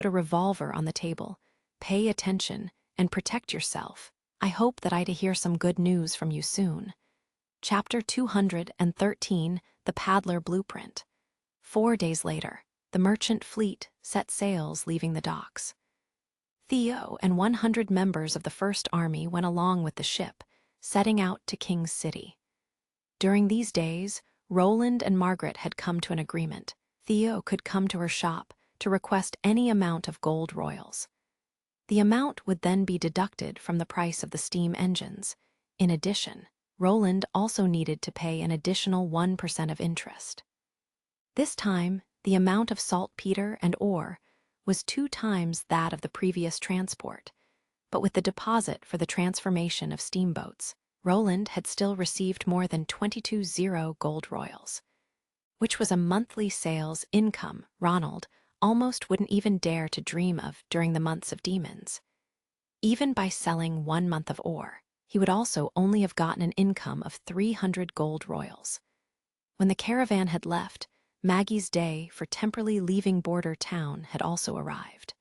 put a revolver on the table. Pay attention and protect yourself. I hope that I to hear some good news from you soon. Chapter 213, The Paddler Blueprint. 4 days later, the merchant fleet set sails leaving the docks. Theo and 100 members of the First Army went along with the ship, setting out to King's City. During these days, Roland and Margaret had come to an agreement. Theo could come to her shop to request any amount of gold royals. The amount would then be deducted from the price of the steam engines. In addition, Roland also needed to pay an additional 1% of interest. This time, the amount of saltpeter and ore was 2 times that of the previous transport, but with the deposit for the transformation of steamboats, Roland had still received more than 22 gold royals, which was a monthly sales income Ronald almost wouldn't even dare to dream of during the months of demons. Even by selling 1 month of ore, he would also only have gotten an income of 300 gold royals. When the caravan had left, Maggie's day for temporarily leaving Border Town had also arrived.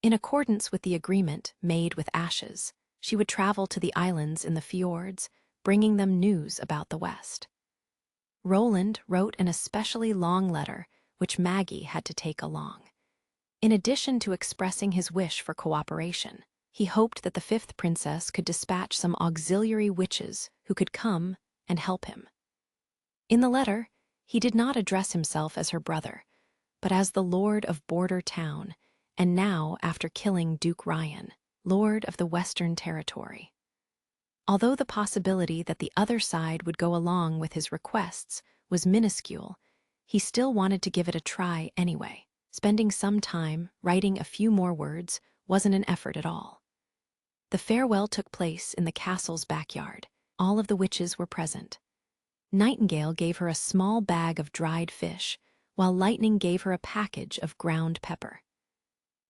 In accordance with the agreement made with Ashes, she would travel to the islands in the fjords, bringing them news about the West. Roland wrote an especially long letter, which Maggie had to take along. In addition to expressing his wish for cooperation, he hoped that the 5th princess could dispatch some auxiliary witches who could come and help him. In the letter, he did not address himself as her brother, but as the Lord of Border Town, and now, after killing Duke Ryan, Lord of the Western Territory. Although the possibility that the other side would go along with his requests was minuscule, he still wanted to give it a try anyway. Spending some time writing a few more words wasn't an effort at all. The farewell took place in the castle's backyard. All of the witches were present. Nightingale gave her a small bag of dried fish, while Lightning gave her a package of ground pepper.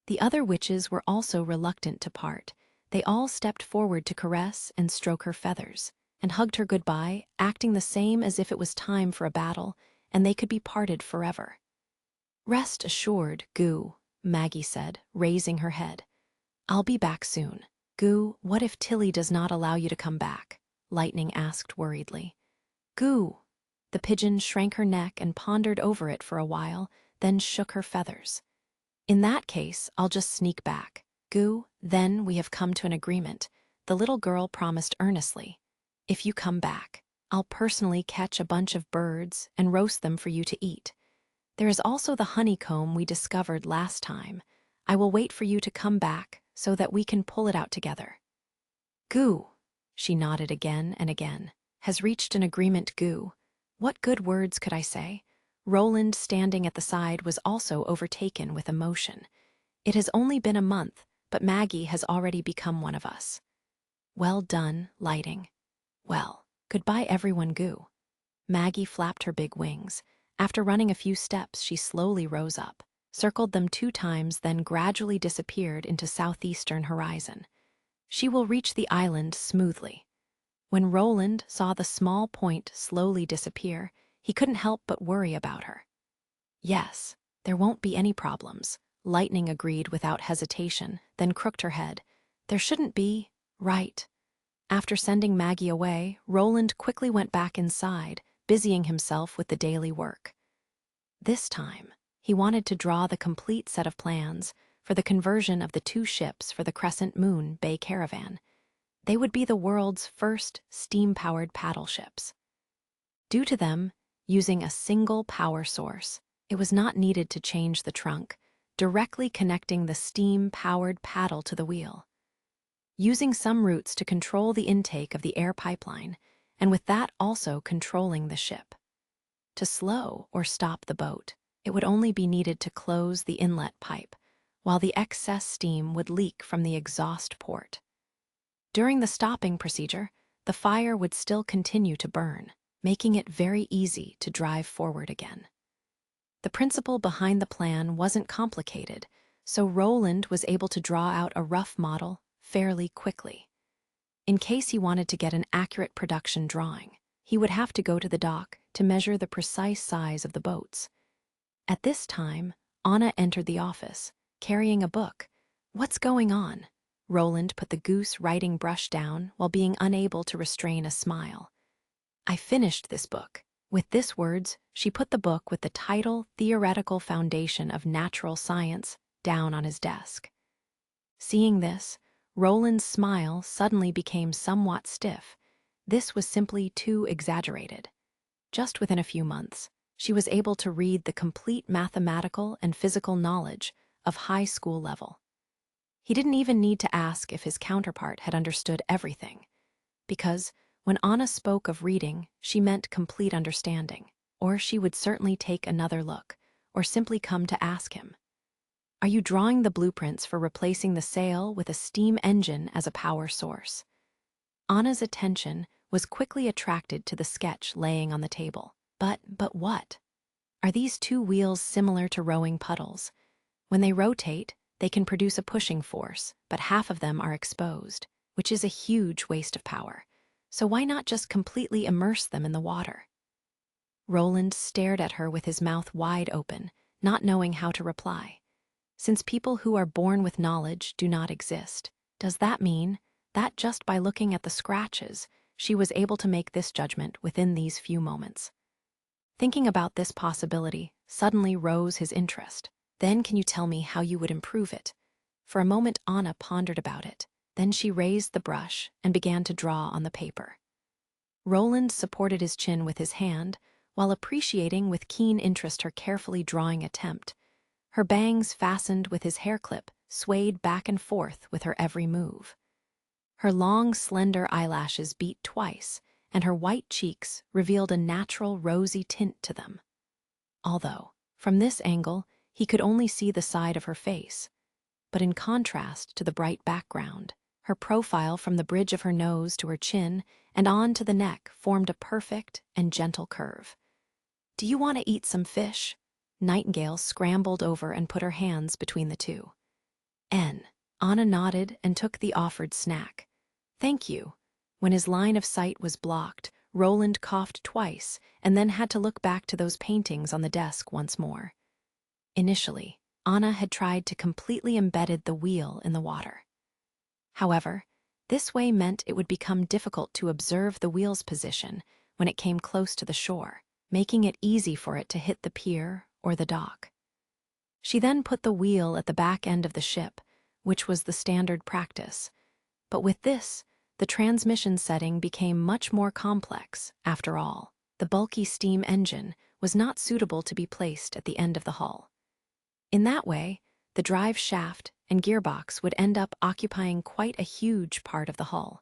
The other witches were also reluctant to part. They all stepped forward to caress and stroke her feathers, and hugged her goodbye, acting the same as if it was time for a battle, and they could be parted forever. "Rest assured, Goo," Maggie said, raising her head. "I'll be back soon." "Goo, what if Tilly does not allow you to come back?" Lightning asked worriedly. "Goo." The pigeon shrank her neck and pondered over it for a while, then shook her feathers. "In that case, I'll just sneak back. Goo, then we have come to an agreement," the little girl promised earnestly. "If you come back, I'll personally catch a bunch of birds and roast them for you to eat. There is also the honeycomb we discovered last time. I will wait for you to come back so that we can pull it out together." "Goo," she nodded again and again. "Has reached an agreement, Goo." What good words could I say? Roland, standing at the side, was also overtaken with emotion. "It has only been a month, but Maggie has already become one of us." "Well done, Lighting." "Well, goodbye everyone, Goo." Maggie flapped her big wings. After running a few steps, she slowly rose up, circled them 2 times, then gradually disappeared into southeastern horizon. She will reach the island smoothly. When Roland saw the small point slowly disappear, he couldn't help but worry about her. "Yes, there won't be any problems," Lightning agreed without hesitation, then crooked her head. "There shouldn't be, right?" After sending Maggie away, Roland quickly went back inside, busying himself with the daily work. This time, he wanted to draw the complete set of plans for the conversion of the 2 ships for the Crescent Moon Bay Caravan. They would be the world's first steam-powered paddle ships. Due to them using a single power source, it was not needed to change the trunk, directly connecting the steam-powered paddle to the wheel. Using some routes to control the intake of the air pipeline, and with that also controlling the ship. To slow or stop the boat, it would only be needed to close the inlet pipe, while the excess steam would leak from the exhaust port. During the stopping procedure, the fire would still continue to burn, making it very easy to drive forward again. The principle behind the plan wasn't complicated, so Roland was able to draw out a rough model fairly quickly. In case he wanted to get an accurate production drawing, he would have to go to the dock to measure the precise size of the boats. At this time, Anna entered the office. carrying a book. What's going on? Roland put the goose writing brush down while being unable to restrain a smile. I finished this book. With this words, she put the book with the title Theoretical Foundation of Natural Science down on his desk. Seeing this, Roland's smile suddenly became somewhat stiff. This was simply too exaggerated. Just within a few months, she was able to read the complete mathematical and physical knowledge of high school level. He didn't even need to ask if his counterpart had understood everything, because when Anna spoke of reading, she meant complete understanding, or she would certainly take another look, or simply come to ask him. Are you drawing the blueprints for replacing the sail with a steam engine as a power source? Anna's attention was quickly attracted to the sketch laying on the table. But what? Are these two wheels similar to rowing puddles? When they rotate, they can produce a pushing force, but half of them are exposed, which is a huge waste of power. So why not just completely immerse them in the water? Roland stared at her with his mouth wide open, not knowing how to reply. Since people who are born with knowledge do not exist, does that mean that just by looking at the scratches, she was able to make this judgment within these few moments? Thinking about this possibility suddenly rose his interest. Then can you tell me how you would improve it? For a moment Anna pondered about it. Then she raised the brush and began to draw on the paper. Roland supported his chin with his hand, while appreciating with keen interest her carefully drawing attempt. Her bangs, fastened with his hair clip, swayed back and forth with her every move. Her long, slender eyelashes beat twice, and her white cheeks revealed a natural rosy tint to them. Although, from this angle, he could only see the side of her face. But in contrast to the bright background, her profile from the bridge of her nose to her chin and on to the neck formed a perfect and gentle curve. Do you want to eat some fish? Nightingale scrambled over and put her hands between the two. Anna nodded and took the offered snack. Thank you. When his line of sight was blocked, Roland coughed twice and then had to look back to those paintings on the desk once more. Initially, Anna had tried to completely embed the wheel in the water. However, this way meant it would become difficult to observe the wheel's position when it came close to the shore, making it easy for it to hit the pier or the dock. She then put the wheel at the back end of the ship, which was the standard practice. But with this, the transmission setting became much more complex. After all, the bulky steam engine was not suitable to be placed at the end of the hull. In that way, the drive shaft and gearbox would end up occupying quite a huge part of the hull.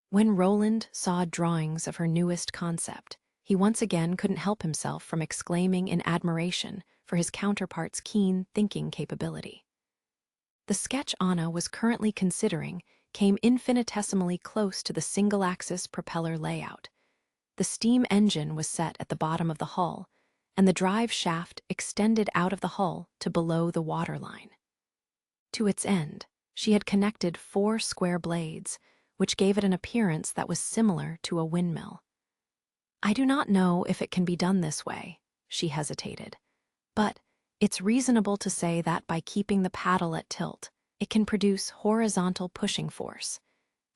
When Roland saw drawings of her newest concept, he once again couldn't help himself from exclaiming in admiration for his counterpart's keen thinking capability. The sketch Anna was currently considering came infinitesimally close to the single-axis propeller layout. The steam engine was set at the bottom of the hull, and the drive shaft extended out of the hull to below the waterline. To its end, she had connected 4 square blades, which gave it an appearance that was similar to a windmill. I do not know if it can be done this way, she hesitated, but it's reasonable to say that by keeping the paddle at tilt, it can produce horizontal pushing force.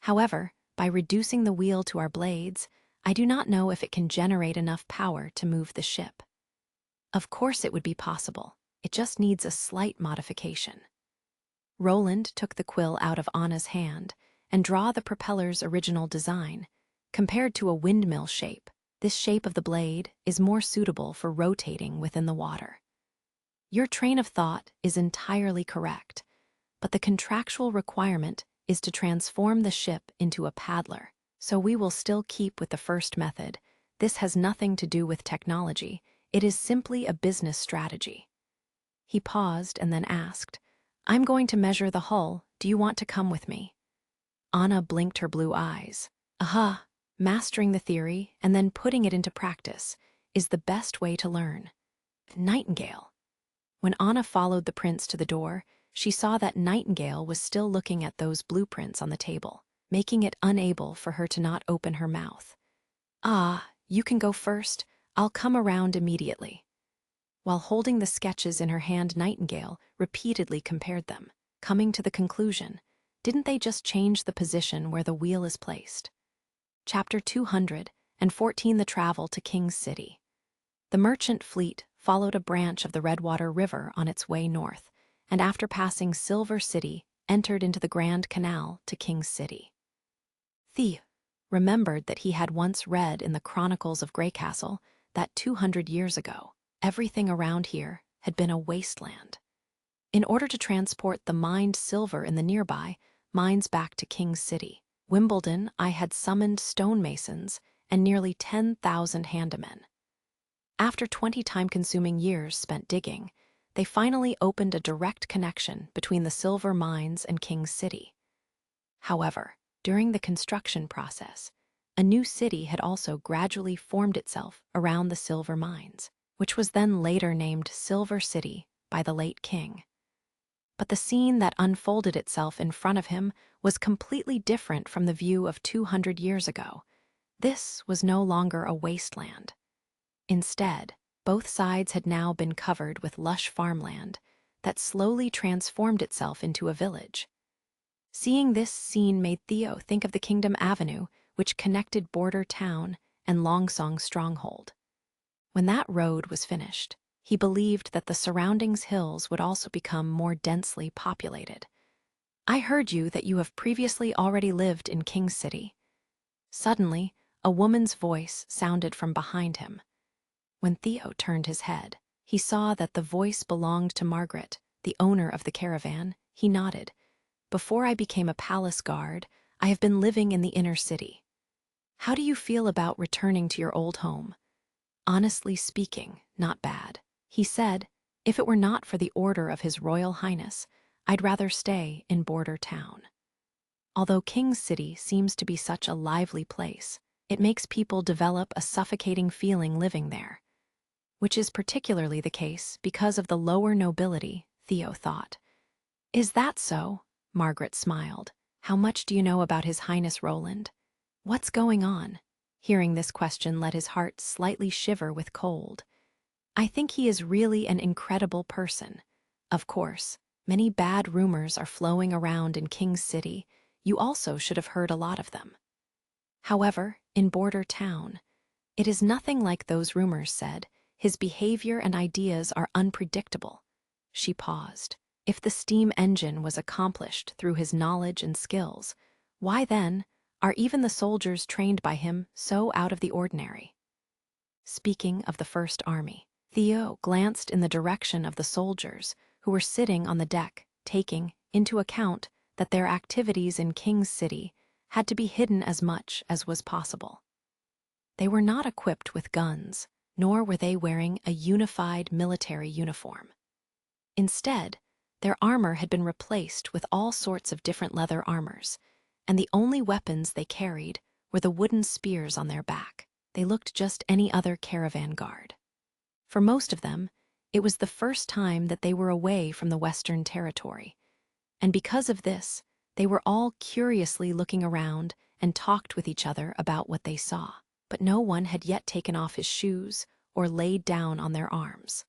However, by reducing the wheel to our blades, I do not know if it can generate enough power to move the ship. Of course it would be possible, it just needs a slight modification. Roland took the quill out of Anna's hand and drew the propeller's original design. Compared to a windmill shape, this shape of the blade is more suitable for rotating within the water. Your train of thought is entirely correct, but the contractual requirement is to transform the ship into a paddler, so we will still keep with the first method. This has nothing to do with technology, it is simply a business strategy. He paused and then asked, I'm going to measure the hull, do you want to come with me? Anna blinked her blue eyes. Aha, mastering the theory and then putting it into practice is the best way to learn. Nightingale. When Anna followed the prince to the door, she saw that Nightingale was still looking at those blueprints on the table, making it unable for her to not open her mouth. Ah, you can go first. I'll come around immediately. While holding the sketches in her hand, Nightingale repeatedly compared them, coming to the conclusion, didn't they just change the position where the wheel is placed? Chapter 214, The Travel to King's City. The merchant fleet followed a branch of the Redwater River on its way north, and after passing Silver City, entered into the Grand Canal to King's City. Theo remembered that he had once read in the Chronicles of Greycastle that 200 years ago, everything around here had been a wasteland. In order to transport the mined silver in the nearby mines back to King's City, Wimbledon, I had summoned stonemasons and nearly 10,000 handymen. After 20 time-consuming years spent digging, they finally opened a direct connection between the silver mines and King's City. However, during the construction process, a new city had also gradually formed itself around the silver mines, which was then later named Silver City by the late king. But the scene that unfolded itself in front of him was completely different from the view of 200 years ago. This was no longer a wasteland. Instead, both sides had now been covered with lush farmland that slowly transformed itself into a village. Seeing this scene made Theo think of the Kingdom Avenue, which connected Border Town and Longsong Stronghold. When that road was finished, he believed that the surrounding hills would also become more densely populated. I heard that you have previously already lived in King's City. Suddenly, a woman's voice sounded from behind him. When Theo turned his head, he saw that the voice belonged to Margaret, the owner of the caravan. He nodded. Before I became a palace guard, I have been living in the inner city. How do you feel about returning to your old home? Honestly speaking, not bad. He said, if it were not for the order of His Royal Highness, I'd rather stay in Border Town. Although King's City seems to be such a lively place, it makes people develop a suffocating feeling living there, which is particularly the case because of the lower nobility, Theo thought. Is that so? Margaret smiled. How much do you know about His Highness Roland? What's going on? Hearing this question let his heart slightly shiver with cold. I think he is really an incredible person. Of course, many bad rumors are flowing around in King's City. You also should have heard a lot of them. However, in Border Town, it is nothing like those rumors said. His behavior and ideas are unpredictable. She paused. If the steam engine was accomplished through his knowledge and skills, why then are even the soldiers trained by him so out of the ordinary? Speaking of the First Army, Theo glanced in the direction of the soldiers who were sitting on the deck, taking into account that their activities in King's City had to be hidden as much as was possible. They were not equipped with guns, nor were they wearing a unified military uniform. Instead, their armor had been replaced with all sorts of different leather armors, and the only weapons they carried were the wooden spears on their back. They looked just any other caravan guard. For most of them, it was the first time that they were away from the Western Territory, and because of this, they were all curiously looking around and talked with each other about what they saw, but no one had yet taken off his shoes or laid down on their arms.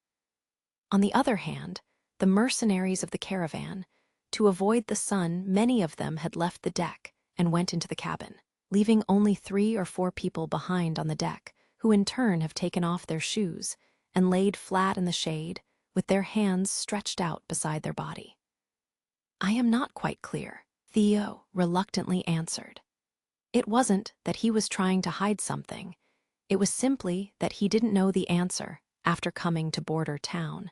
On the other hand, the mercenaries of the caravan, to avoid the sun, many of them had left the deck and went into the cabin, leaving only 3 or 4 people behind on the deck, who in turn have taken off their shoes and laid flat in the shade with their hands stretched out beside their body. I am not quite clear, Theo reluctantly answered. It wasn't that he was trying to hide something. It was simply that he didn't know the answer after coming to Border Town.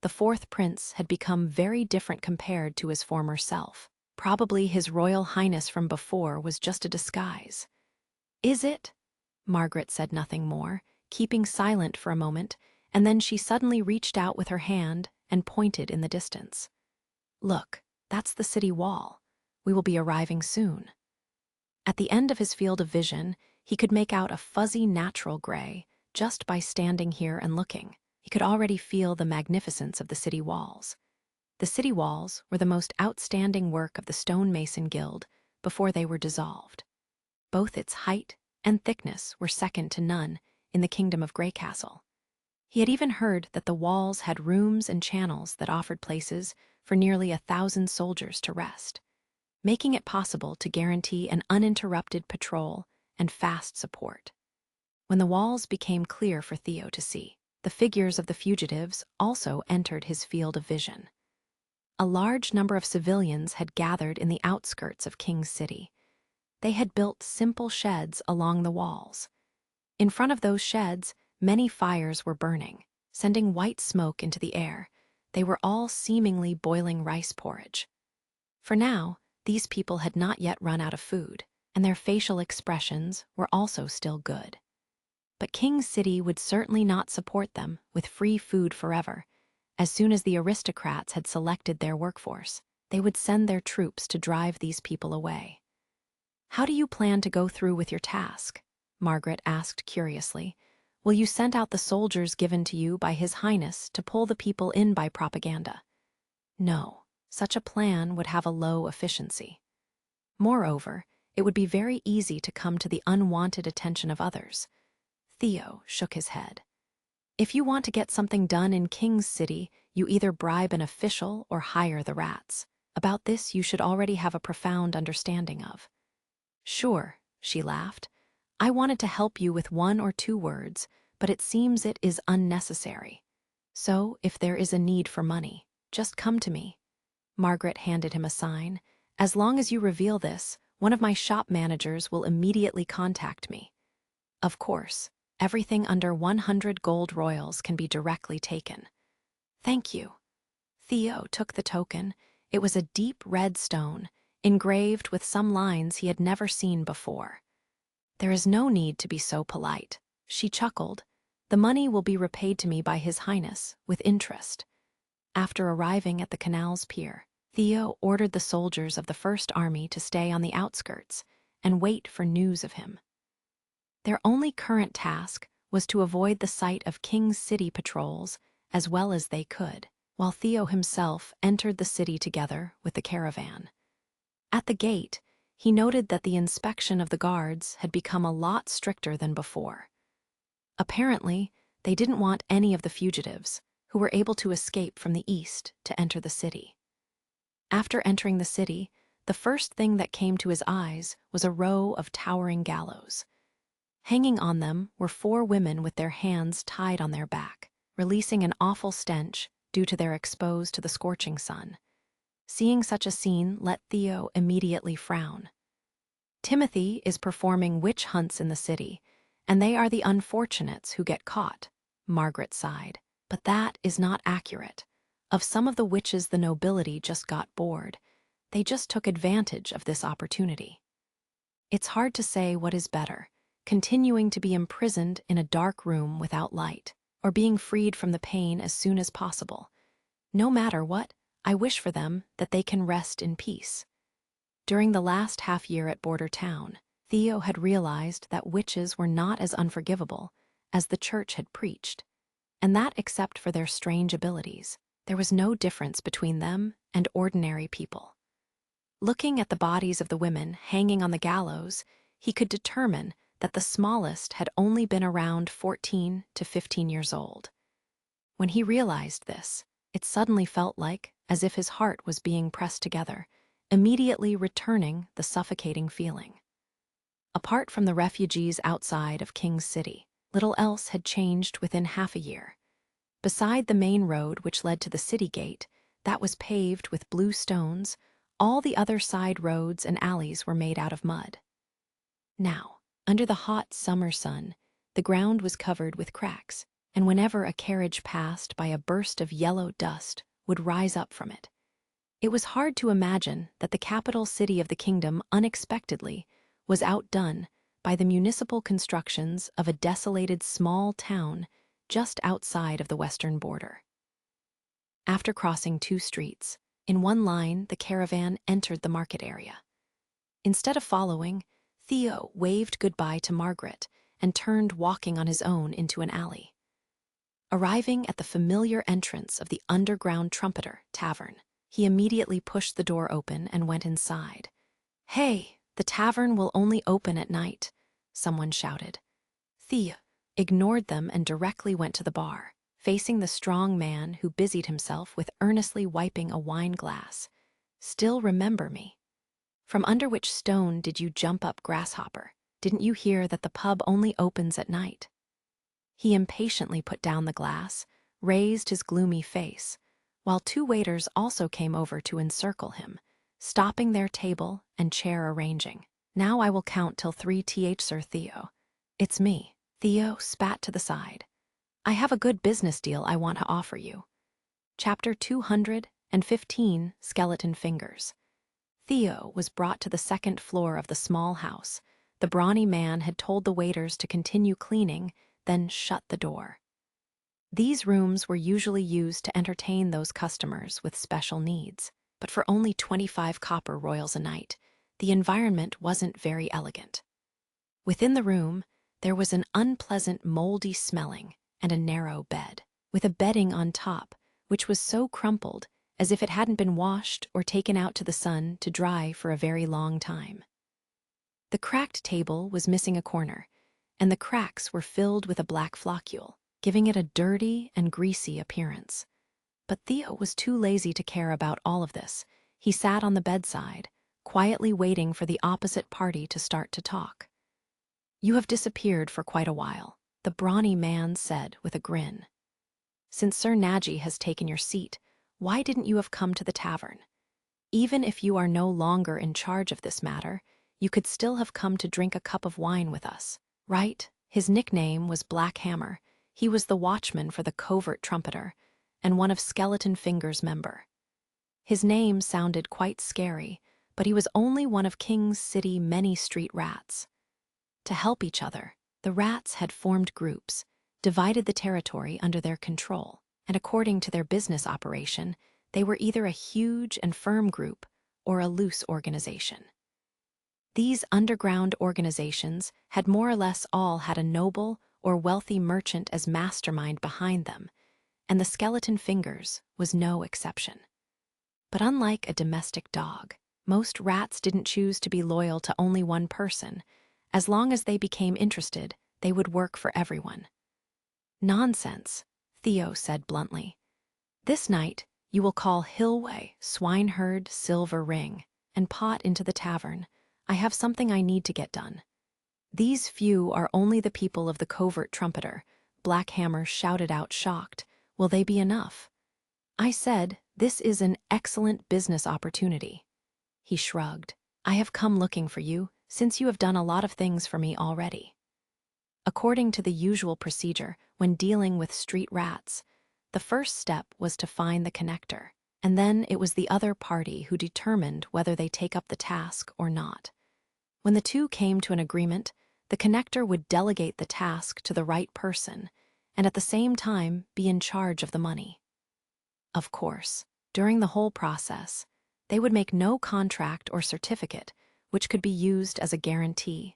The 4th prince had become very different compared to his former self. Probably His Royal Highness from before was just a disguise. Is it? Margaret said nothing more, keeping silent for a moment, and then she suddenly reached out with her hand and pointed in the distance. Look, that's the city wall. We will be arriving soon. At the end of his field of vision, he could make out a fuzzy natural gray just by standing here and looking. He could already feel the magnificence of the city walls. The city walls were the most outstanding work of the stonemason guild before they were dissolved. Both its height and thickness were second to none in the kingdom of Greycastle. He had even heard that the walls had rooms and channels that offered places for nearly 1,000 soldiers to rest, making it possible to guarantee an uninterrupted patrol and fast support. When the walls became clear for Theo to see, the figures of the fugitives also entered his field of vision. A large number of civilians had gathered in the outskirts of King's City. They had built simple sheds along the walls. In front of those sheds, many fires were burning, sending white smoke into the air. They were all seemingly boiling rice porridge. For now, these people had not yet run out of food, and their facial expressions were also still good. But King's City would certainly not support them with free food forever. As soon as the aristocrats had selected their workforce, they would send their troops to drive these people away. "How do you plan to go through with your task?" Margaret asked curiously. "Will you send out the soldiers given to you by His Highness to pull the people in by propaganda?" No, such a plan would have a low efficiency. Moreover, it would be very easy to come to the unwanted attention of others. Theo shook his head. "If you want to get something done in King's City, you either bribe an official or hire the rats. About this you should already have a profound understanding of." "Sure," she laughed. "I wanted to help you with 1 or 2 words, but it seems it is unnecessary. So, if there is a need for money, just come to me." Margaret handed him a sign. "As long as you reveal this, one of my shop managers will immediately contact me. Of course, everything under 100 gold royals can be directly taken." "Thank you." Theo took the token. It was a deep red stone, engraved with some lines he had never seen before. "There is no need to be so polite," she chuckled. "The money will be repaid to me by His Highness, with interest." After arriving at the canal's pier, Theo ordered the soldiers of the First Army to stay on the outskirts and wait for news of him. Their only current task was to avoid the sight of King's City patrols as well as they could, while Theo himself entered the city together with the caravan. At the gate, he noted that the inspection of the guards had become a lot stricter than before. Apparently, they didn't want any of the fugitives, who were able to escape from the east, to enter the city. After entering the city, the first thing that came to his eyes was a row of towering gallows. Hanging on them were 4 women with their hands tied on their back, releasing an awful stench due to their exposed to the scorching sun. Seeing such a scene let Theo immediately frown. "Timothy is performing witch hunts in the city, and they are the unfortunates who get caught," Margaret sighed. "But that is not accurate. Of some of the witches the nobility just got bored. They just took advantage of this opportunity. It's hard to say what is better, continuing to be imprisoned in a dark room without light, or being freed from the pain as soon as possible. No matter what, I wish for them that they can rest in peace." During the last half-year at Border Town, Theo had realized that witches were not as unforgivable as the church had preached, and that except for their strange abilities, there was no difference between them and ordinary people. Looking at the bodies of the women hanging on the gallows, he could determine that the smallest had only been around 14 to 15 years old. When he realized this, it suddenly felt like as if his heart was being pressed together, immediately returning the suffocating feeling. Apart from the refugees outside of King's City, little else had changed within half a year. Beside the main road which led to the city gate, that was paved with blue stones, all the other side roads and alleys were made out of mud. Now, under the hot summer sun, the ground was covered with cracks, and whenever a carriage passed by, a burst of yellow dust would rise up from it. It was hard to imagine that the capital city of the kingdom unexpectedly was outdone by the municipal constructions of a desolated small town just outside of the western border. After crossing 2 streets, in one line the caravan entered the market area. Instead of following, Theo waved goodbye to Margaret and turned walking on his own into an alley. Arriving at the familiar entrance of the Underground Trumpeter Tavern, he immediately pushed the door open and went inside. "Hey, the tavern will only open at night," someone shouted. Theo ignored them and directly went to the bar, facing the strong man who busied himself with earnestly wiping a wine glass. "Still remember me? From under which stone did you jump up, grasshopper? Didn't you hear that the pub only opens at night?" He impatiently put down the glass, raised his gloomy face, while two waiters also came over to encircle him, stopping their table and chair arranging. "Now I will count till 3, Sir Theo." "It's me." Theo spat to the side. "I have a good business deal I want to offer you." Chapter 215, Skeleton Fingers. Theo was brought to the second floor of the small house. The brawny man had told the waiters to continue cleaning, then shut the door. These rooms were usually used to entertain those customers with special needs, but for only 25 copper royals a night, the environment wasn't very elegant. Within the room, there was an unpleasant, moldy smelling and a narrow bed, with a bedding on top, which was so crumpled as if it hadn't been washed or taken out to the sun to dry for a very long time. The cracked table was missing a corner, and the cracks were filled with a black flocule, giving it a dirty and greasy appearance. But Theo was too lazy to care about all of this. He sat on the bedside, quietly waiting for the opposite party to start to talk. "You have disappeared for quite a while," the brawny man said with a grin. "Since Sir Nagy has taken your seat, why didn't you have come to the tavern? Even if you are no longer in charge of this matter, you could still have come to drink a cup of wine with us, right?" His nickname was Black Hammer. He was the watchman for the covert trumpeter, and one of Skeleton Fingers' member. His name sounded quite scary, but he was only one of King's City many street rats. To help each other, the rats had formed groups, divided the territory under their control, and according to their business operation, they were either a huge and firm group or a loose organization. These underground organizations had more or less all had a noble or wealthy merchant as mastermind behind them, and the Skeleton Fingers was no exception. But unlike a domestic dog, most rats didn't choose to be loyal to only one person. As long as they became interested, they would work for everyone. "Nonsense," Theo said bluntly. "This night, you will call Hilway, Swineherd, Silver Ring, and Pot into the tavern. I have something I need to get done." "These few are only the people of the covert trumpeter," Black Hammer shouted out, shocked. "Will they be enough?" "I said, this is an excellent business opportunity." He shrugged. "I have come looking for you, since you have done a lot of things for me already." According to the usual procedure when dealing with street rats, the first step was to find the connector, and then it was the other party who determined whether they take up the task or not. When the two came to an agreement, the connector would delegate the task to the right person, and at the same time be in charge of the money. Of course, during the whole process, they would make no contract or certificate which could be used as a guarantee,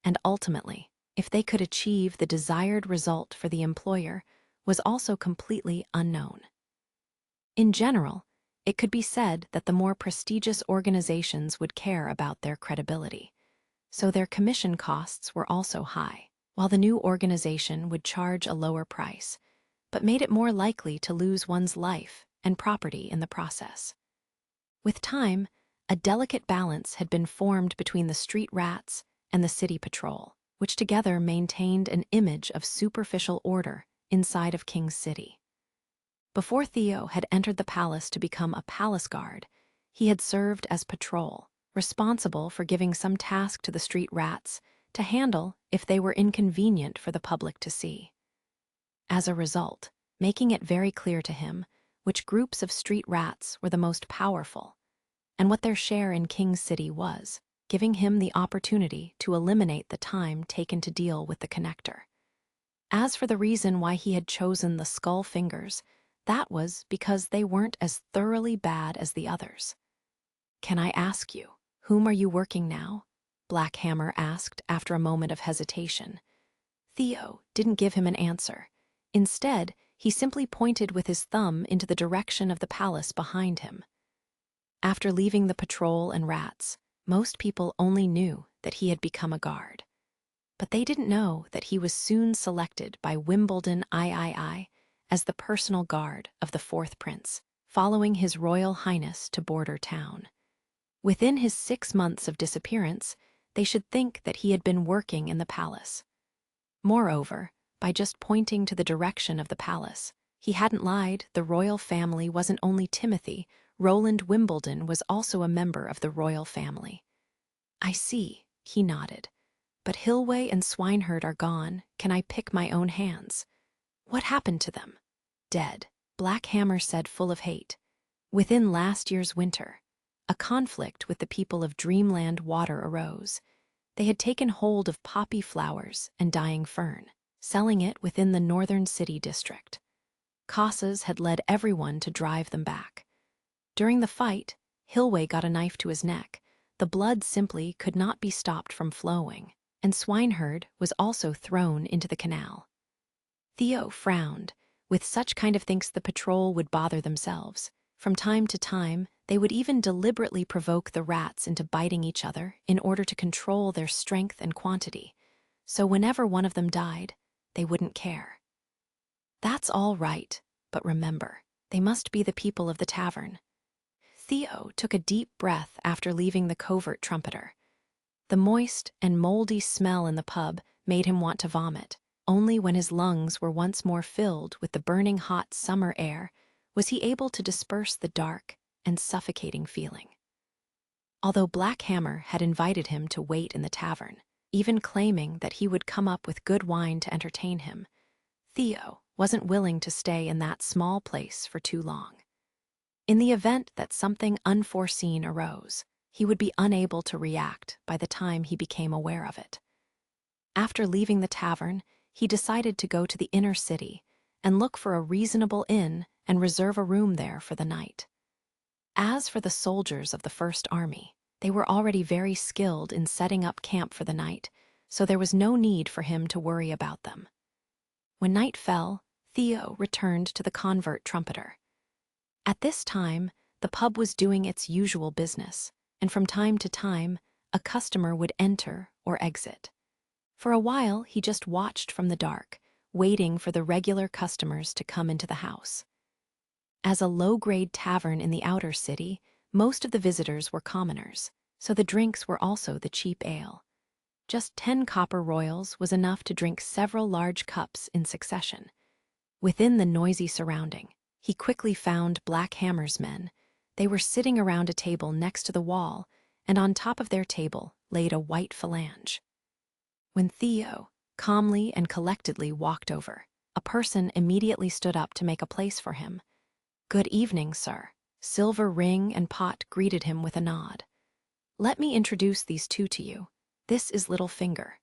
and ultimately, if they could achieve the desired result for the employer, was also completely unknown. In general, it could be said that the more prestigious organizations would care about their credibility, so their commission costs were also high, while the new organization would charge a lower price, but made it more likely to lose one's life and property in the process. With time, a delicate balance had been formed between the street rats and the city patrol, which together maintained an image of superficial order inside of King's City. Before Theo had entered the palace to become a palace guard, he had served as patrol, responsible for giving some task to the street rats to handle if they were inconvenient for the public to see. As a result, making it very clear to him which groups of street rats were the most powerful, and what their share in King's City was, giving him the opportunity to eliminate the time taken to deal with the connector. As for the reason why he had chosen the Skull Fingers, that was because they weren't as thoroughly bad as the others. "Can I ask you, whom are you working now?" Black Hammer asked after a moment of hesitation. Theo didn't give him an answer. Instead, he simply pointed with his thumb into the direction of the palace behind him. After leaving the patrol and rats, most people only knew that he had become a guard. But they didn't know that he was soon selected by Wimbledon III as the personal guard of the fourth prince, following His Royal Highness to border town. Within his 6 months of disappearance, they should think that he had been working in the palace. Moreover, by just pointing to the direction of the palace, he hadn't lied. The royal family wasn't only Timothy. Roland Wimbledon was also a member of the royal family. I see, he nodded. But Hilway and Swineherd are gone. Can I pick my own hands? What happened to them? Dead, Black Hammer said, full of hate. Within last year's winter, a conflict with the people of Dreamland Water arose. They had taken hold of poppy flowers and dying fern, selling it within the northern city district. Casas had led everyone to drive them back. During the fight, Hilway got a knife to his neck. The blood simply could not be stopped from flowing, and Swineherd was also thrown into the canal. Theo frowned. With such kind of things, the patrol would bother themselves. From time to time, they would even deliberately provoke the rats into biting each other in order to control their strength and quantity. So whenever one of them died, they wouldn't care. That's all right, but remember, they must be the people of the tavern. Theo took a deep breath after leaving the covert trumpeter. The moist and moldy smell in the pub made him want to vomit. Only when his lungs were once more filled with the burning hot summer air was he able to disperse the dark and suffocating feeling. Although Black Hammer had invited him to wait in the tavern, even claiming that he would come up with good wine to entertain him, Theo wasn't willing to stay in that small place for too long. In the event that something unforeseen arose, he would be unable to react by the time he became aware of it. After leaving the tavern, he decided to go to the inner city and look for a reasonable inn and reserve a room there for the night. As for the soldiers of the First Army, they were already very skilled in setting up camp for the night, so there was no need for him to worry about them. When night fell, Theo returned to the convert trumpeter. At this time, the pub was doing its usual business, and from time to time, a customer would enter or exit. For a while, he just watched from the dark, waiting for the regular customers to come into the house. As a low-grade tavern in the outer city, most of the visitors were commoners, so the drinks were also the cheap ale. Just 10 copper royals was enough to drink several large cups in succession. Within the noisy surrounding, he quickly found Black Hammer's men. They were sitting around a table next to the wall, and on top of their table laid a white phalange. When Theo calmly and collectedly walked over, a person immediately stood up to make a place for him. "Good evening, sir." Silver Ring and Pot greeted him with a nod. "Let me introduce these two to you. This is Little Finger."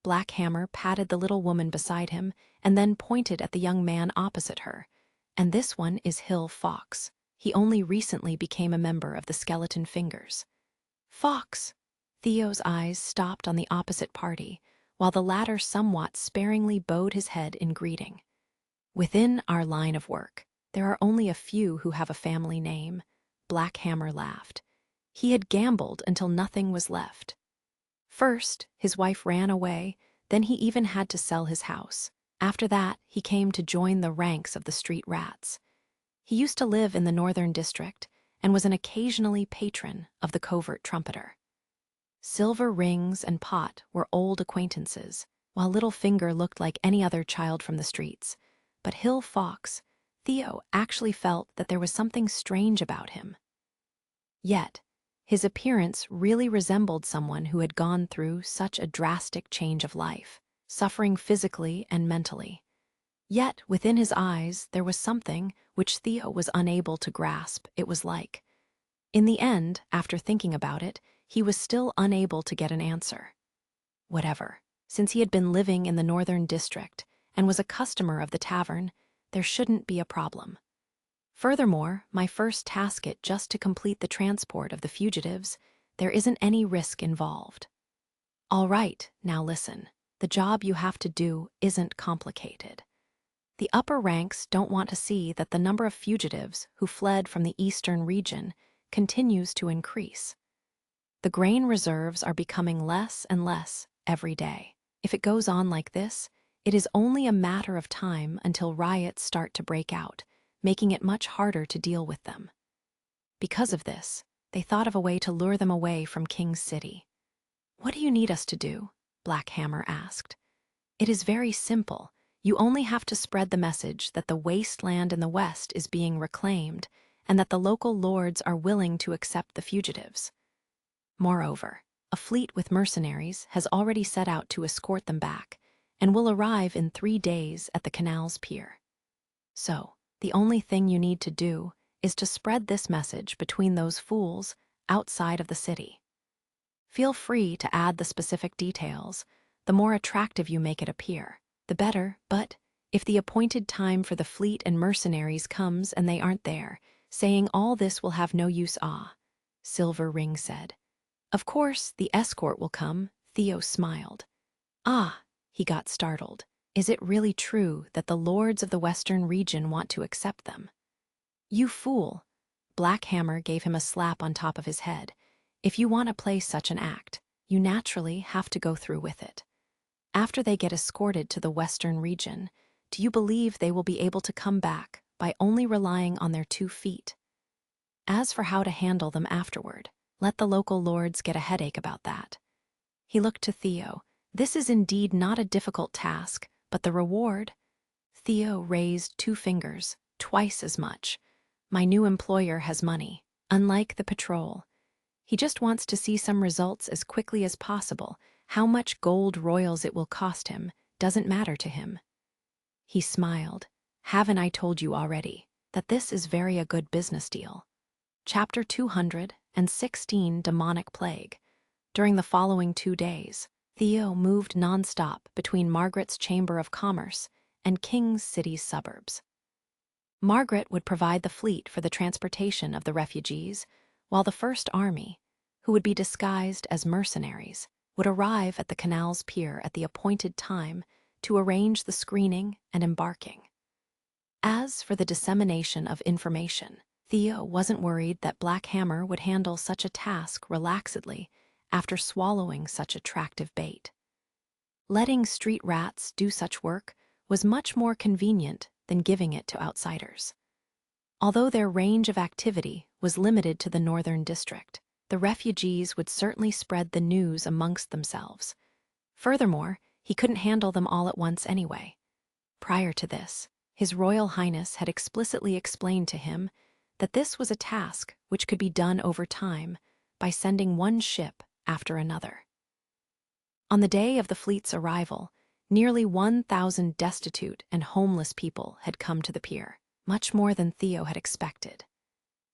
Black Hammer patted the little woman beside him and then pointed at the young man opposite her. "And this one is Hill Fox. He only recently became a member of the Skeleton Fingers." "Fox!" Theo's eyes stopped on the opposite party, while the latter somewhat sparingly bowed his head in greeting. "Within our line of work, there are only a few who have a family name." Black Hammer laughed. He had gambled until nothing was left. First, his wife ran away, then he even had to sell his house. After that, he came to join the ranks of the street rats. He used to live in the northern district and was an occasionally patron of the covert trumpeter. Silver Rings and Pot were old acquaintances, while Little Finger looked like any other child from the streets. But Hill Fox, Theo actually felt that there was something strange about him. Yet, his appearance really resembled someone who had gone through such a drastic change of life, suffering physically and mentally. Yet, within his eyes, there was something which Theo was unable to grasp. It was like. In the end, after thinking about it, he was still unable to get an answer. Whatever. Since he had been living in the northern district and was a customer of the tavern, there shouldn't be a problem. Furthermore, my first task it just to complete the transport of the fugitives. There isn't any risk involved. All right, now listen. The job you have to do isn't complicated. The upper ranks don't want to see that the number of fugitives who fled from the eastern region continues to increase. The grain reserves are becoming less and less every day. If it goes on like this, It is only a matter of time until riots start to break out, making it much harder to deal with them. Because of this, they thought of a way to lure them away from King's City. "What do you need us to do?" Black Hammer asked. "It is very simple. You only have to spread the message that the wasteland in the west is being reclaimed and that the local lords are willing to accept the fugitives. Moreover, a fleet with mercenaries has already set out to escort them back and will arrive in 3 days at the canal's pier. So, the only thing you need to do is to spread this message between those fools outside of the city. Feel free to add the specific details. The more attractive you make it appear, the better, but if the appointed time for the fleet and mercenaries comes and they aren't there, saying all this will have no use." Silver Ring said. "Of course, the escort will come," Theo smiled. "Ah," he got startled. "Is it really true that the lords of the western region want to accept them?" "You fool." Black Hammer gave him a slap on top of his head. "If you want to play such an act, you naturally have to go through with it. After they get escorted to the western region, do you believe they will be able to come back by only relying on their 2 feet? As for how to handle them afterward, let the local lords get a headache about that." He looked to Theo. "This is indeed not a difficult task, but the reward?" Theo raised 2 fingers, twice as much. "My new employer has money, unlike the patrol. He just wants to see some results as quickly as possible. How much gold royals it will cost him doesn't matter to him." He smiled. "Haven't I told you already that this is very a good business deal?" Chapter 216, Demonic Plague. During the following 2 days, Theo moved non-stop between Margaret's Chamber of Commerce and King's City's suburbs. Margaret would provide the fleet for the transportation of the refugees, while the First Army, who would be disguised as mercenaries, would arrive at the canal's pier at the appointed time to arrange the screening and embarking. As for the dissemination of information, Theo wasn't worried that Black Hammer would handle such a task relaxedly after swallowing such attractive bait. Letting street rats do such work was much more convenient than giving it to outsiders. Although their range of activity was limited to the northern district, the refugees would certainly spread the news amongst themselves. Furthermore, he couldn't handle them all at once anyway. Prior to this, His Royal Highness had explicitly explained to him that this was a task which could be done over time by sending one ship after another. On the day of the fleet's arrival, nearly 1,000 destitute and homeless people had come to the pier, much more than Theo had expected.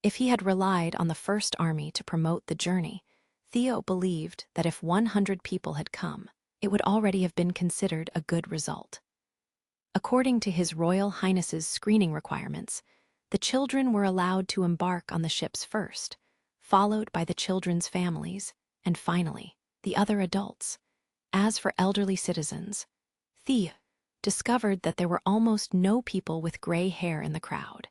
If he had relied on the First Army to promote the journey, Theo believed that if 100 people had come, it would already have been considered a good result. According to His Royal Highness's screening requirements, the children were allowed to embark on the ships first, followed by the children's families, and finally, the other adults. As for elderly citizens, Theo discovered that there were almost no people with gray hair in the crowd.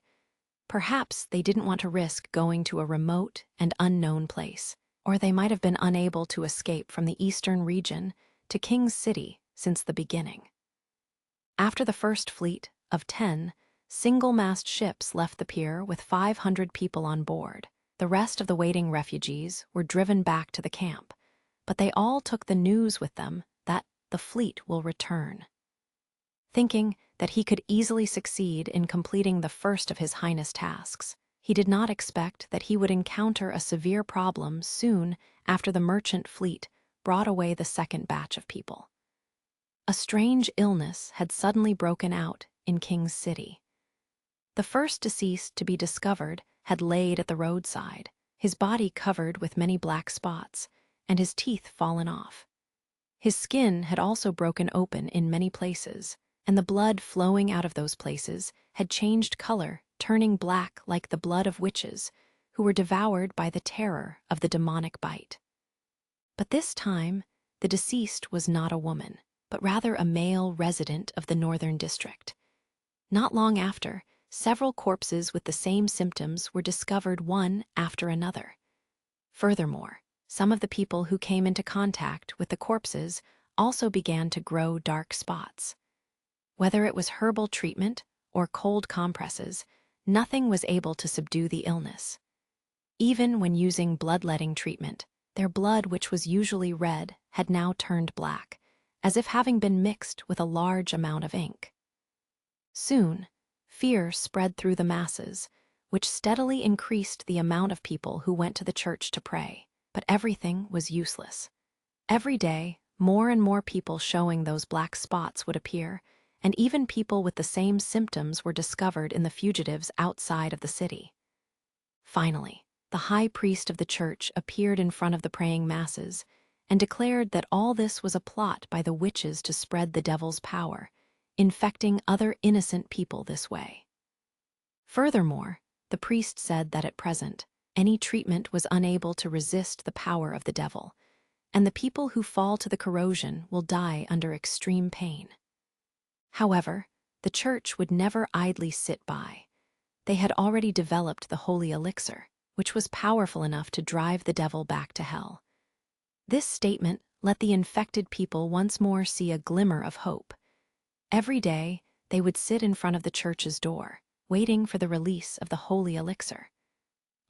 Perhaps they didn't want to risk going to a remote and unknown place, or they might have been unable to escape from the eastern region to King's City since the beginning. After the first fleet of 10 single-mast ships left the pier with 500 people on board, the rest of the waiting refugees were driven back to the camp, but they all took the news with them that the fleet will return. Thinking that he could easily succeed in completing the first of His Highness' tasks, he did not expect that he would encounter a severe problem soon after the merchant fleet brought away the second batch of people. A strange illness had suddenly broken out in King's City. The first deceased to be discovered had laid at the roadside, his body covered with many black spots, and his teeth fallen off. His skin had also broken open in many places, and the blood flowing out of those places had changed color, turning black like the blood of witches, who were devoured by the terror of the demonic bite. But this time, the deceased was not a woman, but rather a male resident of the northern district. Not long after, several corpses with the same symptoms were discovered one after another. Furthermore, some of the people who came into contact with the corpses also began to grow dark spots. Whether it was herbal treatment or cold compresses, nothing was able to subdue the illness. Even when using bloodletting treatment, their blood, which was usually red, had now turned black, as if having been mixed with a large amount of ink. Soon, fear spread through the masses, which steadily increased the amount of people who went to the church to pray. But everything was useless. Every day, more and more people showing those black spots would appear, and even people with the same symptoms were discovered in the fugitives outside of the city. Finally, the high priest of the church appeared in front of the praying masses and declared that all this was a plot by the witches to spread the devil's power, infecting other innocent people this way. Furthermore, the priest said that at present, any treatment was unable to resist the power of the devil, and the people who fall to the corrosion will die under extreme pain. However, the church would never idly sit by. They had already developed the holy elixir, which was powerful enough to drive the devil back to hell. This statement let the infected people once more see a glimmer of hope. Every day, they would sit in front of the church's door, waiting for the release of the holy elixir.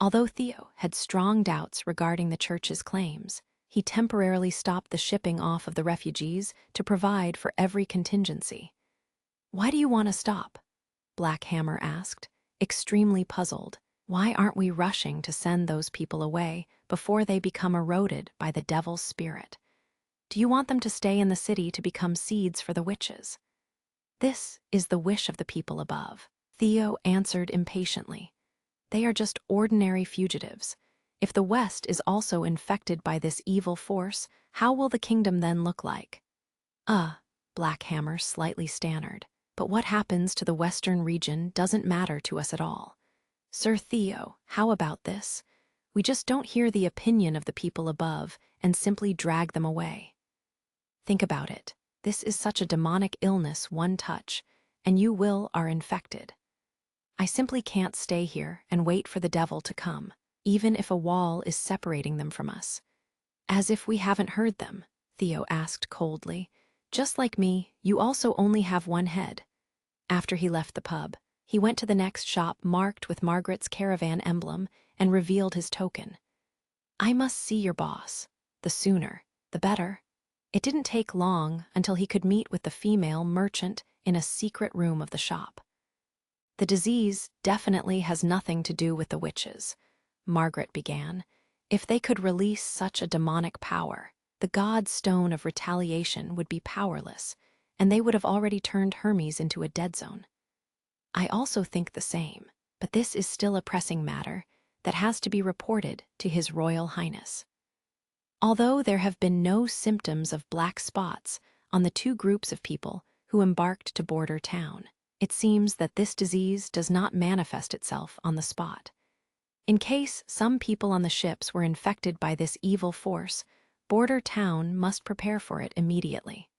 Although Theo had strong doubts regarding the church's claims, he temporarily stopped the shipping off of the refugees to provide for every contingency. "Why do you want to stop?" Black Hammer asked, extremely puzzled. "Why aren't we rushing to send those people away before they become eroded by the devil's spirit? Do you want them to stay in the city to become seeds for the witches?" "This is the wish of the people above," Theo answered impatiently. "They are just ordinary fugitives. If the West is also infected by this evil force, how will the kingdom then look like?" Black Hammer slightly stammered. "But what happens to the Western region doesn't matter to us at all. Sir Theo, how about this? We just don't hear the opinion of the people above and simply drag them away. Think about it. This is such a demonic illness, one touch, and you are infected. I simply can't stay here and wait for the devil to come, even if a wall is separating them from us." "As if we haven't heard them," Theo asked coldly. "Just like me, you also only have one head." After he left the pub, he went to the next shop marked with Margaret's caravan emblem and revealed his token. "I must see your boss. The sooner, the better." It didn't take long until he could meet with the female merchant in a secret room of the shop. "The disease definitely has nothing to do with the witches," Margaret began. "If they could release such a demonic power, the god stone of retaliation would be powerless, and they would have already turned Hermes into a dead zone. I also think the same, but this is still a pressing matter that has to be reported to His Royal Highness." Although there have been no symptoms of black spots on the two groups of people who embarked to border town, it seems that this disease does not manifest itself on the spot. In case some people on the ships were infected by this evil force, border town must prepare for it immediately.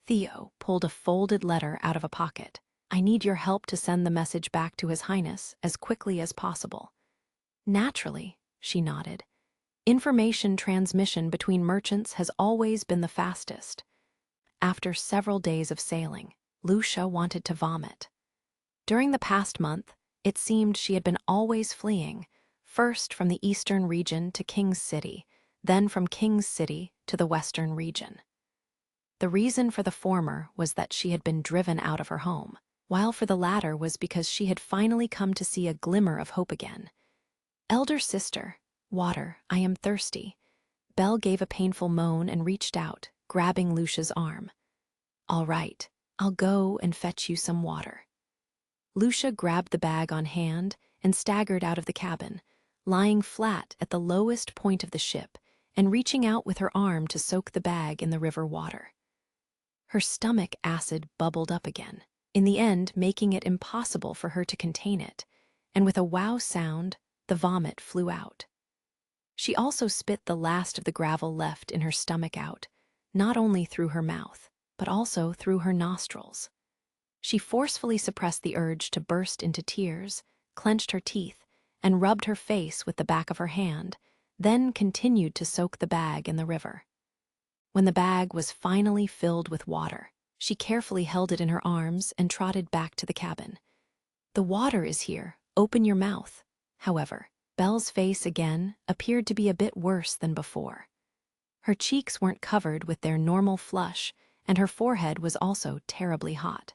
Theo pulled a folded letter out of a pocket. "I need your help to send the message back to His Highness as quickly as possible." "Naturally," she nodded. "Information transmission between merchants has always been the fastest." After several days of sailing, Lucia wanted to vomit. During the past month, it seemed she had been always fleeing, first from the eastern region to King's City, then from King's City to the western region. The reason for the former was that she had been driven out of her home, while for the latter was because she had finally come to see a glimmer of hope again. "Elder sister, water, I am thirsty." Belle gave a painful moan and reached out, grabbing Lucia's arm. "All right, I'll go and fetch you some water." Lucia grabbed the bag on hand and staggered out of the cabin, lying flat at the lowest point of the ship and reaching out with her arm to soak the bag in the river water. Her stomach acid bubbled up again, in the end making it impossible for her to contain it, and with a wow sound, the vomit flew out. She also spit the last of the gravel left in her stomach out, not only through her mouth, but also through her nostrils. She forcefully suppressed the urge to burst into tears, clenched her teeth, and rubbed her face with the back of her hand, then continued to soak the bag in the river. When the bag was finally filled with water, She carefully held it in her arms and trotted back to the cabin. "The water is here. Open your mouth." However, Belle's face again appeared to be a bit worse than before. Her cheeks weren't covered with their normal flush, and her forehead was also terribly hot.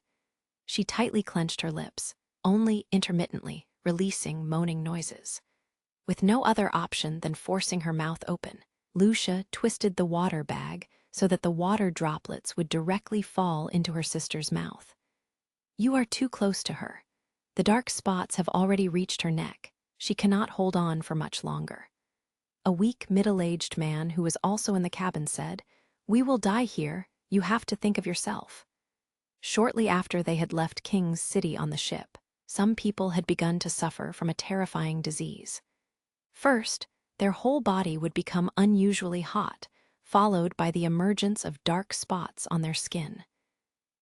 She tightly clenched her lips, only intermittently releasing moaning noises. With no other option than forcing her mouth open, Lucia twisted the water bag so that the water droplets would directly fall into her sister's mouth. "You are too close to her. The dark spots have already reached her neck. She cannot hold on for much longer." A weak, middle-aged man who was also in the cabin said, "We will die here. You have to think of yourself." Shortly after they had left King's City on the ship, some people had begun to suffer from a terrifying disease. First, their whole body would become unusually hot, followed by the emergence of dark spots on their skin.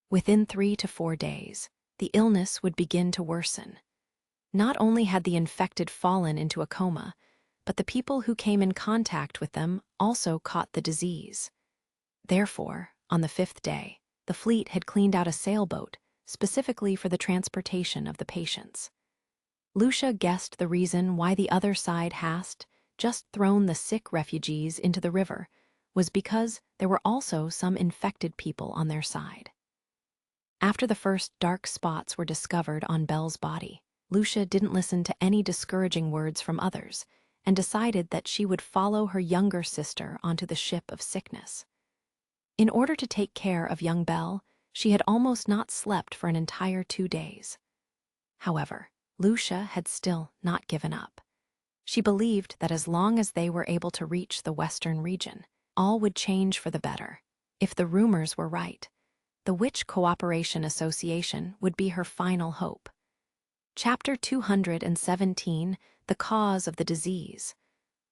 Within 3 to 4 days, the illness would begin to worsen. Not only had the infected fallen into a coma, but the people who came in contact with them also caught the disease. Therefore, on the 5th day, the fleet had cleaned out a sailboat specifically for the transportation of the patients. Lucia guessed the reason why the other side had just thrown the sick refugees into the river was because there were also some infected people on their side. After the first dark spots were discovered on Belle's body, Lucia didn't listen to any discouraging words from others and decided that she would follow her younger sister onto the ship of sickness. In order to take care of young Belle, she had almost not slept for an entire 2 days. However, Lucia had still not given up. She believed that as long as they were able to reach the western region, all would change for the better. If the rumors were right, the Witch Cooperation Association would be her final hope. Chapter 217, The Cause of the Disease.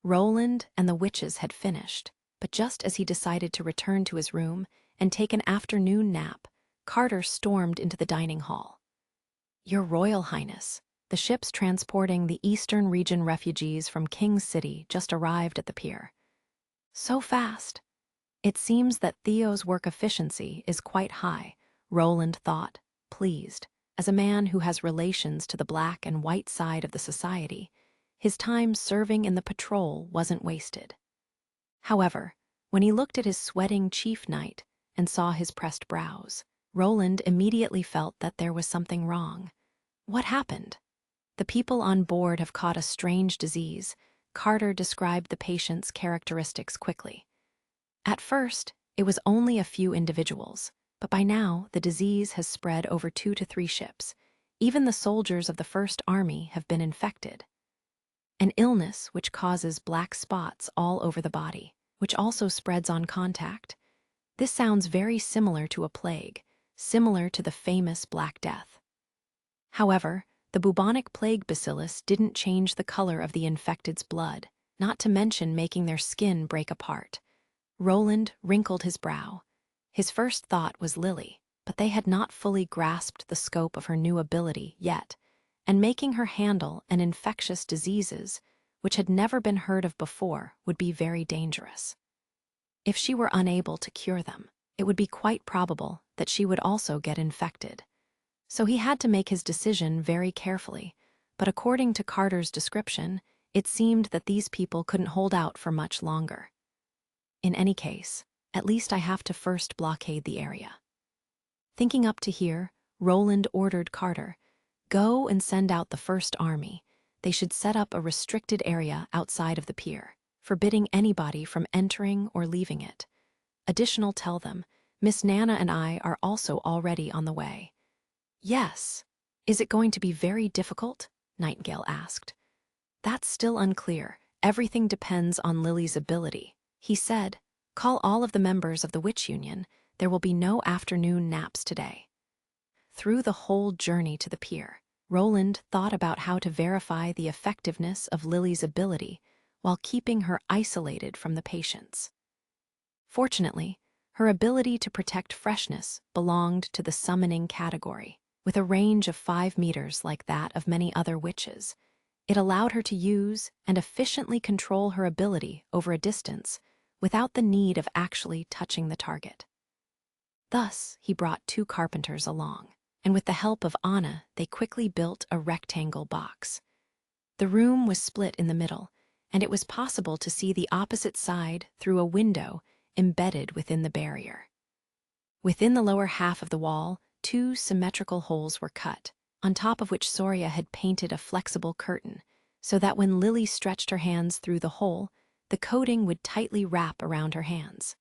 Roland and the witches had finished, but just as he decided to return to his room and take an afternoon nap, Carter stormed into the dining hall. "Your Royal Highness, the ships transporting the Eastern Region refugees from King's City just arrived at the pier." "So fast." "It seems that Theo's work efficiency is quite high," Roland thought, pleased. As a man who has relations to the black and white side of the society, his time serving in the patrol wasn't wasted. However, when he looked at his sweating chief knight and saw his pressed brows, Roland immediately felt that there was something wrong. What happened? "The people on board have caught a strange disease." Carter described the patient's characteristics quickly. At first, it was only a few individuals, but by now the disease has spread over 2 to 3 ships. Even the soldiers of the First Army have been infected. An illness which causes black spots all over the body, which also spreads on contact. This sounds very similar to a plague, similar to the famous Black Death. However, the bubonic plague bacillus didn't change the color of the infected's blood, not to mention making their skin break apart. Roland wrinkled his brow. His first thought was Lily, but they had not fully grasped the scope of her new ability yet, and making her handle an infectious diseases, which had never been heard of before, would be very dangerous. If she were unable to cure them, it would be quite probable that she would also get infected. So he had to make his decision very carefully, but according to Carter's description, it seemed that these people couldn't hold out for much longer. In any case, at least I have to first blockade the area. Thinking up to here, Roland ordered Carter, "Go and send out the First Army. They should set up a restricted area outside of the pier, forbidding anybody from entering or leaving it. Additional, tell them, Miss Nana and I are also already on the way." "Yes. Is it going to be very difficult?" Nightingale asked. "That's still unclear. Everything depends on Lily's ability," he said. "Call all of the members of the Witch Union. There will be no afternoon naps today." Through the whole journey to the pier, Roland thought about how to verify the effectiveness of Lily's ability while keeping her isolated from the patients. Fortunately, her ability to protect freshness belonged to the summoning category. With a range of 5 meters like that of many other witches, it allowed her to use and efficiently control her ability over a distance without the need of actually touching the target. Thus, he brought 2 carpenters along, and with the help of Anna, they quickly built a rectangle box. The room was split in the middle, and it was possible to see the opposite side through a window embedded within the barrier. Within the lower half of the wall, 2 symmetrical holes were cut, on top of which Soria had painted a flexible curtain, so that when Lily stretched her hands through the hole, the coating would tightly wrap around her hands.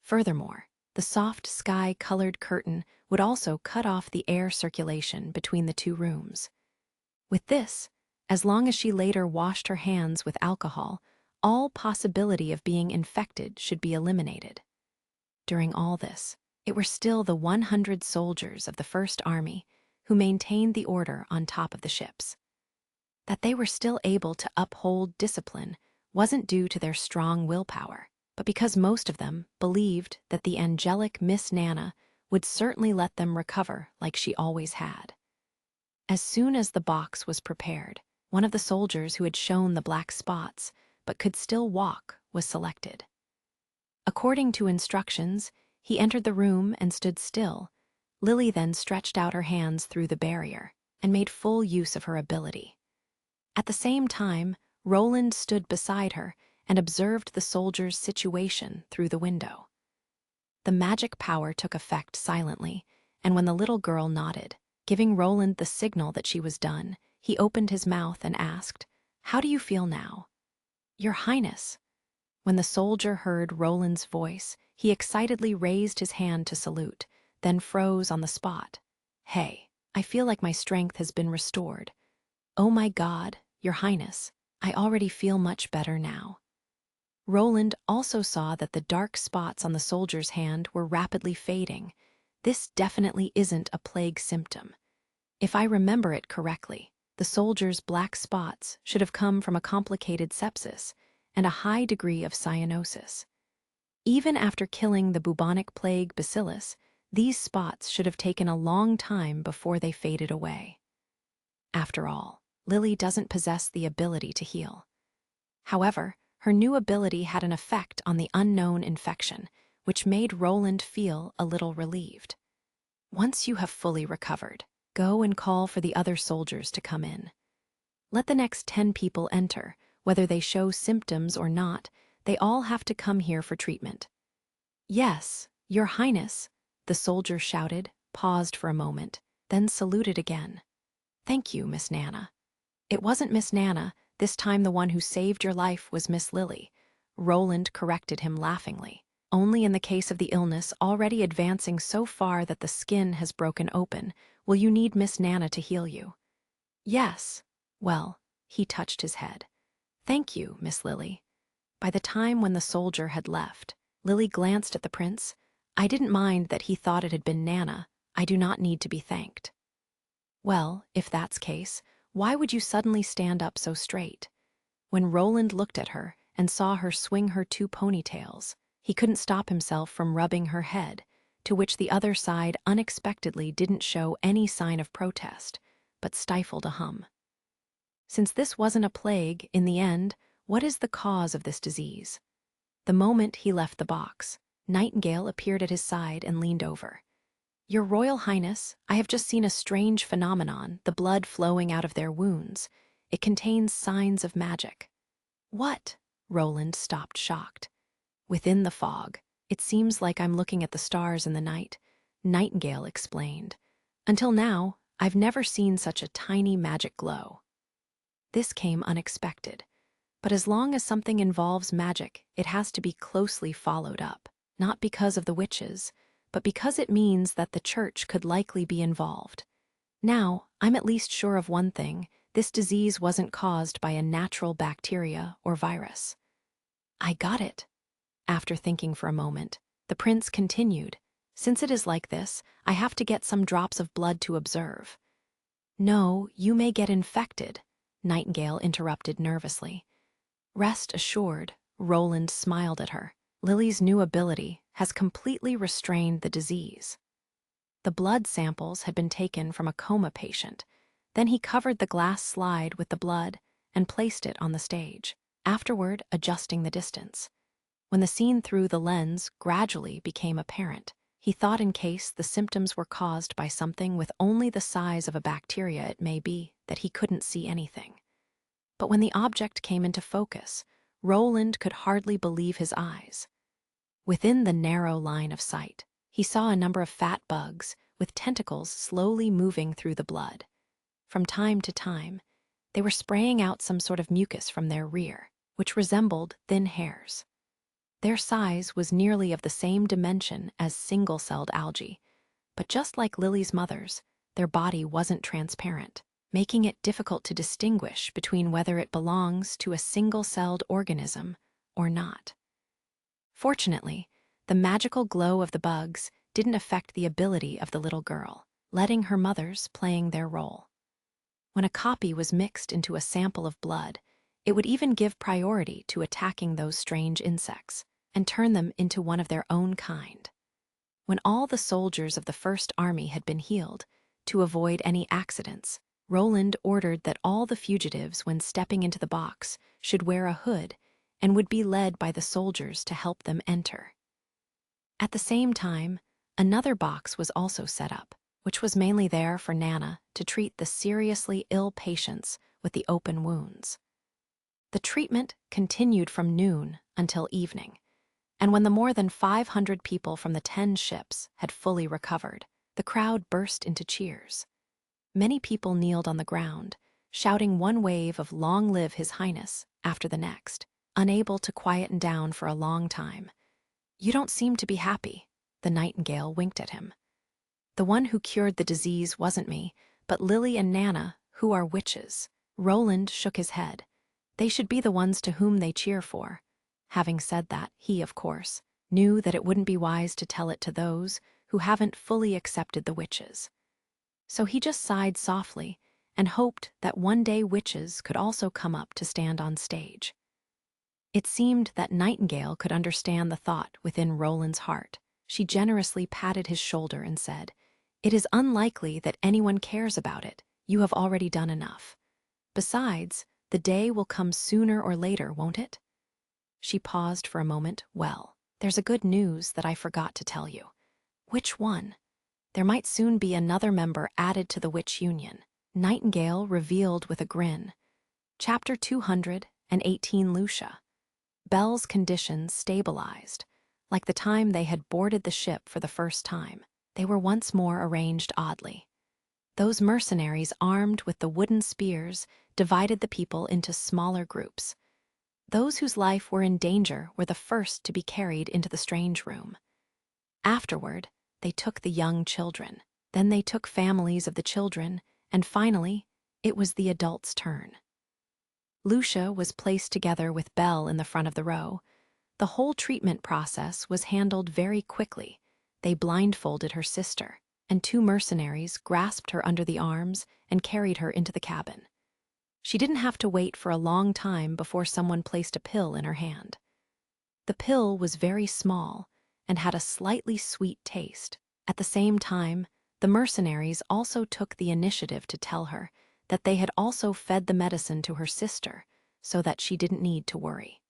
Furthermore, the soft sky-colored curtain would also cut off the air circulation between the 2 rooms. With this, as long as she later washed her hands with alcohol, all possibility of being infected should be eliminated. During all this, it were still the 100 soldiers of the First Army who maintained the order on top of the ships. That they were still able to uphold discipline wasn't due to their strong willpower, but because most of them believed that the angelic Miss Nana would certainly let them recover like she always had. As soon as the box was prepared, one of the soldiers who had shown the black spots but could still walk was selected. According to instructions, he entered the room and stood still. Lily then stretched out her hands through the barrier and made full use of her ability. At the same time, Roland stood beside her and observed the soldier's situation through the window. The magic power took effect silently, and when the little girl nodded, giving Roland the signal that she was done, he opened his mouth and asked, "How do you feel now?" "Your Highness." When the soldier heard Roland's voice, he excitedly raised his hand to salute, then froze on the spot. "Hey, I feel like my strength has been restored." "Oh my God, Your Highness, I already feel much better now." Roland also saw that the dark spots on the soldier's hand were rapidly fading. This definitely isn't a plague symptom. If I remember it correctly, the soldier's black spots should have come from a complicated sepsis and a high degree of cyanosis. Even after killing the bubonic plague bacillus, these spots should have taken a long time before they faded away. After all, Lily doesn't possess the ability to heal. However, her new ability had an effect on the unknown infection, which made Roland feel a little relieved. Once you have fully recovered, go and call for the other soldiers to come in. Let the next 10 people enter. Whether they show symptoms or not, they all have to come here for treatment. "Yes, Your Highness," the soldier shouted, paused for a moment, then saluted again. "Thank you, Miss Nana." "It wasn't Miss Nana. This time the one who saved your life was Miss Lily." Roland corrected him laughingly. "Only in the case of the illness already advancing so far that the skin has broken open will you need Miss Nana to heal you." "Yes." "Well," he touched his head. "Thank you, Miss Lily." By the time when the soldier had left, Lily glanced at the prince. "I didn't mind that he thought it had been Nana. I do not need to be thanked." "Well, if that's case, why would you suddenly stand up so straight?" When Roland looked at her and saw her swing her 2 ponytails, he couldn't stop himself from rubbing her head, to which the other side unexpectedly didn't show any sign of protest, but stifled a hum. Since this wasn't a plague, in the end, what is the cause of this disease? The moment he left the box, Nightingale appeared at his side and leaned over. "Your Royal Highness, I have just seen a strange phenomenon, the blood flowing out of their wounds. It contains signs of magic." "What?" Roland stopped shocked. "Within the fog, it seems like I'm looking at the stars in the night," Nightingale explained. "Until now, I've never seen such a tiny magic glow." This came unexpected, but as long as something involves magic, it has to be closely followed up, not because of the witches, but because it means that the church could likely be involved. Now, I'm at least sure of one thing: this disease wasn't caused by a natural bacteria or virus. "I got it." After thinking for a moment, the prince continued, "Since it is like this, I have to get some drops of blood to observe." "No, you may get infected," Nightingale interrupted nervously. "Rest assured," Roland smiled at her. "Lily's new ability has completely restrained the disease." The blood samples had been taken from a coma patient. Then he covered the glass slide with the blood and placed it on the stage, afterward adjusting the distance. When the scene through the lens gradually became apparent, He thought in case the symptoms were caused by something with only the size of a bacteria, it may be that he couldn't see anything. But when the object came into focus, Roland could hardly believe his eyes. Within the narrow line of sight, he saw a number of fat bugs with tentacles slowly moving through the blood. From time to time, they were spraying out some sort of mucus from their rear, which resembled thin hairs. Their size was nearly of the same dimension as single-celled algae, but just like Lily's mother's, their body wasn't transparent, making it difficult to distinguish between whether it belongs to a single-celled organism or not. Fortunately, the magical glow of the bugs didn't affect the ability of the little girl, letting her mothers playing their role. When a copy was mixed into a sample of blood, it would even give priority to attacking those strange insects and turn them into one of their own kind. When all the soldiers of the First Army had been healed, to avoid any accidents, Roland ordered that all the fugitives, when stepping into the box, should wear a hood and would be led by the soldiers to help them enter. At the same time, another box was also set up, which was mainly there for Nana to treat the seriously ill patients with the open wounds. The treatment continued from noon until evening, and when the more than 500 people from the 10 ships had fully recovered, the crowd burst into cheers. Many people kneeled on the ground, shouting one wave of "Long live His Highness" after the next, unable to quieten down for a long time. "You don't seem to be happy," the nightingale winked at him. "The one who cured the disease wasn't me, but Lily and Nana, who are witches." Roland shook his head. They should be the ones to whom they cheer for. Having said that, he, of course, knew that it wouldn't be wise to tell it to those who haven't fully accepted the witches. So he just sighed softly and hoped that one day witches could also come up to stand on stage. It seemed that Nightingale could understand the thought within Roland's heart. She generously patted his shoulder and said, "It is unlikely that anyone cares about it. You have already done enough. Besides, the day will come sooner or later, won't it?" She paused for a moment. "Well, there's a good news that I forgot to tell you." "Which one?" "There might soon be another member added to the Witch Union," Nightingale revealed with a grin. Chapter 218, Lucia. Belle's conditions stabilized. Like the time they had boarded the ship for the first time, they were once more arranged oddly. Those mercenaries armed with the wooden spears divided the people into smaller groups. Those whose life were in danger were the first to be carried into the strange room. Afterward, they took the young children. Then they took families of the children, and finally, it was the adults' turn. Lucia was placed together with Belle in the front of the row. The whole treatment process was handled very quickly. They blindfolded her sister, and 2 mercenaries grasped her under the arms and carried her into the cabin. She didn't have to wait for a long time before someone placed a pill in her hand. The pill was very small and had a slightly sweet taste. At the same time, the mercenaries also took the initiative to tell her that they had also fed the medicine to her sister so that she didn't need to worry.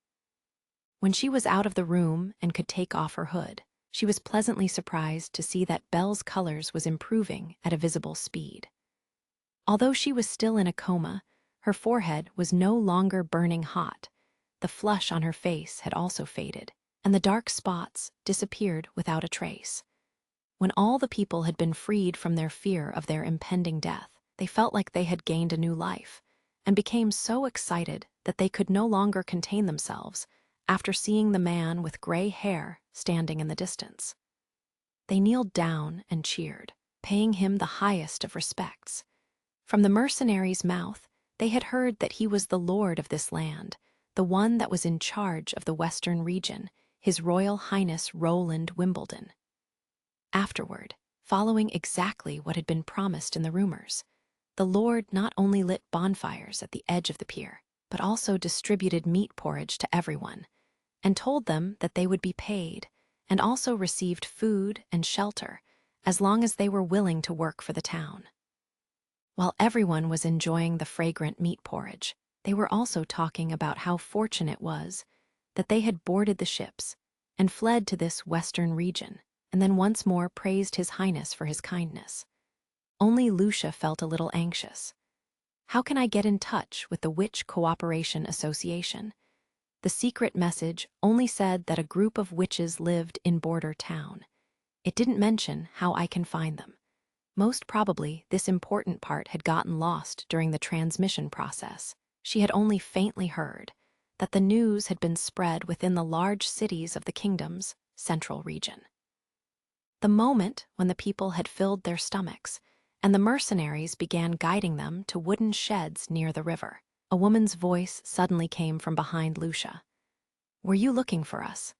When she was out of the room and could take off her hood, she was pleasantly surprised to see that Belle's colors was improving at a visible speed. Although she was still in a coma, her forehead was no longer burning hot. The flush on her face had also faded, and the dark spots disappeared without a trace. When all the people had been freed from their fear of their impending death, they felt like they had gained a new life, and became so excited that they could no longer contain themselves after seeing the man with gray hair standing in the distance. They kneeled down and cheered, paying him the highest of respects. From the mercenary's mouth, they had heard that he was the lord of this land, the one that was in charge of the western region, His Royal Highness Roland Wimbledon. Afterward, following exactly what had been promised in the rumors, the lord not only lit bonfires at the edge of the pier, but also distributed meat porridge to everyone, and told them that they would be paid, and also received food and shelter as long as they were willing to work for the town. While everyone was enjoying the fragrant meat porridge, they were also talking about how fortunate it was that they had boarded the ships and fled to this western region, and then once more praised His Highness for his kindness. Only Lucia felt a little anxious. How can I get in touch with the Witch Cooperation Association? The secret message only said that a group of witches lived in Border Town. It didn't mention how I can find them. Most probably, this important part had gotten lost during the transmission process. She had only faintly heard that the news had been spread within the large cities of the kingdom's central region. The moment when the people had filled their stomachs, and the mercenaries began guiding them to wooden sheds near the river, a woman's voice suddenly came from behind Lucia. "Were you looking for us?"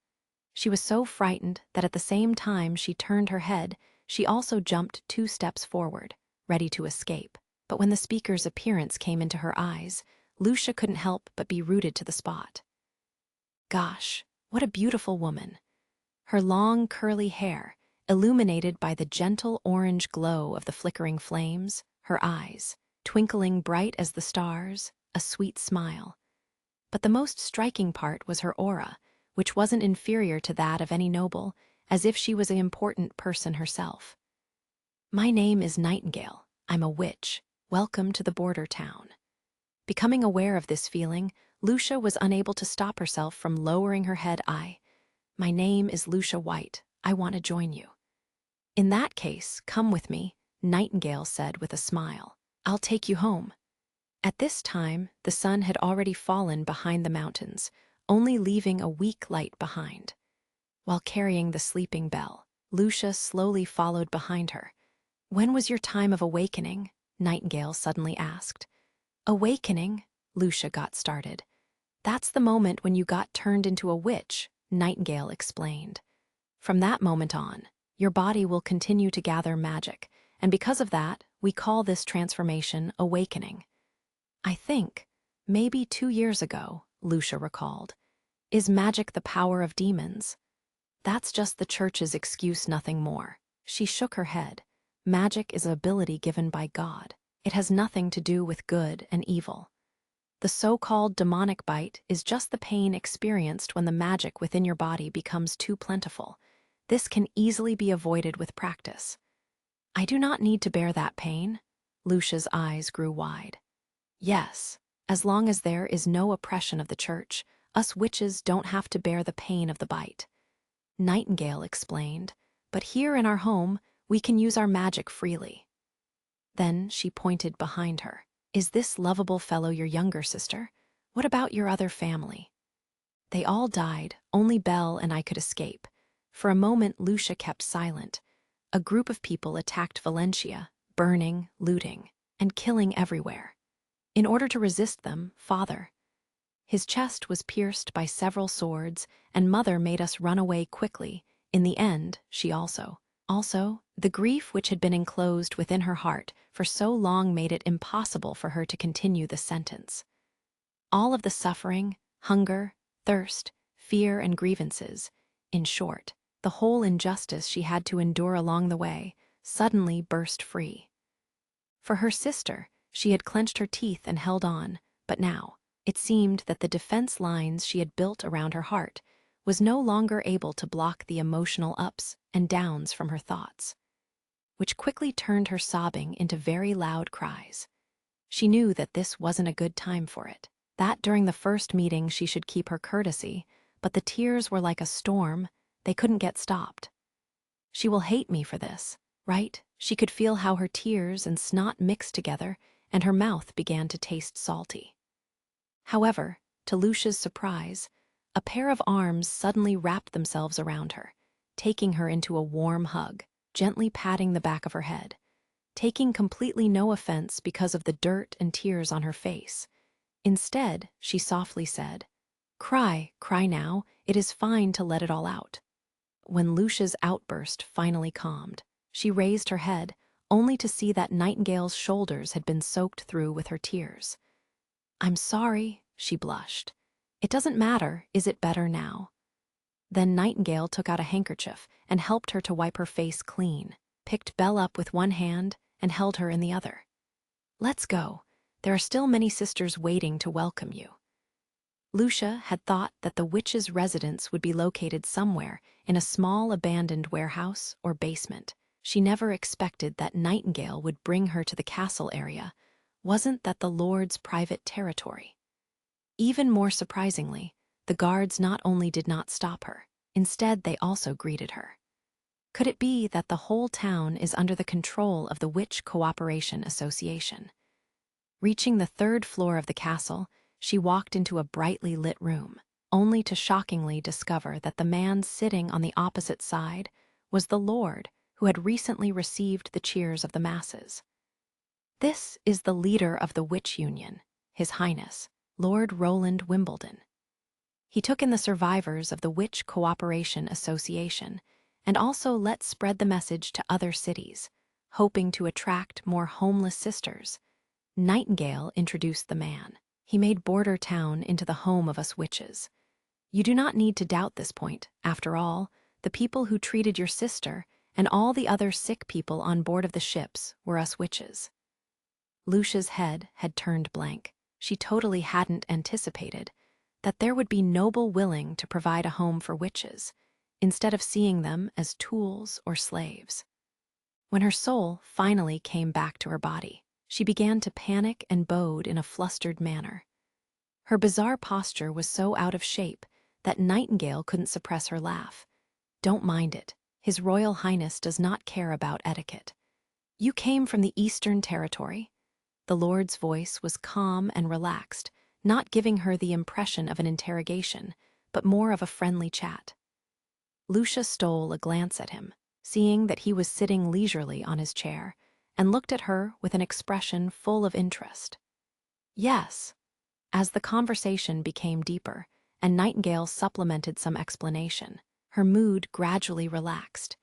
She was so frightened that at the same time she turned her head, she also jumped 2 steps forward, ready to escape. But when the speaker's appearance came into her eyes, Lucia couldn't help but be rooted to the spot. Gosh, what a beautiful woman! Her long, curly hair, illuminated by the gentle orange glow of the flickering flames, her eyes, twinkling bright as the stars, a sweet smile. But the most striking part was her aura, which wasn't inferior to that of any noble, as if she was an important person herself. "My name is Nightingale. I'm a witch. Welcome to the Border Town." Becoming aware of this feeling, Lucia was unable to stop herself from lowering her head. "My name is Lucia White. I want to join you." "In that case, come with me," Nightingale said with a smile. "I'll take you home." At this time, the sun had already fallen behind the mountains, only leaving a weak light behind. While carrying the sleeping bell, Lucia slowly followed behind her. "When was your time of awakening?" Nightingale suddenly asked. "Awakening?" Lucia got started. "That's the moment when you got turned into a witch," Nightingale explained. "From that moment on, your body will continue to gather magic, and because of that, we call this transformation awakening." "I think, maybe 2 years ago," Lucia recalled. "Is magic the power of demons?" "That's just the church's excuse, nothing more." She shook her head. "Magic is an ability given by God. It has nothing to do with good and evil. The so-called demonic bite is just the pain experienced when the magic within your body becomes too plentiful. This can easily be avoided with practice." "I do not need to bear that pain." Lucia's eyes grew wide. "Yes, as long as there is no oppression of the church, us witches don't have to bear the pain of the bite." Nightingale explained, "But here in our home, we can use our magic freely." Then she pointed behind her. "Is this lovable fellow your younger sister? What about your other family?" "They all died, only Belle and I could escape." For a moment, Lucia kept silent. A group of people attacked Valencia, burning, looting, and killing everywhere. In order to resist them, Father, his chest was pierced by several swords, and Mother made us run away quickly. In the end, she also, the grief which had been enclosed within her heart for so long made it impossible for her to continue the sentence. All of the suffering, hunger, thirst, fear, and grievances, in short, the whole injustice she had to endure along the way, suddenly burst free. For her sister, she had clenched her teeth and held on, but now, it seemed that the defense lines she had built around her heart was no longer able to block the emotional ups and downs from her thoughts, which quickly turned her sobbing into very loud cries. She knew that this wasn't a good time for it, that during the first meeting she should keep her courtesy, but the tears were like a storm, they couldn't get stopped. "She will hate me for this, right?" She could feel how her tears and snot mixed together, and her mouth began to taste salty. However, to Lucia's surprise, a pair of arms suddenly wrapped themselves around her, taking her into a warm hug, gently patting the back of her head, taking completely no offense because of the dirt and tears on her face. Instead, she softly said, "Cry, cry now, it is fine to let it all out." When Lucia's outburst finally calmed, she raised her head, only to see that Nightingale's shoulders had been soaked through with her tears. "I'm sorry," she blushed. "It doesn't matter, is it better now?" Then Nightingale took out a handkerchief and helped her to wipe her face clean, picked Belle up with one hand and held her in the other. "Let's go. There are still many sisters waiting to welcome you." Lucia had thought that the witch's residence would be located somewhere in a small abandoned warehouse or basement. She never expected that Nightingale would bring her to the castle area. Wasn't that the Lord's private territory? Even more surprisingly, the guards not only did not stop her, instead they also greeted her. Could it be that the whole town is under the control of the Witch Cooperation Association? Reaching the third floor of the castle, she walked into a brightly lit room, only to shockingly discover that the man sitting on the opposite side was the Lord who had recently received the cheers of the masses. This is the leader of the Witch Union, His Highness, Lord Roland Wimbledon. He took in the survivors of the Witch Cooperation Association and also let spread the message to other cities, hoping to attract more homeless sisters. Nightingale introduced the man. He made Border Town into the home of us witches. You do not need to doubt this point. After all, the people who treated your sister and all the other sick people on board of the ships were us witches. Lucia's head had turned blank. She totally hadn't anticipated that there would be noble willing to provide a home for witches, instead of seeing them as tools or slaves. When her soul finally came back to her body, she began to panic and bowed in a flustered manner. Her bizarre posture was so out of shape that Nightingale couldn't suppress her laugh. Don't mind it. His Royal Highness does not care about etiquette. You came from the Eastern Territory? The Lord's voice was calm and relaxed, not giving her the impression of an interrogation, but more of a friendly chat. Lucia stole a glance at him, seeing that he was sitting leisurely on his chair, and looked at her with an expression full of interest. Yes. As the conversation became deeper, and Nightingale supplemented some explanation, her mood gradually relaxed.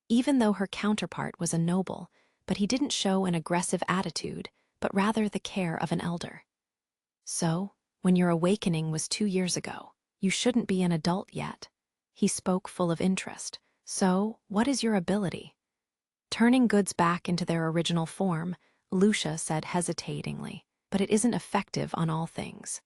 Even though her counterpart was a noble, but he didn't show an aggressive attitude, but rather the care of an elder. So, when your awakening was 2 years ago, you shouldn't be an adult yet. He spoke full of interest. So, what is your ability? Turning goods back into their original form, Lucia said hesitatingly, but it isn't effective on all things.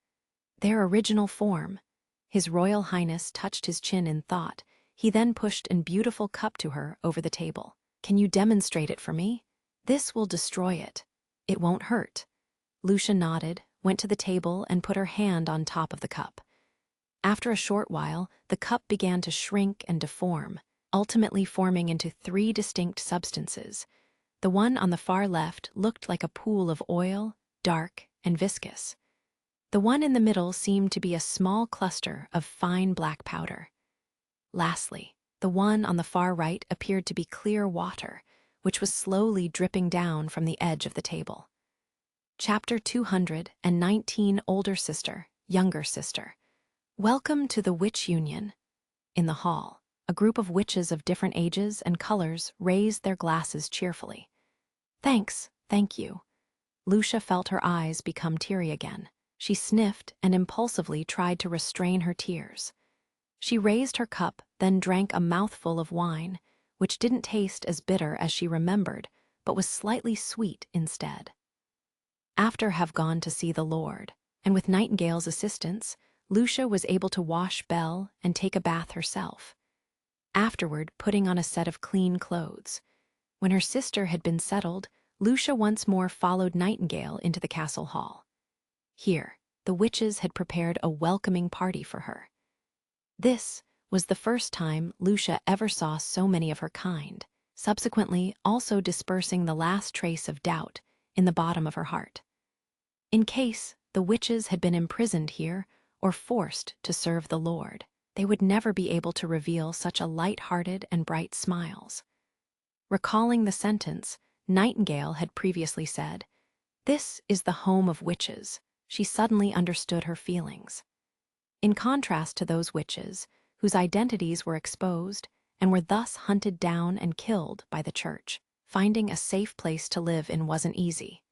Their original form. His Royal Highness touched his chin in thought. He then pushed a beautiful cup to her over the table. Can you demonstrate it for me? This will destroy it. It won't hurt. Lucia nodded, went to the table, and put her hand on top of the cup. After a short while, the cup began to shrink and deform, ultimately forming into 3 distinct substances. The one on the far left looked like a pool of oil, dark and viscous. The one in the middle seemed to be a small cluster of fine black powder. Lastly, the one on the far right appeared to be clear water, which was slowly dripping down from the edge of the table. Chapter 219. Older Sister, Younger Sister. Welcome to the Witch Union. In the hall, a group of witches of different ages and colors raised their glasses cheerfully. Thanks, thank you. Lucia felt her eyes become teary again. She sniffed and impulsively tried to restrain her tears. She raised her cup, then drank a mouthful of wine, which didn't taste as bitter as she remembered, but was slightly sweet instead. After have gone to see the Lord, and with Nightingale's assistance, Lucia was able to wash Belle and take a bath herself, afterward putting on a set of clean clothes. When her sister had been settled, Lucia once more followed Nightingale into the castle hall. Here, the witches had prepared a welcoming party for her. This was the first time Lucia ever saw so many of her kind, subsequently also dispersing the last trace of doubt in the bottom of her heart. In case the witches had been imprisoned here or forced to serve the Lord, they would never be able to reveal such a light-hearted and bright smiles. Recalling the sentence Nightingale had previously said, "This is the home of witches," she suddenly understood her feelings. In contrast to those witches whose identities were exposed and were thus hunted down and killed by the church, finding a safe place to live in wasn't easy.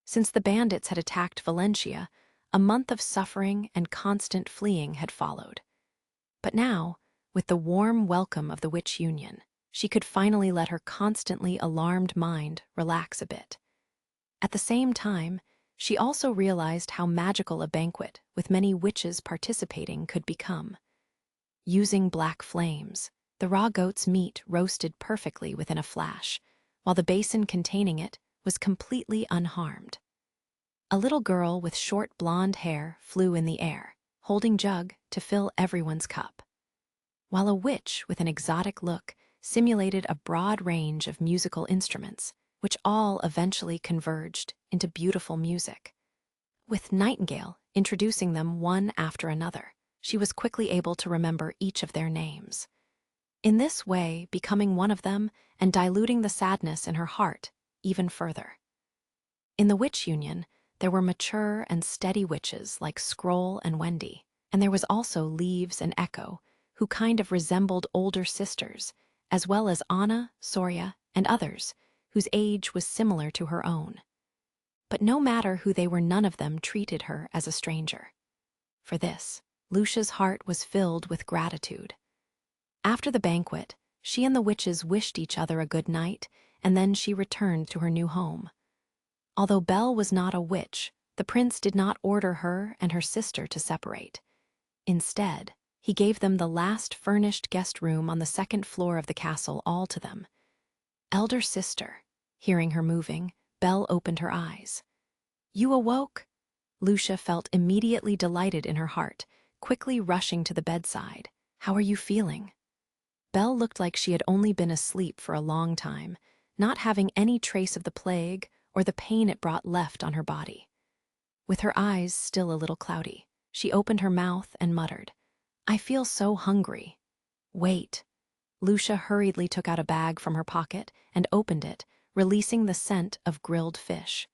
Since the bandits had attacked Valencia, a month of suffering and constant fleeing had followed. But now, with the warm welcome of the Witch Union, she could finally let her constantly alarmed mind relax a bit. At the same time, She also realized how magical a banquet, with many witches participating, could become. Using black flames, the raw goat's meat roasted perfectly within a flash, while the basin containing it was completely unharmed. A little girl with short blonde hair flew in the air, holding jug to fill everyone's cup, while a witch with an exotic look simulated a broad range of musical instruments, which all eventually converged into beautiful music. With Nightingale introducing them one after another, she was quickly able to remember each of their names. In this way, becoming one of them and diluting the sadness in her heart even further. In the witch union, there were mature and steady witches like Scroll and Wendy, and there was also Leaves and Echo, who kind of resembled older sisters, as well as Anna, Soria, and others, whose age was similar to her own. But no matter who they were, none of them treated her as a stranger. For this, Lucia's heart was filled with gratitude. After the banquet, she and the witches wished each other a good night, and then she returned to her new home. Although Belle was not a witch, the prince did not order her and her sister to separate. Instead, he gave them the last furnished guest room on the second floor of the castle, all to them. Elder sister, hearing her moving, Belle opened her eyes. You awoke? Lucia felt immediately delighted in her heart, quickly rushing to the bedside. How are you feeling? Belle looked like she had only been asleep for a long time, not having any trace of the plague or the pain it brought left on her body. With her eyes still a little cloudy, she opened her mouth and muttered, I feel so hungry. Wait. Lucia hurriedly took out a bag from her pocket and opened it, releasing the scent of grilled fish.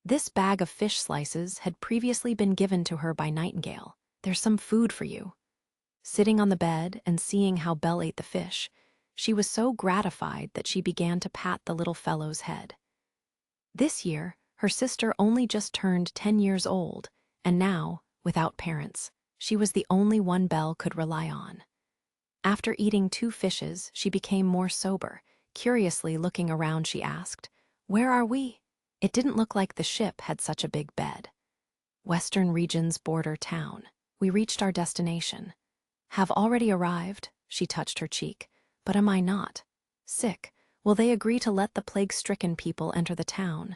This bag of fish slices had previously been given to her by Nightingale. There's some food for you. Sitting on the bed and seeing how Belle ate the fish, she was so gratified that she began to pat the little fellow's head. This year, her sister only just turned 10 years old, and now, without parents, she was the only one Belle could rely on. After eating 2 fishes, she became more sober. Curiously looking around, she asked, Where are we? It didn't look like the ship had such a big bed. Western Region's border town. We reached our destination. Have already arrived, she touched her cheek. But am I not? Sick. Will they agree to let the plague-stricken people enter the town?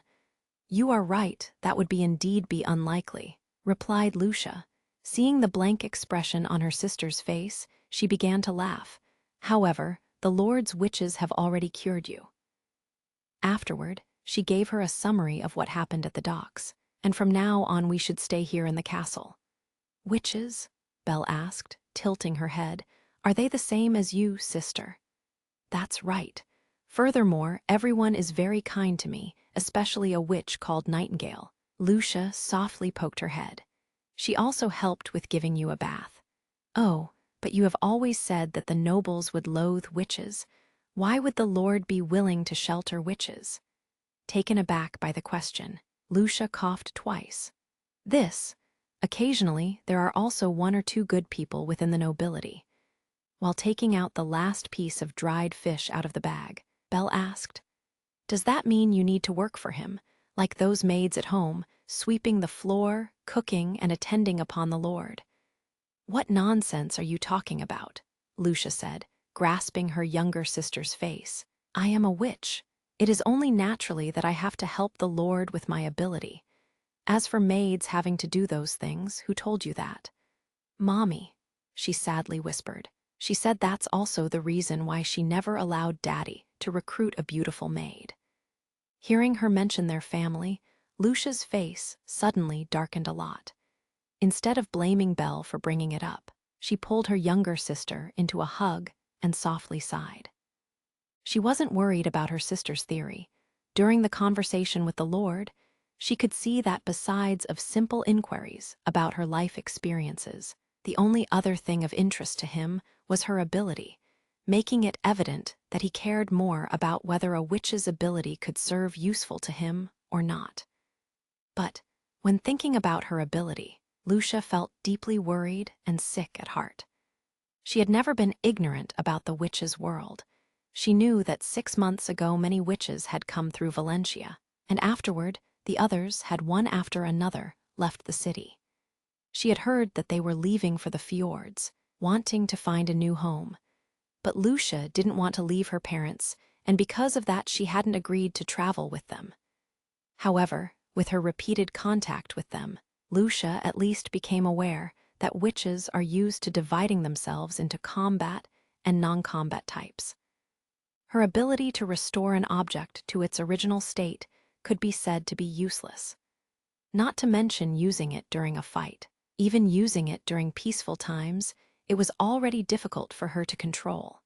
You are right, that would indeed be unlikely, replied Lucia. Seeing the blank expression on her sister's face, she began to laugh. However, the Lord's witches have already cured you. Afterward, she gave her a summary of what happened at the docks, and from now on we should stay here in the castle. Witches? Belle asked, tilting her head. Are they the same as you, sister? That's right. Furthermore, everyone is very kind to me, especially a witch called Nightingale. Lucia softly poked her head. She also helped with giving you a bath. Oh, but you have always said that the nobles would loathe witches. Why would the Lord be willing to shelter witches? Taken aback by the question, Lucia coughed twice. Occasionally, there are also 1 or 2 good people within the nobility. While taking out the last piece of dried fish out of the bag, Belle asked, Does that mean you need to work for him, like those maids at home, sweeping the floor, cooking, and attending upon the Lord? What nonsense are you talking about? Lucia said, grasping her younger sister's face. I am a witch. It is only naturally that I have to help the Lord with my ability. As for maids having to do those things, who told you that? Mommy, she sadly whispered. She said that's also the reason why she never allowed Daddy to recruit a beautiful maid. Hearing her mention their family, Lucia's face suddenly darkened a lot. Instead of blaming Belle for bringing it up, she pulled her younger sister into a hug and softly sighed. She wasn't worried about her sister's theory. During the conversation with the Lord, she could see that besides of simple inquiries about her life experiences, the only other thing of interest to him was her ability, making it evident that he cared more about whether a witch's ability could serve useful to him or not. But when thinking about her ability, Lucia felt deeply worried and sick at heart. She had never been ignorant about the witches' world. She knew that 6 months ago many witches had come through Valencia, and afterward the others had one after another left the city. She had heard that they were leaving for the fjords, wanting to find a new home. But Lucia didn't want to leave her parents, and because of that she hadn't agreed to travel with them. However, with her repeated contact with them, Lucia at least became aware that witches are used to dividing themselves into combat and non-combat types. Her ability to restore an object to its original state could be said to be useless. Not to mention using it during a fight. Even using it during peaceful times, it was already difficult for her to control.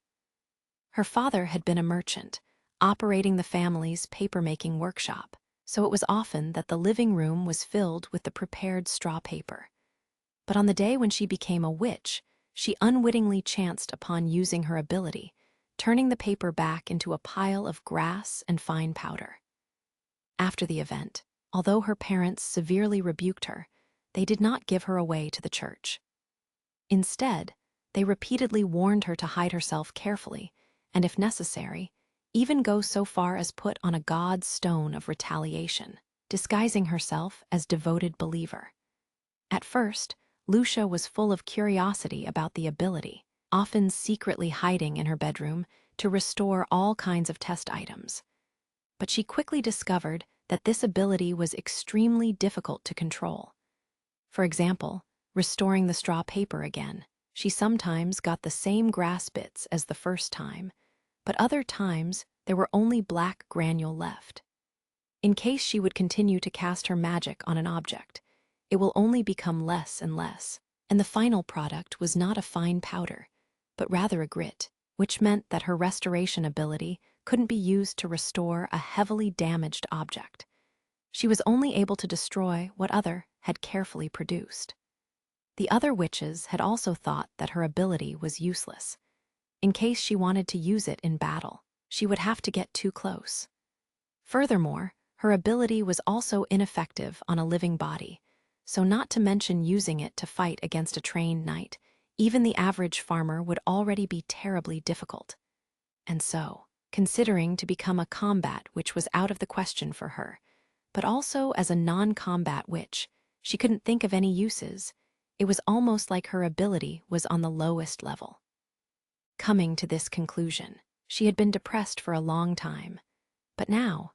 Her father had been a merchant, operating the family's paper-making workshop, so it was often that the living room was filled with the prepared straw paper. But on the day when she became a witch, she unwittingly chanced upon using her ability, turning the paper back into a pile of grass and fine powder. After the event, although her parents severely rebuked her, they did not give her away to the church. Instead, they repeatedly warned her to hide herself carefully, and if necessary, even go so far as put on a god's stone of retaliation, disguising herself as devoted believer. At first, Lucia was full of curiosity about the ability, often secretly hiding in her bedroom to restore all kinds of test items. But she quickly discovered that this ability was extremely difficult to control. For example, restoring the straw paper again, she sometimes got the same grass bits as the first time, but other times there were only black granule left. In case she would continue to cast her magic on an object, it will only become less and less, and the final product was not a fine powder, but rather a grit, which meant that her restoration ability couldn't be used to restore a heavily damaged object. She was only able to destroy what other had carefully produced. The other witches had also thought that her ability was useless. In case she wanted to use it in battle, she would have to get too close. Furthermore, her ability was also ineffective on a living body, so not to mention using it to fight against a trained knight, even the average farmer would already be terribly difficult. And so, considering to become a combat witch was out of the question for her, but also as a non-combat witch, she couldn't think of any uses. It was almost like her ability was on the lowest level. Coming to this conclusion, she had been depressed for a long time. But now,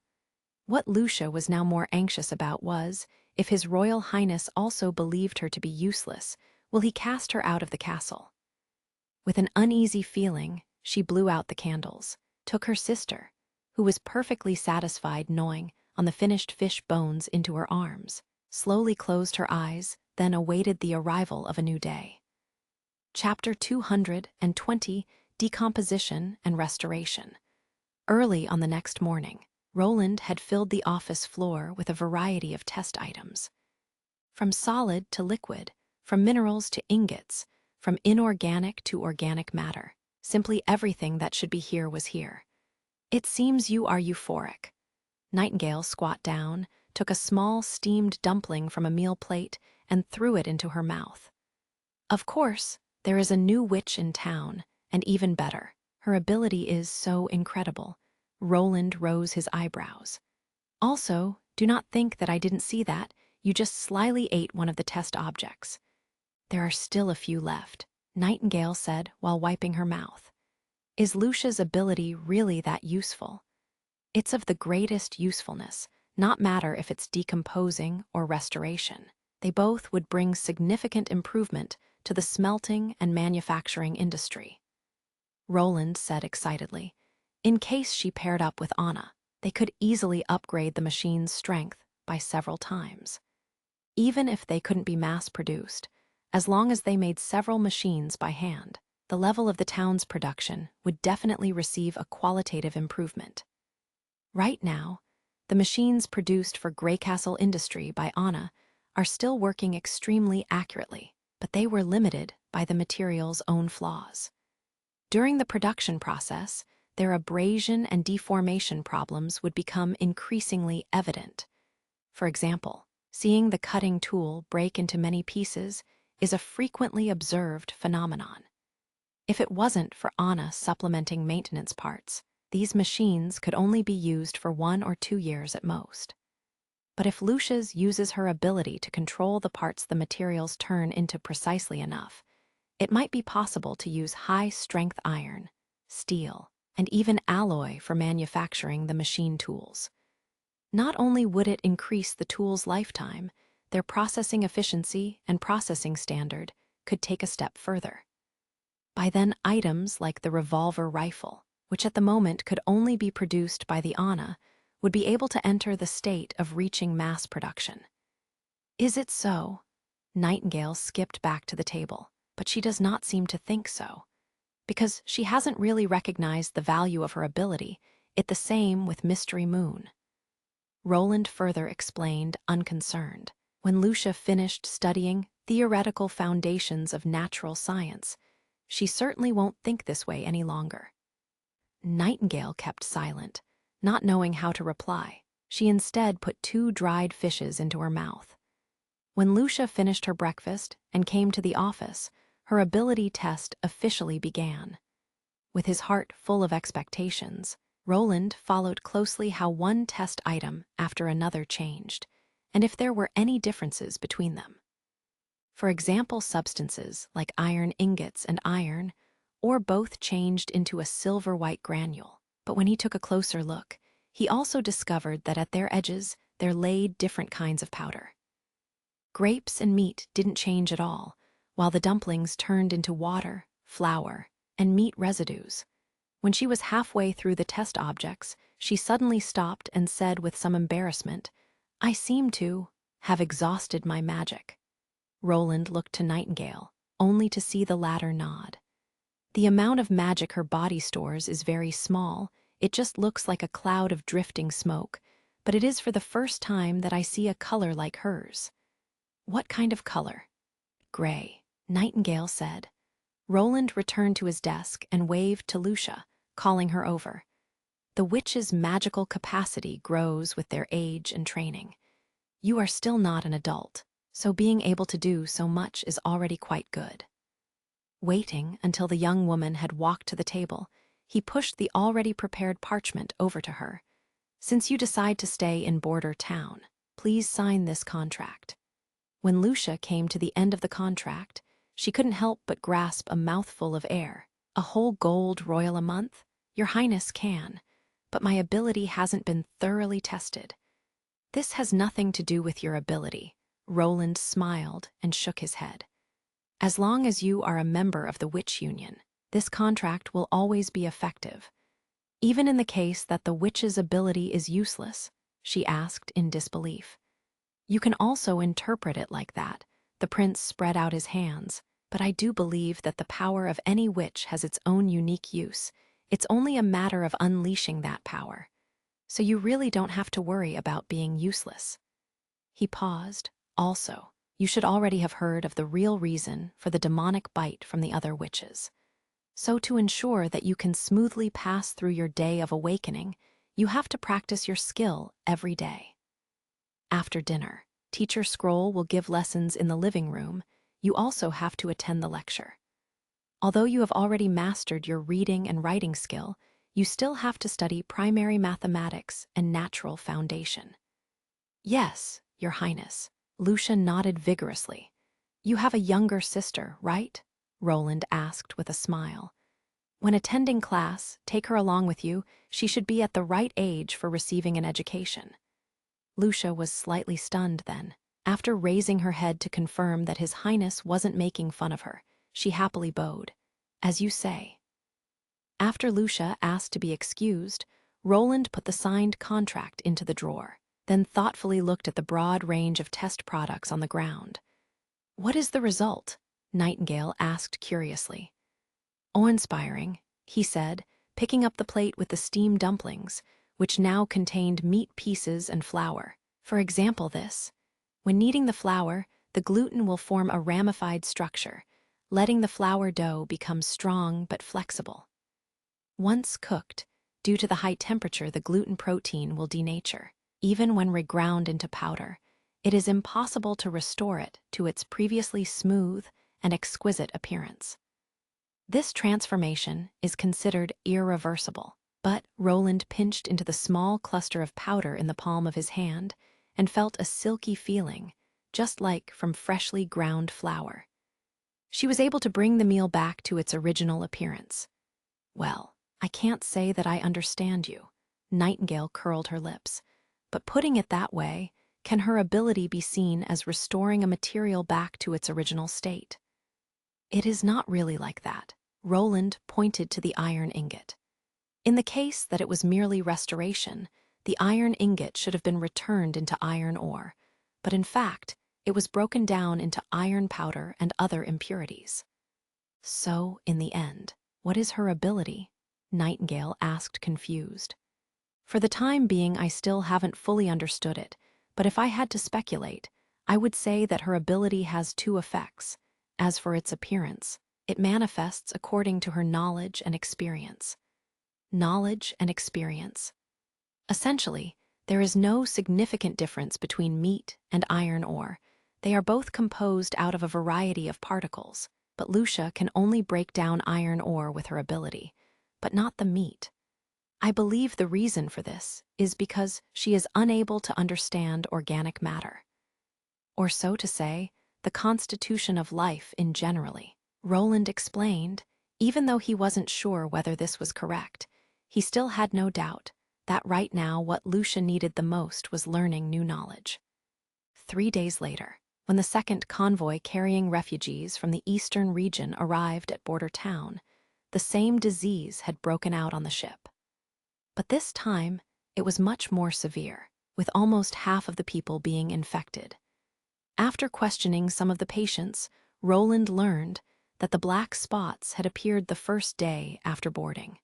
what Lucia was now more anxious about was, if His Royal Highness also believed her to be useless, will he cast her out of the castle? With an uneasy feeling, she blew out the candles, took her sister, who was perfectly satisfied gnawing on the finished fish bones, into her arms, slowly closed her eyes, then awaited the arrival of a new day. Chapter 220, Decomposition and Restoration. Early on the next morning, Roland had filled the office floor with a variety of test items. From solid to liquid, from minerals to ingots, from inorganic to organic matter, simply everything that should be here was here. It seems you are euphoric. Nightingale squat down, took a small steamed dumpling from a meal plate, and threw it into her mouth. Of course, there is a new witch in town, and even better, her ability is so incredible. Roland rose his eyebrows. Also, do not think that I didn't see that. You just slyly ate one of the test objects. There are still a few left, Nightingale said while wiping her mouth. Is Lucia's ability really that useful? It's of the greatest usefulness, not matter if it's decomposing or restoration. They both would bring significant improvement to the smelting and manufacturing industry. Roland said excitedly. In case she paired up with Anna, they could easily upgrade the machine's strength by several times. Even if they couldn't be mass-produced, as long as they made several machines by hand, the level of the town's production would definitely receive a qualitative improvement. Right now, the machines produced for Greycastle Industry by Anna are still working extremely accurately, but they were limited by the material's own flaws. During the production process, their abrasion and deformation problems would become increasingly evident. For example, seeing the cutting tool break into many pieces is a frequently observed phenomenon. If it wasn't for Anna supplementing maintenance parts, these machines could only be used for 1 or 2 years at most. But if Lucia's uses her ability to control the parts the materials turn into precisely enough, it might be possible to use high-strength iron, steel, and even alloy for manufacturing the machine tools. Not only would it increase the tool's lifetime, their processing efficiency and processing standard could take a step further. By then, items like the revolver rifle, which at the moment could only be produced by the ANA, would be able to enter the state of reaching mass production. Is it so? Nightingale skipped back to the table, but she does not seem to think so. Because she hasn't really recognized the value of her ability, it's the same with Mystery Moon. Roland further explained, unconcerned. When Lucia finished studying theoretical foundations of natural science, she certainly won't think this way any longer. Nightingale kept silent, not knowing how to reply. She instead put 2 dried fishes into her mouth. When Lucia finished her breakfast and came to the office, her ability test officially began. With his heart full of expectations, Roland followed closely how one test item after another changed, and if there were any differences between them. For example, substances like iron ingots and iron, or both changed into a silver-white granule. But when he took a closer look, he also discovered that at their edges there laid different kinds of powder. Grapes and meat didn't change at all, while the dumplings turned into water, flour, and meat residues. When she was halfway through the test objects, she suddenly stopped and said with some embarrassment, "I seem to have exhausted my magic." Roland looked to Nightingale, only to see the latter nod. The amount of magic her body stores is very small. It just looks like a cloud of drifting smoke, but it is for the first time that I see a color like hers. What kind of color? Gray, Nightingale said. Roland returned to his desk and waved to Lucia, calling her over. The witch's magical capacity grows with their age and training. You are still not an adult, so being able to do so much is already quite good. Waiting until the young woman had walked to the table, he pushed the already prepared parchment over to her. Since you decide to stay in Border Town, please sign this contract. When Lucia came to the end of the contract, she couldn't help but grasp a mouthful of air. A whole gold royal a month? Your Highness can, but my ability hasn't been thoroughly tested. This has nothing to do with your ability. Roland smiled and shook his head. As long as you are a member of the Witch Union, this contract will always be effective. Even in the case that the witch's ability is useless, she asked in disbelief. You can also interpret it like that. The prince spread out his hands. But I do believe that the power of any witch has its own unique use. It's only a matter of unleashing that power. So you really don't have to worry about being useless. He paused. Also, you should already have heard of the real reason for the demonic bite from the other witches. So to ensure that you can smoothly pass through your day of awakening, you have to practice your skill every day. After dinner, Teacher Scroll will give lessons in the living room. You also have to attend the lecture. Although you have already mastered your reading and writing skill, you still have to study primary mathematics and natural foundation. Yes, Your Highness. Lucia nodded vigorously. You have a younger sister, right? Roland asked with a smile. When attending class, take her along with you. She should be at the right age for receiving an education. Lucia was slightly stunned then. After raising her head to confirm that His Highness wasn't making fun of her, she happily bowed. As you say. After Lucia asked to be excused, Roland put the signed contract into the drawer, then thoughtfully looked at the broad range of test products on the ground. What is the result? Nightingale asked curiously. Awe-inspiring, he said, picking up the plate with the steamed dumplings, which now contained meat pieces and flour. For example, this. When kneading the flour, the gluten will form a ramified structure, letting the flour dough become strong but flexible. Once cooked, due to the high temperature, the gluten protein will denature. Even when reground into powder, it is impossible to restore it to its previously smooth and exquisite appearance. This transformation is considered irreversible, but Roland pinched into the small cluster of powder in the palm of his hand and felt a silky feeling, just like from freshly ground flour. She was able to bring the meal back to its original appearance. "Well, I can't say that I understand you." Nightingale curled her lips. "But putting it that way, can her ability be seen as restoring a material back to its original state?" "It is not really like that." Roland pointed to the iron ingot. "In the case that it was merely restoration, the iron ingot should have been returned into iron ore, but in fact, it was broken down into iron powder and other impurities." "So, in the end, what is her ability?" Nightingale asked, confused. "For the time being, I still haven't fully understood it, but if I had to speculate, I would say that her ability has two effects. As for its appearance, it manifests according to her knowledge and experience." Knowledge and experience. Essentially, there is no significant difference between meat and iron ore. They are both composed out of a variety of particles, but Lucia can only break down iron ore with her ability, but not the meat. I believe the reason for this is because she is unable to understand organic matter. Or so to say, the constitution of life in generally. Roland explained, even though he wasn't sure whether this was correct, he still had no doubt that right now what Lucia needed the most was learning new knowledge. 3 days later, when the second convoy carrying refugees from the eastern region arrived at border town, the same disease had broken out on the ship. But this time, it was much more severe, with almost half of the people being infected. After questioning some of the patients, Roland learned that the black spots had appeared the first day after boarding,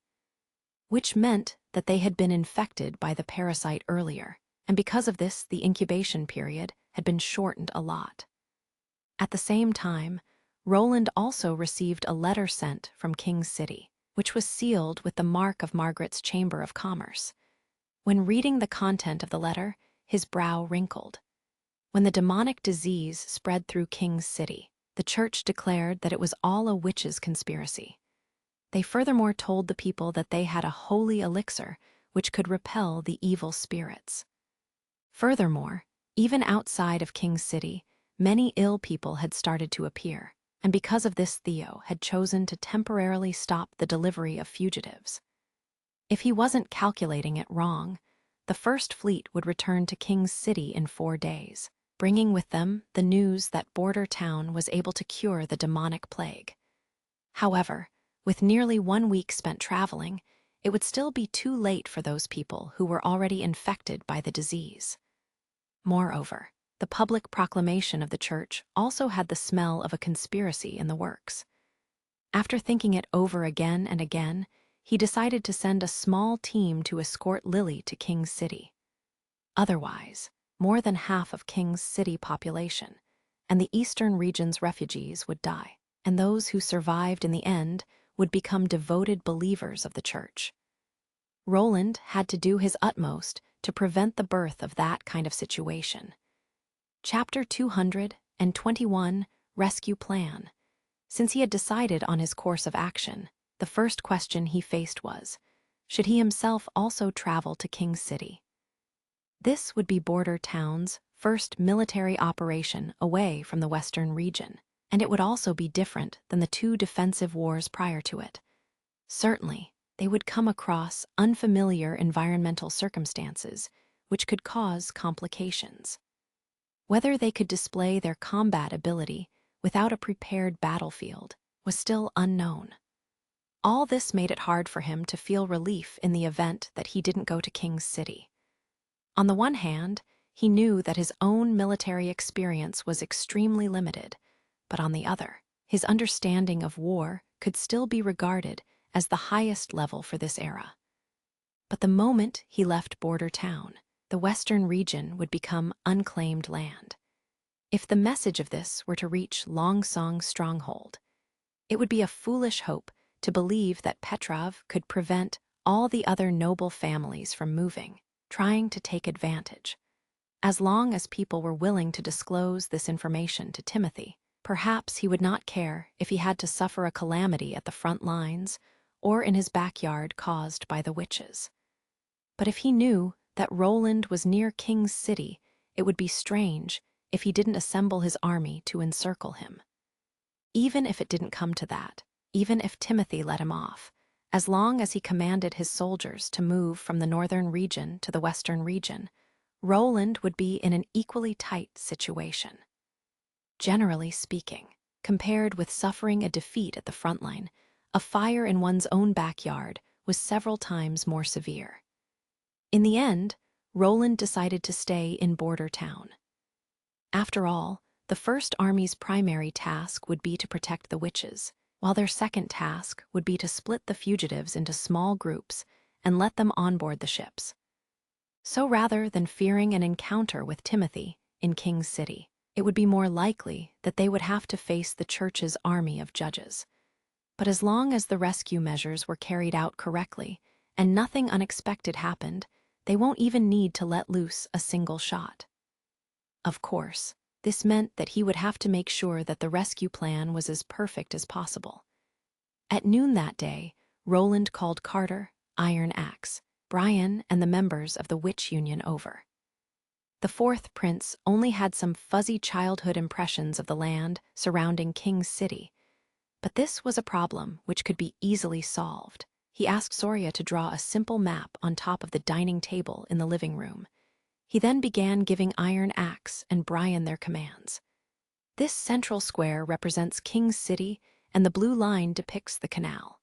which meant that they had been infected by the parasite earlier, and because of this, the incubation period had been shortened a lot. At the same time, Roland also received a letter sent from King's City, which was sealed with the mark of Margaret's Chamber of Commerce. When reading the content of the letter, his brow wrinkled. When the demonic disease spread through King's City, the church declared that it was all a witch's conspiracy. They furthermore told the people that they had a holy elixir which could repel the evil spirits. Furthermore, even outside of King's City, many ill people had started to appear, and because of this, Theo had chosen to temporarily stop the delivery of fugitives. If he wasn't calculating it wrong, the First Fleet would return to King's City in 4 days, bringing with them the news that border town was able to cure the demonic plague. However, with nearly 1 week spent traveling, it would still be too late for those people who were already infected by the disease. Moreover, the public proclamation of the church also had the smell of a conspiracy in the works. After thinking it over again and again, he decided to send a small team to escort Lily to King's City. Otherwise, more than half of King's City population and the eastern region's refugees would die, and those who survived in the end would become devoted believers of the church. Roland had to do his utmost to prevent the birth of that kind of situation. Chapter 221, Rescue Plan. Since he had decided on his course of action, the first question he faced was, should he himself also travel to King's City? This would be border town's first military operation away from the western region, and it would also be different than the 2 defensive wars prior to it. Certainly, they would come across unfamiliar environmental circumstances, which could cause complications. Whether they could display their combat ability without a prepared battlefield was still unknown. All this made it hard for him to feel relief in the event that he didn't go to King's City. On the one hand, he knew that his own military experience was extremely limited, but on the other, his understanding of war could still be regarded as the highest level for this era. But the moment he left border town, the western region would become unclaimed land. If the message of this were to reach Longsong's stronghold, it would be a foolish hope to believe that Petrov could prevent all the other noble families from moving, trying to take advantage. As long as people were willing to disclose this information to Timothy, perhaps he would not care if he had to suffer a calamity at the front lines or in his backyard caused by the witches. But if he knew that Roland was near King's City it would be strange if he didn't assemble his army to encircle him. Even if it didn't come to that, even if Timothy let him off, as long as he commanded his soldiers to move from the northern region to the western region, Roland would be in an equally tight situation. Generally speaking, compared with suffering a defeat at the front line, a fire in one's own backyard was several times more severe. In the end, Roland decided to stay in Border Town. After all, the First Army's primary task would be to protect the witches, while their second task would be to split the fugitives into small groups and let them onboard the ships. So rather than fearing an encounter with Timothy in King's City, it would be more likely that they would have to face the church's army of judges. But as long as the rescue measures were carried out correctly and nothing unexpected happened, they won't even need to let loose a single shot. Of course, this meant that he would have to make sure that the rescue plan was as perfect as possible. At noon that day, Roland called Carter, Iron Axe, Brian, and the members of the Witch Union over. The fourth prince only had some fuzzy childhood impressions of the land surrounding King's City, but this was a problem which could be easily solved. He asked Soria to draw a simple map on top of the dining table in the living room. He then began giving Iron Axe and Brian their commands. This central square represents King's City, and the blue line depicts the canal.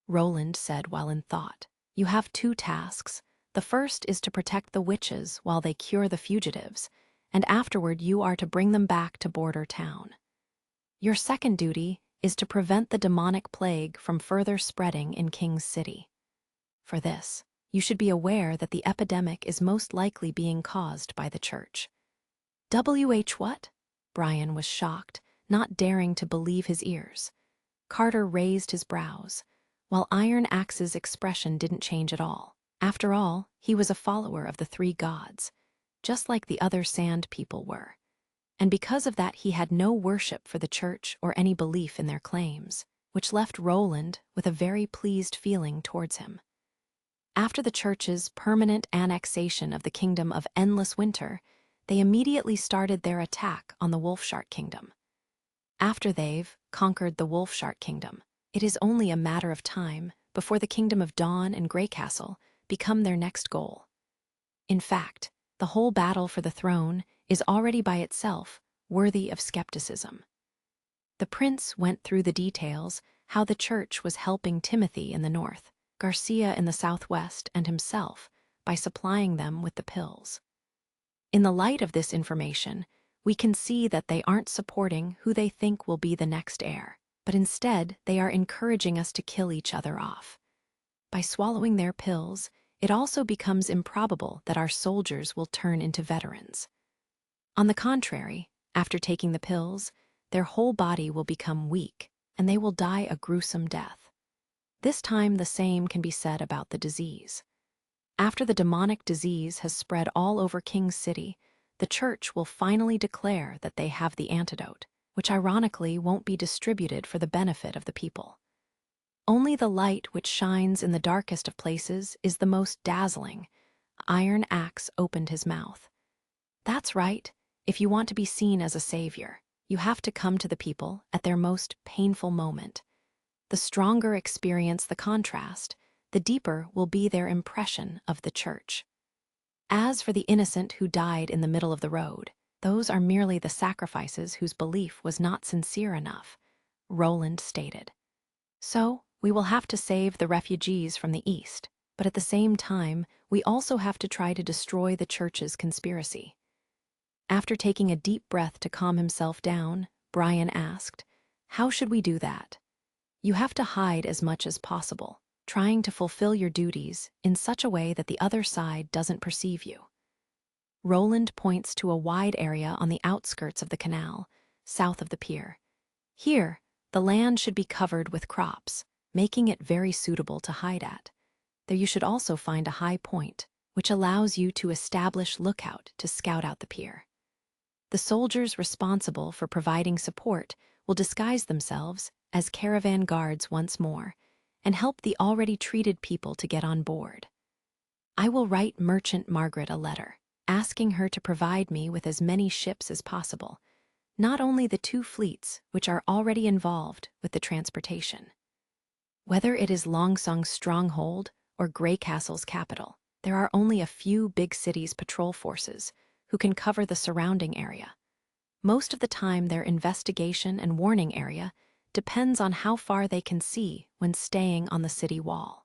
Roland said while in thought, "You have two tasks. The first is to protect the witches while they cure the fugitives, and afterward you are to bring them back to Border Town. Your second duty is to prevent the demonic plague from further spreading in King's City. For this, you should be aware that the epidemic is most likely being caused by the church." What? Brian was shocked, not daring to believe his ears. Carter raised his brows, while Iron Axe's expression didn't change at all. After all, he was a follower of the three gods, just like the other sand people were. And because of that he had no worship for the church or any belief in their claims, which left Roland with a very pleased feeling towards him. After the church's permanent annexation of the Kingdom of Endless Winter, they immediately started their attack on the Wolfshark Kingdom. After they've conquered the Wolfshark Kingdom, it is only a matter of time before the Kingdom of Dawn and Greycastle become their next goal. In fact, the whole battle for the throne is already by itself worthy of skepticism. The prince went through the details, how the church was helping Timothy in the north, Garcia in the southwest, and himself by supplying them with the pills. In the light of this information, we can see that they aren't supporting who they think will be the next heir, but instead they are encouraging us to kill each other off. By swallowing their pills, it also becomes improbable that our soldiers will turn into veterans. On the contrary, after taking the pills, their whole body will become weak, and they will die a gruesome death. This time the same can be said about the disease. After the demonic disease has spread all over King's City, the church will finally declare that they have the antidote, which ironically won't be distributed for the benefit of the people. Only the light which shines in the darkest of places is the most dazzling. Iron Axe opened his mouth. That's right. If you want to be seen as a savior, you have to come to the people at their most painful moment. The stronger experience the contrast, the deeper will be their impression of the church. As for the innocent who died in the middle of the road, those are merely the sacrifices whose belief was not sincere enough, Roland stated. So, we will have to save the refugees from the east, but at the same time, we also have to try to destroy the church's conspiracy. After taking a deep breath to calm himself down, Brian asked, "How should we do that?" "You have to hide as much as possible, trying to fulfill your duties in such a way that the other side doesn't perceive you." Roland points to a wide area on the outskirts of the canal, south of the pier. Here, the land should be covered with crops, making it very suitable to hide at. There you should also find a high point, which allows you to establish lookout to scout out the pier. The soldiers responsible for providing support will disguise themselves as caravan guards once more and help the already treated people to get on board. I will write Merchant Margaret a letter, asking her to provide me with as many ships as possible, not only the 2 fleets which are already involved with the transportation. Whether it is Longsong's stronghold or Grey Castle's capital, there are only a few big cities' patrol forces who can cover the surrounding area. Most of the time, their investigation and warning area depends on how far they can see when staying on the city wall.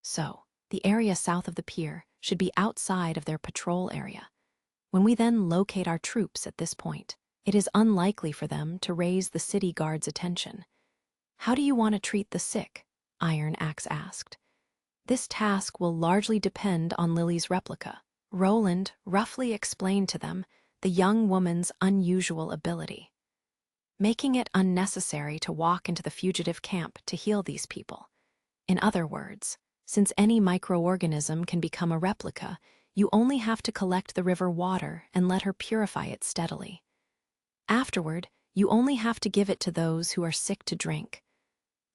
So, the area south of the pier should be outside of their patrol area. When we then locate our troops at this point, it is unlikely for them to raise the city guard's attention. "How do you want to treat the sick?" Iron Axe asked. "This task will largely depend on Lily's replica." Roland roughly explained to them the young woman's unusual ability, making it unnecessary to walk into the fugitive camp to heal these people. In other words, since any microorganism can become a replica, you only have to collect the river water and let her purify it steadily. Afterward, you only have to give it to those who are sick to drink.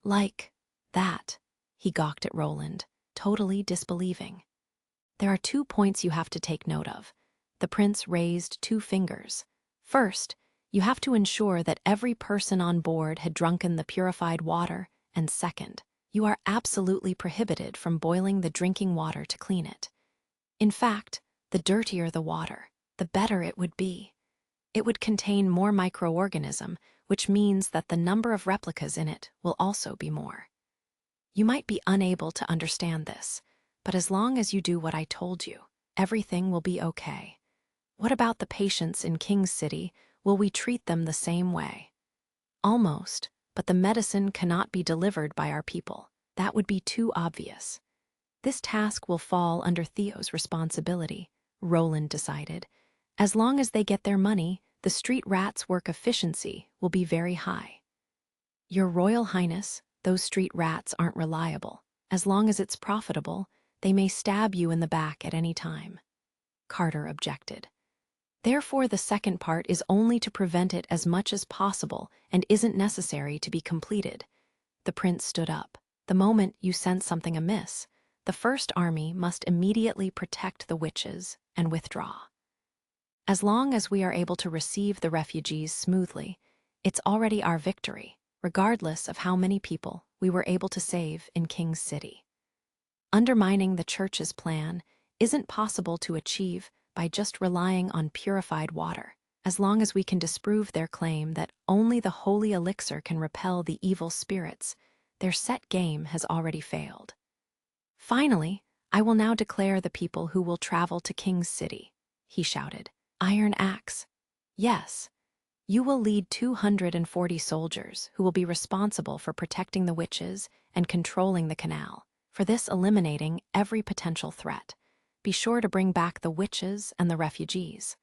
"Like that," he gawked at Roland, totally disbelieving. "There are 2 points you have to take note of." The prince raised 2 fingers. "First, you have to ensure that every person on board had drunken the purified water, and second, you are absolutely prohibited from boiling the drinking water to clean it. In fact, the dirtier the water, the better it would be. It would contain more microorganism, which means that the number of replicas in it will also be more. You might be unable to understand this, but as long as you do what I told you, everything will be okay. What about the patients in King's City? Will we treat them the same way?" "Almost, but the medicine cannot be delivered by our people. That would be too obvious. This task will fall under Theo's responsibility," Roland decided. "As long as they get their money, the street rats' work efficiency will be very high." "Your Royal Highness, those street rats aren't reliable. As long as it's profitable, they may stab you in the back at any time," Carter objected. "Therefore, the second part is only to prevent it as much as possible and isn't necessary to be completed." The prince stood up. "The moment you sense something amiss, the First Army must immediately protect the witches and withdraw. As long as we are able to receive the refugees smoothly, it's already our victory, regardless of how many people we were able to save in King's City. Undermining the church's plan isn't possible to achieve by just relying on purified water. As long as we can disprove their claim that only the holy elixir can repel the evil spirits, their set game has already failed. Finally, I will now declare the people who will travel to King's City," he shouted. "Iron Axe, yes, you will lead 240 soldiers who will be responsible for protecting the witches and controlling the canal, for this eliminating every potential threat. Be sure to bring back the witches and the refugees."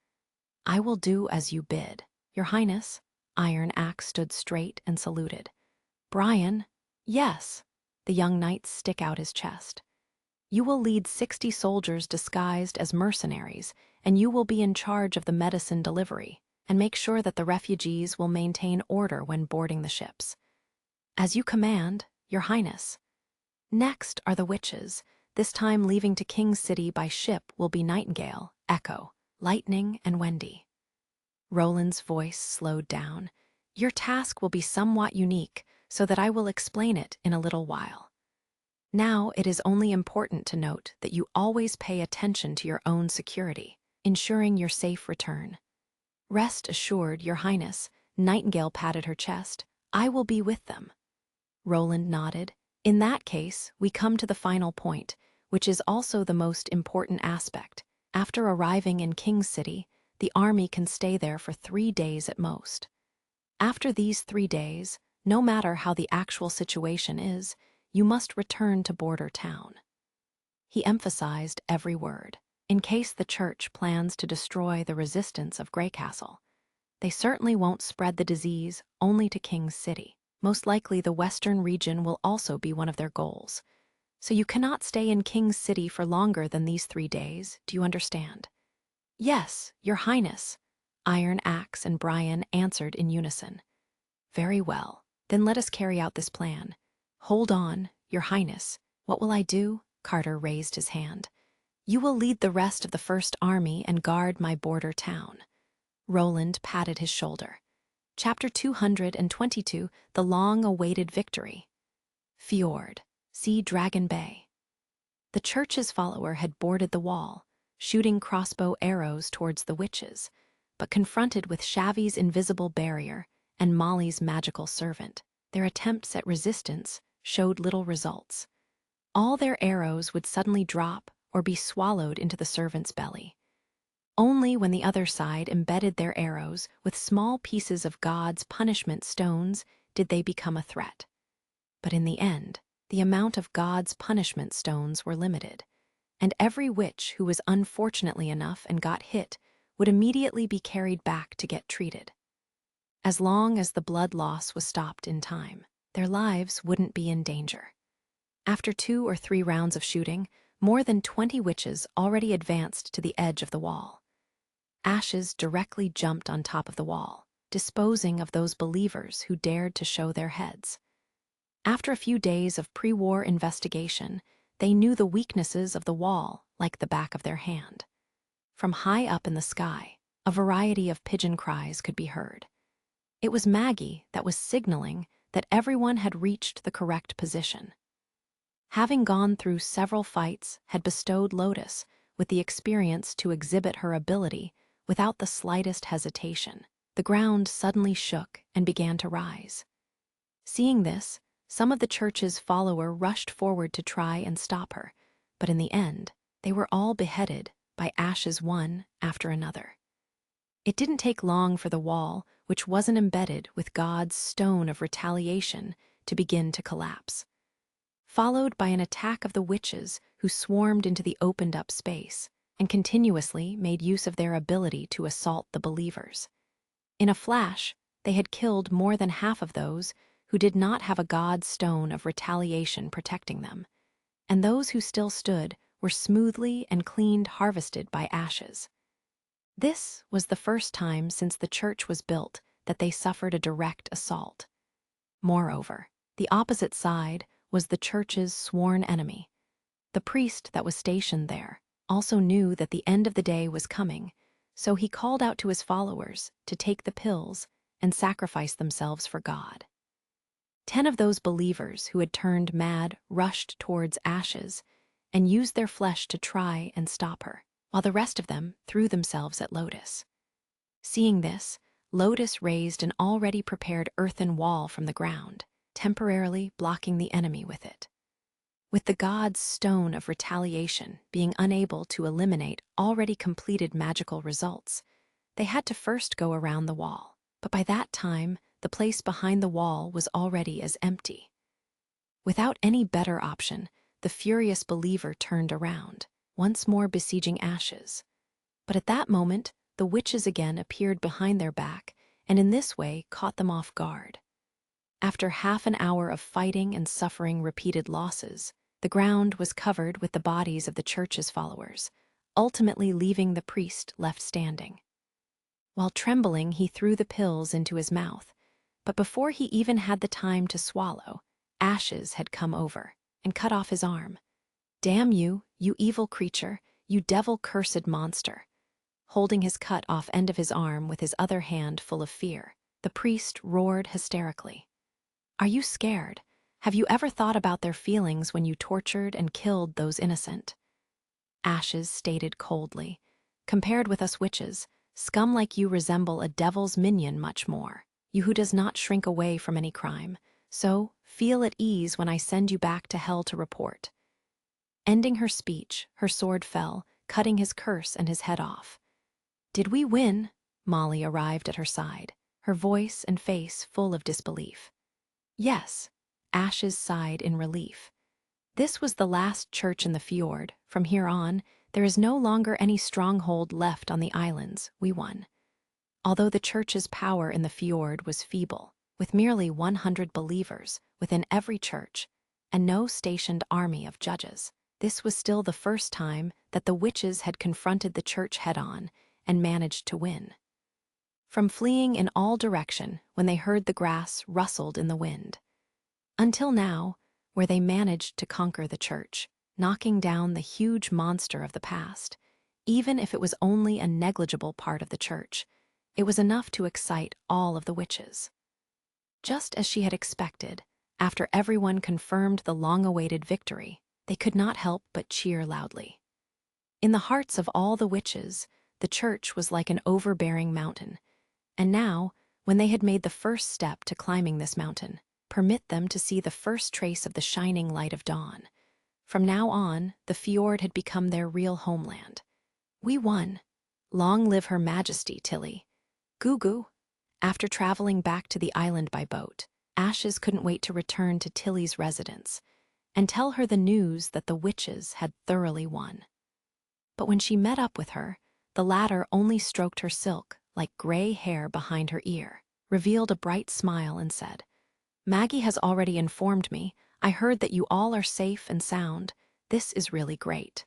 "I will do as you bid, Your Highness." Iron Axe stood straight and saluted. "Brian, yes." The young knight stick out his chest. "You will lead 60 soldiers disguised as mercenaries, and you will be in charge of the medicine delivery, and make sure that the refugees will maintain order when boarding the ships." "As you command, Your Highness." Next are the witches. This time leaving to King's City by ship will be Nightingale, Echo, Lightning, and Wendy. Roland's voice slowed down. "Your task will be somewhat unique, so that I will explain it in a little while. Now it is only important to note that you always pay attention to your own security, ensuring your safe return." "Rest assured, Your Highness," Nightingale patted her chest. "I will be with them." Roland nodded. "In that case, we come to the final point, which is also the most important aspect. After arriving in King's City, the army can stay there for 3 days at most. After these 3 days, no matter how the actual situation is, you must return to border town." He emphasized every word. In case the church plans to destroy the resistance of Grey Castle, they certainly won't spread the disease only to King's City. Most likely the western region will also be one of their goals. So you cannot stay in King's City for longer than these 3 days, do you understand? "Yes, Your Highness," Iron Axe and Brian answered in unison. "Very well, then let us carry out this plan." "Hold on, Your Highness. What will I do?" Carter raised his hand. You will lead the rest of the First Army and guard my border town." Roland patted his shoulder. Chapter 222, The Long-Awaited Victory. Fjord. See Dragon Bay. The church's follower had boarded the wall, shooting crossbow arrows towards the witches, but confronted with Shavi's invisible barrier and Molly's magical servant, their attempts at resistance showed little results. All their arrows would suddenly drop or be swallowed into the servant's belly. Only when the other side embedded their arrows with small pieces of God's punishment stones did they become a threat. But in the end, the amount of God's punishment stones were limited, and every witch who was unfortunately enough and got hit would immediately be carried back to get treated. As long as the blood loss was stopped in time, their lives wouldn't be in danger. After 2 or 3 rounds of shooting, more than 20 witches already advanced to the edge of the wall. Ashes directly jumped on top of the wall, disposing of those believers who dared to show their heads. After a few days of pre-war investigation, they knew the weaknesses of the wall like the back of their hand. From high up in the sky, a variety of pigeon cries could be heard. It was Maggie that was signaling that everyone had reached the correct position. Having gone through several fights, had bestowed Lotus with the experience to exhibit her ability without the slightest hesitation. The ground suddenly shook and began to rise. Seeing this, some of the church's follower rushed forward to try and stop her, but in the end, they were all beheaded by ashes one after another. It didn't take long for the wall, which wasn't embedded with God's stone of retaliation, to begin to collapse, followed by an attack of the witches who swarmed into the opened-up space and continuously made use of their ability to assault the believers. In a flash, they had killed more than half of those who did not have a God's stone of retaliation protecting them, and those who still stood were smoothly and cleaned harvested by ashes. This was the first time since the church was built that they suffered a direct assault. Moreover, the opposite side was the church's sworn enemy. The priest that was stationed there also knew that the end of the day was coming, so he called out to his followers to take the pills and sacrifice themselves for God. 10 of those believers who had turned mad rushed towards Ashes and used their flesh to try and stop her, while the rest of them threw themselves at Lotus. Seeing this, Lotus raised an already prepared earthen wall from the ground, temporarily blocking the enemy with it. With the God's stone of retaliation being unable to eliminate already completed magical results, they had to first go around the wall, but by that time, the place behind the wall was already as empty. Without any better option, the furious believer turned around, once more besieging Ashes. But at that moment, the witches again appeared behind their back, and in this way caught them off guard. After half an hour of fighting and suffering repeated losses, the ground was covered with the bodies of the church's followers, ultimately leaving the priest left standing. While trembling, he threw the pills into his mouth, but before he even had the time to swallow, Ashes had come over and cut off his arm. "Damn you, you evil creature, you devil-cursed monster." Holding his cut-off end of his arm with his other hand full of fear, the priest roared hysterically. "Are you scared? Have you ever thought about their feelings when you tortured and killed those innocent?" Ashes stated coldly, "Compared with us witches, scum like you resemble a devil's minion much more, you who does not shrink away from any crime. So, feel at ease when I send you back to hell to report." Ending her speech, her sword fell, cutting his curse and his head off. "Did we win?" Molly arrived at her side, her voice and face full of disbelief. "Yes," Ashes sighed in relief. "This was the last church in the fjord. From here on, there is no longer any stronghold left on the islands. We won." Although the church's power in the fjord was feeble, with merely 100 believers within every church and no stationed army of judges, this was still the first time that the witches had confronted the church head-on and managed to win. From fleeing in all direction when they heard the grass rustled in the wind, until now, where they managed to conquer the church, knocking down the huge monster of the past. Even if it was only a negligible part of the church, it was enough to excite all of the witches. Just as she had expected, after everyone confirmed the long-awaited victory, they could not help but cheer loudly. In the hearts of all the witches, the church was like an overbearing mountain, and now, when they had made the first step to climbing this mountain, permit them to see the first trace of the shining light of dawn. From now on, the fjord had become their real homeland. We won. Long live Her Majesty, Tilly. Gugu. After traveling back to the island by boat, Ashes couldn't wait to return to Tilly's residence and tell her the news that the witches had thoroughly won. But when she met up with her, the latter only stroked her silk, like gray hair behind her ear, revealed a bright smile and said, "Maggie has already informed me. I heard that you all are safe and sound. This is really great."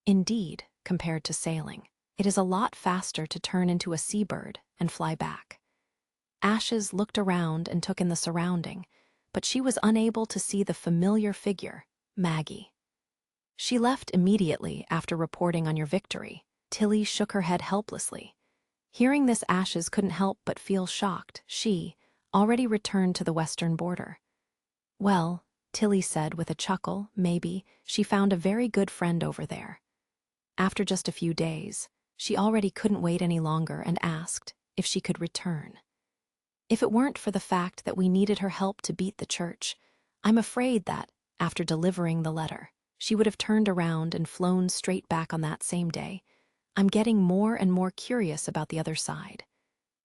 Indeed, compared to sailing, it is a lot faster to turn into a seabird and fly back. Ashes looked around and took in the surrounding, but she was unable to see the familiar figure, Maggie. "She left immediately after reporting on your victory." Tilly shook her head helplessly. Hearing this, Ashes couldn't help but feel shocked. She already returned to the western border. "Well," Tilly said with a chuckle, "maybe she found a very good friend over there." After just a few days, she already couldn't wait any longer and asked if she could return. "If it weren't for the fact that we needed her help to beat the church, I'm afraid that, after delivering the letter, she would have turned around and flown straight back on that same day. I'm getting more and more curious about the other side."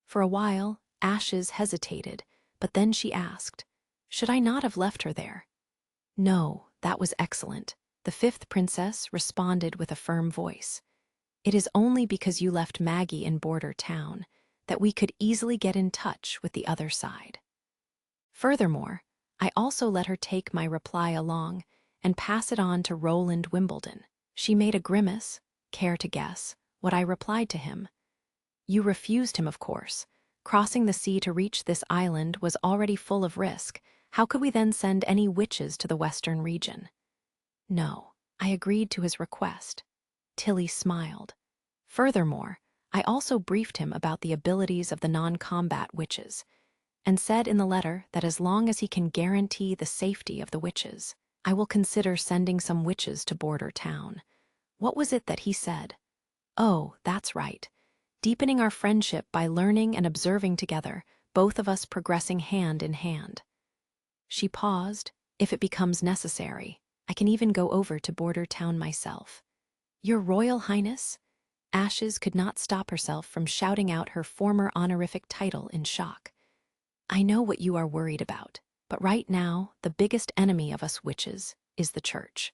For a while, Ashes hesitated, but then she asked, "Should I not have left her there?" "No, that was excellent," the fifth princess responded with a firm voice. "It is only because you left Maggie in Border Town that we could easily get in touch with the other side. Furthermore, I also let her take my reply along and pass it on to Roland Wimbledon." She made a grimace. "Care to guess what I replied to him?" "You refused him, of course. Crossing the sea to reach this island was already full of risk. How could we then send any witches to the western region?" "No, I agreed to his request." Tilly smiled. "Furthermore, I also briefed him about the abilities of the non-combat witches, and said in the letter that as long as he can guarantee the safety of the witches, I will consider sending some witches to Border Town." What was it that he said? "Oh, that's right. Deepening our friendship by learning and observing together, both of us progressing hand in hand." She paused. "If it becomes necessary, I can even go over to Border Town myself." "Your Royal Highness?" Ashes could not stop herself from shouting out her former honorific title in shock. "I know what you are worried about, but right now, the biggest enemy of us witches is the church.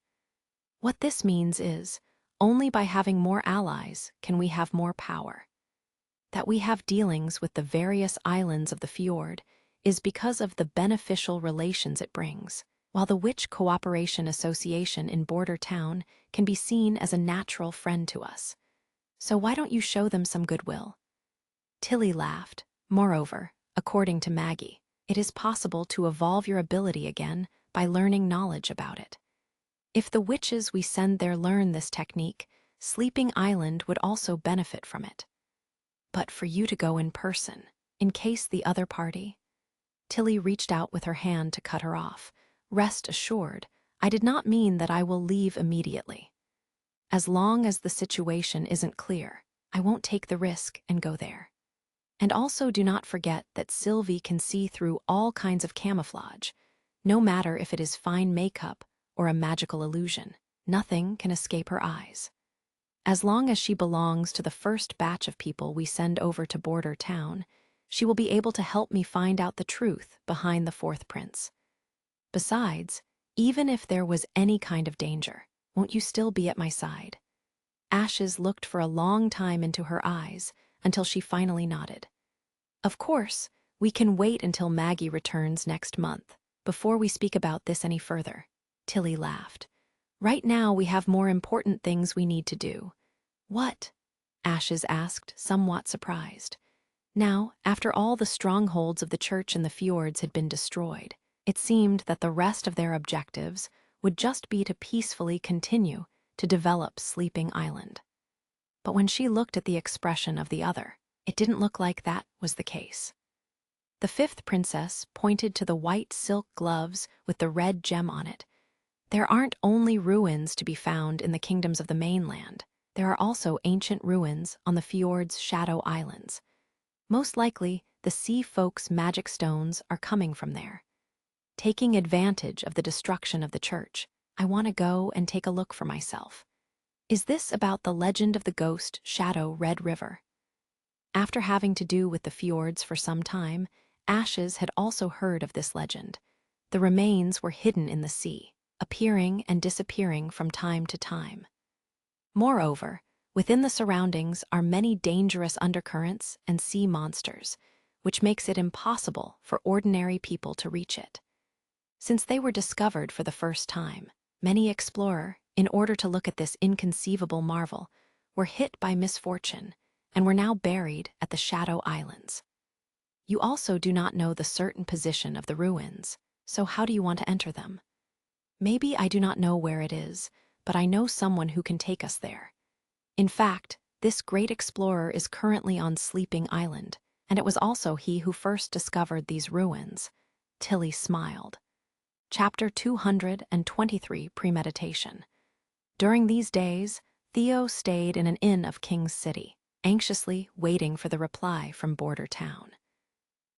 What this means is, only by having more allies can we have more power. That we have dealings with the various islands of the fjord is because of the beneficial relations it brings, while the Witch Cooperation Association in Border Town can be seen as a natural friend to us. So why don't you show them some goodwill?" Tilly laughed. "Moreover, according to Maggie, it is possible to evolve your ability again by learning knowledge about it. If the witches we send there learn this technique, Sleeping Island would also benefit from it. But for you to go in person, in case the other party—" Tilly reached out with her hand to cut her off. "Rest assured, I did not mean that I will leave immediately. As long as the situation isn't clear, I won't take the risk and go there. And also do not forget that Sylvie can see through all kinds of camouflage. No matter if it is fine makeup or a magical illusion, nothing can escape her eyes. As long as she belongs to the first batch of people we send over to Border Town, she will be able to help me find out the truth behind the fourth prince. Besides, even if there was any kind of danger, won't you still be at my side?" Ashes looked for a long time into her eyes until she finally nodded. "Of course, we can wait until Maggie returns next month before we speak about this any further." Tilly laughed. "Right now we have more important things we need to do." "What?" Ashes asked, somewhat surprised. Now, after all the strongholds of the church in the fjords had been destroyed, it seemed that the rest of their objectives would just be to peacefully continue to develop Sleeping Island. But when she looked at the expression of the other, it didn't look like that was the case. The fifth princess pointed to the white silk gloves with the red gem on it. There aren't only ruins to be found in the kingdoms of the mainland. There are also ancient ruins on the fjord's shadow islands. Most likely, the sea folks' magic stones are coming from there. Taking advantage of the destruction of the church, I want to go and take a look for myself. Is this about the legend of the ghost Shadow Red River? After having to do with the fjords for some time, Ashes had also heard of this legend. The remains were hidden in the sea, appearing and disappearing from time to time. Moreover, within the surroundings are many dangerous undercurrents and sea monsters, which makes it impossible for ordinary people to reach it. Since they were discovered for the first time, many explorers, in order to look at this inconceivable marvel, were hit by misfortune and were now buried at the Shadow Islands. You also do not know the certain position of the ruins, so how do you want to enter them? Maybe I do not know where it is, but I know someone who can take us there. In fact, this great explorer is currently on Sleeping Island, and it was also he who first discovered these ruins. Tilly smiled. Chapter 223, Premeditation. During these days, Theo stayed in an inn of King's City, anxiously waiting for the reply from Border Town.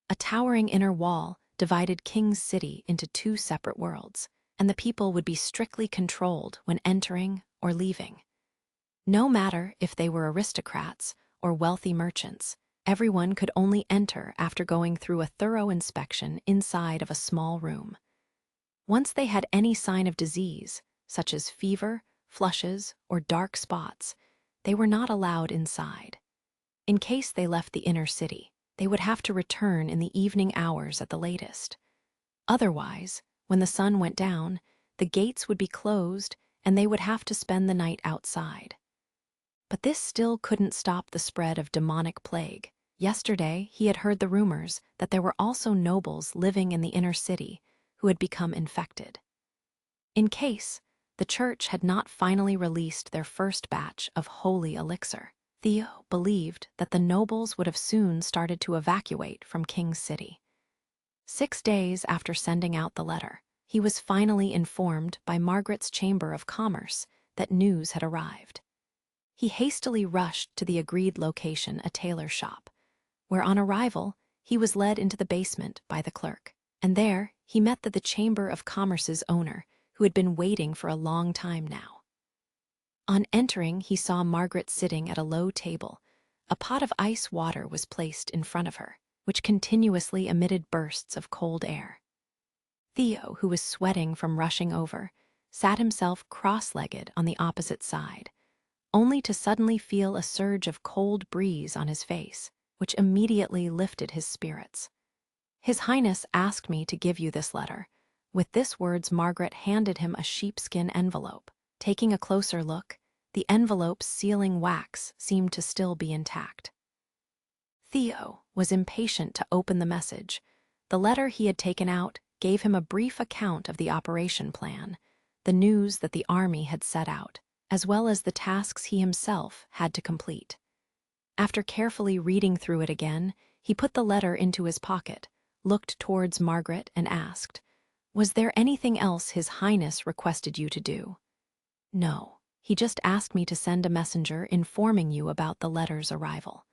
A towering inner wall divided King's City into two separate worlds, and the people would be strictly controlled when entering or leaving. No matter if they were aristocrats or wealthy merchants, everyone could only enter after going through a thorough inspection inside of a small room. Once they had any sign of disease, such as fever, flushes, or dark spots, they were not allowed inside. In case they left the inner city, they would have to return in the evening hours at the latest. Otherwise, when the sun went down, the gates would be closed and they would have to spend the night outside. But this still couldn't stop the spread of demonic plague. Yesterday, he had heard the rumors that there were also nobles living in the inner city who had become infected. In case the church had not finally released their first batch of holy elixir, Theo believed that the nobles would have soon started to evacuate from King's City. 6 days after sending out the letter, he was finally informed by Margaret's Chamber of Commerce that news had arrived. He hastily rushed to the agreed location, a tailor shop, where on arrival he was led into the basement by the clerk, and there he met the Chamber of Commerce's owner, who had been waiting for a long time now. On entering, he saw Margaret sitting at a low table. A pot of ice water was placed in front of her, which continuously emitted bursts of cold air. Theo, who was sweating from rushing over, sat himself cross-legged on the opposite side, only to suddenly feel a surge of cold breeze on his face, which immediately lifted his spirits. "His Highness asked me to give you this letter." With these words, Margaret handed him a sheepskin envelope. Taking a closer look, the envelope's sealing wax seemed to still be intact. Theo was impatient to open the message. The letter he had taken out gave him a brief account of the operation plan, the news that the army had set out, as well as the tasks he himself had to complete. After carefully reading through it again, he put the letter into his pocket, looked towards Margaret and asked, "Was there anything else His Highness requested you to do?" "No, he just asked me to send a messenger informing you about the letter's arrival.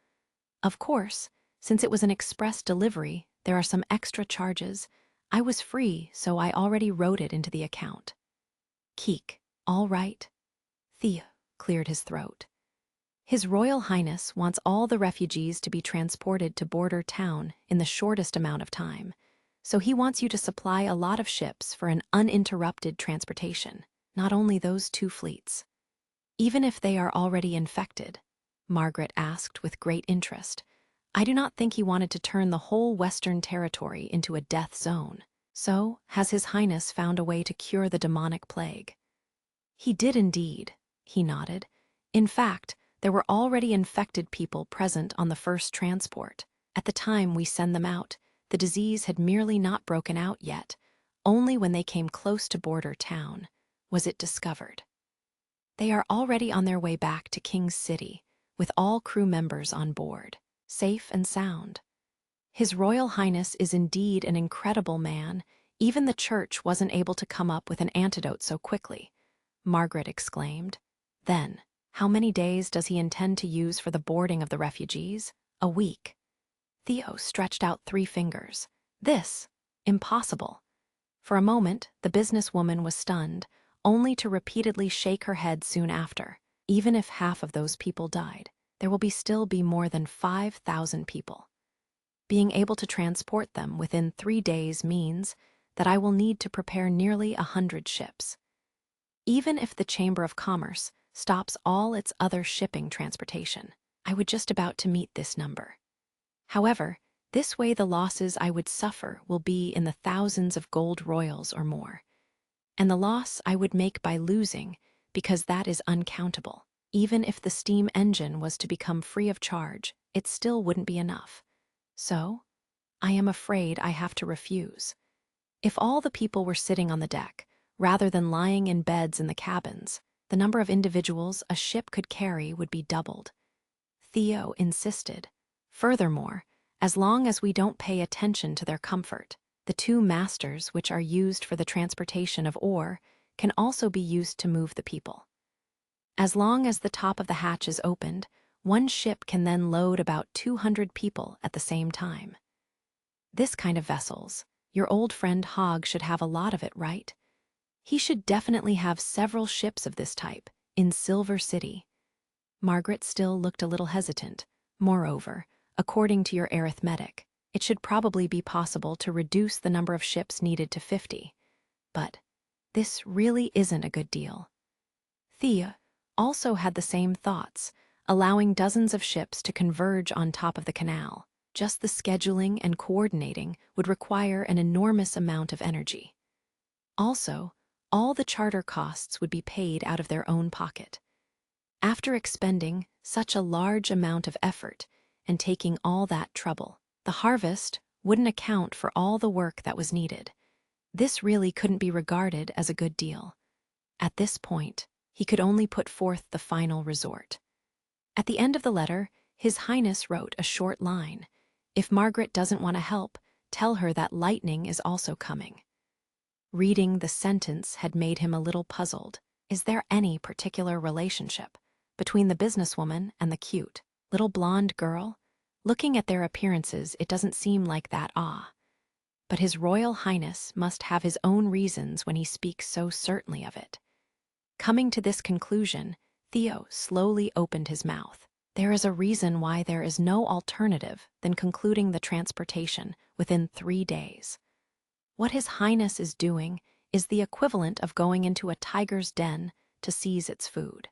Of course, since it was an express delivery, there are some extra charges. I was free, so I already wrote it into the account." "Keek, all right." Theo cleared his throat. "His Royal Highness wants all the refugees to be transported to Border Town in the shortest amount of time, so he wants you to supply a lot of ships for an uninterrupted transportation, not only those 2 fleets." "Even if they are already infected?" Margaret asked with great interest. "I do not think he wanted to turn the whole Western Territory into a death zone. So, has His Highness found a way to cure the demonic plague?" "He did indeed," he nodded. "In fact, there were already infected people present on the first transport. At the time we send them out, the disease had merely not broken out yet. Only when they came close to Border Town, was it discovered. They are already on their way back to King's City, with all crew members on board, safe and sound. His Royal Highness is indeed an incredible man. Even the church wasn't able to come up with an antidote so quickly, Margaret exclaimed. Then, how many days does he intend to use for the boarding of the refugees? A week. Theo stretched out 3 fingers. This? Impossible. For a moment, the businesswoman was stunned, only to repeatedly shake her head soon after. Even if half of those people died, there will still be more than 5,000 people. Being able to transport them within 3 days means that I will need to prepare nearly 100 ships. Even if the Chamber of Commerce stops all its other shipping transportation, I would just about to meet this number. However, this way the losses I would suffer will be in the thousands of gold royals or more. And the loss I would make by losing, because that is uncountable. Even if the steam engine was to become free of charge, it still wouldn't be enough. So, I am afraid I have to refuse. If all the people were sitting on the deck, rather than lying in beds in the cabins, the number of individuals a ship could carry would be doubled. Theo insisted. Furthermore, as long as we don't pay attention to their comfort, the 2 masters which are used for the transportation of ore can also be used to move the people. As long as the top of the hatch is opened, one ship can then load about 200 people at the same time. This kind of vessels, your old friend Hogg should have a lot of it, right? He should definitely have several ships of this type, in Silver City. Margaret still looked a little hesitant. Moreover, according to your arithmetic, it should probably be possible to reduce the number of ships needed to 50. But this really isn't a good deal. Thea also had the same thoughts, allowing dozens of ships to converge on top of the canal. Just the scheduling and coordinating would require an enormous amount of energy. Also, all the charter costs would be paid out of their own pocket. After expending such a large amount of effort and taking all that trouble, the harvest wouldn't account for all the work that was needed. This really couldn't be regarded as a good deal. At this point, he could only put forth the final resort. At the end of the letter, His Highness wrote a short line. If Margaret doesn't want to help, tell her that lightning is also coming. Reading the sentence had made him a little puzzled. Is there any particular relationship between the businesswoman and the cute, little blonde girl? Looking at their appearances, it doesn't seem like that. But His Royal Highness must have his own reasons when he speaks so certainly of it. Coming to this conclusion, Theo slowly opened his mouth. There is a reason why there is no alternative than concluding the transportation within 3 days. What His Highness is doing is the equivalent of going into a tiger's den to seize its food.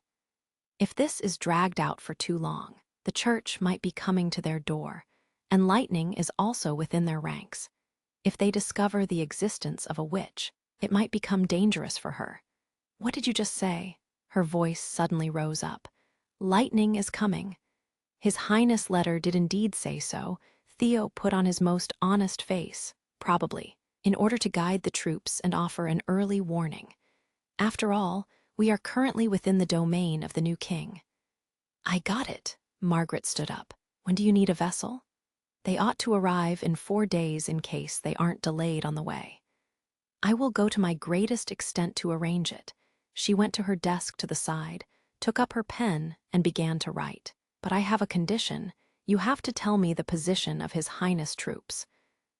If this is dragged out for too long, the church might be coming to their door, and lightning is also within their ranks. If they discover the existence of a witch, it might become dangerous for her. What did you just say? Her voice suddenly rose up. Lightning is coming. His Highness' letter did indeed say so. Theo put on his most honest face, probably, in order to guide the troops and offer an early warning. After all, we are currently within the domain of the new king. I got it. Margaret stood up. When do you need a vessel? They ought to arrive in 4 days in case they aren't delayed on the way. I will go to my greatest extent to arrange it. She went to her desk to the side, took up her pen, and began to write. But I have a condition. You have to tell me the position of His Highness troops,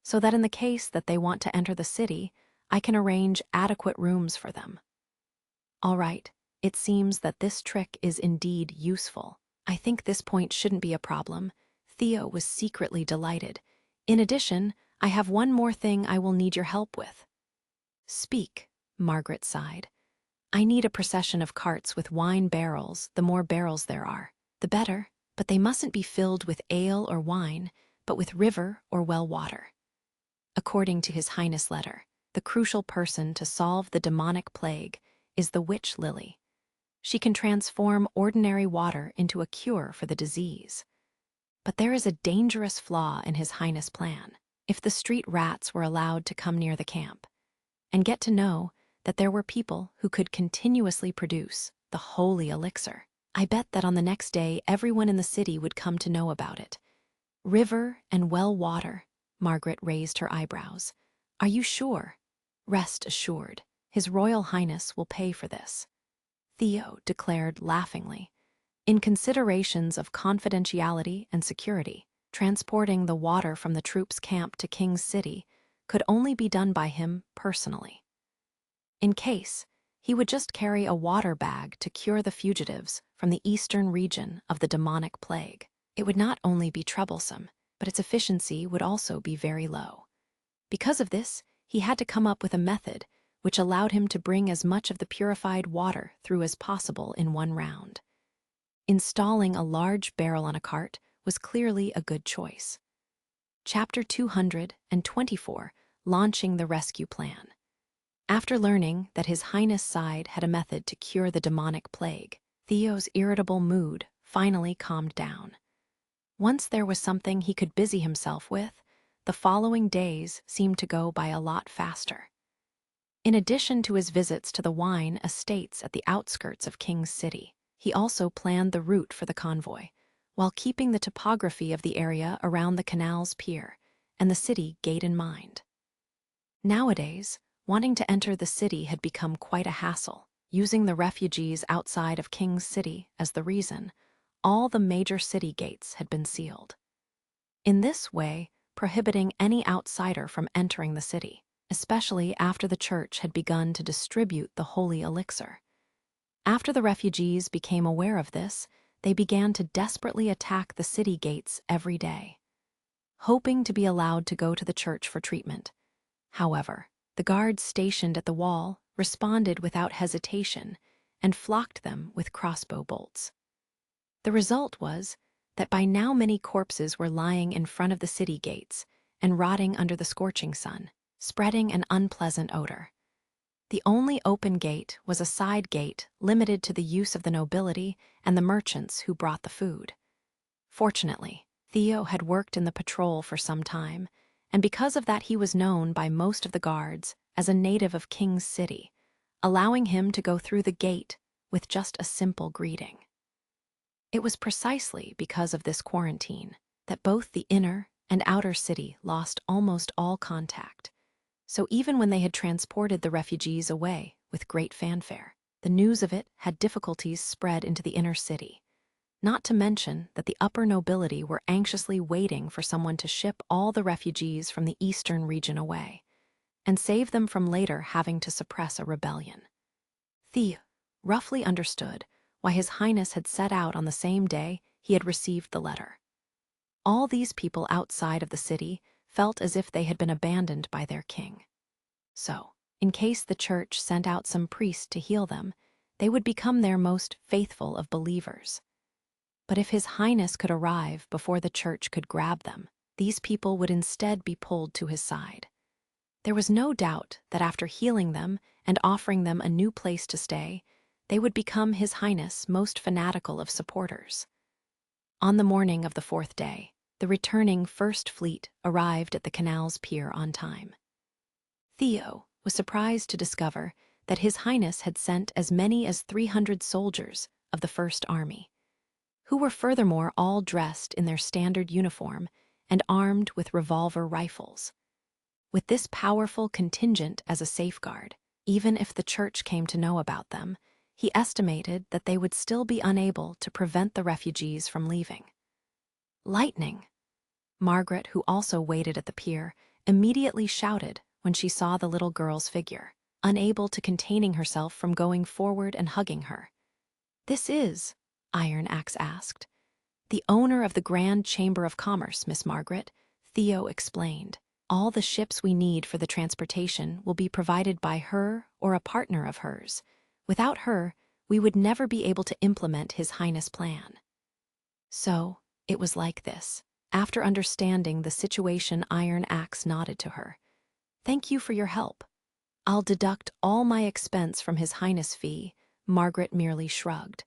so that in the case that they want to enter the city, I can arrange adequate rooms for them. All right, it seems that this trick is indeed useful. I think this point shouldn't be a problem. Theo was secretly delighted. In addition, I have one more thing I will need your help with. Speak, Margaret sighed. I need a procession of carts with wine barrels. The more barrels there are, the better, but they mustn't be filled with ale or wine, but with river or well water. According to His Highness' letter, the crucial person to solve the demonic plague is the witch lily. She can transform ordinary water into a cure for the disease. But there is a dangerous flaw in His Highness' plan. If the street rats were allowed to come near the camp and get to know that there were people who could continuously produce the holy elixir. I bet that on the next day everyone in the city would come to know about it. River and well water. Margaret raised her eyebrows. Are you sure? Rest assured, His Royal Highness will pay for this, Theo declared laughingly. In considerations of confidentiality and security, transporting the water from the troops' camp to King's City could only be done by him personally. In case, he would just carry a water bag to cure the fugitives from the eastern region of the demonic plague. It would not only be troublesome, but its efficiency would also be very low. Because of this, he had to come up with a method which allowed him to bring as much of the purified water through as possible in one round. Installing a large barrel on a cart was clearly a good choice. Chapter 224, Launching the Rescue Plan. After learning that His Highness side had a method to cure the demonic plague, Theo's irritable mood finally calmed down. Once there was something he could busy himself with, the following days seemed to go by a lot faster. In addition to his visits to the wine estates at the outskirts of King's City, he also planned the route for the convoy, while keeping the topography of the area around the canal's pier and the city gate in mind. Nowadays, wanting to enter the city had become quite a hassle. Using the refugees outside of King's City as the reason, all the major city gates had been sealed. In this way, prohibiting any outsider from entering the city, especially after the church had begun to distribute the holy elixir. After the refugees became aware of this, they began to desperately attack the city gates every day, hoping to be allowed to go to the church for treatment. However, the guards stationed at the wall responded without hesitation and flocked them with crossbow bolts. The result was that by now many corpses were lying in front of the city gates and rotting under the scorching sun, spreading an unpleasant odor. The only open gate was a side gate limited to the use of the nobility and the merchants who brought the food. Fortunately, Theo had worked in the patrol for some time, and because of that he was known by most of the guards as a native of King's City, allowing him to go through the gate with just a simple greeting. It was precisely because of this quarantine that both the inner and outer city lost almost all contact. So even when they had transported the refugees away with great fanfare, the news of it had difficulties spread into the inner city. Not to mention that the upper nobility were anxiously waiting for someone to ship all the refugees from the eastern region away, and save them from later having to suppress a rebellion. Theo roughly understood why His Highness had set out on the same day he had received the letter. All these people outside of the city felt as if they had been abandoned by their king. So, in case the church sent out some priest to heal them, they would become their most faithful of believers. But if His Highness could arrive before the church could grab them, these people would instead be pulled to his side. There was no doubt that after healing them and offering them a new place to stay, they would become His Highness' most fanatical of supporters. On the morning of the fourth day, the returning First Fleet arrived at the canal's pier on time. Theo was surprised to discover that His Highness had sent as many as 300 soldiers of the First Army, who were furthermore all dressed in their standard uniform and armed with revolver rifles. With this powerful contingent as a safeguard, even if the church came to know about them, he estimated that they would still be unable to prevent the refugees from leaving. Lightning! Margaret, who also waited at the pier, immediately shouted when she saw the little girl's figure, unable to containing herself from going forward and hugging her. "This is," Iron Axe asked. "The owner of the Grand Chamber of Commerce, Miss Margaret," Theo explained. "All the ships we need for the transportation will be provided by her or a partner of hers. Without her, we would never be able to implement His Highness' plan." So, it was like this. After understanding the situation, Iron Axe nodded to her. "Thank you for your help. I'll deduct all my expense from His Highness' fee," Margaret merely shrugged.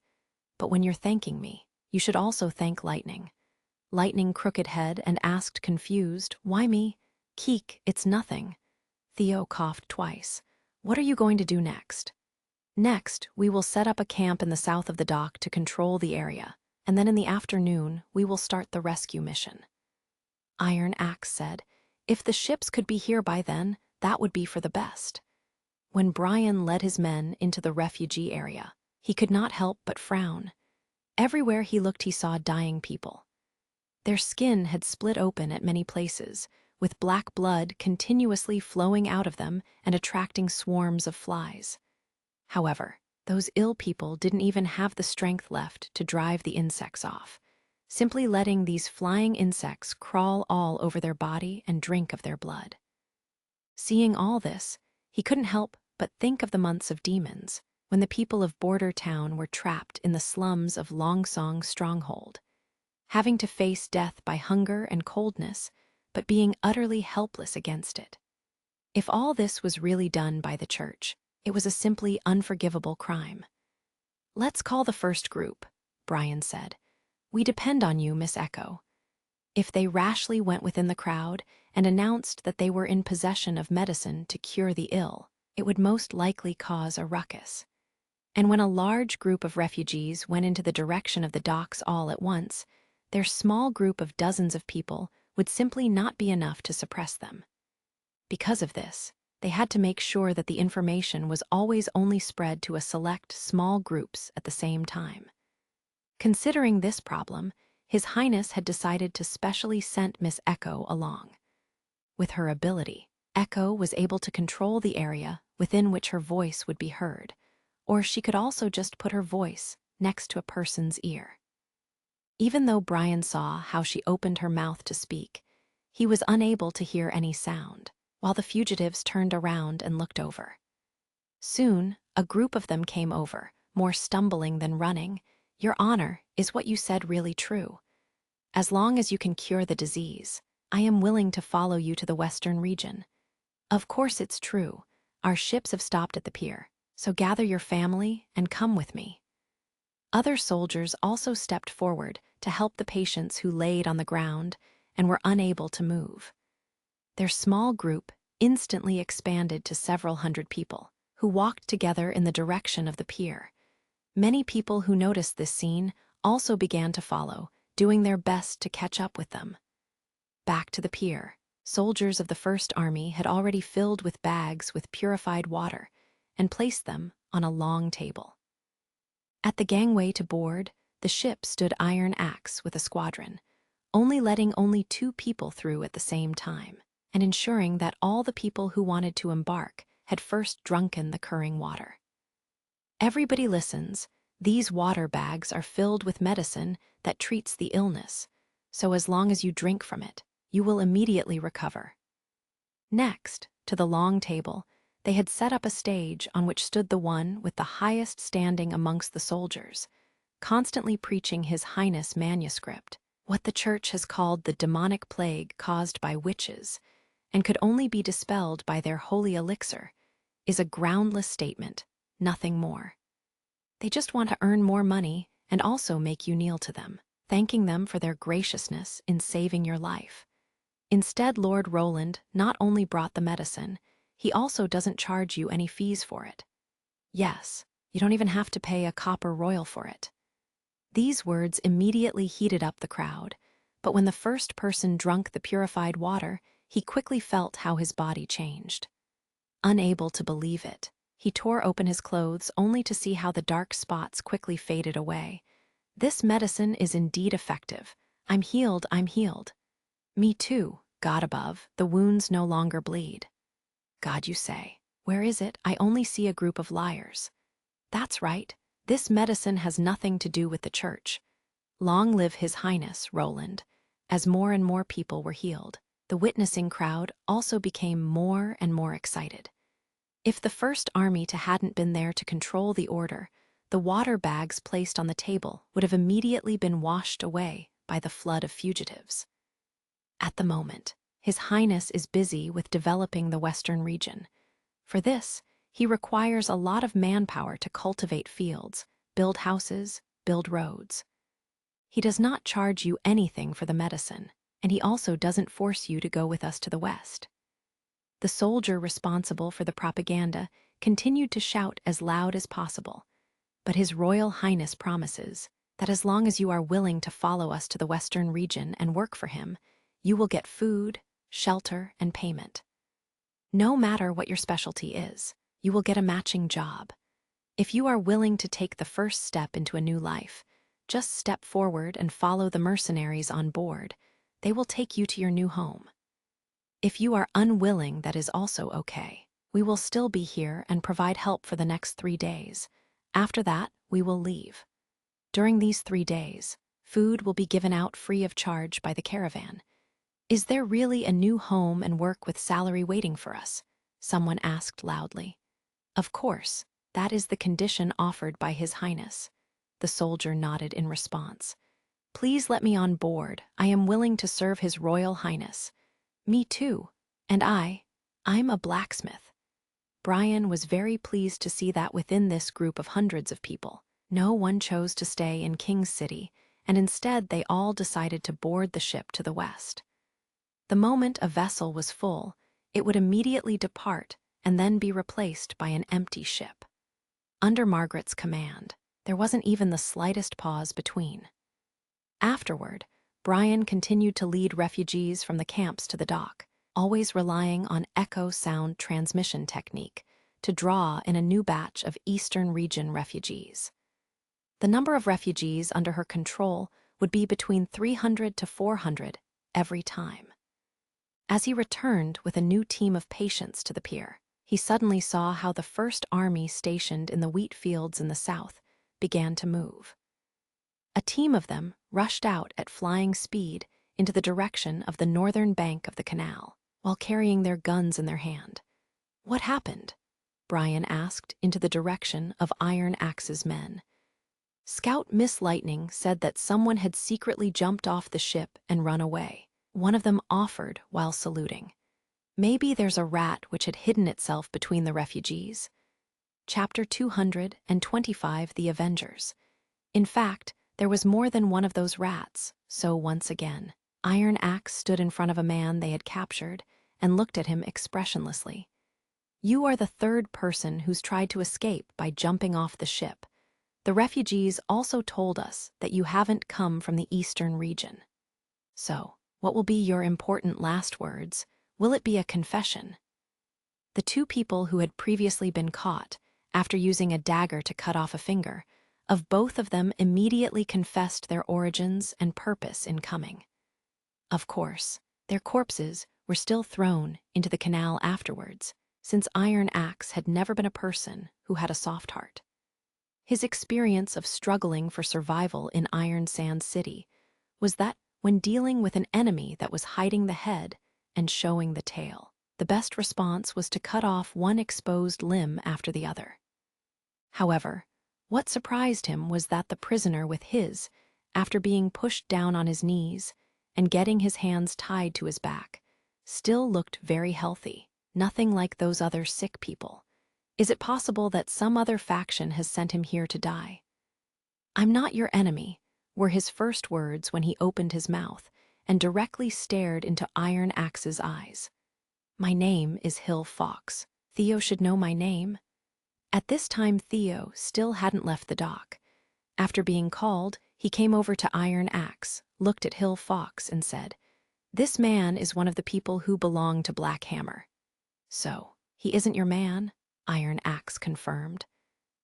"But when you're thanking me, you should also thank Lightning." Lightning crooked head and asked confused, "Why me?" "Keek, it's nothing." Theo coughed twice. What are you going to do next? Next, we will set up a camp in the south of the dock to control the area, and then in the afternoon, we will start the rescue mission. Iron Axe said, if the ships could be here by then, that would be for the best. When Brian led his men into the refugee area, he could not help but frown. Everywhere he looked, he saw dying people. Their skin had split open at many places, with black blood continuously flowing out of them and attracting swarms of flies. However, those ill people didn't even have the strength left to drive the insects off, simply letting these flying insects crawl all over their body and drink of their blood. Seeing all this, he couldn't help but think of the months of demons, when the people of Border Town were trapped in the slums of Longsong Stronghold, having to face death by hunger and coldness, but being utterly helpless against it. If all this was really done by the church, it was a simply unforgivable crime. Let's call the first group, Brian said. We depend on you, Miss Echo. If they rashly went within the crowd and announced that they were in possession of medicine to cure the ill, it would most likely cause a ruckus. And when a large group of refugees went into the direction of the docks all at once, their small group of dozens of people would simply not be enough to suppress them. Because of this, they had to make sure that the information was always only spread to a select small groups at the same time. Considering this problem, His Highness had decided to specially send Miss Echo along. With her ability, Echo was able to control the area within which her voice would be heard, or she could also just put her voice next to a person's ear. Even though Brian saw how she opened her mouth to speak, he was unable to hear any sound, while the fugitives turned around and looked over. Soon, a group of them came over, more stumbling than running. Your Honor, is what you said really true? As long as you can cure the disease, I am willing to follow you to the western region. Of course it's true. Our ships have stopped at the pier, so gather your family and come with me. Other soldiers also stepped forward to help the patients who laid on the ground and were unable to move. Their small group instantly expanded to several hundred people, who walked together in the direction of the pier. Many people who noticed this scene also began to follow, doing their best to catch up with them. Back to the pier, soldiers of the First Army had already filled with bags with purified water and placed them on a long table. At the gangway to board, the ship stood Iron Axe with a squadron, letting only 2 people through at the same time, and ensuring that all the people who wanted to embark had first drunken the curing water. Everybody listens. These water bags are filled with medicine that treats the illness, so as long as you drink from it, you will immediately recover. Next, to the long table, they had set up a stage on which stood the one with the highest standing amongst the soldiers, constantly preaching His Highness manuscript, what the church has called the demonic plague caused by witches, and could only be dispelled by their holy elixir, is a groundless statement, nothing more. They just want to earn more money and also make you kneel to them, thanking them for their graciousness in saving your life. Instead, Lord Roland not only brought the medicine, he also doesn't charge you any fees for it. Yes, you don't even have to pay a copper royal for it. These words immediately heated up the crowd, but when the first person drank the purified water, he quickly felt how his body changed. Unable to believe it, he tore open his clothes only to see how the dark spots quickly faded away. This medicine is indeed effective. I'm healed, I'm healed. Me too, God above, the wounds no longer bleed. God, you say. Where is it? I only see a group of liars. That's right. This medicine has nothing to do with the church. Long live His Highness, Roland. As more and more people were healed, the witnessing crowd also became more and more excited. If the First Army hadn't been there to control the order, the water bags placed on the table would have immediately been washed away by the flood of fugitives. At the moment, His Highness is busy with developing the western region. For this, he requires a lot of manpower to cultivate fields, build houses, build roads. He does not charge you anything for the medicine, and he also doesn't force you to go with us to the west. The soldier responsible for the propaganda continued to shout as loud as possible. But His Royal Highness promises that as long as you are willing to follow us to the Western region and work for him, you will get food, shelter, and payment. No matter what your specialty is, you will get a matching job. If you are willing to take the first step into a new life, just step forward and follow the mercenaries on board. They will take you to your new home. If you are unwilling, that is also okay. We will still be here and provide help for the next 3 days. After that, we will leave. During these 3 days, food will be given out free of charge by the caravan. Is there really a new home and work with salary waiting for us? Someone asked loudly. Of course, that is the condition offered by His Highness. The soldier nodded in response. Please let me on board. I am willing to serve His Royal Highness. Me too. And I'm a blacksmith. Brian was very pleased to see that within this group of hundreds of people, no one chose to stay in King's City, and instead they all decided to board the ship to the west. The moment a vessel was full, it would immediately depart and then be replaced by an empty ship. Under Margaret's command, there wasn't even the slightest pause between. Afterward, Brian continued to lead refugees from the camps to the dock, always relying on echo sound transmission technique to draw in a new batch of Eastern region refugees. The number of refugees under her control would be between 300 to 400 every time. As he returned with a new team of patients to the pier, he suddenly saw how the first army stationed in the wheat fields in the south began to move. A team of them rushed out at flying speed into the direction of the northern bank of the canal, while carrying their guns in their hand. What happened? Brian asked into the direction of Iron Axe's men. Scout Miss Lightning said that someone had secretly jumped off the ship and run away. One of them offered while saluting. Maybe there's a rat which had hidden itself between the refugees. Chapter 225, The Avengers. In fact, there was more than one of those rats, so once again, Iron Axe stood in front of a man they had captured and looked at him expressionlessly. You are the third person who's tried to escape by jumping off the ship. The refugees also told us that you haven't come from the Eastern region. So, what will be your important last words? Will it be a confession? The two people who had previously been caught, after using a dagger to cut off a finger, of both of them immediately confessed their origins and purpose in coming. Of course, their corpses were still thrown into the canal afterwards, since Iron Axe had never been a person who had a soft heart. His experience of struggling for survival in Iron Sand City was that when dealing with an enemy that was hiding the head and showing the tail, the best response was to cut off one exposed limb after the other. However, what surprised him was that the prisoner with his, after being pushed down on his knees and getting his hands tied to his back, still looked very healthy, nothing like those other sick people. Is it possible that some other faction has sent him here to die? I'm not your enemy, were his first words when he opened his mouth and directly stared into Iron Axe's eyes. My name is Hill Fox. Theo should know my name. At this time, Theo still hadn't left the dock. After being called, he came over to Iron Axe, looked at Hill Fox and said, This man is one of the people who belong to Black Hammer. So, he isn't your man? Iron Axe confirmed.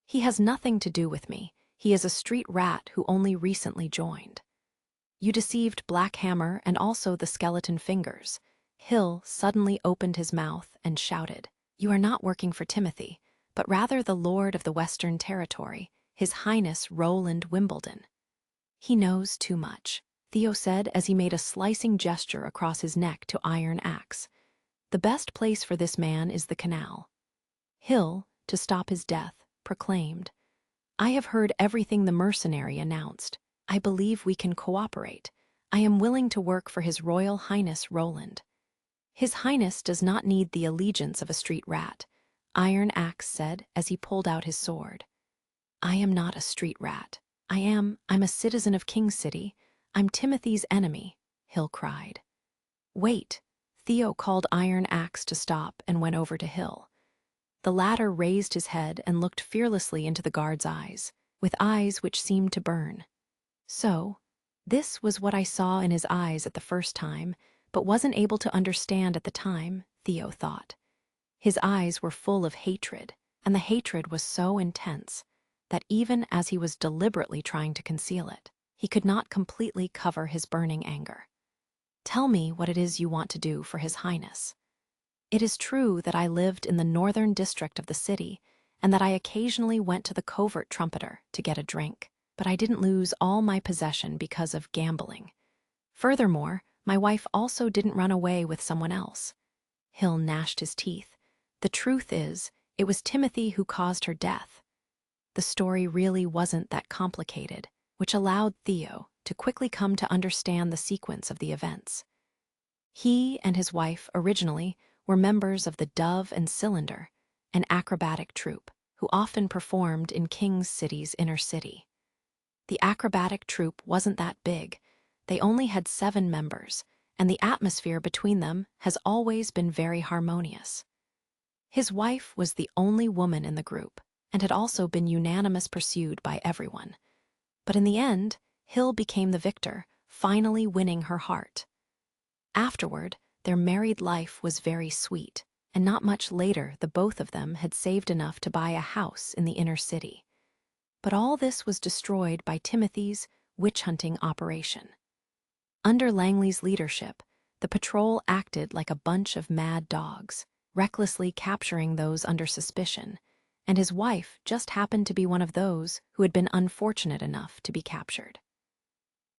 He has nothing to do with me. He is a street rat who only recently joined. You deceived Black Hammer and also the Skeleton Fingers. Hill suddenly opened his mouth and shouted, You are not working for Timothy, but rather the Lord of the Western Territory, His Highness Roland Wimbledon. He knows too much, Theo said as he made a slicing gesture across his neck to Iron Axe. The best place for this man is the canal. Hill, to stop his death, proclaimed, I have heard everything the mercenary announced. I believe we can cooperate. I am willing to work for His Royal Highness Roland. His Highness does not need the allegiance of a street rat, Iron Axe said as he pulled out his sword. I am not a street rat. I'm a citizen of King City. I'm Timothy's enemy, Hill cried. Wait, Theo called Iron Axe to stop and went over to Hill. The latter raised his head and looked fearlessly into the guard's eyes, with eyes which seemed to burn. So, this was what I saw in his eyes at the first time, but wasn't able to understand at the time, Theo thought. His eyes were full of hatred, and the hatred was so intense that even as he was deliberately trying to conceal it, he could not completely cover his burning anger. "Tell me what it is you want to do for His Highness." It is true that I lived in the northern district of the city, and that I occasionally went to the covert trumpeter to get a drink, but I didn't lose all my possession because of gambling. Furthermore, my wife also didn't run away with someone else. Hill gnashed his teeth. The truth is, it was Timothy who caused her death. The story really wasn't that complicated, which allowed Theo to quickly come to understand the sequence of the events. He and his wife originally were members of the Dove and Cylinder, an acrobatic troupe who often performed in King's City's inner city. The acrobatic troupe wasn't that big. They only had 7 members, and the atmosphere between them has always been very harmonious. His wife was the only woman in the group, and had also been unanimously pursued by everyone. But in the end, Hill became the victor, finally winning her heart. Afterward, their married life was very sweet, and not much later the both of them had saved enough to buy a house in the inner city. But all this was destroyed by Timothy's witch-hunting operation. Under Langley's leadership, the patrol acted like a bunch of mad dogs, recklessly capturing those under suspicion, and his wife just happened to be one of those who had been unfortunate enough to be captured.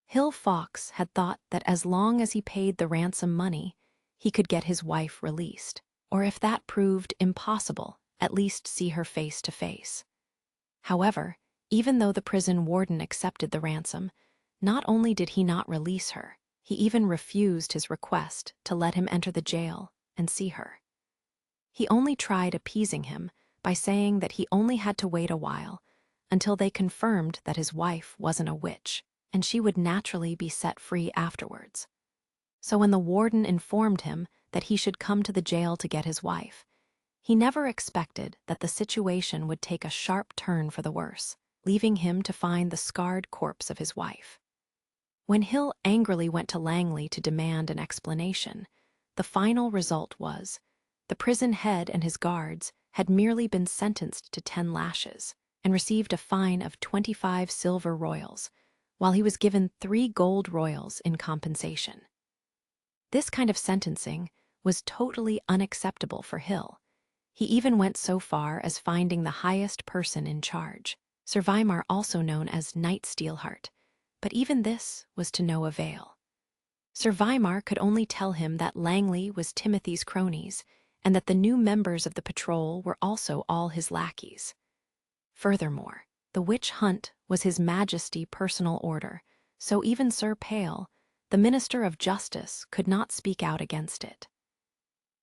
Hill Fox had thought that as long as he paid the ransom money, he could get his wife released, or if that proved impossible, at least see her face to face. However, even though the prison warden accepted the ransom, not only did he not release her, he even refused his request to let him enter the jail and see her. He only tried appeasing him by saying that he only had to wait a while until they confirmed that his wife wasn't a witch, and she would naturally be set free afterwards. So when the warden informed him that he should come to the jail to get his wife, he never expected that the situation would take a sharp turn for the worse, leaving him to find the scarred corpse of his wife. When Hill angrily went to Langley to demand an explanation, the final result was the prison head and his guards had merely been sentenced to 10 lashes and received a fine of 25 silver royals, while he was given 3 gold royals in compensation. This kind of sentencing was totally unacceptable for Hill. He even went so far as finding the highest person in charge, Sir Weimar, also known as Knight Steelheart, but even this was to no avail. Sir Weimar could only tell him that Langley was Timothy's cronies and that the new members of the patrol were also all his lackeys. Furthermore, the witch hunt was His Majesty's personal order, so even Sir Pale, the Minister of Justice, could not speak out against it.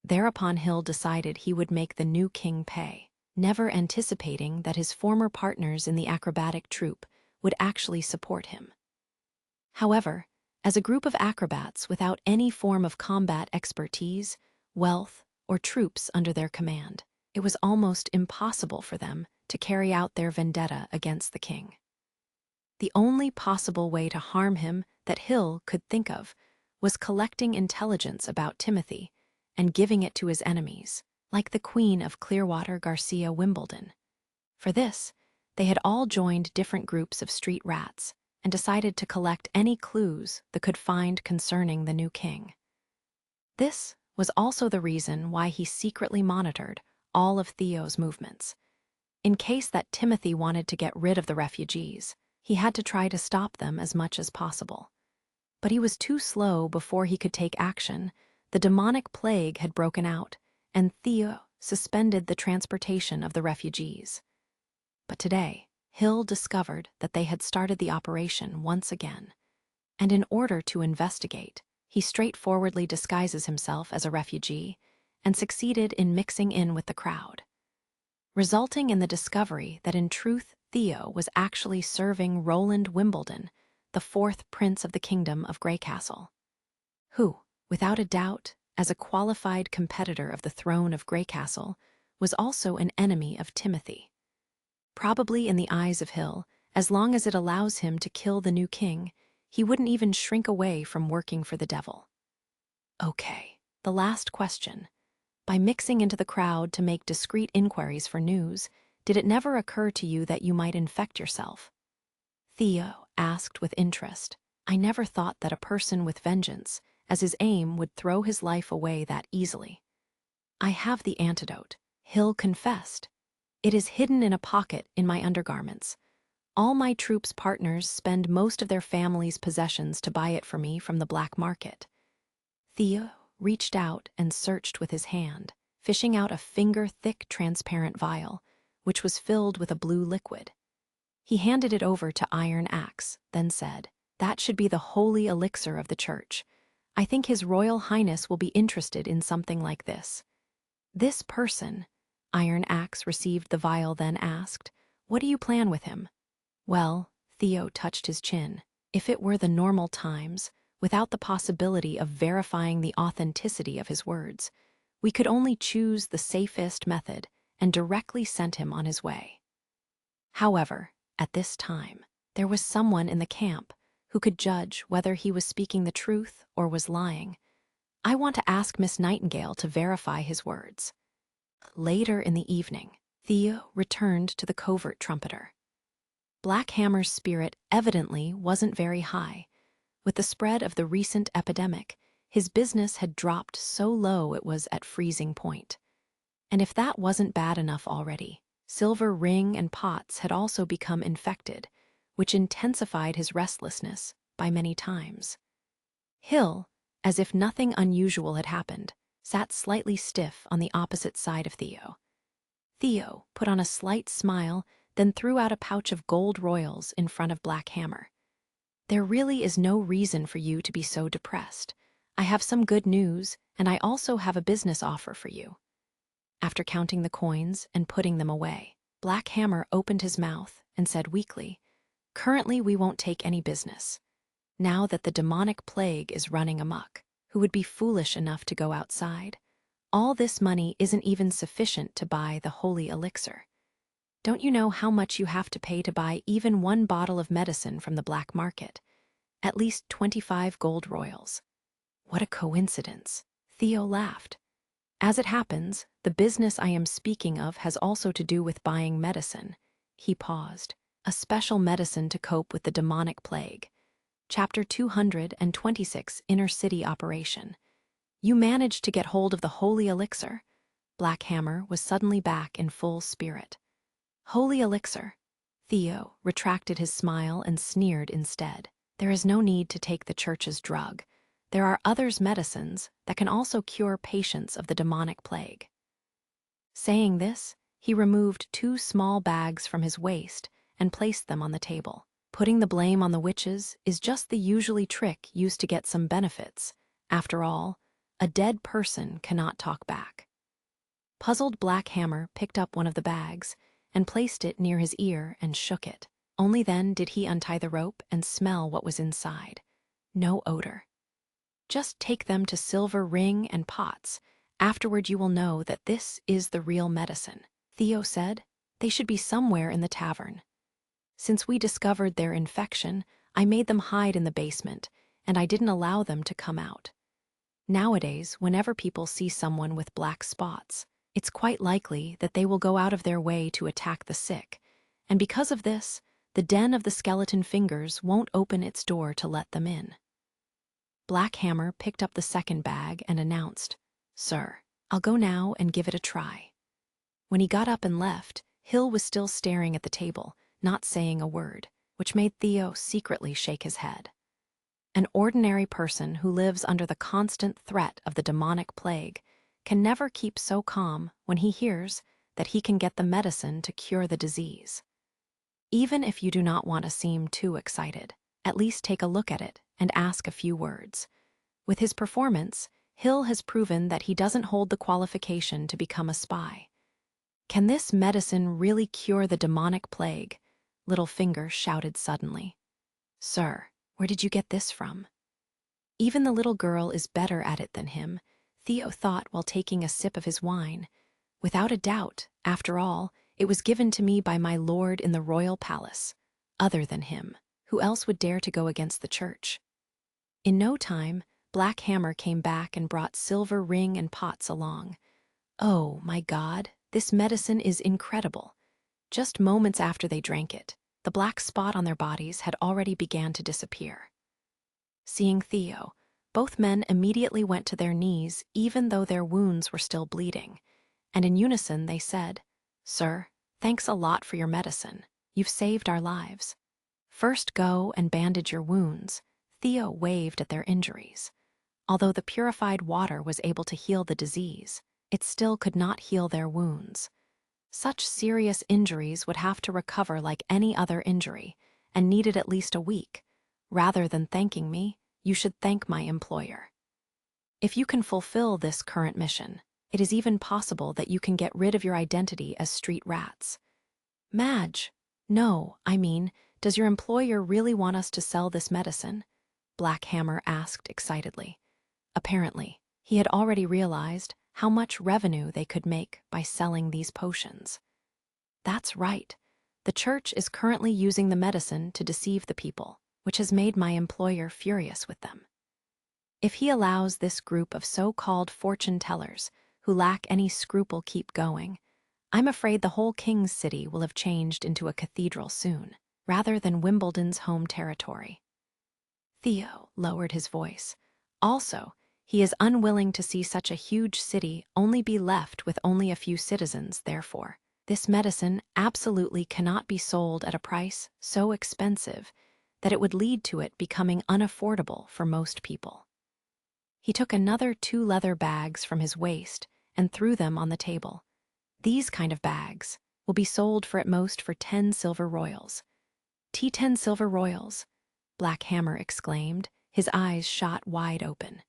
Thereupon Hill decided he would make the new king pay, never anticipating that his former partners in the acrobatic troupe would actually support him. However, as a group of acrobats without any form of combat expertise, wealth, or troops under their command, it was almost impossible for them to carry out their vendetta against the king. The only possible way to harm him that Hill could think of was collecting intelligence about Timothy and giving it to his enemies, like the Queen of Clearwater Garcia Wimbledon. For this, they had all joined different groups of street rats and decided to collect any clues they could find concerning the new king. This was also the reason why he secretly monitored all of Theo's movements. In case that Timothy wanted to get rid of the refugees, he had to try to stop them as much as possible. But he was too slow before he could take action. The demonic plague had broken out, and Theo suspended the transportation of the refugees. But today, Hill discovered that they had started the operation once again, and in order to investigate, he straightforwardly disguises himself as a refugee and succeeded in mixing in with the crowd, resulting in the discovery that in truth Theo was actually serving Roland Wimbledon, the 4th Prince of the Kingdom of Greycastle, who, without a doubt, as a qualified competitor of the throne of Greycastle, was also an enemy of Timothy. Probably in the eyes of Hill, as long as it allows him to kill the new king, he wouldn't even shrink away from working for the devil. Okay, the last question. By mixing into the crowd to make discreet inquiries for news, did it never occur to you that you might infect yourself? Theo asked with interest. I never thought that a person with vengeance, as his aim, would throw his life away that easily. I have the antidote, Hill confessed. It is hidden in a pocket in my undergarments. All my troops' partners spend most of their family's possessions to buy it for me from the black market. Theo reached out and searched with his hand, fishing out a finger-thick transparent vial, which was filled with a blue liquid. He handed it over to Iron Axe, then said, "That should be the holy elixir of the church. I think His Royal Highness will be interested in something like this." This person, Iron Axe received the vial then asked, "What do you plan with him?" Well, Theo touched his chin. If it were the normal times, without the possibility of verifying the authenticity of his words, we could only choose the safest method and directly send him on his way. However, at this time, there was someone in the camp who could judge whether he was speaking the truth or was lying. I want to ask Miss Nightingale to verify his words. Later in the evening, Theo returned to the covert trumpeter. Black Hammer's spirit evidently wasn't very high. With the spread of the recent epidemic, his business had dropped so low it was at freezing point. And if that wasn't bad enough already, Silver Ring and Potts had also become infected, which intensified his restlessness by many times. Hill, as if nothing unusual had happened, sat slightly stiff on the opposite side of Theo. Theo put on a slight smile, then threw out a pouch of gold royals in front of Black Hammer. There really is no reason for you to be so depressed. I have some good news, and I also have a business offer for you. After counting the coins and putting them away, Black Hammer opened his mouth and said weakly, "Currently we won't take any business. Now that the demonic plague is running amok, who would be foolish enough to go outside? All this money isn't even sufficient to buy the holy elixir. Don't you know how much you have to pay to buy even one bottle of medicine from the black market? At least 25 gold royals." What a coincidence. Theo laughed. As it happens, the business I am speaking of has also to do with buying medicine. He paused. A special medicine to cope with the demonic plague. Chapter 226, Inner City Operation. You managed to get hold of the holy elixir. Black Hammer was suddenly back in full spirit. Holy elixir. Theo retracted his smile and sneered instead. There is no need to take the church's drug. There are others medicines that can also cure patients of the demonic plague. Saying this, he removed 2 small bags from his waist and placed them on the table. Putting the blame on the witches is just the usually trick used to get some benefits. After all, a dead person cannot talk back. Puzzled Black Hammer picked up one of the bags and placed it near his ear and shook it. Only then did he untie the rope and smell what was inside. No odor. Just take them to Silver Ring and Potts. Afterward you will know that this is the real medicine. Theo said, "They should be somewhere in the tavern. Since we discovered their infection, I made them hide in the basement, and I didn't allow them to come out. Nowadays, whenever people see someone with black spots, it's quite likely that they will go out of their way to attack the sick, and because of this, the den of the skeleton fingers won't open its door to let them in." Black Hammer picked up the second bag and announced, "Sir, I'll go now and give it a try." When he got up and left, Hill was still staring at the table, not saying a word, which made Theo secretly shake his head. An ordinary person who lives under the constant threat of the demonic plague can never keep so calm when he hears that he can get the medicine to cure the disease. Even if you do not want to seem too excited, at least take a look at it and ask a few words. With his performance, Hill has proven that he doesn't hold the qualification to become a spy. "Can this medicine really cure the demonic plague?" Littlefinger shouted suddenly. "Sir, where did you get this from?" Even the little girl is better at it than him, Theo thought while taking a sip of his wine. Without a doubt, after all, it was given to me by my lord in the royal palace. Other than him, who else would dare to go against the church? In no time, Black Hammer came back and brought silver ring and pots along. Oh, my God, this medicine is incredible. Just moments after they drank it, the black spot on their bodies had already began to disappear. Seeing Theo, both men immediately went to their knees even though their wounds were still bleeding, and in unison they said, "Sir, thanks a lot for your medicine. You've saved our lives. First go and bandage your wounds." Theo waved at their injuries. Although the purified water was able to heal the disease, it still could not heal their wounds. Such serious injuries would have to recover like any other injury, and needed at least a week. Rather than thanking me, you should thank my employer. If you can fulfill this current mission, it is even possible that you can get rid of your identity as street rats. Madge, no, I mean, does your employer really want us to sell this medicine? Black Hammer asked excitedly. Apparently, he had already realized how much revenue they could make by selling these potions. That's right. The church is currently using the medicine to deceive the people, which has made my employer furious with them. If he allows this group of so-called fortune tellers who lack any scruple keep going, I'm afraid the whole king's city will have changed into a cathedral soon, rather than Wimbledon's home territory. Theo lowered his voice. Also, he is unwilling to see such a huge city only be left with only a few citizens, therefore. This medicine absolutely cannot be sold at a price so expensive that it would lead to it becoming unaffordable for most people. He took another 2 leather bags from his waist and threw them on the table. These kind of bags will be sold for at most for 10 silver royals. 10 silver royals, Black Hammer exclaimed, his eyes shot wide open.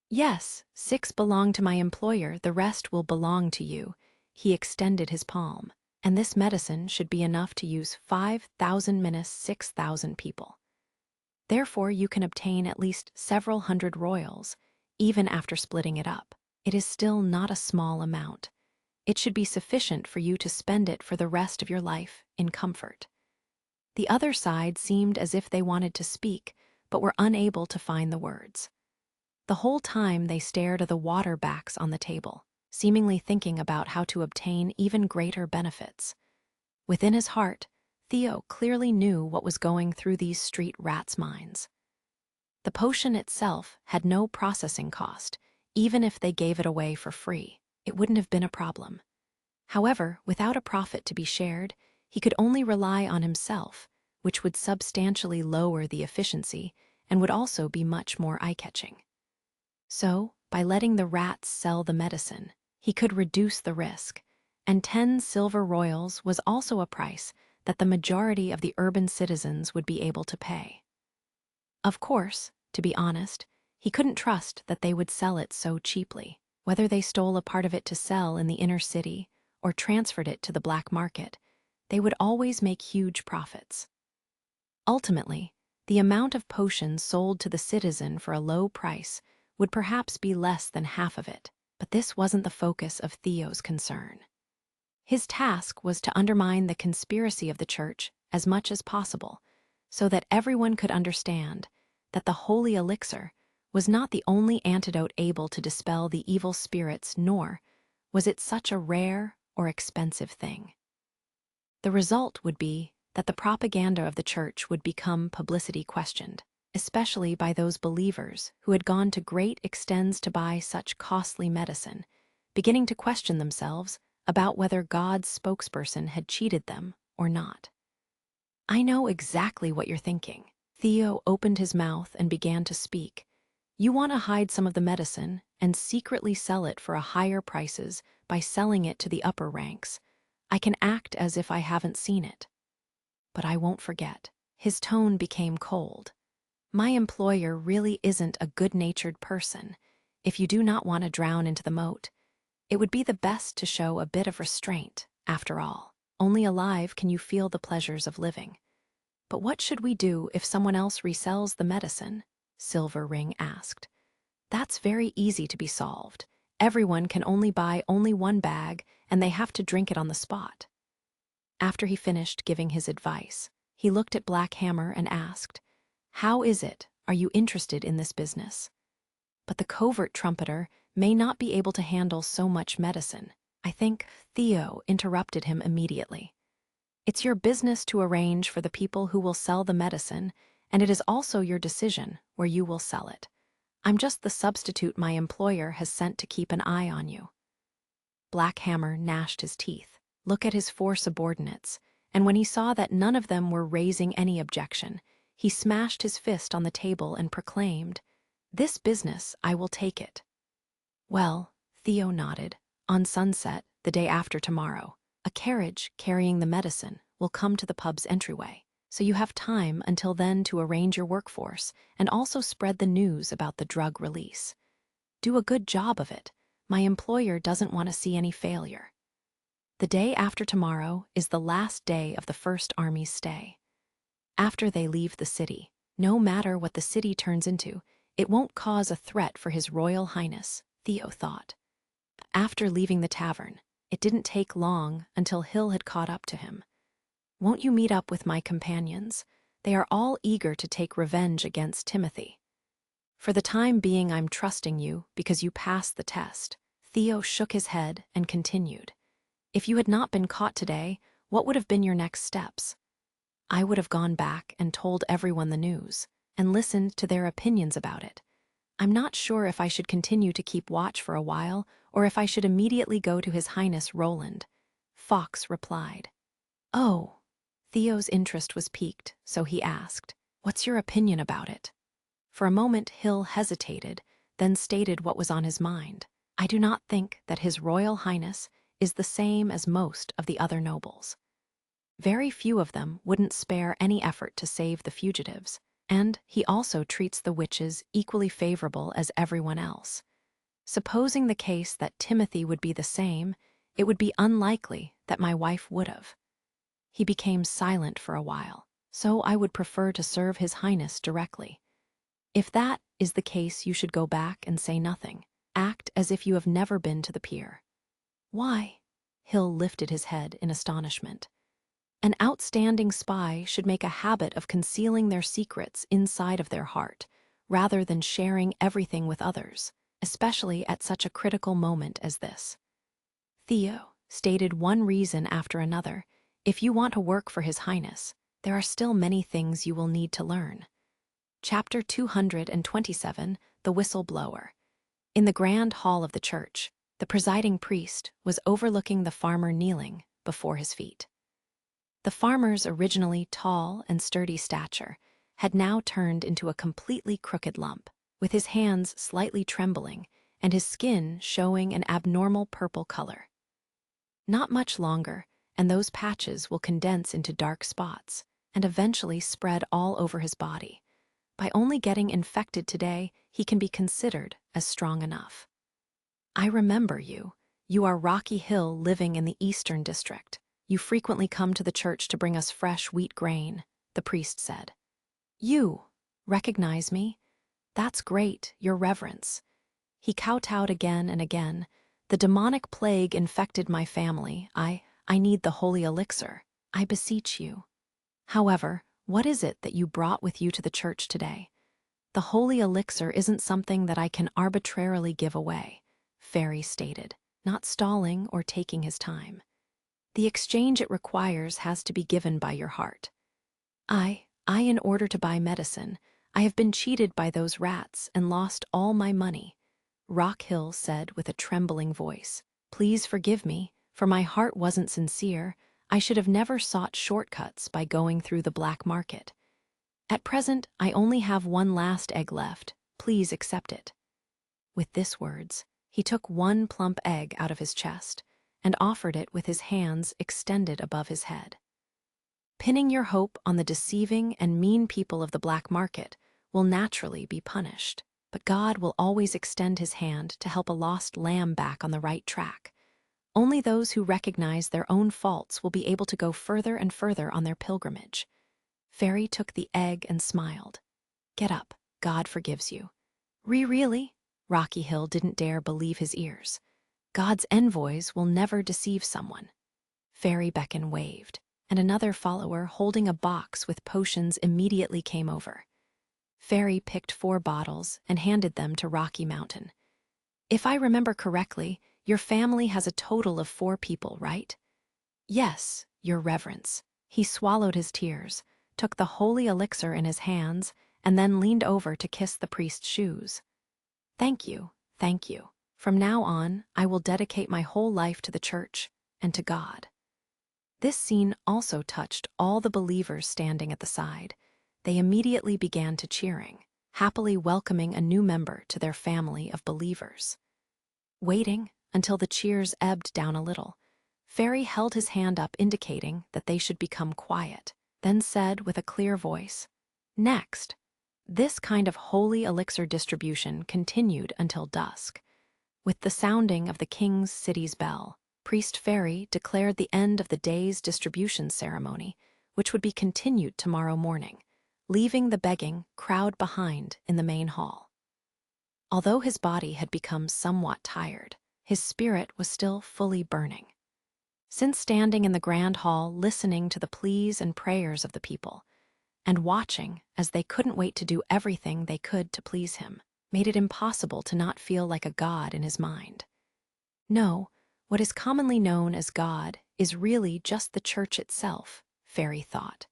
Yes, 6 belong to my employer, the rest will belong to you. He extended his palm, and this medicine should be enough to use 5,000 minus 6,000 people. Therefore, you can obtain at least several hundred royals, even after splitting it up. It is still not a small amount. It should be sufficient for you to spend it for the rest of your life in comfort. The other side seemed as if they wanted to speak, but were unable to find the words. The whole time they stared at the water backs on the table, seemingly thinking about how to obtain even greater benefits. Within his heart, Theo clearly knew what was going through these street rats' minds. The potion itself had no processing cost. Even if they gave it away for free, it wouldn't have been a problem. However, without a profit to be shared, he could only rely on himself, which would substantially lower the efficiency and would also be much more eye-catching. So, by letting the rats sell the medicine, he could reduce the risk, and 10 silver royals was also a price that the majority of the urban citizens would be able to pay. Of course, to be honest, he couldn't trust that they would sell it so cheaply. Whether they stole a part of it to sell in the inner city or transferred it to the black market, they would always make huge profits. Ultimately, the amount of potions sold to the citizen for a low price would perhaps be less than half of it, but this wasn't the focus of Theo's concern. His task was to undermine the conspiracy of the church as much as possible, so that everyone could understand that the holy elixir was not the only antidote able to dispel the evil spirits, nor was it such a rare or expensive thing. The result would be that the propaganda of the church would become publicity questioned, especially by those believers who had gone to great extents to buy such costly medicine, beginning to question themselves about whether God's spokesperson had cheated them or not. I know exactly what you're thinking. Theo opened his mouth and began to speak. You want to hide some of the medicine and secretly sell it for a higher prices by selling it to the upper ranks. I can act as if I haven't seen it. But I won't forget. His tone became cold. My employer really isn't a good-natured person. If you do not want to drown into the moat, it would be the best to show a bit of restraint. After all, only alive can you feel the pleasures of living. But what should we do if someone else resells the medicine? Silver Ring asked. That's very easy to be solved. Everyone can only buy only one bag, and they have to drink it on the spot. After he finished giving his advice, he looked at Black Hammer and asked, "How is it? Are you interested in this business?" But the covert trumpeter may not be able to handle so much medicine. I think Theo interrupted him immediately. "It's your business to arrange for the people who will sell the medicine, and it is also your decision where you will sell it. I'm just the substitute my employer has sent to keep an eye on you." Black Hammer gnashed his teeth. Look at his 4 subordinates, and when he saw that none of them were raising any objection, he smashed his fist on the table and proclaimed, "This business, I will take it." "Well," Theo nodded, "on sunset, the day after tomorrow, a carriage carrying the medicine will come to the pub's entryway, so you have time until then to arrange your workforce and also spread the news about the drug release. Do a good job of it. My employer doesn't want to see any failure." The day after tomorrow is the last day of the First Army's stay. After they leave the city, no matter what the city turns into, it won't cause a threat for His Royal Highness, Theo thought. After leaving the tavern, it didn't take long until Hill had caught up to him. "Won't you meet up with my companions? They are all eager to take revenge against Timothy." "For the time being, I'm trusting you because you passed the test." Theo shook his head and continued, "If you had not been caught today, what would have been your next steps?" "I would have gone back and told everyone the news, and listened to their opinions about it. I'm not sure if I should continue to keep watch for a while, or if I should immediately go to His Highness Roland," Fox replied. "Oh." Theo's interest was piqued, so he asked, "What's your opinion about it?" For a moment Hill hesitated, then stated what was on his mind. "I do not think that His Royal Highness is the same as most of the other nobles. Very few of them wouldn't spare any effort to save the fugitives, and he also treats the witches equally favorable as everyone else. Supposing the case that Timothy would be the same, it would be unlikely that my wife would have." He became silent for a while, "So I would prefer to serve His Highness directly." "If that is the case, you should go back and say nothing. Act as if you have never been to the pier." "Why?" Hill lifted his head in astonishment. "An outstanding spy should make a habit of concealing their secrets inside of their heart, rather than sharing everything with others, especially at such a critical moment as this." Theo stated one reason after another. "If you want to work for His Highness, there are still many things you will need to learn." Chapter 227, The Whistleblower. In the grand hall of the church, the presiding priest was overlooking the farmer kneeling before his feet. The farmer's originally tall and sturdy stature had now turned into a completely crooked lump, with his hands slightly trembling and his skin showing an abnormal purple color. Not much longer, and those patches will condense into dark spots and eventually spread all over his body. By only getting infected today, he can be considered as strong enough. "I remember you. You are Rocky Hill living in the Eastern District. You frequently come to the church to bring us fresh wheat grain," the priest said. "You recognize me? That's great, Your Reverence." He kowtowed again and again. "The demonic plague infected my family. I need the holy elixir. I beseech you." "However, what is it that you brought with you to the church today?" "The holy elixir isn't something that I can arbitrarily give away," Fairy stated, not stalling or taking his time. "The exchange it requires has to be given by your heart." In order to buy medicine, I have been cheated by those rats and lost all my money," Rock Hill said with a trembling voice. "Please forgive me, for my heart wasn't sincere. I should have never sought shortcuts by going through the black market. At present, I only have one last egg left. Please accept it." With these words, he took one plump egg out of his chest and offered it with his hands extended above his head. Pinning your hope on the deceiving and mean people of the black market will naturally be punished, but God will always extend His hand to help a lost lamb back on the right track. Only those who recognize their own faults will be able to go further and further on their pilgrimage. Fairy took the egg and smiled. "Get up. God forgives you." Really?" Rocky Hill didn't dare believe his ears. God's envoys will never deceive someone. Fairy Beacon waved, and another follower holding a box with potions immediately came over. Fairy picked 4 bottles and handed them to Rocky Mountain. If I remember correctly, your family has a total of 4 people, right? Yes, your reverence. He swallowed his tears, took the holy elixir in his hands, and then leaned over to kiss the priest's shoes. Thank you, thank you. From now on, I will dedicate my whole life to the church and to God. This scene also touched all the believers standing at the side. They immediately began to cheering, happily welcoming a new member to their family of believers. Waiting until the cheers ebbed down a little, Fairy held his hand up indicating that they should become quiet, then said with a clear voice, "Next." This kind of holy elixir distribution continued until dusk. With the sounding of the king's city's bell, Priest Fairy declared the end of the day's distribution ceremony, which would be continued tomorrow morning, leaving the begging crowd behind in the main hall. Although his body had become somewhat tired, his spirit was still fully burning. Since standing in the grand hall listening to the pleas and prayers of the people, and watching as they couldn't wait to do everything they could to please him, made it impossible to not feel like a god in his mind. No, what is commonly known as God is really just the church itself, Fairy thought.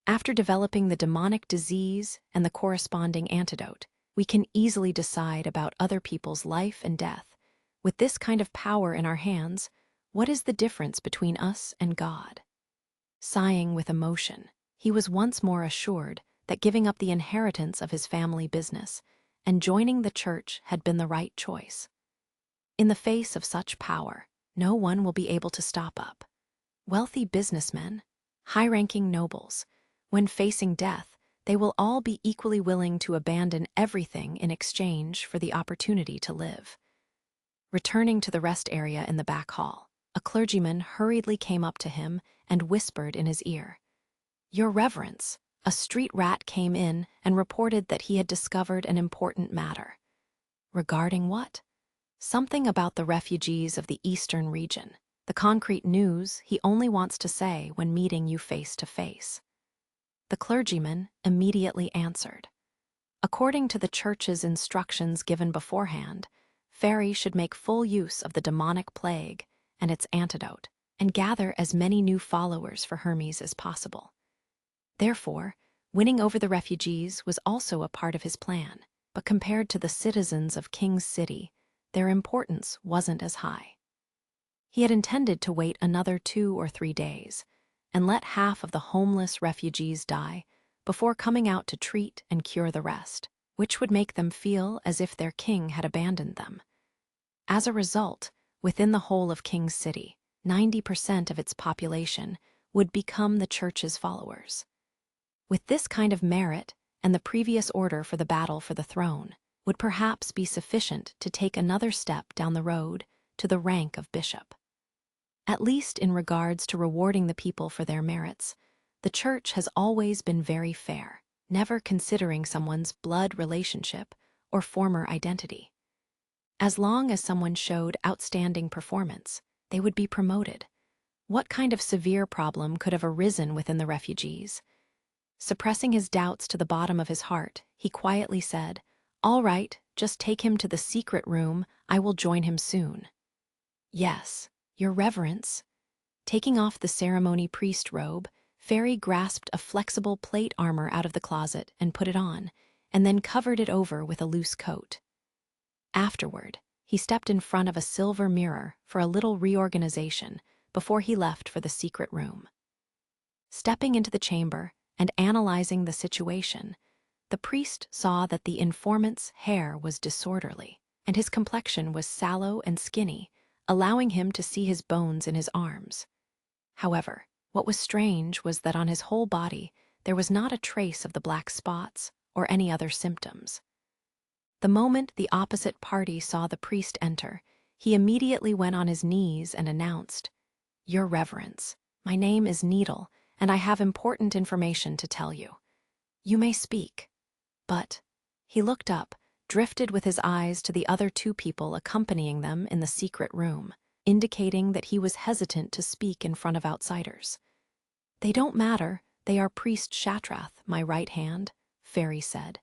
After developing the demonic disease and the corresponding antidote, we can easily decide about other people's life and death. With this kind of power in our hands, what is the difference between us and God? Sighing with emotion, he was once more assured that giving up the inheritance of his family business and joining the church had been the right choice. In the face of such power, no one will be able to stop up. Wealthy businessmen, high-ranking nobles, when facing death, they will all be equally willing to abandon everything in exchange for the opportunity to live. Returning to the rest area in the back hall, a clergyman hurriedly came up to him and whispered in his ear, "Your Reverence, a street rat came in and reported that he had discovered an important matter." Regarding what? Something about the refugees of the eastern region, the concrete news he only wants to say when meeting you face to face. The clergyman immediately answered, "According to the church's instructions given beforehand, Fairy should make full use of the demonic plague and its antidote, and gather as many new followers for Hermes as possible. Therefore, winning over the refugees was also a part of his plan, but compared to the citizens of King's City, their importance wasn't as high. He had intended to wait another 2 or 3 days and let half of the homeless refugees die before coming out to treat and cure the rest, which would make them feel as if their king had abandoned them. As a result, within the whole of King's City, 90% of its population would become the church's followers. With this kind of merit and the previous order for the battle for the throne would perhaps be sufficient to take another step down the road to the rank of bishop. At least in regards to rewarding the people for their merits, the church has always been very fair, never considering someone's blood relationship or former identity. As long as someone showed outstanding performance, they would be promoted. What kind of severe problem could have arisen within the refugees? Suppressing his doubts to the bottom of his heart, he quietly said, "All right, just take him to the secret room. I will join him soon." "Yes, Your Reverence." Taking off the ceremony priest robe, Fairy grasped a flexible plate armor out of the closet and put it on, and then covered it over with a loose coat. Afterward, he stepped in front of a silver mirror for a little reorganization before he left for the secret room. Stepping into the chamber and analyzing the situation, the priest saw that the informant's hair was disorderly, and his complexion was sallow and skinny, allowing him to see his bones in his arms. However, what was strange was that on his whole body there was not a trace of the black spots or any other symptoms. The moment the opposite party saw the priest enter, he immediately went on his knees and announced, "Your Reverence, my name is Needle, and I have important information to tell you. You may speak." But he looked up, drifted with his eyes to the other two people accompanying them in the secret room, indicating that he was hesitant to speak in front of outsiders. "They don't matter, they are Priest Shatrath, my right hand," Fairy said.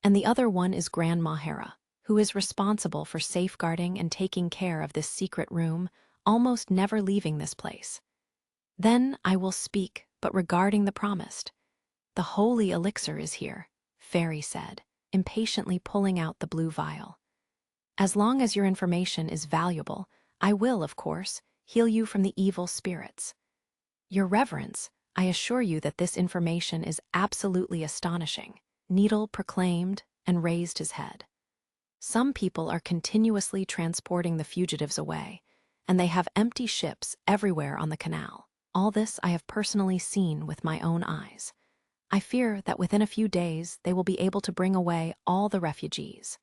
"And the other one is Grandma Hera, who is responsible for safeguarding and taking care of this secret room, almost never leaving this place. Then I will speak, but regarding the promised. The holy elixir is here," Fairy said, impatiently pulling out the blue vial. "As long as your information is valuable, I will, of course, heal you from the evil spirits. Your Reverence, I assure you that this information is absolutely astonishing," Needle proclaimed and raised his head. "Some people are continuously transporting the fugitives away, and they have empty ships everywhere on the canal. All this I have personally seen with my own eyes. I fear that within a few days they will be able to bring away all the refugees.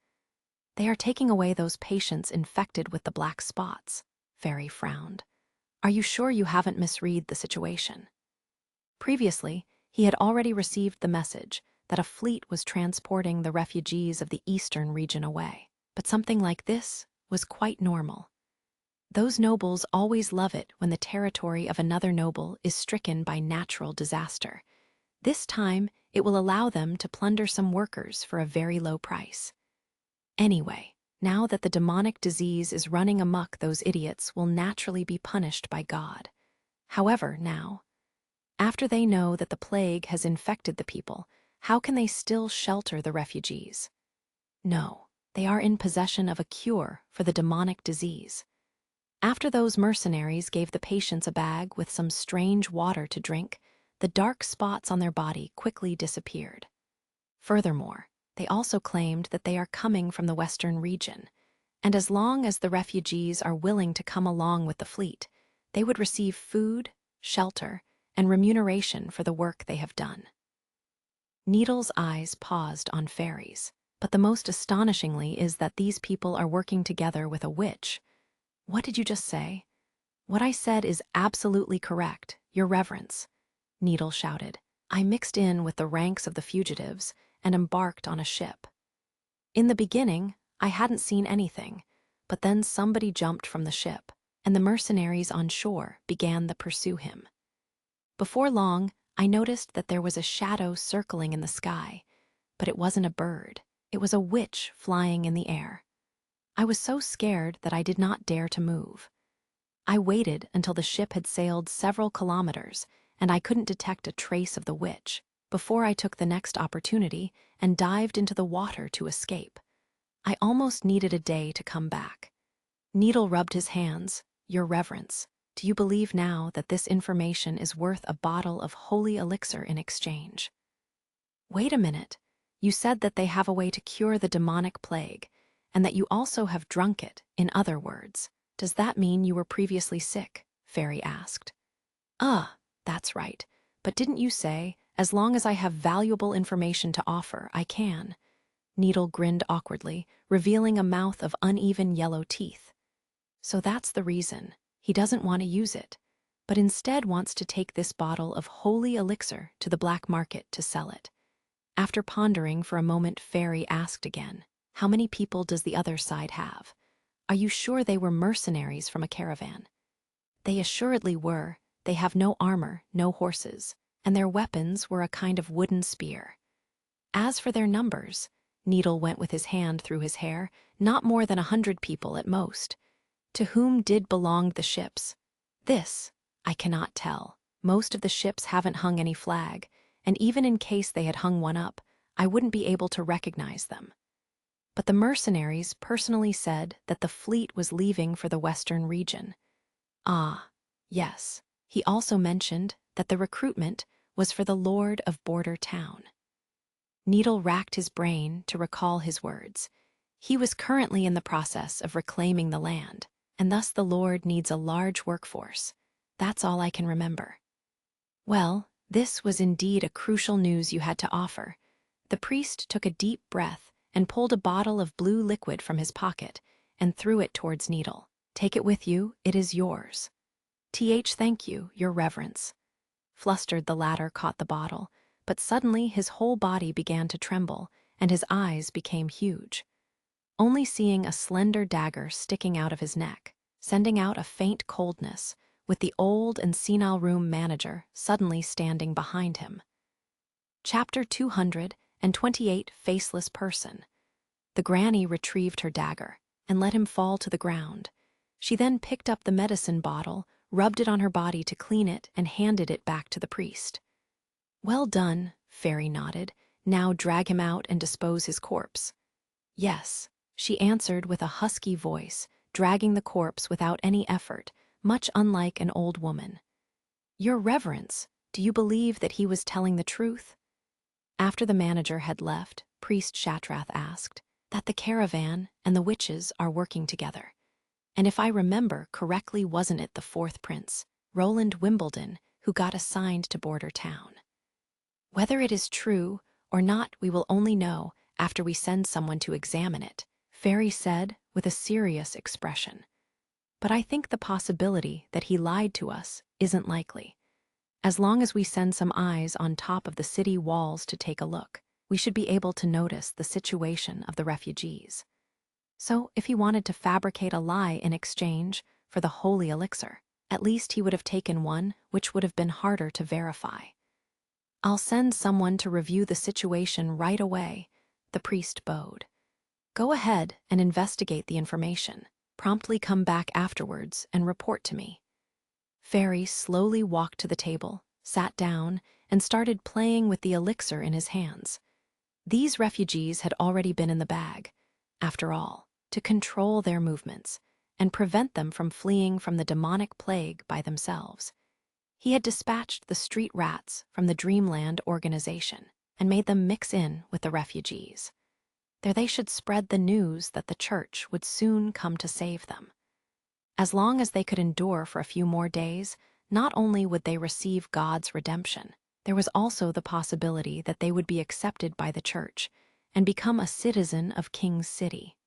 They are taking away those patients infected with the black spots," Fairy frowned. "Are you sure you haven't misread the situation?" Previously, he had already received the message that a fleet was transporting the refugees of the eastern region away. But something like this was quite normal. Those nobles always love it when the territory of another noble is stricken by natural disaster. This time, it will allow them to plunder some workers for a very low price. Anyway, now that the demonic disease is running amok, those idiots will naturally be punished by God. However, now, after they know that the plague has infected the people, how can they still shelter the refugees? No, they are in possession of a cure for the demonic disease. After those mercenaries gave the patients a bag with some strange water to drink, the dark spots on their body quickly disappeared. Furthermore, they also claimed that they are coming from the western region, and as long as the refugees are willing to come along with the fleet, they would receive food, shelter, and remuneration for the work they have done. Needle's eyes paused on Fairy's, but the most astonishingly is that these people are working together with a witch. "What did you just say?" "What I said is absolutely correct, Your Reverence," Needle shouted. "I mixed in with the ranks of the fugitives and embarked on a ship. In the beginning, I hadn't seen anything, but then somebody jumped from the ship, and the mercenaries on shore began to pursue him. Before long, I noticed that there was a shadow circling in the sky, but it wasn't a bird. It was a witch flying in the air. I was so scared that I did not dare to move. I waited until the ship had sailed several kilometers, and I couldn't detect a trace of the witch, before I took the next opportunity and dived into the water to escape. I almost needed a day to come back." Needle rubbed his hands. "Your Reverence, do you believe now that this information is worth a bottle of holy elixir in exchange?" "Wait a minute. You said that they have a way to cure the demonic plague, and that you also have drunk it, in other words. Does that mean you were previously sick?" Fairy asked. That's right. But didn't you say, as long as I have valuable information to offer, I can?" Needle grinned awkwardly, revealing a mouth of uneven yellow teeth. "So that's the reason. He doesn't want to use it, but instead wants to take this bottle of holy elixir to the black market to sell it." After pondering for a moment, Fairy asked again, "How many people does the other side have? Are you sure they were mercenaries from a caravan?" "They assuredly were. They have no armor, no horses, and their weapons were a kind of wooden spear. As for their numbers," Needle went with his hand through his hair, "not more than 100 people at most." "To whom did belong the ships?" "This, I cannot tell. Most of the ships haven't hung any flag, and even in case they had hung one up, I wouldn't be able to recognize them. But the mercenaries personally said that the fleet was leaving for the western region." "Ah, yes. He also mentioned that the recruitment was for the Lord of Border Town." Needle racked his brain to recall his words. He was currently in the process of reclaiming the land, and thus the Lord needs a large workforce. That's all I can remember. "Well, this was indeed a crucial news you had to offer." The priest took a deep breath and pulled a bottle of blue liquid from his pocket and threw it towards Needle. "Take it with you, it is yours." Thank you, Your Reverence." Flustered, the latter caught the bottle, but suddenly his whole body began to tremble, and his eyes became huge. only seeing a slender dagger sticking out of his neck, sending out a faint coldness, with the old and senile room manager suddenly standing behind him. Chapter 228, Faceless Person. The granny retrieved her dagger and let him fall to the ground. She then picked up the medicine bottle, rubbed it on her body to clean it, and handed it back to the priest. "Well done," Fairy nodded. "Now drag him out and dispose his corpse." "Yes," she answered with a husky voice, dragging the corpse without any effort, much unlike an old woman. "Your Reverence, do you believe that he was telling the truth?" After the manager had left, Priest Shatrath asked, "That the caravan and the witches are working together. And if I remember correctly, wasn't it the fourth prince, Roland Wimbledon, who got assigned to Border Town? Whether it is true or not, we will only know after we send someone to examine it," Fairy said with a serious expression. "But I think the possibility that he lied to us isn't likely. As long as we send some eyes on top of the city walls to take a look, we should be able to notice the situation of the refugees. So if he wanted to fabricate a lie in exchange for the holy elixir, at least he would have taken one which would have been harder to verify. I'll send someone to review the situation right away," the priest bowed. "Go ahead and investigate the information. Promptly come back afterwards and report to me." Fairy slowly walked to the table, sat down, and started playing with the elixir in his hands. These refugees had already been in the bag, after all, to control their movements and prevent them from fleeing from the demonic plague by themselves. He had dispatched the street rats from the Dreamland organization and made them mix in with the refugees. There they should spread the news that the church would soon come to save them. As long as they could endure for a few more days, not only would they receive God's redemption, there was also the possibility that they would be accepted by the church and become a citizen of King's City.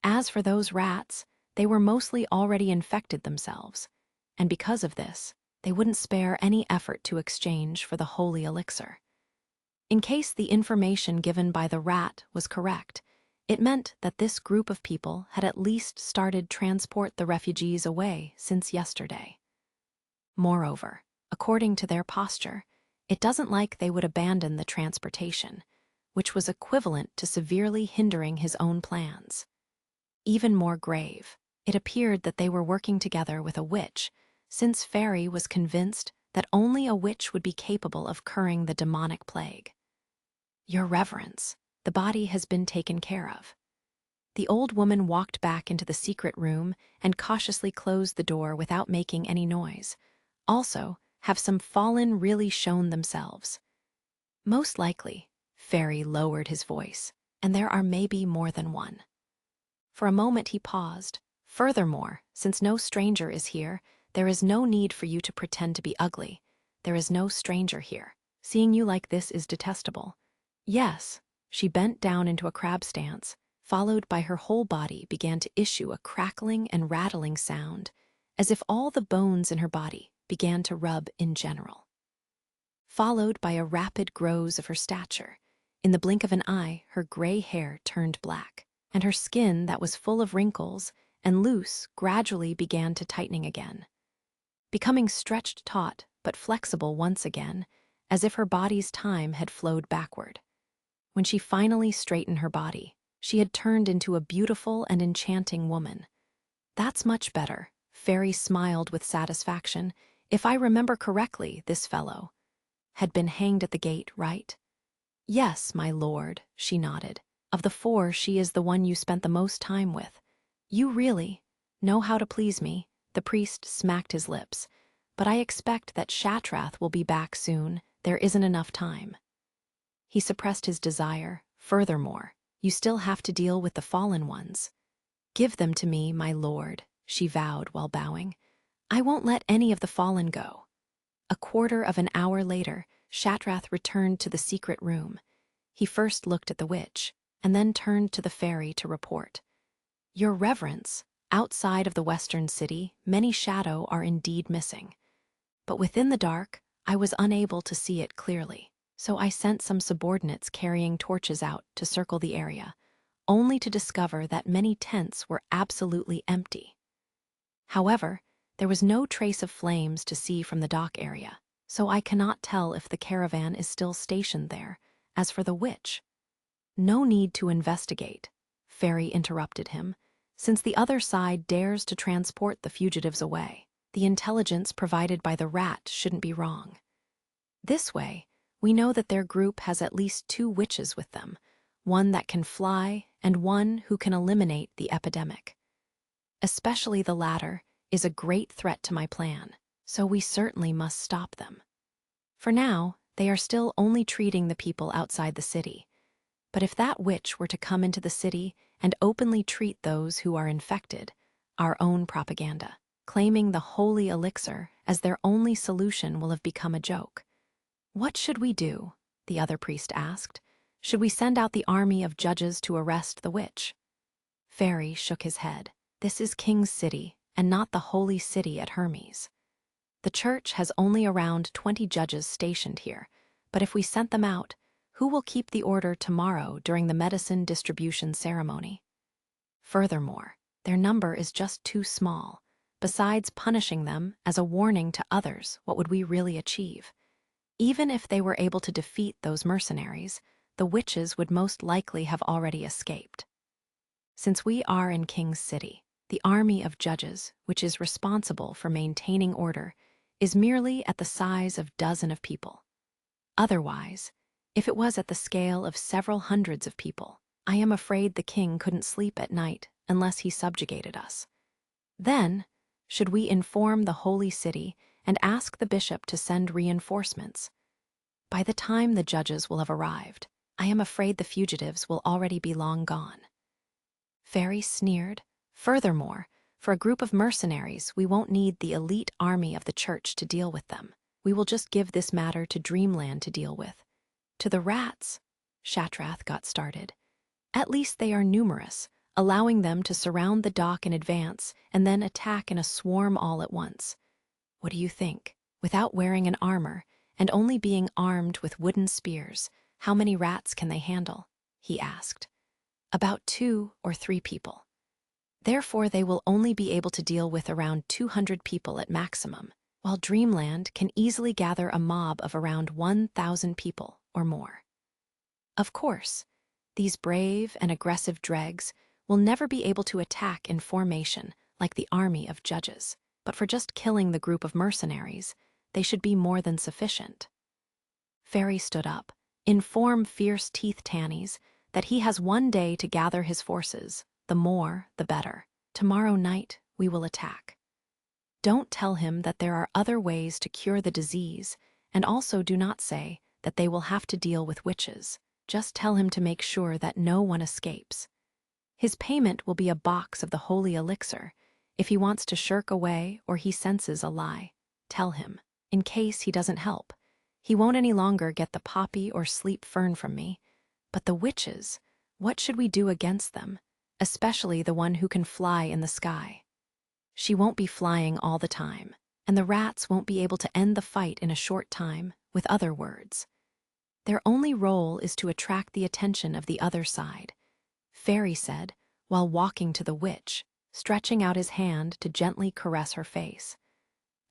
As for those rats, they were mostly already infected themselves, and because of this, they wouldn't spare any effort to exchange for the holy elixir. In case the information given by the rat was correct, it meant that this group of people had at least started transport the refugees away since yesterday. Moreover, according to their posture, it doesn't like they would abandon the transportation, which was equivalent to severely hindering his own plans. Even more grave, it appeared that they were working together with a witch, since Fairy was convinced that only a witch would be capable of curing the demonic plague. "Your Reverence, the body has been taken care of." The old woman walked back into the secret room and cautiously closed the door without making any noise. "Also, have some fallen really shown themselves?" "Most likely," Fairy lowered his voice, "and there are maybe more than one." For a moment he paused. "Furthermore, since no stranger is here, there is no need for you to pretend to be ugly. There is no stranger here. Seeing you like this is detestable." "Yes." She bent down into a crab stance, followed by her whole body began to issue a crackling and rattling sound, as if all the bones in her body began to rub in general. Followed by a rapid growth of her stature. In the blink of an eye, her gray hair turned black, and her skin that was full of wrinkles and loose gradually began to tightening again, becoming stretched taut but flexible once again, as if her body's time had flowed backward. When she finally straightened her body, she had turned into a beautiful and enchanting woman. "That's much better," Fairy smiled with satisfaction. "If I remember correctly, this fellow had been hanged at the gate, right?" "Yes, my lord," she nodded. "Of the four, she is the one you spent the most time with." "You really know how to please me," the priest smacked his lips. "But I expect that Shatrath will be back soon. There isn't enough time." He suppressed his desire. "Furthermore, you still have to deal with the fallen ones." "Give them to me, my lord," she vowed while bowing. "I won't let any of the fallen go." A quarter of an hour later, Shatrath returned to the secret room. He first looked at the witch, and then turned to the fairy to report. "Your Reverence, outside of the western city, many shadow are indeed missing. But within the dark, I was unable to see it clearly, so I sent some subordinates carrying torches out to circle the area. only to discover that many tents were absolutely empty. However, there was no trace of flames to see from the dock area, so I cannot tell if the caravan is still stationed there. As for the witch, no need to investigate, Fairy interrupted him, since the other side dares to transport the fugitives away. The intelligence provided by the rat shouldn't be wrong. This way, we know that their group has at least 2 witches with them, one that can fly and one who can eliminate the epidemic. Especially the latter is a great threat to my plan, so we certainly must stop them. For now, they are still only treating the people outside the city. But if that witch were to come into the city and openly treat those who are infected, our own propaganda, claiming the holy elixir as their only solution will have become a joke. What should we do? The other priest asked. Should we send out the army of judges to arrest the witch? Fairy shook his head. This is King's City, and not the holy city at Hermes. The church has only around 20 judges stationed here, but if we sent them out, who will keep the order tomorrow during the medicine distribution ceremony? Furthermore, their number is just too small. Besides punishing them as a warning to others, what would we really achieve? Even if they were able to defeat those mercenaries, the witches would most likely have already escaped. Since we are in King's City, the army of judges, which is responsible for maintaining order, is merely at the size of dozens of people. Otherwise, if it was at the scale of several hundreds of people, I am afraid the king couldn't sleep at night unless he subjugated us. Then, should we inform the holy city and ask the bishop to send reinforcements? By the time the judges will have arrived, I am afraid the fugitives will already be long gone. Fairy sneered. Furthermore, for a group of mercenaries, we won't need the elite army of the church to deal with them. We will just give this matter to Dreamland to deal with. To the rats, Shatrath got started. At least they are numerous, allowing them to surround the dock in advance and then attack in a swarm all at once. What do you think? Without wearing an armor and only being armed with wooden spears, how many rats can they handle? He asked. About 2 or 3 people. Therefore, they will only be able to deal with around 200 people at maximum, while Dreamland can easily gather a mob of around 1,000 people or more. Of course, these brave and aggressive dregs will never be able to attack in formation like the army of judges, but for just killing the group of mercenaries, they should be more than sufficient. Fairy stood up. Inform Fierce Teeth Tannies that he has 1 day to gather his forces. The more, the better. Tomorrow night, we will attack. Don't tell him that there are other ways to cure the disease, and also do not say that they will have to deal with witches. Just tell him to make sure that no one escapes. His payment will be a box of the holy elixir. If he wants to shirk away or he senses a lie, tell him, in case he doesn't help. He won't any longer get the poppy or sleep fern from me. But the witches, what should we do against them? Especially the one who can fly in the sky. She won't be flying all the time, and the rats won't be able to end the fight in a short time, with other words. Their only role is to attract the attention of the other side, Fairy said, while walking to the witch, stretching out his hand to gently caress her face.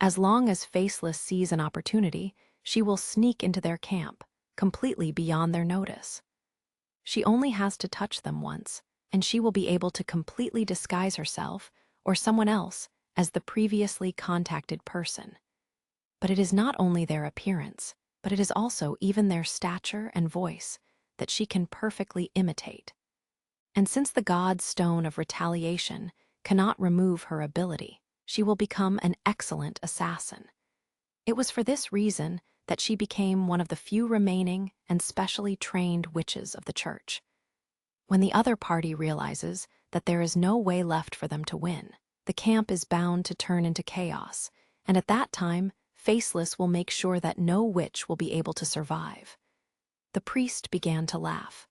As long as Faceless sees an opportunity, she will sneak into their camp, completely beyond their notice. She only has to touch them once, and she will be able to completely disguise herself or someone else as the previously contacted person. But it is not only their appearance, but it is also even their stature and voice that she can perfectly imitate. And since the god's stone of retaliation cannot remove her ability, she will become an excellent assassin. It was for this reason that she became one of the few remaining and specially trained witches of the church. When the other party realizes that there is no way left for them to win, the camp is bound to turn into chaos, and at that time, Faceless will make sure that no witch will be able to survive. The priest began to laugh.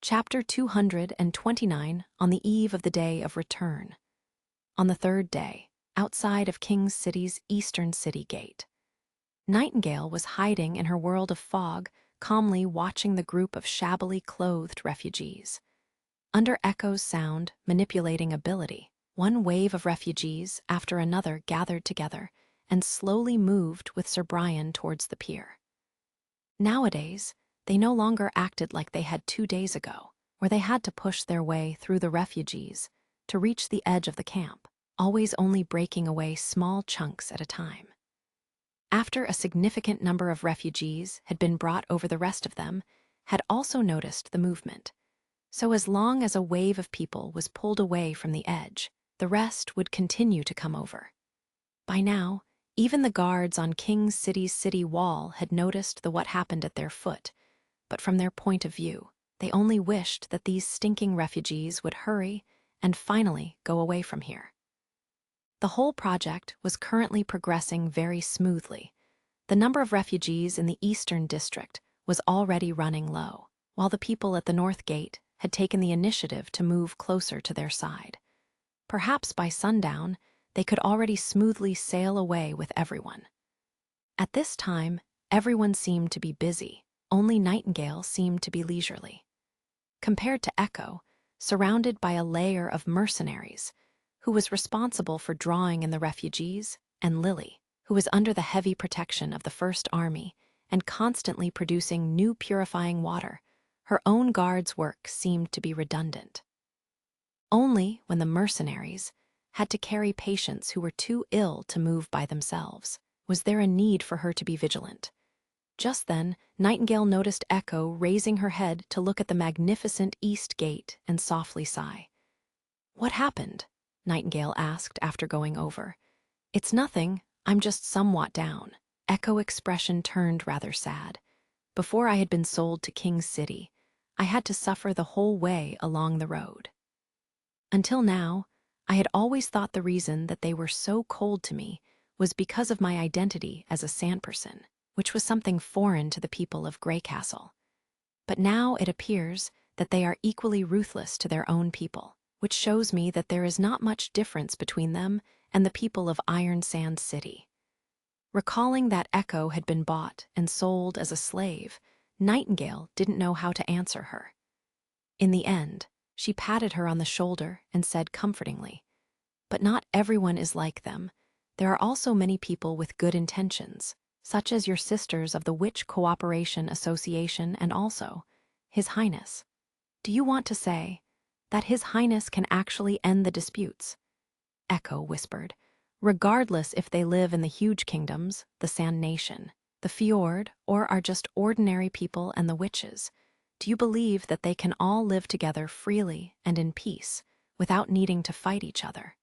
Chapter 229, on the eve of the day of return. On the 3rd day, outside of King's City's eastern city gate, Nightingale was hiding in her world of fog, calmly watching the group of shabbily clothed refugees. Under Echo's sound, manipulating ability, one wave of refugees after another gathered together and slowly moved with Sir Brian towards the pier. Nowadays, they no longer acted like they had 2 days ago, where they had to push their way through the refugees to reach the edge of the camp, always only breaking away small chunks at a time. After a significant number of refugees had been brought over, the rest of them had also noticed the movement. So as long as a wave of people was pulled away from the edge, the rest would continue to come over. By now, even the guards on King City's city wall had noticed what happened at their foot, but from their point of view, they only wished that these stinking refugees would hurry and finally go away from here. The whole project was currently progressing very smoothly. The number of refugees in the Eastern District was already running low, while the people at the North Gate had taken the initiative to move closer to their side. Perhaps by sundown, they could already smoothly sail away with everyone. At this time, everyone seemed to be busy, only Nightingale seemed to be leisurely. Compared to Echo, surrounded by a layer of mercenaries, who was responsible for drawing in the refugees, and Lily, who was under the heavy protection of the First Army and constantly producing new purifying water, her own guards' work seemed to be redundant. Only when the mercenaries had to carry patients who were too ill to move by themselves was there a need for her to be vigilant. Just then, Nightingale noticed Echo raising her head to look at the magnificent East Gate and softly sigh. "What happened?" Nightingale asked after going over. "It's nothing, I'm just somewhat down." Echo's expression turned rather sad. "Before I had been sold to King's City, I had to suffer the whole way along the road. Until now, I had always thought the reason that they were so cold to me was because of my identity as a sandperson, which was something foreign to the people of Greycastle. But now it appears that they are equally ruthless to their own people, which shows me that there is not much difference between them and the people of Iron Sand City." Recalling that Echo had been bought and sold as a slave, Nightingale didn't know how to answer her. In the end, she patted her on the shoulder and said comfortingly, "But not everyone is like them. There are also many people with good intentions, such as your sisters of the Witch Cooperation Association and also His Highness. Do you want to say that His Highness can actually end the disputes?" Echo whispered. "Regardless if they live in the huge kingdoms, the Sand Nation, the Fjord, or are just ordinary people and the witches, do you believe that they can all live together freely and in peace without needing to fight each other?"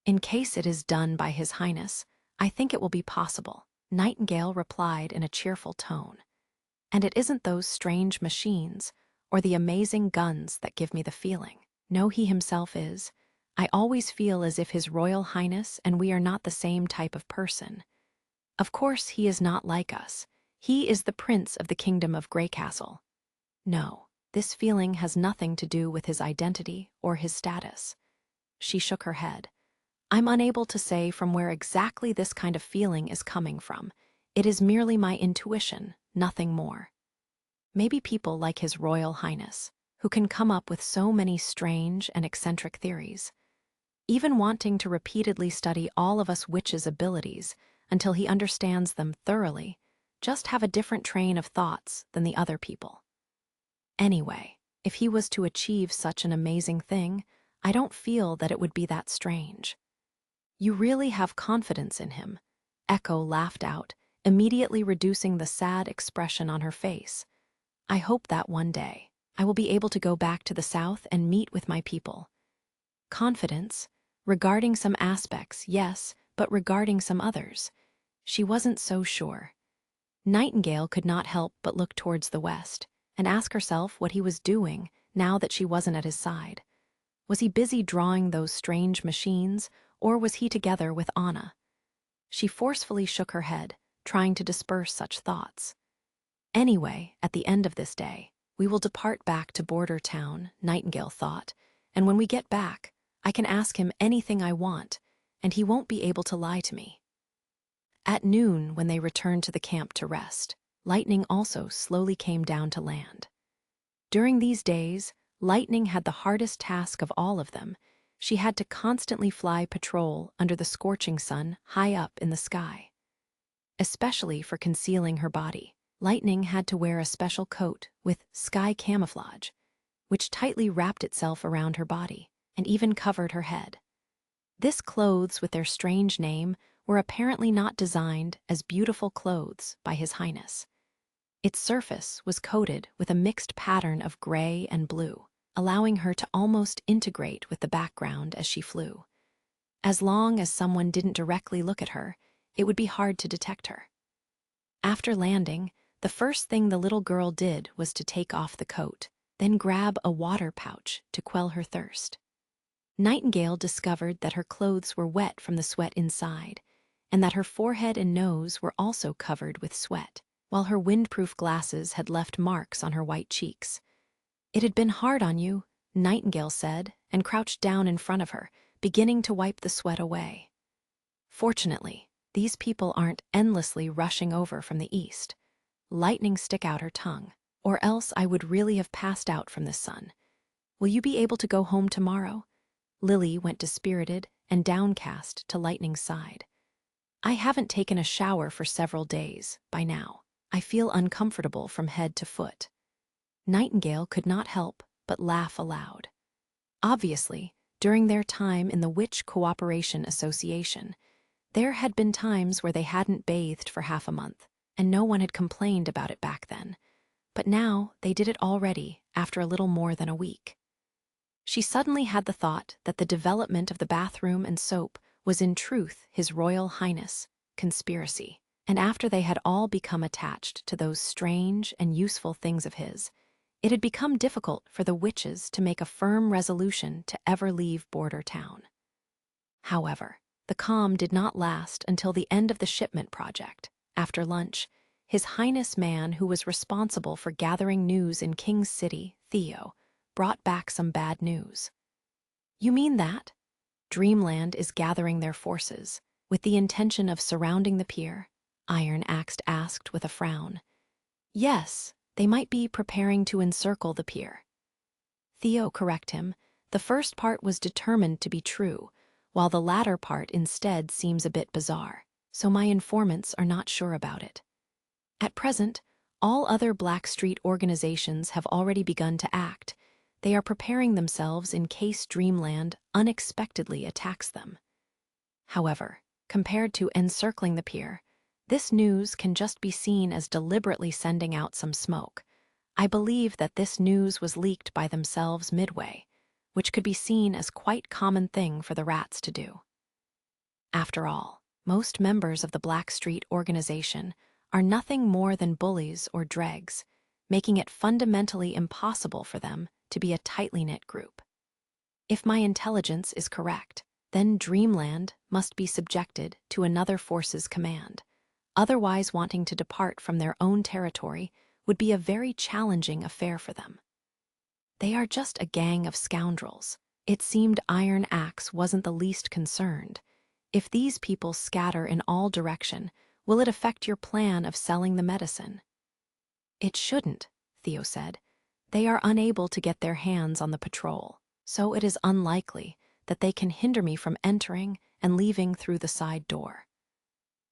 "In case it is done by His Highness, I think it will be possible," Nightingale replied in a cheerful tone. "And it isn't those strange machines or the amazing guns that give me the feeling. No, he himself is. I always feel as if His Royal Highness and we are not the same type of person. Of course, he is not like us. He is the Prince of the Kingdom of Greycastle. No, this feeling has nothing to do with his identity or his status." She shook her head. "I'm unable to say from where exactly this kind of feeling is coming from. It is merely my intuition, nothing more. Maybe people like His Royal Highness, who can come up with so many strange and eccentric theories, even wanting to repeatedly study all of us witches' abilities until he understands them thoroughly, just have a different train of thoughts than the other people. Anyway, if he was to achieve such an amazing thing, I don't feel that it would be that strange." "You really have confidence in him?" Echo laughed out, immediately reducing the sad expression on her face. "I hope that one day I will be able to go back to the south and meet with my people." Confidence? Regarding some aspects, yes, but regarding some others, she wasn't so sure. Nightingale could not help but look towards the west and ask herself what he was doing now that she wasn't at his side. Was he busy drawing those strange machines, or was he together with Anna? She forcefully shook her head, trying to disperse such thoughts. "Anyway, at the end of this day, we will depart back to Border Town," Nightingale thought, "and when we get back, I can ask him anything I want, and he won't be able to lie to me." At noon, when they returned to the camp to rest, lightning also slowly came down to land. During these days, Lightning had the hardest task of all of them. She had to constantly fly patrol under the scorching sun high up in the sky. Especially for concealing her body, Lightning had to wear a special coat with sky camouflage, which tightly wrapped itself around her body and even covered her head. This clothes with their strange name were apparently not designed as beautiful clothes by His Highness. Its surface was coated with a mixed pattern of gray and blue, allowing her to almost integrate with the background as she flew. As long as someone didn't directly look at her, it would be hard to detect her. After landing, the first thing the little girl did was to take off the coat, then grab a water pouch to quell her thirst. Nightingale discovered that her clothes were wet from the sweat inside, and that her forehead and nose were also covered with sweat, while her windproof glasses had left marks on her white cheeks. "It had been hard on you," Nightingale said, and crouched down in front of her, beginning to wipe the sweat away. Fortunately, these people aren't endlessly rushing over from the east. Lightning stuck out her tongue, or else I would really have passed out from the sun. "Will you be able to go home tomorrow?" Lily went dispirited and downcast to Lightning's side. "I haven't taken a shower for several days, by now. I feel uncomfortable from head to foot." Nightingale could not help but laugh aloud. Obviously, during their time in the Witch Cooperation Association, there had been times where they hadn't bathed for half a month, and no one had complained about it back then. But now they did it already after a little more than a week. She suddenly had the thought that the development of the bathroom and soap was in truth His Royal Highness' conspiracy, and after they had all become attached to those strange and useful things of his, it had become difficult for the witches to make a firm resolution to ever leave Border Town. However, the calm did not last until the end of the shipment project. After lunch, His Highness man who was responsible for gathering news in King's City, Theo, brought back some bad news. "You mean that? Dreamland is gathering their forces, with the intention of surrounding the pier?" Iron Axe asked with a frown. "Yes, they might be preparing to encircle the pier." Theo corrected him. The first part was determined to be true, while the latter part instead seems a bit bizarre, so my informants are not sure about it. At present, all other Black Street organizations have already begun to act. They are preparing themselves in case Dreamland unexpectedly attacks them. However, compared to encircling the pier, this news can just be seen as deliberately sending out some smoke. I believe that this news was leaked by themselves midway, which could be seen as quite common thing for the rats to do. After all, most members of the Black Street organization are nothing more than bullies or dregs, making it fundamentally impossible for them to be a tightly knit group. If my intelligence is correct, then Dreamland must be subjected to another force's command. Otherwise, wanting to depart from their own territory would be a very challenging affair for them. They are just a gang of scoundrels. It seemed Iron Axe wasn't the least concerned. If these people scatter in all direction, will it affect your plan of selling the medicine? It shouldn't, Theo said. They are unable to get their hands on the patrol, so it is unlikely that they can hinder me from entering and leaving through the side door.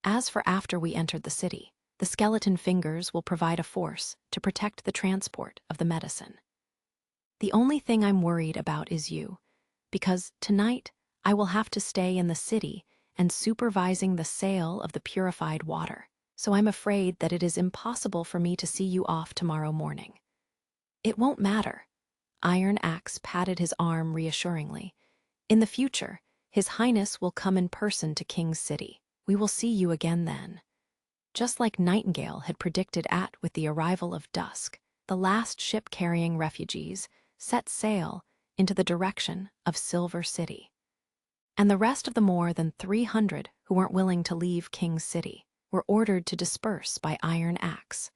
As for after we entered the city, the skeleton fingers will provide a force to protect the transport of the medicine. The only thing I'm worried about is you, because tonight I will have to stay in the city and supervising the sale of the purified water, so I'm afraid that it is impossible for me to see you off tomorrow morning. It won't matter. Iron Axe patted his arm reassuringly. In the future, His Highness will come in person to King's City. We will see you again then. Just like Nightingale had predicted with the arrival of dusk, the last ship carrying refugees set sail into the direction of Silver City. And the rest of the more than 300 who weren't willing to leave King's City were ordered to disperse by Iron Axe.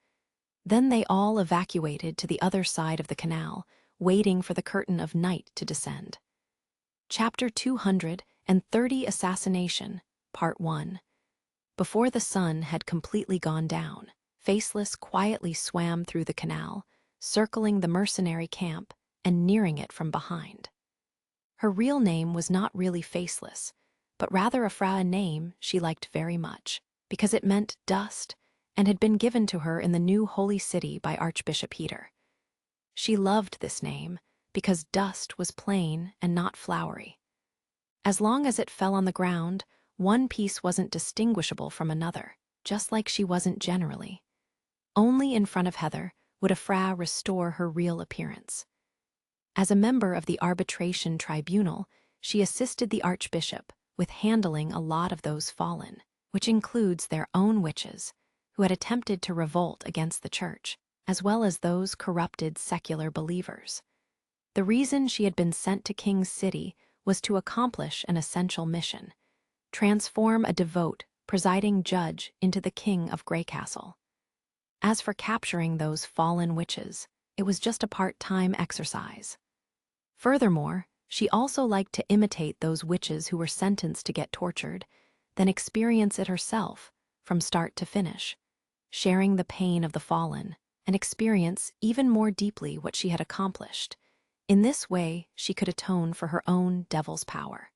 Then they all evacuated to the other side of the canal, waiting for the curtain of night to descend. Chapter 230 Assassination, Part 1. Before the sun had completely gone down, Faceless quietly swam through the canal, circling the mercenary camp and nearing it from behind. Her real name was not really Faceless, but rather a name she liked very much, because it meant dust and had been given to her in the new holy city by Archbishop Peter. She loved this name because dust was plain and not flowery. As long as it fell on the ground, one piece wasn't distinguishable from another, just like she wasn't generally. Only in front of Heather would a Fra restore her real appearance. As a member of the arbitration tribunal, she assisted the archbishop with handling a lot of those fallen, which includes their own witches, who had attempted to revolt against the church, as well as those corrupted secular believers. The reason she had been sent to King's City was to accomplish an essential mission: transform a devout, presiding judge into the king of Greycastle. As for capturing those fallen witches, it was just a part-time exercise. Furthermore, she also liked to imitate those witches who were sentenced to get tortured, then experience it herself from start to finish, sharing the pain of the fallen, and experience even more deeply what she had accomplished. In this way, she could atone for her own devil's power.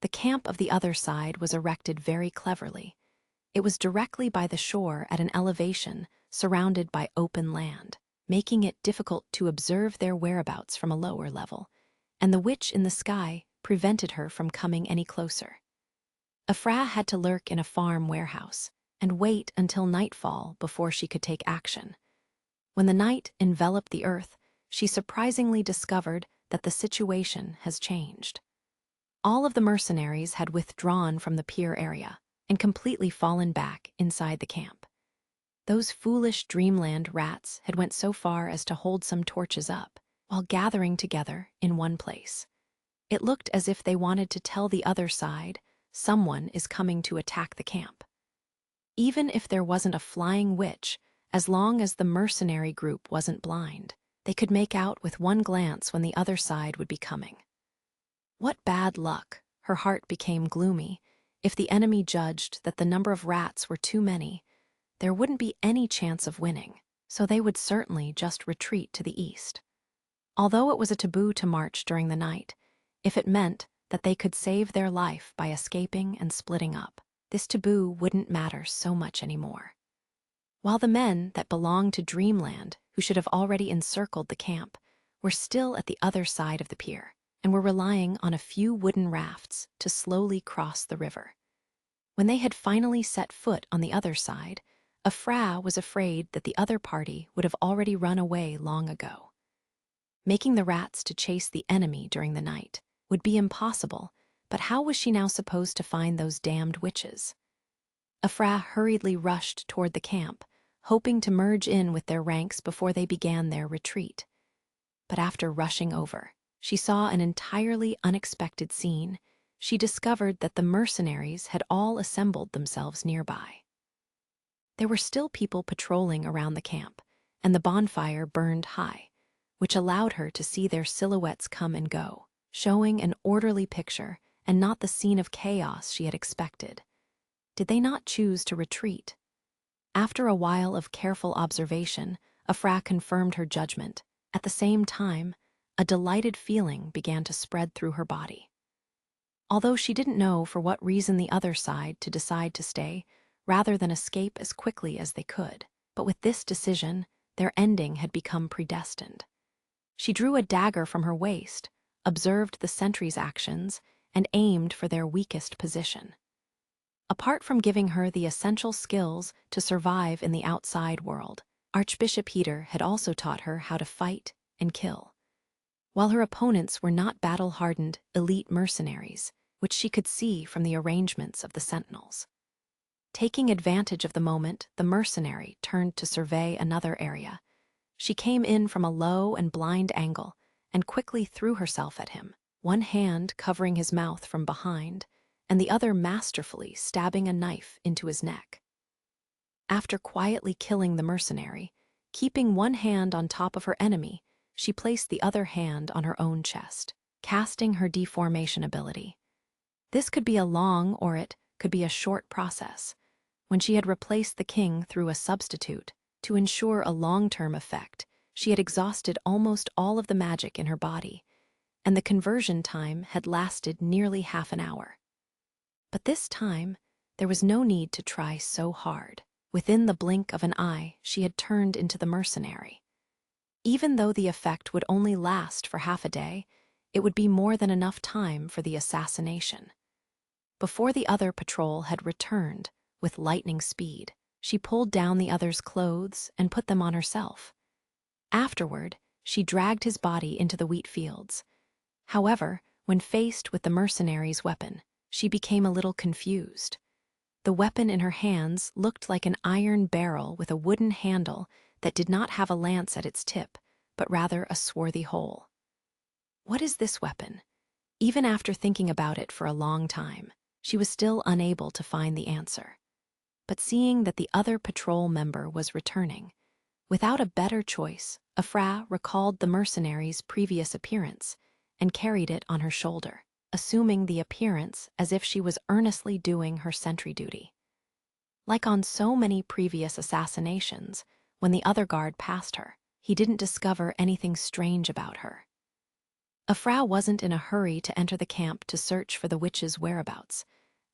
The camp of the other side was erected very cleverly. It was directly by the shore at an elevation surrounded by open land, making it difficult to observe their whereabouts from a lower level, and the witch in the sky prevented her from coming any closer. A Fra had to lurk in a farm warehouse and wait until nightfall before she could take action. When the night enveloped the earth, she surprisingly discovered that the situation has changed. All of the mercenaries had withdrawn from the pier area and completely fallen back inside the camp. Those foolish dreamland rats had went so far as to hold some torches up while gathering together in one place. It looked as if they wanted to tell the other side someone is coming to attack the camp. Even if there wasn't a flying witch, as long as the mercenary group wasn't blind, they could make out with one glance when the other side would be coming. What bad luck, her heart became gloomy. If the enemy judged that the number of rats were too many, there wouldn't be any chance of winning, so they would certainly just retreat to the east. Although it was a taboo to march during the night, if it meant that they could save their life by escaping and splitting up, this taboo wouldn't matter so much anymore. While the men that belonged to Dreamland, who should have already encircled the camp, were still at the other side of the pier and were relying on a few wooden rafts to slowly cross the river. When they had finally set foot on the other side, a Fra was afraid that the other party would have already run away long ago. Making the rats to chase the enemy during the night would be impossible, but how was she now supposed to find those damned witches? A Fra hurriedly rushed toward the camp, hoping to merge in with their ranks before they began their retreat. But after rushing over, she saw an entirely unexpected scene. She discovered that the mercenaries had all assembled themselves nearby. There were still people patrolling around the camp, and the bonfire burned high, which allowed her to see their silhouettes come and go, showing an orderly picture and not the scene of chaos she had expected. Did they not choose to retreat? After a while of careful observation, a Fra confirmed her judgment. At the same time, a delighted feeling began to spread through her body. Although she didn't know for what reason the other side to decide to stay, rather than escape as quickly as they could, but with this decision, their ending had become predestined. She drew a dagger from her waist, observed the sentries' actions, and aimed for their weakest position. Apart from giving her the essential skills to survive in the outside world, Archbishop Peter had also taught her how to fight and kill. While her opponents were not battle-hardened elite mercenaries, which she could see from the arrangements of the sentinels. Taking advantage of the moment, the mercenary turned to survey another area. She came in from a low and blind angle and quickly threw herself at him, one hand covering his mouth from behind, and the other masterfully stabbing a knife into his neck. After quietly killing the mercenary, keeping one hand on top of her enemy, she placed the other hand on her own chest, casting her deformation ability. This could be a long or it could be a short process. When she had replaced the king through a substitute, to ensure a long-term effect, she had exhausted almost all of the magic in her body, and the conversion time had lasted nearly half an hour. But this time, there was no need to try so hard. Within the blink of an eye, she had turned into the mercenary. Even though the effect would only last for half a day, it would be more than enough time for the assassination. Before the other patrol had returned, with lightning speed, she pulled down the other's clothes and put them on herself. Afterward, she dragged his body into the wheat fields. However, when faced with the mercenary's weapon, she became a little confused. The weapon in her hands looked like an iron barrel with a wooden handle that did not have a lance at its tip, but rather a swarthy hole. What is this weapon? Even after thinking about it for a long time, she was still unable to find the answer. But seeing that the other patrol member was returning, without a better choice, Afra recalled the mercenary's previous appearance and carried it on her shoulder, assuming the appearance as if she was earnestly doing her sentry duty. Like on so many previous assassinations, when the other guard passed her, he didn't discover anything strange about her. Afra wasn't in a hurry to enter the camp to search for the witch's whereabouts.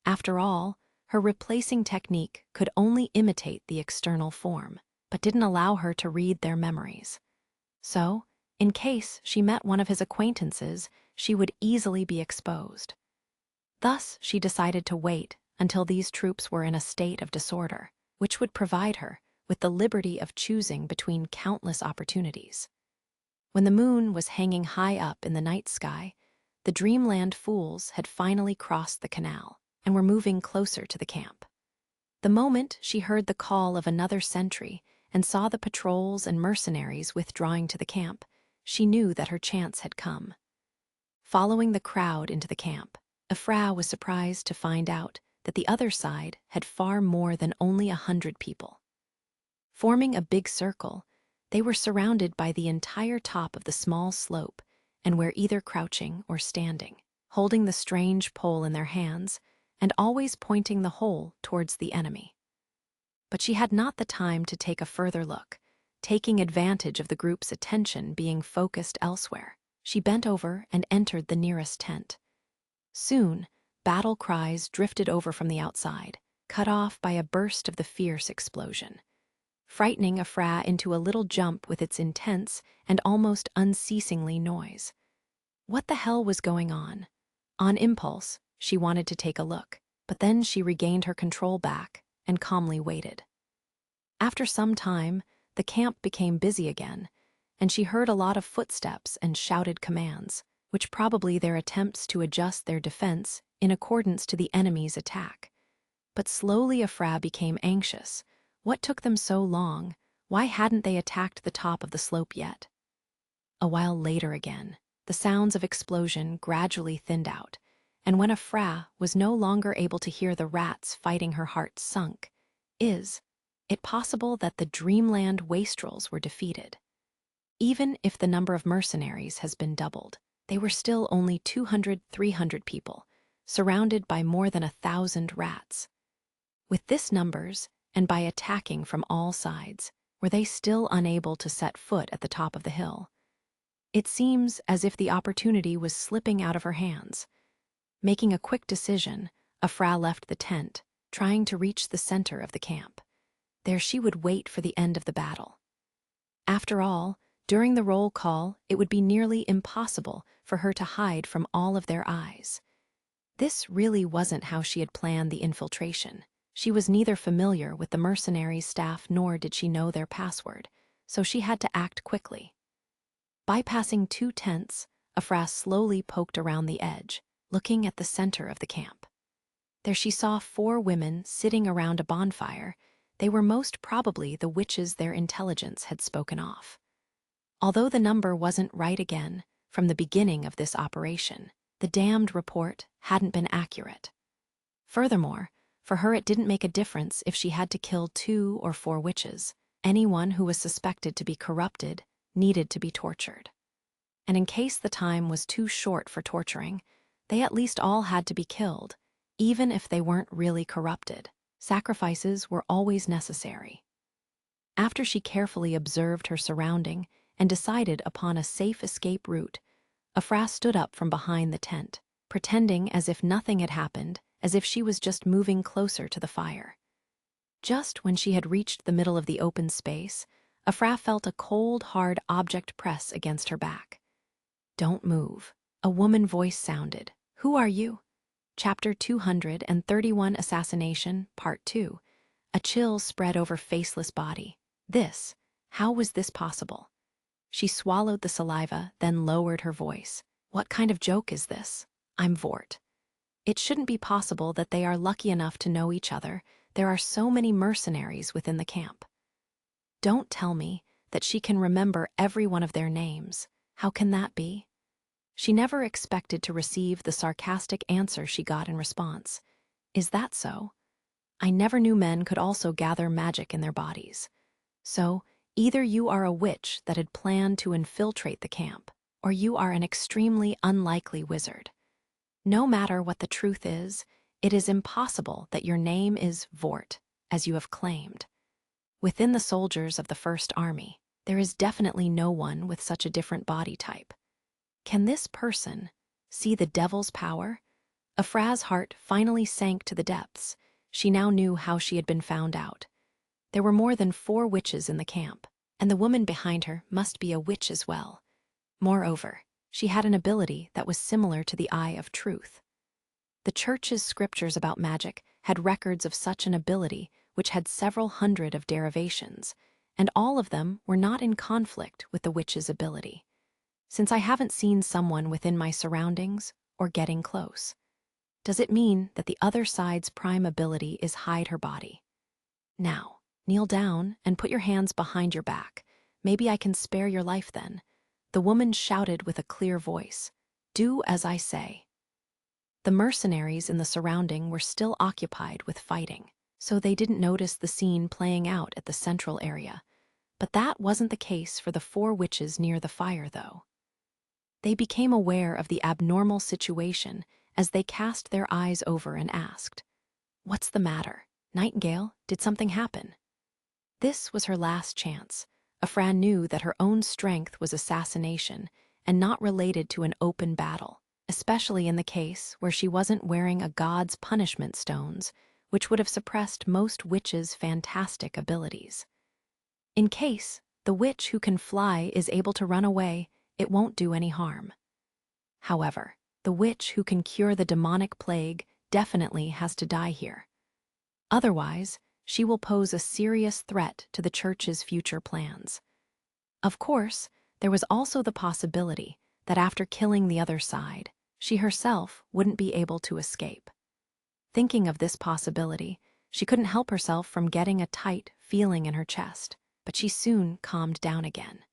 After all, her replacing technique could only imitate the external form, but didn't allow her to read their memories. So, in case she met one of his acquaintances, she would easily be exposed. Thus, she decided to wait until these troops were in a state of disorder, which would provide her with the liberty of choosing between countless opportunities. When the moon was hanging high up in the night sky, the Dreamland fools had finally crossed the canal and were moving closer to the camp. The moment she heard the call of another sentry and saw the patrols and mercenaries withdrawing to the camp, she knew that her chance had come. Following the crowd into the camp, Afra was surprised to find out that the other side had far more than only 100 people. Forming a big circle, they were surrounded by the entire top of the small slope and were either crouching or standing, holding the strange pole in their hands and always pointing the hole towards the enemy. But she had not the time to take a further look. Taking advantage of the group's attention being focused elsewhere, she bent over and entered the nearest tent. Soon, battle cries drifted over from the outside, cut off by a burst of the fierce explosion, frightening Afra into a little jump with its intense and almost unceasingly noise. What the hell was going on? On impulse, she wanted to take a look, but then she regained her control back and calmly waited. After some time, the camp became busy again, and she heard a lot of footsteps and shouted commands, which probably their attempts to adjust their defense in accordance to the enemy's attack. But slowly Afra became anxious. What took them so long? Why hadn't they attacked the top of the slope yet? A while later again, the sounds of explosion gradually thinned out, and when Afra was no longer able to hear the rats fighting, her heart sunk. Is it possible that the Dreamland wastrels were defeated? Even if the number of mercenaries has been doubled, they were still only 200-300 people, surrounded by more than 1,000 rats. With this numbers, and by attacking from all sides, were they still unable to set foot at the top of the hill? It seems as if the opportunity was slipping out of her hands. Making a quick decision, Afra left the tent, trying to reach the center of the camp. There she would wait for the end of the battle. After all, during the roll call, it would be nearly impossible for her to hide from all of their eyes. This really wasn't how she had planned the infiltration. She was neither familiar with the mercenaries' staff nor did she know their password, so she had to act quickly. Bypassing 2 tents, Afra slowly poked around the edge, looking at the center of the camp. There she saw 4 women sitting around a bonfire. They were most probably the witches their intelligence had spoken off. Although the number wasn't right again from the beginning of this operation, the damned report hadn't been accurate. Furthermore, for her it didn't make a difference if she had to kill 2 or 4 witches. Anyone who was suspected to be corrupted needed to be tortured. And in case the time was too short for torturing, they at least all had to be killed, even if they weren't really corrupted. Sacrifices were always necessary. After she carefully observed her surrounding and decided upon a safe escape route. Afra stood up from behind the tent, pretending as if nothing had happened, as if she was just moving closer to the fire. Just when she had reached the middle of the open space, Afra felt a cold, hard object press against her back. "Don't move," a woman voice sounded. "Who are you?" Chapter 231, Assassination, Part 2. A chill spread over faceless body. How was this possible? She swallowed the saliva, then lowered her voice. "What kind of joke is this? I'm Vort. It shouldn't be possible that they are lucky enough to know each other. There are so many mercenaries within the camp." Don't tell me that she can remember every one of their names. How can that be? She never expected to receive the sarcastic answer she got in response. "Is that so? I never knew men could also gather magic in their bodies. So, either you are a witch that had planned to infiltrate the camp, or you are an extremely unlikely wizard. No matter what the truth is, it is impossible that your name is Vort, as you have claimed. Within the soldiers of the First Army, there is definitely no one with such a different body type. Can this person see the devil's power?" Afra's heart finally sank to the depths. She now knew how she had been found out. There were more than 4 witches in the camp, and the woman behind her must be a witch as well. Moreover, she had an ability that was similar to the Eye of Truth. The church's scriptures about magic had records of such an ability, which had several hundred of derivations, and all of them were not in conflict with the witch's ability. Since I haven't seen someone within my surroundings or getting close, does it mean that the other side's prime ability is hide her body? Now, kneel down and put your hands behind your back. Maybe I can spare your life then. The woman shouted with a clear voice. "Do as I say." The mercenaries in the surrounding were still occupied with fighting, so they didn't notice the scene playing out at the central area. But that wasn't the case for the 4 witches near the fire, though. They became aware of the abnormal situation as they cast their eyes over and asked, "What's the matter? Nightingale, did something happen?" This was her last chance. Afra knew that her own strength was assassination and not related to an open battle, especially in the case where she wasn't wearing a god's punishment stones, which would have suppressed most witches' fantastic abilities. In case the witch who can fly is able to run away, it won't do any harm. However, the witch who can cure the demonic plague definitely has to die here. Otherwise, she will pose a serious threat to the church's future plans. Of course, there was also the possibility that after killing the other side, she herself wouldn't be able to escape. Thinking of this possibility, she couldn't help herself from getting a tight feeling in her chest, but she soon calmed down again,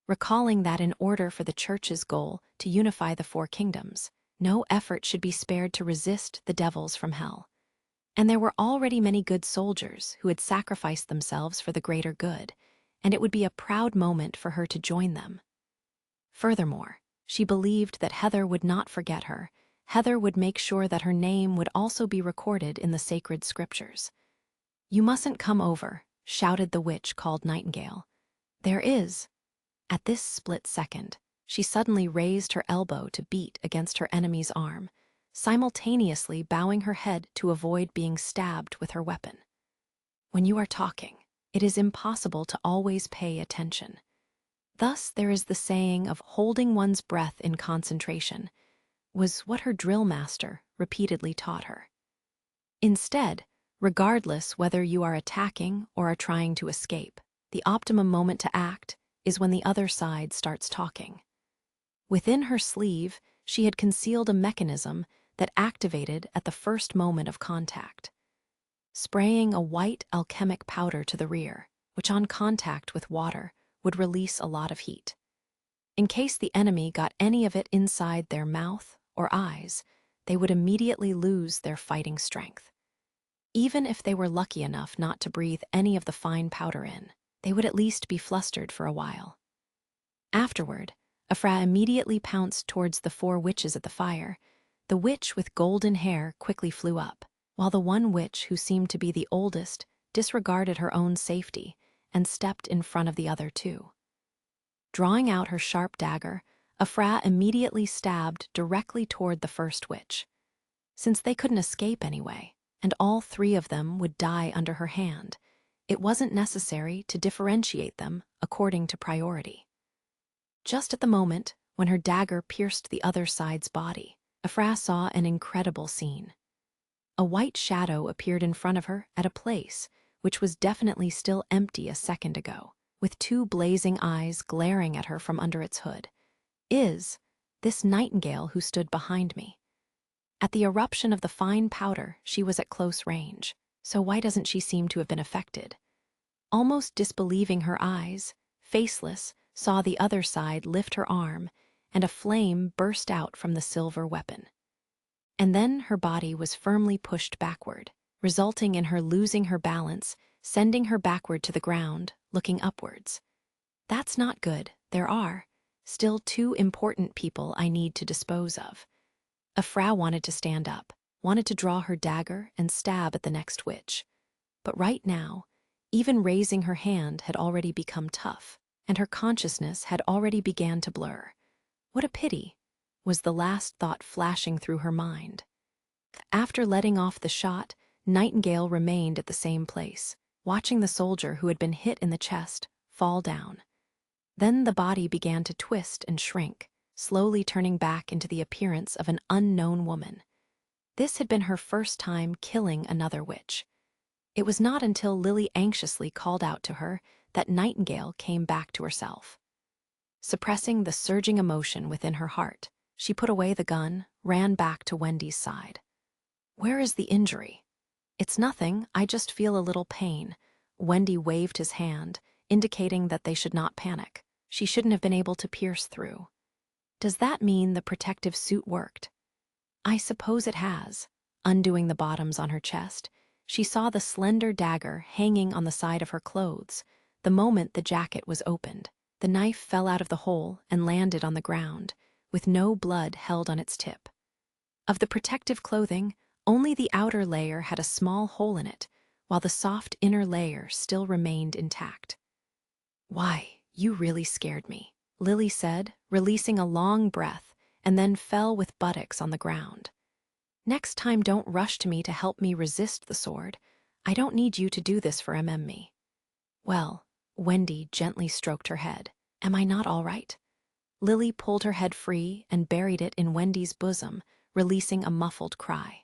recalling that in order for the church's goal to unify the 4 kingdoms, no effort should be spared to resist the devils from hell. And there were already many good soldiers who had sacrificed themselves for the greater good, and it would be a proud moment for her to join them. Furthermore, she believed that Heather would not forget her. Heather would make sure that her name would also be recorded in the sacred scriptures. "You mustn't come over," shouted the witch called Nightingale. "There is." At this split second, she suddenly raised her elbow to beat against her enemy's arm, simultaneously bowing her head to avoid being stabbed with her weapon. When you are talking, it is impossible to always pay attention. Thus there is the saying of holding one's breath in concentration, was what her drill master repeatedly taught her. Instead, regardless whether you are attacking or are trying to escape, the optimum moment to act is when the other side starts talking. Within her sleeve, she had concealed a mechanism that activated at the first moment of contact, spraying a white alchemic powder to the rear, which on contact with water would release a lot of heat. In case the enemy got any of it inside their mouth or eyes, they would immediately lose their fighting strength. Even if they were lucky enough not to breathe any of the fine powder in, they would at least be flustered for a while. Afterward, Afra immediately pounced towards the 4 witches at the fire. The witch with golden hair quickly flew up, while the one witch who seemed to be the oldest disregarded her own safety and stepped in front of the other 2. Drawing out her sharp dagger, Afra immediately stabbed directly toward the first witch. Since they couldn't escape anyway, and all three of them would die under her hand, it wasn't necessary to differentiate them according to priority. Just at the moment when her dagger pierced the other side's body, Afra saw an incredible scene. A white shadow appeared in front of her at a place which was definitely still empty a second ago, with two blazing eyes glaring at her from under its hood. Is this nightingale who stood behind me? At the eruption of the fine powder, she was at close range, so why doesn't she seem to have been affected? Almost disbelieving her eyes, Faceless saw the other side lift her arm, and a flame burst out from the silver weapon. And then her body was firmly pushed backward, resulting in her losing her balance, sending her backward to the ground, looking upwards. That's not good. There are still two important people I need to dispose of. Afra wanted to stand up, wanted to draw her dagger and stab at the next witch. But right now, even raising her hand had already become tough, and her consciousness had already began to blur. What a pity, was the last thought flashing through her mind. After letting off the shot, Nightingale remained at the same place, watching the soldier who had been hit in the chest fall down. Then the body began to twist and shrink, slowly turning back into the appearance of an unknown woman. This had been her first time killing another witch. It was not until Lily anxiously called out to her that Nightingale came back to herself. Suppressing the surging emotion within her heart, she put away the gun, ran back to Wendy's side. "Where is the injury?" "It's nothing, I just feel a little pain." Wendy waved his hand, indicating that they should not panic. She shouldn't have been able to pierce through. "Does that mean the protective suit worked?" "I suppose it has." Undoing the bottoms on her chest, she saw the slender dagger hanging on the side of her clothes. The moment the jacket was opened, the knife fell out of the hole and landed on the ground, with no blood held on its tip. Of the protective clothing, only the outer layer had a small hole in it, while the soft inner layer still remained intact. "Why, you really scared me," Lily said, releasing a long breath, and then fell with buttocks on the ground. "Next time don't rush to me to help me resist the sword. I don't need you to do this for me." "Well," Wendy gently stroked her head, "am I not all right?" Lily pulled her head free and buried it in Wendy's bosom, releasing a muffled cry.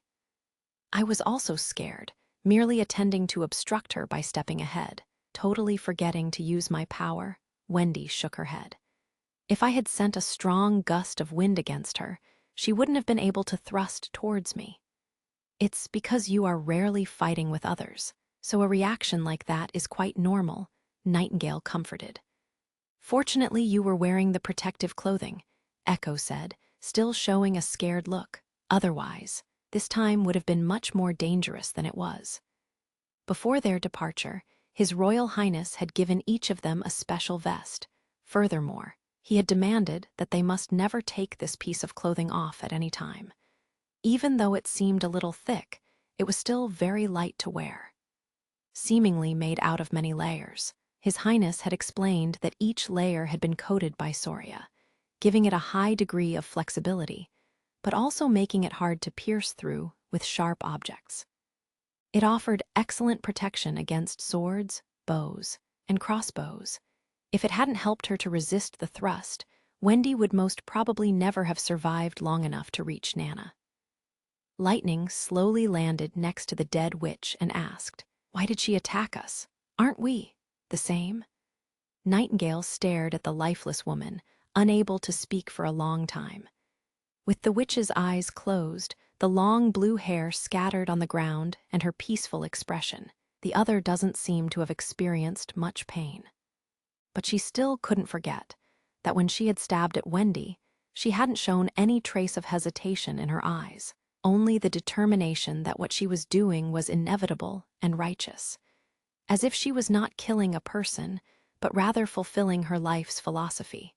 "I was also scared, merely attending to obstruct her by stepping ahead, totally forgetting to use my power." Wendy shook her head. "If I had sent a strong gust of wind against her, she wouldn't have been able to thrust towards me." "It's because you are rarely fighting with others, so a reaction like that is quite normal," Nightingale comforted. "Fortunately, you were wearing the protective clothing," Echo said, still showing a scared look. "Otherwise, this time would have been much more dangerous than it was." Before their departure, His Royal Highness had given each of them a special vest. Furthermore, he had demanded that they must never take this piece of clothing off at any time. Even though it seemed a little thick, it was still very light to wear. Seemingly made out of many layers, His Highness had explained that each layer had been coated by Soria, giving it a high degree of flexibility, but also making it hard to pierce through with sharp objects. It offered excellent protection against swords, bows, and crossbows. If it hadn't helped her to resist the thrust, Wendy would most probably never have survived long enough to reach Nana. Lightning slowly landed next to the dead witch and asked, "Why did she attack us? Aren't we the same?" Nightingale stared at the lifeless woman, unable to speak for a long time. With the witch's eyes closed, the long blue hair scattered on the ground, and her peaceful expression, the other doesn't seem to have experienced much pain. But she still couldn't forget that when she had stabbed at Wendy, she hadn't shown any trace of hesitation in her eyes, only the determination that what she was doing was inevitable and righteous. As if she was not killing a person, but rather fulfilling her life's philosophy.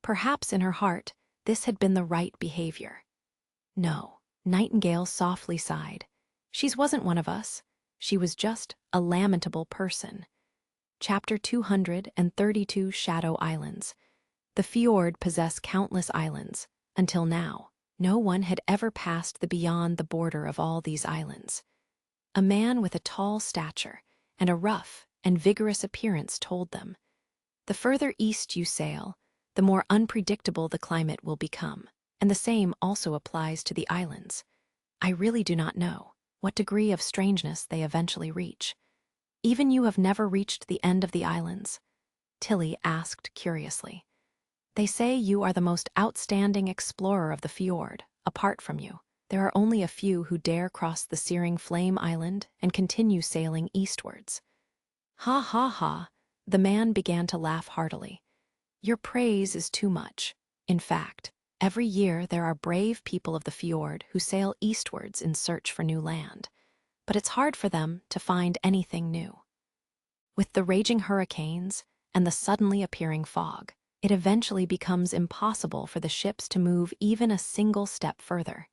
Perhaps in her heart, this had been the right behavior. "No," Nightingale softly sighed. "She wasn't one of us. She was just a lamentable person." Chapter 232, Shadow Islands. The fjord possessed countless islands. Until now, no one had ever passed beyond the border of all these islands. A man with a tall stature and a rough and vigorous appearance told them, "The further east you sail, the more unpredictable the climate will become, and the same also applies to the islands. I really do not know what degree of strangeness they eventually reach." "Even you have never reached the end of the islands?" Tilly asked curiously. "They say you are the most outstanding explorer of the fjord. Apart from you, there are only a few who dare cross the searing flame island and continue sailing eastwards." "Ha ha ha," the man began to laugh heartily. "Your praise is too much. In fact, every year there are brave people of the fjord who sail eastwards in search for new land, but it's hard for them to find anything new. With the raging hurricanes and the suddenly appearing fog, it eventually becomes impossible for the ships to move even a single step further."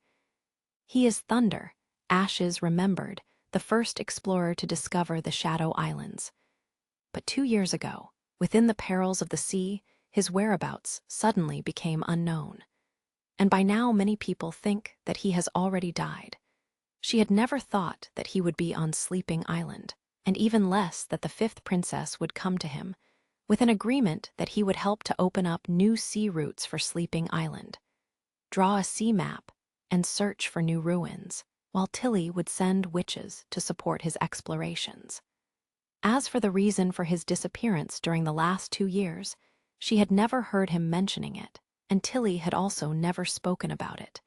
"He is Thunder," Ashes remembered, the first explorer to discover the Shadow Islands. But 2 years ago, within the perils of the sea, his whereabouts suddenly became unknown. And by now many people think that he has already died. She had never thought that he would be on Sleeping Island, and even less that the fifth princess would come to him, with an agreement that he would help to open up new sea routes for Sleeping Island, draw a sea map, and search for new ruins, while Tilly would send witches to support his explorations. As for the reason for his disappearance during the last 2 years, she had never heard him mentioning it, and Tilly had also never spoken about it.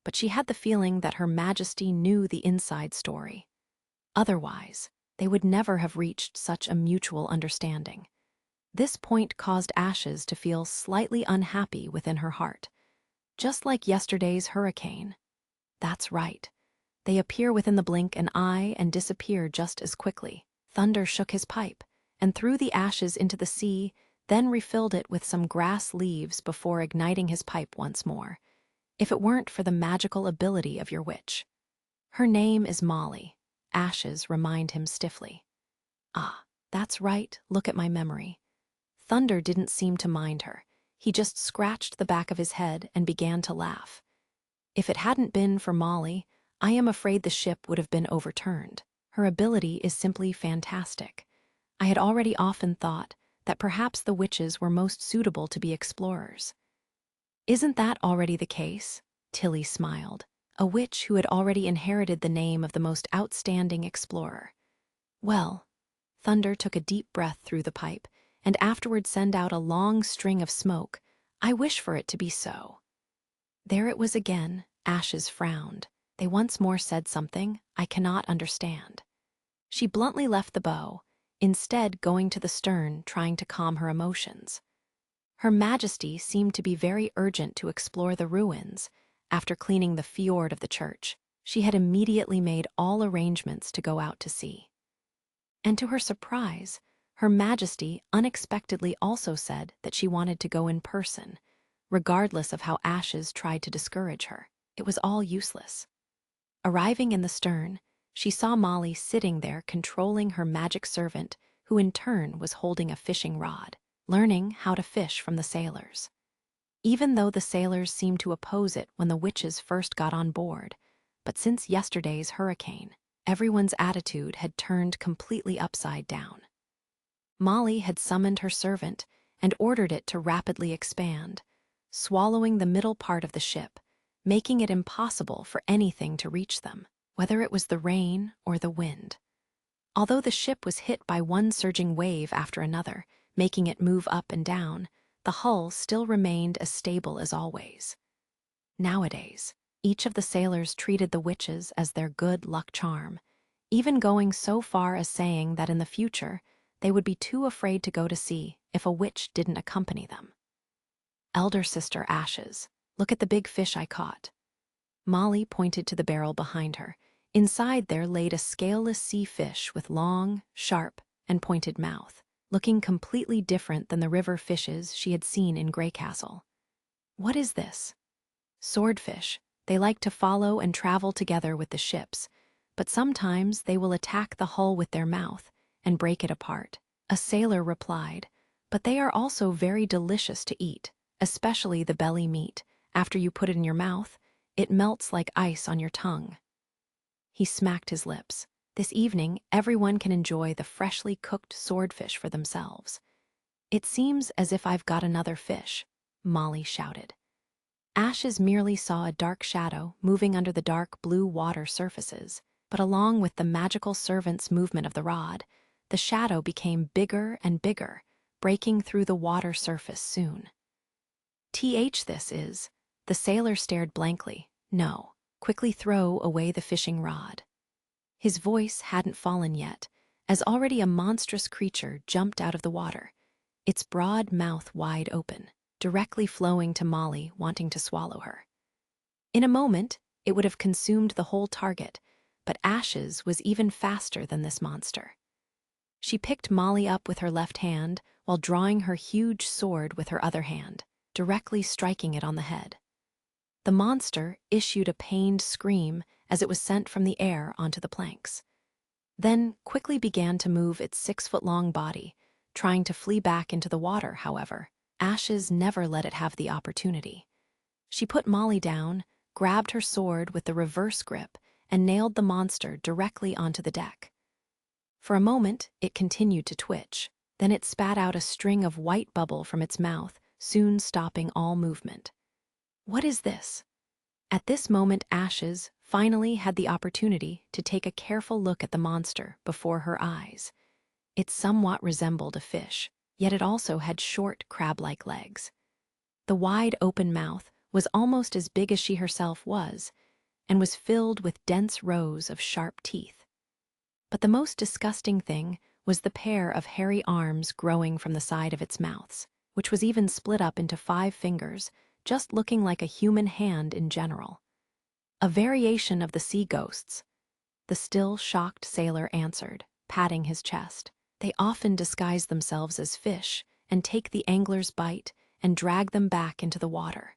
But she had the feeling that Her Majesty knew the inside story. Otherwise, they would never have reached such a mutual understanding. This point caused Ashes to feel slightly unhappy within her heart. Just like yesterday's hurricane. That's right. They appear within the blink an eye and disappear just as quickly. Thunder shook his pipe and threw the ashes into the sea, then refilled it with some grass leaves before igniting his pipe once more. "If it weren't for the magical ability of your witch." "Her name is Molly," Ashes remind him stiffly. "Ah, that's right, look at my memory." Thunder didn't seem to mind her. He just scratched the back of his head and began to laugh. "If it hadn't been for Molly, I am afraid the ship would have been overturned. Her ability is simply fantastic. I had already often thought that perhaps the witches were most suitable to be explorers." "Isn't that already the case?" Tilly smiled, a witch who had already inherited the name of the most outstanding explorer. "Well," Thunder took a deep breath through the pipe, and afterward sent out a long string of smoke, "I wish for it to be so." There it was again. Ashes frowned. They once more said something I cannot understand. She bluntly left the bow, instead going to the stern trying to calm her emotions. Her Majesty seemed to be very urgent to explore the ruins. After cleaning the fjord of the church, she had immediately made all arrangements to go out to sea. And to her surprise, Her Majesty unexpectedly also said that she wanted to go in person. Regardless of how Ashes tried to discourage her, it was all useless. Arriving in the stern, she saw Molly sitting there controlling her magic servant, who in turn was holding a fishing rod, learning how to fish from the sailors. Even though the sailors seemed to oppose it when the witches first got on board, but since yesterday's hurricane, everyone's attitude had turned completely upside down. Molly had summoned her servant and ordered it to rapidly expand, swallowing the middle part of the ship, making it impossible for anything to reach them, whether it was the rain or the wind. Although the ship was hit by one surging wave after another, making it move up and down, the hull still remained as stable as always. Nowadays, each of the sailors treated the witches as their good luck charm, even going so far as saying that in the future they would be too afraid to go to sea if a witch didn't accompany them. "Elder sister Ashes, look at the big fish I caught." Molly pointed to the barrel behind her. Inside there laid a scaleless sea fish with long, sharp, and pointed mouth, looking completely different than the river fishes she had seen in Greycastle. "What is this?" "Swordfish. They like to follow and travel together with the ships, but sometimes they will attack the hull with their mouth and break it apart." A sailor replied, "But they are also very delicious to eat. especially the belly meat. After you put it in your mouth, it melts like ice on your tongue." He smacked his lips. "This evening, everyone can enjoy the freshly cooked swordfish for themselves." "It seems as if I've got another fish," Molly shouted. Ashes merely saw a dark shadow moving under the dark blue water surfaces, but along with the magical servant's movement of the rod, the shadow became bigger and bigger, breaking through the water surface soon. This is. The sailor stared blankly. "No. Quickly throw away the fishing rod." His voice hadn't fallen yet, as already a monstrous creature jumped out of the water, its broad mouth wide open, directly flowing to Molly, wanting to swallow her. In a moment, it would have consumed the whole target, but Ashes was even faster than this monster. She picked Molly up with her left hand while drawing her huge sword with her other hand, directly striking it on the head. The monster issued a pained scream as it was sent from the air onto the planks, then quickly began to move its 6-foot-long body, trying to flee back into the water. However, Ashes never let it have the opportunity. She put Molly down, grabbed her sword with the reverse grip, and nailed the monster directly onto the deck. For a moment, it continued to twitch. Then it spat out a string of white bubble from its mouth, soon stopping all movement. "What is this?" At this moment, Ashes finally had the opportunity to take a careful look at the monster before her eyes. It somewhat resembled a fish, yet it also had short, crab-like legs. The wide open mouth was almost as big as she herself was, and was filled with dense rows of sharp teeth. But the most disgusting thing was the pair of hairy arms growing from the side of its mouths, which was even split up into 5 fingers, just looking like a human hand in general. "A variation of the sea ghosts," the still shocked sailor answered, patting his chest. "They often disguise themselves as fish and take the angler's bite and drag them back into the water.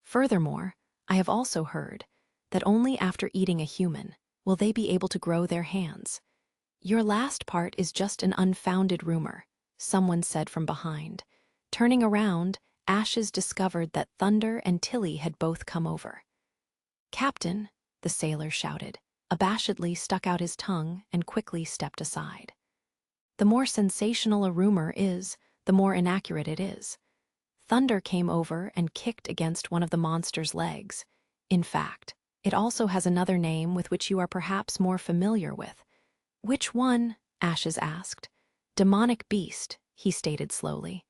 Furthermore, I have also heard that only after eating a human will they be able to grow their hands." "Your last part is just an unfounded rumor," someone said from behind. Turning around, Ashes discovered that Thunder and Tilly had both come over. "Captain," the sailor shouted, abashedly stuck out his tongue and quickly stepped aside. "The more sensational a rumor is, the more inaccurate it is. Thunder came over and kicked against one of the monster's legs. In fact, it also has another name with which you are perhaps more familiar with." "Which one?" Ashes asked. "Demonic beast," he stated slowly.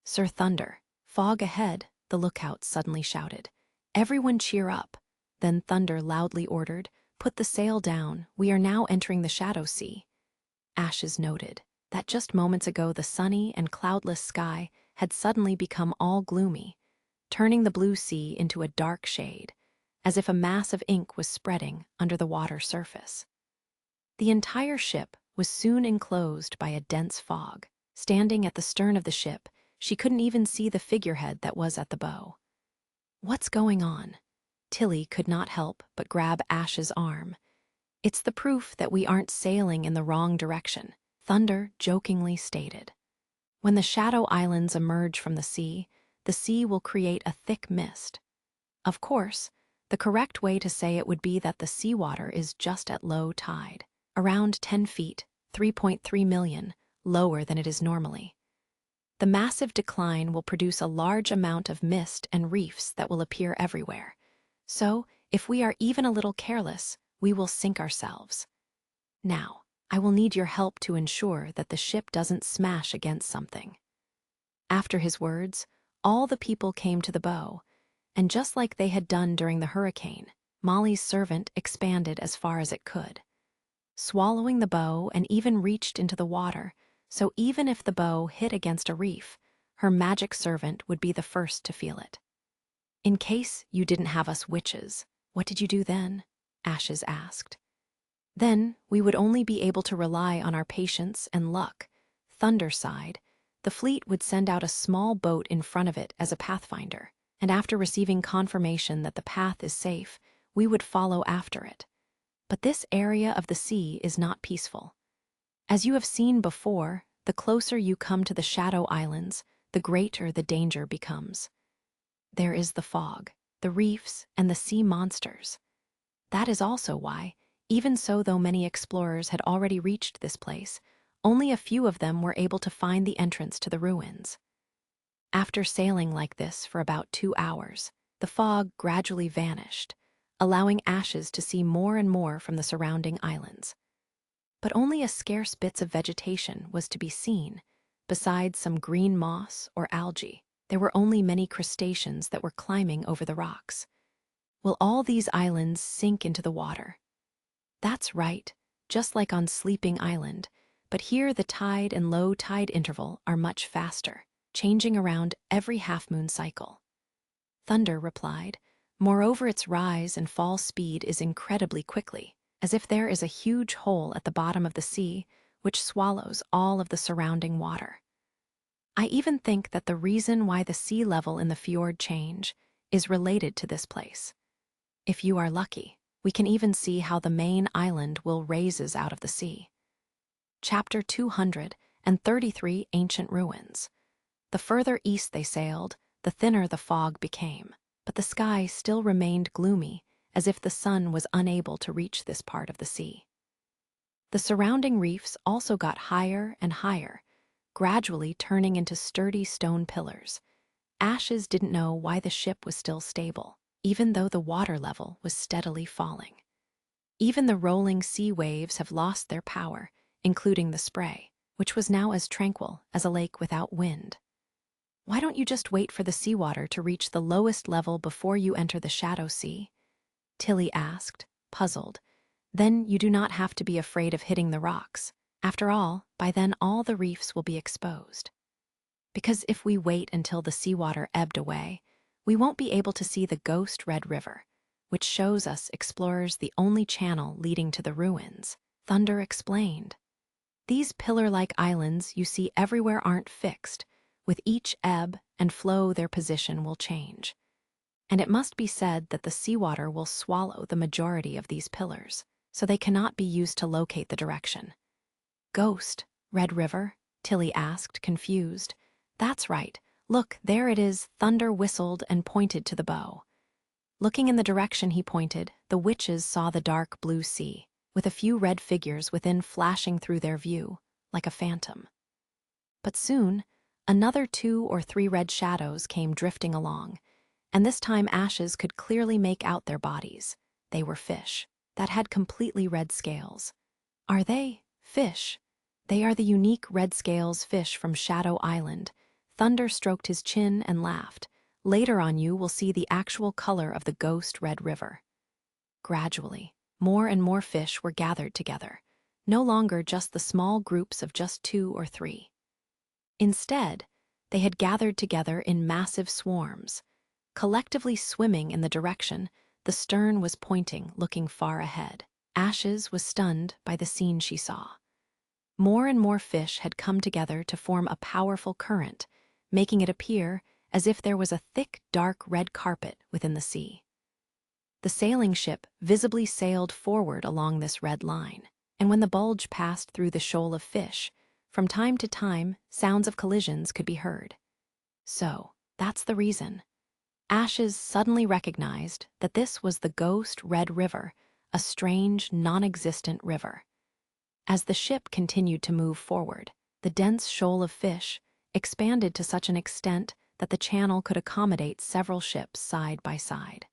"Sir Thunder, fog ahead," the lookout suddenly shouted. "Everyone cheer up." Then Thunder loudly ordered, "Put the sail down, we are now entering the Shadow Sea." Ashes noted that just moments ago the sunny and cloudless sky had suddenly become all gloomy, turning the blue sea into a dark shade, as if a mass of ink was spreading under the water surface. The entire ship was soon enclosed by a dense fog. Standing at the stern of the ship, she couldn't even see the figurehead that was at the bow. "What's going on?" Tilly could not help but grab Ash's arm. "It's the proof that we aren't sailing in the wrong direction," Thunder jokingly stated. "When the Shadow Islands emerge from the sea will create a thick mist. Of course, the correct way to say it would be that the seawater is just at low tide, around 10 feet, 3.3 million, lower than it is normally. The massive decline will produce a large amount of mist and reefs that will appear everywhere. So, if we are even a little careless, we will sink ourselves. Now, I will need your help to ensure that the ship doesn't smash against something." After his words, all the people came to the bow, and just like they had done during the hurricane, Molly's servant expanded as far as it could, swallowing the bow and even reached into the water, so even if the bow hit against a reef, her magic servant would be the first to feel it. "In case you didn't have us witches, what did you do then?" Ashes asked. "Then we would only be able to rely on our patience and luck," Thunder sighed. "The fleet would send out a small boat in front of it as a pathfinder, and after receiving confirmation that the path is safe, we would follow after it. But this area of the sea is not peaceful. As you have seen before, the closer you come to the Shadow Islands, the greater the danger becomes. There is the fog, the reefs, and the sea monsters. That is also why, even so though many explorers had already reached this place, only a few of them were able to find the entrance to the ruins. After sailing like this for about 2 hours, the fog gradually vanished, allowing Ashes to see more and more from the surrounding islands. But only a scarce bits of vegetation was to be seen. Besides some green moss or algae, there were only many crustaceans that were climbing over the rocks. Will all these islands sink into the water? That's right, just like on Sleeping Island, but here the tide and low tide interval are much faster, changing around every half-moon cycle. Thunder replied, moreover its rise and fall speed is incredibly quickly, as if there is a huge hole at the bottom of the sea which swallows all of the surrounding water. I even think that the reason why the sea level in the fjord change is related to this place. If you are lucky, we can even see how the main island will raises out of the sea. Chapter 233 Ancient Ruins. The further east they sailed, the thinner the fog became, but the sky still remained gloomy, as if the sun was unable to reach this part of the sea. The surrounding reefs also got higher and higher, gradually turning into sturdy stone pillars. Ashes didn't know why the ship was still stable, even though the water level was steadily falling. Even the rolling sea waves have lost their power, including the spray, which was now as tranquil as a lake without wind. Why don't you just wait for the seawater to reach the lowest level before you enter the Shadow Sea? Tilly asked, puzzled. Then you do not have to be afraid of hitting the rocks. After all, by then all the reefs will be exposed. Because if we wait until the seawater ebbed away, we won't be able to see the Ghost Red River, which shows us explorers the only channel leading to the ruins, Thunder explained. These pillar-like islands you see everywhere aren't fixed. With each ebb and flow their position will change. And it must be said that the seawater will swallow the majority of these pillars, so they cannot be used to locate the direction. Ghost, Red River? Tilly asked, confused. That's right. Look, there it is. Thunder whistled and pointed to the bow. Looking in the direction he pointed, the witches saw the dark blue sea, with a few red figures within flashing through their view, like a phantom. But soon, another 2 or 3 red shadows came drifting along, and this time Ashes could clearly make out their bodies. They were fish that had completely red scales. Are they fish? They are the unique red scales fish from Shadow Island. Thunder stroked his chin and laughed. Later on you will see the actual color of the Ghost Red River. Gradually, more and more fish were gathered together, no longer just the small groups of just 2 or 3. Instead, they had gathered together in massive swarms, collectively swimming in the direction the stern was pointing, looking far ahead. Ashes was stunned by the scene she saw. More and more fish had come together to form a powerful current, making it appear as if there was a thick, dark red carpet within the sea. The sailing ship visibly sailed forward along this red line, and when the bulge passed through the shoal of fish, from time to time, sounds of collisions could be heard. So, that's the reason. Ashes suddenly recognized that this was the Ghost Red River, a strange, non-existent river. As the ship continued to move forward, the dense shoal of fish expanded to such an extent that the channel could accommodate several ships side by side.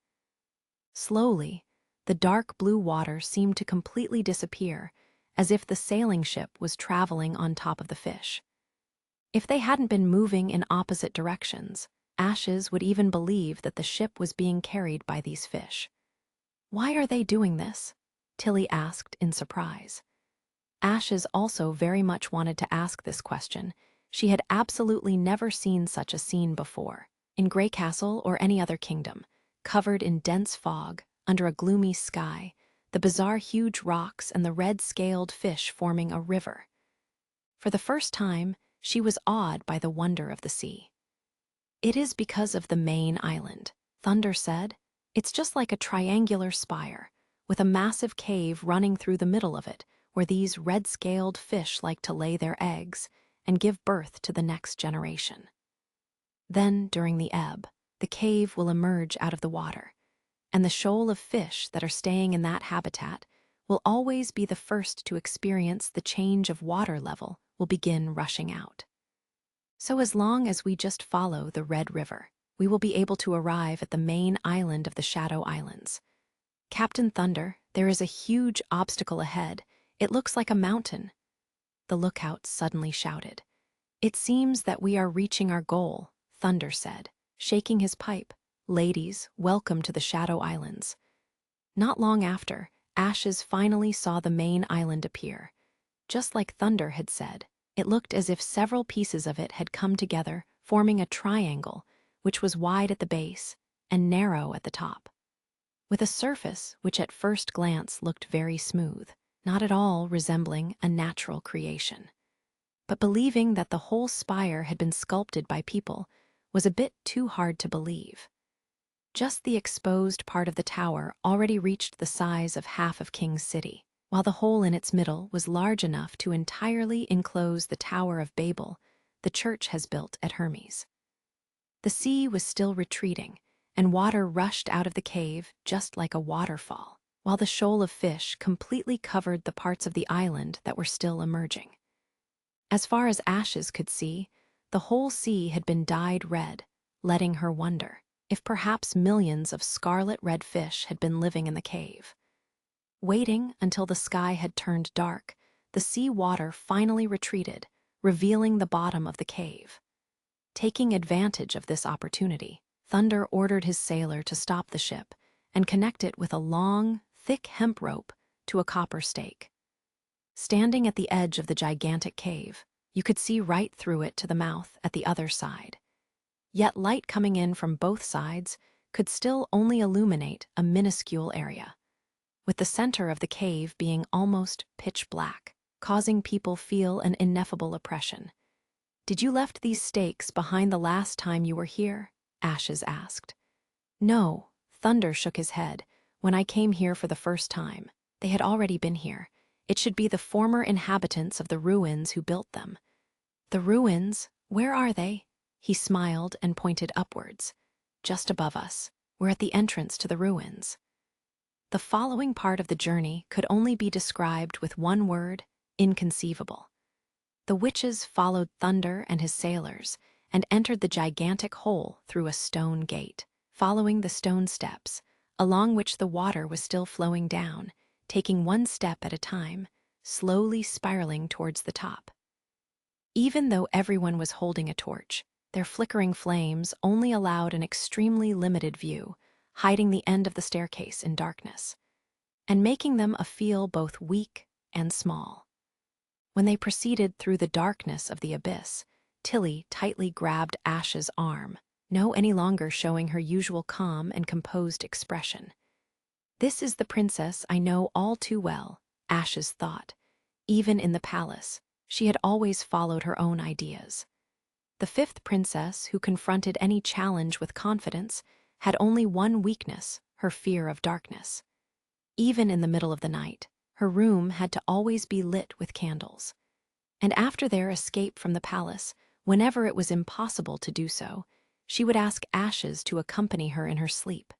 Slowly, the dark blue water seemed to completely disappear, as if the sailing ship was traveling on top of the fish. If they hadn't been moving in opposite directions, Ashes would even believe that the ship was being carried by these fish. Why are they doing this? Tilly asked in surprise. Ashes also very much wanted to ask this question. She had absolutely never seen such a scene before, in Grey Castle or any other kingdom, covered in dense fog, under a gloomy sky, the bizarre huge rocks and the red-scaled fish forming a river. For the first time, she was awed by the wonder of the sea. It is because of the main island, Thunder said. It's just like a triangular spire, with a massive cave running through the middle of it, where these red-scaled fish like to lay their eggs and give birth to the next generation. Then, during the ebb, the cave will emerge out of the water, and the shoal of fish that are staying in that habitat will always be the first to experience the change of water level will begin rushing out. So as long as we just follow the Red River, we will be able to arrive at the main island of the Shadow Islands. Captain Thunder, there is a huge obstacle ahead. It looks like a mountain. The lookout suddenly shouted. It seems that we are reaching our goal, Thunder said, shaking his pipe. Ladies, welcome to the Shadow Islands. Not long after, Ashes finally saw the main island appear. Just like Thunder had said, it looked as if several pieces of it had come together, forming a triangle, which was wide at the base and narrow at the top, with a surface which at first glance looked very smooth, not at all resembling a natural creation. But believing that the whole spire had been sculpted by people was a bit too hard to believe. Just the exposed part of the tower already reached the size of half of King's City, while the hole in its middle was large enough to entirely enclose the Tower of Babel the church has built at Hermes. The sea was still retreating, and water rushed out of the cave just like a waterfall, while the shoal of fish completely covered the parts of the island that were still emerging. As far as Ashes could see, the whole sea had been dyed red, letting her wonder if perhaps millions of scarlet-red fish had been living in the cave. Waiting until the sky had turned dark, the sea water finally retreated, revealing the bottom of the cave. Taking advantage of this opportunity, Thunder ordered his sailor to stop the ship and connect it with a long, thick hemp rope to a copper stake. Standing at the edge of the gigantic cave, you could see right through it to the mouth at the other side. Yet light coming in from both sides could still only illuminate a minuscule area, with the center of the cave being almost pitch black, causing people feel an ineffable oppression. "Did you left these stakes behind the last time you were here?" Ashes asked. "No," Thunder shook his head. "When I came here for the first time, they had already been here. It should be the former inhabitants of the ruins who built them." "The ruins? Where are they?" He smiled and pointed upwards. "Just above us. We're at the entrance to the ruins." The following part of the journey could only be described with one word: inconceivable. The witches followed Thunder and his sailors and entered the gigantic hole through a stone gate, following the stone steps, along which the water was still flowing down, taking one step at a time, slowly spiraling towards the top. Even though everyone was holding a torch, their flickering flames only allowed an extremely limited view, hiding the end of the staircase in darkness, and making them feel both weak and small. When they proceeded through the darkness of the abyss, Tilly tightly grabbed Ash's arm, no any longer showing her usual calm and composed expression. "This is the princess I know all too well," Ashes thought. Even in the palace, she had always followed her own ideas. The fifth princess, who confronted any challenge with confidence, had only one weakness: her fear of darkness. Even in the middle of the night, her room had to always be lit with candles. And after their escape from the palace, whenever it was impossible to do so, she would ask Ashes to accompany her in her sleep.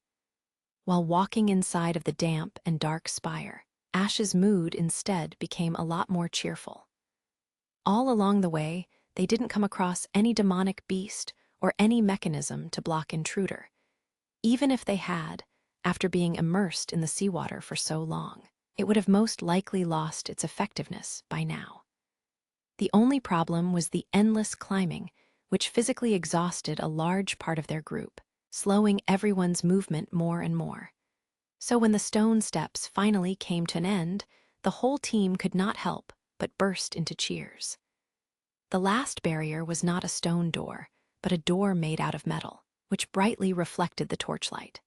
While walking inside of the damp and dark spire, Ash's mood instead became a lot more cheerful. All along the way, they didn't come across any demonic beast or any mechanism to block intruder. Even if they had, after being immersed in the seawater for so long, it would have most likely lost its effectiveness by now. The only problem was the endless climbing, which physically exhausted a large part of their group, slowing everyone's movement more and more. So when the stone steps finally came to an end, the whole team could not help but burst into cheers. The last barrier was not a stone door, but a door made out of metal, which brightly reflected the torchlight.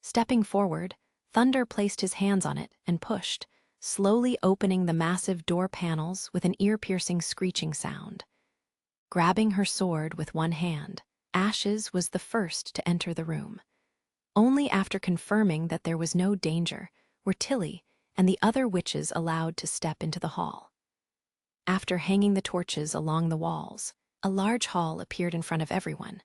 Stepping forward, Thunder placed his hands on it and pushed, slowly opening the massive door panels with an ear-piercing screeching sound. Grabbing her sword with one hand, Ashes was the first to enter the room. Only after confirming that there was no danger were Tilly and the other witches allowed to step into the hall. After hanging the torches along the walls, a large hall appeared in front of everyone,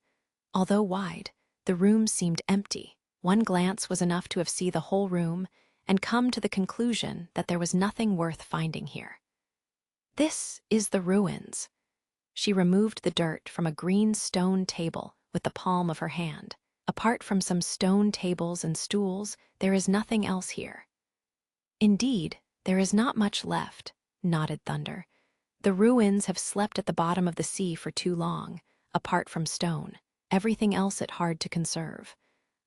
Although wide, the room seemed empty. One glance was enough to have seen the whole room and come to the conclusion that there was nothing worth finding here. This is the ruins. She removed the dirt from a green stone table with the palm of her hand. Apart from some stone tables and stools, there is nothing else here. Indeed, there is not much left, nodded Thunder. The ruins have slept at the bottom of the sea for too long, apart from stone. Everything else it hard to conserve.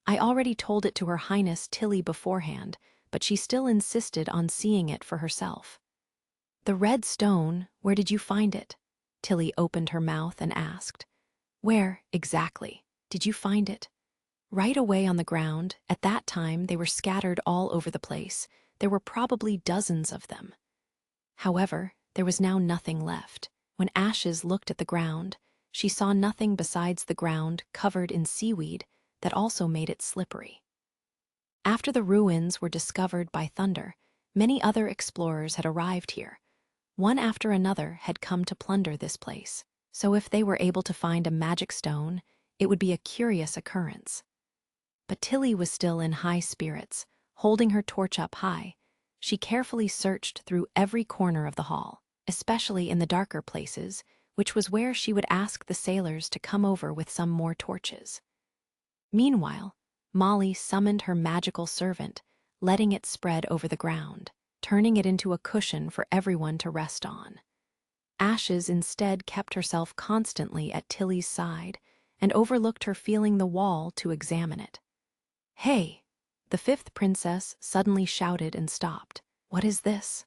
I already told it to Her Highness Tilly beforehand, but she still insisted on seeing it for herself. The red stone, where did you find it? Tilly opened her mouth and asked. Where, exactly, did you find it? Right away on the ground. At that time they were scattered all over the place. There were probably dozens of them. However, there was now nothing left. When Ashes looked at the ground, she saw nothing besides the ground covered in seaweed that also made it slippery. After the ruins were discovered by Thunder, many other explorers had arrived here. One after another had come to plunder this place, so if they were able to find a magic stone, it would be a curious occurrence. But Tilly was still in high spirits, holding her torch up high. She carefully searched through every corner of the hall, especially in the darker places, which was where she would ask the sailors to come over with some more torches. Meanwhile, Molly summoned her magical servant, letting it spread over the ground, turning it into a cushion for everyone to rest on. Ashes instead kept herself constantly at Tilly's side and overlooked her feeling the wall to examine it. Hey! The fifth princess suddenly shouted and stopped. What is this?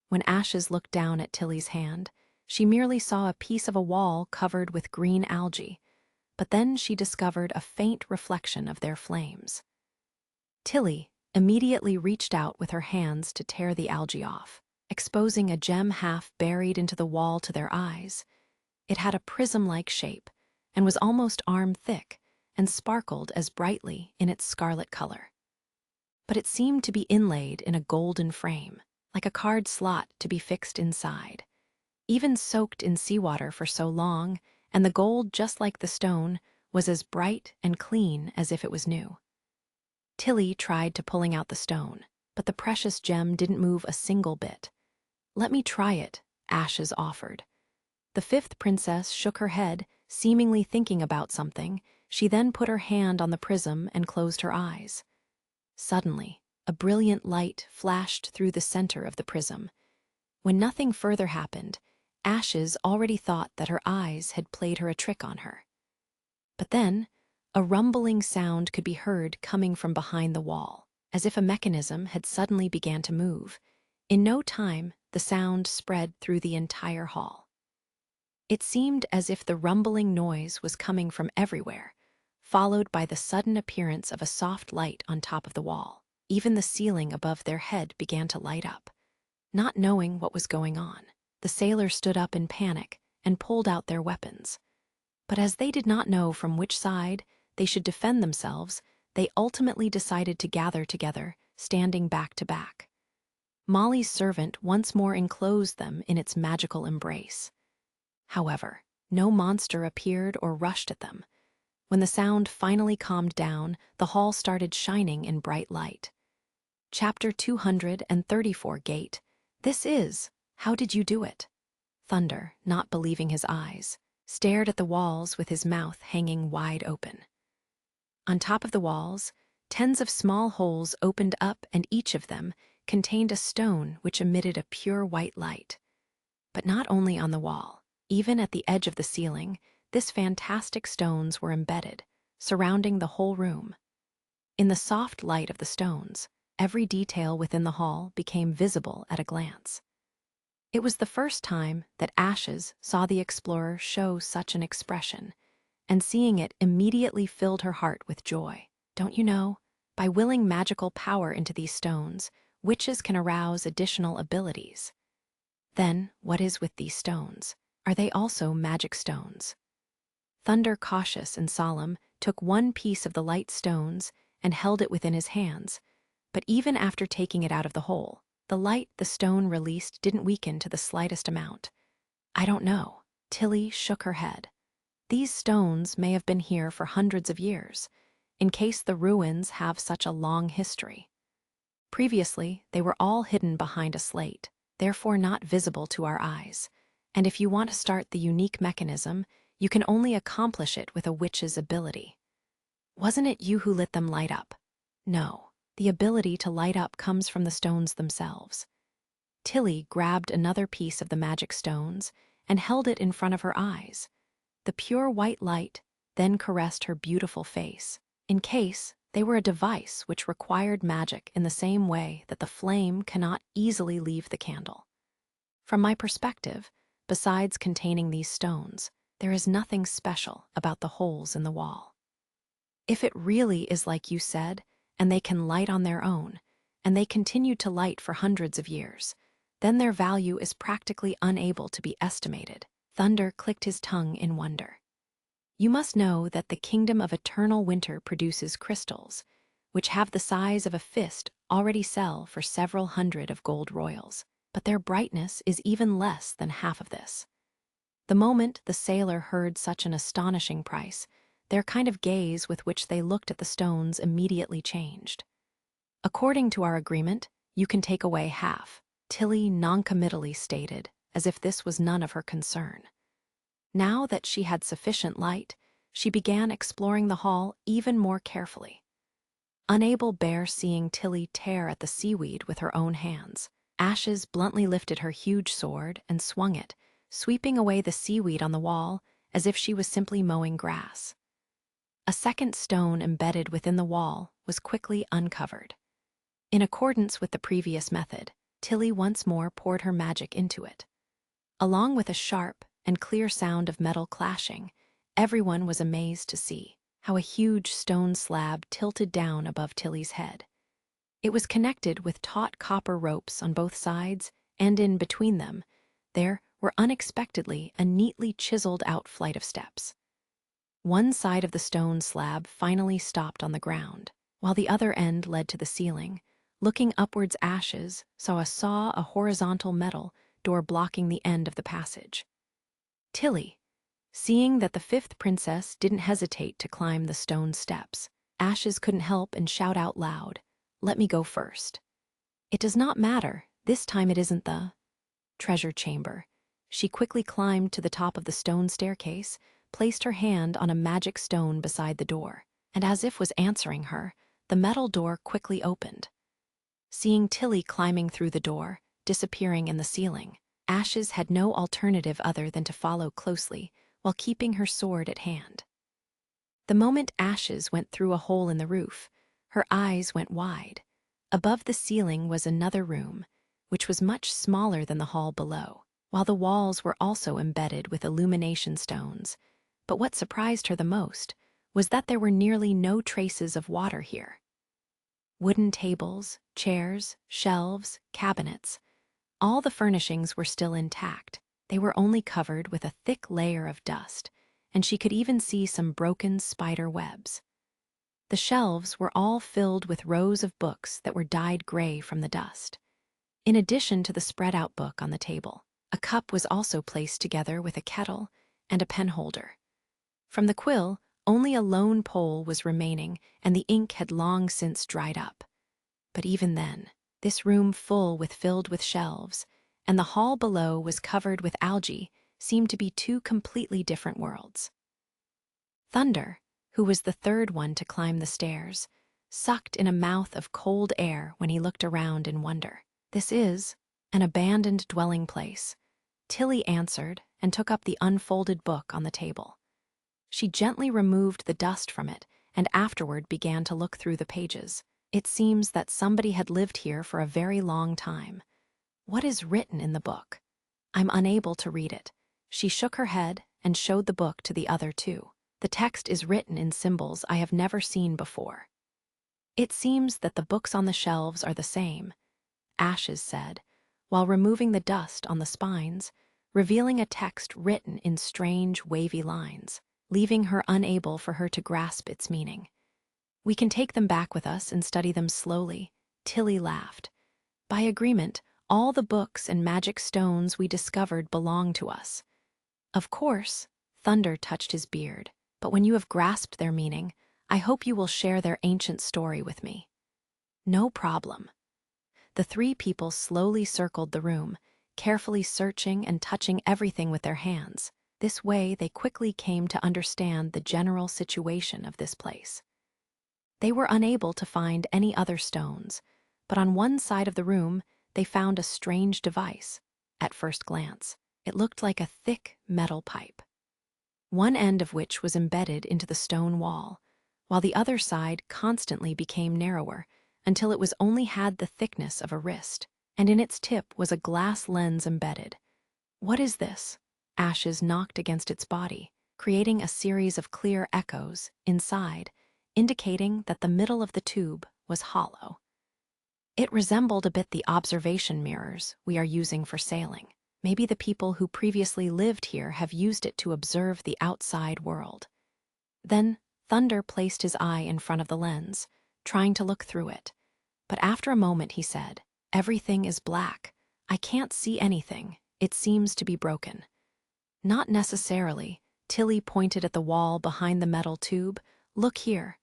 When Ashes looked down at Tilly's hand, she merely saw a piece of a wall covered with green algae, but then she discovered a faint reflection of their flames. Tilly immediately reached out with her hands to tear the algae off, exposing a gem half buried into the wall to their eyes. It had a prism-like shape and was almost arm-thick and sparkled as brightly in its scarlet color. But it seemed to be inlaid in a golden frame, like a card slot to be fixed inside. Even soaked in seawater for so long, and the gold, just like the stone, was as bright and clean as if it was new. Tilly tried to pulling out the stone, but the precious gem didn't move a single bit. Let me try it, Ashes offered. The fifth princess shook her head, seemingly thinking about something. She then put her hand on the prism and closed her eyes. Suddenly, a brilliant light flashed through the center of the prism. When nothing further happened, Ashes already thought that her eyes had played her a trick on her. But then, a rumbling sound could be heard coming from behind the wall, as if a mechanism had suddenly began to move. In no time, the sound spread through the entire hall. It seemed as if the rumbling noise was coming from everywhere, followed by the sudden appearance of a soft light on top of the wall. Even the ceiling above their head began to light up. Not knowing what was going on, the sailors stood up in panic and pulled out their weapons. But as they did not know from which side they should defend themselves, they ultimately decided to gather together, standing back to back. Molly's servant once more enclosed them in its magical embrace. However, no monster appeared or rushed at them. When the sound finally calmed down, the hall started shining in bright light. Chapter 234 Gate. This is, how did you do it? Thunder, not believing his eyes, stared at the walls with his mouth hanging wide open. On top of the walls, tens of small holes opened up, and each of them contained a stone which emitted a pure white light. But not only on the wall, even at the edge of the ceiling, these fantastic stones were embedded, surrounding the whole room. In the soft light of the stones, every detail within the hall became visible at a glance. It was the first time that Ashes saw the explorer show such an expression, and seeing it immediately filled her heart with joy. Don't you know, by willing magical power into these stones, witches can arouse additional abilities. Then, what is with these stones? Are they also magic stones? Thunder, cautious and solemn, took one piece of the light stones and held it within his hands, but even after taking it out of the hole, the light the stone released didn't weaken to the slightest amount. I don't know. Tilly shook her head. These stones may have been here for hundreds of years, in case the ruins have such a long history. Previously, they were all hidden behind a slate, therefore not visible to our eyes. And if you want to start the unique mechanism, you can only accomplish it with a witch's ability. Wasn't it you who lit them light up? No, the ability to light up comes from the stones themselves. Tilly grabbed another piece of the magic stones and held it in front of her eyes. The pure white light then caressed her beautiful face, in case they were a device which required magic in the same way that the flame cannot easily leave the candle. From my perspective, besides containing these stones, there is nothing special about the holes in the wall. If it really is like you said, and they can light on their own, and they continue to light for hundreds of years, then their value is practically unable to be estimated. Thunder clicked his tongue in wonder. You must know that the kingdom of eternal winter produces crystals, which have the size of a fist, already sell for several hundred of gold royals, but their brightness is even less than half of this. The moment the sailor heard such an astonishing price, their kind of gaze with which they looked at the stones immediately changed. According to our agreement, you can take away half, Tilly noncommittally stated, as if this was none of her concern. Now that she had sufficient light, she began exploring the hall even more carefully. Unable to bear seeing Tilly tear at the seaweed with her own hands, Ashes bluntly lifted her huge sword and swung it, sweeping away the seaweed on the wall as if she was simply mowing grass. A second stone embedded within the wall was quickly uncovered. In accordance with the previous method, Tilly once more poured her magic into it. Along with a sharp and clear sound of metal clashing, everyone was amazed to see how a huge stone slab tilted down above Tilly's head. It was connected with taut copper ropes on both sides, and in between them, there were unexpectedly a neatly chiseled-out flight of steps. One side of the stone slab finally stopped on the ground, while the other end led to the ceiling. Looking upwards, Ashes saw a horizontal metal door blocking the end of the passage. Tilly, seeing that the fifth princess didn't hesitate to climb the stone steps, Ashes couldn't help and shout out loud, "Let me go first." It does not matter, this time it isn't the treasure chamber. She quickly climbed to the top of the stone staircase, placed her hand on a magic stone beside the door, and as if was answering her, the metal door quickly opened. Seeing Tilly climbing through the door, disappearing in the ceiling, Ashes had no alternative other than to follow closely while keeping her sword at hand. The moment Ashes went through a hole in the roof, her eyes went wide. Above the ceiling was another room, which was much smaller than the hall below, while the walls were also embedded with illumination stones. But what surprised her the most was that there were nearly no traces of water here. Wooden tables, chairs, shelves, cabinets, all the furnishings were still intact. They were only covered with a thick layer of dust, and she could even see some broken spider webs. The shelves were all filled with rows of books that were dyed gray from the dust. In addition to the spread-out book on the table, a cup was also placed together with a kettle and a pen holder. From the quill, only a lone pole was remaining, and the ink had long since dried up. But even then, this room filled with shelves, and the hall below was covered with algae, seemed to be two completely different worlds. Thunder, who was the third one to climb the stairs, sucked in a mouth of cold air when he looked around in wonder. "This is an abandoned dwelling place," Tilly answered and took up the unfolded book on the table. She gently removed the dust from it and afterward began to look through the pages. It seems that somebody had lived here for a very long time. What is written in the book? I'm unable to read it. She shook her head and showed the book to the other two. The text is written in symbols I have never seen before. "It seems that the books on the shelves are the same," Ashes said, while removing the dust on the spines, revealing a text written in strange, wavy lines, leaving her unable for her to grasp its meaning. "We can take them back with us and study them slowly," Tilly laughed. "By agreement, all the books and magic stones we discovered belong to us." "Of course," Thunder touched his beard. "But when you have grasped their meaning, I hope you will share their ancient story with me." "No problem." The three people slowly circled the room, carefully searching and touching everything with their hands. This way, they quickly came to understand the general situation of this place. They were unable to find any other stones, but on one side of the room, they found a strange device. At first glance, it looked like a thick metal pipe, one end of which was embedded into the stone wall, while the other side constantly became narrower until it was only had the thickness of a wrist, and in its tip was a glass lens embedded. "What is this?" Ashes knocked against its body, creating a series of clear echoes inside, indicating that the middle of the tube was hollow. It resembled a bit the observation mirrors we are using for sailing. Maybe the people who previously lived here have used it to observe the outside world. Then Thunder placed his eye in front of the lens, trying to look through it. But after a moment he said, "Everything is black. I can't see anything. It seems to be broken." "Not necessarily." Tilly pointed at the wall behind the metal tube. "Look here."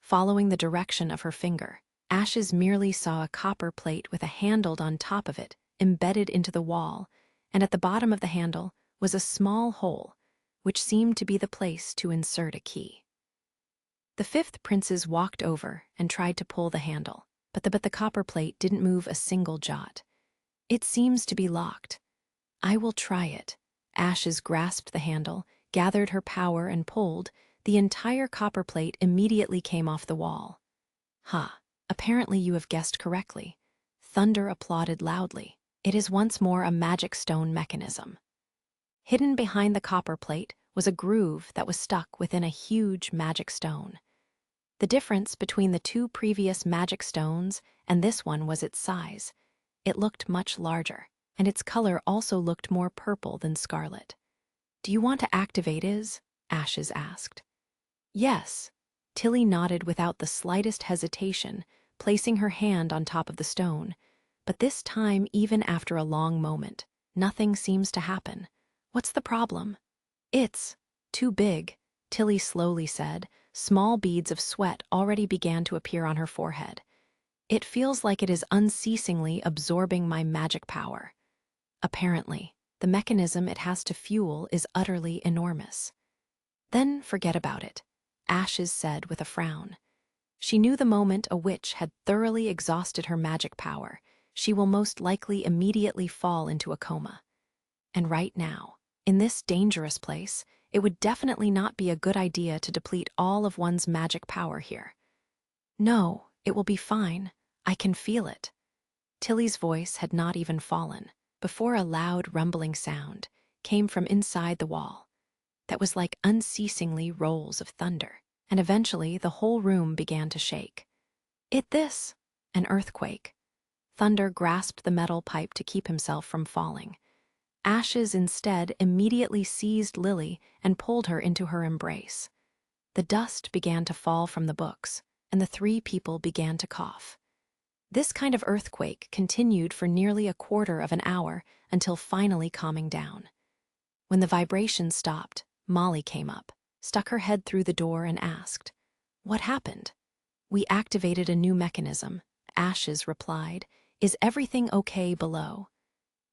Following the direction of her finger, Ashes merely saw a copper plate with a handle on top of it, embedded into the wall, and at the bottom of the handle was a small hole, which seemed to be the place to insert a key. The fifth princes walked over and tried to pull the handle, but the copper plate didn't move a single jot. "It seems to be locked." "I will try it." Ashes grasped the handle, gathered her power and pulled. The entire copper plate immediately came off the wall. "Ha, apparently you have guessed correctly." Thunder applauded loudly. "It is once more a magic stone mechanism." Hidden behind the copper plate was a groove that was stuck within a huge magic stone. The difference between the two previous magic stones and this one was its size. It looked much larger, and its color also looked more purple than scarlet. "Do you want to activate it?" Ashes asked. "Yes." Tilly nodded without the slightest hesitation, placing her hand on top of the stone. But this time, even after a long moment, nothing seems to happen. "What's the problem?" "It's too big," Tilly slowly said. Small beads of sweat already began to appear on her forehead. "It feels like it is unceasingly absorbing my magic power." Apparently, the mechanism it has to fuel is utterly enormous. "Then forget about it," Ashes said with a frown. She knew the moment a witch had thoroughly exhausted her magic power, she will most likely immediately fall into a coma. And right now, in this dangerous place, it would definitely not be a good idea to deplete all of one's magic power here. "No, it will be fine. I can feel it." Tilly's voice had not even fallen before a loud rumbling sound came from inside the wall that was like unceasingly rolls of thunder, and eventually the whole room began to shake. This? An earthquake. Thunder grasped the metal pipe to keep himself from falling. Ashes instead immediately seized Lily and pulled her into her embrace. The dust began to fall from the books, and the three people began to cough. This kind of earthquake continued for nearly a quarter of an hour until finally calming down. When the vibration stopped, Molly came up, stuck her head through the door and asked, "What happened?" "We activated a new mechanism," Ashes replied. "Is everything okay below?"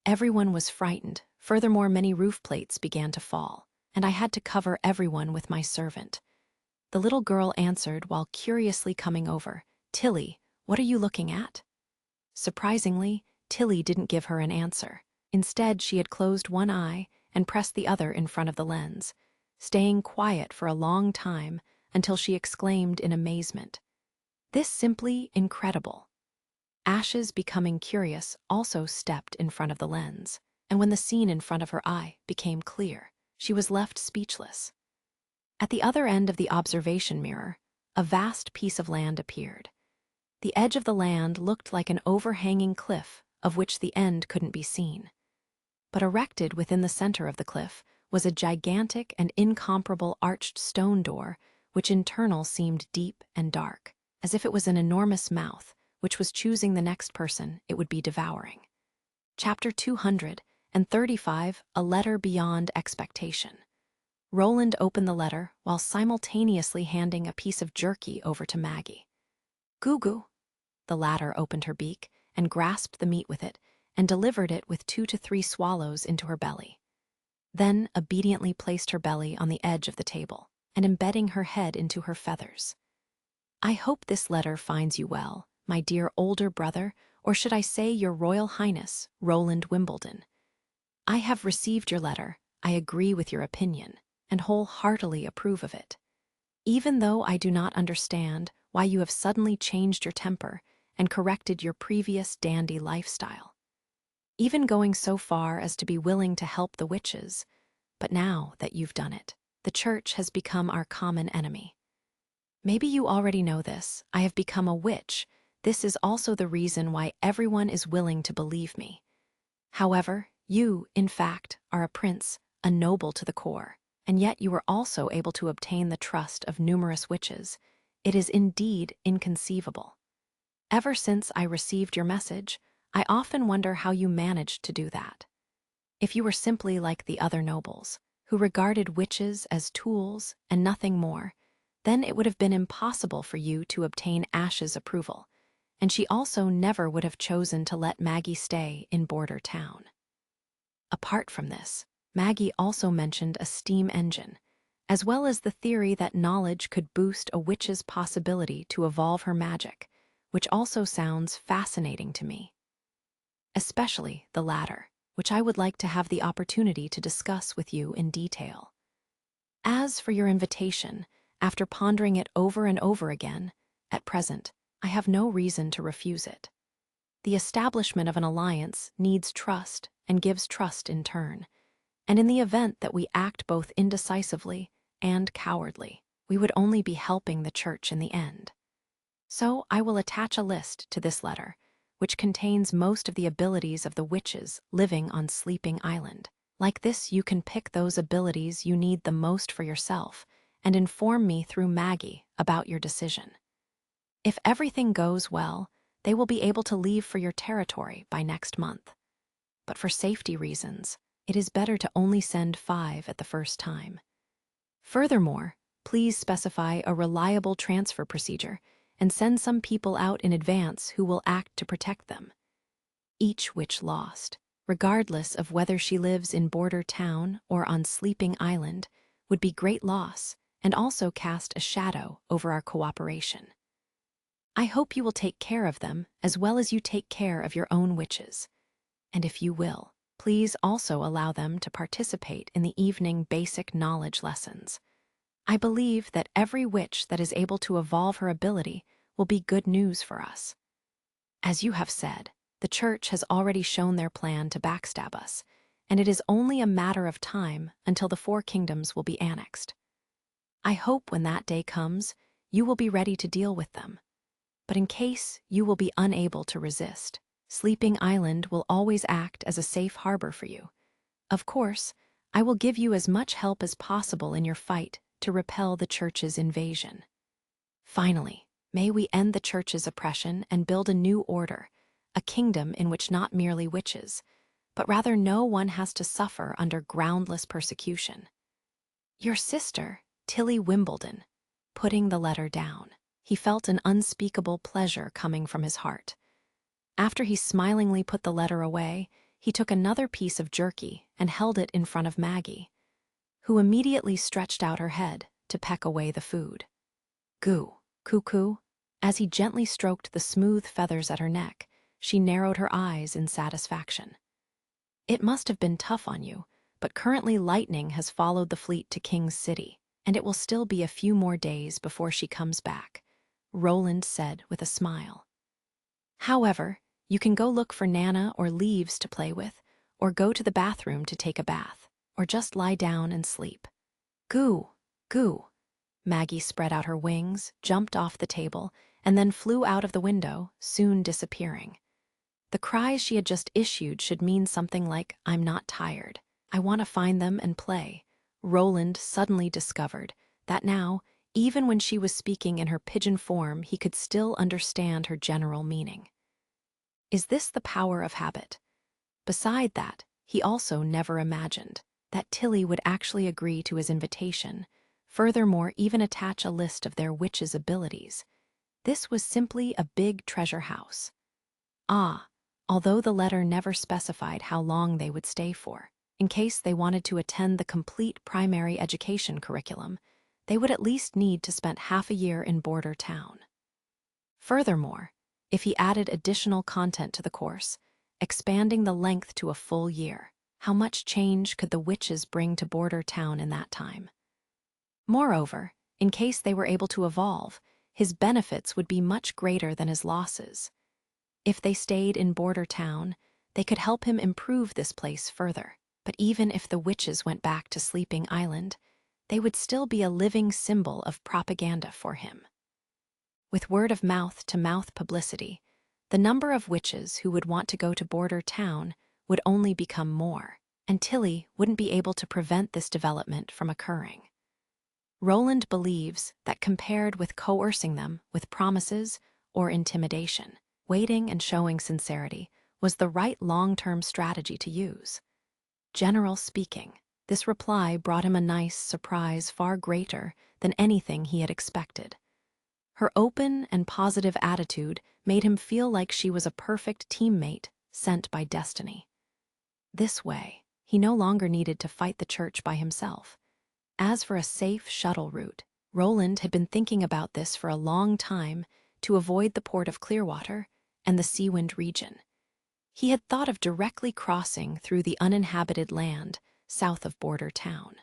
Everyone was frightened. Furthermore, many roof plates began to fall, and I had to cover everyone with my servant. The little girl answered while curiously coming over. "Tilly, what are you looking at?" Surprisingly, Tilly didn't give her an answer. Instead, she had closed one eye and pressed the other in front of the lens, staying quiet for a long time until she exclaimed in amazement, "This simply incredible." Ashes, becoming curious, also stepped in front of the lens, and when the scene in front of her eye became clear, she was left speechless. At the other end of the observation mirror, a vast piece of land appeared. The edge of the land looked like an overhanging cliff of which the end couldn't be seen. But erected within the center of the cliff was a gigantic and incomparable arched stone door, which internal seemed deep and dark, as if it was an enormous mouth, which was choosing the next person it would be devouring. Chapter 235, A Letter Beyond Expectation. Roland opened the letter while simultaneously handing a piece of jerky over to Maggie. Goo goo. The latter opened her beak and grasped the meat with it and delivered it with 2 to 3 swallows into her belly. Then obediently placed her belly on the edge of the table and embedding her head into her feathers. I hope this letter finds you well, my dear older brother, or should I say your Royal Highness, Roland Wimbledon. I have received your letter, I agree with your opinion, and wholeheartedly approve of it. Even though I do not understand why you have suddenly changed your temper and corrected your previous dandy lifestyle. Even going so far as to be willing to help the witches, but now that you've done it, the church has become our common enemy. Maybe you already know this, I have become a witch. This is also the reason why everyone is willing to believe me. However, you, in fact, are a prince, a noble to the core, and yet you were also able to obtain the trust of numerous witches. It is indeed inconceivable. Ever since I received your message, I often wonder how you managed to do that. If you were simply like the other nobles, who regarded witches as tools and nothing more, then it would have been impossible for you to obtain Ash's approval, and she also never would have chosen to let Maggie stay in Border Town. Apart from this, Maggie also mentioned a steam engine, as well as the theory that knowledge could boost a witch's possibility to evolve her magic, which also sounds fascinating to me. Especially the latter, which I would like to have the opportunity to discuss with you in detail. As for your invitation, after pondering it over and over again, at present, I have no reason to refuse it. The establishment of an alliance needs trust and gives trust in turn, and in the event that we act both indecisively and cowardly, we would only be helping the church in the end. So I will attach a list to this letter, which contains most of the abilities of the witches living on Sleeping Island. Like this, you can pick those abilities you need the most for yourself and inform me through Maggie about your decision. If everything goes well, they will be able to leave for your territory by next month. But for safety reasons, it is better to only send 5 at the first time. Furthermore, please specify a reliable transfer procedure and send some people out in advance who will act to protect them. Each witch lost, regardless of whether she lives in Border Town or on Sleeping Island, would be great loss and also cast a shadow over our cooperation. I hope you will take care of them as well as you take care of your own witches. And if you will, please also allow them to participate in the evening basic knowledge lessons. I believe that every witch that is able to evolve her ability will be good news for us. As you have said, the church has already shown their plan to backstab us, and it is only a matter of time until the 4 kingdoms will be annexed. I hope when that day comes, you will be ready to deal with them. But in case you will be unable to resist, Sleeping Island will always act as a safe harbor for you. Of course, I will give you as much help as possible in your fight to repel the church's invasion. Finally, may we end the church's oppression and build a new order, a kingdom in which not merely witches, but rather no one has to suffer under groundless persecution. Your sister, Tilly Wimbledon. Putting the letter down, he felt an unspeakable pleasure coming from his heart. After he smilingly put the letter away, he took another piece of jerky and held it in front of Maggie, who immediately stretched out her head to peck away the food. Goo, cuckoo. As he gently stroked the smooth feathers at her neck, she narrowed her eyes in satisfaction. It must have been tough on you, but currently lightning has followed the fleet to King's City, and it will still be a few more days before she comes back, Roland said with a smile. However, you can go look for Nana or leaves to play with, or go to the bathroom to take a bath, or just lie down and sleep. Goo, goo. Maggie spread out her wings, jumped off the table, and then flew out of the window, soon disappearing. The cries she had just issued should mean something like, "I'm not tired. I want to find them and play." Roland suddenly discovered that now, even when she was speaking in her pigeon form, he could still understand her general meaning. Is this the power of habit? Beside that, he also never imagined that Tilly would actually agree to his invitation, furthermore even attach a list of their witches' abilities. This was simply a big treasure house. Although the letter never specified how long they would stay for, in case they wanted to attend the complete primary education curriculum, they would at least need to spend half a year in Border Town. Furthermore, if he added additional content to the course, expanding the length to a full year, how much change could the witches bring to Border Town in that time? Moreover, in case they were able to evolve, his benefits would be much greater than his losses. If they stayed in Border Town, they could help him improve this place further. But even if the witches went back to Sleeping Island, they would still be a living symbol of propaganda for him. With word-of-mouth-to-mouth publicity, the number of witches who would want to go to Border Town would only become more, and Tilly wouldn't be able to prevent this development from occurring. Roland believes that compared with coercing them with promises or intimidation, waiting and showing sincerity was the right long-term strategy to use. General speaking, this reply brought him a nice surprise far greater than anything he had expected. Her open and positive attitude made him feel like she was a perfect teammate sent by destiny. This way, he no longer needed to fight the church by himself. As for a safe shuttle route, Roland had been thinking about this for a long time to avoid the port of Clearwater and the Seawind region. He had thought of directly crossing through the uninhabited land south of Border Town.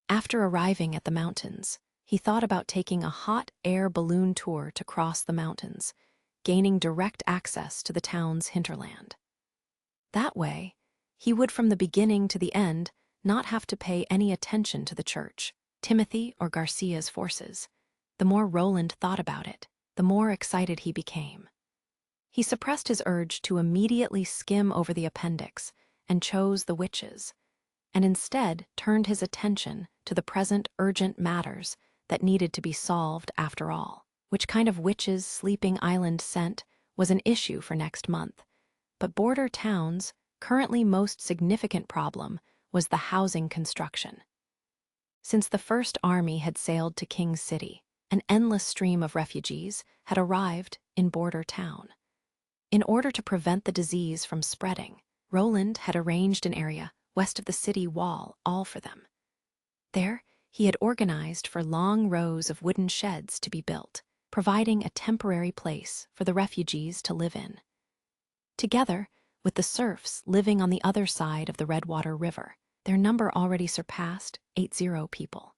After arriving at the mountains, he thought about taking a hot air balloon tour to cross the mountains, gaining direct access to the town's hinterland. That way, he would from the beginning to the end not have to pay any attention to the church, Timothy, or Garcia's forces. The more Roland thought about it, the more excited he became. He suppressed his urge to immediately skim over the appendix and chose the witches, and instead turned his attention to the present urgent matters that needed to be solved after all. Which kind of witches Sleeping Island sent was an issue for next month, but Border Town's currently most significant problem was the housing construction. Since the First Army had sailed to King City, an endless stream of refugees had arrived in Border Town. In order to prevent the disease from spreading, Roland had arranged an area west of the city wall all for them. There, he had organized for long rows of wooden sheds to be built, providing a temporary place for the refugees to live in. Together with the serfs living on the other side of the Redwater River, their number already surpassed 80 people.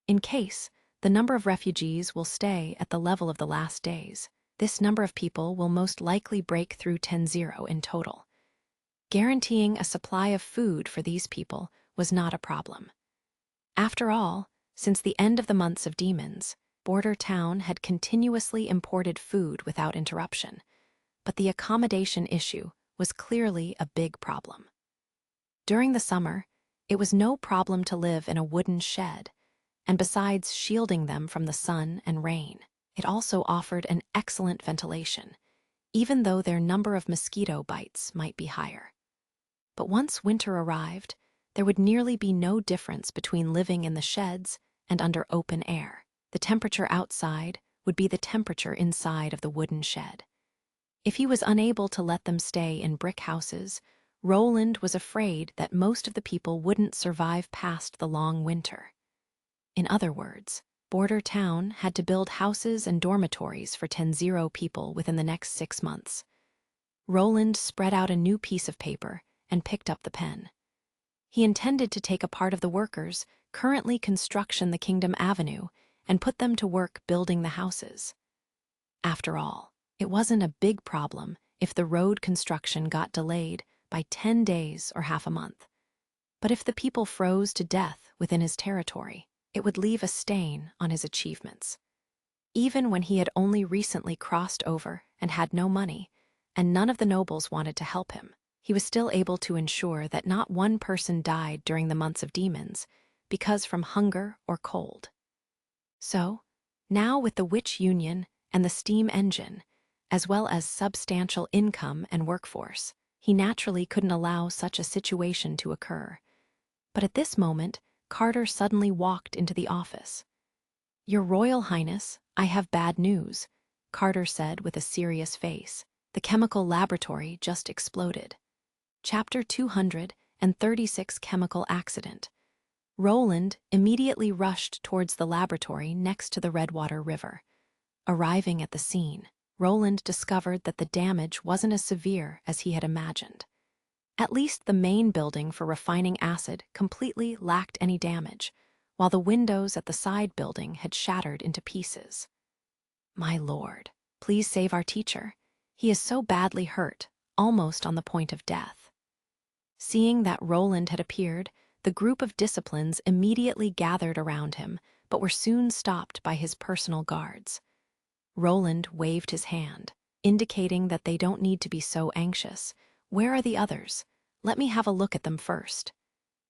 In case the number of refugees will stay at the level of the last days, this number of people will most likely break through 10 in total. Guaranteeing a supply of food for these people was not a problem. After all, since the end of the months of demons, Border Town had continuously imported food without interruption, but the accommodation issue was clearly a big problem. During the summer, it was no problem to live in a wooden shed, and besides shielding them from the sun and rain, it also offered an excellent ventilation, even though their number of mosquito bites might be higher. But once winter arrived, there would nearly be no difference between living in the sheds and under open air. The temperature outside would be the temperature inside of the wooden shed. If he was unable to let them stay in brick houses, Roland was afraid that most of the people wouldn't survive past the long winter. In other words, Border Town had to build houses and dormitories for 10 people within the next 6 months. Roland spread out a new piece of paper and picked up the pen. He intended to take a part of the workers currently construction the Kingdom Avenue and put them to work building the houses. After all, it wasn't a big problem if the road construction got delayed by 10 days or half a month. But if the people froze to death within his territory, it would leave a stain on his achievements. Even when he had only recently crossed over and had no money, and none of the nobles wanted to help him, he was still able to ensure that not one person died during the months of demons because from hunger or cold. So, now with the Witch Union and the steam engine, as well as substantial income and workforce, he naturally couldn't allow such a situation to occur. But at this moment, Carter suddenly walked into the office. "Your Royal Highness, I have bad news," Carter said with a serious face. "The chemical laboratory just exploded." Chapter 236 Chemical Accident. Roland immediately rushed towards the laboratory next to the Redwater River. Arriving at the scene, Roland discovered that the damage wasn't as severe as he had imagined. At least the main building for refining acid completely lacked any damage, while the windows at the side building had shattered into pieces. "My lord, please save our teacher. He is so badly hurt, almost on the point of death." Seeing that Roland had appeared, the group of disciplines immediately gathered around him, but were soon stopped by his personal guards. Roland waved his hand, indicating that they don't need to be so anxious. "Where are the others? Let me have a look at them first."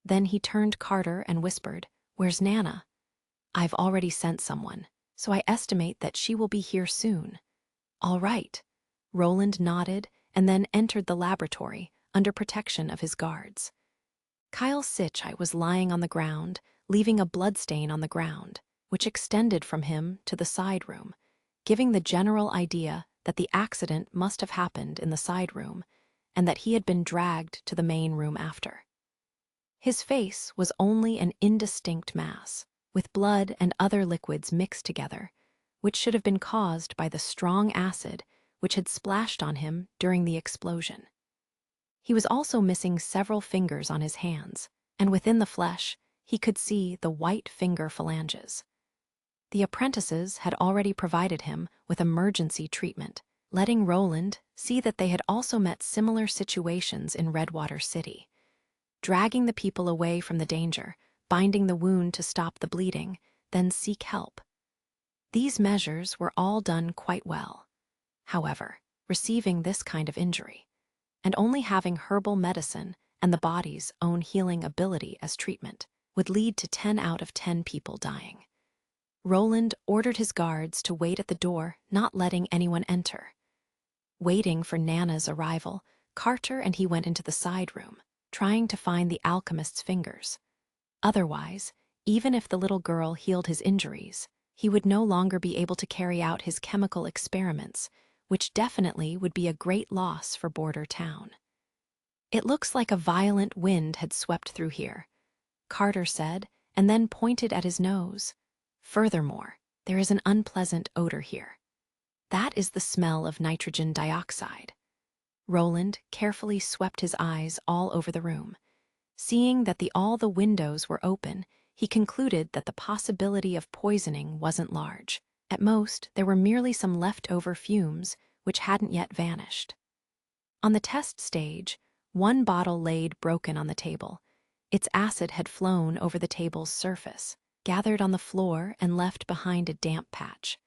Then he turned Carter and whispered, "Where's Nana?" "I've already sent someone, so I estimate that she will be here soon." "All right." Roland nodded and then entered the laboratory under protection of his guards. Kyle Sitchai was lying on the ground, leaving a bloodstain on the ground, which extended from him to the side room, giving the general idea that the accident must have happened in the side room and that he had been dragged to the main room after. His face was only an indistinct mass, with blood and other liquids mixed together, which should have been caused by the strong acid which had splashed on him during the explosion. He was also missing several fingers on his hands, and within the flesh, he could see the white finger phalanges. The apprentices had already provided him with emergency treatment, letting Roland see that they had also met similar situations in Redwater City. Dragging the people away from the danger, binding the wound to stop the bleeding, then seek help. These measures were all done quite well. However, receiving this kind of injury, and only having herbal medicine and the body's own healing ability as treatment, would lead to 10 out of 10 people dying. Roland ordered his guards to wait at the door, not letting anyone enter. Waiting for Nana's arrival, Carter and he went into the side room, trying to find the alchemist's fingers. Otherwise, even if the little girl healed his injuries, he would no longer be able to carry out his chemical experiments, which definitely would be a great loss for Border Town. "It looks like a violent wind had swept through here," Carter said, and then pointed at his nose. "Furthermore, there is an unpleasant odor here. That is the smell of nitrogen dioxide." Roland carefully swept his eyes all over the room. Seeing that all the windows were open, he concluded that the possibility of poisoning wasn't large. At most, there were merely some leftover fumes which hadn't yet vanished. On the test stage, one bottle laid broken on the table. Its acid had flown over the table's surface, gathered on the floor and left behind a damp patch.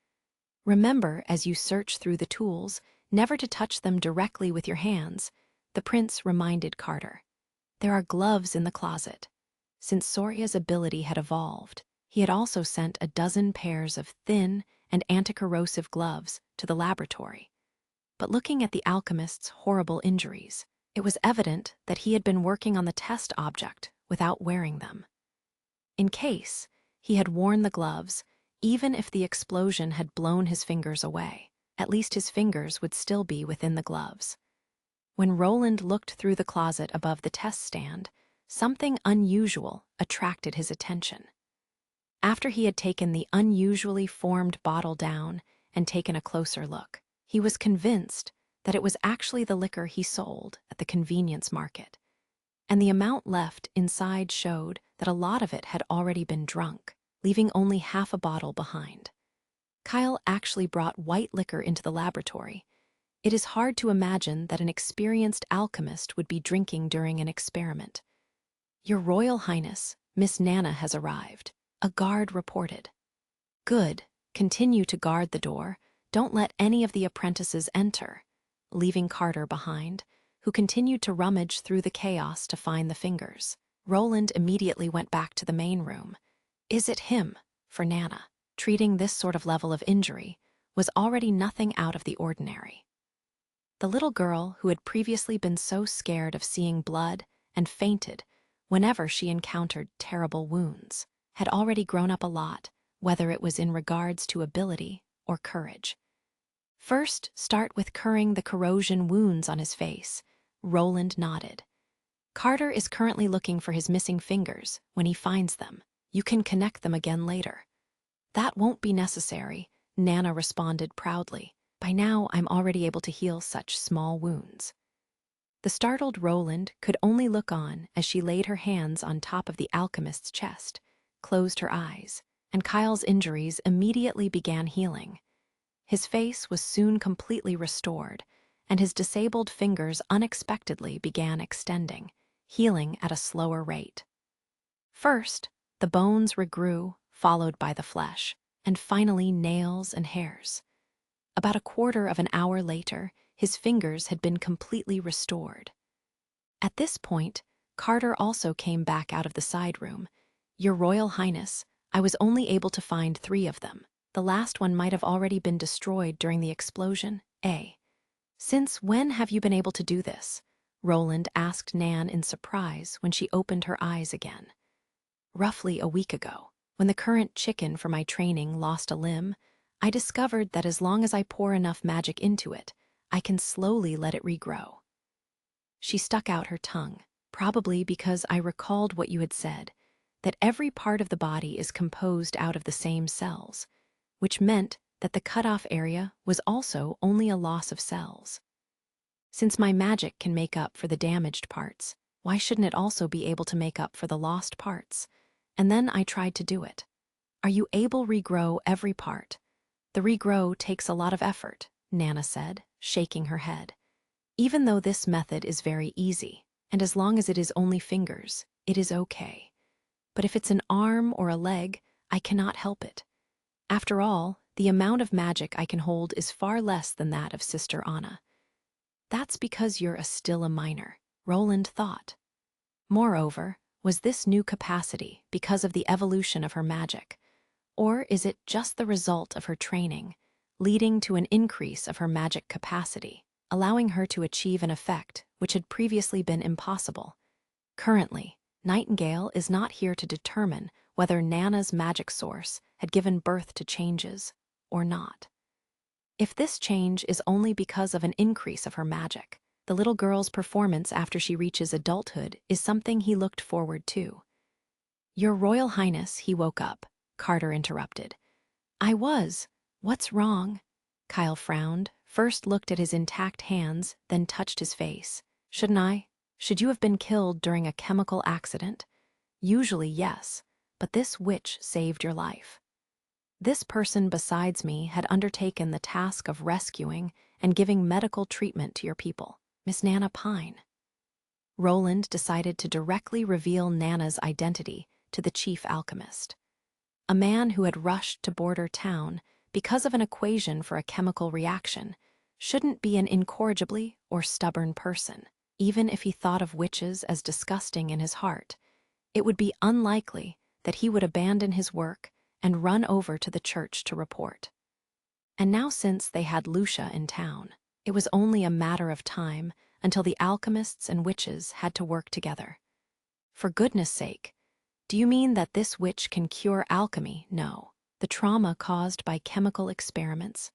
"Remember, as you search through the tools, never to touch them directly with your hands," the prince reminded Carter. "There are gloves in the closet." Since Soria's ability had evolved, he had also sent a dozen pairs of thin and anti-corrosive gloves to the laboratory. But looking at the alchemist's horrible injuries, it was evident that he had been working on the test object without wearing them. In case he had worn the gloves, even if the explosion had blown his fingers away, at least his fingers would still be within the gloves. When Roland looked through the closet above the test stand, something unusual attracted his attention. After he had taken the unusually formed bottle down and taken a closer look, he was convinced that it was actually the liquor he sold at the convenience market, and the amount left inside showed that a lot of it had already been drunk, leaving only half a bottle behind. Kyle actually brought white liquor into the laboratory. It is hard to imagine that an experienced alchemist would be drinking during an experiment. "Your Royal Highness, Miss Nana has arrived," a guard reported. "Good. Continue to guard the door. Don't let any of the apprentices enter," leaving Carter behind, who continued to rummage through the chaos to find the fingers. Roland immediately went back to the main room. "Is it him?" For Nana, treating this sort of level of injury was already nothing out of the ordinary. The little girl, who had previously been so scared of seeing blood and fainted, whenever she encountered terrible wounds, had already grown up a lot, whether it was in regards to ability or courage. First, start with curing the corrosion wounds on his face. Roland nodded. Carter is currently looking for his missing fingers. When he finds them, you can connect them again later. That won't be necessary, Nana responded proudly. By now, I'm already able to heal such small wounds. The startled Roland could only look on as she laid her hands on top of the alchemist's chest, closed her eyes, and Kyle's injuries immediately began healing. His face was soon completely restored, and his disabled fingers unexpectedly began extending, healing at a slower rate. First, the bones regrew, followed by the flesh, and finally nails and hairs. About a quarter of an hour later, his fingers had been completely restored. At this point, Carter also came back out of the side room. Your Royal Highness, I was only able to find 3 of them. The last one might have already been destroyed during the explosion. Since when have you been able to do this? Roland asked Nan in surprise when she opened her eyes again. Roughly a week ago, when the current chicken for my training lost a limb, I discovered that as long as I pour enough magic into it, I can slowly let it regrow. She stuck out her tongue, probably because I recalled what you had said, that every part of the body is composed out of the same cells, which meant that the cut-off area was also only a loss of cells. Since my magic can make up for the damaged parts, why shouldn't it also be able to make up for the lost parts? And then I tried to do it. Are you able to regrow every part? The regrow takes a lot of effort, Nana said, shaking her head. Even though this method is very easy, and as long as it is only fingers, it is okay. But if it's an arm or a leg, I cannot help it. After all, the amount of magic I can hold is far less than that of Sister Anna. That's because you're still a minor, Roland thought. Moreover, was this new capacity because of the evolution of her magic? Or is it just the result of her training, leading to an increase of her magic capacity, allowing her to achieve an effect which had previously been impossible? Currently, Nightingale is not here to determine whether Nana's magic source had given birth to changes or not. If this change is only because of an increase of her magic, the little girl's performance after she reaches adulthood is something he looked forward to. Your Royal Highness, he woke up. Carter interrupted. What's wrong? Kyle frowned, first looked at his intact hands, then touched his face. Should you have been killed during a chemical accident? Usually, yes, but this witch saved your life. This person besides me had undertaken the task of rescuing and giving medical treatment to your people, Miss Nana Pine. Roland decided to directly reveal Nana's identity to the chief alchemist. A man who had rushed to border town because of an equation for a chemical reaction shouldn't be an incorrigibly or stubborn person. Even if he thought of witches as disgusting in his heart, it would be unlikely that he would abandon his work and run over to the church to report. And now, since they had Lucia in town, it was only a matter of time until the alchemists and witches had to work together. For goodness sake, do you mean that this witch can cure alchemy? No, the trauma caused by chemical experiments.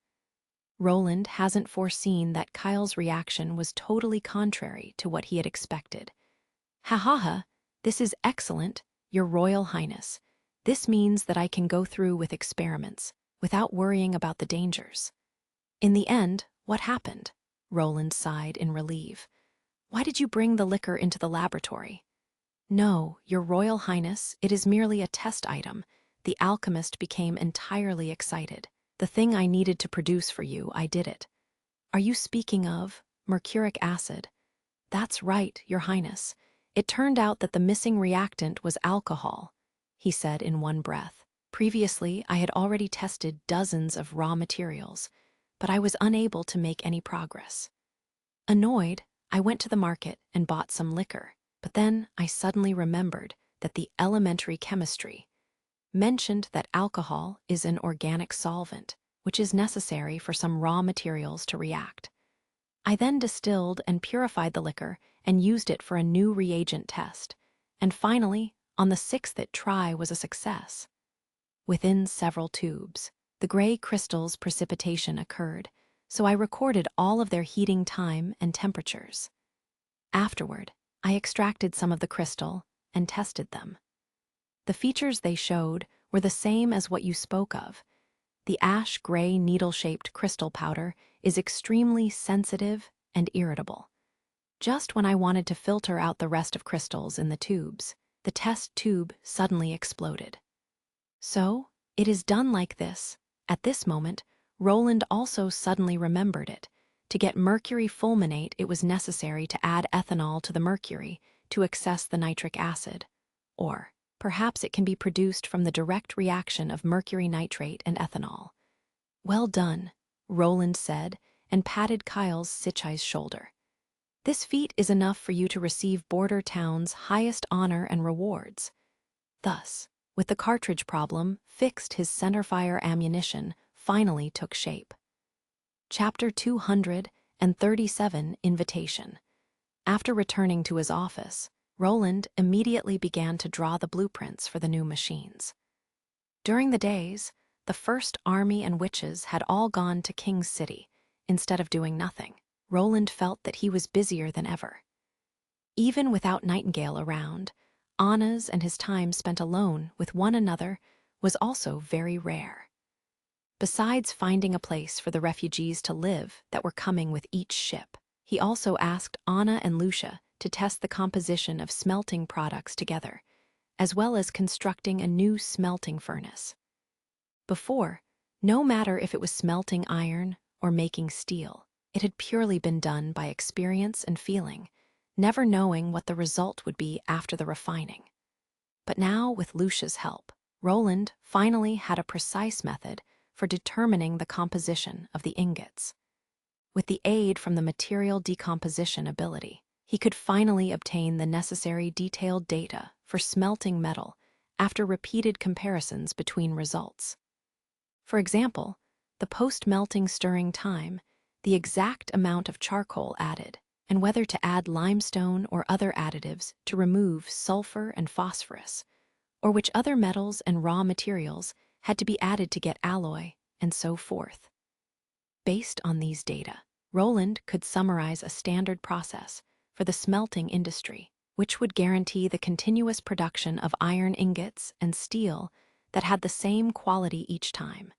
Roland hasn't foreseen that Kyle's reaction was totally contrary to what he had expected. Ha, this is excellent, Your Royal Highness. This means that I can go through with experiments without worrying about the dangers. In the end, what happened? Roland sighed in relief. Why did you bring the liquor into the laboratory? No, Your Royal Highness, it is merely a test item. The alchemist became entirely excited. The thing I needed to produce for you, I did it. Are you speaking of mercuric acid? That's right, Your Highness. It turned out that the missing reactant was alcohol, he said in one breath. Previously, I had already tested dozens of raw materials, but I was unable to make any progress. Annoyed, I went to the market and bought some liquor, but then I suddenly remembered that the elementary chemistry mentioned that alcohol is an organic solvent, which is necessary for some raw materials to react. I then distilled and purified the liquor and used it for a new reagent test, and finally, on the sixth try was a success. Within several tubes, the gray crystals' precipitation occurred, so I recorded all of their heating time and temperatures. Afterward, I extracted some of the crystal and tested them. The features they showed were the same as what you spoke of. The ash-gray needle-shaped crystal powder is extremely sensitive and irritable. Just when I wanted to filter out the rest of crystals in the tubes, the test tube suddenly exploded. So, it is done like this. At this moment, Roland also suddenly remembered it. To get mercury fulminate, it was necessary to add ethanol to the mercury to access the nitric acid. Or, perhaps it can be produced from the direct reaction of mercury nitrate and ethanol. Well done, Roland said, and patted Kyle's Sichai's shoulder. This feat is enough for you to receive Border Town's highest honor and rewards. Thus, with the cartridge problem fixed, his centerfire ammunition finally took shape. Chapter 237, Invitation. After returning to his office, Roland immediately began to draw the blueprints for the new machines. During the days, the First Army and witches had all gone to King's City. Instead of doing nothing, Roland felt that he was busier than ever. Even without Nightingale around, Anna's and his time spent alone with one another was also very rare. Besides finding a place for the refugees to live that were coming with each ship, he also asked Anna and Lucia to test the composition of smelting products together, as well as constructing a new smelting furnace. Before, no matter if it was smelting iron or making steel, it had purely been done by experience and feeling, never knowing what the result would be after the refining. But now, with Lucia's help, Roland finally had a precise method for determining the composition of the ingots. With the aid from the material decomposition ability, he could finally obtain the necessary detailed data for smelting metal after repeated comparisons between results. For example, the post-melting stirring time, the exact amount of charcoal added, and whether to add limestone or other additives to remove sulfur and phosphorus, or which other metals and raw materials had to be added to get alloy, and so forth. Based on these data, Roland could summarize a standard process for the smelting industry, which would guarantee the continuous production of iron ingots and steel that had the same quality each time.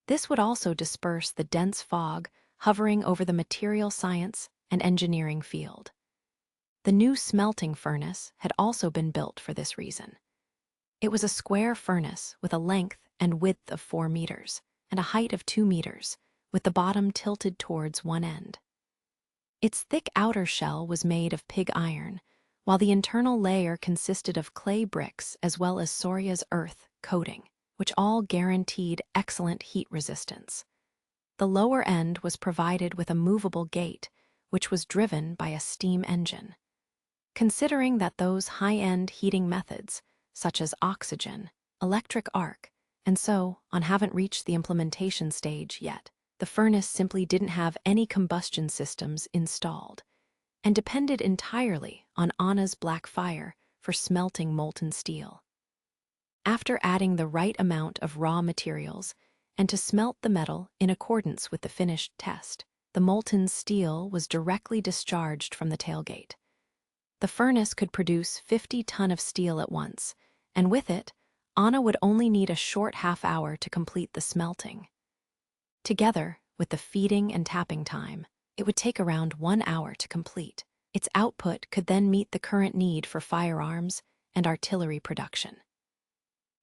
This would also disperse the dense fog hovering over the material science and engineering field. The new smelting furnace had also been built for this reason. It was a square furnace with a length and width of 4 meters and a height of 2 meters, with the bottom tilted towards one end. Its thick outer shell was made of pig iron, while the internal layer consisted of clay bricks as well as Soria's earth coating, which all guaranteed excellent heat resistance. The lower end was provided with a movable gate, which was driven by a steam engine. Considering that those high-end heating methods, such as oxygen, electric arc, and so on haven't reached the implementation stage yet, the furnace simply didn't have any combustion systems installed, and depended entirely on Anna's black fire for smelting molten steel. After adding the right amount of raw materials, and to smelt the metal in accordance with the finished test, the molten steel was directly discharged from the tailgate. The furnace could produce 50 tons of steel at once, and with it, Anna would only need a short half-hour to complete the smelting. Together, with the feeding and tapping time, it would take around 1 hour to complete. Its output could then meet the current need for firearms and artillery production.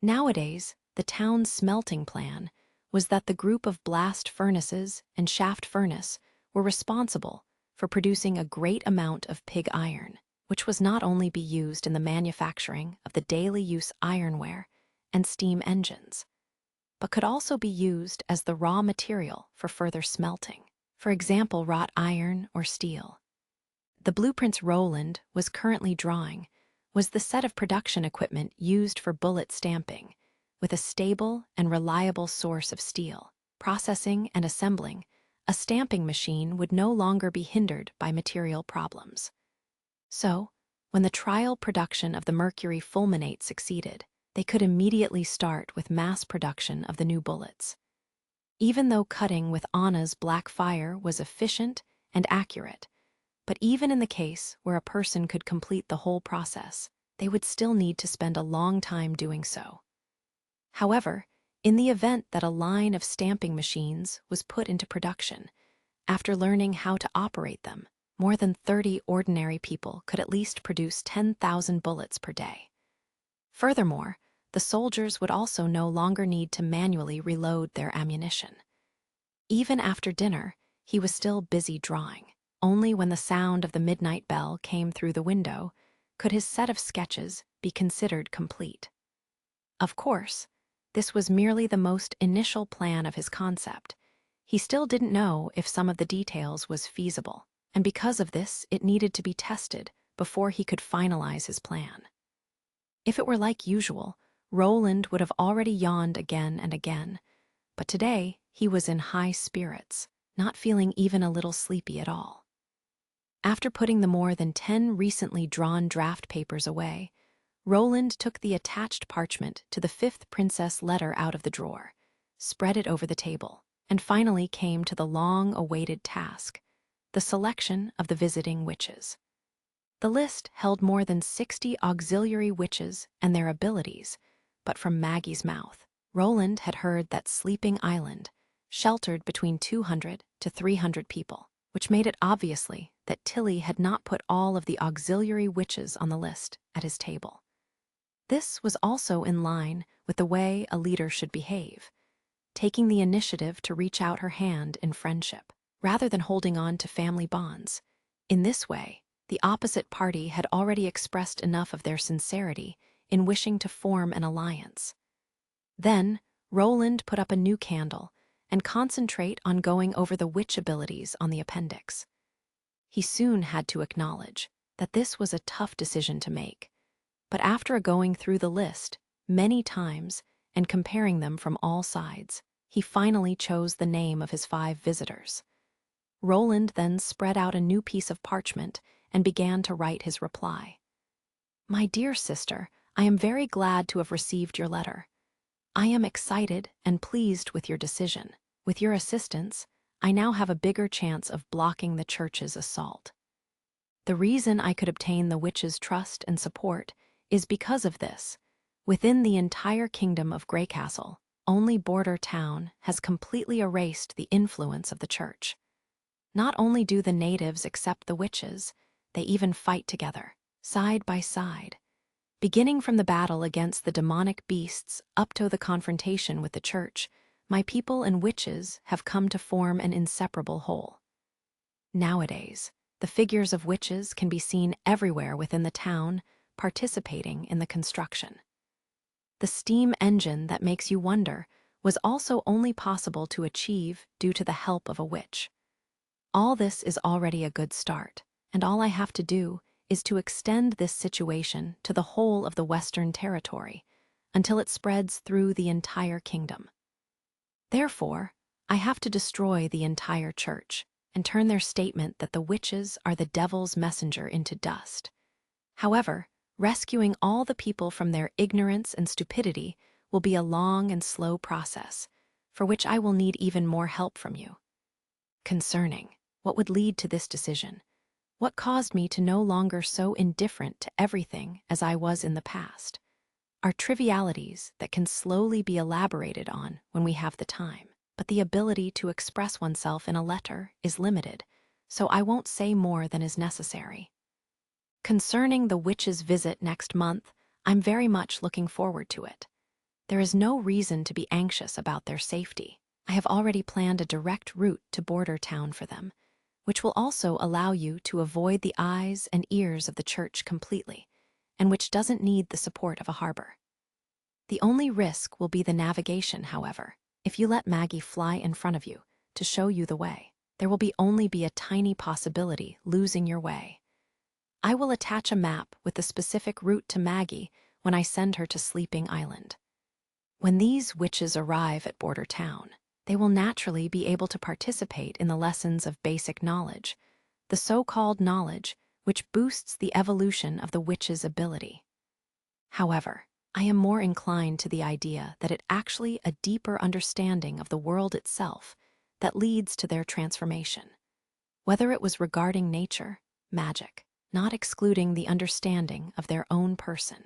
Nowadays, the town's smelting plan was that the group of blast furnaces and shaft furnace were responsible for producing a great amount of pig iron, which was not only be used in the manufacturing of the daily use ironware and steam engines, but could also be used as the raw material for further smelting, for example, wrought iron or steel. The blueprints Roland was currently drawing was the set of production equipment used for bullet stamping, with a stable and reliable source of steel. Processing and assembling, a stamping machine would no longer be hindered by material problems. So, When the trial production of the mercury fulminate succeeded, they could immediately start with mass production of the new bullets. Even though cutting with Anna's black fire was efficient and accurate, but even in the case where a person could complete the whole process, they would still need to spend a long time doing so. However, in the event that a line of stamping machines was put into production, after learning how to operate them, more than 30 ordinary people could at least produce 10,000 bullets per day. Furthermore, the soldiers would also no longer need to manually reload their ammunition. Even after dinner, he was still busy drawing. Only when the sound of the midnight bell came through the window could his set of sketches be considered complete. Of course, this was merely the most initial plan of his concept. He still didn't know if some of the details was feasible, and because of this, it needed to be tested before he could finalize his plan. If it were like usual, Roland would have already yawned again and again, but today he was in high spirits, not feeling even a little sleepy at all. After putting the more than 10 recently drawn draft papers away, Roland took the attached parchment to the 5th princess letter out of the drawer, spread it over the table, and finally came to the long-awaited task, the selection of the visiting witches. The list held more than 60 auxiliary witches and their abilities, but from Maggie's mouth, Roland had heard that Sleeping Island sheltered between 200 to 300 people, which made it obviously that Tilly had not put all of the auxiliary witches on the list at his table. This was also in line with the way a leader should behave, taking the initiative to reach out her hand in friendship, rather than holding on to family bonds. In this way, the opposite party had already expressed enough of their sincerity in wishing to form an alliance. Then, Roland put up a new candle and concentrate on going over the witch abilities on the appendix. He soon had to acknowledge that this was a tough decision to make, but after going through the list many times and comparing them from all sides, he finally chose the name of his 5 visitors. Roland then spread out a new piece of parchment and began to write his reply. "My dear sister, I am very glad to have received your letter. I am excited and pleased with your decision. With your assistance, I now have a bigger chance of blocking the church's assault. The reason I could obtain the witches' trust and support is because of this. Within the entire kingdom of Greycastle, only Border Town has completely erased the influence of the church. Not only do the natives accept the witches, they even fight together, side by side. Beginning from the battle against the demonic beasts up to the confrontation with the church, my people and witches have come to form an inseparable whole. Nowadays, the figures of witches can be seen everywhere within the town, participating in the construction. The steam engine that makes you wonder was also only possible to achieve due to the help of a witch. All this is already a good start, and all I have to do is to extend this situation to the whole of the Western Territory until it spreads through the entire kingdom. Therefore, I have to destroy the entire church and turn their statement that the witches are the devil's messenger into dust. However, rescuing all the people from their ignorance and stupidity will be a long and slow process, for which I will need even more help from you. Concerning what would lead to this decision, what caused me to no longer so indifferent to everything as I was in the past, are trivialities that can slowly be elaborated on when we have the time, but the ability to express oneself in a letter is limited, so I won't say more than is necessary. Concerning the witch's visit next month, I'm very much looking forward to it. There is no reason to be anxious about their safety. I have already planned a direct route to Border Town for them, which will also allow you to avoid the eyes and ears of the church completely, and which doesn't need the support of a harbor. The only risk will be the navigation, however. If you let Maggie fly in front of you to show you the way, there will only be a tiny possibility losing your way. I will attach a map with the specific route to Maggie when I send her to Sleeping Island. When these witches arrive at Border Town, they will naturally be able to participate in the lessons of basic knowledge, the so-called knowledge which boosts the evolution of the witch's ability. However, I am more inclined to the idea that it actually a deeper understanding of the world itself that leads to their transformation. Whether it was regarding nature, magic, not excluding the understanding of their own person.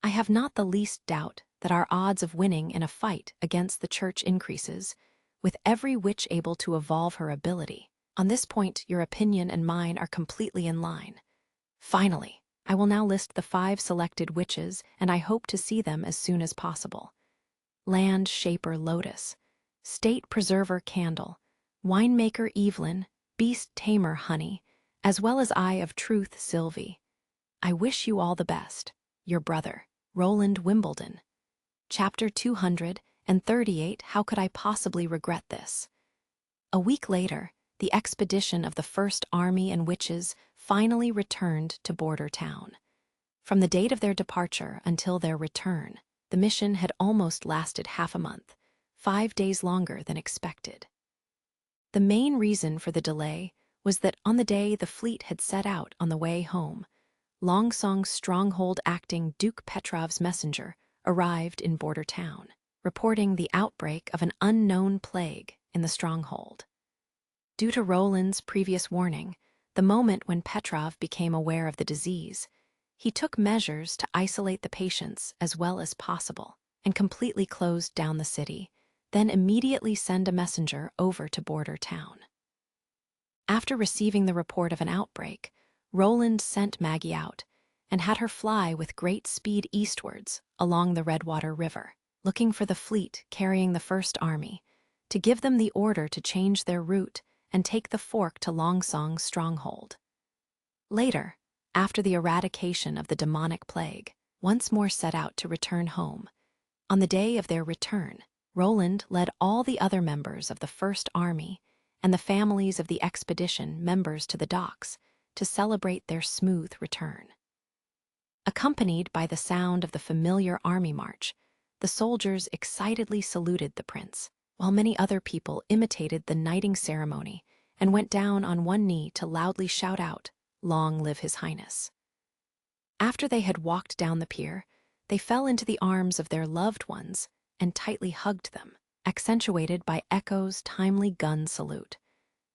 I have not the least doubt that our odds of winning in a fight against the church increases, with every witch able to evolve her ability. On this point, your opinion and mine are completely in line. Finally, I will now list the 5 selected witches, and I hope to see them as soon as possible. Land Shaper Lotus, State Preserver Candle, Winemaker Evelyn, Beast Tamer Honey, as well as Eye of Truth Sylvie. I wish you all the best. Your brother, Roland Wimbledon. Chapter 238. How could I possibly regret this? A week later, the expedition of the First Army and Witches finally returned to Border Town. From the date of their departure until their return, the mission had almost lasted half a month, 5 days longer than expected. The main reason for the delay was that on the day the fleet had set out on the way home, Longsong's stronghold acting Duke Petrov's messenger arrived in Border Town, reporting the outbreak of an unknown plague in the stronghold. Due to Roland's previous warning, the moment when Petrov became aware of the disease, he took measures to isolate the patients as well as possible and completely closed down the city, then immediately send a messenger over to Border Town. After receiving the report of an outbreak, Roland sent Maggie out and had her fly with great speed eastwards along the Redwater River, looking for the fleet carrying the First Army, to give them the order to change their route and take the fork to Longsong's stronghold. Later, after the eradication of the demonic plague, once more set out to return home. On the day of their return, Roland led all the other members of the First Army and the families of the expedition members to the docks to celebrate their smooth return. Accompanied by the sound of the familiar army march, the soldiers excitedly saluted the prince, while many other people imitated the knighting ceremony and went down on one knee to loudly shout out, "Long live His Highness." After they had walked down the pier, they fell into the arms of their loved ones and tightly hugged them, accentuated by Echo's timely gun salute.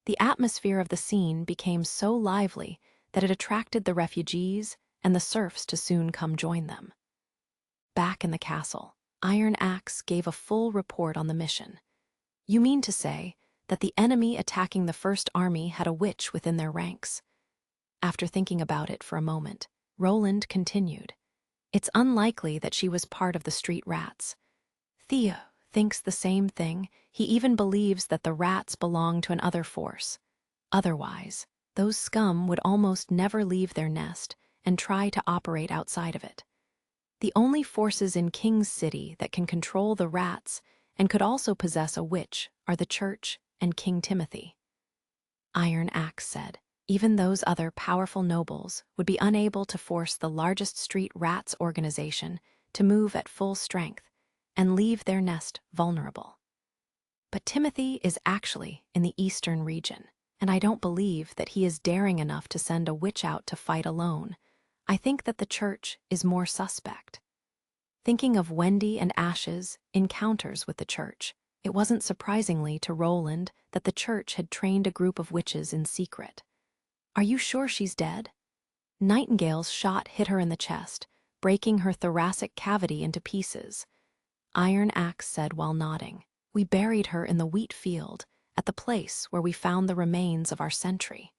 The atmosphere of the scene became so lively that it attracted the refugees and the serfs to soon come join them. Back in the castle, Iron Axe gave a full report on the mission. "You mean to say that the enemy attacking the First Army had a witch within their ranks?" After thinking about it for a moment, Roland continued, "It's unlikely that she was part of the street rats. Theo thinks the same thing. He even believes that the rats belong to another force. Otherwise, those scum would almost never leave their nest and try to operate outside of it. The only forces in King's City that can control the rats and could also possess a witch are the Church and King Timothy." Iron Axe said, "Even those other powerful nobles would be unable to force the largest street rats organization to move at full strength and leave their nest vulnerable. But Timothy is actually in the eastern region, and I don't believe that he is daring enough to send a witch out to fight alone. I think that the Church is more suspect." Thinking of Wendy and Ash's encounters with the Church, it wasn't surprisingly to Roland that the Church had trained a group of witches in secret. "Are you sure she's dead?" Nightingale's shot hit her in the chest, breaking her thoracic cavity into pieces. Iron Axe said while nodding, "We buried her in the wheat field, at the place where we found the remains of our sentry."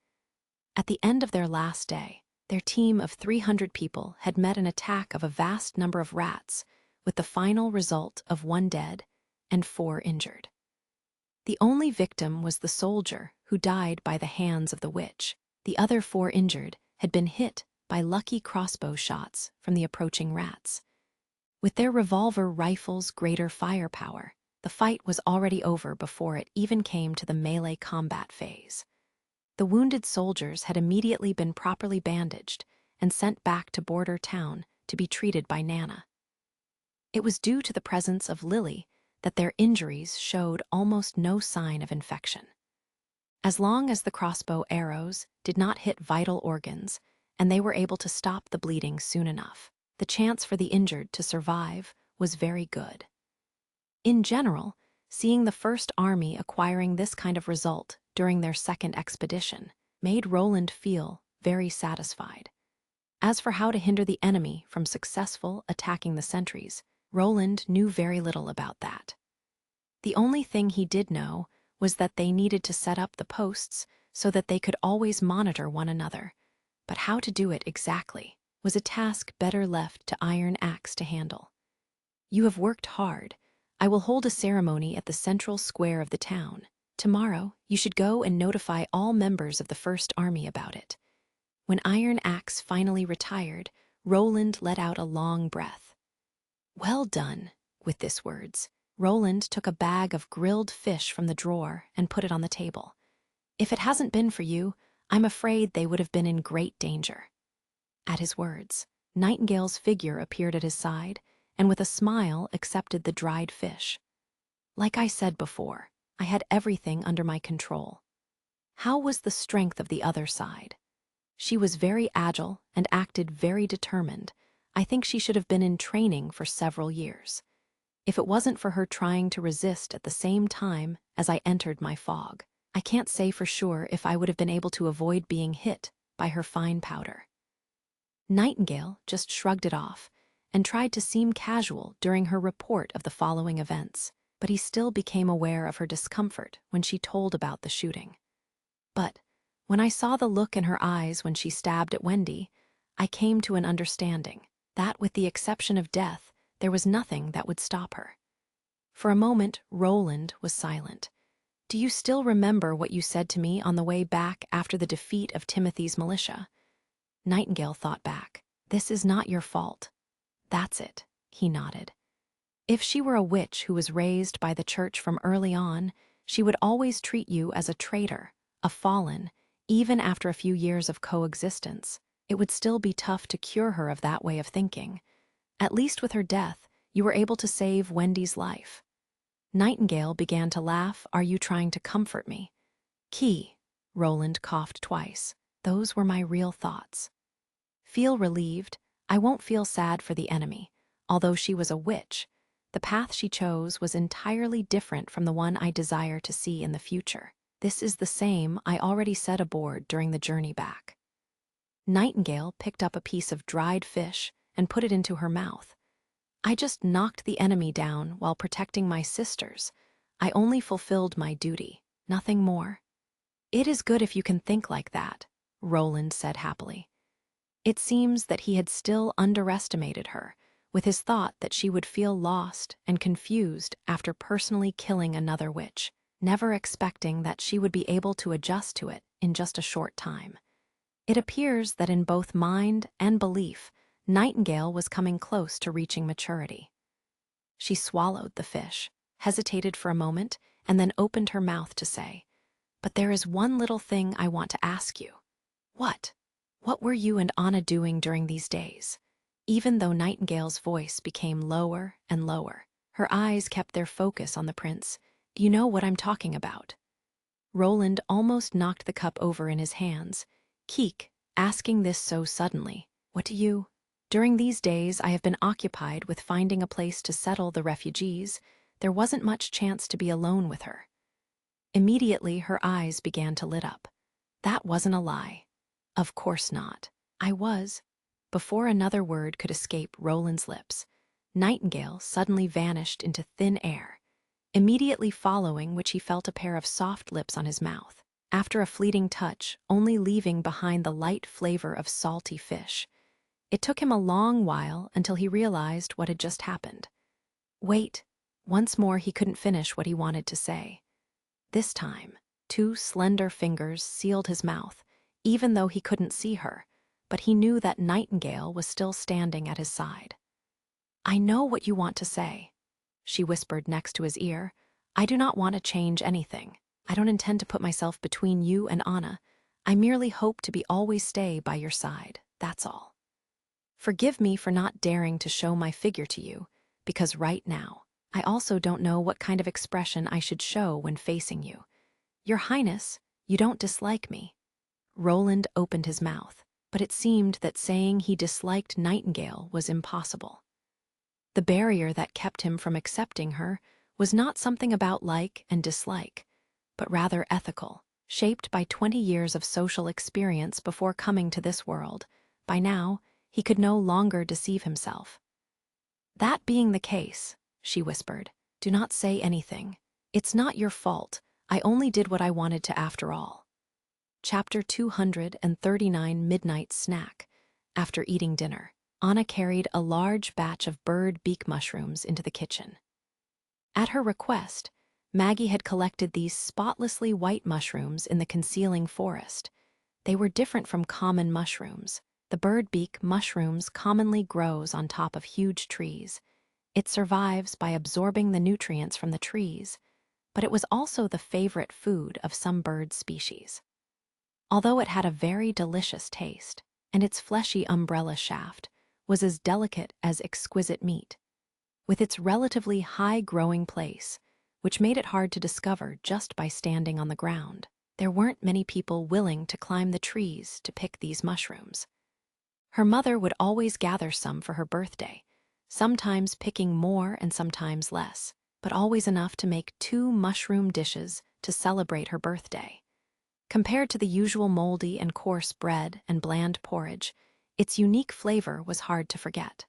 At the end of their last day, their team of 300 people had met an attack of a vast number of rats, with the final result of 1 dead and 4 injured. The only victim was the soldier who died by the hands of the witch. The other 4 injured had been hit by lucky crossbow shots from the approaching rats. With their revolver rifles' greater firepower, the fight was already over before it even came to the melee combat phase. The wounded soldiers had immediately been properly bandaged and sent back to Border Town to be treated by Nana. It was due to the presence of Lily that their injuries showed almost no sign of infection. As long as the crossbow arrows did not hit vital organs, and they were able to stop the bleeding soon enough, the chance for the injured to survive was very good. In general, seeing the First Army acquiring this kind of result during their second expedition made Roland feel very satisfied. As for how to hinder the enemy from successful attacking the sentries, Roland knew very little about that. The only thing he did know was that they needed to set up the posts so that they could always monitor one another, but how to do it exactly was a task better left to Iron Axe to handle. "You have worked hard. I will hold a ceremony at the central square of the town. Tomorrow, you should go and notify all members of the First Army about it." When Iron Axe finally retired, Roland let out a long breath. "Well done." With these words, Roland took a bag of grilled fish from the drawer and put it on the table. "If it hasn't been for you, I'm afraid they would have been in great danger." At his words, Nightingale's figure appeared at his side, and with a smile accepted the dried fish. "Like I said before, I had everything under my control." How was the strength of the other side? She was very agile and acted very determined. I think she should have been in training for several years. If it wasn't for her trying to resist at the same time as I entered my fog, I can't say for sure if I would have been able to avoid being hit by her fine powder. Nightingale just shrugged it off and tried to seem casual during her report of the following events, but he still became aware of her discomfort when she told about the shooting. "But when I saw the look in her eyes when she stabbed at Wendy, I came to an understanding that, with the exception of death, there was nothing that would stop her." For a moment, Roland was silent. "Do you still remember what you said to me on the way back after the defeat of Timothy's militia?" Nightingale thought back. "This is not your fault." "That's it," he nodded. "If she were a witch who was raised by the church from early on, she would always treat you as a traitor, a fallen, even after a few years of coexistence. It would still be tough to cure her of that way of thinking. At least with her death, you were able to save Wendy's life." Nightingale began to laugh. "Are you trying to comfort me?" "Key," Roland coughed twice. "Those were my real thoughts." "Feel relieved. I won't feel sad for the enemy. Although she was a witch, the path she chose was entirely different from the one I desire to see in the future. This is the same I already said aboard during the journey back." Nightingale picked up a piece of dried fish and put it into her mouth. "I just knocked the enemy down while protecting my sisters. I only fulfilled my duty, nothing more." "It is good if you can think like that," Roland said happily. It seems that he had still underestimated her, with his thought that she would feel lost and confused after personally killing another witch, never expecting that she would be able to adjust to it in just a short time. It appears that in both mind and belief, Nightingale was coming close to reaching maturity. She swallowed the fish, hesitated for a moment, and then opened her mouth to say, "But there is one little thing I want to ask you." "What? What were you and Anna doing during these days?" Even though Nightingale's voice became lower and lower, her eyes kept their focus on the prince. "You know what I'm talking about." Roland almost knocked the cup over in his hands. "Keek, asking this so suddenly. What do you—" "During these days I have been occupied with finding a place to settle the refugees. There wasn't much chance to be alone with her." Immediately her eyes began to lit up. "That wasn't a lie." "Of course not. I was—" Before another word could escape Roland's lips, Nightingale suddenly vanished into thin air, immediately following which he felt a pair of soft lips on his mouth, after a fleeting touch, only leaving behind the light flavor of salty fish. It took him a long while until he realized what had just happened. Wait. Once more he couldn't finish what he wanted to say. This time, two slender fingers sealed his mouth, even though he couldn't see her, but he knew that Nightingale was still standing at his side. "I know what you want to say," she whispered next to his ear. "I do not want to change anything. I don't intend to put myself between you and Anna. I merely hope to be always stay by your side, that's all. Forgive me for not daring to show my figure to you, because right now, I also don't know what kind of expression I should show when facing you. Your Highness, You don't dislike me. Roland opened his mouth, but it seemed that saying he disliked Nightingale was impossible. The barrier that kept him from accepting her was not something about like and dislike, but rather ethical, shaped by 20 years of social experience before coming to this world. By now, he could no longer deceive himself. That being the case, she whispered, do not say anything. It's not your fault. I only did what I wanted to after all. Chapter 239, Midnight Snack. After eating dinner, Anna carried a large batch of bird beak mushrooms into the kitchen. At her request, Maggie had collected these spotlessly white mushrooms in the concealing forest. They were different from common mushrooms. The bird beak mushrooms commonly grows on top of huge trees. It survives by absorbing the nutrients from the trees, but it was also the favorite food of some bird species. Although it had a very delicious taste, and its fleshy umbrella shaft was as delicate as exquisite meat, with its relatively high growing place, which made it hard to discover just by standing on the ground, there weren't many people willing to climb the trees to pick these mushrooms. Her mother would always gather some for her birthday, sometimes picking more and sometimes less, but always enough to make 2 mushroom dishes to celebrate her birthday. Compared to the usual moldy and coarse bread and bland porridge, its unique flavor was hard to forget.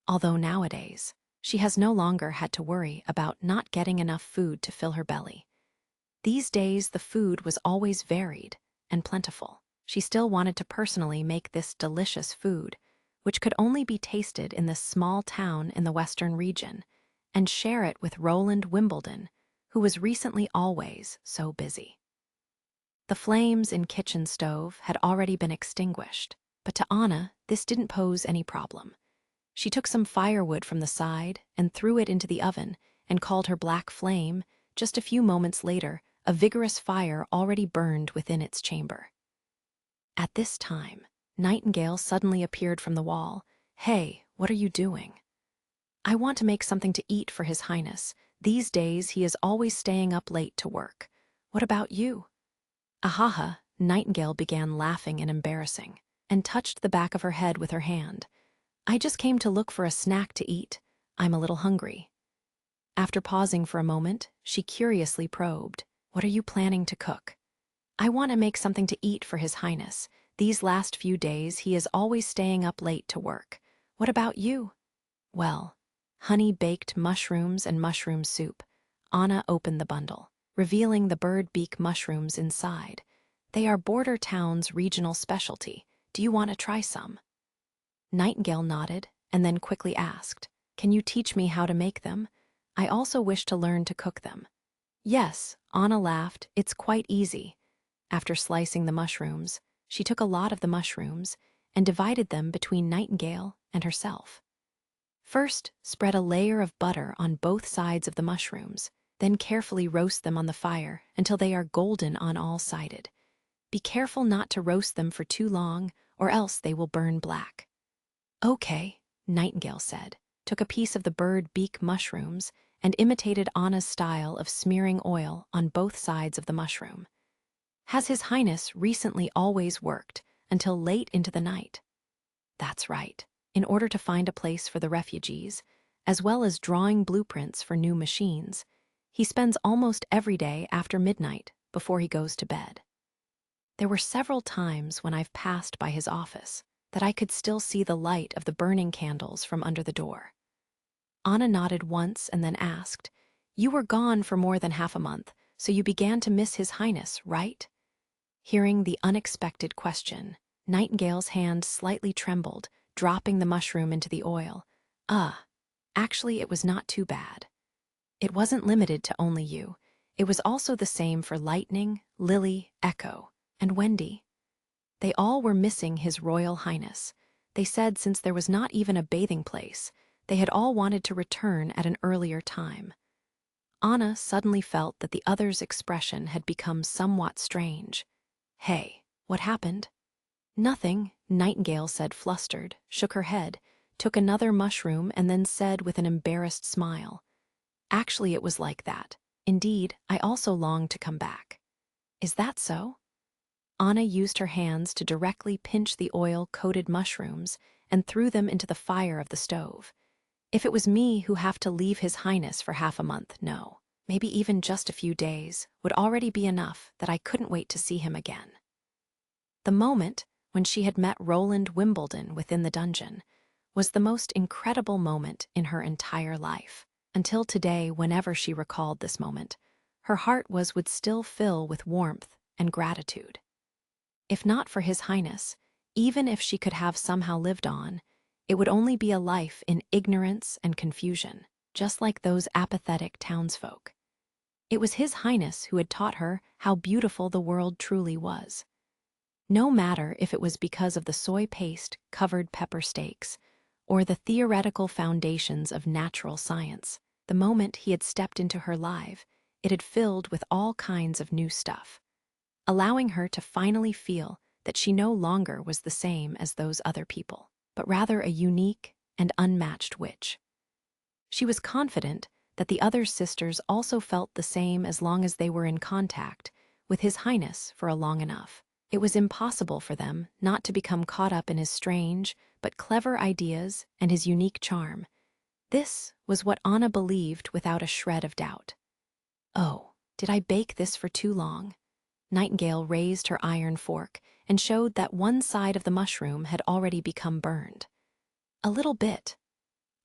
Although nowadays, she has no longer had to worry about not getting enough food to fill her belly. These days, the food was always varied and plentiful. She still wanted to personally make this delicious food, which could only be tasted in this small town in the western region, and share it with Roland Wimbledon, who was recently always so busy. The flames in kitchen stove had already been extinguished, but to Anna, this didn't pose any problem. She took some firewood from the side and threw it into the oven and called her black flame. Just a few moments later, a vigorous fire already burned within its chamber. At this time, Nightingale suddenly appeared from the wall. Hey, what are you doing? I want to make something to eat for His Highness. These days he is always staying up late to work. What about you? Ahaha, Nightingale began laughing and embarrassing, and touched the back of her head with her hand. I just came to look for a snack to eat. I'm a little hungry. After pausing for a moment, she curiously probed. What are you planning to cook? I want to make something to eat for His Highness. These last few days he is always staying up late to work. What about you? Well, honey-baked mushrooms and mushroom soup. Anna opened the bundle, revealing the bird beak mushrooms inside. They are Border Town's regional specialty. Do you want to try some? Nightingale nodded and then quickly asked, Can you teach me how to make them? I also wish to learn to cook them. Yes, Anna laughed. It's quite easy. After slicing the mushrooms, she took a lot of the mushrooms and divided them between Nightingale and herself. First, spread a layer of butter on both sides of the mushrooms, then carefully roast them on the fire until they are golden on all sides. Be careful not to roast them for too long, or else they will burn black. Okay, Nightingale said, took a piece of the bird beak mushrooms and imitated Anna's style of smearing oil on both sides of the mushroom. Has His Highness recently always worked until late into the night? That's right, in order to find a place for the refugees, as well as drawing blueprints for new machines. He spends almost every day after midnight before he goes to bed. There were several times when I've passed by his office that I could still see the light of the burning candles from under the door. Anna nodded once and then asked, You were gone for more than half a month, so you began to miss His Highness, right? Hearing the unexpected question, Nightingale's hand slightly trembled, dropping the mushroom into the oil. Actually, it was not too bad. It wasn't limited to only you. It was also the same for Lightning, Lily, Echo, and Wendy. They all were missing His Royal Highness. They said since there was not even a bathing place, they had all wanted to return at an earlier time. Anna suddenly felt that the other's expression had become somewhat strange. Hey, what happened? Nothing, Nightingale said flustered, shook her head, took another mushroom and then said with an embarrassed smile, Actually, it was like that. Indeed, I also longed to come back. Is that so? Anna used her hands to directly pinch the oil-coated mushrooms and threw them into the fire of the stove. If it was me who have to leave His Highness for half a month, no, maybe even just a few days, would already be enough that I couldn't wait to see him again. The moment when she had met Roland Wimbledon within the dungeon was the most incredible moment in her entire life. Until today, whenever she recalled this moment, her heart would still fill with warmth and gratitude. If not for His Highness, even if she could have somehow lived on, it would only be a life in ignorance and confusion, just like those apathetic townsfolk. It was His Highness who had taught her how beautiful the world truly was. No matter if it was because of the soy paste-covered pepper steaks or the theoretical foundations of natural science, the moment he had stepped into her life, it had filled with all kinds of new stuff, allowing her to finally feel that she no longer was the same as those other people, but rather a unique and unmatched witch. She was confident that the other sisters also felt the same as long as they were in contact with His Highness for a long enough. It was impossible for them not to become caught up in his strange but clever ideas and his unique charm. This was what Anna believed without a shred of doubt. Oh, did I bake this for too long? Nightingale raised her iron fork and showed that one side of the mushroom had already become burned. A little bit.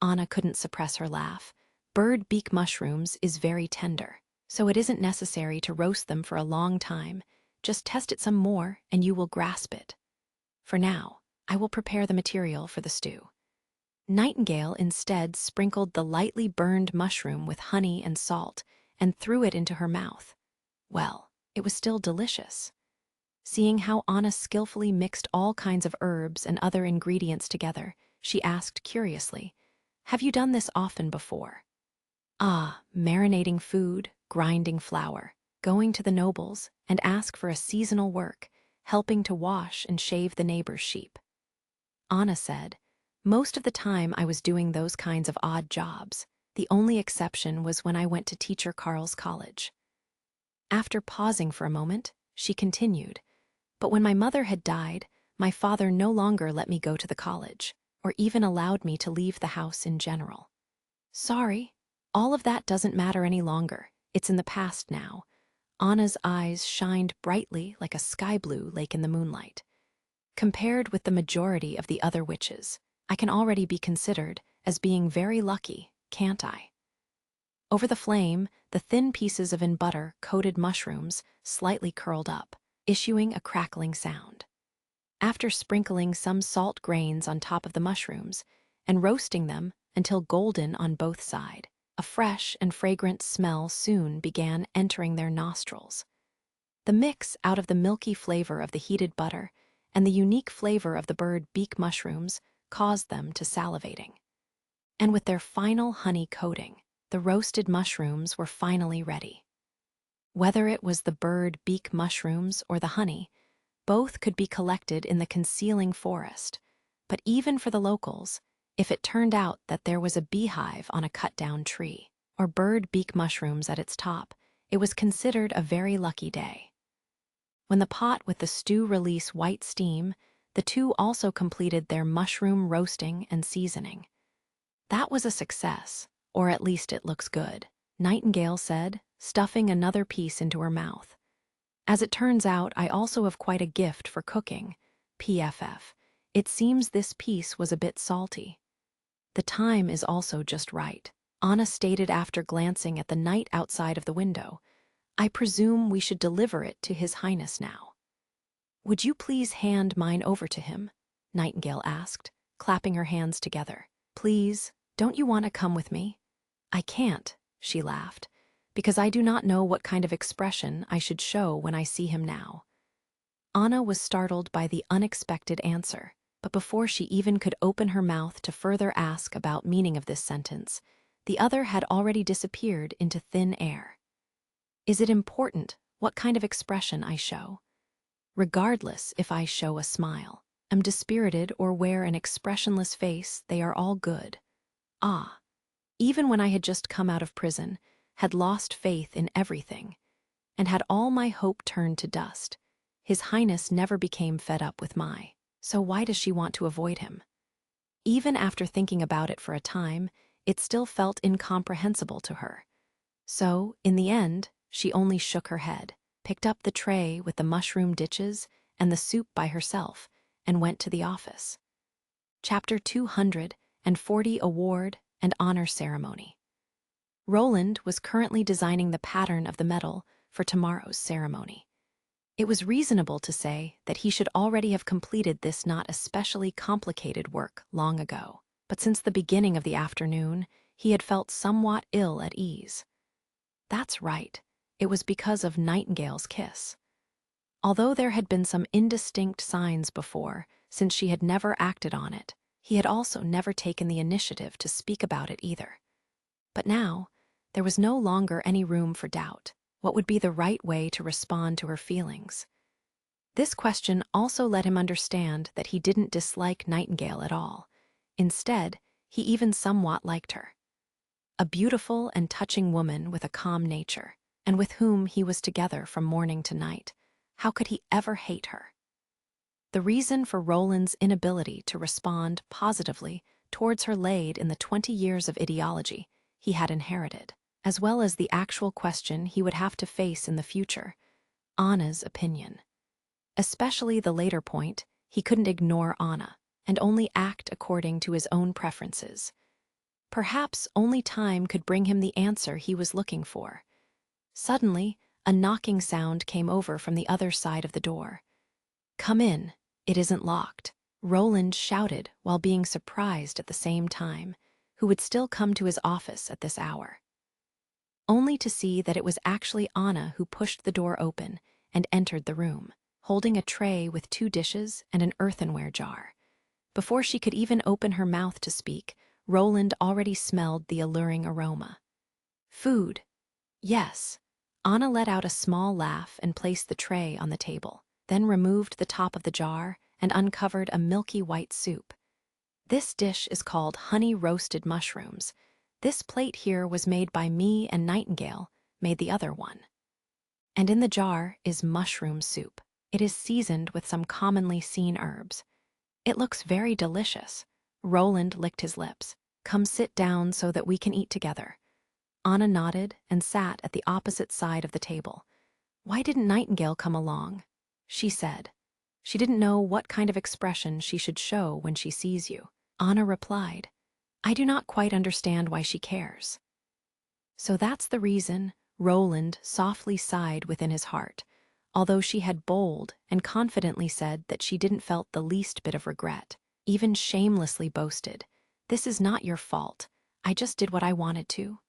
Anna couldn't suppress her laugh. Bird beak mushrooms is very tender, so it isn't necessary to roast them for a long time. Just test it some more and you will grasp it. For now, I will prepare the material for the stew. Nightingale instead sprinkled the lightly burned mushroom with honey and salt and threw it into her mouth. Well, it was still delicious. Seeing how Anna skillfully mixed all kinds of herbs and other ingredients together, she asked curiously, "Have you done this often before?" "Ah, marinating food, grinding flour, going to the nobles and ask for a seasonal work, helping to wash and shave the neighbor's sheep." Anna said, "Most of the time I was doing those kinds of odd jobs. The only exception was when I went to teacher Carl's college." After pausing for a moment, she continued, "But when my mother had died, my father no longer let me go to the college, or even allowed me to leave the house in general." "Sorry, all of that doesn't matter any longer. It's in the past now." Anna's eyes shined brightly like a sky-blue lake in the moonlight. "Compared with the majority of the other witches, I can already be considered as being very lucky, can't I?" Over the flame, the thin pieces of in butter coated mushrooms slightly curled up, issuing a crackling sound. After sprinkling some salt grains on top of the mushrooms and roasting them until golden on both sides, a fresh and fragrant smell soon began entering their nostrils. The mix out of the milky flavor of the heated butter and the unique flavor of the bird beak mushrooms caused them to salivating. And with their final honey coating, the roasted mushrooms were finally ready. Whether it was the bird beak mushrooms or the honey, both could be collected in the concealing forest. But even for the locals, if it turned out that there was a beehive on a cut-down tree, or bird beak mushrooms at its top, it was considered a very lucky day. When the pot with the stew released white steam, the two also completed their mushroom roasting and seasoning. "That was a success, or at least it looks good," Nightingale said, stuffing another piece into her mouth. "As it turns out, I also have quite a gift for cooking. PFF. It seems this piece was a bit salty." "The time is also just right," Anna stated after glancing at the night outside of the window. "I presume we should deliver it to His Highness now." "Would you please hand mine over to him?" Nightingale asked, clapping her hands together. "Please, don't you want to come with me?" "I can't," she laughed, "because I do not know what kind of expression I should show when I see him now." Anna was startled by the unexpected answer, but before she even could open her mouth to further ask about meaning of this sentence, the other had already disappeared into thin air. "Is it important what kind of expression I show? Regardless if I show a smile, am dispirited, or wear an expressionless face, they are all good." Ah, even when I had just come out of prison, had lost faith in everything, and had all my hope turned to dust. His Highness never became fed up with my, so why does she want to avoid him? Even after thinking about it for a time, it still felt incomprehensible to her. So, in the end, she only shook her head, picked up the tray with the mushroom dishes and the soup by herself, and went to the office. Chapter 240, Award and Honor Ceremony. Roland was currently designing the pattern of the medal for tomorrow's ceremony. It was reasonable to say that he should already have completed this not especially complicated work long ago, but since the beginning of the afternoon, he had felt somewhat ill at ease. That's right, it was because of Nightingale's kiss. Although there had been some indistinct signs before, since she had never acted on it, he had also never taken the initiative to speak about it either. But now, there was no longer any room for doubt. What would be the right way to respond to her feelings? This question also let him understand that he didn't dislike Nightingale at all. Instead, he even somewhat liked her. A beautiful and touching woman with a calm nature, and with whom he was together from morning to night. How could he ever hate her? The reason for Roland's inability to respond positively towards her laid in the 20 years of ideology he had inherited, as well as the actual question he would have to face in the future, Anna's opinion. Especially the later point, he couldn't ignore Anna and only act according to his own preferences. Perhaps only time could bring him the answer he was looking for. Suddenly, a knocking sound came over from the other side of the door. "Come in, it isn't locked," Roland shouted while being surprised at the same time, who would still come to his office at this hour. Only to see that it was actually Anna who pushed the door open and entered the room, holding a tray with 2 dishes and an earthenware jar. Before she could even open her mouth to speak, Roland already smelled the alluring aroma. Food. Yes. Anna let out a small laugh and placed the tray on the table, then removed the top of the jar and uncovered a milky white soup. This dish is called honey-roasted mushrooms. This plate here was made by me, and Nightingale made the other one. And in the jar is mushroom soup. It is seasoned with some commonly seen herbs. It looks very delicious. Roland licked his lips. "Come sit down so that we can eat together." Anna nodded and sat at the opposite side of the table. "Why didn't Nightingale come along?" she said. She didn't know what kind of expression she should show when she sees you. Anna replied, "I do not quite understand why she cares." So that's the reason. Roland softly sighed within his heart, although she had bold and confidently said that she didn't felt the least bit of regret, even shamelessly boasted, "This is not your fault. I just did what I wanted to."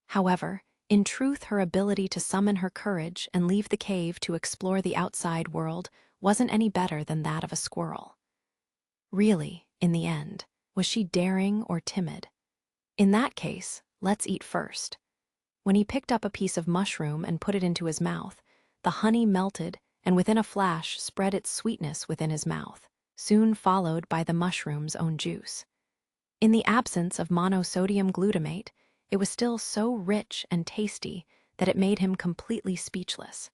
However, in truth, her ability to summon her courage and leave the cave to explore the outside world wasn't any better than that of a squirrel. Really, in the end, was she daring or timid? In that case, let's eat first. When he picked up a piece of mushroom and put it into his mouth, the honey melted and within a flash spread its sweetness within his mouth, soon followed by the mushroom's own juice. In the absence of monosodium glutamate, it was still so rich and tasty that it made him completely speechless.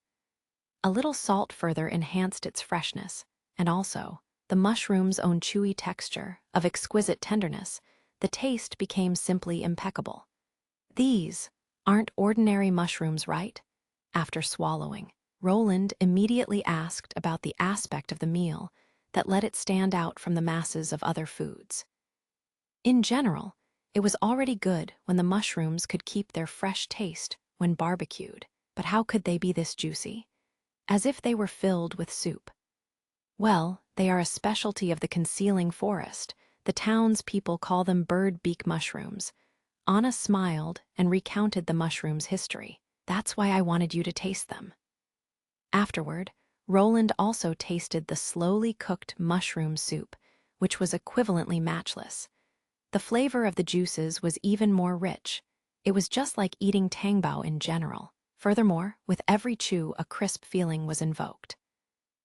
A little salt further enhanced its freshness, and also the mushroom's own chewy texture of exquisite tenderness. The taste became simply impeccable. These aren't ordinary mushrooms, right? After swallowing, Roland immediately asked about the aspect of the meal that let it stand out from the masses of other foods. In general, it was already good when the mushrooms could keep their fresh taste when barbecued, but how could they be this juicy? As if they were filled with soup. Well, they are a specialty of the concealing forest. The townspeople call them bird beak mushrooms. Anna smiled and recounted the mushroom's history. "That's why I wanted you to taste them." Afterward, Roland also tasted the slowly cooked mushroom soup, which was equivalently matchless. The flavor of the juices was even more rich. It was just like eating tangbao in general. Furthermore, with every chew, a crisp feeling was invoked.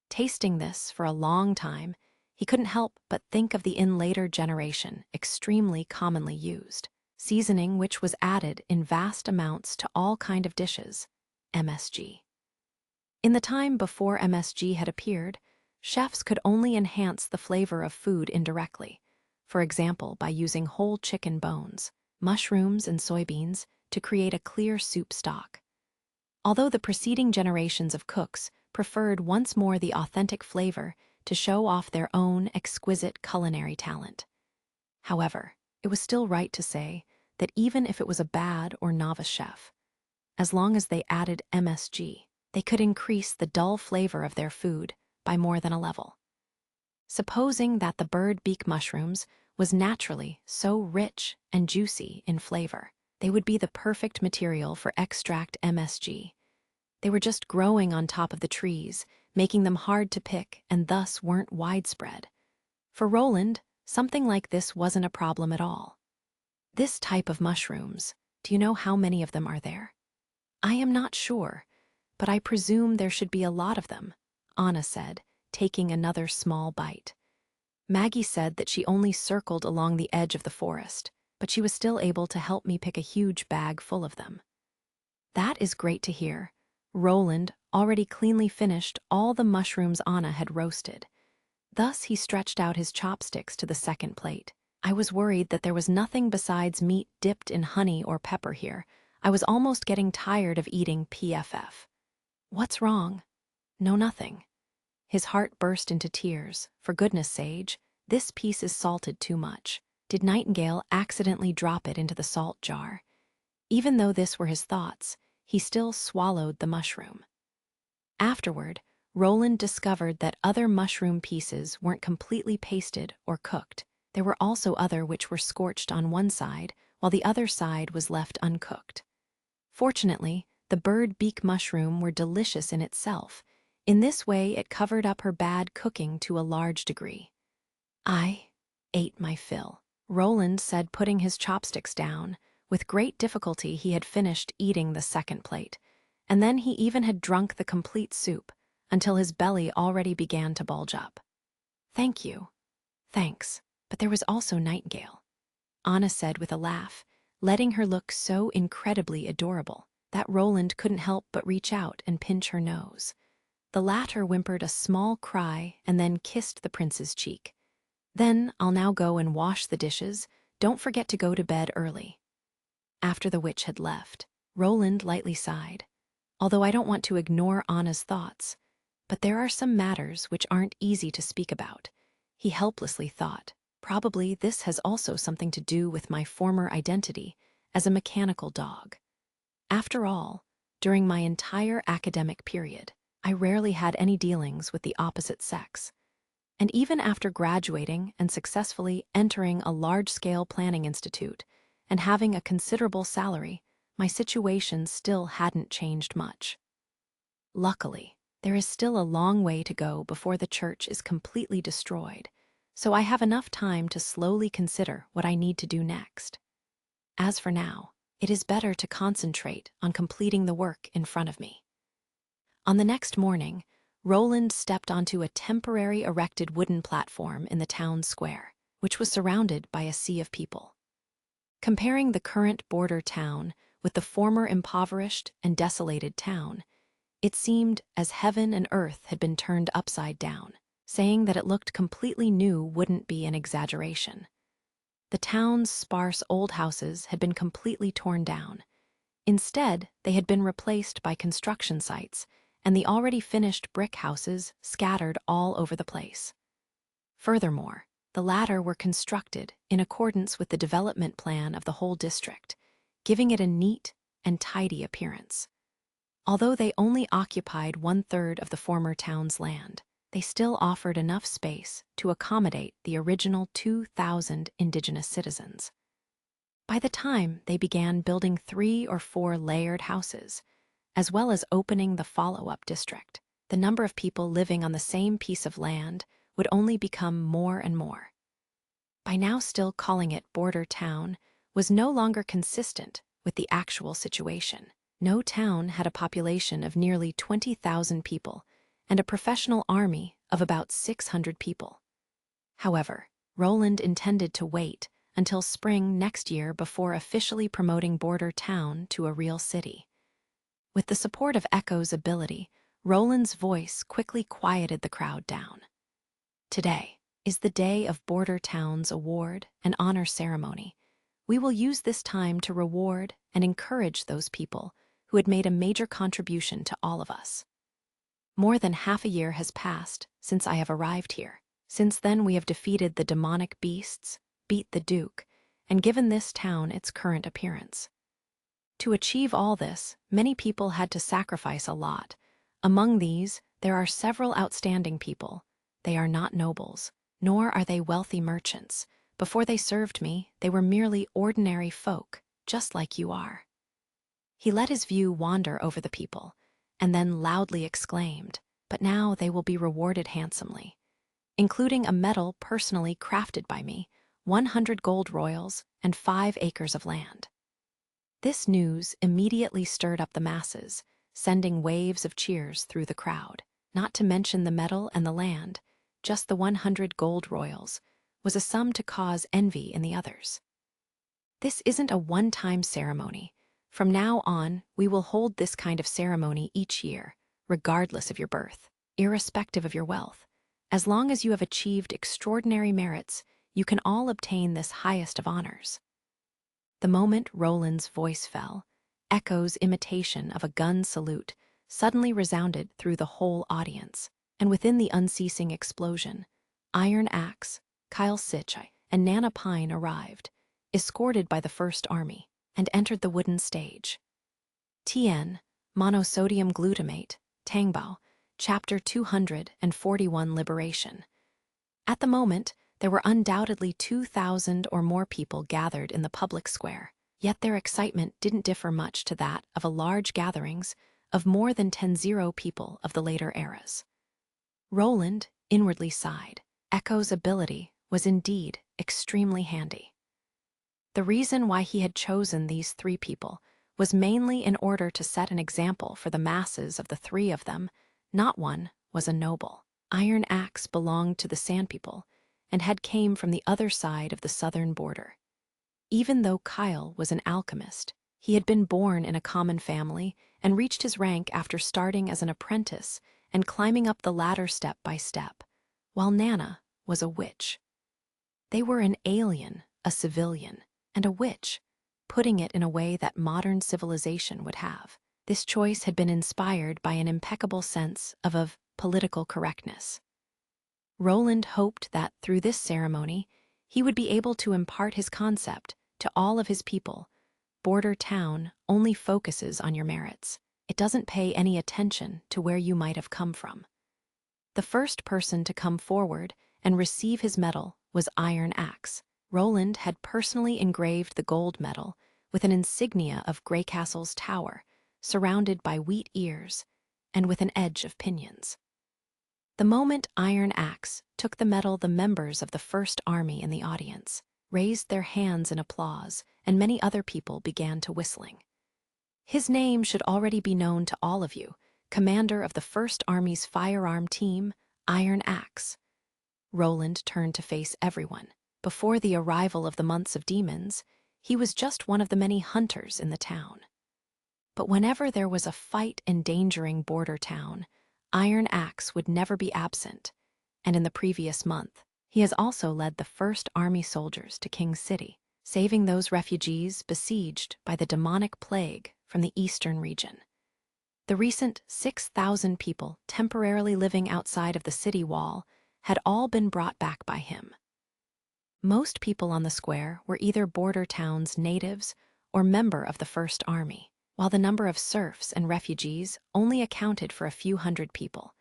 Tasting this for a long time, he couldn't help but think of the in later generation extremely commonly used seasoning, which was added in vast amounts to all kind of dishes, MSG. In the time before MSG had appeared, chefs could only enhance the flavor of food indirectly, for example by using whole chicken bones, mushrooms, and soybeans to create a clear soup stock. Although the preceding generations of cooks preferred once more the authentic flavor to show off their own exquisite culinary talent. However, it was still right to say that even if it was a bad or novice chef, as long as they added MSG, they could increase the dull flavor of their food by more than a level. Supposing that the bird beak mushrooms was naturally so rich and juicy in flavor, they would be the perfect material for extract MSG. They were just growing on top of the trees, making them hard to pick and thus weren't widespread. For Roland, something like this wasn't a problem at all. This type of mushrooms, do you know how many of them are there? I am not sure, but I presume there should be a lot of them, Anna said, taking another small bite. Maggie said that she only circled along the edge of the forest, but she was still able to help me pick a huge bag full of them. That is great to hear. Roland already cleanly finished all the mushrooms Anna had roasted. Thus he stretched out his chopsticks to the second plate. I was worried that there was nothing besides meat dipped in honey or pepper here. I was almost getting tired of eating PFF. What's wrong? No, nothing. His heart burst into tears. For goodness sake, this piece is salted too much. Did Nightingale accidentally drop it into the salt jar? Even though this were his thoughts, he still swallowed the mushroom. Afterward, Roland discovered that other mushroom pieces weren't completely pasted or cooked. There were also other which were scorched on one side, while the other side was left uncooked. Fortunately, the bird beak mushroom were delicious in itself. In this way, it covered up her bad cooking to a large degree. I ate my fill, Roland said, putting his chopsticks down. With great difficulty, he had finished eating the second plate, and then he even had drunk the complete soup, until his belly already began to bulge up. Thank you. Thanks, but there was also Nightingale, Anna said with a laugh, letting her look so incredibly adorable that Roland couldn't help but reach out and pinch her nose. The latter whimpered a small cry and then kissed the prince's cheek. Then I'll now go and wash the dishes. Don't forget to go to bed early. After the witch had left, Roland lightly sighed. Although I don't want to ignore Anna's thoughts, but there are some matters which aren't easy to speak about, he helplessly thought. Probably this has also something to do with my former identity as a mechanical dog. After all, during my entire academic period, I rarely had any dealings with the opposite sex. And even after graduating and successfully entering a large-scale planning institute and having a considerable salary, my situation still hadn't changed much. Luckily, there is still a long way to go before the church is completely destroyed, so I have enough time to slowly consider what I need to do next. As for now, it is better to concentrate on completing the work in front of me. On the next morning, Roland stepped onto a temporary erected wooden platform in the town square, which was surrounded by a sea of people. Comparing the current border town with the former impoverished and desolated town, it seemed as heaven and earth had been turned upside down. Saying that it looked completely new wouldn't be an exaggeration. The town's sparse old houses had been completely torn down. Instead, they had been replaced by construction sites, and the already finished brick houses scattered all over the place. Furthermore, the latter were constructed in accordance with the development plan of the whole district, giving it a neat and tidy appearance. Although they only occupied 1/3 of the former town's land, they still offered enough space to accommodate the original 2,000 indigenous citizens. By the time they began building 3 or 4 layered houses, as well as opening the follow-up district, the number of people living on the same piece of land would only become more and more. By now still calling it border town was no longer consistent with the actual situation. No town had a population of nearly 20,000 people and a professional army of about 600 people. However, Roland intended to wait until spring next year before officially promoting border town to a real city. With the support of Echo's ability, Roland's voice quickly quieted the crowd down. Today is the day of Border Town's award and honor ceremony. We will use this time to reward and encourage those people who had made a major contribution to all of us. More than half a year has passed since I have arrived here. Since then, we have defeated the demonic beasts, beat the Duke, and given this town its current appearance. To achieve all this, many people had to sacrifice a lot. Among these, there are several outstanding people. They are not nobles, nor are they wealthy merchants. Before they served me, they were merely ordinary folk, just like you are. He let his view wander over the people, and then loudly exclaimed, "But now they will be rewarded handsomely, including a medal personally crafted by me, 100 gold royals, and 5 acres of land." This news immediately stirred up the masses, sending waves of cheers through the crowd. Not to mention the medal and the land, just the 100 gold royals was a sum to cause envy in the others. This isn't a one-time ceremony. From now on, we will hold this kind of ceremony each year, regardless of your birth, irrespective of your wealth. As long as you have achieved extraordinary merits, you can all obtain this highest of honors. The moment Roland's voice fell, Echo's imitation of a gun salute suddenly resounded through the whole audience, and within the unceasing explosion, Iron Axe, Kyle Sitch, and Nana Pine arrived, escorted by the First Army, and entered the wooden stage. TN, Monosodium Glutamate, Tangbao, Chapter 241 Liberation. At the moment, there were undoubtedly 2,000 or more people gathered in the public square, yet their excitement didn't differ much to that of a large gatherings of more than 10 people of the later eras. Roland inwardly sighed. Echo's ability was indeed extremely handy. The reason why he had chosen these 3 people was mainly in order to set an example for the masses of the 3 of them. Not one was a noble. Iron Axe belonged to the Sand People and had came from the other side of the southern border. Even though Kyle was an alchemist, he had been born in a common family and reached his rank after starting as an apprentice and climbing up the ladder step by step, while Nana was a witch. They were an alien, a civilian, and a witch, putting it in a way that modern civilization would have. This choice had been inspired by an impeccable sense of political correctness. Roland hoped that through this ceremony, he would be able to impart his concept to all of his people. Border Town only focuses on your merits. It doesn't pay any attention to where you might have come from. The first person to come forward and receive his medal was Iron Axe. Roland had personally engraved the gold medal with an insignia of Greycastle's tower, surrounded by wheat ears and with an edge of pinions. The moment Iron Axe took the medal, the members of the First Army in the audience raised their hands in applause, and many other people began to whistling. His name should already be known to all of you, commander of the First Army's firearm team, Iron Axe. Roland turned to face everyone. Before the arrival of the months of demons, he was just one of the many hunters in the town. But whenever there was a fight endangering Border Town, Iron Axe would never be absent, and in the previous month, he has also led the First Army soldiers to King City, saving those refugees besieged by the demonic plague from the eastern region. The recent 6,000 people temporarily living outside of the city wall had all been brought back by him. Most people on the square were either Border Town's natives or member of the First Army, while the number of serfs and refugees only accounted for a few hundred people.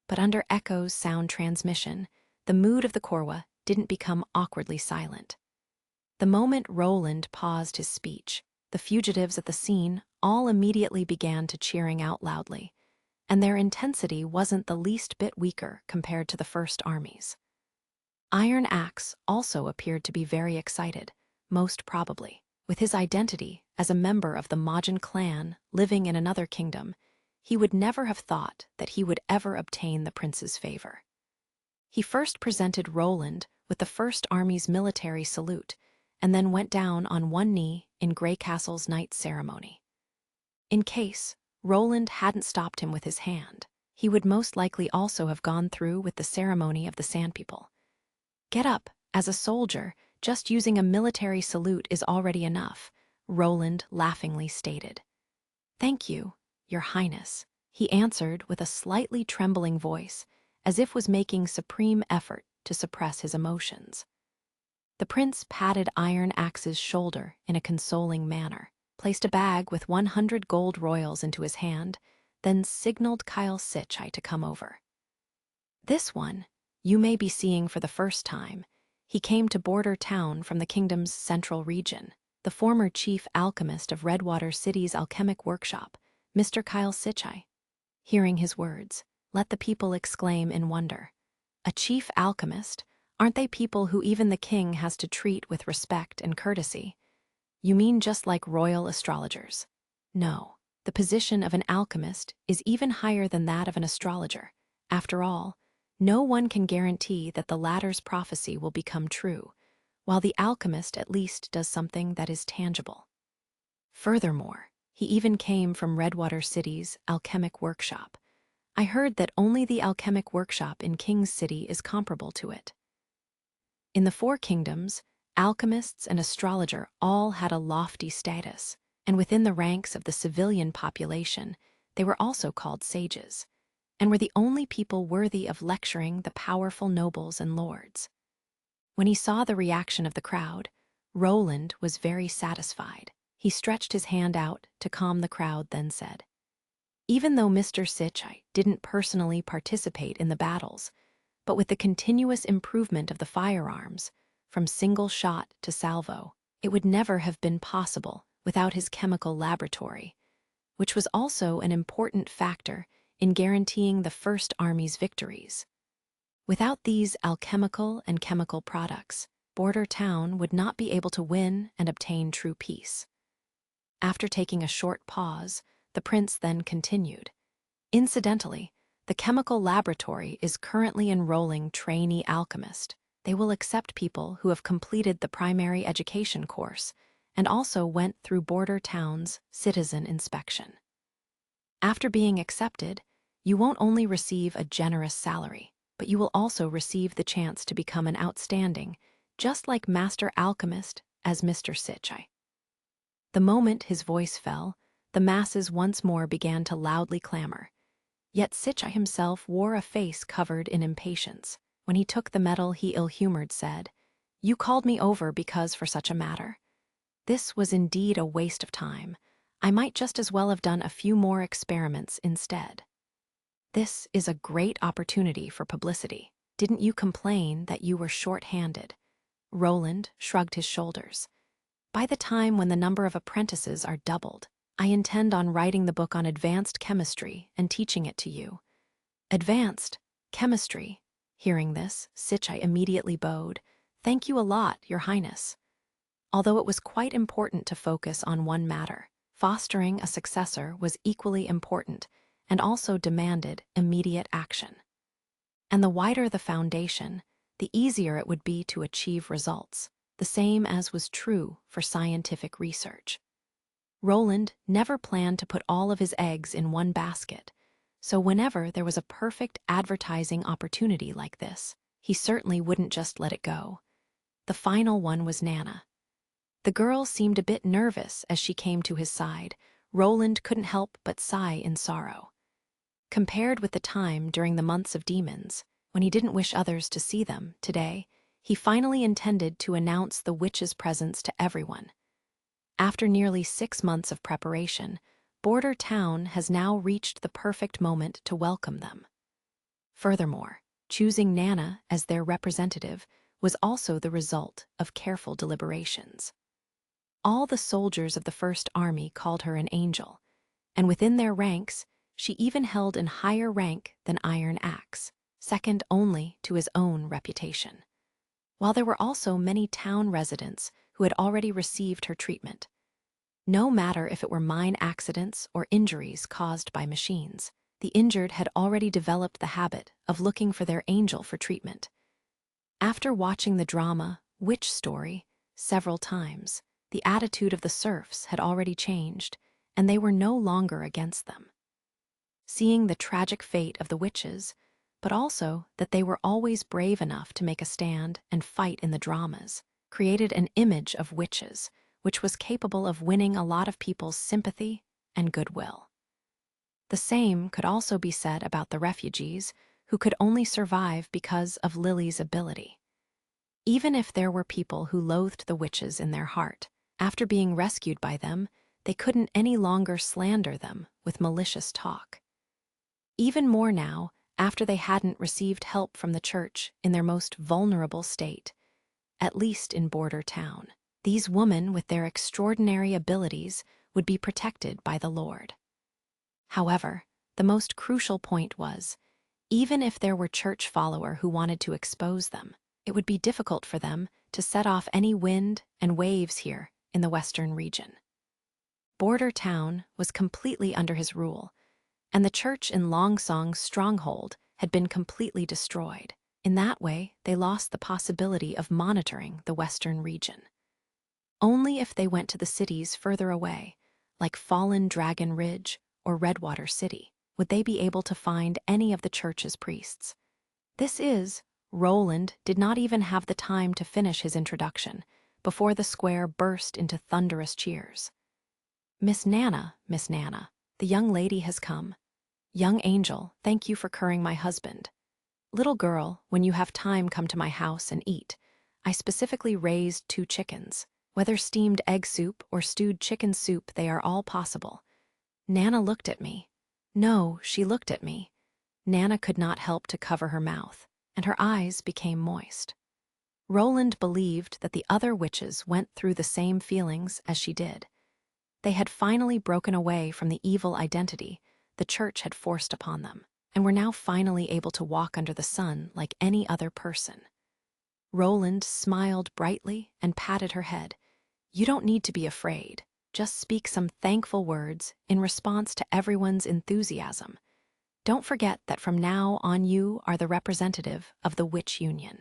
But under Echo's sound transmission, the mood of the Korwa didn't become awkwardly silent. The moment Roland paused his speech, the fugitives at the scene all immediately began to cheering out loudly, and their intensity wasn't the least bit weaker compared to the First Army's. Iron Axe also appeared to be very excited, most probably. With his identity as a member of the Majin clan living in another kingdom, he would never have thought that he would ever obtain the prince's favor. He first presented Roland with the First Army's military salute, and then went down on one knee in Greycastle's night ceremony. In case Roland hadn't stopped him with his hand, he would most likely also have gone through with the ceremony of the Sand People. Get up, as a soldier, just using a military salute is already enough, Roland laughingly stated. Thank you, Your Highness, he answered with a slightly trembling voice, as if was making supreme effort to suppress his emotions. The prince patted Iron Axe's shoulder in a consoling manner, placed a bag with 100 gold royals into his hand, then signaled Kyle Sitchai to come over. This one, you may be seeing for the first time. He came to Border Town from the kingdom's central region, the former chief alchemist of Redwater City's alchemic workshop, Mr. Kyle Sitchai. Hearing his words, let the people exclaim in wonder. A chief alchemist? Aren't they people who even the king has to treat with respect and courtesy? You mean just like royal astrologers? No, the position of an alchemist is even higher than that of an astrologer. After all, no one can guarantee that the latter's prophecy will become true, while the alchemist at least does something that is tangible. Furthermore, he even came from Redwater City's alchemic workshop. I heard that only the alchemic workshop in King's City is comparable to it. In the Four Kingdoms, alchemists and astrologer all had a lofty status, and within the ranks of the civilian population, they were also called sages, and were the only people worthy of lecturing the powerful nobles and lords. When he saw the reaction of the crowd, Roland was very satisfied. He stretched his hand out to calm the crowd, then said, even though Mr. Sitchai didn't personally participate in the battles, but with the continuous improvement of the firearms, from single shot to salvo, it would never have been possible without his chemical laboratory, which was also an important factor in guaranteeing the First Army's victories. Without these alchemical and chemical products, Border Town would not be able to win and obtain true peace. After taking a short pause, the prince then continued. Incidentally, the chemical laboratory is currently enrolling trainee alchemists. They will accept people who have completed the primary education course and also went through Border Town's citizen inspection. After being accepted, you won't only receive a generous salary, but you will also receive the chance to become an outstanding, just like master alchemist as Mr. Sitchai. The moment his voice fell, the masses once more began to loudly clamor. Yet Sitchai himself wore a face covered in impatience. When he took the medal, he ill-humored said, "You called me over because for such a matter. This was indeed a waste of time. I might just as well have done a few more experiments instead. This is a great opportunity for publicity. Didn't you complain that you were short-handed?" Roland shrugged his shoulders. "By the time when the number of apprentices are doubled, I intend on writing the book on advanced chemistry and teaching it to you." Advanced chemistry. Hearing this, Sitchai immediately bowed. "Thank you a lot, Your Highness." Although it was quite important to focus on one matter, fostering a successor was equally important and also demanded immediate action. And the wider the foundation, the easier it would be to achieve results, the same as was true for scientific research. Roland never planned to put all of his eggs in one basket, so whenever there was a perfect advertising opportunity like this, he certainly wouldn't just let it go. The final one was Nana. The girl seemed a bit nervous as she came to his side. Roland couldn't help but sigh in sorrow. Compared with the time during the months of demons, when he didn't wish others to see them, today, he finally intended to announce the witch's presence to everyone. After nearly 6 months of preparation, Border Town has now reached the perfect moment to welcome them. Furthermore, choosing Nana as their representative was also the result of careful deliberations. All the soldiers of the First Army called her an angel, and within their ranks, she even held in higher rank than Iron Axe, second only to his own reputation. While there were also many town residents who had already received her treatment. No matter if it were mine accidents or injuries caused by machines, the injured had already developed the habit of looking for their angel for treatment. After watching the drama Witch Story several times, the attitude of the serfs had already changed, and they were no longer against them. seeing the tragic fate of the witches, but also that they were always brave enough to make a stand and fight in the dramas, created an image of witches, which was capable of winning a lot of people's sympathy and goodwill. The same could also be said about the refugees, who could only survive because of Lily's ability. Even if there were people who loathed the witches in their heart, after being rescued by them, they couldn't any longer slander them with malicious talk. Even more now, after they hadn't received help from the church in their most vulnerable state, at least in Border Town, these women with their extraordinary abilities would be protected by the Lord. However, the most crucial point was, even if there were church followers who wanted to expose them, it would be difficult for them to set off any wind and waves here in the western region. Border Town was completely under his rule, and the church in Longsong's stronghold had been completely destroyed. In that way, they lost the possibility of monitoring the western region. Only if they went to the cities further away, like Fallen Dragon Ridge or Redwater City, would they be able to find any of the church's priests. Roland did not even have the time to finish his introduction before the square burst into thunderous cheers. Miss Nana, the young lady has come. Young angel, thank you for curing my husband. Little girl, when you have time, come to my house and eat. I specifically raised 2 chickens. Whether steamed egg soup or stewed chicken soup, they are all possible. Nana looked at me. No, she looked at me. Nana could not help to cover her mouth, and her eyes became moist. Roland believed that the other witches went through the same feelings as she did. They had finally broken away from the evil identity the church had forced upon them, and were now finally able to walk under the sun like any other person. Roland smiled brightly and patted her head. You don't need to be afraid. Just speak some thankful words in response to everyone's enthusiasm. Don't forget that from now on you are the representative of the Witch Union.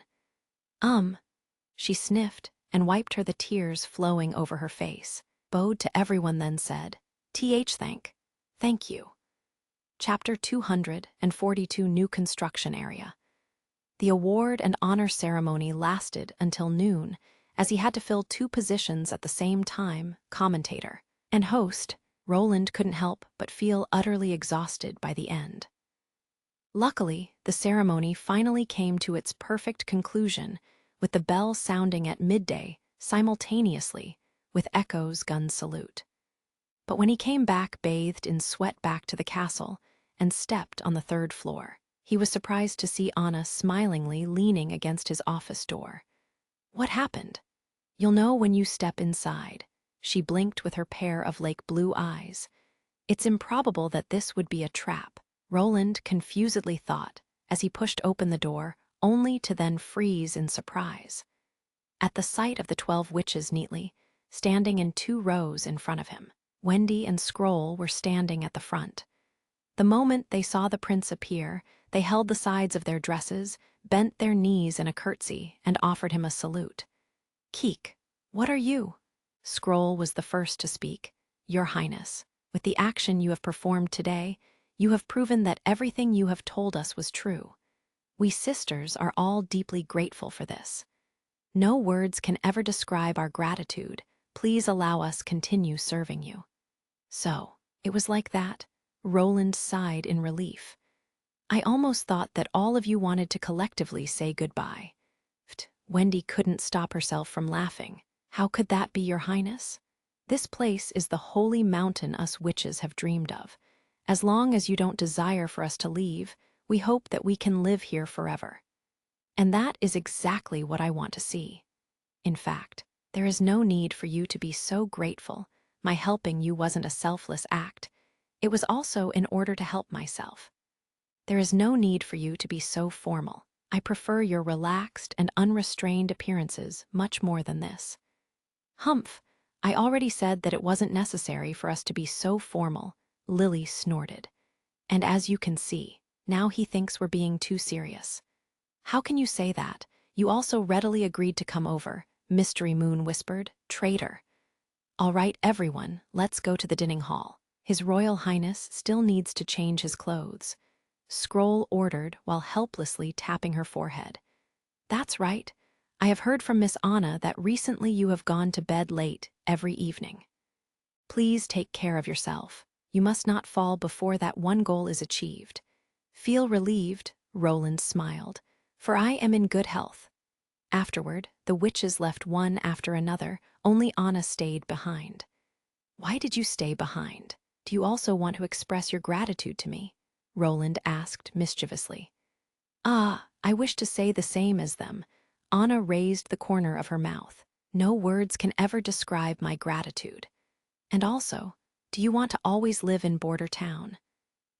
She sniffed and wiped the tears flowing over her face, bowed to everyone, then said, Thank you. Chapter 242, New Construction Area. The award and honor ceremony lasted until noon, as he had to fill 2 positions at the same time, commentator and host. Roland couldn't help but feel utterly exhausted by the end. Luckily, the ceremony finally came to its perfect conclusion, with the bell sounding at midday simultaneously with Echo's gun salute. But when he came back bathed in sweat back to the castle and stepped on the 3rd floor, he was surprised to see Anna smilingly leaning against his office door. What happened? You'll know when you step inside. She blinked with her pair of lake blue eyes. It's improbable that this would be a trap, Roland confusedly thought as he pushed open the door, only to then freeze in surprise. At the sight of the 12 witches neatly, standing in 2 rows in front of him, Wendy and Scroll were standing at the front. The moment they saw the prince appear, they held the sides of their dresses, bent their knees in a curtsy, and offered him a salute. Keek, what are you? Scroll was the first to speak. Your Highness, with the action you have performed today, you have proven that everything you have told us was true. We sisters are all deeply grateful for this. No words can ever describe our gratitude. Please allow us continue serving you. So, it was like that? Roland sighed in relief. I almost thought that all of you wanted to collectively say goodbye. Wendy couldn't stop herself from laughing. How could that be, Your Highness? This place is the holy mountain us witches have dreamed of. As long as you don't desire for us to leave, we hope that we can live here forever. And that is exactly what I want to see. In fact, there is no need for you to be so grateful. My helping you wasn't a selfless act. It was also in order to help myself. There is no need for you to be so formal. I prefer your relaxed and unrestrained appearances much more than this. Humph, I already said that it wasn't necessary for us to be so formal, Lily snorted. And as you can see, now he thinks we're being too serious. How can you say that? You also readily agreed to come over, Mystery Moon whispered. Traitor. All right, everyone, let's go to the dining hall. His Royal Highness still needs to change his clothes. Scroll ordered while helplessly tapping her forehead. That's right. I have heard from Miss Anna that recently you have gone to bed late every evening. Please take care of yourself. You must not fall before that one goal is achieved. Feel relieved, Roland smiled, for I am in good health. Afterward, the witches left one after another, only Anna stayed behind. Why did you stay behind? Do you also want to express your gratitude to me? Roland asked mischievously. Ah, I wish to say the same as them. Anna raised the corner of her mouth. No words can ever describe my gratitude. And also, do you want to always live in Border Town?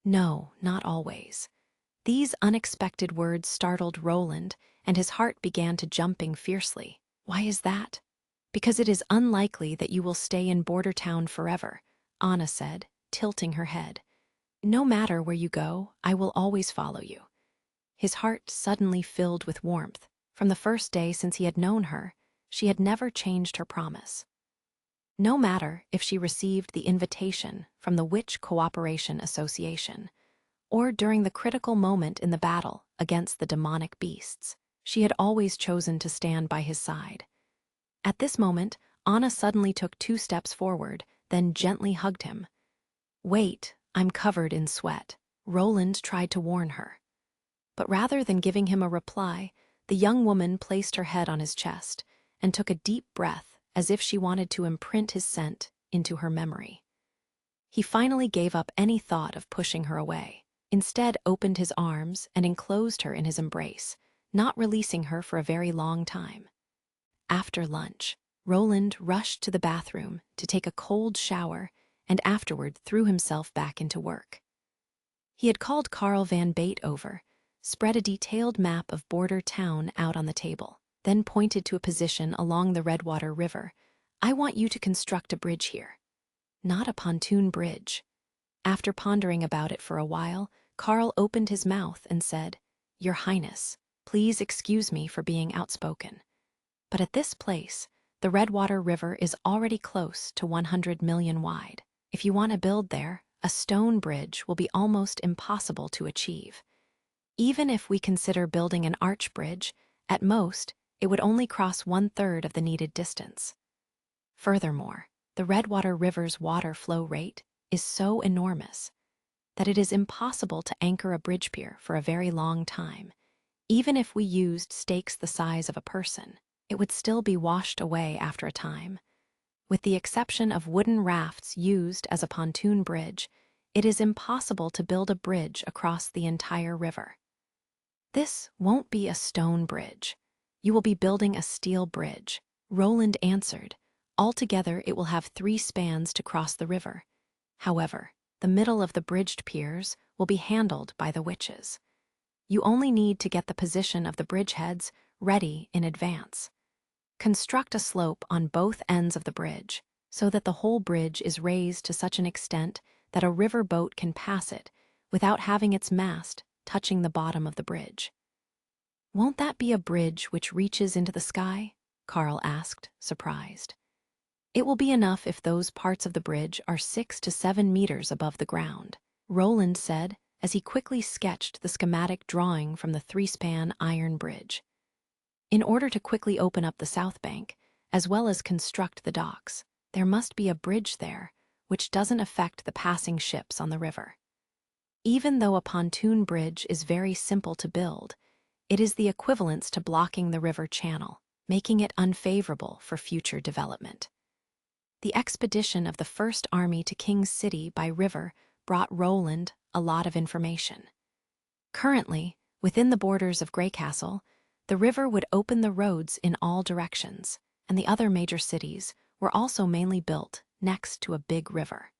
No, not always. These unexpected words startled Roland, and his heart began to jumping fiercely. Why is that? Because it is unlikely that you will stay in Border Town forever, Anna said, tilting her head. No matter where you go, I will always follow you. His heart suddenly filled with warmth. From the first day since he had known her, she had never changed her promise. No matter if she received the invitation from the Witch Cooperation Association, or during the critical moment in the battle against the demonic beasts, she had always chosen to stand by his side. At this moment, Anna suddenly took 2 steps forward, then gently hugged him. Wait, I'm covered in sweat. Roland tried to warn her. But rather than giving him a reply, the young woman placed her head on his chest and took a deep breath as if she wanted to imprint his scent into her memory. He finally gave up any thought of pushing her away, instead opened his arms and enclosed her in his embrace, not releasing her for a very long time. After lunch, Roland rushed to the bathroom to take a cold shower and afterward threw himself back into work. He had called Karl van Bate over, spread a detailed map of Border Town out on the table, then pointed to a position along the Redwater River. I want you to construct a bridge here. Not a pontoon bridge. After pondering about it for a while, Karl opened his mouth and said, Your Highness, please excuse me for being outspoken. But at this place, the Redwater River is already close to 100 million wide. If you want to build there, a stone bridge will be almost impossible to achieve. Even if we consider building an arch bridge, at most, it would only cross 1/3 of the needed distance. Furthermore, the Redwater River's water flow rate is so enormous that it is impossible to anchor a bridge pier for a very long time. Even if we used stakes the size of a person, it would still be washed away after a time. With the exception of wooden rafts used as a pontoon bridge, it is impossible to build a bridge across the entire river. This won't be a stone bridge. You will be building a steel bridge, Roland answered. Altogether, it will have 3 spans to cross the river. However, the middle of the bridged piers will be handled by the witches. You only need to get the position of the bridgeheads ready in advance. Construct a slope on both ends of the bridge so that the whole bridge is raised to such an extent that a river boat can pass it without having its mast touching the bottom of the bridge. Won't that be a bridge which reaches into the sky? Karl asked, surprised. It will be enough if those parts of the bridge are 6 to 7 meters above the ground, Roland said as he quickly sketched the schematic drawing from the 3-span iron bridge. In order to quickly open up the south bank, as well as construct the docks, there must be a bridge there, which doesn't affect the passing ships on the river. Even though a pontoon bridge is very simple to build, it is the equivalence to blocking the river channel, making it unfavorable for future development. The expedition of the First Army to King's City by river brought Roland a lot of information. Currently, within the borders of Greycastle, the river would open the roads in all directions, and the other major cities were also mainly built next to a big river.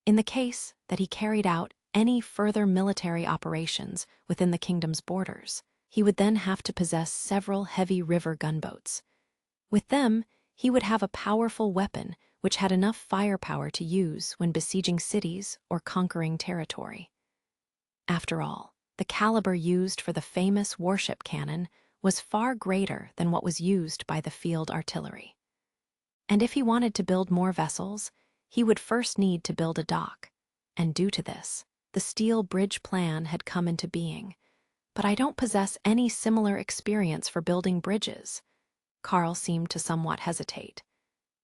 In the case that he carried out any further military operations within the kingdom's borders, he would then have to possess several heavy river gunboats. With them, he would have a powerful weapon which had enough firepower to use when besieging cities or conquering territory. After all, the caliber used for the famous warship cannon was far greater than what was used by the field artillery. And if he wanted to build more vessels, he would first need to build a dock, and due to this, the steel bridge plan had come into being. But I don't possess any similar experience for building bridges. Carl seemed to somewhat hesitate.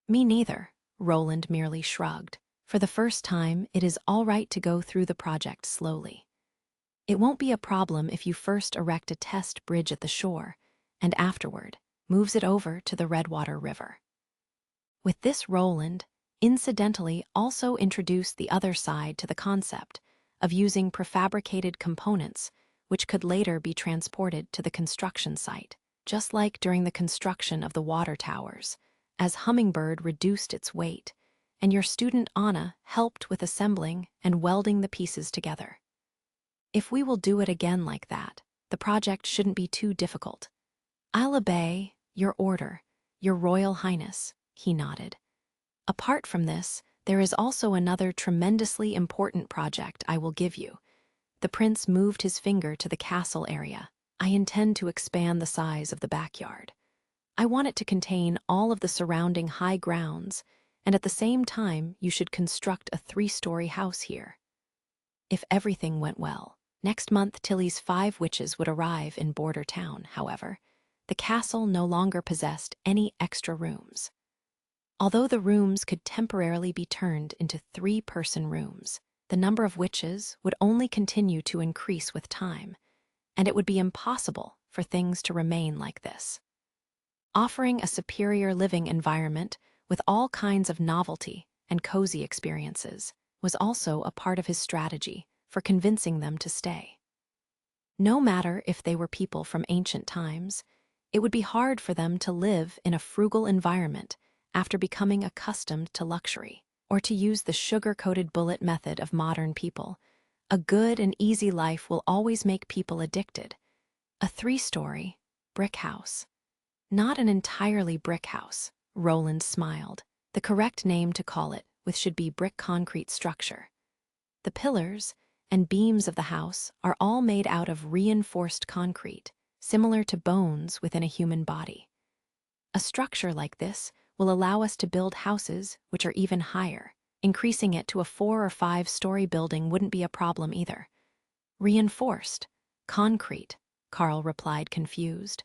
Me neither, Roland merely shrugged. For the first time, it is all right to go through the project slowly. It won't be a problem if you first erect a test bridge at the shore, and afterward, moves it over to the Redwater River. With this, Roland, incidentally, also introduced the other side to the concept of using prefabricated components which could later be transported to the construction site, just like during the construction of the water towers, as Hummingbird reduced its weight, and your student Anna helped with assembling and welding the pieces together. If we will do it again like that, the project shouldn't be too difficult. I'll obey your order, Your Royal Highness, he nodded. Apart from this, there is also another tremendously important project I will give you. The prince moved his finger to the castle area. I intend to expand the size of the backyard. I want it to contain all of the surrounding high grounds, and at the same time you should construct a 3-story house here. If everything went well, next month Tilly's 5 witches would arrive in Border Town. However, the castle no longer possessed any extra rooms. Although the rooms could temporarily be turned into 3-person rooms, the number of witches would only continue to increase with time, and it would be impossible for things to remain like this. Offering a superior living environment with all kinds of novelty and cozy experiences was also a part of his strategy for convincing them to stay. No matter if they were people from ancient times, it would be hard for them to live in a frugal environment after becoming accustomed to luxury, or to use the sugar-coated bullet method of modern people. A good and easy life will always make people addicted. A 3-story brick house. Not an entirely brick house, Roland smiled. The correct name to call it with should be brick concrete structure. The pillars and beams of the house are all made out of reinforced concrete, similar to bones within a human body. A structure like this will allow us to build houses which are even higher. Increasing it to a 4 or 5-story building wouldn't be a problem either. Reinforced concrete, Carl replied, confused.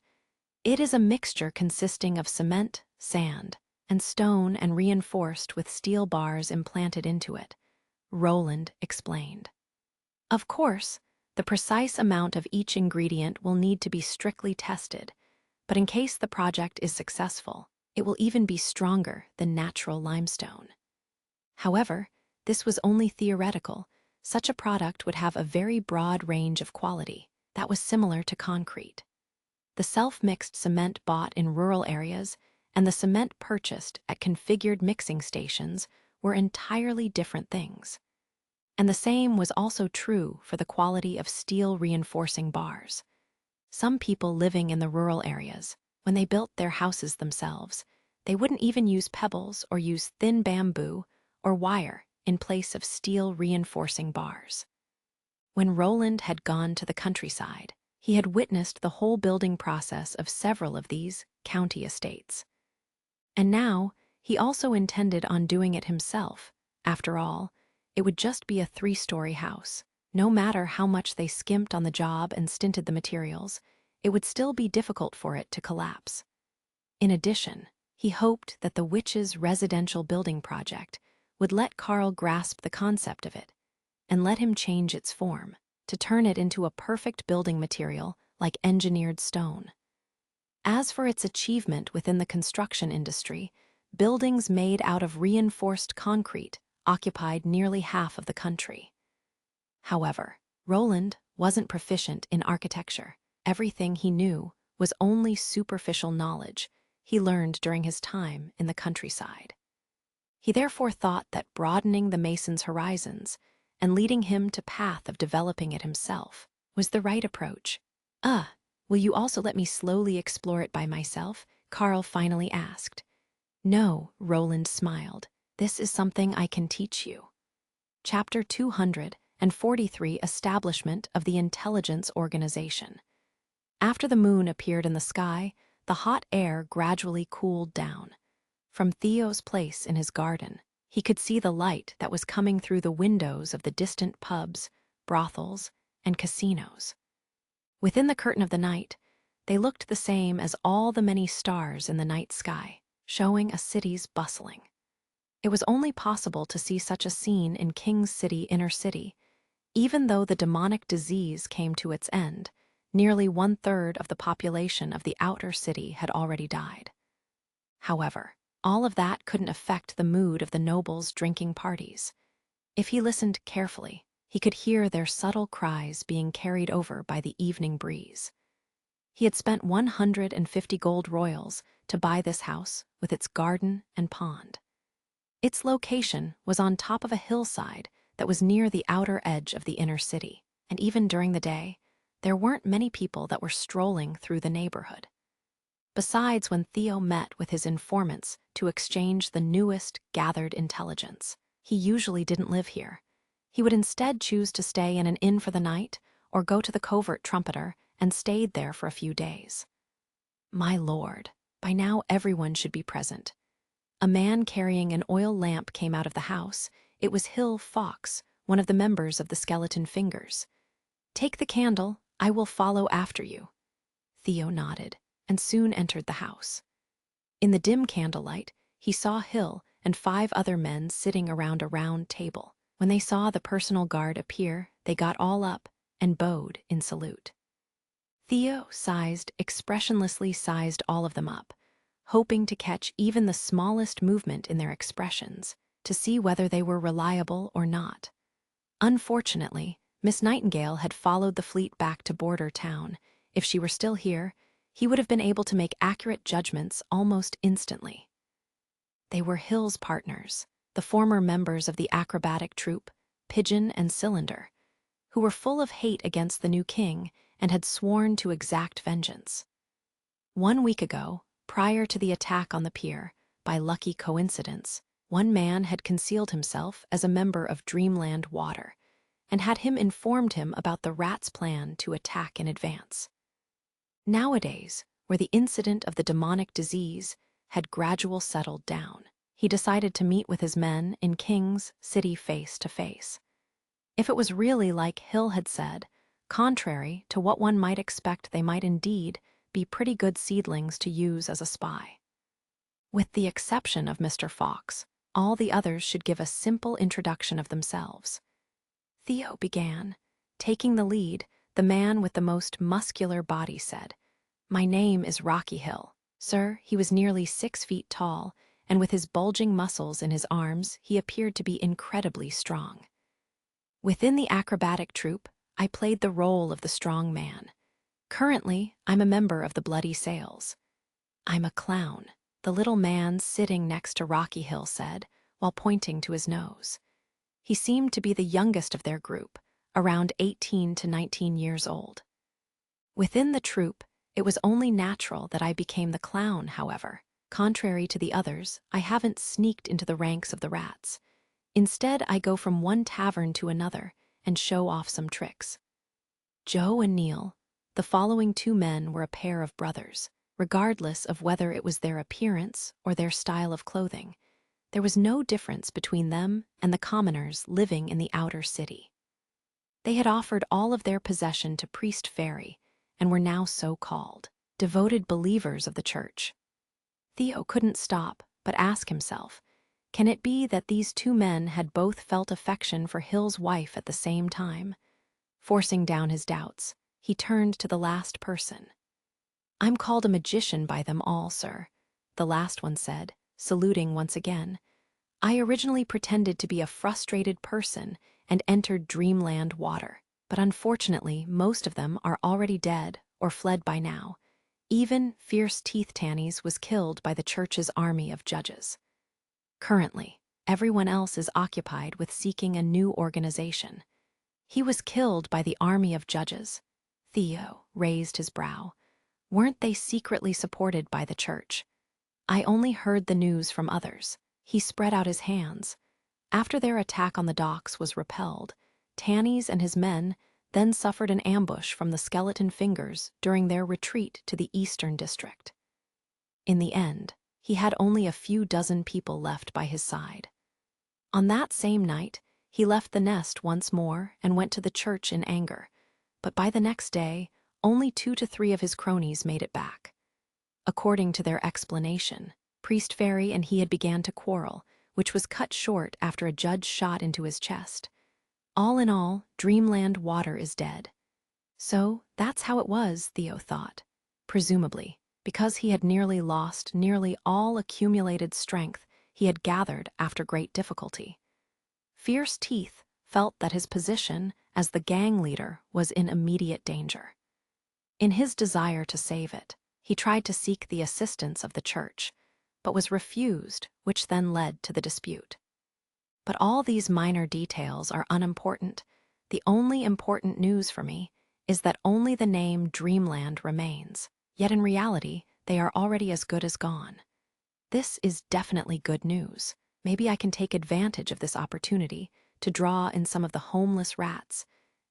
It is a mixture consisting of cement, sand, and stone and reinforced with steel bars implanted into it, Roland explained. Of course, the precise amount of each ingredient will need to be strictly tested, but in case the project is successful, it will even be stronger than natural limestone. However, this was only theoretical. Such a product would have a very broad range of quality that was similar to concrete. The self-mixed cement bought in rural areas and the cement purchased at configured mixing stations were entirely different things. And the same was also true for the quality of steel reinforcing bars. Some people living in the rural areas, when they built their houses themselves, they wouldn't even use pebbles or use thin bamboo or wire in place of steel reinforcing bars. When Roland had gone to the countryside, he had witnessed the whole building process of several of these county estates. And now he also intended on doing it himself. After all, it would just be a 3-story house. No matter how much they skimped on the job and stinted the materials, it would still be difficult for it to collapse. In addition, he hoped that the witches' residential building project would let Carl grasp the concept of it and let him change its form to turn it into a perfect building material like engineered stone. As for its achievement within the construction industry, buildings made out of reinforced concrete occupied nearly half of the country. However, Roland wasn't proficient in architecture. Everything he knew was only superficial knowledge he learned during his time in the countryside. He therefore thought that broadening the mason's horizons and leading him to path of developing it himself was the right approach. Will you also let me slowly explore it by myself? Carl finally asked. No, Roland smiled. This is something I can teach you. Chapter 243, Establishment of the Intelligence Organization. After the moon appeared in the sky, the hot air gradually cooled down. From Theo's place in his garden, He could see the light that was coming through the windows of the distant pubs, brothels, and casinos. Within the curtain of the night, they looked the same as all the many stars in the night sky, showing a city's bustling. It was only possible to see such a scene in King's City inner city. Even though the demonic disease came to its end, nearly 1/3 of the population of the outer city had already died. However, all of that couldn't affect the mood of the nobles' drinking parties. If he listened carefully, he could hear their subtle cries being carried over by the evening breeze. He had spent 150 gold royals to buy this house with its garden and pond. Its location was on top of a hillside that was near the outer edge of the inner city, and even during the day, there weren't many people that were strolling through the neighborhood. Besides, when Theo met with his informants to exchange the newest gathered intelligence, he usually didn't live here. He would instead choose to stay in an inn for the night or go to the covert trumpeter and stayed there for a few days. My lord, by now everyone should be present. A man carrying an oil lamp came out of the house. It was Hill Fox, one of the members of the Skeleton Fingers. "Take the candle, I will follow after you." Theo nodded, and soon entered the house. In the dim candlelight, he saw Hill and 5 other men sitting around a round table. When they saw the personal guard appear, they got all up and bowed in salute. Theo expressionlessly sized all of them up, hoping to catch even the smallest movement in their expressions to see whether they were reliable or not. Unfortunately, Miss Nightingale had followed the fleet back to border town. If she were still here, he would have been able to make accurate judgments almost instantly. They were Hill's partners, the former members of the acrobatic troupe, Pigeon and Cylinder, who were full of hate against the new king and had sworn to exact vengeance. 1 week ago, prior to the attack on the pier, by lucky coincidence, one man had concealed himself as a member of Dreamland Water and had him informed him about the rats' plan to attack in advance. Nowadays, where the incident of the demonic disease had gradually settled down, he decided to meet with his men in King's City face to face. If it was really like Hill had said, contrary to what one might expect, they might indeed be pretty good seedlings to use as a spy. With the exception of Mr. Fox, all the others should give a simple introduction of themselves. Theo began. Taking the lead, the man with the most muscular body said, "My name is Rocky Hill." Sir, he was nearly 6 feet tall, and with his bulging muscles in his arms, he appeared to be incredibly strong. Within the acrobatic troupe, I played the role of the strong man. Currently, I'm a member of the Bloody Sails. I'm a clown, the little man sitting next to Rocky Hill said, while pointing to his nose. He seemed to be the youngest of their group, around 18 to 19 years old. Within the troupe, it was only natural that I became the clown, however. Contrary to the others, I haven't sneaked into the ranks of the rats. Instead, I go from one tavern to another and show off some tricks. Joe and Neil, the following 2 men, were a pair of brothers. Regardless of whether it was their appearance or their style of clothing, there was no difference between them and the commoners living in the outer city. They had offered all of their possession to Priest Fairy and were now so-called devoted believers of the church. Theo couldn't stop but ask himself, can it be that these 2 men had both felt affection for Hill's wife at the same time? Forcing down his doubts, he turned to the last person. "I'm called a magician by them all, sir," the last one said, saluting once again. "I originally pretended to be a frustrated person and entered Dreamland Water, but unfortunately most of them are already dead or fled by now. Even Fierce Teeth Tannies was killed by the church's army of judges. Currently, everyone else is occupied with seeking a new organization." "He was killed by the army of judges." Theo raised his brow. "Weren't they secretly supported by the church?" "I only heard the news from others." He spread out his hands. After their attack on the docks was repelled, Tannies and his men then suffered an ambush from the Skeleton Fingers during their retreat to the Eastern District. In the end, he had only a few dozen people left by his side. On that same night, he left the nest once more and went to the church in anger. But by the next day, only 2 to 3 of his cronies made it back. According to their explanation, Priest Fairy and he had began to quarrel, which was cut short after a judge shot into his chest. All in all, Dreamland Water is dead. So, that's how it was, Theo thought. Presumably, because he had nearly lost nearly all accumulated strength he had gathered after great difficulty. Fierce Teeth felt that his position as the gang leader was in immediate danger. In his desire to save it, he tried to seek the assistance of the church, but was refused, which then led to the dispute. But all these minor details are unimportant. The only important news for me is that only the name Dreamland remains, yet in reality, they are already as good as gone. This is definitely good news. Maybe I can take advantage of this opportunity to draw in some of the homeless rats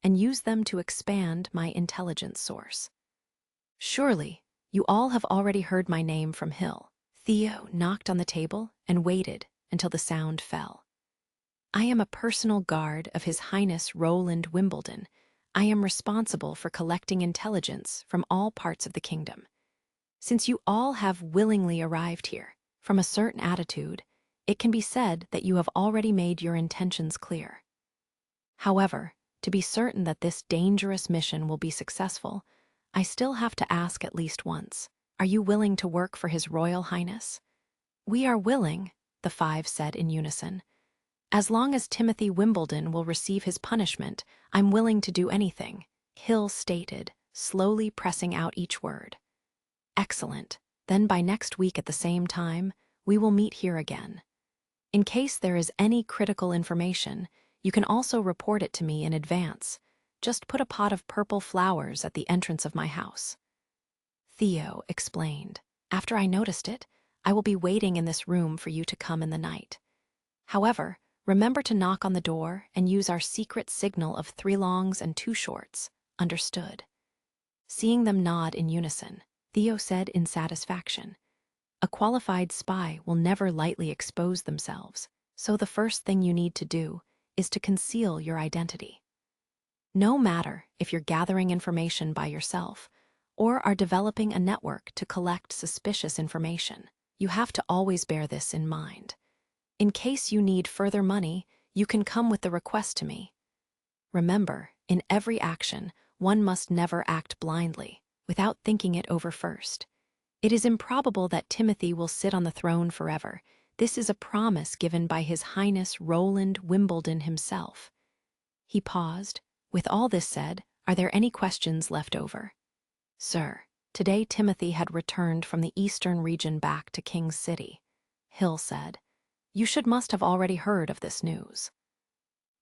and use them to expand my intelligence source. Surely, you all have already heard my name from Hill. Theo knocked on the table and waited until the sound fell. I am a personal guard of His Highness Roland Wimbledon. I am responsible for collecting intelligence from all parts of the kingdom. Since you all have willingly arrived here, from a certain attitude, it can be said that you have already made your intentions clear. However, to be certain that this dangerous mission will be successful, I still have to ask at least once, are you willing to work for His Royal Highness? We are willing, the 5 said in unison. As long as Timothy Wimbledon will receive his punishment, I'm willing to do anything, Hill stated, slowly pressing out each word. Excellent. Then by next week at the same time, we will meet here again. In case there is any critical information, you can also report it to me in advance. Just put a pot of purple flowers at the entrance of my house. Theo explained. After I noticed it, I will be waiting in this room for you to come in the night. However, remember to knock on the door and use our secret signal of 3 longs and 2 shorts. Understood. Seeing them nod in unison, Theo said in satisfaction. A qualified spy will never lightly expose themselves, so the first thing you need to do is to conceal your identity. No matter if you're gathering information by yourself or are developing a network to collect suspicious information, you have to always bear this in mind. In case you need further money, you can come with the request to me. Remember, in every action, one must never act blindly, without thinking it over first. It is improbable that Timothy will sit on the throne forever. This is a promise given by His Highness Roland Wimbledon himself. He paused. With all this said, are there any questions left over? Sir, today Timothy had returned from the eastern region back to King's City. Hill said. You must have already heard of this news.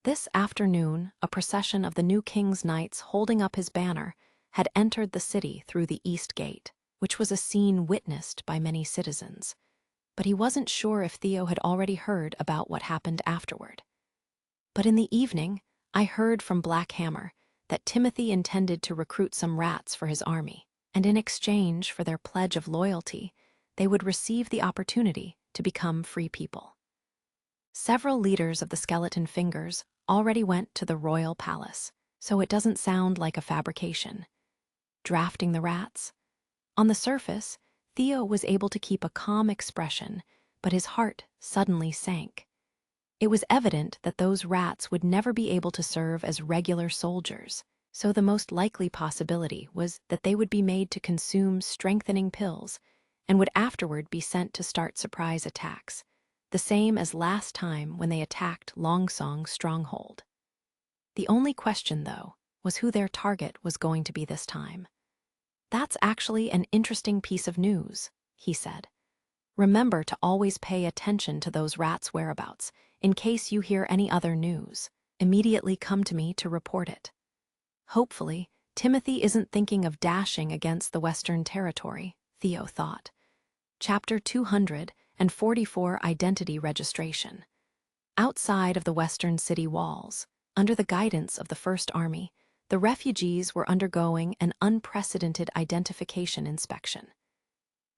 This afternoon, a procession of the new king's knights holding up his banner had entered the city through the east gate, which was a scene witnessed by many citizens. But he wasn't sure if Theo had already heard about what happened afterward. But in the evening, I heard from Black Hammer that Timothy intended to recruit some rats for his army, and in exchange for their pledge of loyalty, they would receive the opportunity to become free people. Several leaders of the Skeleton Fingers already went to the royal palace, so it doesn't sound like a fabrication. Drafting the rats? On the surface, Theo was able to keep a calm expression, but his heart suddenly sank. It was evident that those rats would never be able to serve as regular soldiers, so the most likely possibility was that they would be made to consume strengthening pills and would afterward be sent to start surprise attacks, the same as last time when they attacked Longsong's stronghold. The only question, though, was who their target was going to be this time. That's actually an interesting piece of news, he said. Remember to always pay attention to those rats' whereabouts. In case you hear any other news, immediately come to me to report it. Hopefully, Timothy isn't thinking of dashing against the Western Territory, Theo thought. Chapter 244 Identity Registration. Outside of the western city walls, under the guidance of the First Army, the refugees were undergoing an unprecedented identification inspection.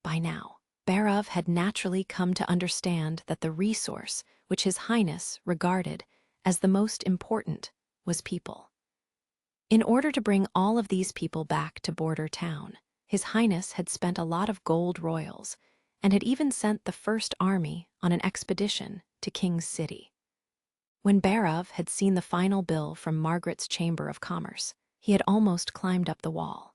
By now, Barov had naturally come to understand that the resource which His Highness regarded as the most important was people. In order to bring all of these people back to Border Town, His Highness had spent a lot of gold royals and had even sent the first army on an expedition to King's City. When Barov had seen the final bill from Margaret's Chamber of Commerce, he had almost climbed up the wall.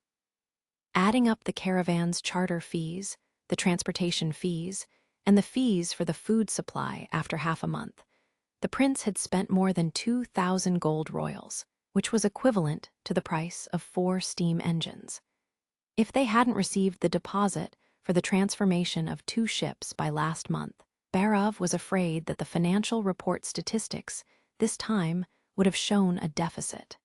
Adding up the caravan's charter fees, the transportation fees, and the fees for the food supply after half a month, the prince had spent more than 2,000 gold royals, which was equivalent to the price of 4 steam engines. If they hadn't received the deposit for the transformation of 2 ships by last month, Barov was afraid that the financial report statistics this time would have shown a deficit.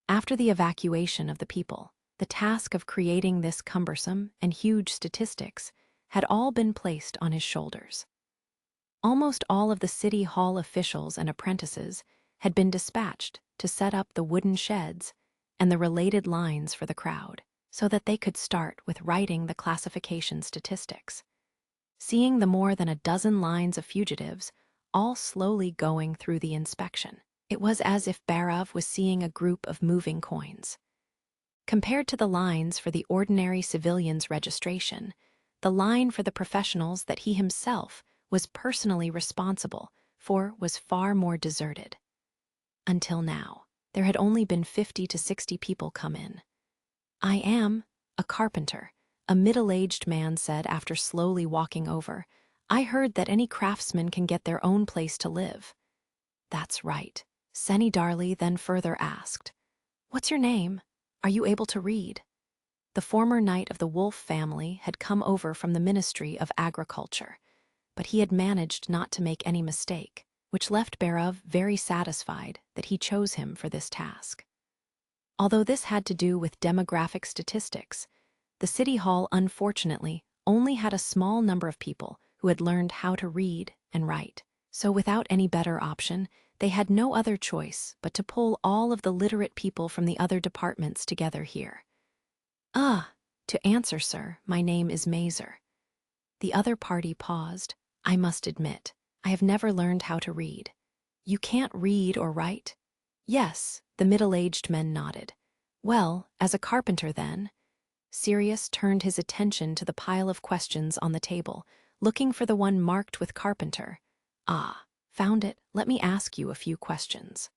After the evacuation of the people, the task of creating this cumbersome and huge statistics had all been placed on his shoulders. Almost all of the city hall officials and apprentices had been dispatched to set up the wooden sheds and the related lines for the crowd, so that they could start with writing the classification statistics. Seeing the more than a dozen lines of fugitives all slowly going through the inspection, it was as if Barov was seeing a group of moving coins. Compared to the lines for the ordinary civilian's registration, the line for the professionals that he himself was personally responsible for was far more deserted. Until now, there had only been 50 to 60 people come in. "I am a carpenter," a middle-aged man said after slowly walking over. "I heard that any craftsman can get their own place to live." "That's right," Senny Darley then further asked. "What's your name? Are you able to read?" The former knight of the Wolf family had come over from the Ministry of Agriculture, but he had managed not to make any mistake, which left Barov very satisfied that he chose him for this task. Although this had to do with demographic statistics, the city hall unfortunately only had a small number of people who had learned how to read and write. So without any better option, they had no other choice but to pull all of the literate people from the other departments together here. To answer, sir, my name is Mazer." The other party paused. "I must admit, I have never learned how to read." "You can't read or write?" "Yes," the middle-aged men nodded. "Well, as a carpenter then?" Sirius turned his attention to the pile of questions on the table, looking for the one marked with carpenter. "Ah, found it. Let me ask you a few questions."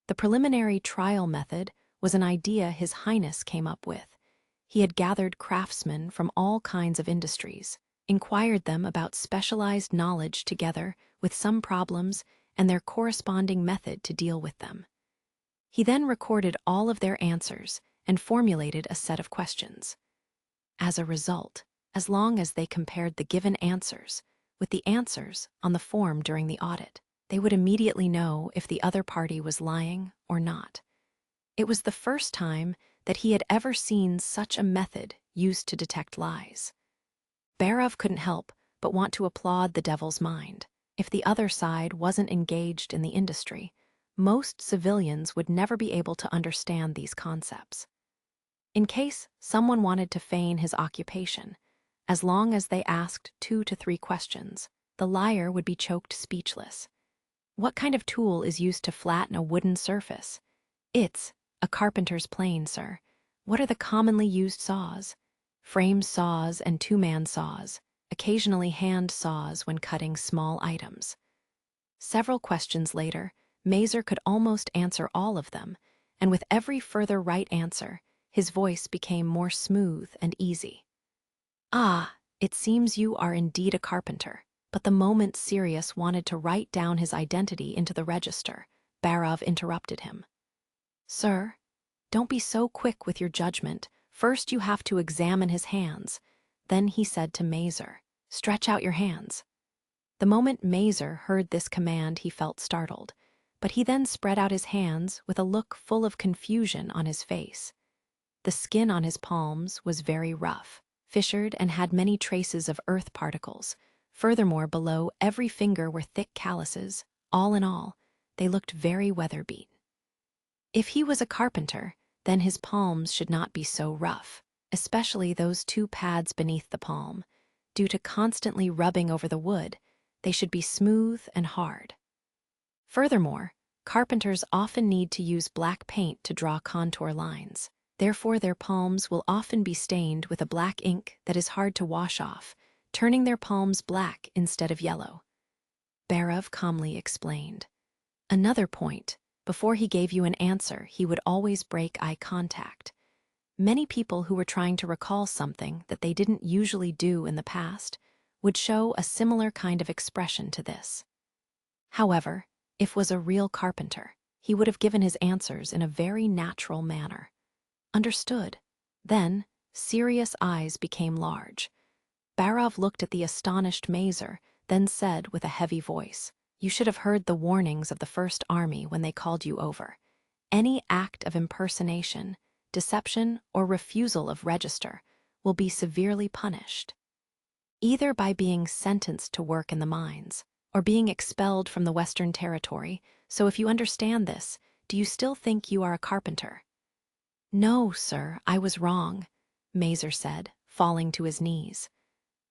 The preliminary trial method was an idea His Highness came up with. He had gathered craftsmen from all kinds of industries, inquired them about specialized knowledge together with some problems and their corresponding method to deal with them. He then recorded all of their answers and formulated a set of questions. As a result, as long as they compared the given answers with the answers on the form during the audit, they would immediately know if the other party was lying or not. It was the first time that he had ever seen such a method used to detect lies. Barov couldn't help but want to applaud the devil's mind. If the other side wasn't engaged in the industry, most civilians would never be able to understand these concepts. In case someone wanted to feign his occupation, as long as they asked 2 to 3 questions, the liar would be choked speechless. "What kind of tool is used to flatten a wooden surface?" "It's a carpenter's plane, sir." "What are the commonly used saws?" "Frame saws and 2-man saws, occasionally hand saws when cutting small items." Several questions later, Mazer could almost answer all of them, and with every further right answer, his voice became more smooth and easy. It seems you are indeed a carpenter." But the moment Sirius wanted to write down his identity into the register, Barov interrupted him. "Sir, don't be so quick with your judgment. First you have to examine his hands." Then he said to Mazer, "Stretch out your hands." The moment Mazer heard this command, he felt startled, but he then spread out his hands with a look full of confusion on his face. The skin on his palms was very rough, fissured, and had many traces of earth particles. Furthermore, below every finger were thick calluses. All in all, they looked very weather-beaten. If he was a carpenter, then his palms should not be so rough, especially those 2 pads beneath the palm. Due to constantly rubbing over the wood, they should be smooth and hard. Furthermore, carpenters often need to use black paint to draw contour lines. Therefore, their palms will often be stained with a black ink that is hard to wash off, turning their palms black instead of yellow. Bhairav calmly explained. Another point, before he gave you an answer, he would always break eye contact. Many people who were trying to recall something that they didn't usually do in the past would show a similar kind of expression to this. However, if was a real carpenter, he would have given his answers in a very natural manner. Understood. Then, serious eyes became large. Bhairav looked at the astonished Mazer, then said with a heavy voice, "You should have heard the warnings of the First Army when they called you over. Any act of impersonation, deception, or refusal of register will be severely punished, either by being sentenced to work in the mines or being expelled from the Western Territory. So if you understand this, do you still think you are a carpenter?" "No, sir, I was wrong," Mazer said, falling to his knees.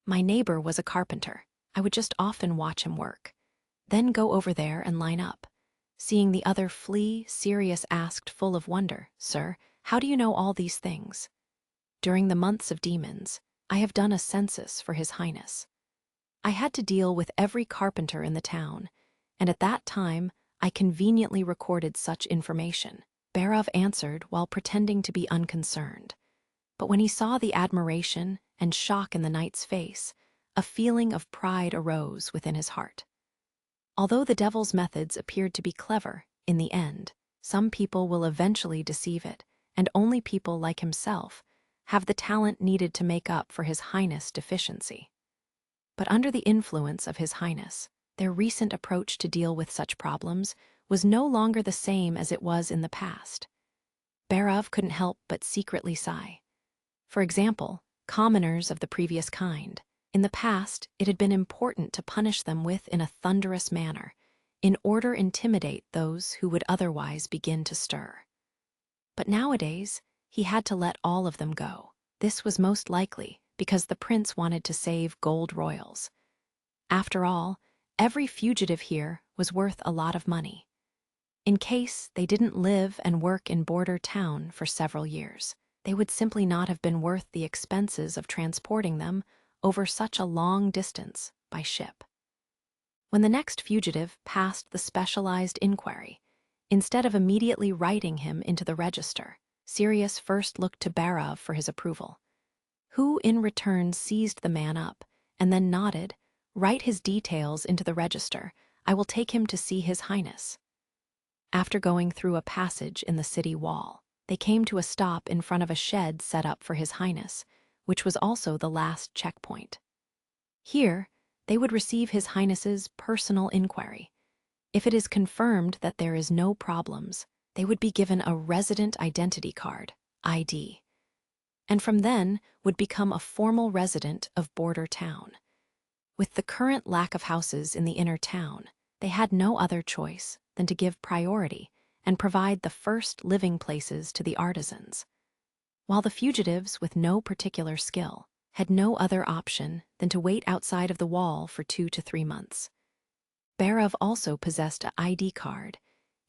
"My neighbor was a carpenter. I would just often watch him work. Then go over there and line up." Seeing the other flee, Sirius asked, full of wonder, "Sir, how do you know all these things?" "During the months of demons, I have done a census for His Highness. I had to deal with every carpenter in the town, and at that time I conveniently recorded such information," Bhairav answered while pretending to be unconcerned. But when he saw the admiration and shock in the knight's face, a feeling of pride arose within his heart. Although the devil's methods appeared to be clever, in the end, some people will eventually deceive it, and only people like himself have the talent needed to make up for His Highness' deficiency. But under the influence of His Highness, their recent approach to deal with such problems was no longer the same as it was in the past. Bhairav couldn't help but secretly sigh. For example, commoners of the previous kind. In the past, it had been important to punish them in a thunderous manner, in order to intimidate those who would otherwise begin to stir. But nowadays, he had to let all of them go. This was most likely because the prince wanted to save gold royals. After all, every fugitive here was worth a lot of money. In case they didn't live and work in border town for several years, they would simply not have been worth the expenses of transporting them over such a long distance by ship. When the next fugitive passed the specialized inquiry, instead of immediately writing him into the register, Sirius first looked to Bhairav for his approval, who in return seized the man up and then nodded, "Write his details into the register. I will take him to see His Highness." After going through a passage in the city wall, they came to a stop in front of a shed set up for His Highness, which was also the last checkpoint. Here, they would receive His Highness's personal inquiry. If it is confirmed that there is no problems, they would be given a resident identity card, ID, and from then would become a formal resident of border town. With the current lack of houses in the inner town, they had no other choice than to give priority and provide the first living places to the artisans, while the fugitives with no particular skill had no other option than to wait outside of the wall for 2 to 3 months. Bhairav also possessed an ID card.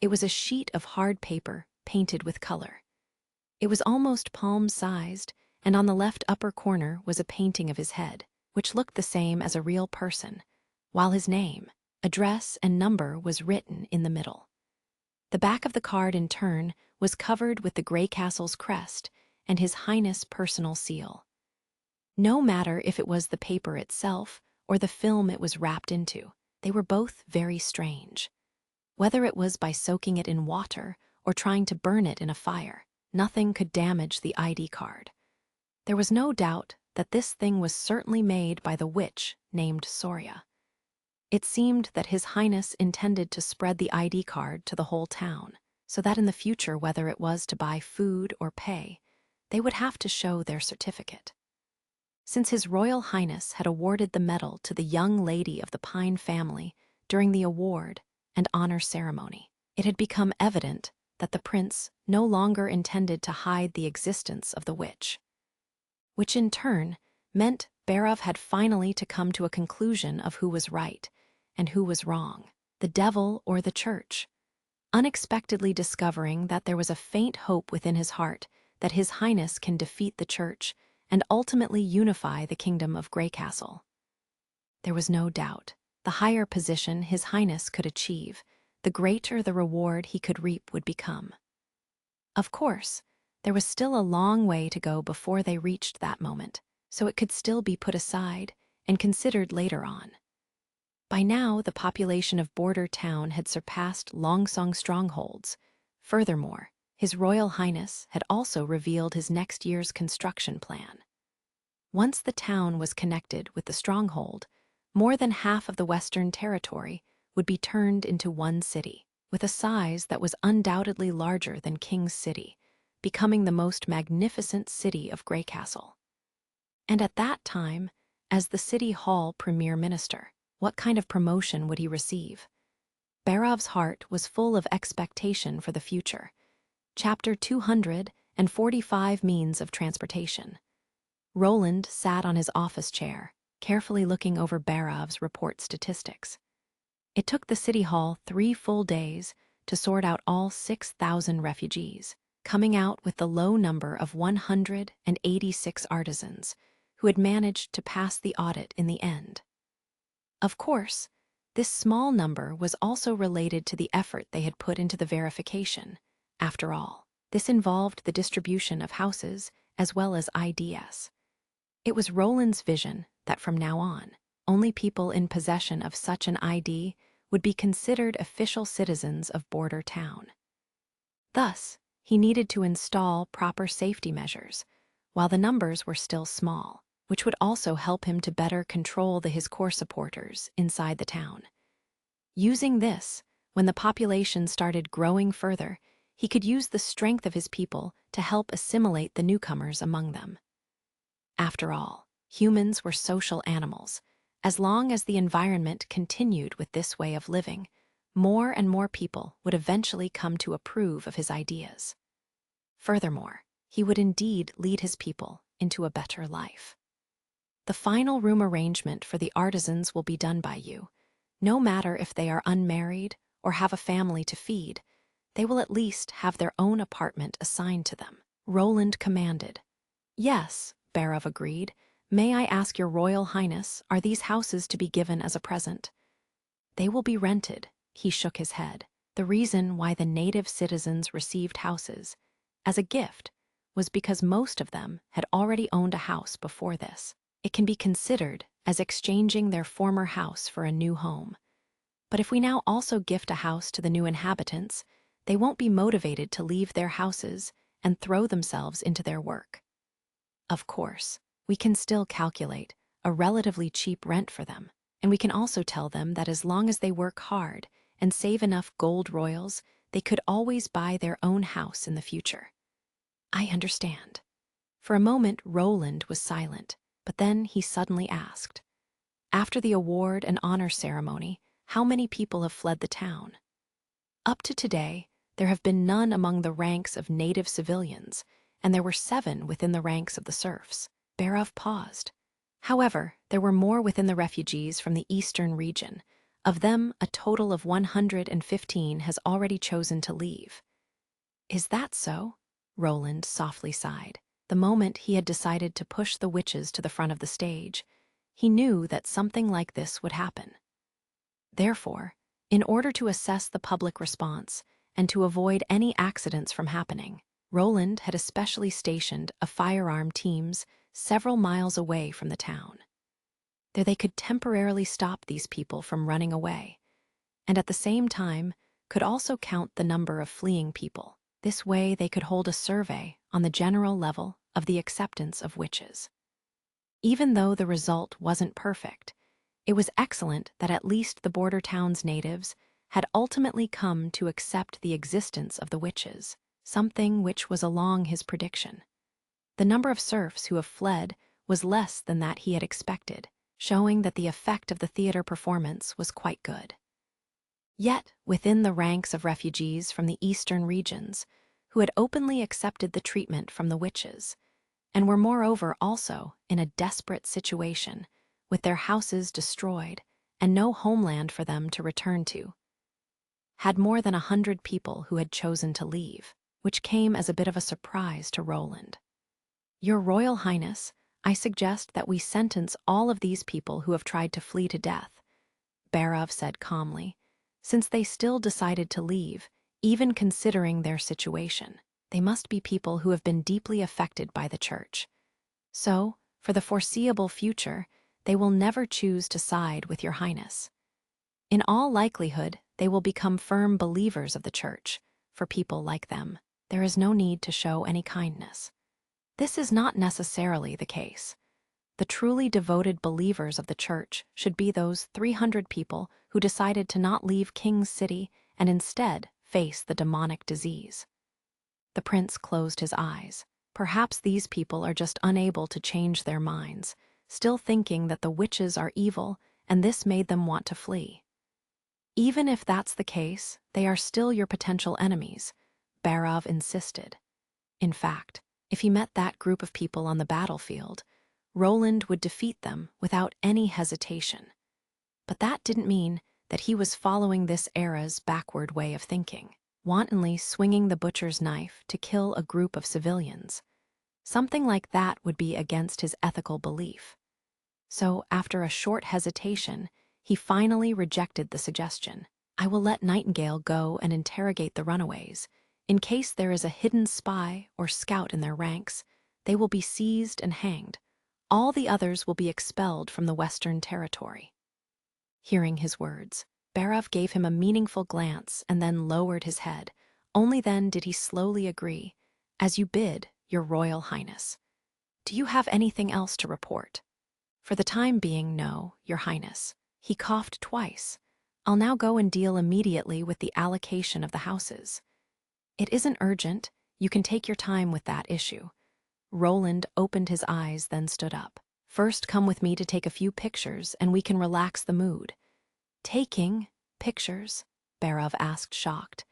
It was a sheet of hard paper painted with color. It was almost palm-sized, and on the left upper corner was a painting of his head, which looked the same as a real person, while his name, address, and number was written in the middle. The back of the card, in turn, was covered with the Grey Castle's crest and His Highness' personal seal. No matter if it was the paper itself or the film it was wrapped into, they were both very strange. Whether it was by soaking it in water or trying to burn it in a fire, nothing could damage the ID card. There was no doubt that this thing was certainly made by the witch named Soria. It seemed that His Highness intended to spread the ID card to the whole town, so that in the future, whether it was to buy food or pay, they would have to show their certificate. Since His Royal Highness had awarded the medal to the young lady of the Pine family during the award and honor ceremony, it had become evident that the prince no longer intended to hide the existence of the witch, which in turn meant Barov had finally to come to a conclusion of who was right and who was wrong, the devil or the church. Unexpectedly discovering that there was a faint hope within his heart that His Highness can defeat the church and ultimately unify the kingdom of Greycastle. There was no doubt. The higher position His Highness could achieve, the greater the reward he could reap would become. Of course, there was still a long way to go before they reached that moment, so it could still be put aside and considered later on. By now, the population of Border Town had surpassed Longsong strongholds. Furthermore, His Royal Highness had also revealed his next year's construction plan. Once the town was connected with the stronghold, more than half of the Western Territory would be turned into one city, with a size that was undoubtedly larger than King's City, becoming the most magnificent city of Greycastle. And at that time, as the City Hall Premier Minister, what kind of promotion would he receive? Barov's heart was full of expectation for the future. Chapter 245 Means of Transportation. Roland sat on his office chair, carefully looking over Barov's report statistics. It took the City Hall 3 full days to sort out all 6,000 refugees, coming out with the low number of 186 artisans who had managed to pass the audit in the end. Of course, this small number was also related to the effort they had put into the verification. After all, this involved the distribution of houses as well as IDs. It was Roland's vision that from now on, only people in possession of such an ID would be considered official citizens of Border Town. Thus, he needed to install proper safety measures, while the numbers were still small, which would also help him to better control his core supporters inside the town. Using this, when the population started growing further, he could use the strength of his people to help assimilate the newcomers among them. After all, humans were social animals. As long as the environment continued with this way of living, more and more people would eventually come to approve of his ideas. Furthermore, he would indeed lead his people into a better life. The final room arrangement for the artisans will be done by you. No matter if they are unmarried or have a family to feed, they will at least have their own apartment assigned to them, Roland commanded. Yes, Barov agreed. May I ask your Royal Highness, are these houses to be given as a present? They will be rented, he shook his head. The reason why the native citizens received houses as a gift was because most of them had already owned a house before this. It can be considered as exchanging their former house for a new home. But if we now also gift a house to the new inhabitants, they won't be motivated to leave their houses and throw themselves into their work. Of course, we can still calculate a relatively cheap rent for them, and we can also tell them that as long as they work hard and save enough gold royals, they could always buy their own house in the future. I understand. For a moment, Roland was silent, but then he suddenly asked, after the award and honor ceremony, how many people have fled the town? Up to today, there have been none among the ranks of native civilians, and there were 7 within the ranks of the serfs. Barov paused. However, there were more within the refugees from the eastern region. Of them, a total of 115 has already chosen to leave. Is that so? Roland softly sighed. The moment he had decided to push the witches to the front of the stage, he knew that something like this would happen. Therefore, in order to assess the public response and to avoid any accidents from happening, Roland had especially stationed a firearm teams several miles away from the town. There they could temporarily stop these people from running away, and at the same time could also count the number of fleeing people. This way they could hold a survey on the general level of the acceptance of witches. Even though the result wasn't perfect, it was excellent that at least the Border Town's natives had ultimately come to accept the existence of the witches, something which was along his prediction. The number of serfs who have fled was less than that he had expected, showing that the effect of the theater performance was quite good. Yet, within the ranks of refugees from the eastern regions, who had openly accepted the treatment from the witches, and were moreover also in a desperate situation, with their houses destroyed and no homeland for them to return to. Had more than 100 people who had chosen to leave, which came as a bit of a surprise to Roland. "Your Royal Highness, I suggest that we sentence all of these people who have tried to flee to death," Barov said calmly, "since they still decided to leave, even considering their situation. They must be people who have been deeply affected by the Church. So, for the foreseeable future, they will never choose to side with your Highness. In all likelihood, they will become firm believers of the Church. For people like them, there is no need to show any kindness. This is not necessarily the case. The truly devoted believers of the Church should be those 300 people who decided to not leave King's City and instead face the demonic disease." The prince closed his eyes. Perhaps these people are just unable to change their minds, still thinking that the witches are evil, and this made them want to flee. "Even if that's the case, they are still your potential enemies," Barov insisted. In fact, if he met that group of people on the battlefield, Roland would defeat them without any hesitation. But that didn't mean that he was following this era's backward way of thinking, wantonly swinging the butcher's knife to kill a group of civilians. Something like that would be against his ethical belief. So, after a short hesitation, he finally rejected the suggestion. "I will let Nightingale go and interrogate the runaways. In case there is a hidden spy or scout in their ranks, they will be seized and hanged. All the others will be expelled from the Western Territory." Hearing his words, Barov gave him a meaningful glance and then lowered his head. Only then did he slowly agree. "As you bid, Your Royal Highness. Do you have anything else to report?" "For the time being, no, Your Highness." He coughed twice. "I'll now go and deal immediately with the allocation of the houses." "It isn't urgent. You can take your time with that issue." Roland opened his eyes, then stood up. "First, come with me to take a few pictures, and we can relax the mood." "Taking pictures?" Barov asked, shocked.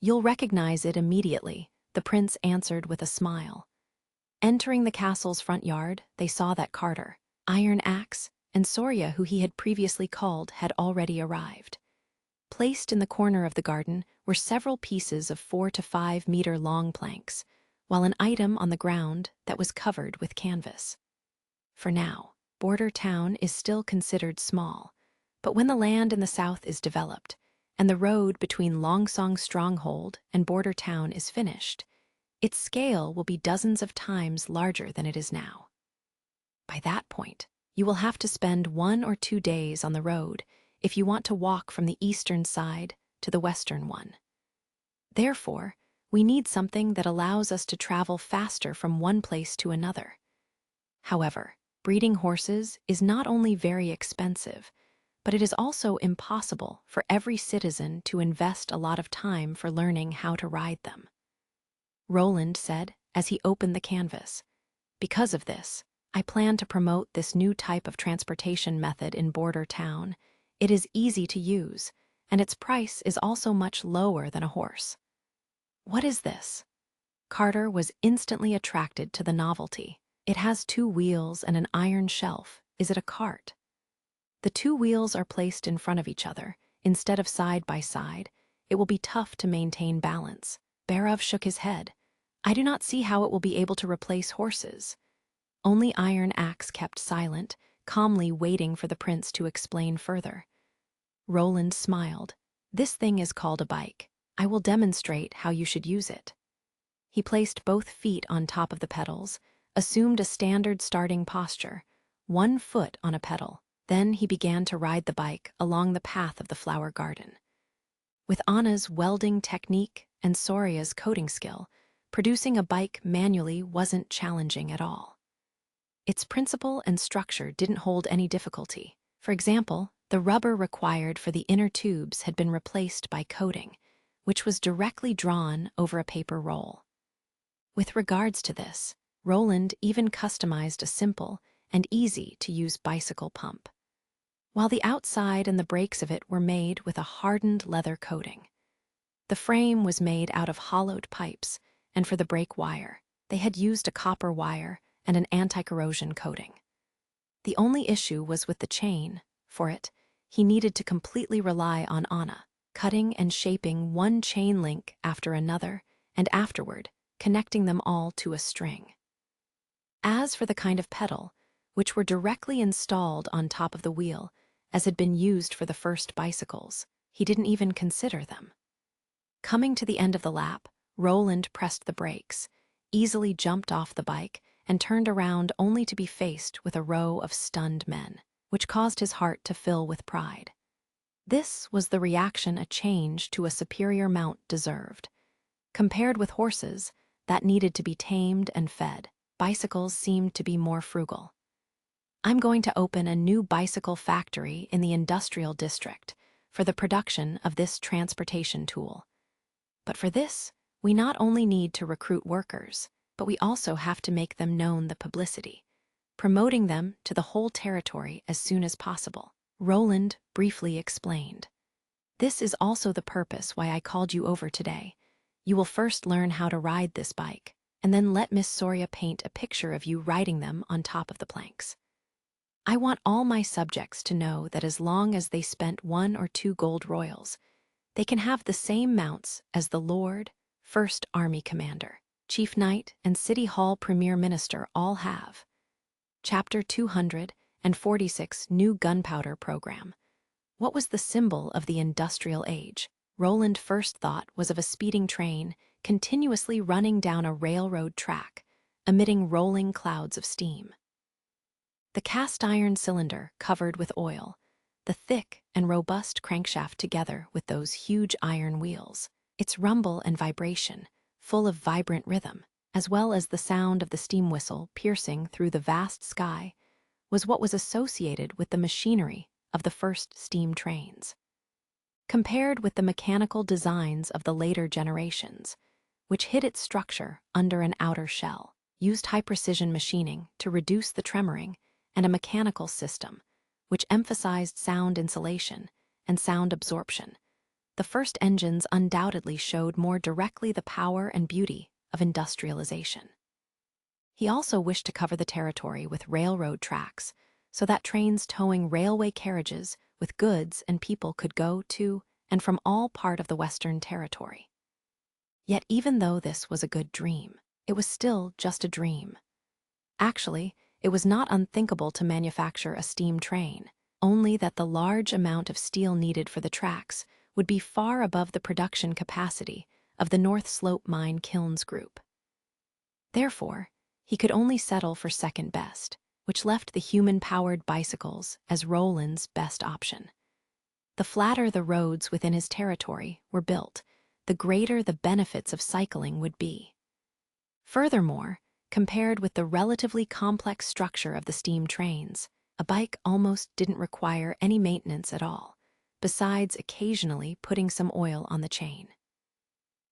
"You'll recognize it immediately," the prince answered with a smile. Entering the castle's front yard, they saw that Carter, Iron Axe, and Soria, who he had previously called, had already arrived. Placed in the corner of the garden were several pieces of 4 to 5 meter long planks, while an item on the ground that was covered with canvas. For now, Border Town is still considered small, but when the land in the south is developed, and the road between Longsong Stronghold and Border Town is finished, its scale will be dozens of times larger than it is now. By that point, you will have to spend 1 or 2 days on the road if you want to walk from the eastern side to the western one. Therefore, we need something that allows us to travel faster from one place to another. However, breeding horses is not only very expensive, but it is also impossible for every citizen to invest a lot of time for learning how to ride them. Roland said as he opened the canvas. "Because of this, I plan to promote this new type of transportation method in Border Town. It is easy to use, and its price is also much lower than a horse." "What is this?" Carter was instantly attracted to the novelty. "It has 2 wheels and an iron shelf. Is it a cart?" "The 2 wheels are placed in front of each other, instead of side by side. It will be tough to maintain balance." Barov shook his head. "I do not see how it will be able to replace horses." Only Iron Axe kept silent, calmly waiting for the prince to explain further. Roland smiled. "This thing is called a bike. I will demonstrate how you should use it." He placed both feet on top of the pedals, assumed a standard starting posture, 1 foot on a pedal. Then he began to ride the bike along the path of the flower garden. With Anna's welding technique and Soria's coding skill, producing a bike manually wasn't challenging at all. Its principle and structure didn't hold any difficulty. For example, the rubber required for the inner tubes had been replaced by coating, which was directly drawn over a paper roll. With regards to this, Roland even customized a simple and easy-to-use bicycle pump, while the outside and the brakes of it were made with a hardened leather coating. The frame was made out of hollowed pipes, and for the brake wire, they had used a copper wire and an anti-corrosion coating. The only issue was with the chain. For it, he needed to completely rely on Anna, cutting and shaping one chain link after another, and afterward, connecting them all to a string. As for the kind of pedal, which were directly installed on top of the wheel, as had been used for the first bicycles, he didn't even consider them. Coming to the end of the lap, Roland pressed the brakes, easily jumped off the bike, and turned around only to be faced with a row of stunned men, which caused his heart to fill with pride. This was the reaction a change to a superior mount deserved. Compared with horses, that needed to be tamed and fed, bicycles seemed to be more frugal. I'm going to open a new bicycle factory in the industrial district for the production of this transportation tool. But for this, we not only need to recruit workers, but we also have to make them known the publicity, promoting them to the whole territory as soon as possible. Roland briefly explained. This is also the purpose why I called you over today. You will first learn how to ride this bike, and then let Miss Soria paint a picture of you riding them on top of the planks. I want all my subjects to know that as long as they spent 1 or 2 gold royals, they can have the same mounts as the Lord, First Army Commander, Chief Knight, and City Hall Premier Minister all have. Chapter 246 New Gunpowder Program. What was the symbol of the industrial age? Roland first thought was of a speeding train continuously running down a railroad track, emitting rolling clouds of steam. The cast-iron cylinder covered with oil, the thick and robust crankshaft together with those huge iron wheels, its rumble and vibration, full of vibrant rhythm, as well as the sound of the steam whistle piercing through the vast sky, was what was associated with the machinery of the first steam trains. Compared with the mechanical designs of the later generations, which hid its structure under an outer shell, used high-precision machining to reduce the tremoring, and a mechanical system, which emphasized sound insulation and sound absorption, the first engines undoubtedly showed more directly the power and beauty of industrialization. He also wished to cover the territory with railroad tracks, so that trains towing railway carriages with goods and people could go to and from all part of the Western Territory. Yet even though this was a good dream, it was still just a dream. Actually, it was not unthinkable to manufacture a steam train, only that the large amount of steel needed for the tracks would be far above the production capacity of the North Slope Mine Kilns Group. Therefore, he could only settle for second best, which left the human-powered bicycles as Roland's best option. The flatter the roads within his territory were built, the greater the benefits of cycling would be. Furthermore, compared with the relatively complex structure of the steam trains, a bike almost didn't require any maintenance at all, besides occasionally putting some oil on the chain.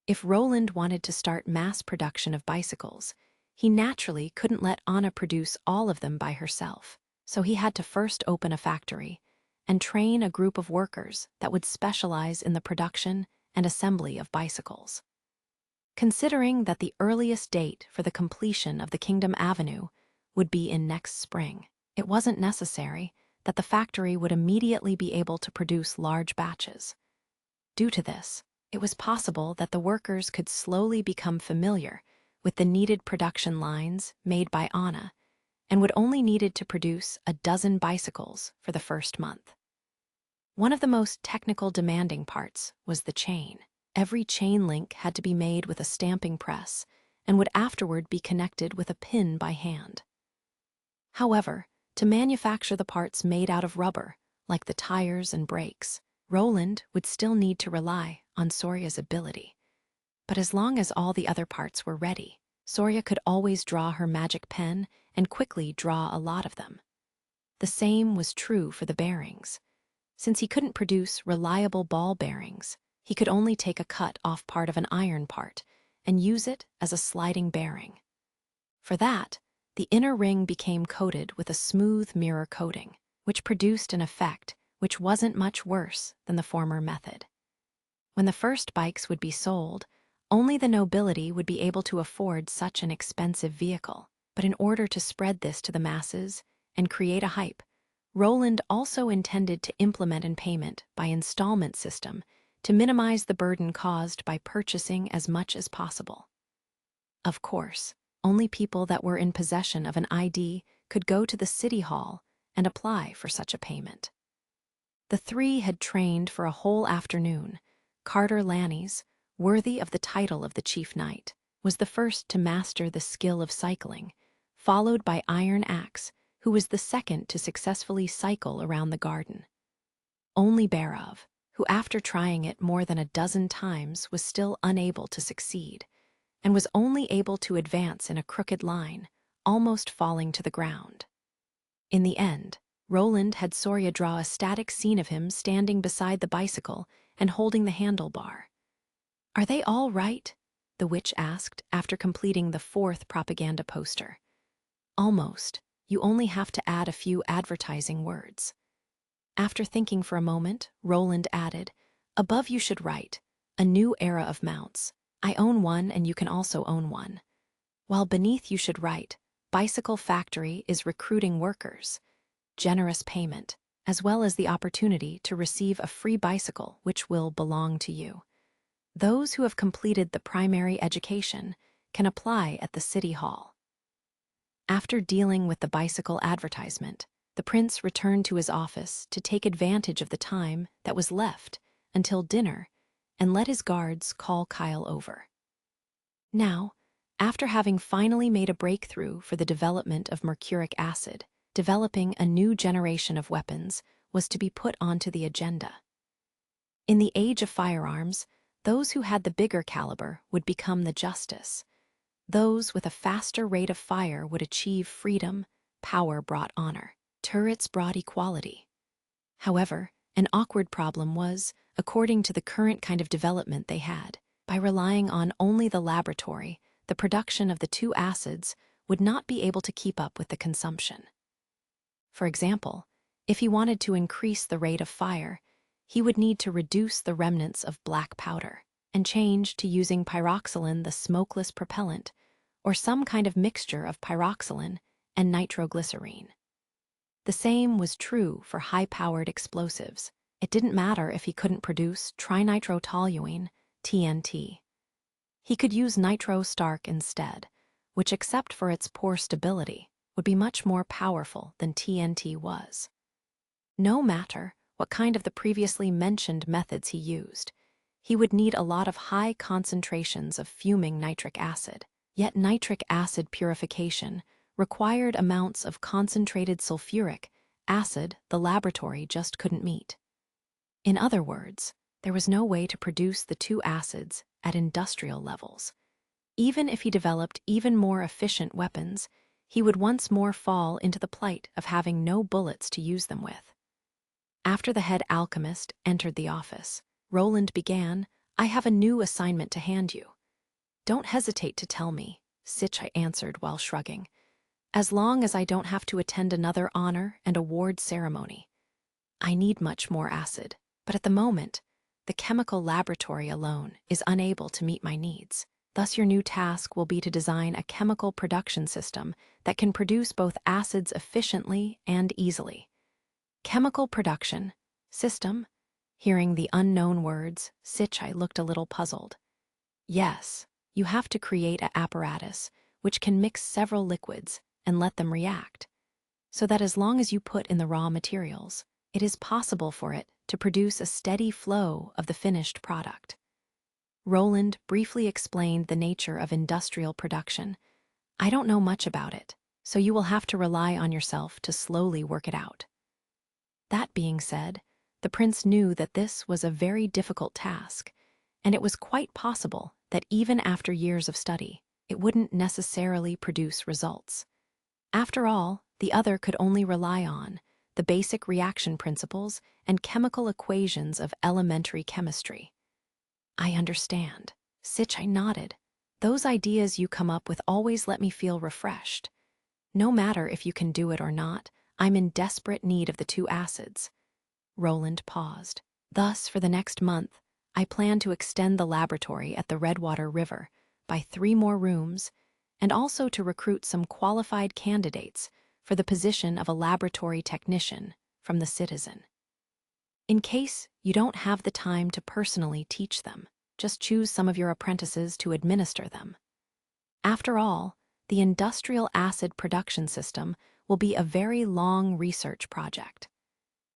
If Roland wanted to start mass production of bicycles, he naturally couldn't let Anna produce all of them by herself, so he had to first open a factory and train a group of workers that would specialize in the production and assembly of bicycles. Considering that the earliest date for the completion of the Kingdom Avenue would be in next spring, it wasn't necessary that the factory would immediately be able to produce large batches. Due to this, it was possible that the workers could slowly become familiar with the needed production lines made by Anna and would only needed to produce a dozen bicycles for the first month. One of the most technical demanding parts was the chain. Every chain link had to be made with a stamping press and would afterward be connected with a pin by hand. However, to manufacture the parts made out of rubber, like the tires and brakes, Roland would still need to rely on Soria's ability. But as long as all the other parts were ready, Soria could always draw her magic pen and quickly draw a lot of them. The same was true for the bearings. Since he couldn't produce reliable ball bearings, he could only take a cut off part of an iron part and use it as a sliding bearing. For that, the inner ring became coated with a smooth mirror coating, which produced an effect which wasn't much worse than the former method. When the first bikes would be sold, only the nobility would be able to afford such an expensive vehicle, But in order to spread this to the masses and create a hype, Roland also intended to implement a payment by installment system to minimize the burden caused by purchasing as much as possible. Of course, only people that were in possession of an ID could go to the city hall and apply for such a payment. The three had trained for a whole afternoon. Carter Lannies, worthy of the title of the chief knight, was the first to master the skill of cycling, followed by Iron Axe, who was the second to successfully cycle around the garden. Only Barov, who after trying it more than a dozen times was still unable to succeed, and was only able to advance in a crooked line, almost falling to the ground. In the end, Roland had Soria draw a static scene of him standing beside the bicycle and holding the handlebar. "Are they all right?" the witch asked after completing the fourth propaganda poster. "Almost. You only have to add a few advertising words." After thinking for a moment, Roland added, "Above you should write, 'A new era of mounts. I own one and you can also own one.' While beneath you should write, 'Bicycle Factory is recruiting workers. Generous payment, as well as the opportunity to receive a free bicycle which will belong to you. Those who have completed the primary education can apply at the city hall." After dealing with the bicycle advertisement, the prince returned to his office to take advantage of the time that was left until dinner and let his guards call Kyle over. Now, after having finally made a breakthrough for the development of mercuric acid, developing a new generation of weapons was to be put onto the agenda. In the age of firearms, those who had the bigger caliber would become the justice. Those with a faster rate of fire would achieve freedom, power brought honor, turrets brought equality. However, an awkward problem was, according to the current kind of development they had, by relying on only the laboratory, the production of the two acids would not be able to keep up with the consumption. For example, if he wanted to increase the rate of fire, he would need to reduce the remnants of black powder and change to using pyroxylin, the smokeless propellant, or some kind of mixture of pyroxylin and nitroglycerine. The same was true for high-powered explosives. It didn't matter if he couldn't produce trinitrotoluene, TNT. He could use nitro-stark instead, which, except for its poor stability, would be much more powerful than TNT was. No matter what kind of the previously mentioned methods he used, he would need a lot of high concentrations of fuming nitric acid. Yet nitric acid purification required amounts of concentrated sulfuric acid the laboratory just couldn't meet. In other words, there was no way to produce the two acids at industrial levels. Even if he developed even more efficient weapons, he would once more fall into the plight of having no bullets to use them with. After the head alchemist entered the office, Roland began, "I have a new assignment to hand you." "Don't hesitate to tell me," Sitch answered while shrugging, "as long as I don't have to attend another honor and award ceremony. I need much more acid, but at the moment, the chemical laboratory alone is unable to meet my needs. Thus your new task will be to design a chemical production system that can produce both acids efficiently and easily." Chemical production system? Hearing the unknown words, Sitch looked a little puzzled. "Yes, you have to create an apparatus which can mix several liquids and let them react, so that as long as you put in the raw materials, it is possible for it to produce a steady flow of the finished product." Roland briefly explained the nature of industrial production. "I don't know much about it, so you will have to rely on yourself to slowly work it out." That being said, the prince knew that this was a very difficult task, and it was quite possible that even after years of study, it wouldn't necessarily produce results. After all, the other could only rely on the basic reaction principles and chemical equations of elementary chemistry. "I understand." Sitch nodded. "Those ideas you come up with always let me feel refreshed. No matter if you can do it or not, I'm in desperate need of the two acids." Roland paused. "Thus, for the next month, I plan to extend the laboratory at the Redwater River by 3 more rooms and also to recruit some qualified candidates for the position of a laboratory technician from the citizen. In case you don't have the time to personally teach them, just choose some of your apprentices to administer them. After all, the industrial acid production system will be a very long research project.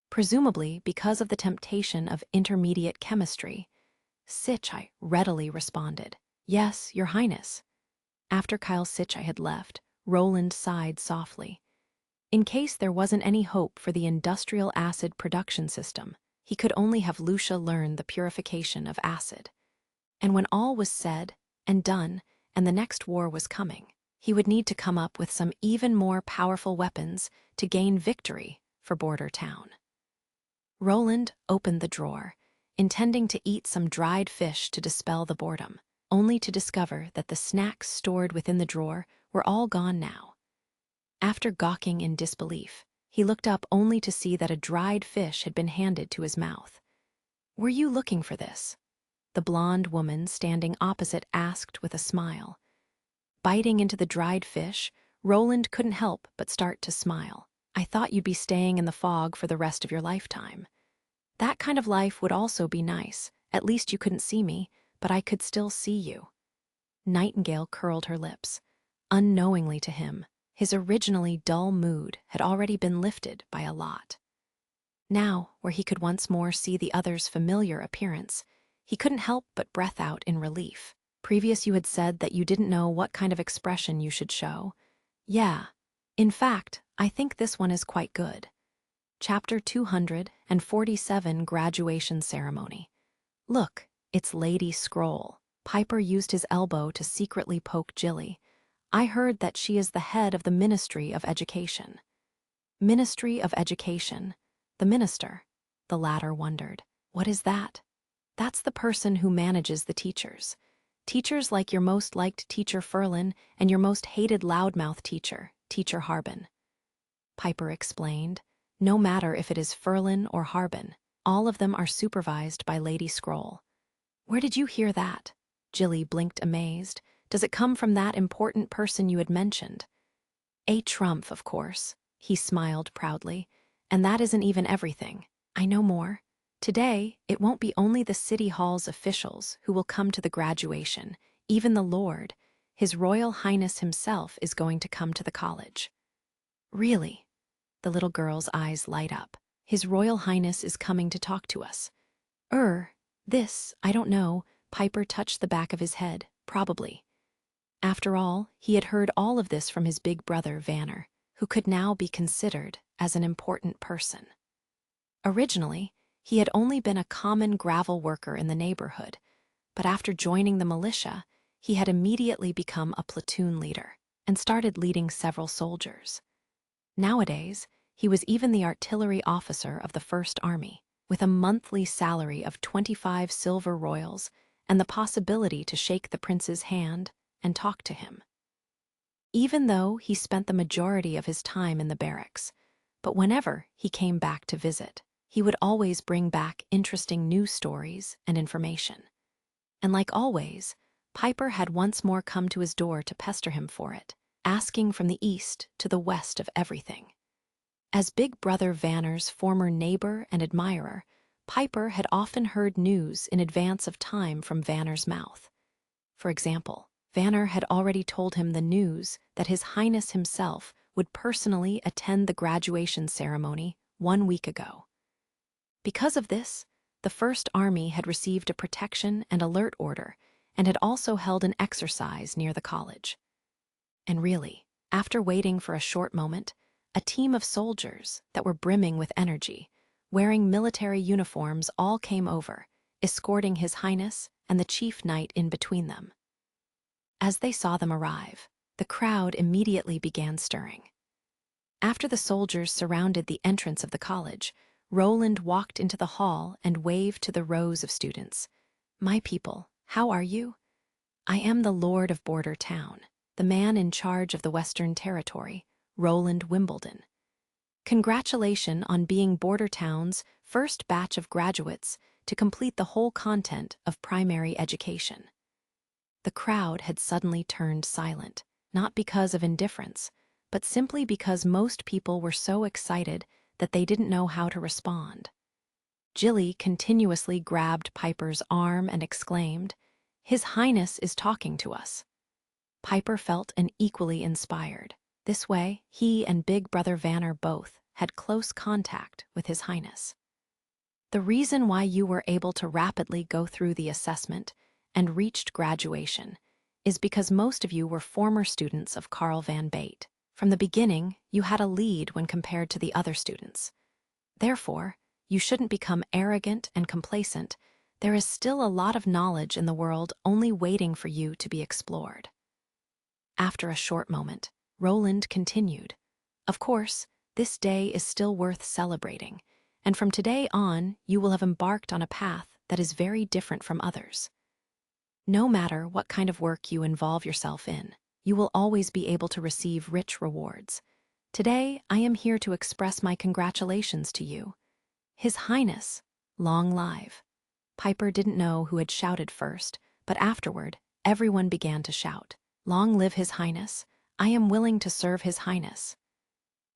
Presumably because of the temptation of intermediate chemistry, Sichai readily responded, "Yes, Your Highness." After Kyle Sichai had left, Roland sighed softly. In case there wasn't any hope for the industrial acid production system, he could only have Lucia learn the purification of acid. And when all was said and done, and the next war was coming, he would need to come up with some even more powerful weapons to gain victory for Border Town. Roland opened the drawer, intending to eat some dried fish to dispel the boredom, only to discover that the snacks stored within the drawer were all gone now. After gawking in disbelief, he looked up only to see that a dried fish had been handed to his mouth. "Were you looking for this?" the blonde woman standing opposite asked with a smile. Biting into the dried fish, Roland couldn't help but start to smile. "I thought you'd be staying in the fog for the rest of your lifetime. That kind of life would also be nice. At least you couldn't see me, but I could still see you." Nightingale curled her lips. Unknowingly to him, his originally dull mood had already been lifted by a lot. Now, where he could once more see the other's familiar appearance, he couldn't help but breath out in relief. "Previous you had said that you didn't know what kind of expression you should show." "Yeah. In fact, I think this one is quite good." Chapter 247, Graduation Ceremony. "Look, it's Lady Scroll." Piper used his elbow to secretly poke Jilly. "I heard that she is the head of the Ministry of Education." Ministry of Education. The minister? The latter wondered. What is that? That's the person who manages the teachers. Teachers like your most liked teacher Ferlin and your most hated loudmouth teacher, Teacher Harbin. Piper explained. No matter if it is Ferlin or Harbin, all of them are supervised by Lady Scroll. "Where did you hear that?" Jilly blinked amazed. "Does it come from that important person you had mentioned?" "A Trump, of course," he smiled proudly. "And that isn't even everything. I know more. Today, it won't be only the City Hall's officials who will come to the graduation. Even the Lord, His Royal Highness himself, is going to come to the college." "Really?" The little girl's eyes light up. "His Royal Highness is coming to talk to us." This, I don't know." Piper touched the back of his head. "Probably." After all, he had heard all of this from his big brother, Vanner, who could now be considered as an important person. Originally, he had only been a common gravel worker in the neighborhood, but after joining the militia, he had immediately become a platoon leader and started leading several soldiers. Nowadays, he was even the artillery officer of the First Army, with a monthly salary of 25 silver royals and the possibility to shake the prince's hand and talk to him. Even though he spent the majority of his time in the barracks, but whenever he came back to visit, he would always bring back interesting news stories and information. And like always, Piper had once more come to his door to pester him for it, asking from the east to the west of everything. As Big Brother Vanner's former neighbor and admirer, Piper had often heard news in advance of time from Vanner's mouth. For example, Vanner had already told him the news that His Highness himself would personally attend the graduation ceremony 1 week ago. Because of this, the First Army had received a protection and alert order and had also held an exercise near the college. And really, after waiting for a short moment, a team of soldiers that were brimming with energy, wearing military uniforms, all came over, escorting His Highness and the chief knight in between them. As they saw them arrive, the crowd immediately began stirring. After the soldiers surrounded the entrance of the college, Roland walked into the hall and waved to the rows of students. "My people, how are you? I am the Lord of Border Town, the man in charge of the Western Territory, Roland Wimbledon. Congratulations on being Border Town's first batch of graduates to complete the whole content of primary education." The crowd had suddenly turned silent, not because of indifference, but simply because most people were so excited that they didn't know how to respond. Jilly continuously grabbed Piper's arm and exclaimed, "His Highness is talking to us." Piper felt equally inspired. This way, he and Big Brother Vanner both had close contact with His Highness. The reason why you were able to rapidly go through the assessment and reached graduation is because most of you were former students of Carl Van Bate. From the beginning, you had a lead when compared to the other students. Therefore, you shouldn't become arrogant and complacent. There is still a lot of knowledge in the world only waiting for you to be explored. After a short moment, Roland continued, "Of course, this day is still worth celebrating, and from today on, you will have embarked on a path that is very different from others. No matter what kind of work you involve yourself in, you will always be able to receive rich rewards. Today, I am here to express my congratulations to you. His Highness, long live." Piper didn't know who had shouted first, but afterward, everyone began to shout, "Long live His Highness! I am willing to serve His Highness."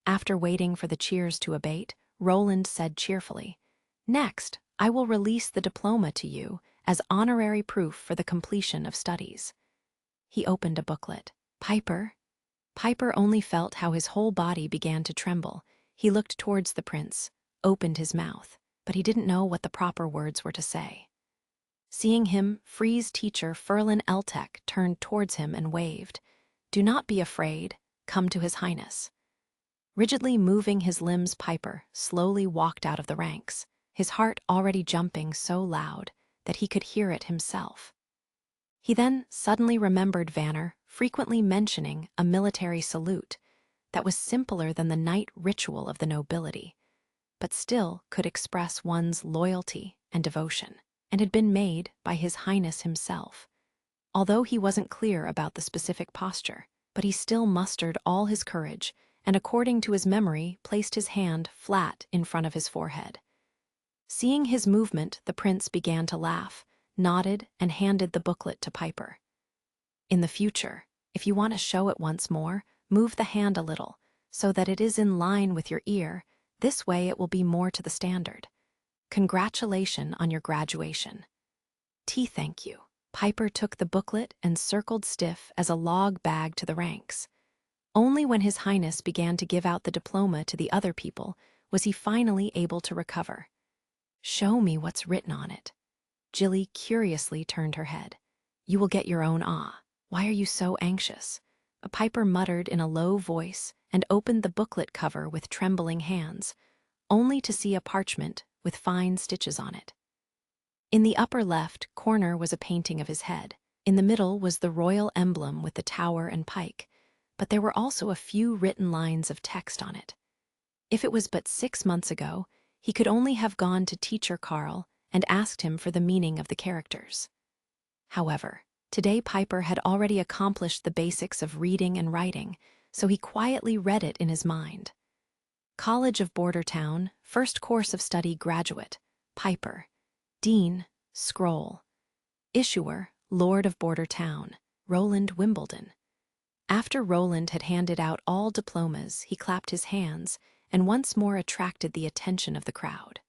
After waiting for the cheers to abate, Roland said cheerfully, "Next, I will release the diploma to you as honorary proof for the completion of studies." He opened a booklet. Piper only felt how his whole body began to tremble. He looked towards the prince, opened his mouth, but he didn't know what the proper words were to say. Seeing him, Free's teacher Ferlin Eltek turned towards him and waved, "Do not be afraid, come to His Highness." Rigidly moving his limbs, Piper slowly walked out of the ranks, his heart already jumping so loud that he could hear it himself. He then suddenly remembered Vanner frequently mentioning a military salute that was simpler than the night ritual of the nobility, but still could express one's loyalty and devotion, and had been made by His Highness himself. Although he wasn't clear about the specific posture, but he still mustered all his courage and, according to his memory, placed his hand flat in front of his forehead. Seeing his movement, the prince began to laugh, nodded, and handed the booklet to Piper. "In the future, if you want to show it once more, move the hand a little, so that it is in line with your ear. This way it will be more to the standard. Congratulations on your graduation." Thank you." Piper took the booklet and circled stiff as a log bag to the ranks. Only when His Highness began to give out the diploma to the other people was he finally able to recover. "Show me what's written on it." Jilly curiously turned her head. "You will get your own Why are you so anxious?" Piper muttered in a low voice and opened the booklet cover with trembling hands, only to see a parchment with fine stitches on it. In the upper left corner was a painting of his head. In the middle was the royal emblem with the tower and pike, but there were also a few written lines of text on it. If it was but 6 months ago, he could only have gone to teacher Carl and asked him for the meaning of the characters. However, today Piper had already accomplished the basics of reading and writing, so he quietly read it in his mind. College of Border Town, first course of study graduate, Piper. Dean, Scroll. Issuer, Lord of Border Town, Roland Wimbledon. After Roland had handed out all diplomas, he clapped his hands and once more attracted the attention of the crowd.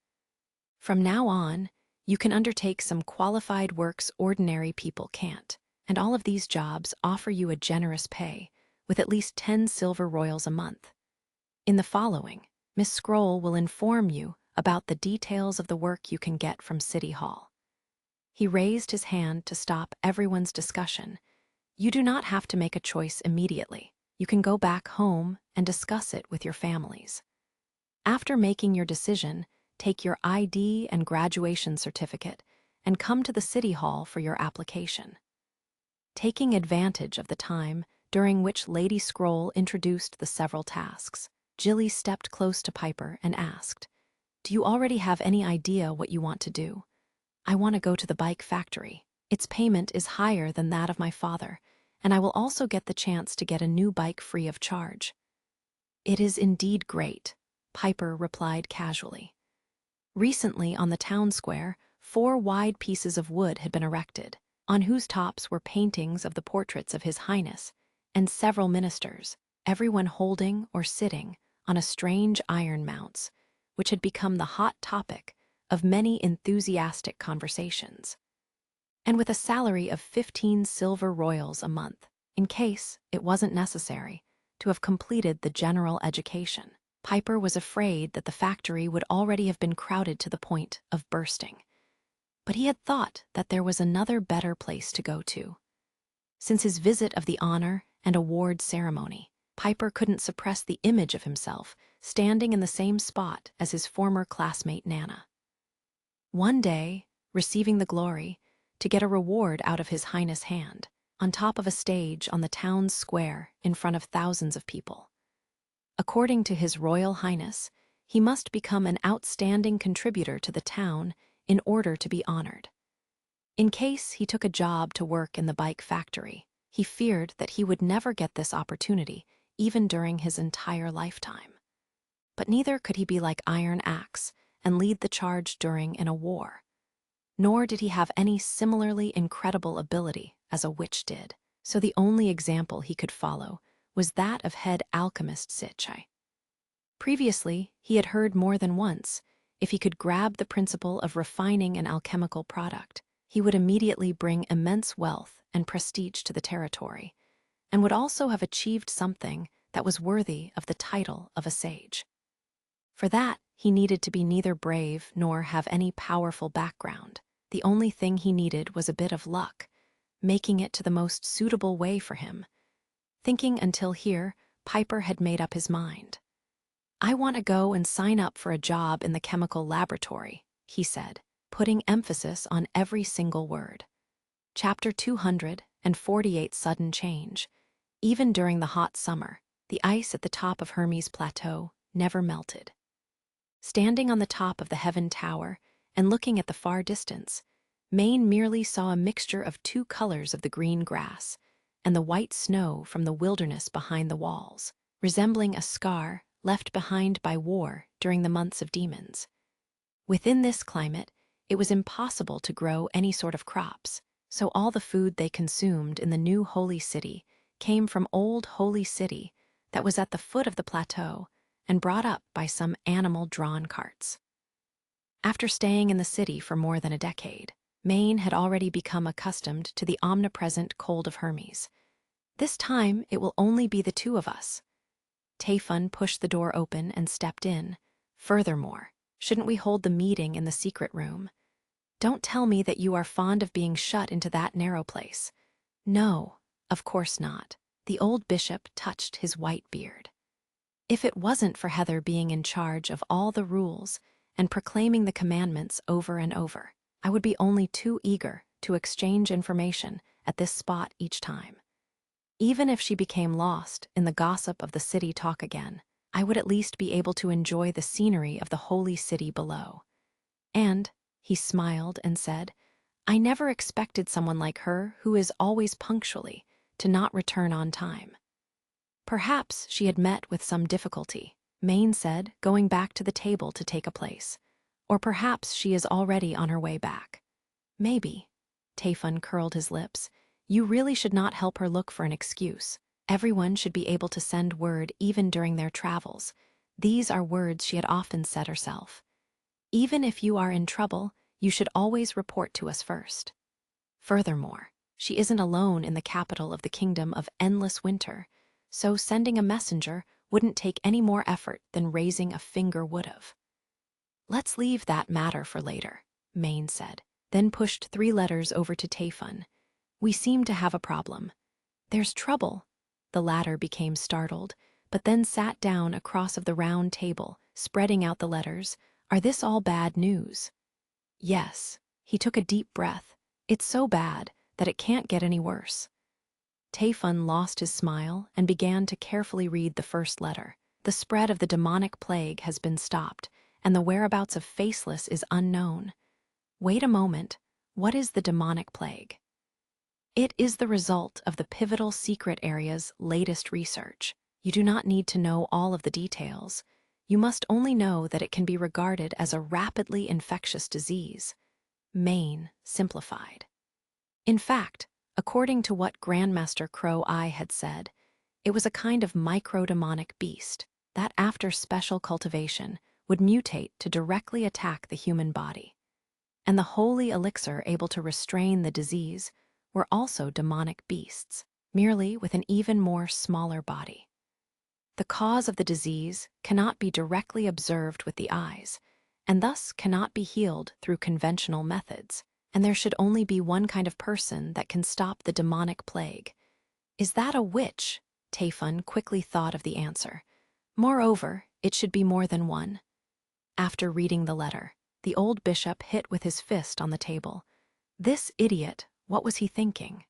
"From now on, you can undertake some qualified works ordinary people can't, and all of these jobs offer you a generous pay, with at least 10 silver royals a month. In the following, Miss Scroll will inform you about the details of the work you can get from City Hall." He raised his hand to stop everyone's discussion. "You do not have to make a choice immediately. You can go back home and discuss it with your families. After making your decision, take your ID and graduation certificate and come to the City Hall for your application." Taking advantage of the time during which Lady Scroll introduced the several tasks, Jilly stepped close to Piper and asked, "Do you already have any idea what you want to do?" "I want to go to the bike factory. Its payment is higher than that of my father, and I will also get the chance to get a new bike free of charge." "It is indeed great," Piper replied casually. Recently, on the town square, 4 wide pieces of wood had been erected, on whose tops were paintings of the portraits of His Highness and several ministers, everyone holding or sitting on a strange iron mounts, which had become the hot topic of many enthusiastic conversations. And with a salary of 15 silver royals a month, in case it wasn't necessary to have completed the general education, Piper was afraid that the factory would already have been crowded to the point of bursting. But he had thought that there was another better place to go to. Since his visit of the honor and award ceremony, Piper couldn't suppress the image of himself standing in the same spot as his former classmate Nana. One day, receiving the glory, to get a reward out of His Highness' hand, on top of a stage on the town's square in front of thousands of people. According to His Royal Highness, he must become an outstanding contributor to the town in order to be honored. In case he took a job to work in the bike factory, he feared that he would never get this opportunity, even during his entire lifetime. But neither could he be like Iron Axe and lead the charge during a war. Nor did he have any similarly incredible ability as a witch did, so the only example he could follow was that of head alchemist Isekai. Previously, he had heard more than once, if he could grab the principle of refining an alchemical product, he would immediately bring immense wealth and prestige to the territory, and would also have achieved something that was worthy of the title of a sage. For that, he needed to be neither brave nor have any powerful background. The only thing he needed was a bit of luck, making it to the most suitable way for him. Thinking until here, Piper had made up his mind. "I want to go and sign up for a job in the chemical laboratory," he said, putting emphasis on every single word. Chapter 248 Sudden Change. Even during the hot summer, the ice at the top of Hermes Plateau never melted. Standing on the top of the Heaven Tower and looking at the far distance, Maine merely saw a mixture of two colors of the green grass and the white snow from the wilderness behind the walls, resembling a scar left behind by war during the months of demons. Within this climate, it was impossible to grow any sort of crops, so all the food they consumed in the new holy city came from old holy city that was at the foot of the plateau and brought up by some animal-drawn carts. After staying in the city for more than a decade, Maine had already become accustomed to the omnipresent cold of Hermes. "This time, it will only be the two of us." Taefun pushed the door open and stepped in. "Furthermore, shouldn't we hold the meeting in the secret room? Don't tell me that you are fond of being shut into that narrow place." "No, of course not." The old bishop touched his white beard. "If it wasn't for Heather being in charge of all the rules and proclaiming the commandments over and over, I would be only too eager to exchange information at this spot each time. Even if she became lost in the gossip of the city talk again, I would at least be able to enjoy the scenery of the holy city below." And he smiled and said, "I never expected someone like her, who is always punctually, to not return on time." Perhaps she had met with some difficulty, Maine said, going back to the table to take a place. Or perhaps she is already on her way back. "Maybe." Taefun curled his lips. "You really should not help her look for an excuse. Everyone should be able to send word even during their travels." These are words she had often said herself. "Even if you are in trouble, you should always report to us first." Furthermore, she isn't alone in the capital of the kingdom of endless winter, so sending a messenger wouldn't take any more effort than raising a finger would have. "Let's leave that matter for later," Maine said, then pushed 3 letters over to Taefun. "We seem to have a problem." "There's trouble." The latter became startled, but then sat down across of the round table, spreading out the letters. "Are this all bad news?" "Yes." He took a deep breath. "It's so bad that it can't get any worse." Taefun lost his smile and began to carefully read the first letter. "The spread of the demonic plague has been stopped, and the whereabouts of Faceless is unknown." Wait a moment. What is the demonic plague? It is the result of the pivotal secret area's latest research. You do not need to know all of the details. You must only know that it can be regarded as a rapidly infectious disease. Maine simplified. In fact, according to what Grandmaster Crow-Eye had said, It was a kind of microdemonic beast that, after special cultivation, would mutate to directly attack the human body. And the holy elixir able to restrain the disease were also demonic beasts, merely with an even more smaller body. The cause of the disease cannot be directly observed with the eyes, and thus cannot be healed through conventional methods, and there should only be one kind of person that can stop the demonic plague. Is that a witch? Taifun quickly thought of the answer. Moreover, it should be more than one. After reading the letter, the old bishop hit with his fist on the table. This idiot, what was he thinking?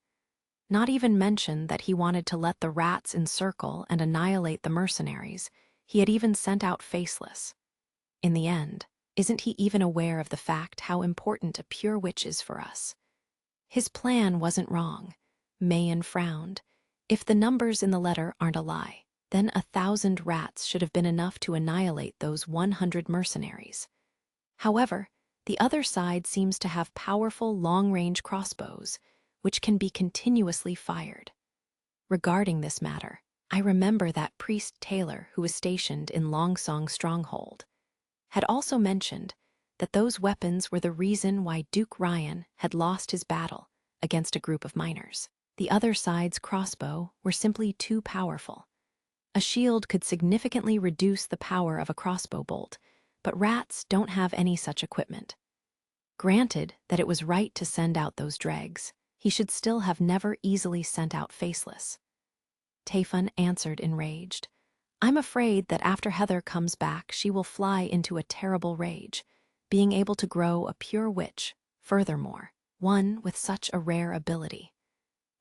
Not even mention that he wanted to let the rats encircle and annihilate the mercenaries. He had even sent out Faceless. In the end, isn't he even aware of the fact how important a pure witch is for us? His plan wasn't wrong. Mayan frowned. If the numbers in the letter aren't a lie, then 1,000 rats should have been enough to annihilate those 100 mercenaries. However, the other side seems to have powerful long-range crossbows, which can be continuously fired. Regarding this matter, I remember that priest Taylor, who was stationed in Longsong Stronghold, had also mentioned that those weapons were the reason why Duke Ryan had lost his battle against a group of miners. The other side's crossbow were simply too powerful. A shield could significantly reduce the power of a crossbow bolt, but rats don't have any such equipment. Granted that it was right to send out those dregs, he should still have never easily sent out Faceless. Taifun answered enraged. I'm afraid that after Heather comes back, she will fly into a terrible rage, being able to grow a pure witch, furthermore, one with such a rare ability.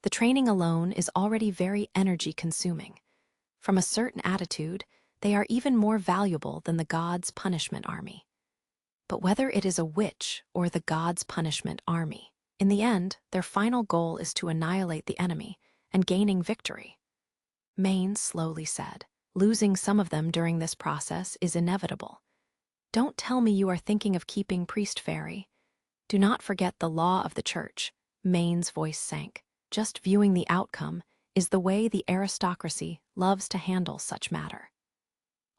The training alone is already very energy-consuming. From a certain attitude, they are even more valuable than the God's Punishment Army. But whether it is a witch or the God's Punishment Army, in the end, their final goal is to annihilate the enemy and gaining victory. Maine slowly said, losing some of them during this process is inevitable. Don't tell me you are thinking of keeping Priest Fairy. Do not forget the law of the church. Maine's voice sank. Just viewing the outcome is the way the aristocracy loves to handle such matter.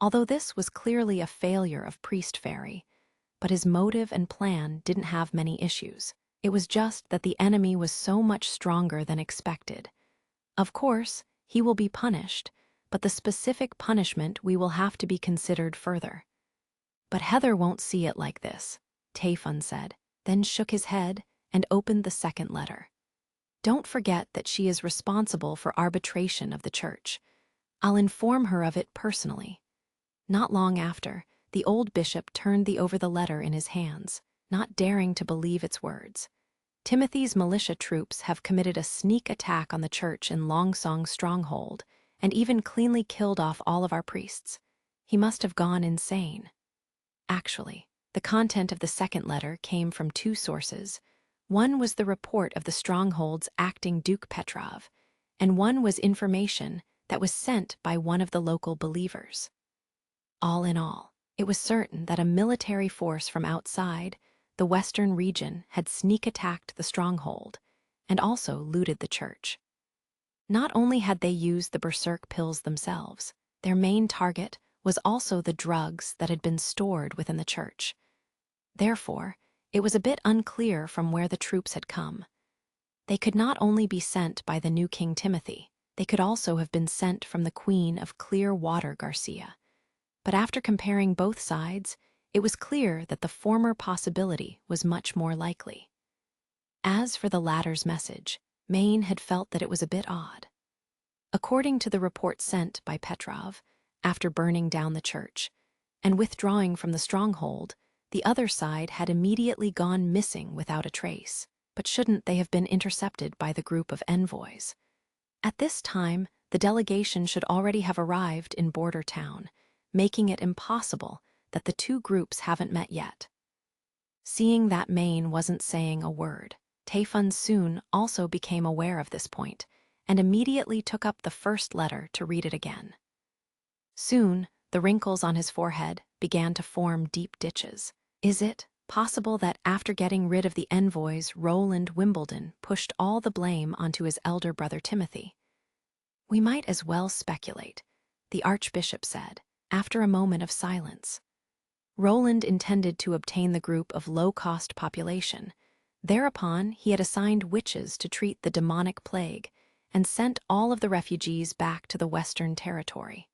Although this was clearly a failure of Priest Fairy, but his motive and plan didn't have many issues. It was just that the enemy was so much stronger than expected. Of course, he will be punished, but the specific punishment we will have to be considered further. But Heather won't see it like this, Taifun said, then shook his head and opened the second letter. Don't forget that she is responsible for arbitration of the church. I'll inform her of it personally. Not long after, the old bishop turned over the letter in his hands, not daring to believe its words. Timothy's militia troops have committed a sneak attack on the church in Longsong Stronghold, and even cleanly killed off all of our priests. He must have gone insane. Actually, the content of the second letter came from two sources. One was the report of the Stronghold's acting Duke Petrov, and one was information that was sent by one of the local believers. All in all, it was certain that a military force from outside the western region had sneak attacked the stronghold and also looted the church. Not only had they used the berserk pills themselves, their main target was also the drugs that had been stored within the church. Therefore, it was a bit unclear from where the troops had come. They could not only be sent by the new King Timothy, they could also have been sent from the Queen of Clearwater Garcia. But after comparing both sides, it was clear that the former possibility was much more likely. As for the latter's message, Maine had felt that it was a bit odd. According to the report sent by Petrov, after burning down the church and withdrawing from the stronghold, the other side had immediately gone missing without a trace. But shouldn't they have been intercepted by the group of envoys? At this time, the delegation should already have arrived in Border Town, making it impossible that the two groups haven't met yet. Seeing that Maine wasn't saying a word, Taifun soon also became aware of this point and immediately took up the first letter to read it again. Soon, the wrinkles on his forehead began to form deep ditches. Is it possible that after getting rid of the envoys, Roland Wimbledon pushed all the blame onto his elder brother Timothy? We might as well speculate, the Archbishop said, after a moment of silence. Roland intended to obtain the group of low-cost population. Thereupon, he had assigned witches to treat the demonic plague and sent all of the refugees back to the Western Territory.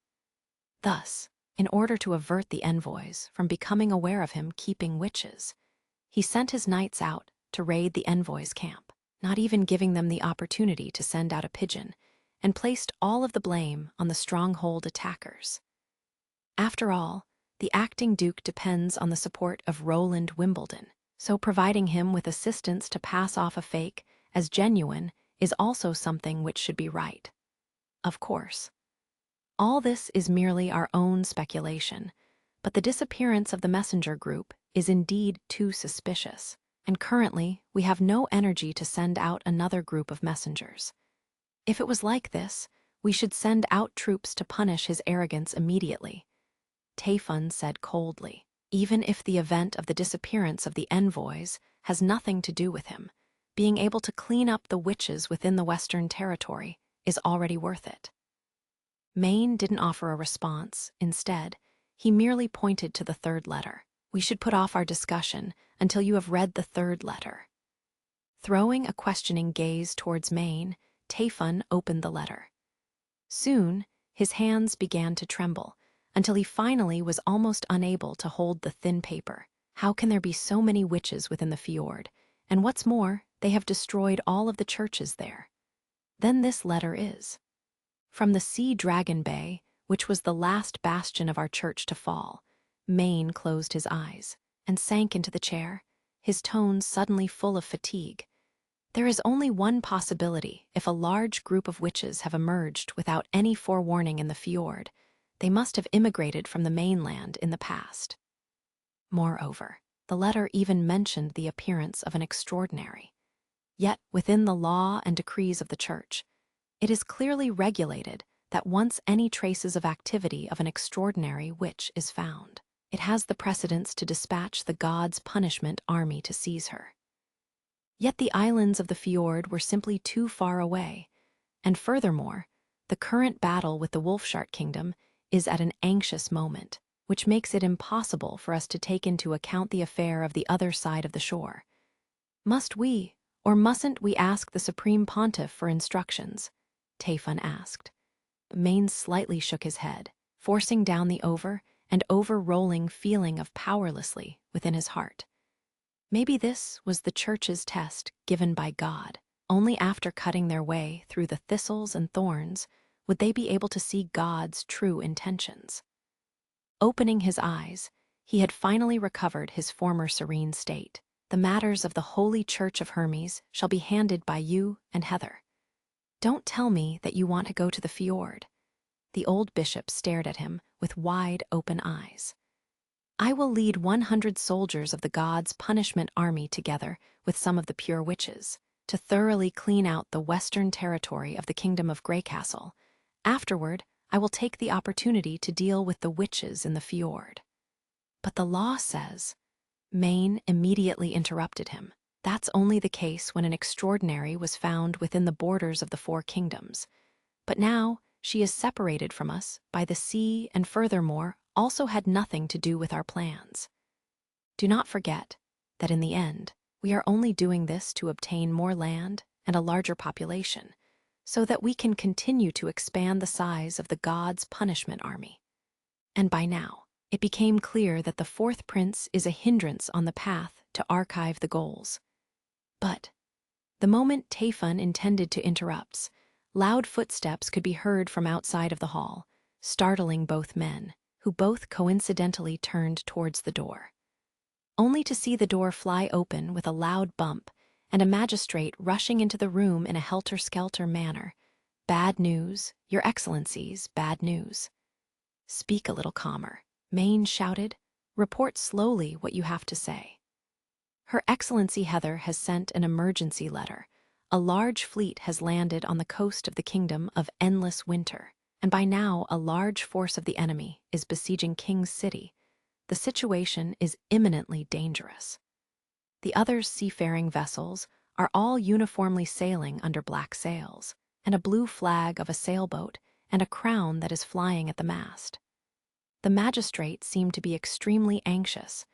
Thus, in order to avert the envoys from becoming aware of him keeping witches, he sent his knights out to raid the envoys' camp, not even giving them the opportunity to send out a pigeon, and placed all of the blame on the stronghold attackers. After all, the acting duke depends on the support of Roland Wimbledon, so providing him with assistance to pass off a fake as genuine is also something which should be right. Of course. All this is merely our own speculation, but the disappearance of the messenger group is indeed too suspicious, and currently we have no energy to send out another group of messengers. If it was like this, we should send out troops to punish his arrogance immediately. Taefun said coldly, even if the event of the disappearance of the envoys has nothing to do with him, being able to clean up the witches within the Western Territory is already worth it. Maine didn't offer a response. Instead, he merely pointed to the third letter. We should put off our discussion until you have read the third letter. Throwing a questioning gaze towards Maine, Taefun opened the letter. Soon, his hands began to tremble, until he finally was almost unable to hold the thin paper. How can there be so many witches within the fjord? And what's more, they have destroyed all of the churches there. Then this letter is. From the Sea Dragon Bay, which was the last bastion of our church to fall, Maine closed his eyes and sank into the chair, his tones suddenly full of fatigue. There is only one possibility. If a large group of witches have emerged without any forewarning in the fjord, they must have immigrated from the mainland in the past. Moreover, the letter even mentioned the appearance of an extraordinary. Yet, within the law and decrees of the church, it is clearly regulated that once any traces of activity of an extraordinary witch is found, it has the precedence to dispatch the god's punishment army to seize her. Yet the islands of the fjord were simply too far away, and furthermore, the current battle with the Wolfshark Kingdom is at an anxious moment, which makes it impossible for us to take into account the affair of the other side of the shore. Must we, or mustn't we ask the Supreme Pontiff for instructions? Taefun asked. Maine slightly shook his head, forcing down the over and over-rolling feeling of powerlessly within his heart. Maybe this was the church's test given by God. Only after cutting their way through the thistles and thorns would they be able to see God's true intentions. Opening his eyes, he had finally recovered his former serene state. The matters of the Holy Church of Hermes shall be handed by you and Heather. Don't tell me that you want to go to the fjord. The old bishop stared at him with wide open eyes. I will lead 100 soldiers of the god's punishment army together with some of the pure witches to thoroughly clean out the western territory of the kingdom of Greycastle. Afterward, I will take the opportunity to deal with the witches in the fjord. But the law says. Maine immediately interrupted him. That's only the case when an extraordinary was found within the borders of the four kingdoms. But now she is separated from us by the sea and furthermore also had nothing to do with our plans. Do not forget that in the end, we are only doing this to obtain more land and a larger population, so that we can continue to expand the size of the god's punishment army. And by now, it became clear that the fourth prince is a hindrance on the path to archive the goals. But the moment Taefun intended to interrupt, loud footsteps could be heard from outside of the hall, startling both men, who both coincidentally turned towards the door. Only to see the door fly open with a loud bump and a magistrate rushing into the room in a helter-skelter manner. Bad news, Your Excellencies, bad news. Speak a little calmer, Maine shouted. Report slowly what you have to say. Her Excellency Heather has sent an emergency letter. A large fleet has landed on the coast of the kingdom of Endless Winter, and by now a large force of the enemy is besieging King's City. The situation is imminently dangerous. The other seafaring vessels are all uniformly sailing under black sails. and a blue flag of a sailboat, and a crown that is flying at the mast. The magistrate seemed to be extremely anxious.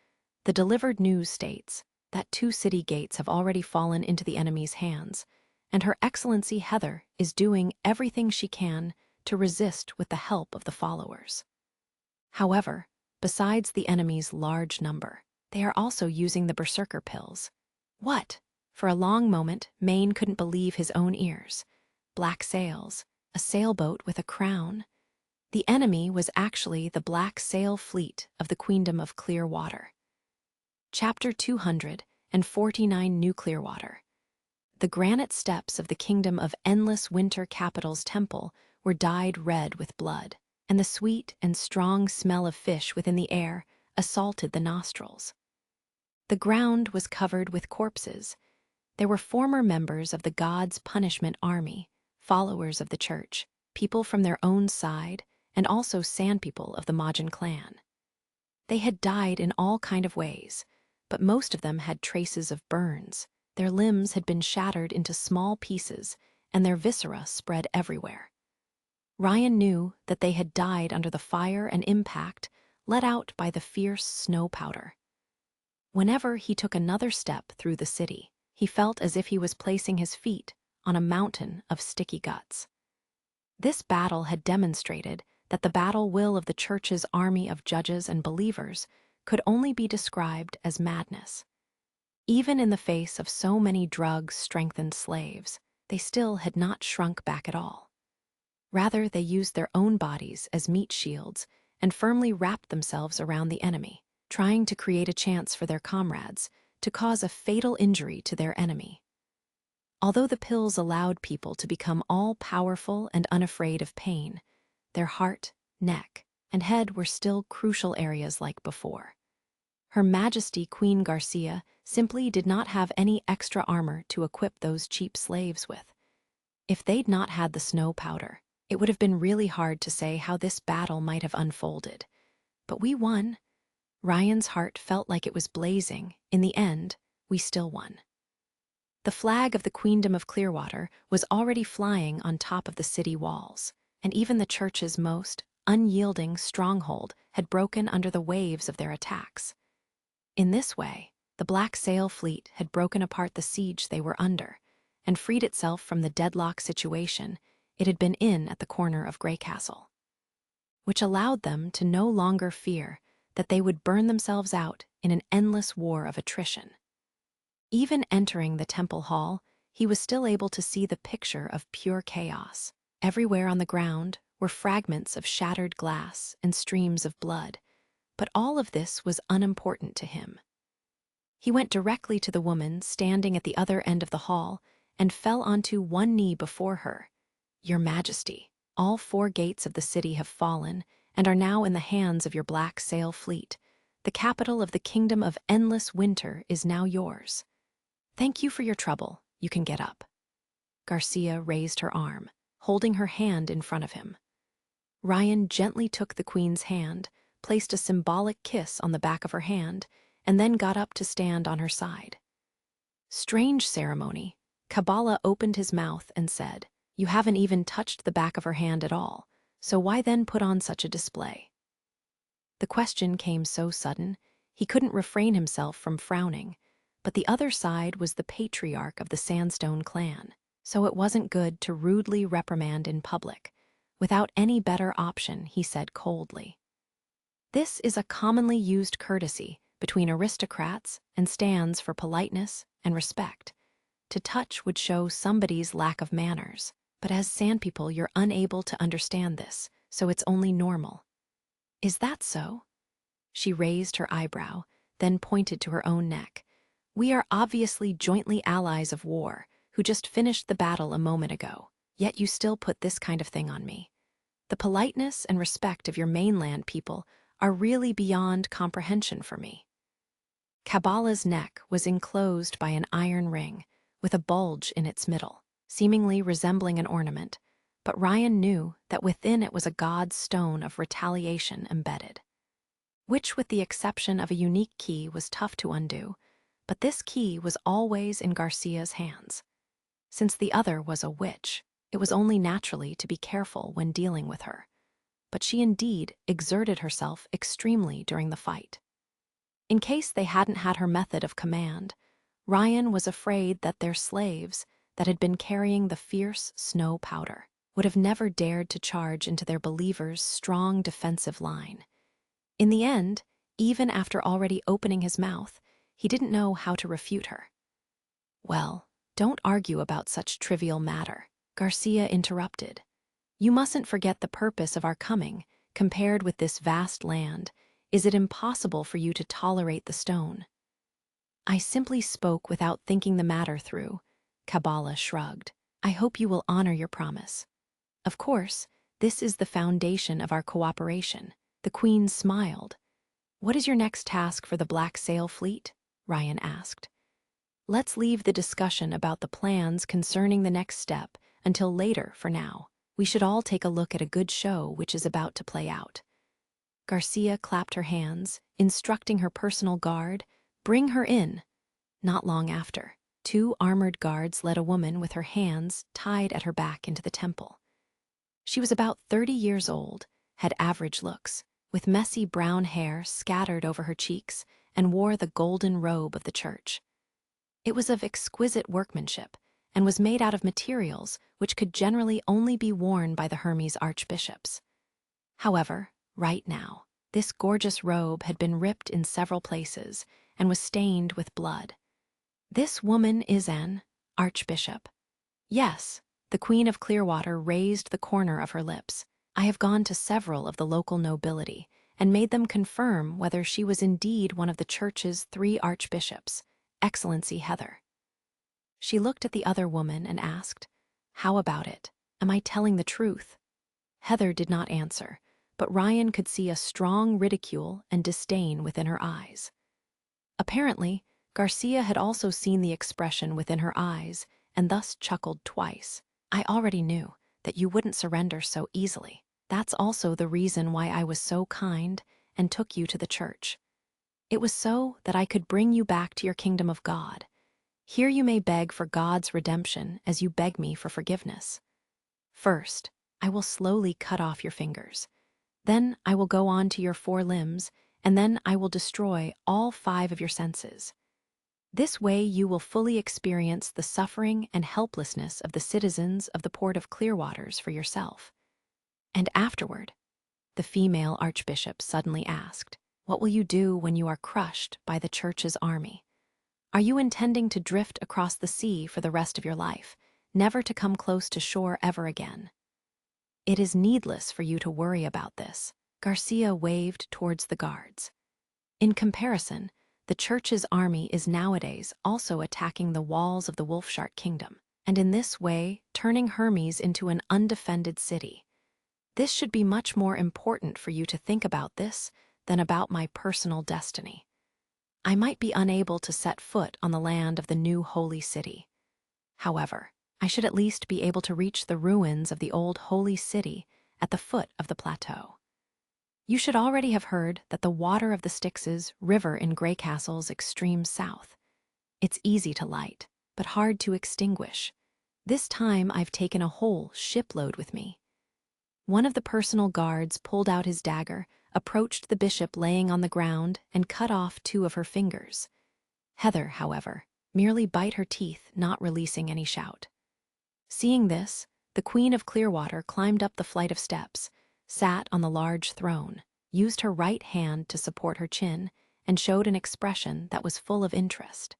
The delivered news states that 2 city gates have already fallen into the enemy's hands, and Her Excellency Heather is doing everything she can to resist with the help of the followers. However, besides the enemy's large number, they are also using the berserker pills. What? For a long moment, Maine couldn't believe his own ears. Black sails, a sailboat with a crown. The enemy was actually the Black Sail Fleet of the Queendom of Clearwater. Chapter 249, New Clearwater. The granite steps of the Kingdom of Endless Winter Capital's temple were dyed red with blood, and the sweet and strong smell of fish within the air assaulted the nostrils. The ground was covered with corpses. There were former members of the God's Punishment Army, followers of the church, people from their own side, and also sandpeople of the Majin clan. They had died in all kind of ways, but most of them had traces of burns. Their limbs had been shattered into small pieces, and their viscera spread everywhere. Ryan knew that they had died under the fire and impact let out by the fierce snow powder. Whenever he took another step through the city, he felt as if he was placing his feet on a mountain of sticky guts. This battle had demonstrated that the battle will of the church's army of judges and believers could only be described as madness. Even in the face of so many drug-strengthened slaves, they still had not shrunk back at all. Rather, they used their own bodies as meat shields and firmly wrapped themselves around the enemy, trying to create a chance for their comrades to cause a fatal injury to their enemy. Although the pills allowed people to become all-powerful and unafraid of pain, their heart, neck, and head were still crucial areas like before. Her Majesty Queen Garcia simply did not have any extra armor to equip those cheap slaves with. If they'd not had the snow powder, it would have been really hard to say how this battle might have unfolded. But we won. Ryan's heart felt like it was blazing. In the end, we still won. The flag of the Queendom of Clearwater was already flying on top of the city walls, and even the church's most unyielding stronghold had broken under the waves of their attacks. In this way, the Black Sail Fleet had broken apart the siege they were under, and freed itself from the deadlock situation it had been in at the corner of Greycastle, which allowed them to no longer fear that they would burn themselves out in an endless war of attrition. Even entering the temple hall, he was still able to see the picture of pure chaos. Everywhere on the ground were fragments of shattered glass and streams of blood, but all of this was unimportant to him. He went directly to the woman standing at the other end of the hall and fell onto one knee before her. "Your Majesty, all 4 gates of the city have fallen and are now in the hands of your Black Sail Fleet. The capital of the Kingdom of Endless Winter is now yours. Thank you for your trouble. You can get up." Garcia raised her arm, holding her hand in front of him. Ryan gently took the Queen's hand, placed a symbolic kiss on the back of her hand, and then got up to stand on her side. Strange ceremony. Kabbalah opened his mouth and said, "You haven't even touched the back of her hand at all, so why then put on such a display?" The question came so sudden, he couldn't refrain himself from frowning, but the other side was the patriarch of the Sandstone clan, so it wasn't good to rudely reprimand in public. Without any better option, he said coldly, "This is a commonly used courtesy between aristocrats and stands for politeness and respect. To touch would show somebody's lack of manners, but as sandpeople you're unable to understand this, so it's only normal." "Is that so?" She raised her eyebrow, then pointed to her own neck. "We are obviously jointly allies of war, who just finished the battle a moment ago, yet you still put this kind of thing on me. The politeness and respect of your mainland people are really beyond comprehension for me." Kabbala's neck was enclosed by an iron ring, with a bulge in its middle, seemingly resembling an ornament, but Ryan knew that within it was a god's stone of retaliation embedded, which with the exception of a unique key was tough to undo, but this key was always in Garcia's hands. Since the other was a witch, It was only naturally to be careful when dealing with her. But she indeed exerted herself extremely during the fight. In case they hadn't had her method of command, Ryan was afraid that their slaves that had been carrying the fierce snow powder would have never dared to charge into their believer's strong defensive line. In the end, even after already opening his mouth, he didn't know how to refute her. "Well, don't argue about such trivial matter," Garcia interrupted. "You mustn't forget the purpose of our coming. Compared with this vast land, is it impossible for you to tolerate the stone?" "I simply spoke without thinking the matter through," Kabbalah shrugged. "I hope you will honor your promise. Of course, this is the foundation of our cooperation." The Queen smiled. "What is your next task for the Black Sail Fleet?" Ryan asked. "Let's leave the discussion about the plans concerning the next step until later for now. We should all take a look at a good show which is about to play out." Garcia clapped her hands, instructing her personal guard, "Bring her in." Not long after, 2 armored guards led a woman with her hands tied at her back into the temple. She was about 30 years old, had average looks, with messy brown hair scattered over her cheeks, and wore the golden robe of the church. It was of exquisite workmanship and was made out of materials which could generally only be worn by the Hermes archbishops. However, right now, this gorgeous robe had been ripped in several places and was stained with blood. "This woman is an archbishop." "Yes," the Queen of Clearwater raised the corner of her lips. "I have gone to several of the local nobility and made them confirm whether she was indeed one of the church's 3 archbishops, Excellency Heather." She looked at the other woman and asked, "How about it? Am I telling the truth?" Heather did not answer, but Ryan could see a strong ridicule and disdain within her eyes. Apparently, Garcia had also seen the expression within her eyes and thus chuckled twice. "I already knew that you wouldn't surrender so easily. That's also the reason why I was so kind and took you to the church. It was so that I could bring you back to your kingdom of God. Here you may beg for God's redemption as you beg me for forgiveness. First, I will slowly cut off your fingers. Then I will go on to your 4 limbs, and then I will destroy all 5 of your senses. This way you will fully experience the suffering and helplessness of the citizens of the port of Clearwaters for yourself. And afterward," the female archbishop suddenly asked, "what will you do when you are crushed by the church's army? Are you intending to drift across the sea for the rest of your life, never to come close to shore ever again?" "It is needless for you to worry about this." Garcia waved towards the guards. "In comparison, the church's army is nowadays also attacking the walls of the Wolfshark kingdom, and in this way turning Hermes into an undefended city. This should be much more important for you to think about this than about my personal destiny. I might be unable to set foot on the land of the new holy city. However, I should at least be able to reach the ruins of the old holy city at the foot of the plateau. You should already have heard that the water of the Styx's river in Greycastle's extreme south. It's easy to light, but hard to extinguish. This time I've taken a whole shipload with me." One of the personal guards pulled out his dagger, approached the bishop laying on the ground, and cut off 2 of her fingers. Heather, however, merely bit her teeth, not releasing any shout. Seeing this, the Queen of Clearwater climbed up the flight of steps, sat on the large throne, used her right hand to support her chin, and showed an expression that was full of interest.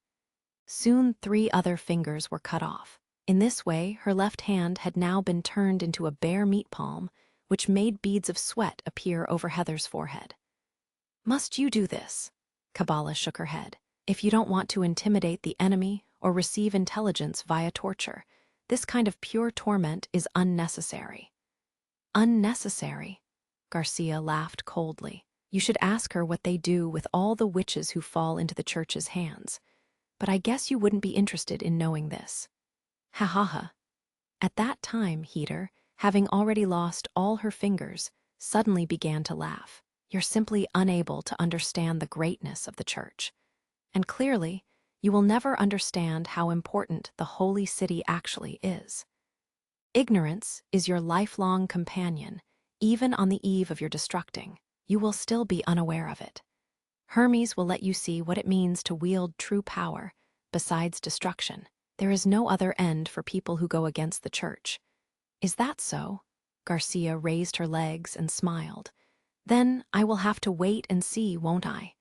Soon 3 other fingers were cut off. In this way, her left hand had now been turned into a bare meat palm, which made beads of sweat appear over Heather's forehead. "Must you do this?" Kabbalah shook her head. "If you don't want to intimidate the enemy or receive intelligence via torture, this kind of pure torment is unnecessary." "Unnecessary?" Garcia laughed coldly. "You should ask her what they do with all the witches who fall into the church's hands. But I guess you wouldn't be interested in knowing this." "Ha ha ha." At that time, Heater, having already lost all her fingers, suddenly began to laugh. "You're simply unable to understand the greatness of the church. And clearly, you will never understand how important the holy city actually is." Ignorance is your lifelong companion. Even on the eve of your destructing, you will still be unaware of it. Hermes will let you see what it means to wield true power. Besides destruction, there is no other end for people who go against the church. Is that so? Garcia raised her legs and smiled. Then I will have to wait and see, won't I?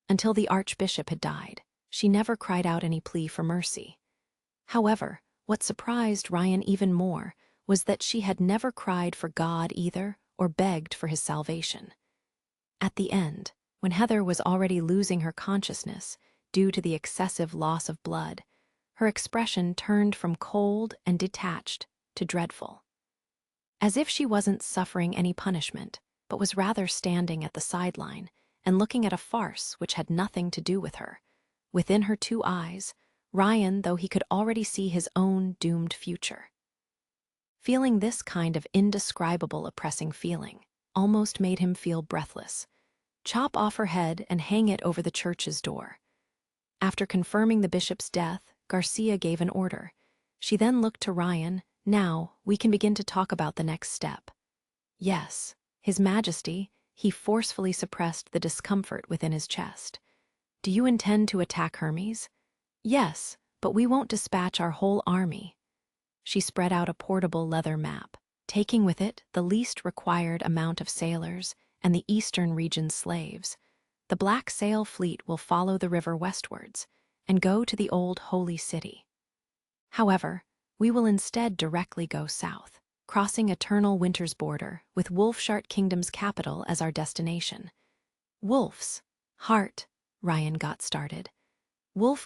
Until the archbishop had died, she never cried out any plea for mercy. However, what surprised Ryan even more was that she had never cried for God either or begged for his salvation. At the end, when Heather was already losing her consciousness due to the excessive loss of blood, her expression turned from cold and detached to dreadful. As if she wasn't suffering any punishment, but was rather standing at the sideline and looking at a farce which had nothing to do with her. Within her two eyes, Ryan, though he could already see his own doomed future. Feeling this kind of indescribable oppressing feeling almost made him feel breathless. Chop off her head and hang it over the church's door. After confirming the bishop's death, Garcia gave an order. She then looked to Ryan. Now, we can begin to talk about the next step. Yes, His Majesty, he forcefully suppressed the discomfort within his chest. Do you intend to attack Hermes? Yes, but we won't dispatch our whole army. She spread out a portable leather map, taking with it the least required amount of sailors and the eastern region's slaves. The Black Sail fleet will follow the river westwards and go to the old holy city. However, we will instead directly go south, crossing Eternal Winter's border with Wolfshart Kingdom's capital as our destination. Wolf's heart, Ryan got started.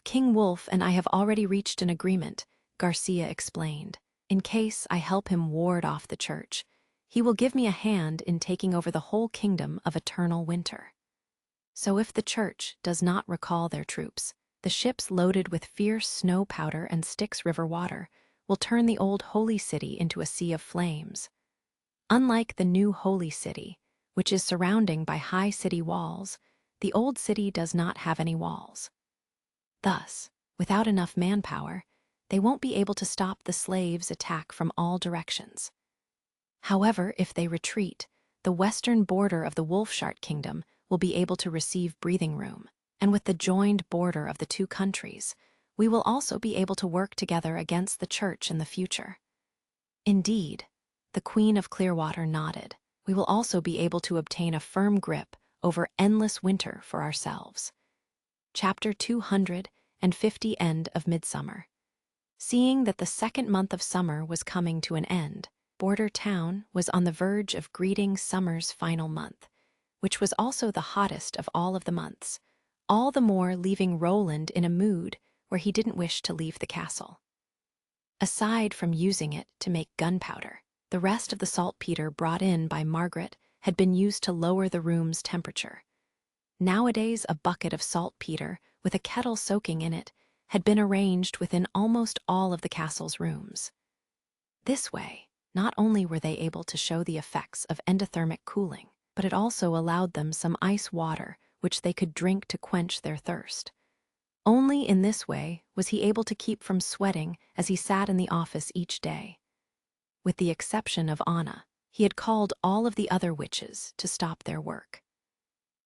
King Wolf and I have already reached an agreement, Garcia explained. In case I help him ward off the church, he will give me a hand in taking over the whole kingdom of Eternal Winter. So if the church does not recall their troops, the ships loaded with fierce snow powder and Styx River water will turn the old holy city into a sea of flames. Unlike the new holy city, which is surrounding by high city walls, the old city does not have any walls. Thus, without enough manpower, they won't be able to stop the slaves' attack from all directions. However, if they retreat, the western border of the Wolfshart Kingdom will be able to receive breathing room, and with the joined border of the two countries, we will also be able to work together against the church in the future. Indeed, the Queen of Clearwater nodded. We will also be able to obtain a firm grip over endless winter for ourselves. Chapter 250, End of Midsummer. Seeing that the second month of summer was coming to an end, Border Town was on the verge of greeting summer's final month, which was also the hottest of all of the months, all the more leaving Roland in a mood where he didn't wish to leave the castle. Aside from using it to make gunpowder, the rest of the saltpeter brought in by Margaret had been used to lower the room's temperature. Nowadays, a bucket of saltpeter with a kettle soaking in it had been arranged within almost all of the castle's rooms. This way, not only were they able to show the effects of endothermic cooling, but it also allowed them some ice water which they could drink to quench their thirst. Only in this way was he able to keep from sweating as he sat in the office each day. With the exception of Anna, he had called all of the other witches to stop their work.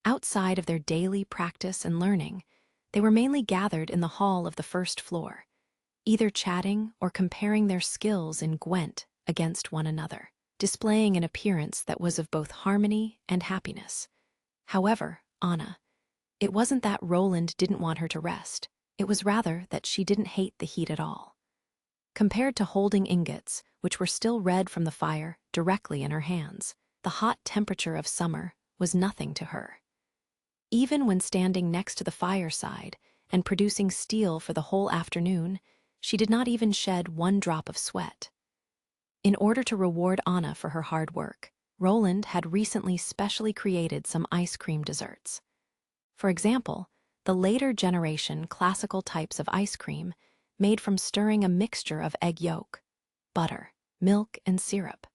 Outside of their daily practice and learning, they were mainly gathered in the hall of the first floor, either chatting or comparing their skills in Gwent against one another, displaying an appearance that was of both harmony and happiness. However, Anna, it wasn't that Roland didn't want her to rest, it was rather that she didn't hate the heat at all. Compared to holding ingots, which were still red from the fire, directly in her hands, the hot temperature of summer was nothing to her. Even when standing next to the fireside and producing steel for the whole afternoon, she did not even shed one drop of sweat. In order to reward Anna for her hard work, Roland had recently specially created some ice cream desserts. For example, the later generation classical types of ice cream made from stirring a mixture of egg yolk, butter, milk, and syrup,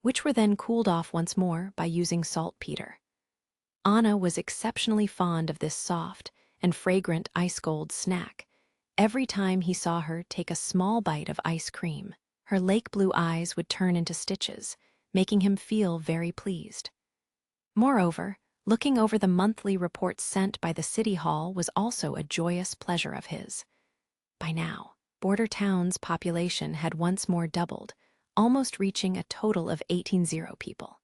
which were then cooled off once more by using saltpeter. Anna was exceptionally fond of this soft and fragrant ice gold snack every time he saw her take a small bite of ice cream. Her lake blue eyes would turn into stitches, making him feel very pleased. Moreover, looking over the monthly reports sent by the city hall was also a joyous pleasure of his. By now, Border Town's population had once more doubled, almost reaching a total of 18 people.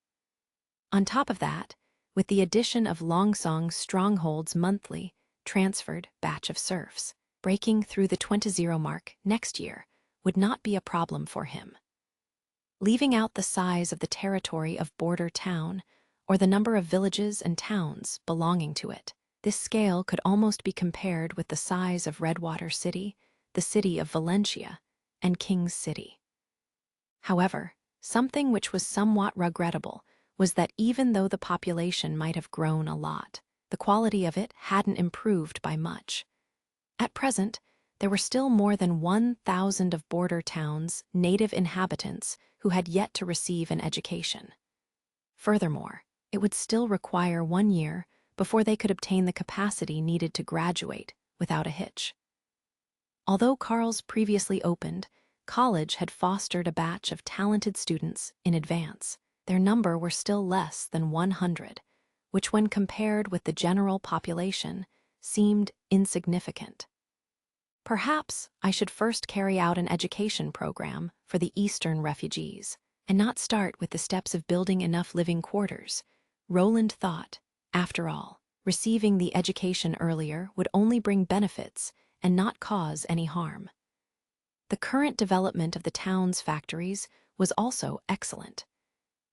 On top of that, with the addition of Longsong's Stronghold's monthly, transferred batch of serfs, breaking through the 20 mark next year would not be a problem for him. Leaving out the size of the territory of Border Town, or the number of villages and towns belonging to it, this scale could almost be compared with the size of Redwater City, the city of Valencia, and King's City. However, something which was somewhat regrettable was that even though the population might have grown a lot, the quality of it hadn't improved by much. At present, there were still more than 1,000 of Border Town's native inhabitants who had yet to receive an education. Furthermore, it would still require 1 year before they could obtain the capacity needed to graduate without a hitch. Although Carl's previously opened, college had fostered a batch of talented students in advance. Their number were still less than 100, which when compared with the general population seemed insignificant. Perhaps I should first carry out an education program for the Eastern refugees, and not start with the steps of building enough living quarters. Roland thought, after all, receiving the education earlier would only bring benefits and not cause any harm. The current development of the town's factories was also excellent.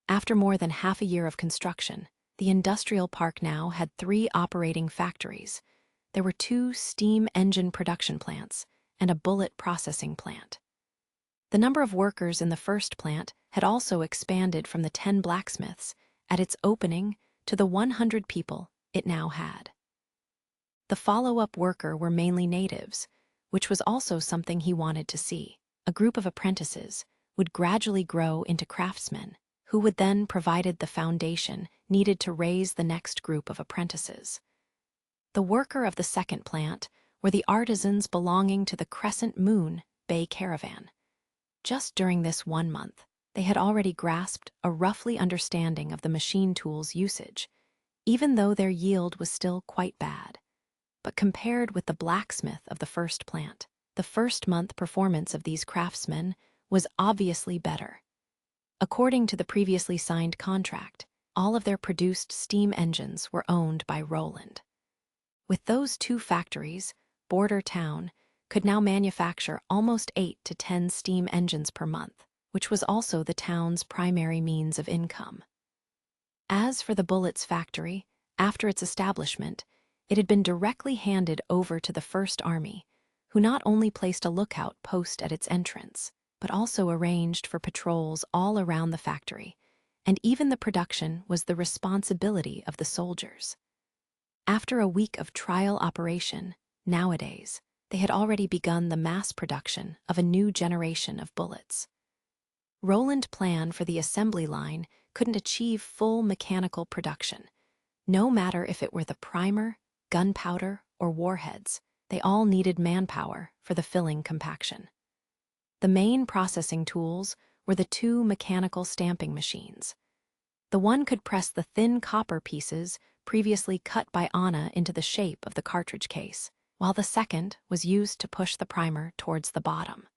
After more than half a year of construction, the industrial park now had 3 operating factories. There were 2 steam engine production plants and a bullet processing plant. The number of workers in the first plant had also expanded from the 10 blacksmiths at its opening to the 100 people it now had. The follow-up worker were mainly natives, which was also something he wanted to see. A group of apprentices would gradually grow into craftsmen, who would then provided the foundation needed to raise the next group of apprentices. The worker of the second plant were the artisans belonging to the Crescent Moon Bay Caravan. Just during this 1 month, they had already grasped a roughly understanding of the machine tool's usage, even though their yield was still quite bad. But compared with the blacksmith of the first plant, the first-month performance of these craftsmen was obviously better. According to the previously signed contract, all of their produced steam engines were owned by Roland. With those 2 factories, Border Town could now manufacture almost 8 to 10 steam engines per month, which was also the town's primary means of income. As for the bullets factory, after its establishment, it had been directly handed over to the First Army, who not only placed a lookout post at its entrance, but also arranged for patrols all around the factory, and even the production was the responsibility of the soldiers. After a week of trial operation, nowadays, they had already begun the mass production of a new generation of bullets. Roland's plan for the assembly line couldn't achieve full mechanical production. No matter if it were the primer, gunpowder, or warheads, they all needed manpower for the filling compaction. The main processing tools were the 2 mechanical stamping machines. The one could press the thin copper pieces previously cut by Anna into the shape of the cartridge case, while the second was used to push the primer towards the bottom.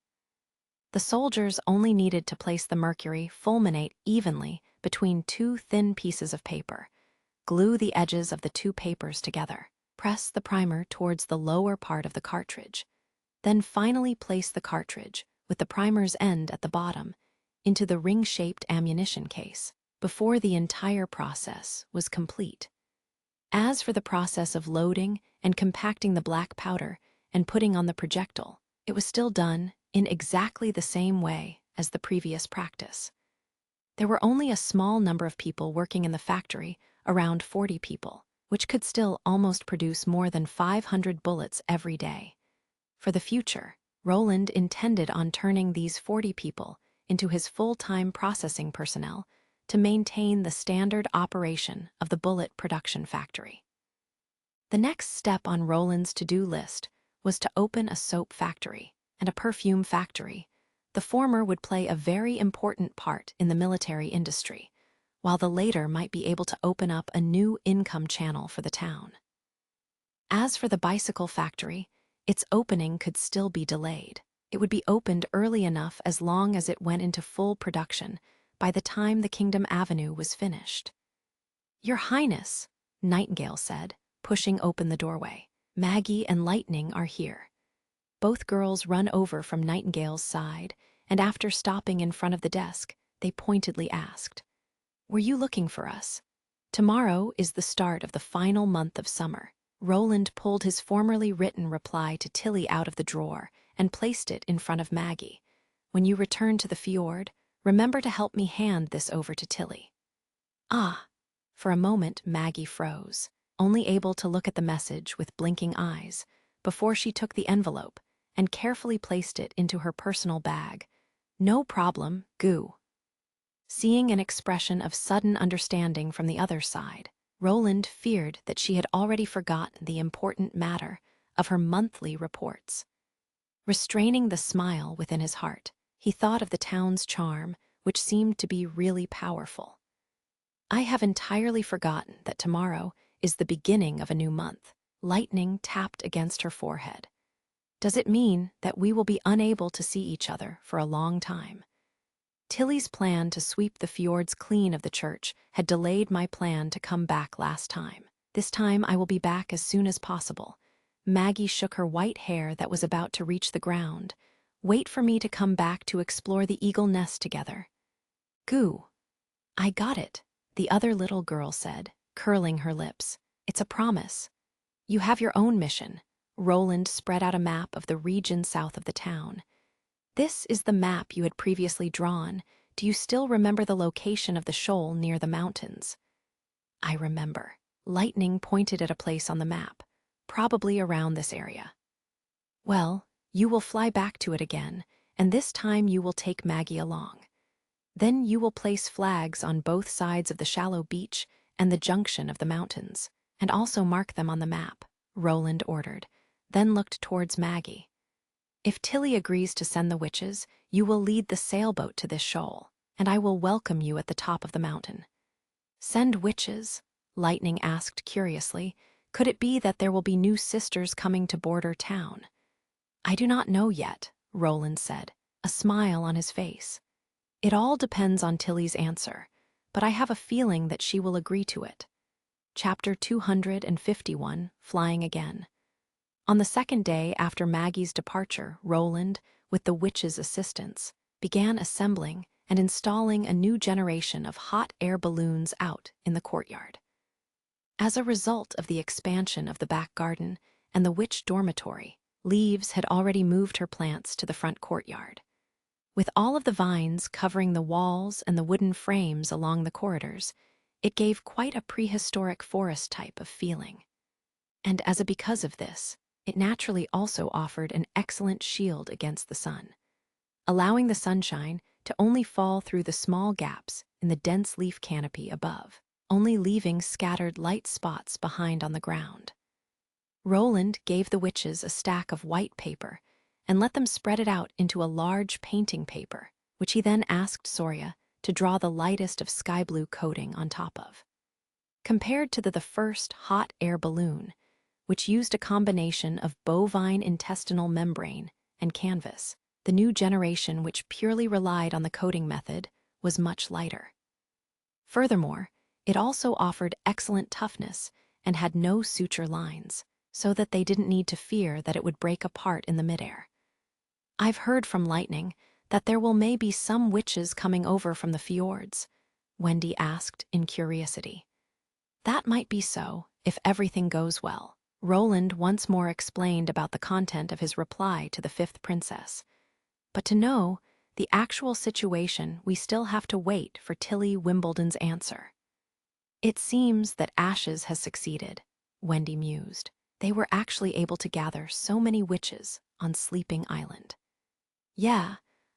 The soldiers only needed to place the mercury fulminate evenly between 2 thin pieces of paper, glue the edges of the 2 papers together, press the primer towards the lower part of the cartridge, then finally place the cartridge, with the primer's end at the bottom, into the ring-shaped ammunition case, before the entire process was complete. As for the process of loading and compacting the black powder and putting on the projectile, it was still done in exactly the same way as the previous practice. There were only a small number of people working in the factory, around 40 people, which could still almost produce more than 500 bullets every day. For the future, Roland intended on turning these 40 people into his full-time processing personnel to maintain the standard operation of the bullet production factory. The next step on Roland's to-do list was to open a soap factory and a perfume factory, The former would play a very important part in the military industry, while the later might be able to open up a new income channel for the town. As for the bicycle factory, its opening could still be delayed. It would be opened early enough as long as it went into full production by the time the Kingdom Avenue was finished. "Your Highness," Nightingale said, pushing open the doorway. "Maggie and Lightning are here." Both girls run over from Nightingale's side, and after stopping in front of the desk, they pointedly asked, "Were you looking for us? Tomorrow is the start of the final month of summer." Roland pulled his formerly written reply to Tilly out of the drawer and placed it in front of Maggie. "When you return to the fjord, remember to help me hand this over to Tilly." "Ah." For a moment, Maggie froze, only able to look at the message with blinking eyes, before she took the envelope and carefully placed it into her personal bag. "No problem, Goo." Seeing an expression of sudden understanding from the other side, Roland feared that she had already forgotten the important matter of her monthly reports. Restraining the smile within his heart, he thought of the town's charm, which seemed to be really powerful. "I have entirely forgotten that tomorrow is the beginning of a new month." Lightning tapped against her forehead. "Does it mean that we will be unable to see each other for a long time?" Tilly's plan to sweep the fjords clean of the church had delayed my plan to come back last time. This time I will be back as soon as possible. Maggie shook her white hair that was about to reach the ground. "Wait for me to come back to explore the eagle nest together." "Goo." "I got it," the other little girl said, curling her lips. "It's a promise." "You have your own mission." Roland spread out a map of the region south of the town. "This is the map you had previously drawn. Do you still remember the location of the shoal near the mountains?" "I remember." Lightning pointed at a place on the map, probably around this area. "Well, you will fly back to it again, and this time you will take Maggie along. Then you will place flags on both sides of the shallow beach and the junction of the mountains, and also mark them on the map," Roland ordered, then looked towards Maggie. "If Tilly agrees to send the witches, you will lead the sailboat to this shoal, and I will welcome you at the top of the mountain." "Send witches?" Lightning asked curiously. "Could it be that there will be new sisters coming to Border Town?" "I do not know yet," Roland said, a smile on his face. "It all depends on Tilly's answer, but I have a feeling that she will agree to it." Chapter 251, Flying Again. On the second day after Maggie's departure, Roland, with the witch's assistance, began assembling and installing a new generation of hot air balloons out in the courtyard. As a result of the expansion of the back garden and the witch dormitory, Leaves had already moved her plants to the front courtyard. With all of the vines covering the walls and the wooden frames along the corridors, it gave quite a prehistoric forest type of feeling. And because of this, it naturally also offered an excellent shield against the sun, allowing the sunshine to only fall through the small gaps in the dense leaf canopy above, only leaving scattered light spots behind on the ground. Roland gave the witches a stack of white paper and let them spread it out into a large painting paper, which he then asked Soria to draw the lightest of sky blue coating on top of. Compared to the first hot air balloon, which used a combination of bovine intestinal membrane and canvas, the new generation, which purely relied on the coating method, was much lighter. Furthermore, it also offered excellent toughness and had no suture lines, so that they didn't need to fear that it would break apart in the midair. "I've heard from Lightning that there will maybe some witches coming over from the fjords," Wendy asked in curiosity. "That might be so, if everything goes well." Roland once more explained about the content of his reply to the fifth princess. "But to know the actual situation, we still have to wait for Tilly Wimbledon's answer." "It seems that Ashes has succeeded," Wendy mused. "They were actually able to gather so many witches on Sleeping Island." "Yeah,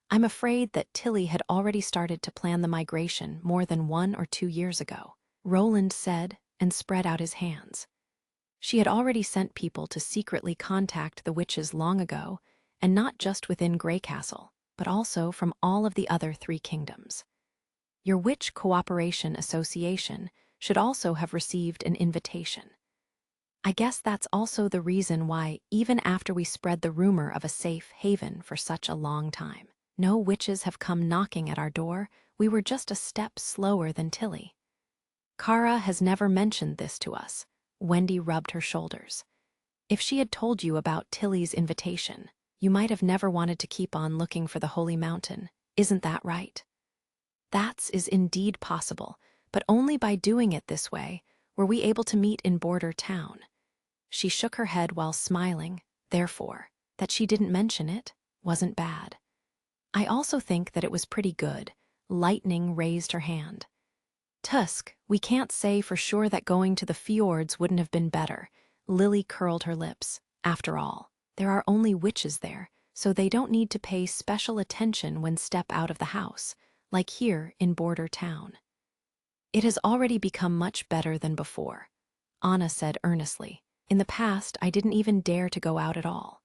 I'm afraid that Tilly had already started to plan the migration more than 1 or 2 years ago," Roland said and spread out his hands. She had already sent people to secretly contact the witches long ago, and not just within Grey Castle. but also from all of the other 3 kingdoms. Your Witch Cooperation Association should also have received an invitation. I guess that's also the reason why, even after we spread the rumor of a safe haven for such a long time, no witches have come knocking at our door. We were just a step slower than Tilly. Kara has never mentioned this to us. Wendy rubbed her shoulders. If she had told you about Tilly's invitation, you might have never wanted to keep on looking for the Holy Mountain. Isn't that right? That is indeed possible, but only by doing it this way were we able to meet in Border Town. She shook her head while smiling, therefore, that she didn't mention it wasn't bad. I also think that it was pretty good. Lightning raised her hand. Tusk, we can't say for sure that going to the fjords wouldn't have been better. Lily curled her lips. After all, there are only witches there, so they don't need to pay special attention when step out of the house, like here in Border Town. It has already become much better than before, Anna said earnestly. In the past, I didn't even dare to go out at all.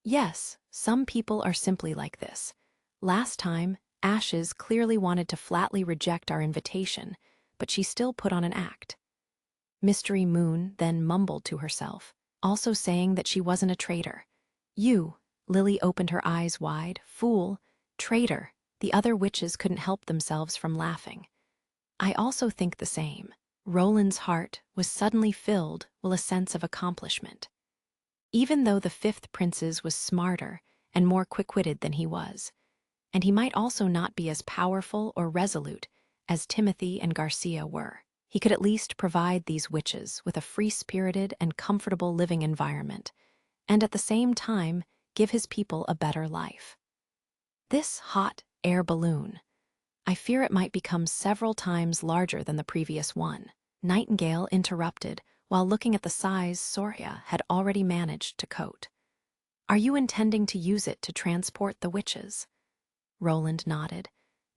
Yes, some people are simply like this. Last time, Ashes clearly wanted to flatly reject our invitation, but she still put on an act. Mystery Moon then mumbled to herself, also saying that she wasn't a traitor. You, Lily opened her eyes wide. Fool, traitor. The other witches couldn't help themselves from laughing. I also think the same. Roland's heart was suddenly filled with a sense of accomplishment. Even though the 5th Prince's was smarter and more quick-witted than he was, and he might also not be as powerful or resolute as Timothy and Garcia were, he could at least provide these witches with a free-spirited and comfortable living environment, and at the same time give his people a better life. This hot air balloon, I fear it might become several times larger than the previous one. Nightingale interrupted while looking at the size Soria had already managed to coat. Are you intending to use it to transport the witches? Roland nodded.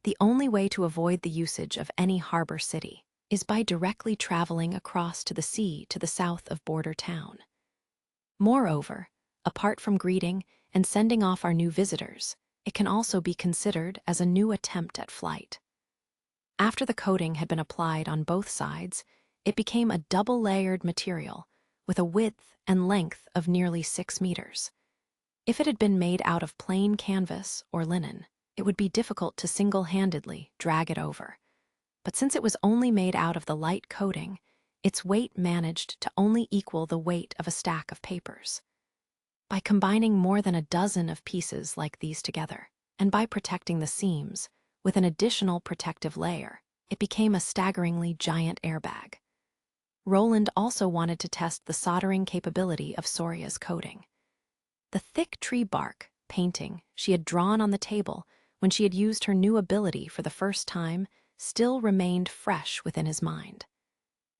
The only way to avoid the usage of any harbor city is by directly traveling across to the sea to the south of Border Town. Moreover, apart from greeting and sending off our new visitors, it can also be considered as a new attempt at flight. After the coating had been applied on both sides, it became a double-layered material with a width and length of nearly 6 meters. If it had been made out of plain canvas or linen, it would be difficult to single-handedly drag it over. But since it was only made out of the light coating, its weight managed to only equal the weight of a stack of papers. By combining more than a dozen of pieces like these together, and by protecting the seams with an additional protective layer, it became a staggeringly giant airbag. Roland also wanted to test the soldering capability of Soria's coating. The thick tree bark painting she had drawn on the table when she had used her new ability for the first time still remained fresh within his mind.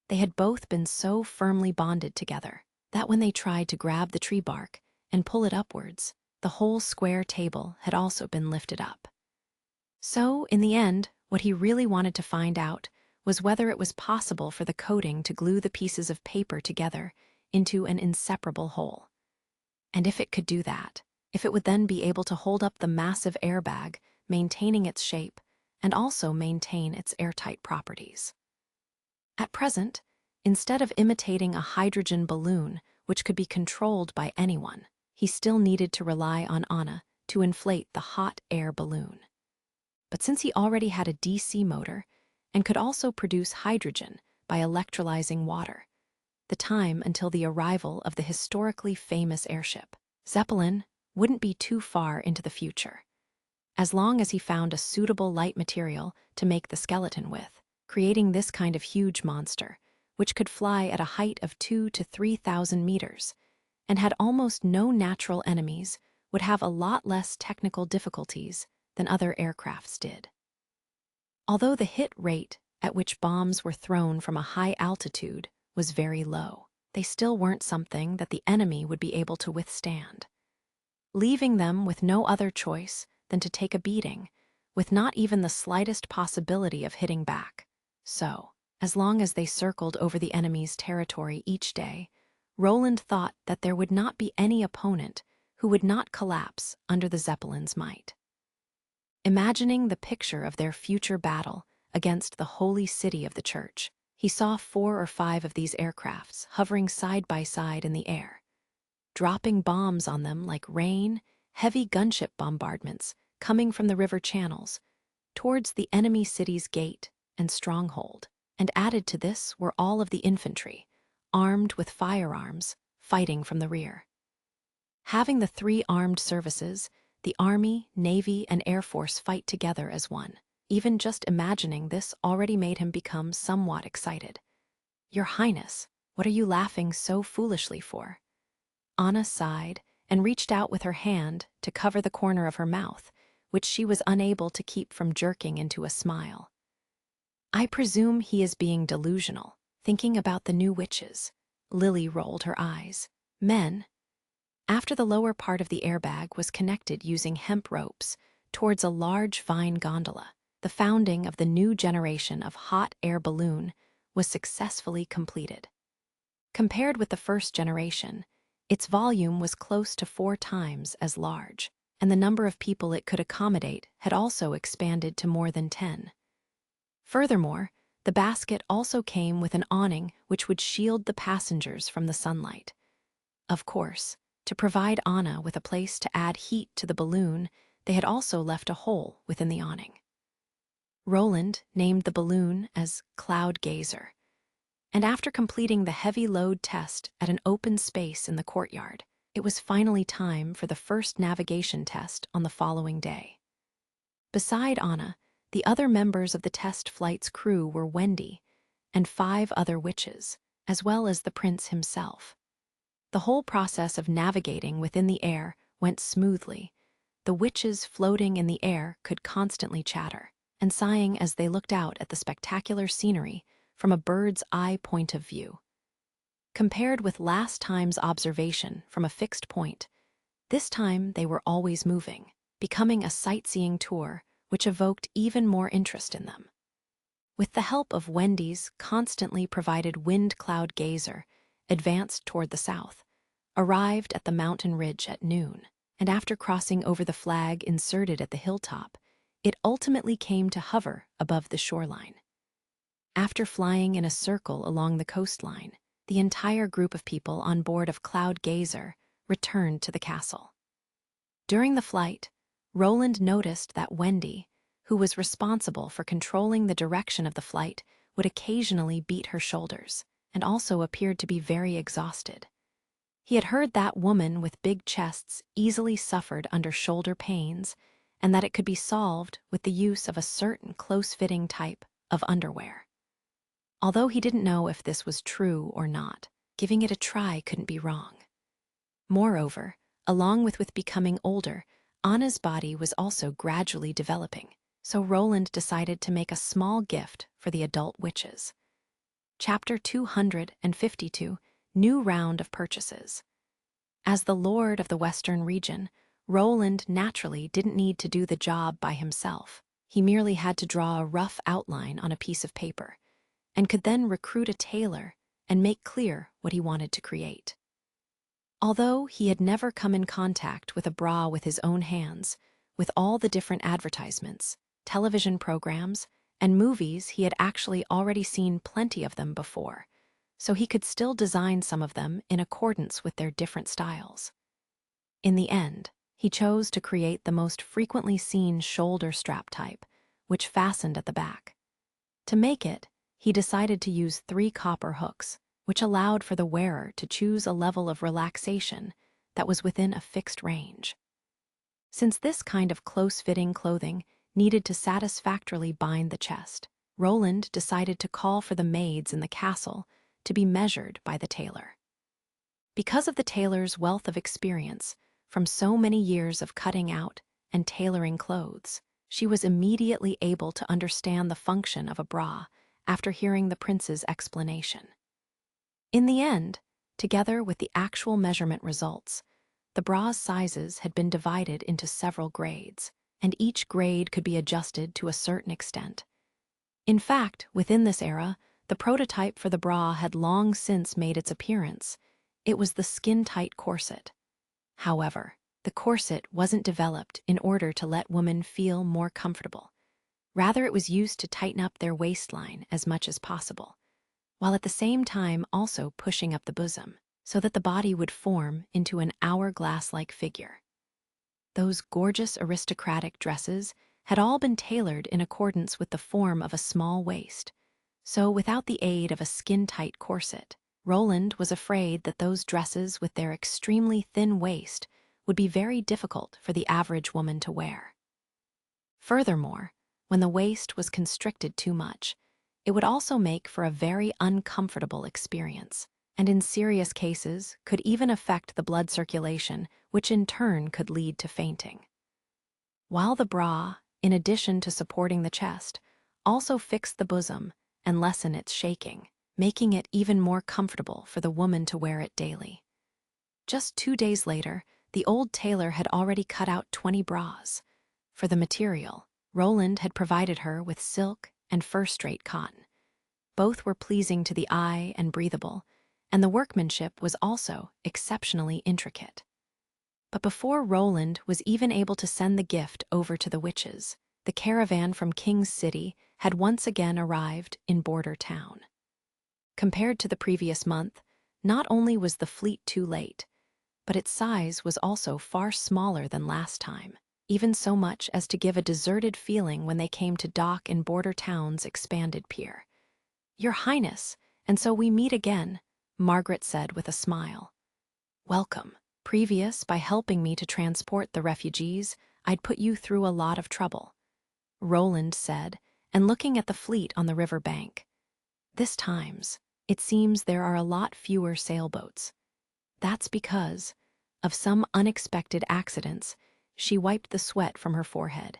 They had both been so firmly bonded together that when they tried to grab the tree bark and pull it upwards, the whole square table had also been lifted up. So, in the end, what he really wanted to find out was whether it was possible for the coating to glue the pieces of paper together into an inseparable whole. And if it could do that, if it would then be able to hold up the massive airbag, maintaining its shape, and also maintain its airtight properties. At present, instead of imitating a hydrogen balloon which could be controlled by anyone, he still needed to rely on Anna to inflate the hot air balloon. But since he already had a DC motor and could also produce hydrogen by electrolyzing water, the time until the arrival of the historically famous airship, Zeppelin, wouldn't be too far into the future. As long as he found a suitable light material to make the skeleton with, creating this kind of huge monster, which could fly at a height of 2,000 to 3,000 meters, and had almost no natural enemies, would have a lot less technical difficulties than other aircrafts did. Although the hit rate at which bombs were thrown from a high altitude was very low, they still weren't something that the enemy would be able to withstand, leaving them with no other choice than to take a beating, with not even the slightest possibility of hitting back. So, as long as they circled over the enemy's territory each day, Roland thought that there would not be any opponent who would not collapse under the Zeppelin's might. Imagining the picture of their future battle against the holy city of the church, he saw 4 or 5 of these aircrafts hovering side by side in the air, dropping bombs on them like rain, heavy gunship bombardments coming from the river channels towards the enemy city's gate and stronghold. And added to this were all of the infantry, armed with firearms, fighting from the rear. Having the 3 armed services, the Army, Navy, and Air Force fight together as one, even just imagining this already made him become somewhat excited. "Your Highness, what are you laughing so foolishly for?" Anna sighed and reached out with her hand to cover the corner of her mouth, which she was unable to keep from jerking into a smile. "I presume he is being delusional, thinking about the new witches." Lily rolled her eyes. "Men?" After the lower part of the airbag was connected using hemp ropes towards a large vine gondola, the founding of the new generation of hot air balloon was successfully completed. Compared with the first generation, its volume was close to 4 times as large, and the number of people it could accommodate had also expanded to more than 10. Furthermore, the basket also came with an awning which would shield the passengers from the sunlight. Of course, to provide Anna with a place to add heat to the balloon, they had also left a hole within the awning. Roland named the balloon as Cloud Gazer, and after completing the heavy load test at an open space in the courtyard, it was finally time for the first navigation test on the following day. Beside Anna, the other members of the test flight's crew were Wendy and 5 other witches, as well as the prince himself. The whole process of navigating within the air went smoothly. The witches floating in the air could constantly chatter and sighing as they looked out at the spectacular scenery from a bird's eye point of view. Compared with last time's observation from a fixed point, this time they were always moving, becoming a sightseeing tour which evoked even more interest in them. With the help of Wendy's constantly provided wind Cloud Gazer, advanced toward the south, arrived at the mountain ridge at noon, and after crossing over the flag inserted at the hilltop, it ultimately came to hover above the shoreline. After flying in a circle along the coastline, the entire group of people on board of Cloud Gazer returned to the castle. During the flight, Roland noticed that Wendy, who was responsible for controlling the direction of the flight, would occasionally beat her shoulders, and also appeared to be very exhausted. He had heard that women with big chests easily suffered under shoulder pains, and that it could be solved with the use of a certain close-fitting type of underwear. Although he didn't know if this was true or not, giving it a try couldn't be wrong. Moreover, along with becoming older, Anna's body was also gradually developing, so Roland decided to make a small gift for the adult witches. Chapter 252, New Round of Purchases. As the Lord of the Western region, Roland naturally didn't need to do the job by himself. He merely had to draw a rough outline on a piece of paper, and could then recruit a tailor and make clear what he wanted to create. Although he had never come in contact with a bra with his own hands, with all the different advertisements, television programs, and movies, he had actually already seen plenty of them before, so he could still design some of them in accordance with their different styles. In the end, he chose to create the most frequently seen shoulder strap type, which fastened at the back. To make it, he decided to use 3 copper hooks, which allowed for the wearer to choose a level of relaxation that was within a fixed range. Since this kind of close-fitting clothing needed to satisfactorily bind the chest, Roland decided to call for the maids in the castle to be measured by the tailor. Because of the tailor's wealth of experience from so many years of cutting out and tailoring clothes, she was immediately able to understand the function of a bra after hearing the prince's explanation. In the end, together with the actual measurement results, the bra's sizes had been divided into several grades, and each grade could be adjusted to a certain extent. In fact, within this era, the prototype for the bra had long since made its appearance. It was the skin-tight corset. However, The corset wasn't developed in order to let women feel more comfortable. Rather, it was used to tighten up their waistline as much as possible, while at the same time also pushing up the bosom, so that the body would form into an hourglass-like figure. Those gorgeous aristocratic dresses had all been tailored in accordance with the form of a small waist, so without the aid of a skin-tight corset, Roland was afraid that those dresses with their extremely thin waist would be very difficult for the average woman to wear. Furthermore, when the waist was constricted too much, it would also make for a very uncomfortable experience, and in serious cases could even affect the blood circulation, which in turn could lead to fainting. While the bra, in addition to supporting the chest, also fixed the bosom and lessen its shaking, making it even more comfortable for the woman to wear it daily. Just 2 days later, the old tailor had already cut out 20 bras. For the material, Roland had provided her with silk and first-rate cotton. Both were pleasing to the eye and breathable, and the workmanship was also exceptionally intricate. But before Roland was even able to send the gift over to the witches, the caravan from King's City had once again arrived in Border Town. Compared to the previous month, not only was the fleet too late, but its size was also far smaller than last time, even so much as to give a deserted feeling when they came to dock in Border Town's expanded pier. "Your Highness, and so we meet again," Margaret said with a smile. "Welcome. Previous, by helping me to transport the refugees, I'd put you through a lot of trouble," Roland said, and looking at the fleet on the river bank. "This times, it seems there are a lot fewer sailboats. That's because, of some unexpected accidents," she wiped the sweat from her forehead.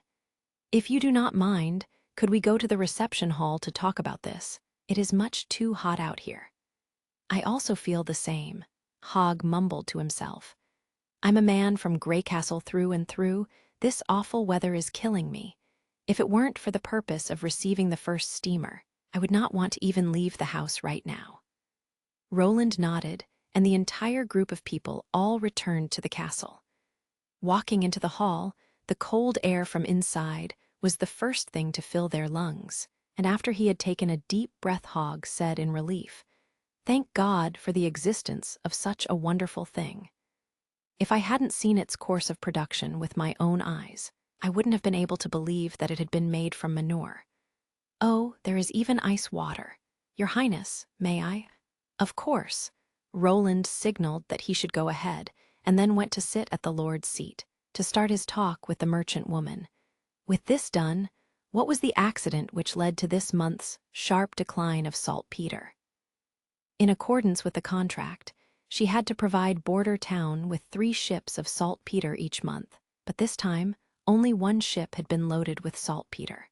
"If you do not mind, could we go to the reception hall to talk about this? It is much too hot out here." "I also feel the same," Hogg mumbled to himself. "I'm a man from Greycastle through and through. This awful weather is killing me. If it weren't for the purpose of receiving the first steamer, I would not want to even leave the house right now." Roland nodded, and the entire group of people all returned to the castle. Walking into the hall, the cold air from inside was the first thing to fill their lungs, and after he had taken a deep breath, Hogg said in relief, "Thank God for the existence of such a wonderful thing. If I hadn't seen its course of production with my own eyes, I wouldn't have been able to believe that it had been made from manure. Oh, there is even ice water. Your Highness, may I?" "Of course." Roland signaled that he should go ahead, and then went to sit at the Lord's seat, to start his talk with the merchant woman. With this done, what was the accident which led to this month's sharp decline of saltpeter? In accordance with the contract, she had to provide Border Town with 3 ships of saltpeter each month, but this time, only 1 ship had been loaded with saltpeter.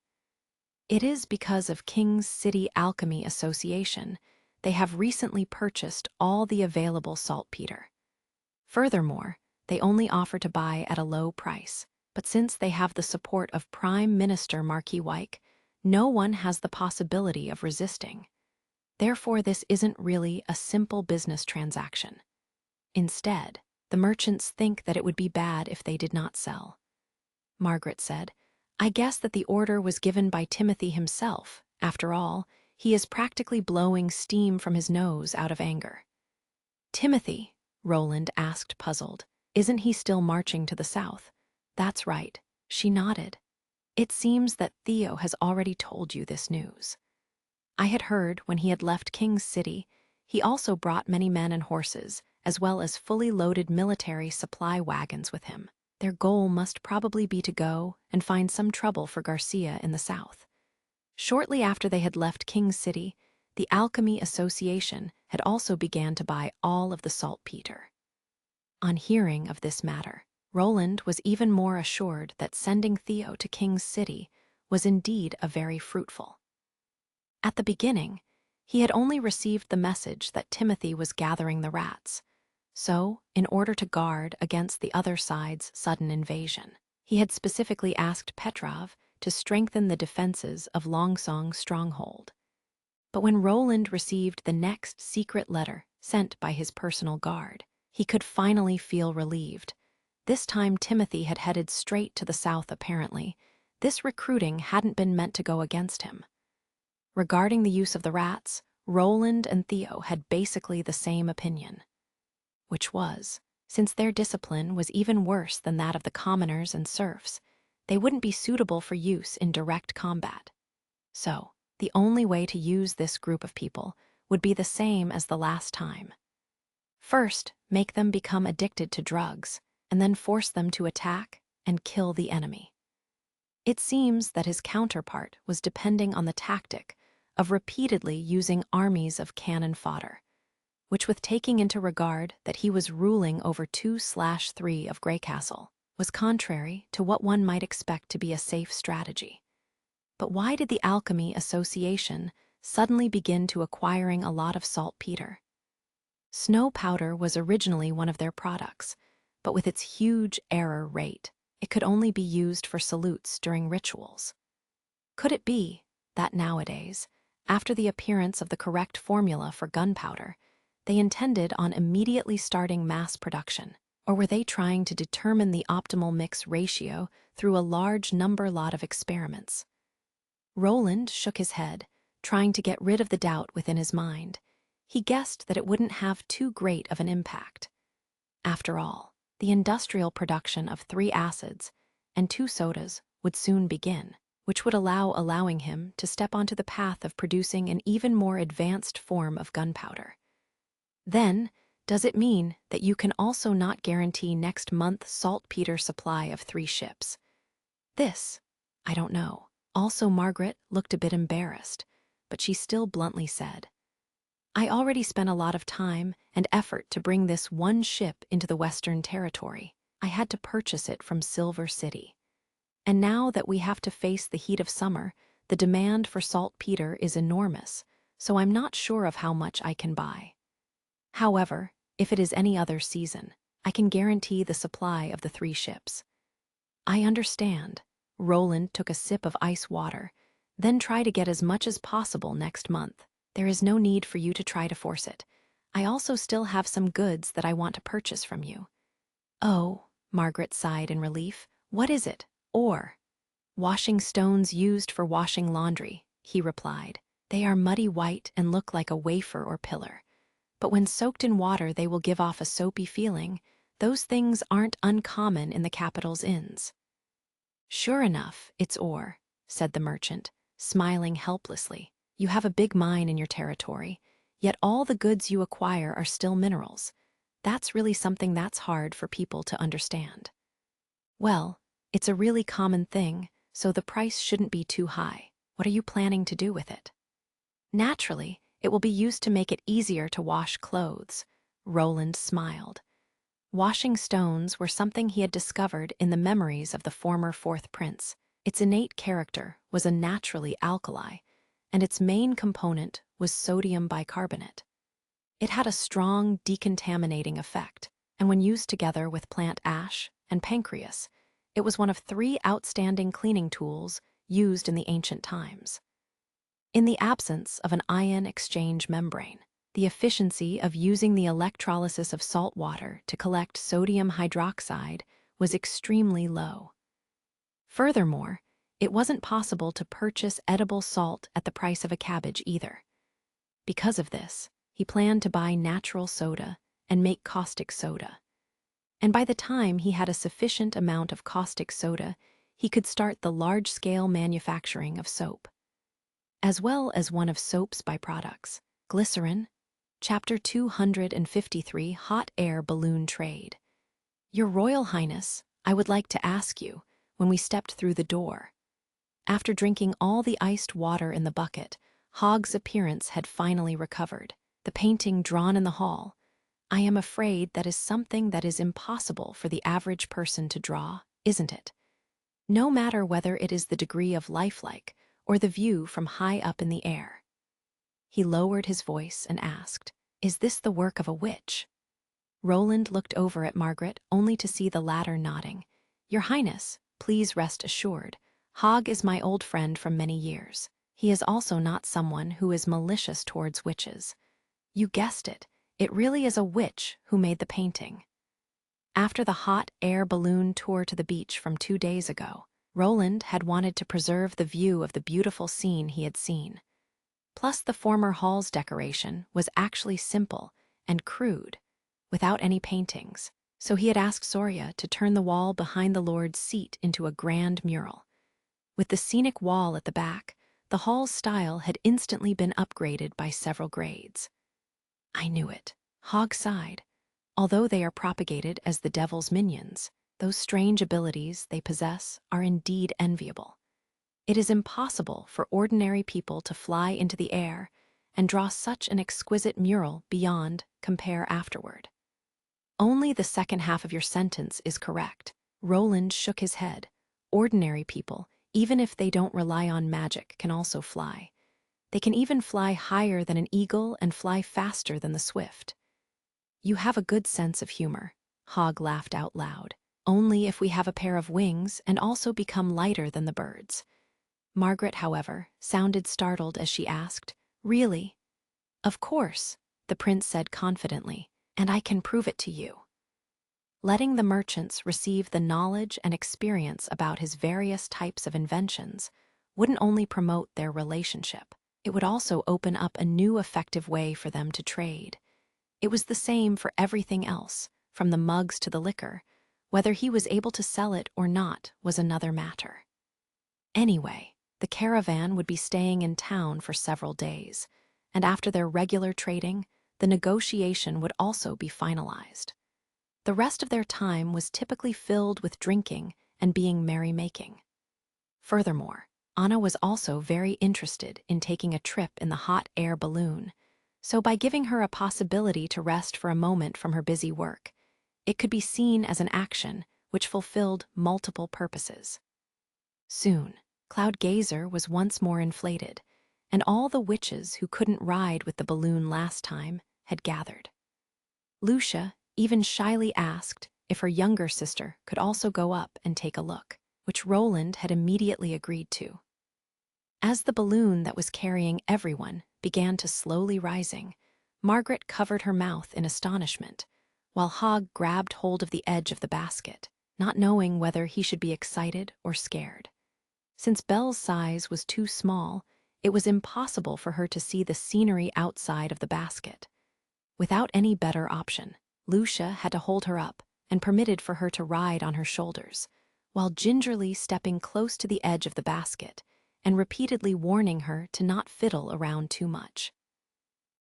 It is because of King's City Alchemy Association they have recently purchased all the available saltpeter. Furthermore, they only offer to buy at a low price, but since they have the support of Prime Minister Marquis Wyke, no one has the possibility of resisting. Therefore, this isn't really a simple business transaction. Instead, the merchants think that it would be bad if they did not sell. Margaret said, "I guess that the order was given by Timothy himself. After all, he is practically blowing steam from his nose out of anger." "Timothy?" Roland asked, puzzled. "Isn't he still marching to the south?" "That's right." She nodded. "It seems that Theo has already told you this news. I had heard when he had left King's City, he also brought many men and horses, as well as fully loaded military supply wagons with him. Their goal must probably be to go and find some trouble for Garcia in the south." Shortly after they had left King's City, the Alchemy Association had also began to buy all of the saltpeter. On hearing of this matter, Roland was even more assured that sending Theo to King's City was indeed a very fruitful. At the beginning, he had only received the message that Timothy was gathering the rats, so, in order to guard against the other side's sudden invasion, he had specifically asked Petrov to strengthen the defenses of Longsong's stronghold. But when Roland received the next secret letter sent by his personal guard, he could finally feel relieved. This time Timothy had headed straight to the south apparently. This recruiting hadn't been meant to go against him. Regarding the use of the rats, Roland and Theo had basically the same opinion. Which was, since their discipline was even worse than that of the commoners and serfs, they wouldn't be suitable for use in direct combat. So, the only way to use this group of people would be the same as the last time. First, make them become addicted to drugs, and then force them to attack and kill the enemy. It seems that his counterpart was depending on the tactic of repeatedly using armies of cannon fodder, which, with taking into regard that he was ruling over 2/3 of Greycastle, was contrary to what one might expect to be a safe strategy. But why did the Alchemy Association suddenly begin to acquiring a lot of saltpeter? Snow powder was originally one of their products, but with its huge error rate, it could only be used for salutes during rituals. Could it be that nowadays, after the appearance of the correct formula for gunpowder, they intended on immediately starting mass production? Or were they trying to determine the optimal mix ratio through a large lot of experiments? Roland shook his head, trying to get rid of the doubt within his mind. He guessed that it wouldn't have too great of an impact. After all, the industrial production of 3 acids and 2 sodas would soon begin, which would allowing him to step onto the path of producing an even more advanced form of gunpowder. Then, does it mean that you can also not guarantee next month's saltpeter supply of 3 ships? This, I don't know. Also, Margaret looked a bit embarrassed, but she still bluntly said, I already spent a lot of time and effort to bring this one ship into the Western Territory. I had to purchase it from Silver City. And now that we have to face the heat of summer, the demand for saltpeter is enormous, so I'm not sure of how much I can buy. However, if it is any other season, I can guarantee the supply of the 3 ships. I understand. Roland took a sip of ice water, then try to get as much as possible next month. There is no need for you to try to force it. I also still have some goods that I want to purchase from you. Oh, Margaret sighed in relief. What is it? Or, washing stones used for washing laundry, he replied. They are muddy white and look like a wafer or pillar. But when soaked in water, they will give off a soapy feeling. Those things aren't uncommon in the capital's inns. Sure enough, it's ore, said the merchant, smiling helplessly. You have a big mine in your territory, yet all the goods you acquire are still minerals. That's really something that's hard for people to understand. Well, it's a really common thing, so the price shouldn't be too high. What are you planning to do with it? Naturally, it will be used to make it easier to wash clothes. Roland smiled. Washing stones were something he had discovered in the memories of the former 4th prince. Its innate character was a naturally alkali, and its main component was sodium bicarbonate. It had a strong decontaminating effect, and when used together with plant ash and pancreas, it was one of 3 outstanding cleaning tools used in the ancient times. In the absence of an ion exchange membrane, the efficiency of using the electrolysis of salt water to collect sodium hydroxide was extremely low. Furthermore, it wasn't possible to purchase edible salt at the price of a cabbage either. Because of this, he planned to buy natural soda and make caustic soda. And by the time he had a sufficient amount of caustic soda, he could start the large-scale manufacturing of soap, as well as one of soap's byproducts, glycerin. Chapter 253, Hot Air Balloon Trade. Your Royal Highness, I would like to ask you, when we stepped through the door. After drinking all the iced water in the bucket, Hogg's appearance had finally recovered. The painting drawn in the hall, I am afraid that is something that is impossible for the average person to draw, isn't it? No matter whether it is the degree of lifelike or the view from high up in the air. He lowered his voice and asked, Is this the work of a witch? Roland looked over at Margaret only to see the latter nodding. Your Highness, please rest assured, Hogg is my old friend from many years. He is also not someone who is malicious towards witches. You guessed it, it really is a witch who made the painting. After the hot air balloon tour to the beach from 2 days ago, Roland had wanted to preserve the view of the beautiful scene he had seen. Plus, the former hall's decoration was actually simple and crude, without any paintings, so he had asked Soria to turn the wall behind the Lord's seat into a grand mural. With the scenic wall at the back, the hall's style had instantly been upgraded by several grades. I knew it, Hogg sighed. Although they are propagated as the devil's minions, those strange abilities they possess are indeed enviable. It is impossible for ordinary people to fly into the air and draw such an exquisite mural beyond compare afterward. Only the second half of your sentence is correct. Roland shook his head. Ordinary people, even if they don't rely on magic, can also fly. They can even fly higher than an eagle and fly faster than the swift. You have a good sense of humor, Hogg laughed out loud. Only if we have a pair of wings and also become lighter than the birds. Margaret, however, sounded startled as she asked, "Really?" "Of course," the prince said confidently, "and I can prove it to you." Letting the merchants receive the knowledge and experience about his various types of inventions wouldn't only promote their relationship, it would also open up a new effective way for them to trade. It was the same for everything else, from the mugs to the liquor. Whether he was able to sell it or not was another matter. Anyway, the caravan would be staying in town for several days, and after their regular trading, the negotiation would also be finalized. The rest of their time was typically filled with drinking and being merrymaking. Furthermore, Anna was also very interested in taking a trip in the hot air balloon, so by giving her a possibility to rest for a moment from her busy work, it could be seen as an action which fulfilled multiple purposes. Soon, Cloud Gazer was once more inflated, and all the witches who couldn't ride with the balloon last time had gathered. Lucia even shyly asked if her younger sister could also go up and take a look, which Roland had immediately agreed to. As the balloon that was carrying everyone began to slowly rising, Margaret covered her mouth in astonishment, while Hogg grabbed hold of the edge of the basket, not knowing whether he should be excited or scared. Since Belle's size was too small, it was impossible for her to see the scenery outside of the basket. Without any better option, Lucia had to hold her up and permitted for her to ride on her shoulders, while gingerly stepping close to the edge of the basket and repeatedly warning her to not fiddle around too much.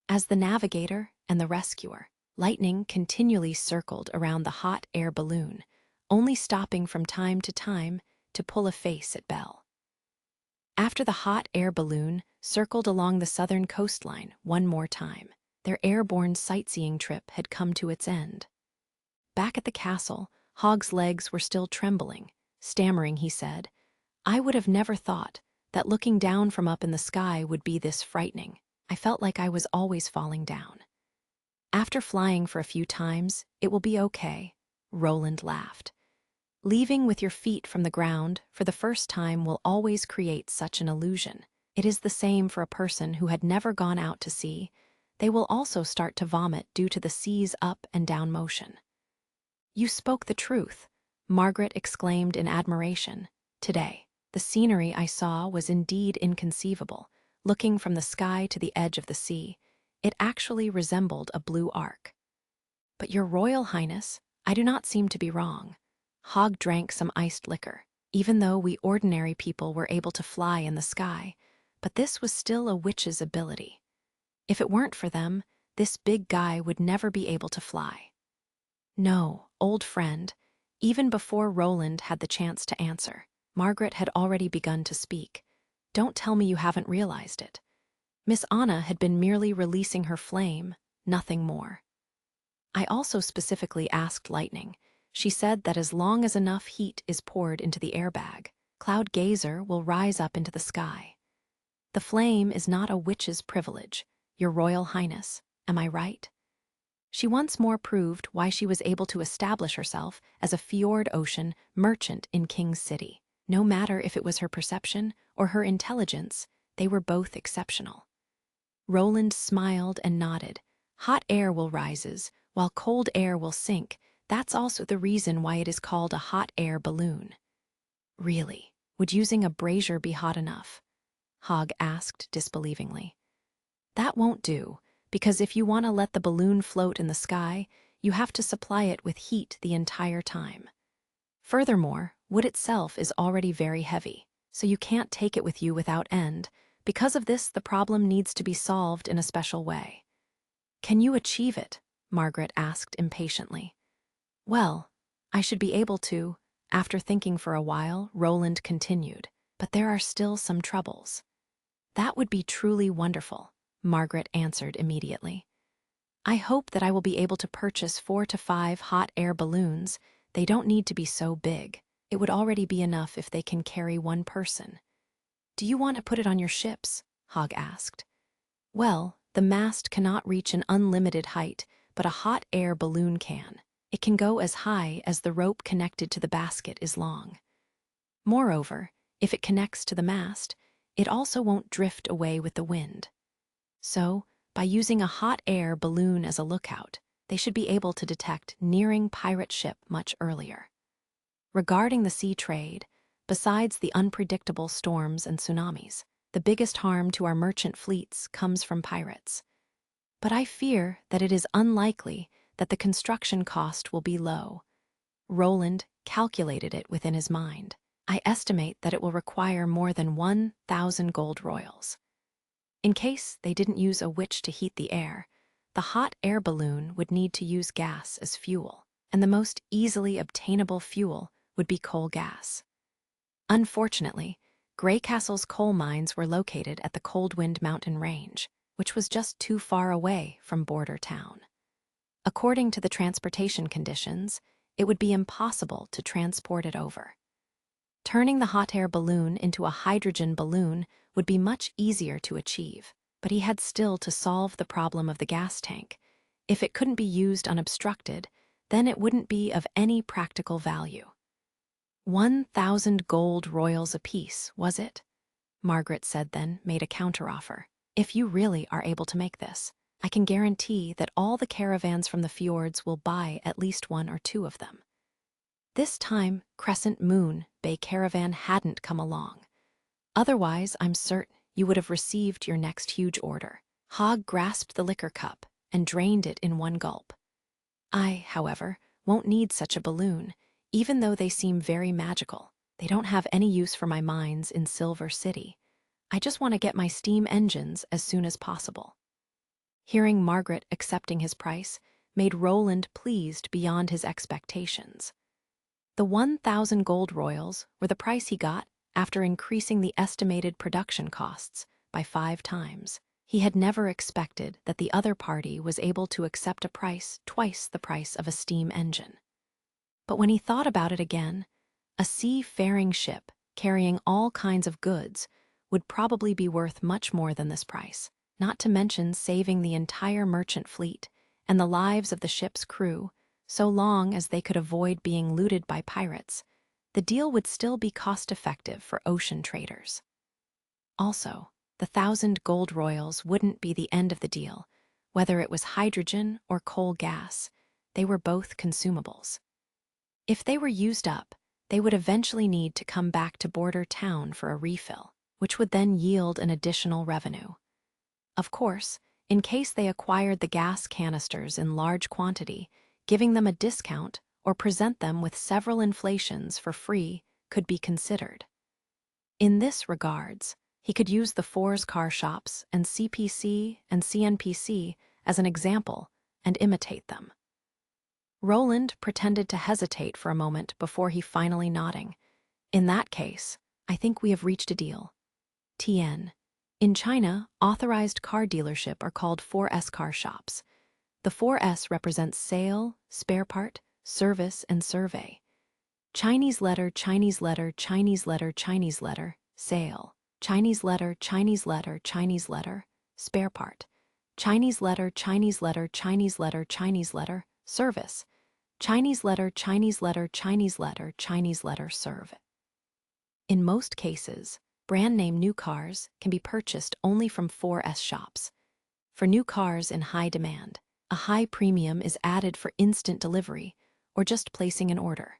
As the navigator and the rescuer, Lightning continually circled around the hot air balloon, only stopping from time to pull a face at Belle. After the hot air balloon circled along the southern coastline one more time, their airborne sightseeing trip had come to its end. Back at the castle, Hogg's legs were still trembling. Stammering, he said, "I would have never thought that looking down from up in the sky would be this frightening. I felt like I was always falling down." "After flying for a few times, it will be okay," Roland laughed. "Leaving with your feet from the ground for the first time will always create such an illusion. It is the same for a person who had never gone out to sea. They will also start to vomit due to the sea's up and down motion." "You spoke the truth," Margaret exclaimed in admiration. "Today, the scenery I saw was indeed inconceivable. Looking from the sky to the edge of the sea, it actually resembled a blue arc." "But Your Royal Highness, I do not seem to be wrong." Hogg drank some iced liquor. "Even though we ordinary people were able to fly in the sky, but this was still a witch's ability. If it weren't for them, this big guy would never be able to fly." "No, old friend." Even before Roland had the chance to answer, Margaret had already begun to speak. "Don't tell me you haven't realized it. Miss Anna had been merely releasing her flame, nothing more. I also specifically asked Lightning. She said that as long as enough heat is poured into the airbag, Cloud Gazer will rise up into the sky. The flame is not a witch's privilege, Your Royal Highness, am I right?" She once more proved why she was able to establish herself as a fjord ocean merchant in King's City. No matter if it was her perception or her intelligence, they were both exceptional. Roland smiled and nodded. "Hot air will rises, while cold air will sink. That's also the reason why it is called a hot air balloon. Really? Would using a brazier be hot enough? Hogg asked disbelievingly. That won't do, because if you want to let the balloon float in the sky, you have to supply it with heat the entire time. Furthermore, wood itself is already very heavy, so you can't take it with you without end. Because of this, the problem needs to be solved in a special way. Can you achieve it? Margaret asked impatiently. Well, I should be able to. After thinking for a while, Roland continued, but there are still some troubles. That would be truly wonderful, Margaret answered immediately. I hope that I will be able to purchase 4 to 5 hot air balloons. They don't need to be so big. It would already be enough if they can carry one person. Do you want to put it on your ships? Hogg asked. Well, the mast cannot reach an unlimited height, but a hot air balloon can. It can go as high as the rope connected to the basket is long. Moreover, if it connects to the mast, it also won't drift away with the wind. So, by using a hot air balloon as a lookout, they should be able to detect nearing pirate ship much earlier. Regarding the sea trade, besides the unpredictable storms and tsunamis, the biggest harm to our merchant fleets comes from pirates. But I fear that it is unlikely that the construction cost will be low. Roland calculated it within his mind. I estimate that it will require more than 1,000 gold royals. In case they didn't use a witch to heat the air, the hot air balloon would need to use gas as fuel, and the most easily obtainable fuel would be coal gas. Unfortunately, Greycastle's coal mines were located at the Coldwind Mountain Range, which was just too far away from border town. According to the transportation conditions, it would be impossible to transport it over. Turning the hot air balloon into a hydrogen balloon would be much easier to achieve, but he had still to solve the problem of the gas tank. If it couldn't be used unobstructed, then it wouldn't be of any practical value. 1,000 gold royals apiece, was it? Margaret said then, made a counteroffer. If you really are able to make this, I can guarantee that all the caravans from the fjords will buy at least 1 or 2 of them. This time, Crescent Moon Bay Caravan hadn't come along. Otherwise, I'm certain you would have received your next huge order. Hogg grasped the liquor cup and drained it in one gulp. I, however, won't need such a balloon, even though they seem very magical. They don't have any use for my mines in Silver City. I just want to get my steam engines as soon as possible. Hearing Margaret accepting his price made Roland pleased beyond his expectations. The 1,000 gold royals were the price he got after increasing the estimated production costs by 5 times. He had never expected that the other party was able to accept a price twice the price of a steam engine. But when he thought about it again, a seafaring ship carrying all kinds of goods would probably be worth much more than this price, not to mention saving the entire merchant fleet and the lives of the ship's crew, so long as they could avoid being looted by pirates. The deal would still be cost-effective for ocean traders. Also, the 1,000 gold royals wouldn't be the end of the deal. Whether it was hydrogen or coal gas, they were both consumables. If they were used up, they would eventually need to come back to border town for a refill, which would then yield an additional revenue. Of course, in case they acquired the gas canisters in large quantity, giving them a discount or present them with several inflations for free could be considered. In this regards, he could use the Fours car shops and CPC and CNPC as an example and imitate them. Roland pretended to hesitate for a moment before he finally nodding. In that case, I think we have reached a deal. TN. In China, authorized car dealership are called 4S car shops. The 4S represents sale, spare part, service, and survey. Chinese letter, Chinese letter, Chinese letter, Chinese letter, sale. Chinese letter, Chinese letter, Chinese letter, spare part. Chinese letter, Chinese letter, Chinese letter, Chinese letter, service. Chinese letter, Chinese letter, Chinese letter, Chinese letter, serve. In most cases, brand name new cars can be purchased only from 4S shops. For new cars in high demand, a high premium is added for instant delivery or just placing an order.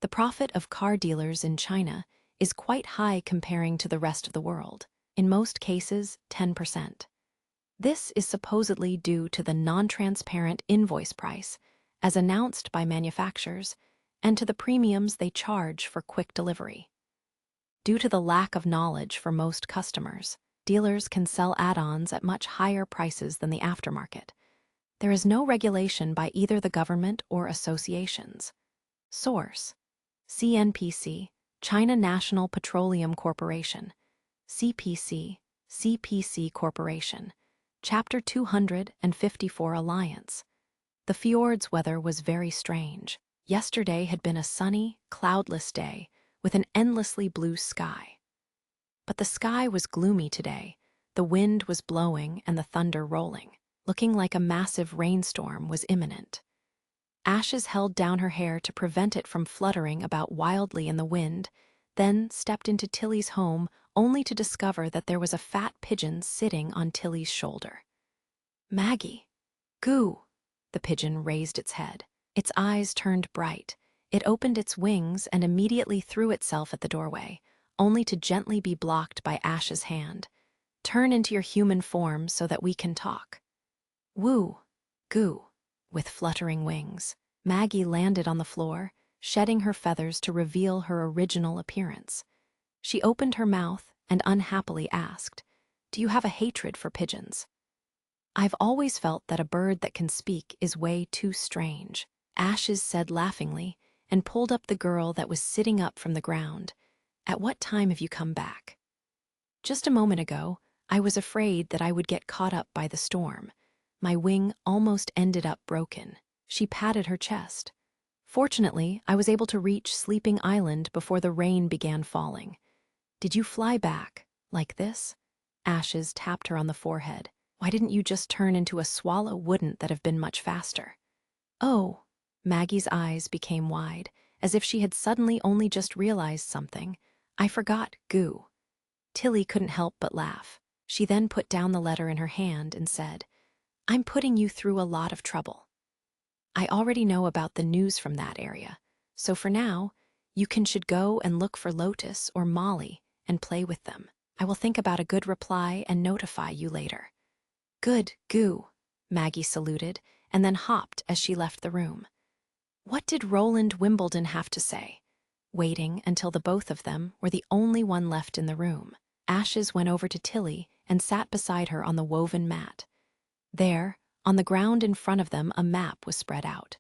The profit of car dealers in China is quite high comparing to the rest of the world, in most cases 10%. This is supposedly due to the non-transparent invoice price, as announced by manufacturers, and to the premiums they charge for quick delivery. Due to the lack of knowledge for most customers, dealers can sell add-ons at much higher prices than the aftermarket. There is no regulation by either the government or associations. Source: CNPC, China National Petroleum Corporation, CPC Corporation, Chapter 254 Alliance. The fjord's weather was very strange. Yesterday had been a sunny, cloudless day with an endlessly blue sky. But the sky was gloomy today. The wind was blowing and the thunder rolling, looking like a massive rainstorm was imminent. Ashes held down her hair to prevent it from fluttering about wildly in the wind, then stepped into Tilly's home only to discover that there was a fat pigeon sitting on Tilly's shoulder. "Maggie." "Goo." The pigeon raised its head. Its eyes turned bright. It opened its wings and immediately threw itself at the doorway, only to gently be blocked by Ash's hand. "Turn into your human form so that we can talk." "Woo." "Goo." With fluttering wings, Maggie landed on the floor, shedding her feathers to reveal her original appearance. She opened her mouth and unhappily asked, "Do you have a hatred for pigeons?" "I've always felt that a bird that can speak is way too strange," Ashes said laughingly, and pulled up the girl that was sitting up from the ground. "At what time have you come back?" "Just a moment ago. I was afraid that I would get caught up by the storm. My wing almost ended up broken." She patted her chest. "Fortunately, I was able to reach Sleeping Island before the rain began falling." "Did you fly back like this?" Ashes tapped her on the forehead. "Why didn't you just turn into a swallow? Wouldn't that have been much faster?" "Oh." Maggie's eyes became wide, as if she had suddenly only just realized something. "I forgot, Goo." Tilly couldn't help but laugh. She then put down the letter in her hand and said, "I'm putting you through a lot of trouble. I already know about the news from that area, so for now, you should go and look for Lotus or Molly and play with them. I will think about a good reply and notify you later." "Good, Goo." Maggie saluted and then hopped as she left the room. What did Roland Wimbledon have to say? Waiting until the both of them were the only one left in the room, Ashes went over to Tilly and sat beside her on the woven mat. There, on the ground in front of them, a map was spread out.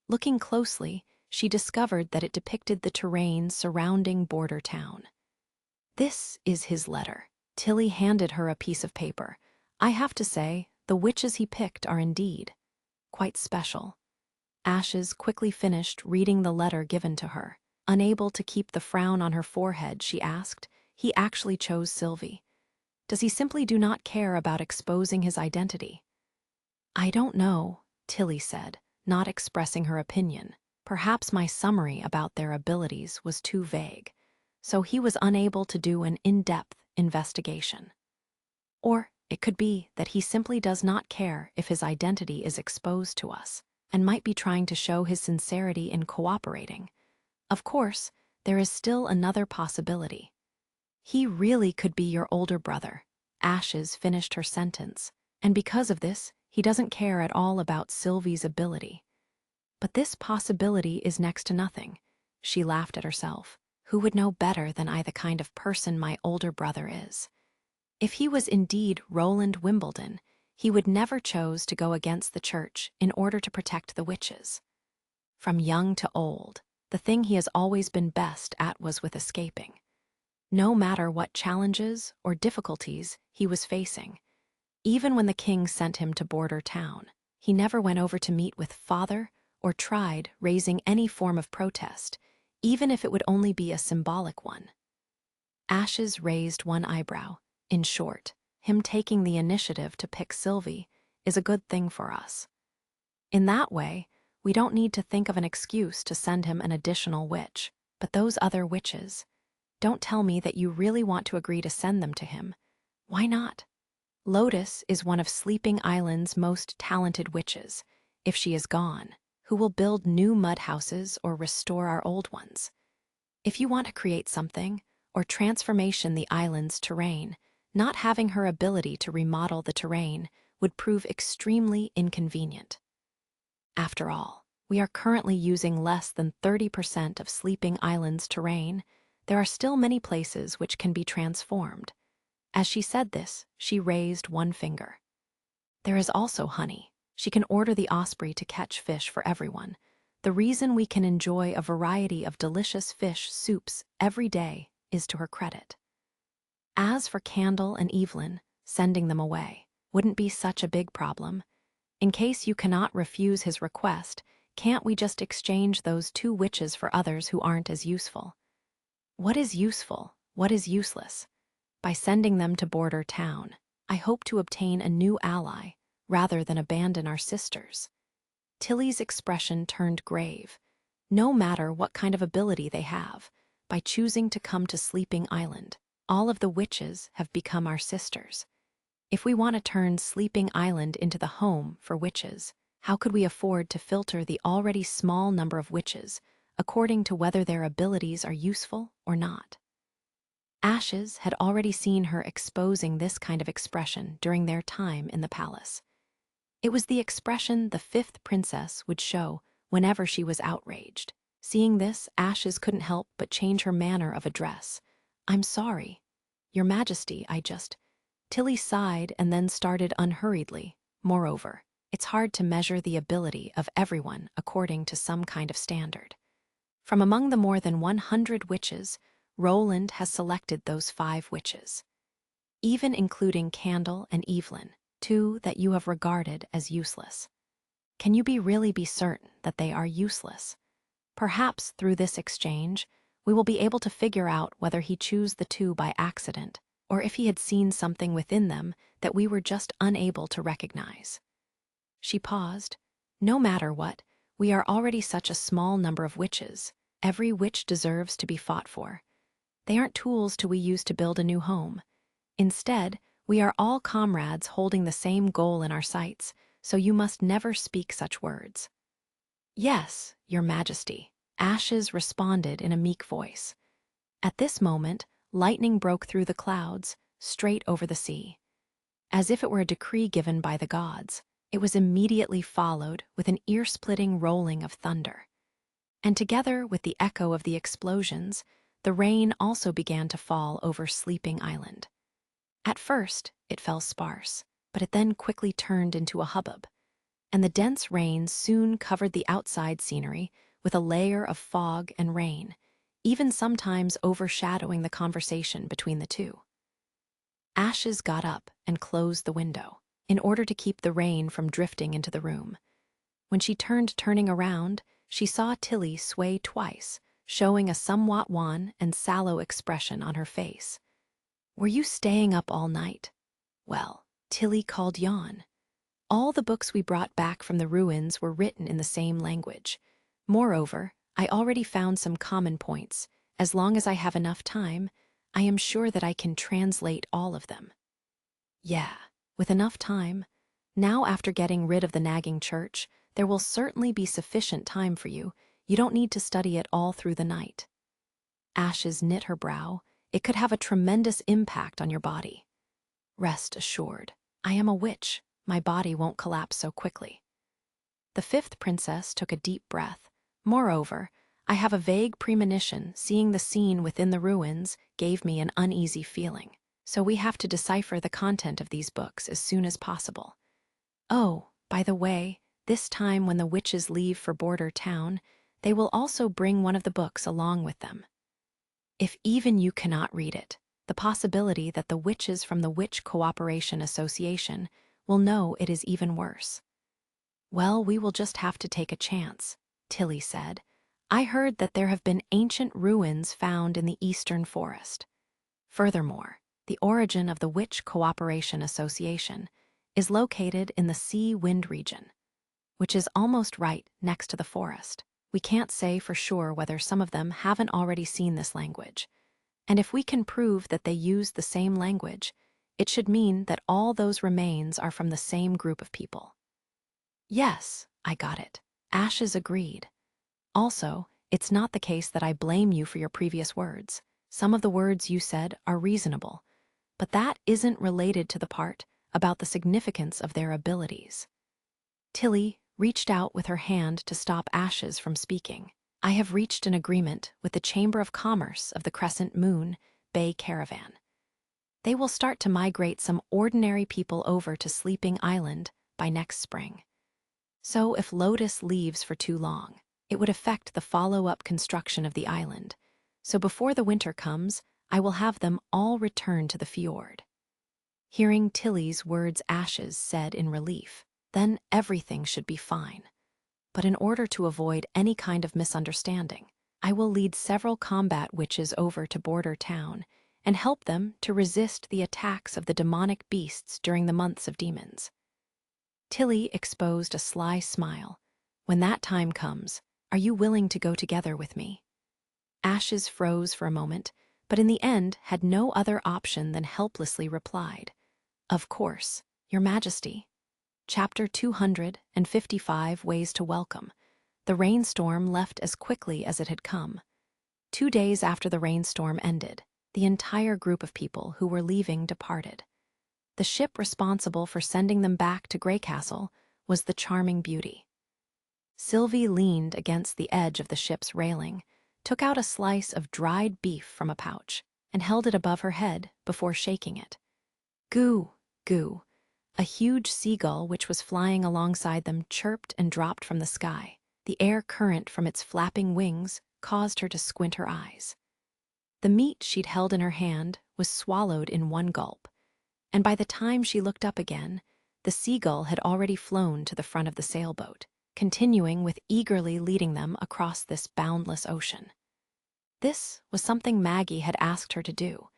Looking closely, she discovered that it depicted the terrain surrounding Border Town. "This is his letter." Tilly handed her a piece of paper. "I have to say, the witches he picked are indeed quite special." Ashes quickly finished reading the letter given to her. Unable to keep the frown on her forehead, she asked, "He actually chose Sylvie. Does he simply do not care about exposing his identity?" "I don't know," Tilly said, not expressing her opinion. "Perhaps my summary about their abilities was too vague, so he was unable to do an in-depth investigation. Or it could be that he simply does not care if his identity is exposed to us, and might be trying to show his sincerity in cooperating. Of course, there is still another possibility. He really could be your older brother." Ashes finished her sentence, "and because of this, he doesn't care at all about Sylvie's ability. But this possibility is next to nothing." She laughed at herself. "Who would know better than I the kind of person my older brother is? If he was indeed Roland Wimbledon, he would never choose to go against the church in order to protect the witches. From young to old, the thing he has always been best at was with escaping. No matter what challenges or difficulties he was facing, even when the king sent him to Border Town, he never went over to meet with Father or tried raising any form of protest, even if it would only be a symbolic one." Ashes raised one eyebrow. "In short, him taking the initiative to pick Sylvie is a good thing for us. In that way, we don't need to think of an excuse to send him an additional witch. But those other witches, don't tell me that you really want to agree to send them to him. Why not? Lotus is one of Sleeping Island's most talented witches. If she is gone, who will build new mud houses or restore our old ones. If you want to create something, or transformation the island's terrain, not having her ability to remodel the terrain would prove extremely inconvenient. After all, we are currently using less than 30% of Sleeping Island's terrain. There are still many places which can be transformed. As she said this, she raised one finger. There is also honey. She can order the osprey to catch fish for everyone. The reason we can enjoy a variety of delicious fish soups every day is to her credit. As for Candle and Evelyn, sending them away wouldn't be such a big problem. In case you cannot refuse his request, can't we just exchange those two witches for others who aren't as useful? What is useful? What is useless? By sending them to Border Town, I hope to obtain a new ally, rather than abandon our sisters. Tilly's expression turned grave. No matter what kind of ability they have, by choosing to come to Sleeping Island, all of the witches have become our sisters. If we want to turn Sleeping Island into the home for witches, how could we afford to filter the already small number of witches according to whether their abilities are useful or not? Ashes had already seen her exposing this kind of expression during their time in the palace. It was the expression the fifth princess would show whenever she was outraged. Seeing this, Ashes couldn't help but change her manner of address. "I'm sorry, Your Majesty, Tilly sighed and then started unhurriedly. Moreover, it's hard to measure the ability of everyone according to some kind of standard. From among the more than 100 witches, Roland has selected those 5 witches, even including Candle and Evelyn, 2 that you have regarded as useless. Can you really be certain that they are useless? Perhaps through this exchange, we will be able to figure out whether he chose the 2 by accident, or if he had seen something within them that we were just unable to recognize." She paused. "No matter what, we are already such a small number of witches. Every witch deserves to be fought for. They aren't tools we use to build a new home. Instead, we are all comrades holding the same goal in our sights, so you must never speak such words." "Yes, Your Majesty," Ashes responded in a meek voice. At this moment, lightning broke through the clouds, straight over the sea. As if it were a decree given by the gods, it was immediately followed with an ear-splitting rolling of thunder. And together with the echo of the explosions, the rain also began to fall over Sleeping Island. At first, it fell sparse, but it then quickly turned into a hubbub, and the dense rain soon covered the outside scenery with a layer of fog and rain, even sometimes overshadowing the conversation between the two. Ashes got up and closed the window, in order to keep the rain from drifting into the room. When she turning around, she saw Tilly sway twice, showing a somewhat wan and sallow expression on her face. "Were you staying up all night?" "Well," Tilly called yawn. "All the books we brought back from the ruins were written in the same language. Moreover, I already found some common points. As long as I have enough time, I am sure that I can translate all of them." "Yeah, with enough time. Now, after getting rid of the nagging church, there will certainly be sufficient time for you. You don't need to study it all through the night." Ashes knit her brow. "It could have a tremendous impact on your body." "Rest assured, I am a witch. My body won't collapse so quickly." The fifth princess took a deep breath. "Moreover, I have a vague premonition seeing the scene within the ruins gave me an uneasy feeling. So we have to decipher the content of these books as soon as possible. Oh, by the way, this time when the witches leave for Border Town, they will also bring one of the books along with them. If even you cannot read it, the possibility that the witches from the Witch Cooperation Association will know it is even worse." "Well, we will just have to take a chance," Tilly said. "I heard that there have been ancient ruins found in the eastern forest. Furthermore, the origin of the Witch Cooperation Association is located in the Sea Wind region, which is almost right next to the forest. We can't say for sure whether some of them haven't already seen this language. And if we can prove that they use the same language, it should mean that all those remains are from the same group of people." "Yes, I got it. Ashes agreed. Also, it's not the case that I blame you for your previous words. Some of the words you said are reasonable, but that isn't related to the part about the significance of their abilities. Tilly reached out with her hand to stop Ashes from speaking. I have reached an agreement with the Chamber of Commerce of the Crescent Moon Bay Caravan. They will start to migrate some ordinary people over to Sleeping Island by next spring. So if Lotus leaves for too long, it would affect the follow-up construction of the island. So before the winter comes, I will have them all return to the fjord. Hearing Tilly's words, Ashes said in relief, then everything should be fine. But in order to avoid any kind of misunderstanding, I will lead several combat witches over to Border Town and help them to resist the attacks of the demonic beasts during the months of demons. Tilly exposed a sly smile. When that time comes, are you willing to go together with me? Ashes froze for a moment, but in the end had no other option than helplessly replied, "Of course, Your Majesty." Chapter 255 Ways to Welcome. The rainstorm left as quickly as it had come. 2 days after the rainstorm ended, the entire group of people who were leaving departed. The ship responsible for sending them back to Grey Castle was the Charming Beauty. Sylvie leaned against the edge of the ship's railing, took out a slice of dried beef from a pouch, and held it above her head before shaking it. Goo, goo. A huge seagull which was flying alongside them chirped and dropped from the sky. The air current from its flapping wings caused her to squint her eyes. The meat she'd held in her hand was swallowed in one gulp, and by the time she looked up again, the seagull had already flown to the front of the sailboat, continuing with eagerly leading them across this boundless ocean. This was something Maggie had asked her to do,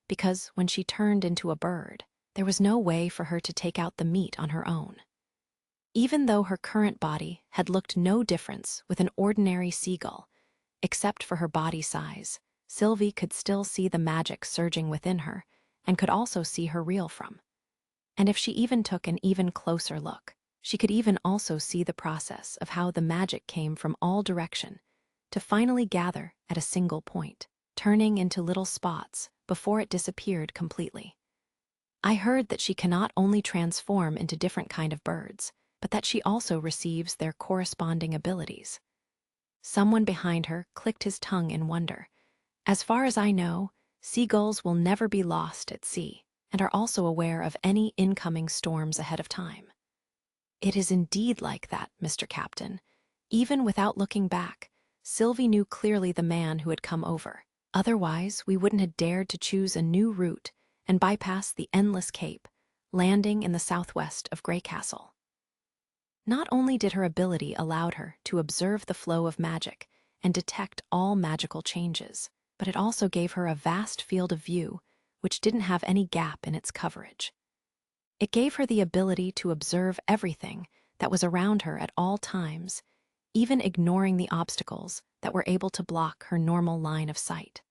because when she turned into a bird, there was no way for her to take out the meat on her own. Even though her current body had looked no difference with an ordinary seagull, except for her body size, Sylvie could still see the magic surging within her and could also see her reel from. And if she even took an even closer look, she could even also see the process of how the magic came from all direction to finally gather at a single point, turning into little spots before it disappeared completely. I heard that she cannot only transform into different kind of birds, but that she also receives their corresponding abilities. Someone behind her clicked his tongue in wonder. As far as I know, seagulls will never be lost at sea and are also aware of any incoming storms ahead of time. It is indeed like that, Mr. Captain. Even without looking back, Sylvie knew clearly the man who had come over. Otherwise, we wouldn't have dared to choose a new route and bypass the endless cape, landing in the southwest of Grey Castle. Not only did her ability allow her to observe the flow of magic and detect all magical changes, but it also gave her a vast field of view which didn't have any gap in its coverage. It gave her the ability to observe everything that was around her at all times, even ignoring the obstacles that were able to block her normal line of sight.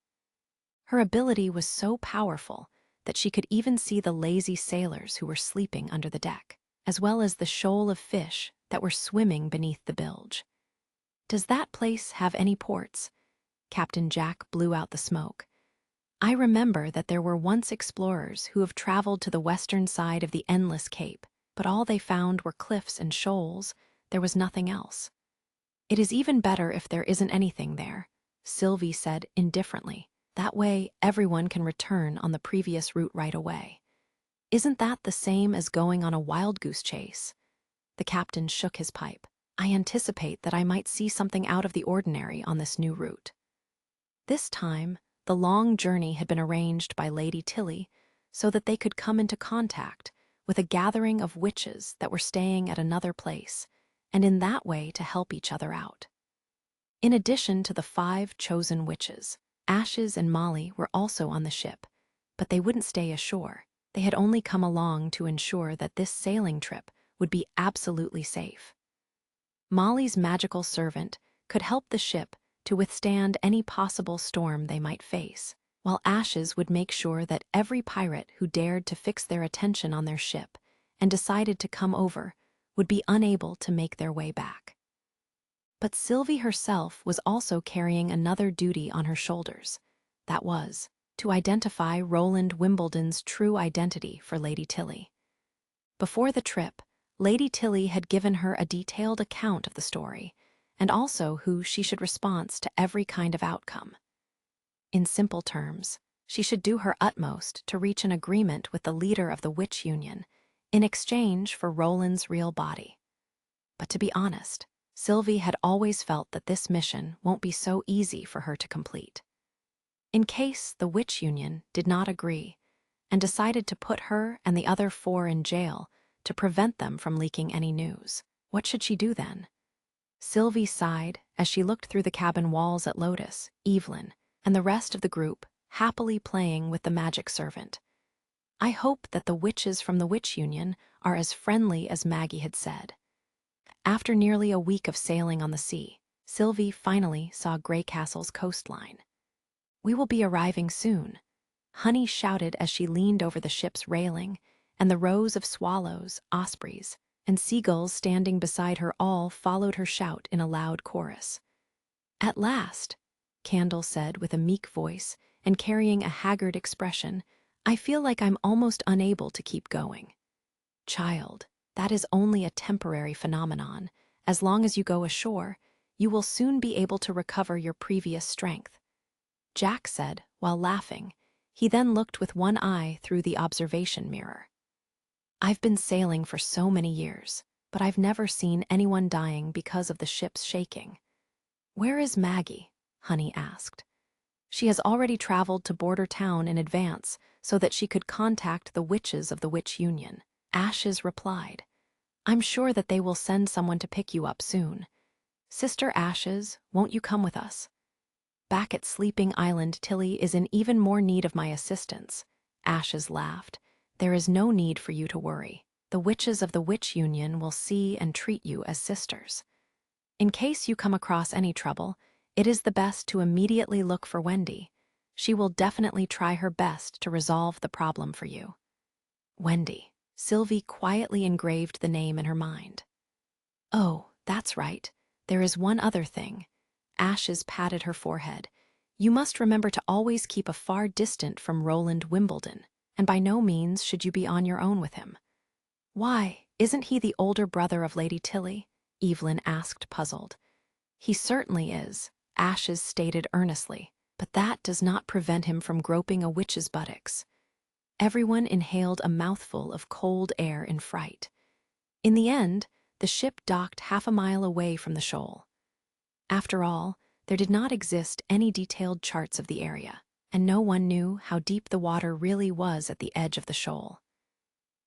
Her ability was so powerful that she could even see the lazy sailors who were sleeping under the deck, as well as the shoal of fish that were swimming beneath the bilge. "Does that place have any ports?" Captain Jack blew out the smoke. "I remember that there were once explorers who have traveled to the western side of the endless cape, but all they found were cliffs and shoals. There was nothing else." "It is even better if there isn't anything there," Sylvie said indifferently. "That way, everyone can return on the previous route right away." "Isn't that the same as going on a wild goose chase?" The captain shook his pipe. "I anticipate that I might see something out of the ordinary on this new route." This time, the long journey had been arranged by Lady Tilly so that they could come into contact with a gathering of witches that were staying at another place, and in that way to help each other out. In addition to the 5 chosen witches, Ashes and Molly were also on the ship, but they wouldn't stay ashore. They had only come along to ensure that this sailing trip would be absolutely safe. Molly's magical servant could help the ship to withstand any possible storm they might face, while Ashes would make sure that every pirate who dared to fix their attention on their ship and decided to come over would be unable to make their way back. But Sylvie herself was also carrying another duty on her shoulders. That was, to identify Roland Wimbledon's true identity for Lady Tilly. Before the trip, Lady Tilly had given her a detailed account of the story, and also who she should respond to every kind of outcome. In simple terms, she should do her utmost to reach an agreement with the leader of the Witch Union in exchange for Roland's real body. But to be honest, Sylvie had always felt that this mission won't be so easy for her to complete. In case the Witch Union did not agree and decided to put her and the other 4 in jail to prevent them from leaking any news, what should she do then? Sylvie sighed as she looked through the cabin walls at Lotus, Evelyn, and the rest of the group happily playing with the magic servant. I hope that the witches from the Witch Union are as friendly as Maggie had said. After nearly a week of sailing on the sea, Sylvie finally saw Grey Castle's coastline. "We will be arriving soon," Honey shouted as she leaned over the ship's railing, and the rows of swallows, ospreys, and seagulls standing beside her all followed her shout in a loud chorus. "At last," Candle said with a meek voice and carrying a haggard expression, "I feel like I'm almost unable to keep going." "Child, that is only a temporary phenomenon. As long as you go ashore, you will soon be able to recover your previous strength," Jack said while laughing. He then looked with one eye through the observation mirror. "I've been sailing for so many years, but I've never seen anyone dying because of the ship's shaking." "Where is Maggie?" Honey asked. "She has already traveled to Border Town in advance so that she could contact the witches of the Witch Union," Ashes replied. "I'm sure that they will send someone to pick you up soon. Sister Ashes, won't you come with us?" "Back at Sleeping Island, Tilly is in even more need of my assistance," Ashes laughed. "There is no need for you to worry. The witches of the Witch Union will see and treat you as sisters. In case you come across any trouble, it is the best to immediately look for Wendy. She will definitely try her best to resolve the problem for you." Wendy. Sylvie quietly engraved the name in her mind. "Oh, that's right. There is one other thing." Ashes patted her forehead. "You must remember to always keep a far distant from Roland Wimbledon, and by no means should you be on your own with him." "Why, isn't he the older brother of Lady Tilly?" Evelyn asked, puzzled. "He certainly is," Ashes stated earnestly, "but that does not prevent him from groping a witch's buttocks." Everyone inhaled a mouthful of cold air in fright. In the end, the ship docked half a mile away from the shoal. After all, there did not exist any detailed charts of the area, and no one knew how deep the water really was at the edge of the shoal.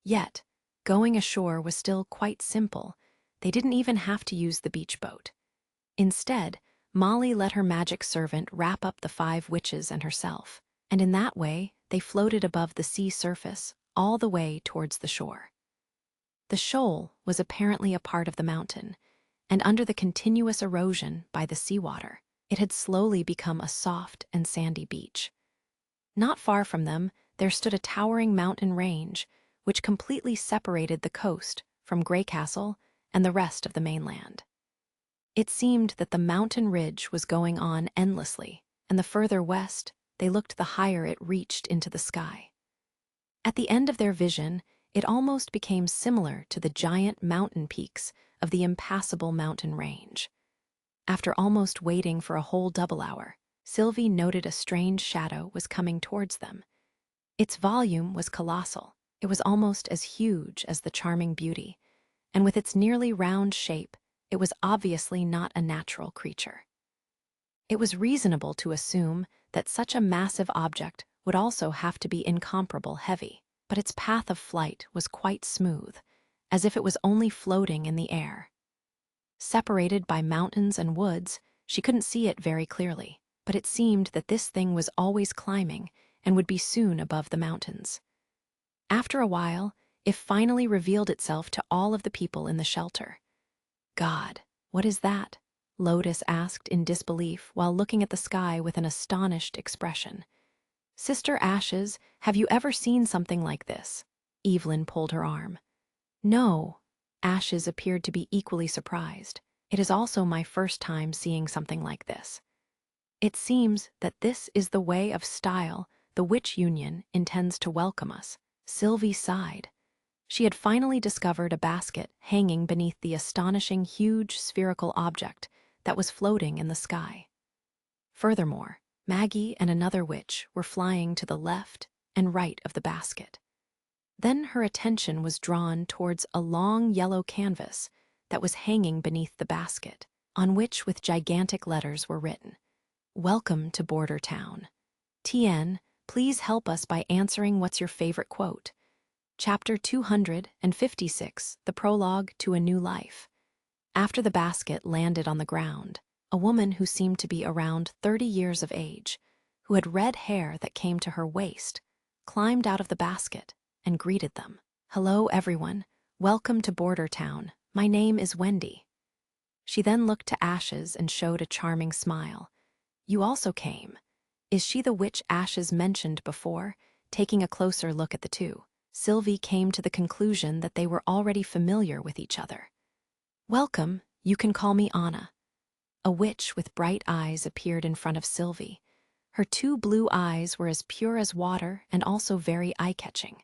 Yet, going ashore was still quite simple. They didn't even have to use the beach boat. Instead, Molly let her magic servant wrap up the 5 witches and herself, and in that way they floated above the sea surface all the way towards the shore. The shoal was apparently a part of the mountain, and under the continuous erosion by the seawater, it had slowly become a soft and sandy beach. Not far from them, there stood a towering mountain range, which completely separated the coast from Grey Castle and the rest of the mainland. It seemed that the mountain ridge was going on endlessly, and the further west they looked, the higher it reached into the sky. At the end of their vision, it almost became similar to the giant mountain peaks of the impassable mountain range. After almost waiting for a whole double hour, Sylvie noted a strange shadow was coming towards them. Its volume was colossal. It was almost as huge as the charming beauty, and with its nearly round shape, it was obviously not a natural creature. It was reasonable to assume that such a massive object would also have to be incomparable heavy, but its path of flight was quite smooth, as if it was only floating in the air. Separated by mountains and woods, she couldn't see it very clearly, but it seemed that this thing was always climbing and would be soon above the mountains. After a while, it finally revealed itself to all of the people in the shelter. "God, what is that?" Lotus asked in disbelief while looking at the sky with an astonished expression. "Sister Ashes, have you ever seen something like this?" Evelyn pulled her arm. "No." Ashes appeared to be equally surprised. It is also my first time seeing something like this. It seems that this is the way of style the Witch Union intends to welcome us. Sylvie sighed. She had finally discovered a basket hanging beneath the astonishing huge spherical object that was floating in the sky. Furthermore, Maggie and another witch were flying to the left and right of the basket. Then her attention was drawn towards a long yellow canvas that was hanging beneath the basket, on which with gigantic letters were written, "Welcome to Border Town. Tien, please help us by answering what's your favorite quote." Chapter 256, The Prologue to a New Life. After the basket landed on the ground, a woman who seemed to be around 30 years of age, who had red hair that came to her waist, climbed out of the basket and greeted them. "Hello, everyone. Welcome to Border Town. My name is Wendy." She then looked to Ashes and showed a charming smile. "You also came. Is she the witch Ashes mentioned before?" Taking a closer look at the two, Sylvie came to the conclusion that they were already familiar with each other. "Welcome, you can call me Anna." A witch with bright eyes appeared in front of Sylvie. Her two blue eyes were as pure as water and also very eye-catching.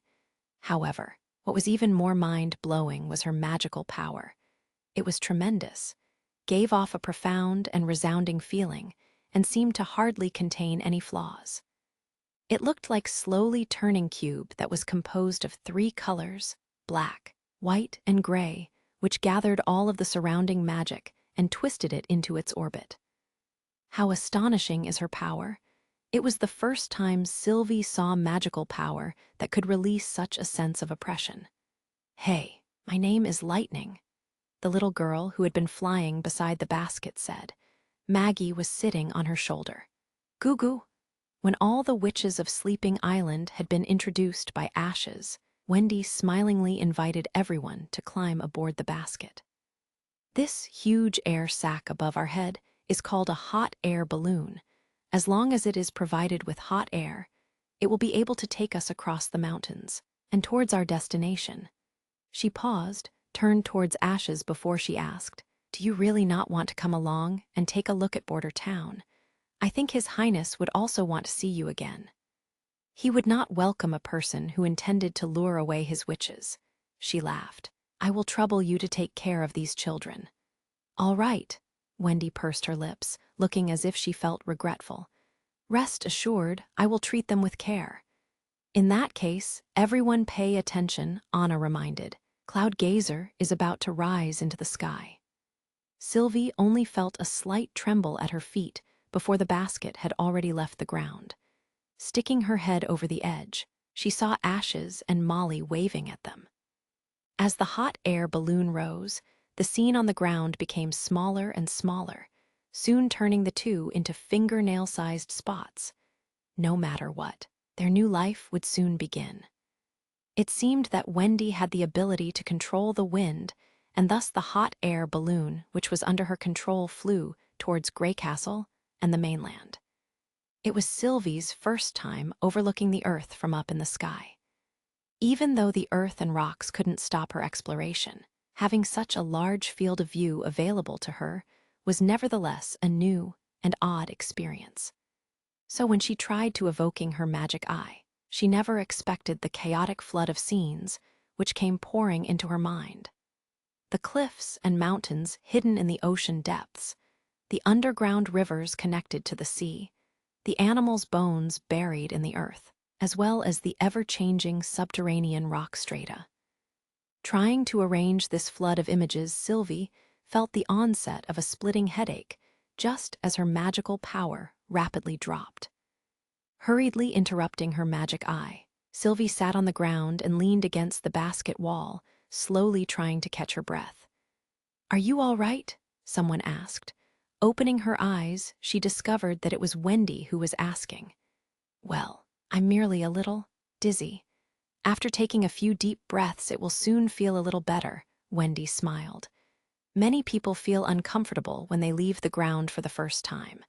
However, what was even more mind-blowing was her magical power. It was tremendous, gave off a profound and resounding feeling, and seemed to hardly contain any flaws. It looked like slowly turning cube that was composed of 3 colors, black, white, and gray, which gathered all of the surrounding magic and twisted it into its orbit. How astonishing is her power! It was the first time Sylvie saw magical power that could release such a sense of oppression. "Hey, my name is Lightning," the little girl who had been flying beside the basket said. Maggie was sitting on her shoulder. "Goo-goo." When all the witches of Sleeping Island had been introduced by Ashes, Wendy smilingly invited everyone to climb aboard the basket. This huge air sac above our head is called a hot air balloon. As long as it is provided with hot air, it will be able to take us across the mountains and towards our destination. She paused, turned towards Ashes before she asked, "Do you really not want to come along and take a look at Border Town? I think His Highness would also want to see you again." "He would not welcome a person who intended to lure away his witches." She laughed. "I will trouble you to take care of these children." "All right." Wendy pursed her lips, looking as if she felt regretful. "Rest assured, I will treat them with care." "In that case, everyone pay attention," Anna reminded. "Cloud Gazer is about to rise into the sky." Sylvie only felt a slight tremble at her feet before the basket had already left the ground. Sticking her head over the edge, she saw Ashes and Molly waving at them. As the hot air balloon rose, the scene on the ground became smaller and smaller, soon turning the two into fingernail-sized spots. No matter what, their new life would soon begin. It seemed that Wendy had the ability to control the wind, and thus the hot air balloon, which was under her control, flew towards Grey Castle and the mainland. It was Sylvie's first time overlooking the Earth from up in the sky. Even though the earth and rocks couldn't stop her exploration, having such a large field of view available to her was nevertheless a new and odd experience. So when she tried to evoking her magic eye, she never expected the chaotic flood of scenes which came pouring into her mind. The cliffs and mountains hidden in the ocean depths, the underground rivers connected to the sea, the animals' bones buried in the earth, as well as the ever-changing subterranean rock strata. Trying to arrange this flood of images, Sylvie felt the onset of a splitting headache just as her magical power rapidly dropped. Hurriedly interrupting her magic eye, Sylvie sat on the ground and leaned against the basket wall, slowly trying to catch her breath. "Are you all right?" someone asked. Opening her eyes, she discovered that it was Wendy who was asking. "Well, I'm merely a little dizzy. After taking a few deep breaths, it will soon feel a little better," Wendy smiled. "Many people feel uncomfortable when they leave the ground for the first time."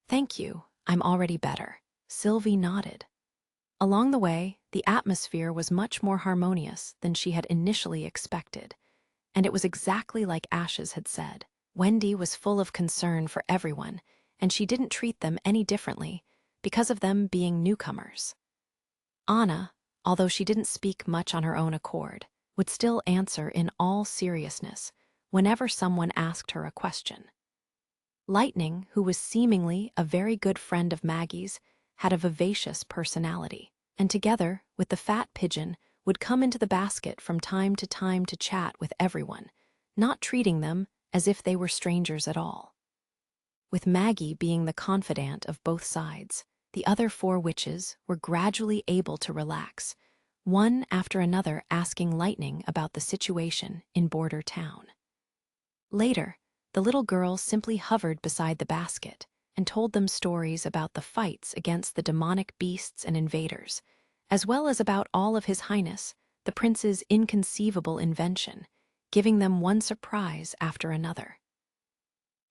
"Thank you, I'm already better." Sylvie nodded. Along the way, the atmosphere was much more harmonious than she had initially expected, and it was exactly like Ashes had said. Wendy was full of concern for everyone, and she didn't treat them any differently because of them being newcomers. Anna, although she didn't speak much on her own accord, would still answer in all seriousness whenever someone asked her a question. Lightning, who was seemingly a very good friend of Maggie's, had a vivacious personality, and together with the fat pigeon would come into the basket from time to chat with everyone, not treating them as if they were strangers at all. With Maggie being the confidant of both sides, the other 4 witches were gradually able to relax, one after another asking Lightning about the situation in Border Town. Later, the little girl simply hovered beside the basket and told them stories about the fights against the demonic beasts and invaders, as well as about all of His Highness, the prince's inconceivable invention, giving them one surprise after another.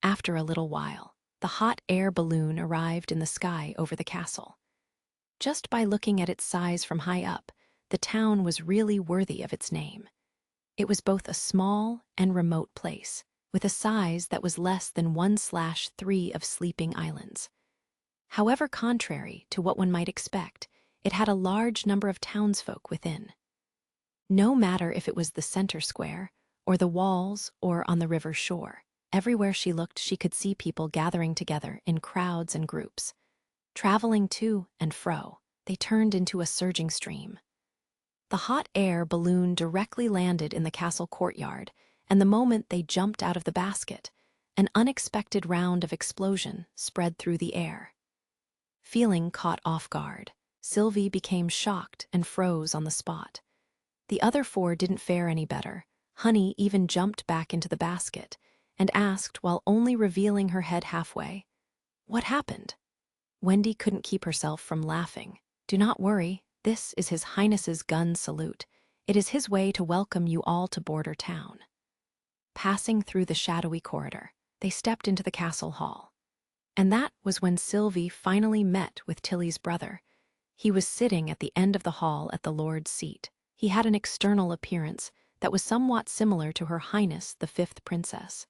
After a little while, the hot air balloon arrived in the sky over the castle. Just by looking at its size from high up, the town was really worthy of its name. It was both a small and remote place, with a size that was less than 1/3 of Sleeping Islands. However contrary to what one might expect, it had a large number of townsfolk within. No matter if it was the center square, or the walls, or on the river shore, everywhere she looked she could see people gathering together in crowds and groups. Traveling to and fro, they turned into a surging stream. The hot air balloon directly landed in the castle courtyard, and the moment they jumped out of the basket, an unexpected round of explosion spread through the air. Feeling caught off guard, Sylvie became shocked and froze on the spot. The other 4 didn't fare any better. Honey even jumped back into the basket and asked while only revealing her head halfway, "What happened?" Wendy couldn't keep herself from laughing. "Do not worry, this is His Highness's gun salute. It is his way to welcome you all to Border Town." Passing through the shadowy corridor, they stepped into the castle hall. And that was when Sylvie finally met with Tilly's brother. He was sitting at the end of the hall at the Lord's seat. He had an external appearance that was somewhat similar to Her Highness the 5th Princess.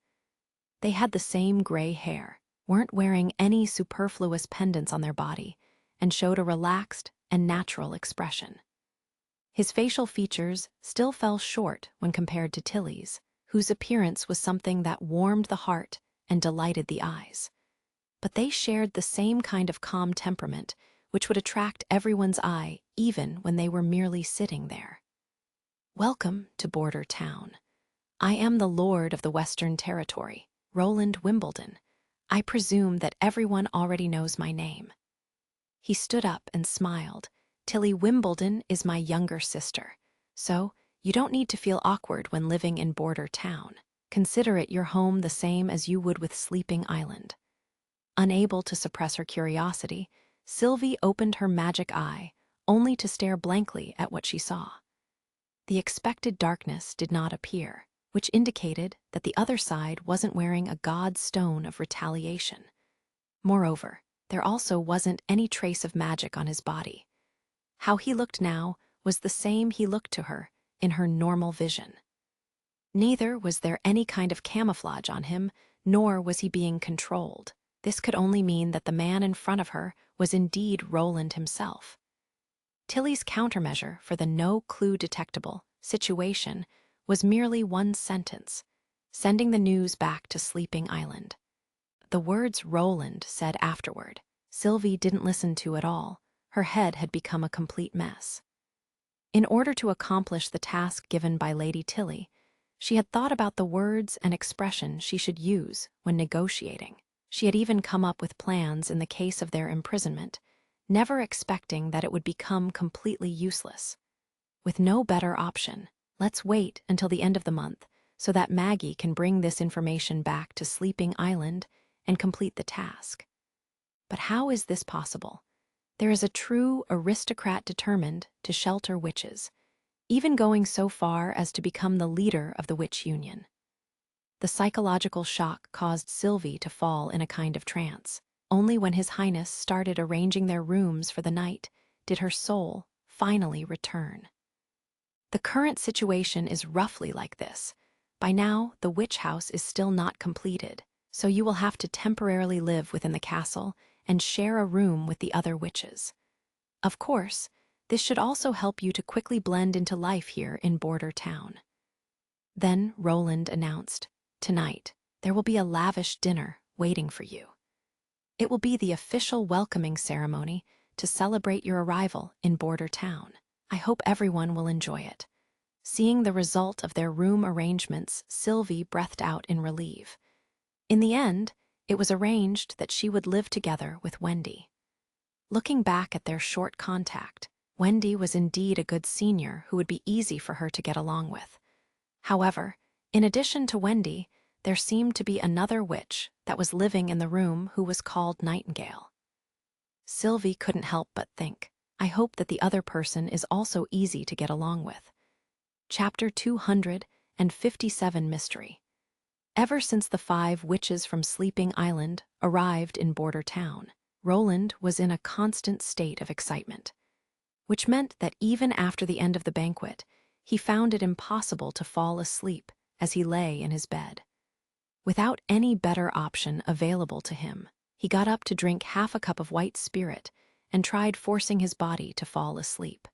They had the same gray hair, weren't wearing any superfluous pendants on their body, and showed a relaxed and natural expression. His facial features still fell short when compared to Tilly's, whose appearance was something that warmed the heart and delighted the eyes. But they shared the same kind of calm temperament which would attract everyone's eye even when they were merely sitting there. "Welcome to Border Town. I am the Lord of the Western Territory, Roland Wimbledon. I presume that everyone already knows my name." He stood up and smiled. "Tilly Wimbledon is my younger sister, so you don't need to feel awkward when living in Border Town. Consider it your home the same as you would with Sleeping Island." Unable to suppress her curiosity, Sylvie opened her magic eye, only to stare blankly at what she saw. The expected darkness did not appear, which indicated that the other side wasn't wearing a god stone of retaliation. Moreover, there also wasn't any trace of magic on his body. How he looked now was the same he looked to her in her normal vision. Neither was there any kind of camouflage on him, nor was he being controlled. This could only mean that the man in front of her was indeed Roland himself. Tilly's countermeasure for the no clue detectable situation was merely one sentence, sending the news back to Sleeping Island. The words Roland said afterward, Sylvie didn't listen to at all. Her head had become a complete mess. In order to accomplish the task given by Lady Tilly, she had thought about the words and expression she should use when negotiating. She had even come up with plans in the case of their imprisonment, never expecting that it would become completely useless. With no better option, let's wait until the end of the month so that Maggie can bring this information back to Sleeping Island and complete the task. But how is this possible? There is a true aristocrat determined to shelter witches, even going so far as to become the leader of the witch union. The psychological shock caused Sylvie to fall in a kind of trance. Only when His Highness started arranging their rooms for the night did her soul finally return. The current situation is roughly like this, By now, the witch house is still not completed, so you will have to temporarily live within the castle and share a room with the other witches. Of course, this should also help you to quickly blend into life here in Border Town. Then Roland announced, "Tonight, there will be a lavish dinner waiting for you. It will be the official welcoming ceremony to celebrate your arrival in Border Town. I hope everyone will enjoy it." Seeing the result of their room arrangements, Sylvie breathed out in relief. In the end, it was arranged that she would live together with Wendy. Looking back at their short contact, Wendy was indeed a good senior who would be easy for her to get along with. However, in addition to Wendy, there seemed to be another witch that was living in the room who was called Nightingale. Sylvie couldn't help but think, I hope that the other person is also easy to get along with. Chapter 257 Mystery. Ever since the 5 witches from Sleeping Island arrived in Border Town, Roland was in a constant state of excitement, which meant that even after the end of the banquet, he found it impossible to fall asleep as he lay in his bed. Without any better option available to him, he got up to drink half a cup of white spirit and tried forcing his body to fall asleep.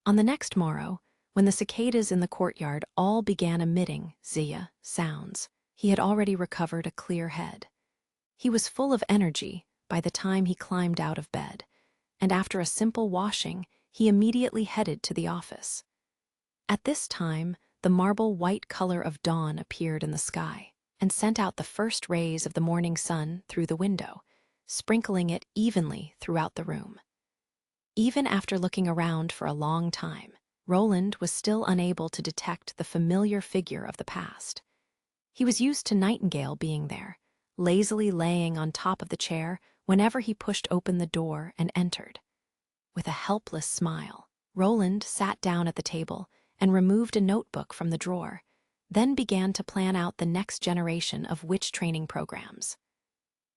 On the next morrow, when the cicadas in the courtyard all began emitting zia sounds, he had already recovered a clear head. He was full of energy by the time he climbed out of bed, and after a simple washing, he immediately headed to the office. At this time, the marble white color of dawn appeared in the sky and sent out the first rays of the morning sun through the window, sprinkling it evenly throughout the room. Even after looking around for a long time, Roland was still unable to detect the familiar figure of the past. He was used to Nightingale being there, lazily laying on top of the chair whenever he pushed open the door and entered. With a helpless smile, Roland sat down at the table and removed a notebook from the drawer, then began to plan out the next generation of witch training programs.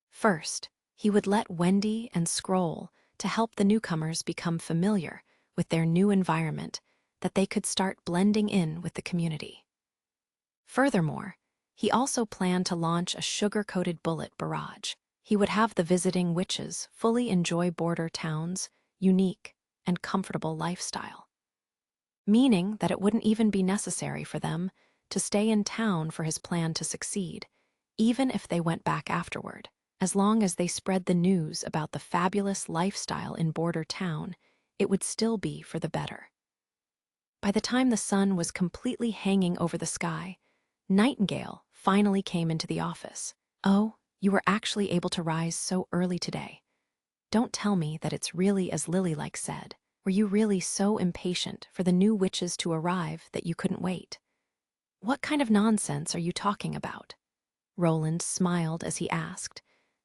First, he would let Wendy and Scroll to help the newcomers become familiar with their new environment, that they could start blending in with the community. Furthermore, he also planned to launch a sugar-coated bullet barrage. He would have the visiting witches fully enjoy Border Town's unique and comfortable lifestyle, meaning that it wouldn't even be necessary for them to stay in town for his plan to succeed, even if they went back afterward. As long as they spread the news about the fabulous lifestyle in Border Town, it would still be for the better. By the time the sun was completely hanging over the sky, Nightingale finally came into the office. "Oh, you were actually able to rise so early today. Don't tell me that it's really as Lily-like said. Were you really so impatient for the new witches to arrive that you couldn't wait?" "What kind of nonsense are you talking about?" Roland smiled as he asked,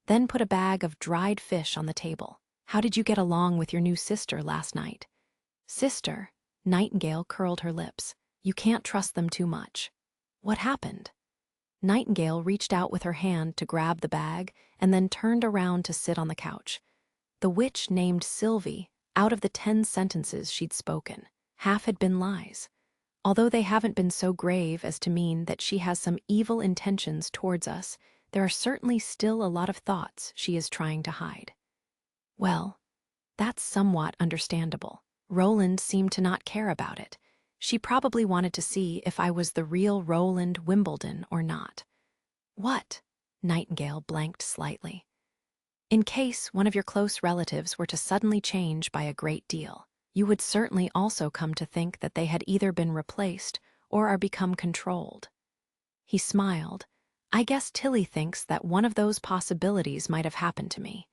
then put a bag of dried fish on the table. "How did you get along with your new sister last night?" "Sister?" Nightingale curled her lips. "You can't trust them too much." "What happened?" Nightingale reached out with her hand to grab the bag and then turned around to sit on the couch. The witch named Sylvie, out of the 10 sentences she'd spoken, half had been lies, although they haven't been so grave as to mean that she has some evil intentions towards us. There are certainly still a lot of thoughts she is trying to hide. Well, that's somewhat understandable. Roland seemed to not care about it. She probably wanted to see if I was the real Roland Wimbledon or not. "What?" Nightingale blanked slightly. "In case one of your close relatives were to suddenly change by a great deal, you would certainly also come to think that they had either been replaced or are become controlled." He smiled. "I guess Tilly thinks that one of those possibilities might have happened to me.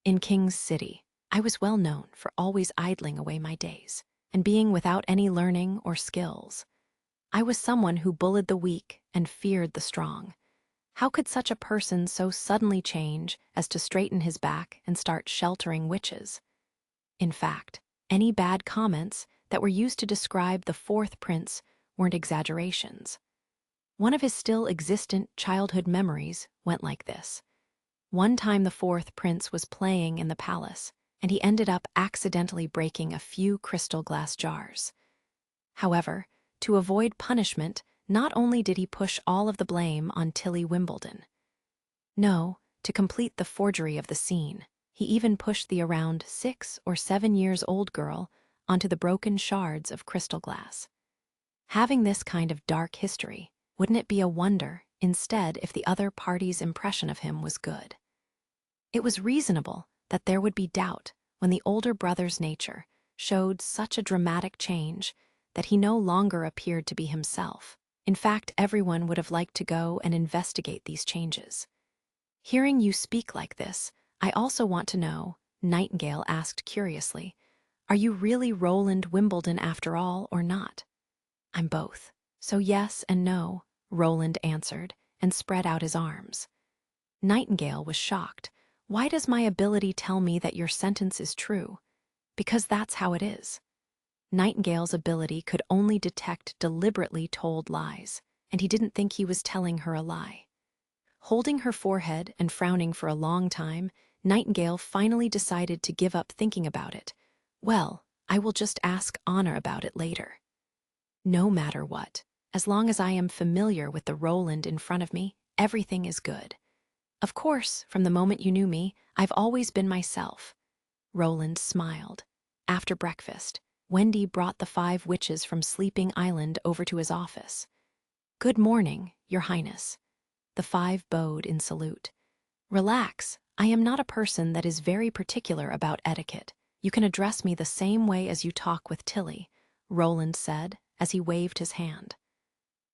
In King's City, I was well known for always idling away my days and being without any learning or skills. I was someone who bullied the weak and feared the strong. How could such a person so suddenly change as to straighten his back and start sheltering witches? In fact, any bad comments that were used to describe the 4th prince weren't exaggerations. One of his still existent childhood memories went like this. One time the 4th prince was playing in the palace, and he ended up accidentally breaking a few crystal glass jars. However, to avoid punishment, not only did he push all of the blame on Tilly Wimbledon. No, to complete the forgery of the scene, he even pushed the around 6 or 7 years old girl onto the broken shards of crystal glass. Having this kind of dark history, wouldn't it be a wonder, instead, if the other party's impression of him was good? It was reasonable that there would be doubt when the older brother's nature showed such a dramatic change that he no longer appeared to be himself. In fact, everyone would have liked to go and investigate these changes. Hearing you speak like this, I also want to know, Nightingale asked curiously, are you really Roland Wimbledon after all or not? I'm both. So yes and no, Roland answered and spread out his arms. Nightingale was shocked. Why does my ability tell me that your sentence is true? Because that's how it is. Nightingale's ability could only detect deliberately told lies, and he didn't think he was telling her a lie. Holding her forehead and frowning for a long time, Nightingale finally decided to give up thinking about it. Well, I will just ask Anna about it later. No matter what, as long as I am familiar with the Roland in front of me, everything is good. Of course, from the moment you knew me, I've always been myself. Roland smiled. After breakfast, Wendy brought the 5 witches from Sleeping Island over to his office. Good morning, Your Highness. The 5 bowed in salute. Relax, I am not a person that is very particular about etiquette. You can address me the same way as you talk with Tilly, Roland said as he waved his hand.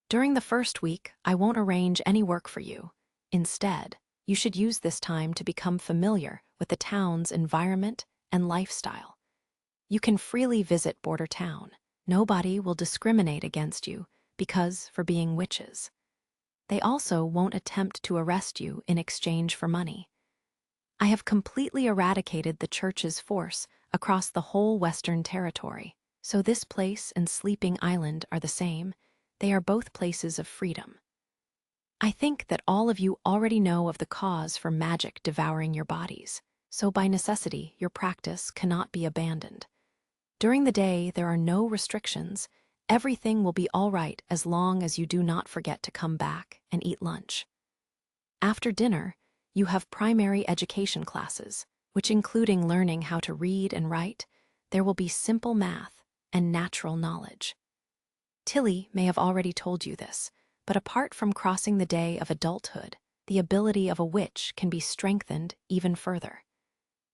During the first week, I won't arrange any work for you. Instead, you should use this time to become familiar with the town's environment and lifestyle. You can freely visit Border Town. Nobody will discriminate against you because for being witches. They also won't attempt to arrest you in exchange for money. I have completely eradicated the church's force across the whole Western Territory, so this place and Sleeping Island are the same. They are both places of freedom. I think that all of you already know of the cause for magic devouring your bodies, so by necessity your practice cannot be abandoned. During the day there are no restrictions. Everything will be all right as long as you do not forget to come back and eat lunch. After dinner, you have primary education classes, which including learning how to read and write, there will be simple math and natural knowledge. Tilly may have already told you this, but apart from crossing the day of adulthood, the ability of a witch can be strengthened even further.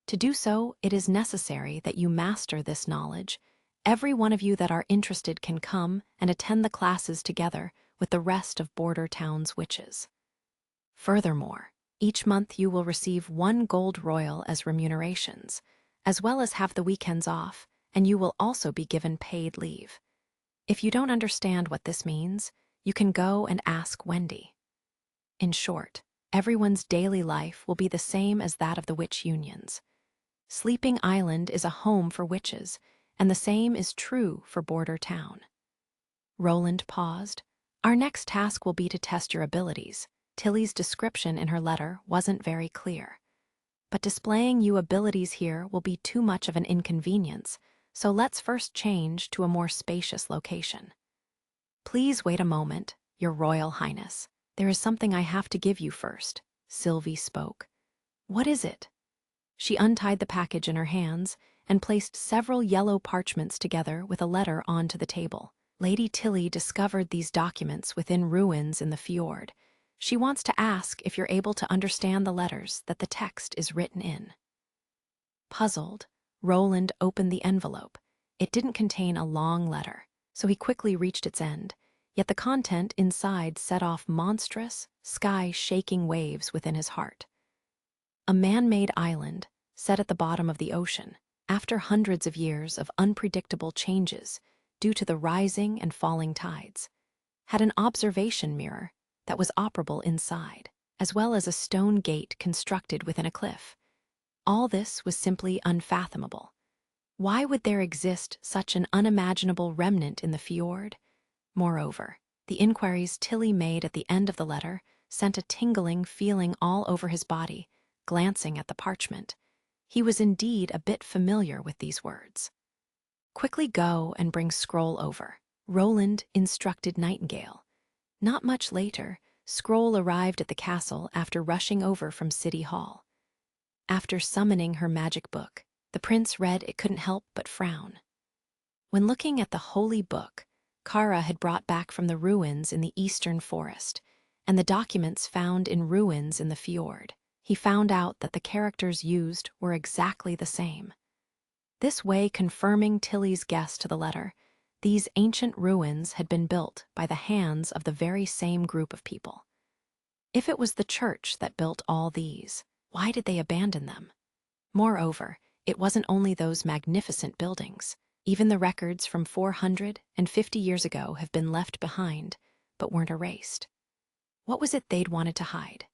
To do so, it is necessary that you master this knowledge. Every one of you that are interested can come and attend the classes together with the rest of Border Town's witches. Furthermore, each month you will receive 1 gold royal as remunerations, as well as have the weekends off, and you will also be given paid leave. If you don't understand what this means, you can go and ask Wendy. In short, everyone's daily life will be the same as that of the witch unions. Sleeping Island is a home for witches, and the same is true for Border Town. Roland paused. Our next task will be to test your abilities. Tilly's description in her letter wasn't very clear. But displaying you abilities here will be too much of an inconvenience, so let's first change to a more spacious location. Please wait a moment, Your Royal Highness. There is something I have to give you first, Sylvie spoke. What is it? She untied the package in her hands and placed several yellow parchments together with a letter onto the table. Lady Tilly discovered these documents within ruins in the fjord. She wants to ask if you're able to understand the letters that the text is written in. Puzzled, Roland opened the envelope. It didn't contain a long letter, so he quickly reached its end, yet the content inside set off monstrous, sky-shaking waves within his heart. A man-made island, set at the bottom of the ocean, after hundreds of years of unpredictable changes due to the rising and falling tides, had an observation mirror that was operable inside, as well as a stone gate constructed within a cliff. All this was simply unfathomable. Why would there exist such an unimaginable remnant in the fjord? Moreover, the inquiries Tilly made at the end of the letter sent a tingling feeling all over his body. Glancing at the parchment, he was indeed a bit familiar with these words. Quickly go and bring scroll over, Roland instructed Nightingale. Not much later, Scroll arrived at the castle after rushing over from City Hall. After summoning her magic book, the prince read it couldn't help but frown. When looking at the holy book, Kara had brought back from the ruins in the eastern forest, and the documents found in ruins in the fjord, he found out that the characters used were exactly the same. This way confirming Tilly's guess to the letter, these ancient ruins had been built by the hands of the very same group of people. If it was the church that built all these, why did they abandon them? Moreover, it wasn't only those magnificent buildings. Even the records from 450 years ago have been left behind, but weren't erased. What was it they'd wanted to hide?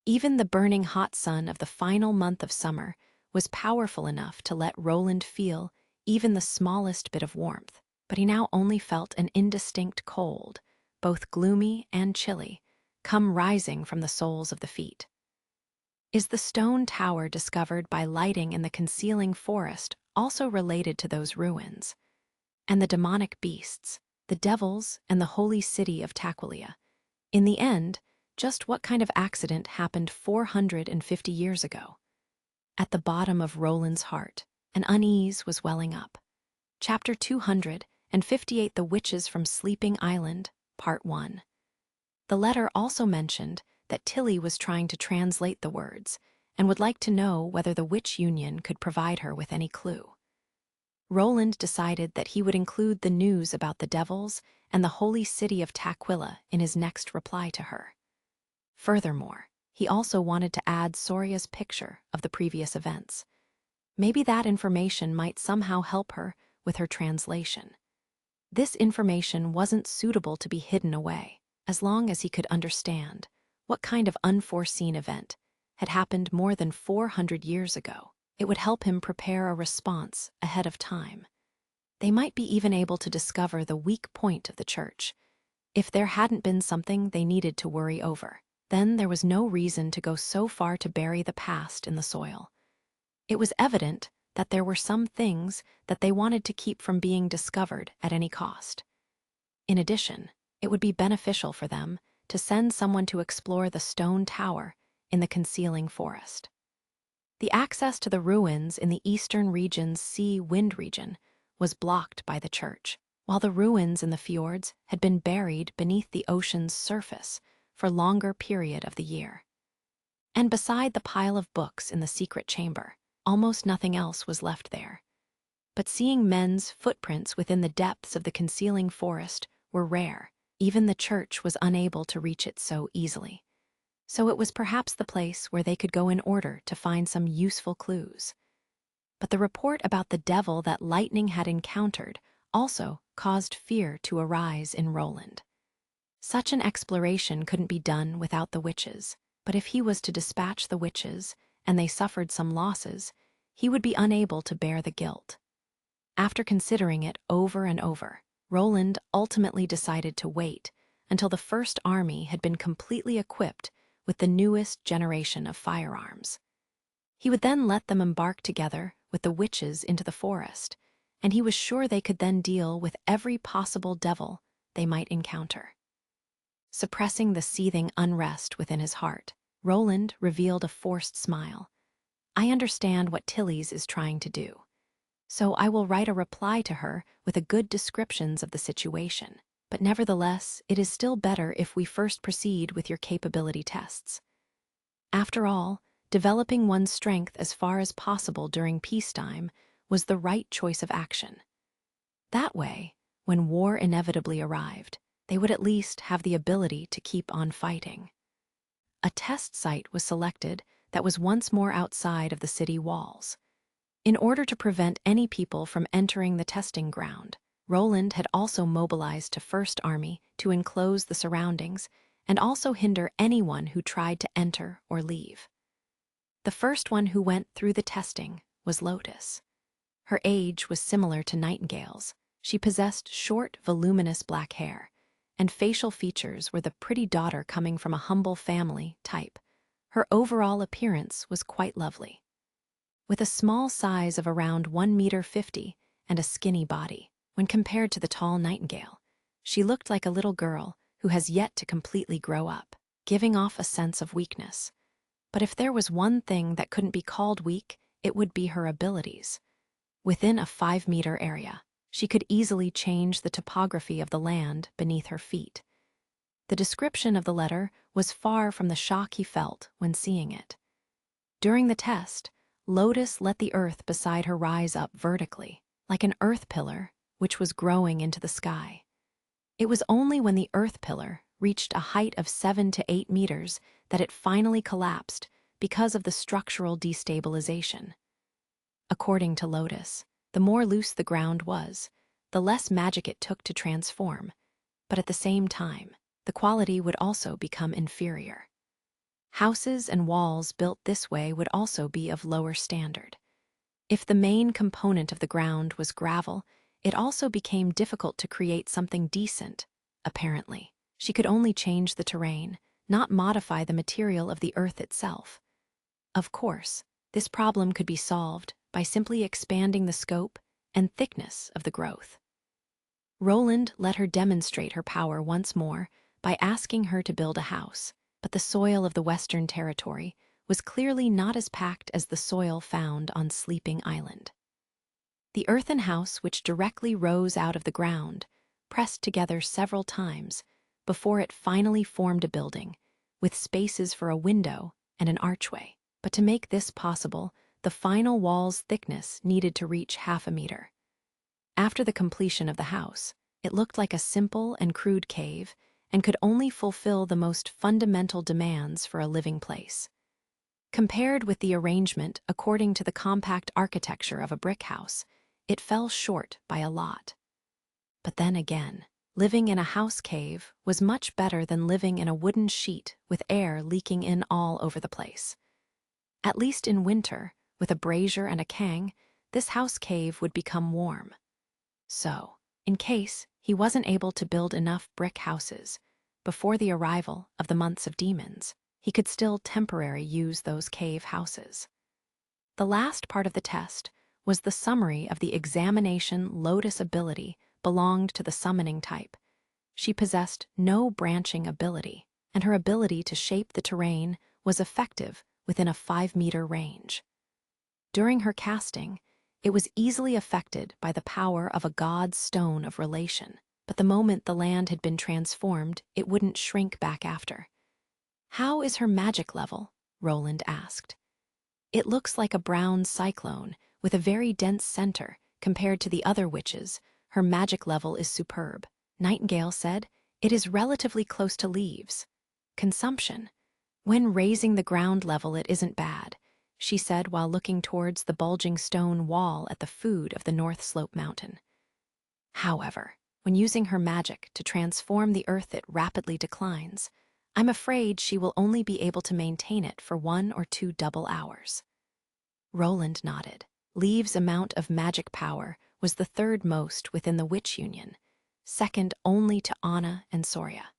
Even the burning hot sun of the final month of summer was powerful enough to let Roland feel even the smallest bit of warmth, but he now only felt an indistinct cold, both gloomy and chilly, come rising from the soles of the feet. Is the stone tower discovered by lighting in the concealing forest also related to those ruins? And the demonic beasts, the devils, and the holy city of Taquilia? In the end, just what kind of accident happened 450 years ago? At the bottom of Roland's heart, an unease was welling up. Chapter 258, The Witches from Sleeping Island, Part 1. The letter also mentioned that Tilly was trying to translate the words and would like to know whether the Witch Union could provide her with any clue. Roland decided that he would include the news about the devils and the holy city of Taquilla in his next reply to her. Furthermore, he also wanted to add Soria's picture of the previous events. Maybe that information might somehow help her with her translation. This information wasn't suitable to be hidden away, as long as he could understand what kind of unforeseen event had happened more than 400 years ago. It would help him prepare a response ahead of time. They might be even able to discover the weak point of the church. If there hadn't been something they needed to worry over, then there was no reason to go so far to bury the past in the soil. It was evident that there were some things that they wanted to keep from being discovered at any cost. In addition, it would be beneficial for them to send someone to explore the stone tower in the concealing forest. The access to the ruins in the eastern region's sea-wind region was blocked by the church, while the ruins in the fjords had been buried beneath the ocean's surface for a longer period of the year. And beside the pile of books in the secret chamber, almost nothing else was left there. But seeing men's footprints within the depths of the concealing forest were rare. Even the church was unable to reach it so easily. So it was perhaps the place where they could go in order to find some useful clues. But the report about the devil that Lightning had encountered also caused fear to arise in Roland. Such an exploration couldn't be done without the witches, but if he was to dispatch the witches and they suffered some losses, he would be unable to bear the guilt. After considering it over and over, Roland ultimately decided to wait until the first army had been completely equipped with the newest generation of firearms. He would then let them embark together with the witches into the forest, and he was sure they could then deal with every possible devil they might encounter. Suppressing the seething unrest within his heart, Roland revealed a forced smile. I understand what Tilly's is trying to do, so I will write a reply to her with a good descriptions of the situation. But nevertheless, it is still better if we first proceed with your capability tests. After all, developing one's strength as far as possible during peacetime was the right choice of action. That way, when war inevitably arrived, they would at least have the ability to keep on fighting. A test site was selected that was once more outside of the city walls. In order to prevent any people from entering the testing ground, Roland had also mobilized to First Army to enclose the surroundings and also hinder anyone who tried to enter or leave. The first one who went through the testing was Lotus. Her age was similar to Nightingale's. She possessed short, voluminous black hair, and facial features were the pretty daughter coming from a humble family type. Her overall appearance was quite lovely. With a small size of around 1.50 meters and a skinny body, when compared to the tall Nightingale, she looked like a little girl who has yet to completely grow up, giving off a sense of weakness. But if there was one thing that couldn't be called weak, it would be her abilities. Within a 5-meter area, she could easily change the topography of the land beneath her feet. The description of the letter was far from the shock he felt when seeing it. During the test, Lotus let the earth beside her rise up vertically, like an earth pillar which was growing into the sky. It was only when the earth pillar reached a height of 7 to 8 meters that it finally collapsed because of the structural destabilization. According to Lotus, the more loose the ground was, the less magic it took to transform, but at the same time, the quality would also become inferior. Houses and walls built this way would also be of lower standard. If the main component of the ground was gravel, it also became difficult to create something decent. Apparently, she could only change the terrain, not modify the material of the earth itself. Of course, this problem could be solved by simply expanding the scope and thickness of the growth. Roland let her demonstrate her power once more by asking her to build a house, but the soil of the Western Territory was clearly not as packed as the soil found on Sleeping Island. The earthen house, which directly rose out of the ground, pressed together several times before it finally formed a building, with spaces for a window and an archway. But to make this possible, the final wall's thickness needed to reach 0.5 meter. After the completion of the house, it looked like a simple and crude cave and could only fulfill the most fundamental demands for a living place. Compared with the arrangement according to the compact architecture of a brick house, it fell short by a lot. But then again, living in a house cave was much better than living in a wooden sheet with air leaking in all over the place. At least in winter, with a brazier and a kang, this house cave would become warm. So, in case he wasn't able to build enough brick houses before the arrival of the months of demons, he could still temporarily use those cave houses. The last part of the test was the summary of the examination. Lotus' ability belonged to the summoning type. She possessed no branching ability, and her ability to shape the terrain was effective within a 5-meter range. During her casting, it was easily affected by the power of a god's stone of relation, but the moment the land had been transformed, it wouldn't shrink back after. "How is her magic level?" Roland asked. "It looks like a brown cyclone with a very dense center. Compared to the other witches, her magic level is superb," Nightingale said. "It is relatively close to leaves. Consumption. When raising the ground level, it isn't bad," she said while looking towards the bulging stone wall at the foot of the North Slope mountain. "However, when using her magic to transform the earth, it rapidly declines. I'm afraid she will only be able to maintain it for 1 or 2 double hours." Roland nodded. Leaves' amount of magic power was the third most within the Witch Union, second only to Anna and Soria.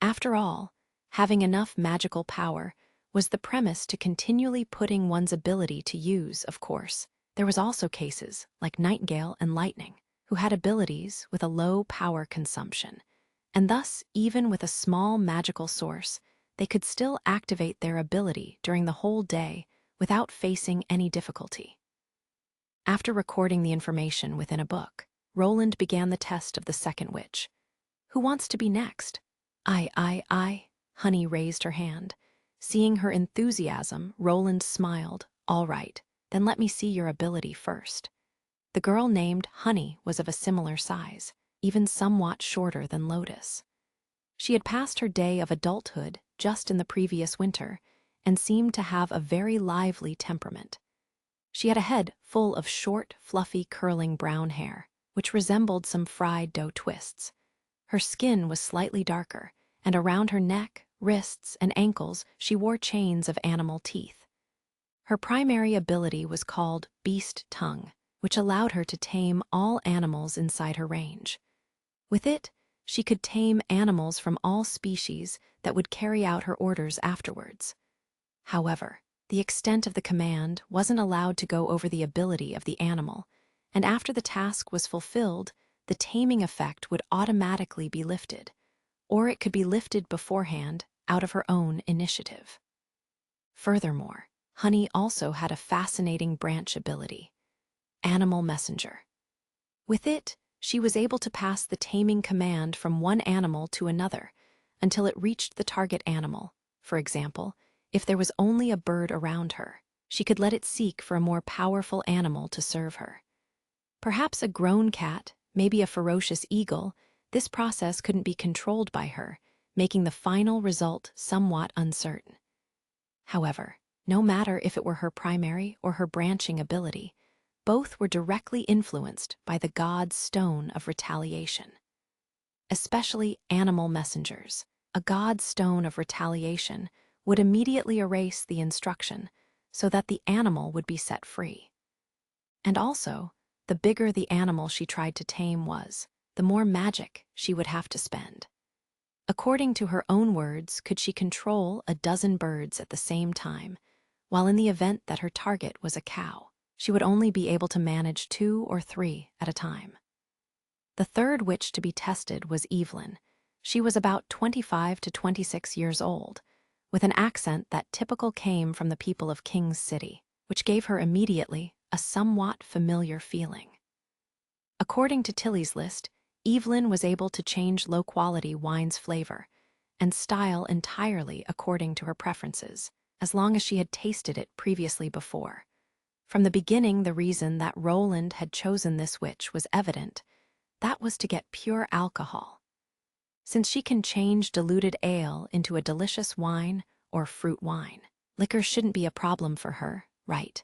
After all, having enough magical power was the premise to continually putting one's ability to use. Of course, there was also cases like Nightingale and Lightning, who had abilities with a low power consumption, and thus, even with a small magical source, they could still activate their ability during the whole day without facing any difficulty. After recording the information within a book, Roland began the test of the second witch. "Who wants to be next?" I. Honey raised her hand. Seeing her enthusiasm, Roland smiled. "All right, then let me see your ability first." The girl named Honey was of a similar size, even somewhat shorter than Lotus. She had passed her day of adulthood just in the previous winter and seemed to have a very lively temperament. She had a head full of short, fluffy, curling brown hair, which resembled some fried dough twists. Her skin was slightly darker, and around her neck, wrists, and ankles she wore chains of animal teeth. Her primary ability was called Beast Tongue, which allowed her to tame all animals inside her range. With it, she could tame animals from all species that would carry out her orders afterwards. However, the extent of the command wasn't allowed to go over the ability of the animal, and after the task was fulfilled, the taming effect would automatically be lifted. or it could be lifted beforehand out of her own initiative. Furthermore, Honey also had a fascinating branch ability, Animal Messenger. With it, she was able to pass the taming command from one animal to another until it reached the target animal. For example, if there was only a bird around her, she could let it seek for a more powerful animal to serve her. Perhaps a grown cat, maybe a ferocious eagle, this process couldn't be controlled by her, making the final result somewhat uncertain. However, no matter if it were her primary or her branching ability, both were directly influenced by the god's stone of retaliation. Especially animal messengers, a god's stone of retaliation would immediately erase the instruction so that the animal would be set free. And also, the bigger the animal she tried to tame was, the more magic she would have to spend. According to her own words, could she control a dozen birds at the same time, while in the event that her target was a cow, she would only be able to manage 2 or 3 at a time. The third witch to be tested was Evelyn. She was about 25 to 26 years old, with an accent that typical came from the people of King's City, which gave her immediately a somewhat familiar feeling. According to Tilly's list, Evelyn was able to change low-quality wine's flavor and style entirely according to her preferences, as long as she had tasted it previously before. From the beginning, the reason that Roland had chosen this witch was evident. That was to get pure alcohol. Since she can change diluted ale into a delicious wine or fruit wine, liquor shouldn't be a problem for her, right?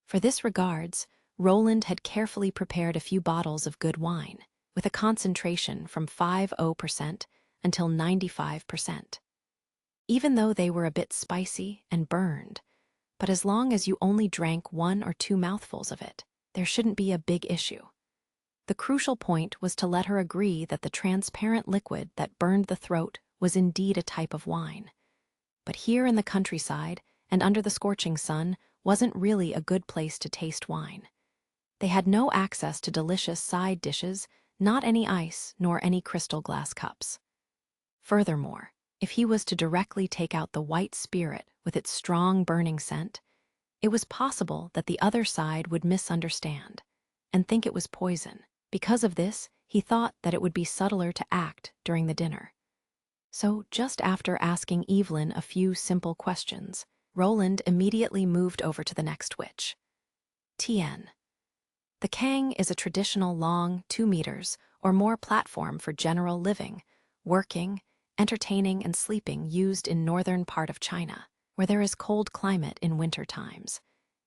For this regards, Roland had carefully prepared a few bottles of good wine, with a concentration from 50% until 95%. Even though they were a bit spicy and burned, but as long as you only drank 1 or 2 mouthfuls of it, there shouldn't be a big issue. The crucial point was to let her agree that the transparent liquid that burned the throat was indeed a type of wine. But here in the countryside, and under the scorching sun, wasn't really a good place to taste wine. They had no access to delicious side dishes, not any ice nor any crystal glass cups. Furthermore, if he was to directly take out the white spirit with its strong burning scent, it was possible that the other side would misunderstand and think it was poison. Because of this, he thought that it would be subtler to act during the dinner. So, just after asking Evelyn a few simple questions, Roland immediately moved over to the next witch, Tien. The Kang is a traditional long 2 meters or more platform for general living, working, entertaining, and sleeping used in northern part of China, where there is cold climate in winter times.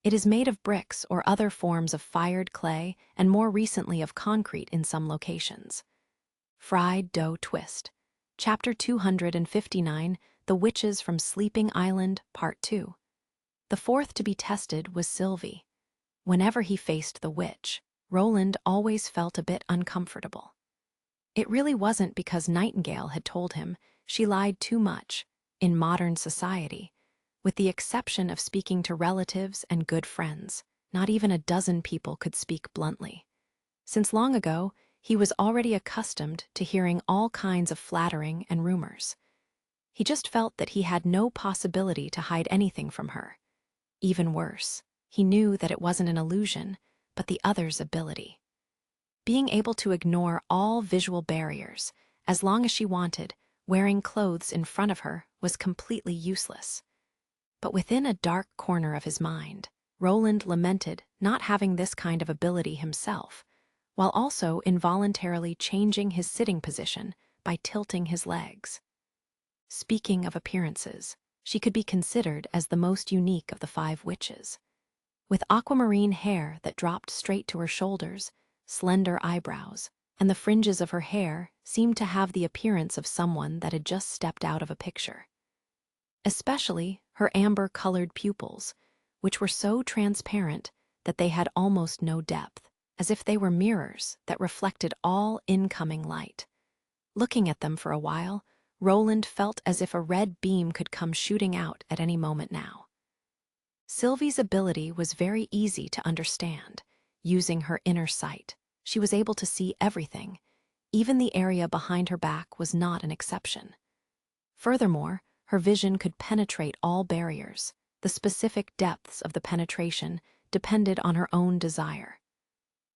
It is made of bricks or other forms of fired clay and more recently of concrete in some locations. Fried Dough Twist. Chapter 259, The Witches from Sleeping Island, Part 2. The fourth to be tested was Sylvie. Whenever he faced the witch, Roland always felt a bit uncomfortable. It really wasn't because Nightingale had told him she lied too much. In modern society, with the exception of speaking to relatives and good friends, not even a dozen people could speak bluntly. Since long ago, he was already accustomed to hearing all kinds of flattering and rumors. He just felt that he had no possibility to hide anything from her. Even worse, he knew that it wasn't an illusion, but the other's ability. Being able to ignore all visual barriers, as long as she wanted, wearing clothes in front of her was completely useless. But within a dark corner of his mind, Roland lamented not having this kind of ability himself, while also involuntarily changing his sitting position by tilting his legs. Speaking of appearances, she could be considered as the most unique of the 5 witches. With aquamarine hair that dropped straight to her shoulders, slender eyebrows, and the fringes of her hair seemed to have the appearance of someone that had just stepped out of a picture. Especially her amber-colored pupils, which were so transparent that they had almost no depth, as if they were mirrors that reflected all incoming light. Looking at them for a while, Roland felt as if a red beam could come shooting out at any moment now. Sylvie's ability was very easy to understand. Using her inner sight, she was able to see everything, Even the area behind her back was not an exception. Furthermore, her vision could penetrate all barriers. The specific depths of the penetration depended on her own desire.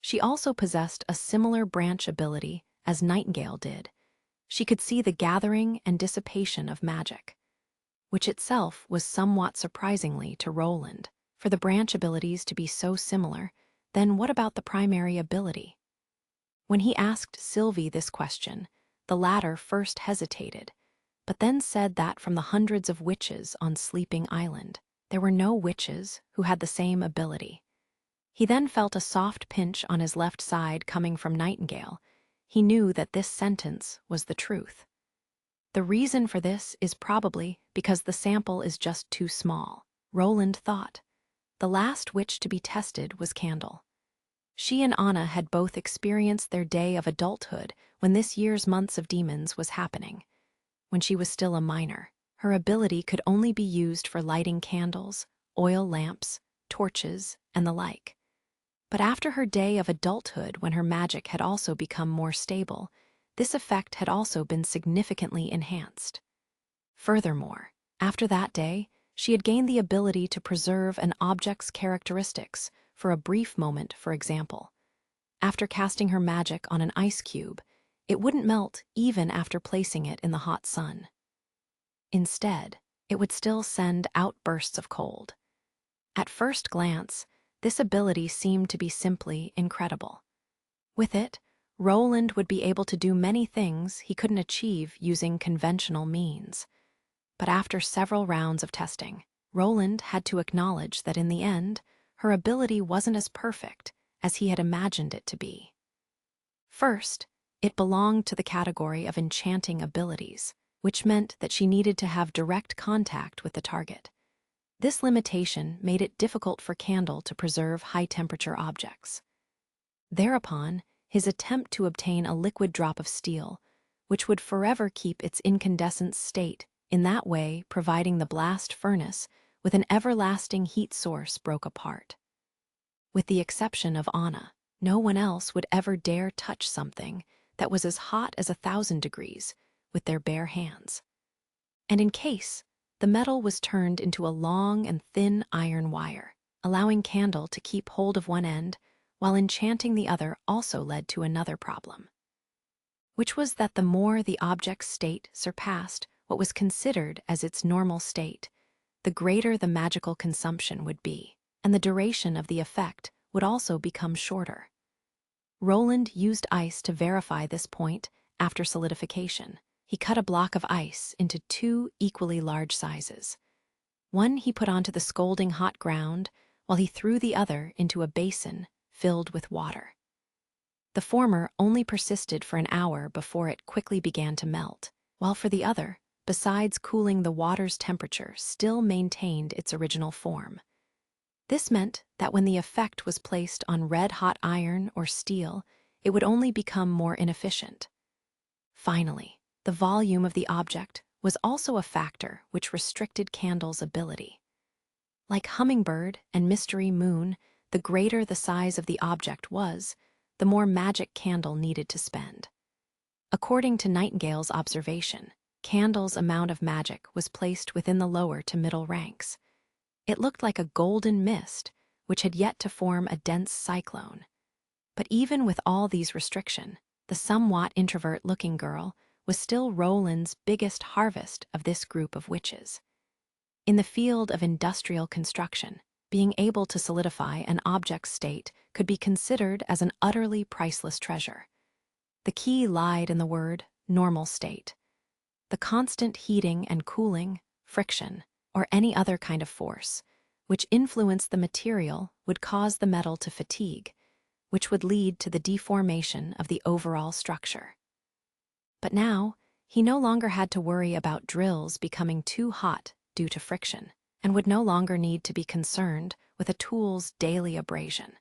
She also possessed a similar branch ability as Nightingale did. She could see the gathering and dissipation of magic, which itself was somewhat surprisingly to Roland. For the branch abilities to be so similar, then what about the primary ability? When he asked Sylvie this question, the latter first hesitated, but then said that from the hundreds of witches on Sleeping Island, there were no witches who had the same ability. He then felt a soft pinch on his left side coming from Nightingale. He knew that this sentence was the truth. The reason for this is probably because the sample is just too small, Roland thought. The last witch to be tested was Candle. She and Anna had both experienced their day of adulthood when this year's Months of Demons was happening. When she was still a minor, her ability could only be used for lighting candles, oil lamps, torches, and the like. But after her day of adulthood, when her magic had also become more stable, this effect had also been significantly enhanced. Furthermore, after that day, she had gained the ability to preserve an object's characteristics for a brief moment, for example. After casting her magic on an ice cube, it wouldn't melt even after placing it in the hot sun. Instead, it would still send outbursts of cold. At first glance, this ability seemed to be simply incredible. With it, Roland would be able to do many things he couldn't achieve using conventional means. But after several rounds of testing, Roland had to acknowledge that in the end, her ability wasn't as perfect as he had imagined it to be. First, it belonged to the category of enchanting abilities, which meant that she needed to have direct contact with the target. This limitation made it difficult for Candle to preserve high-temperature objects. Thereupon, his attempt to obtain a liquid drop of steel, which would forever keep its incandescent state, in that way providing the blast furnace with an everlasting heat source, broke apart. With the exception of Anna, no one else would ever dare touch something that was as hot as 1,000 degrees with their bare hands. And in case, the metal was turned into a long and thin iron wire, allowing Candle to keep hold of one end, while enchanting the other also led to another problem, which was that the more the object's state surpassed what was considered as its normal state, the greater the magical consumption would be, and the duration of the effect would also become shorter. Roland used ice to verify this point after solidification. He cut a block of ice into 2 equally large sizes. One he put onto the scalding hot ground, while he threw the other into a basin filled with water. The former only persisted for an hour before it quickly began to melt, while for the other, besides cooling, the water's temperature still maintained its original form. This meant that when the effect was placed on red-hot iron or steel, it would only become more inefficient. Finally, the volume of the object was also a factor which restricted Candle's ability. Like Hummingbird and Mystery Moon, the greater the size of the object was, the more magic Candle needed to spend. According to Nightingale's observation, Candle's amount of magic was placed within the lower to middle ranks. It looked like a golden mist, which had yet to form a dense cyclone. But even with all these restrictions, the somewhat introvert-looking girl was still Roland's biggest harvest of this group of witches. In the field of industrial construction, being able to solidify an object's state could be considered as an utterly priceless treasure. The key lied in the word normal state. The constant heating and cooling, friction, or any other kind of force, which influenced the material, would cause the metal to fatigue, which would lead to the deformation of the overall structure. But now, he no longer had to worry about drills becoming too hot due to friction, and would no longer need to be concerned with a tool's daily abrasion.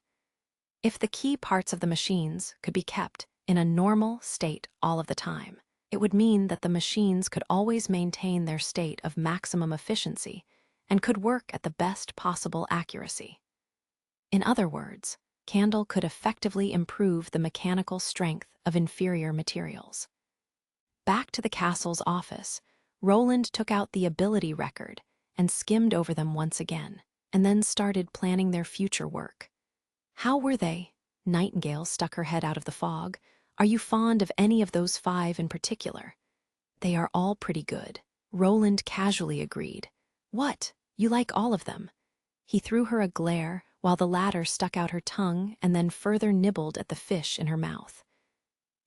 If the key parts of the machines could be kept in a normal state all of the time, it would mean that the machines could always maintain their state of maximum efficiency and could work at the best possible accuracy. In other words, Candle could effectively improve the mechanical strength of inferior materials. Back to the castle's office, Roland took out the ability record and skimmed over them once again, and then started planning their future work. How were they? Nightingale stuck her head out of the fog. Are you fond of any of those 5 in particular? They are all pretty good, Roland casually agreed. What? You like all of them? He threw her a glare while the latter stuck out her tongue and then further nibbled at the fish in her mouth.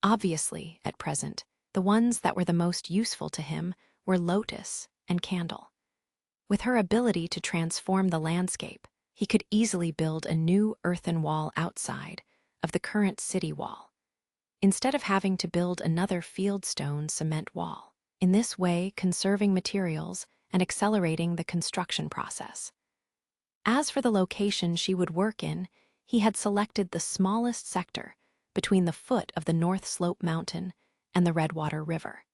Obviously, at present, the ones that were the most useful to him were Lotus and Candle. With her ability to transform the landscape, he could easily build a new earthen wall outside of the current city wall, instead of having to build another fieldstone cement wall, in this way conserving materials and accelerating the construction process. As for the location she would work in, he had selected the smallest sector between the foot of the North Slope Mountain and the Redwater River.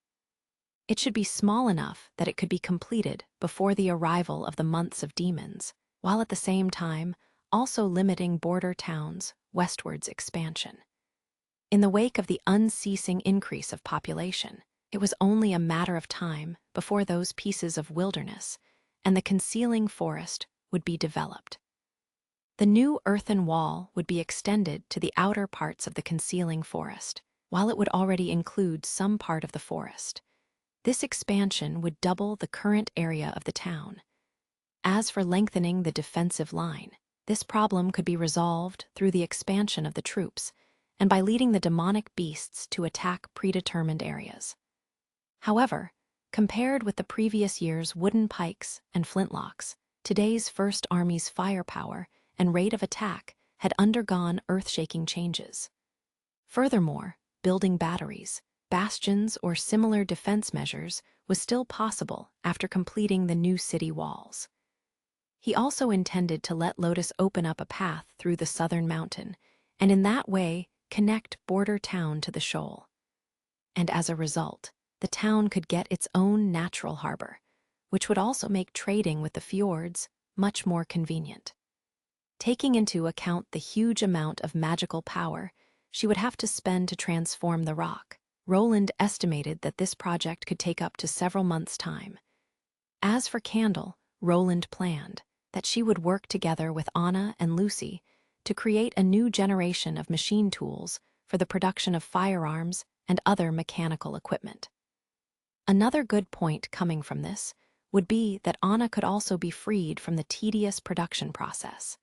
It should be small enough that it could be completed before the arrival of the months of demons, while at the same time also limiting border towns' westwards expansion. In the wake of the unceasing increase of population, it was only a matter of time before those pieces of wilderness and the concealing forest would be developed. The new earthen wall would be extended to the outer parts of the concealing forest, while it would already include some part of the forest. This expansion would double the current area of the town. As for lengthening the defensive line, this problem could be resolved through the expansion of the troops and by leading the demonic beasts to attack predetermined areas. However, compared with the previous year's wooden pikes and flintlocks, today's First Army's firepower and rate of attack had undergone earth-shaking changes. Furthermore, building batteries, bastions, or similar defense measures was still possible after completing the new city walls. He also intended to let Lotus open up a path through the southern mountain, and in that way connect border town to the shoal. And as a result, the town could get its own natural harbor, which would also make trading with the fjords much more convenient. Taking into account the huge amount of magical power she would have to spend to transform the rock, Roland estimated that this project could take up to several months' time. As for Candle, Roland planned that she would work together with Anna and Lucy to create a new generation of machine tools for the production of firearms and other mechanical equipment. Another good point coming from this would be that Anna could also be freed from the tedious production process.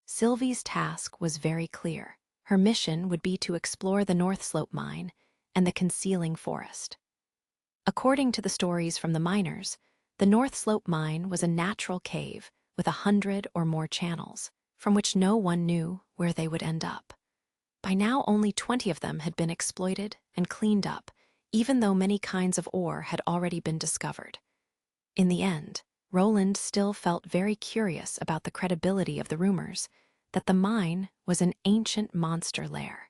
Sylvie's task was very clear. Her mission would be to explore the North Slope mine and the concealing forest. According to the stories from the miners, the North Slope mine was a natural cave with 100 or more channels, from which no one knew where they would end up. By now, only 20 of them had been exploited and cleaned up, even though many kinds of ore had already been discovered. In the end, Roland still felt very curious about the credibility of the rumors that the mine was an ancient monster lair.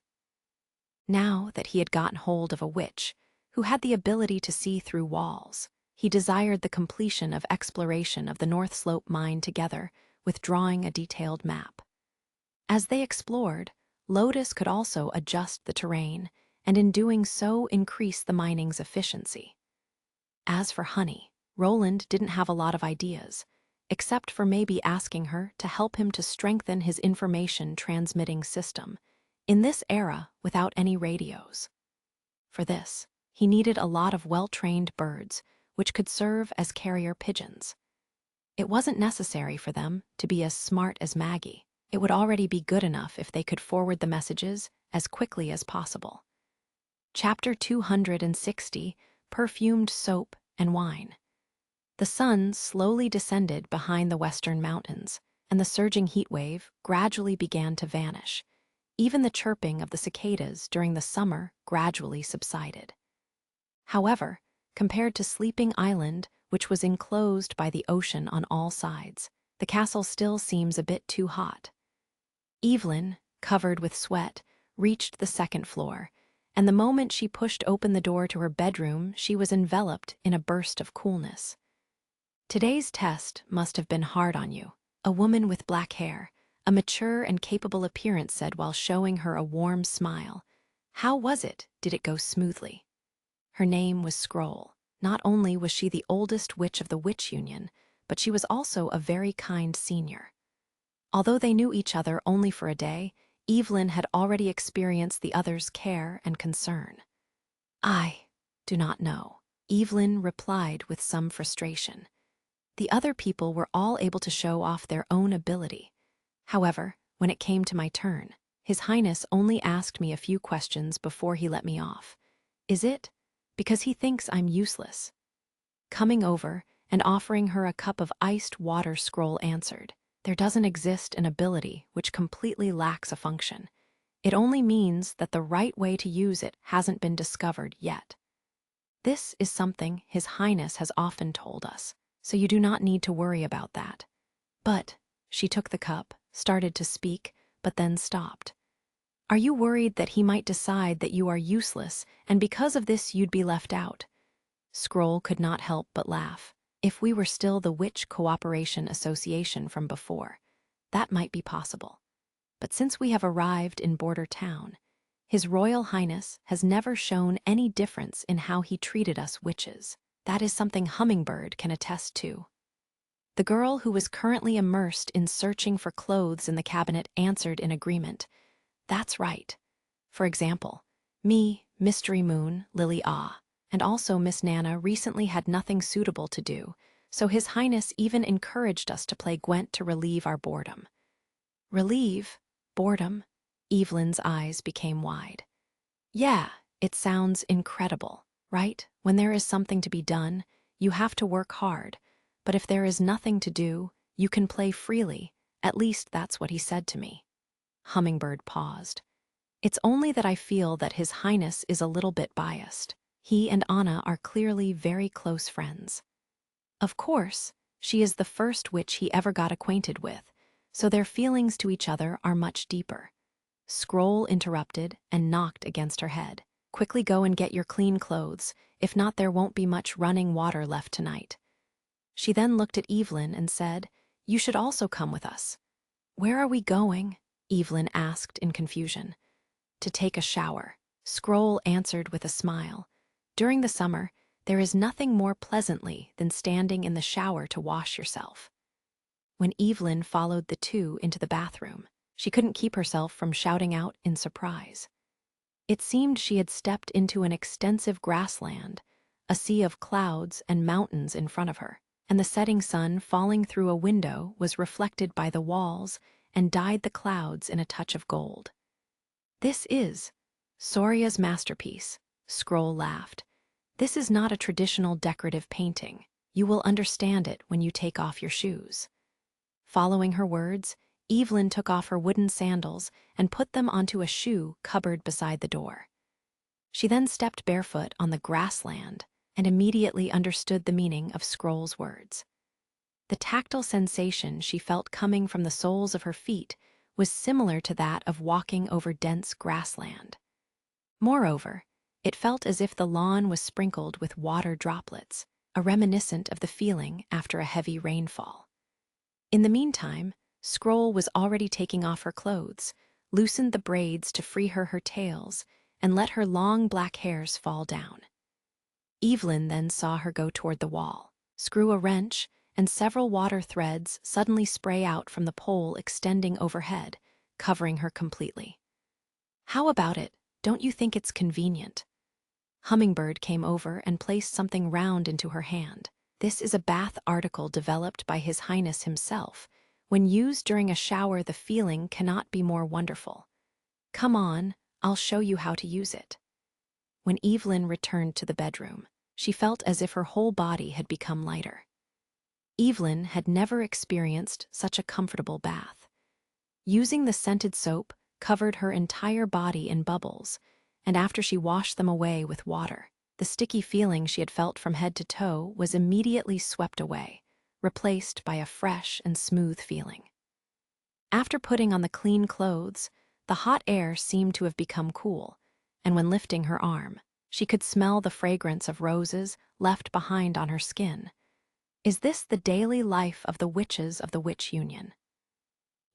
Now that he had gotten hold of a witch who had the ability to see through walls, he desired the completion of exploration of the North Slope mine together with drawing a detailed map. As they explored, Lotus could also adjust the terrain and in doing so increase the mining's efficiency. As for Honey, Roland didn't have a lot of ideas, except for maybe asking her to help him to strengthen his information transmitting system, in this era without any radios. For this, he needed a lot of well-trained birds, which could serve as carrier pigeons. It wasn't necessary for them to be as smart as Maggie. It would already be good enough if they could forward the messages as quickly as possible. Chapter 260, Perfumed Soap and Wine. The sun slowly descended behind the western mountains, and the surging heat wave gradually began to vanish. Even the chirping of the cicadas during the summer gradually subsided. However, compared to Sleeping Island, which was enclosed by the ocean on all sides, the castle still seems a bit too hot. Evelyn, covered with sweat, reached the second floor, and the moment she pushed open the door to her bedroom, she was enveloped in a burst of coolness. Today's test must have been hard on you. A woman with black hair, a mature and capable appearance said while showing her a warm smile. How was it? Did it go smoothly? Her name was Scroll. Not only was she the oldest witch of the Witch Union, but she was also a very kind senior. Although they knew each other only for a day, Evelyn had already experienced the other's care and concern. I do not know, Evelyn replied with some frustration. The other people were all able to show off their own ability. However, when it came to my turn, His Highness only asked me a few questions before he let me off. Is it? Because he thinks I'm useless. Coming over and offering her a cup of iced water, Scroll answered. There doesn't exist an ability which completely lacks a function. It only means that the right way to use it hasn't been discovered yet. This is something His Highness has often told us, so you do not need to worry about that. But, she took the cup, started to speak, but then stopped. Are you worried that he might decide that you are useless, and because of this you'd be left out? Scroll could not help but laugh. If we were still the Witch Cooperation Association from before, that might be possible. But since we have arrived in Border Town, His Royal Highness has never shown any difference in how he treated us witches. That is something Hummingbird can attest to. The girl who was currently immersed in searching for clothes in the cabinet answered in agreement. That's right. For example, me, Mystery Moon, Lily Ah, and also Miss Nana recently had nothing suitable to do, so His Highness even encouraged us to play Gwent to relieve our boredom. Relieve? Boredom? Evelyn's eyes became wide. Yeah, it sounds incredible, right? When there is something to be done, you have to work hard, but if there is nothing to do, you can play freely. At least that's what he said to me. Hummingbird paused. It's only that I feel that His Highness is a little bit biased. He and Anna are clearly very close friends. Of course, she is the first witch he ever got acquainted with, so their feelings to each other are much deeper. Scroll interrupted and knocked against her head. Quickly go and get your clean clothes, if not there won't be much running water left tonight. She then looked at Evelyn and said, You should also come with us. Where are we going? Evelyn asked in confusion. To take a shower. Scroll answered with a smile. During the summer, there is nothing more pleasantly than standing in the shower to wash yourself. When Evelyn followed the two into the bathroom, she couldn't keep herself from shouting out in surprise. It seemed she had stepped into an extensive grassland, a sea of clouds and mountains in front of her, and the setting sun falling through a window was reflected by the walls and dyed the clouds in a touch of gold. This is Soria's masterpiece, Scroll laughed. This is not a traditional decorative painting. You will understand it when you take off your shoes. Following her words, Evelyn took off her wooden sandals and put them onto a shoe cupboard beside the door. She then stepped barefoot on the grassland and immediately understood the meaning of Scroll's words. The tactile sensation she felt coming from the soles of her feet was similar to that of walking over dense grassland. Moreover, it felt as if the lawn was sprinkled with water droplets, a reminiscent of the feeling after a heavy rainfall. In the meantime, Scroll was already taking off her clothes, loosened the braids to free her tails, and let her long black hairs fall down. Evelyn then saw her go toward the wall, screw a wrench, and several water threads suddenly spray out from the pole extending overhead, covering her completely. How about it? Don't you think it's convenient? Hummingbird came over and placed something round into her hand. This is a bath article developed by His Highness himself. When used during a shower, the feeling cannot be more wonderful. Come on, I'll show you how to use it. When Evelyn returned to the bedroom, she felt as if her whole body had become lighter. Evelyn had never experienced such a comfortable bath. Using the scented soap covered her entire body in bubbles, and after she washed them away with water, the sticky feeling she had felt from head to toe was immediately swept away, replaced by a fresh and smooth feeling. After putting on the clean clothes, the hot air seemed to have become cool, and when lifting her arm, she could smell the fragrance of roses left behind on her skin. Is this the daily life of the witches of the Witch Union?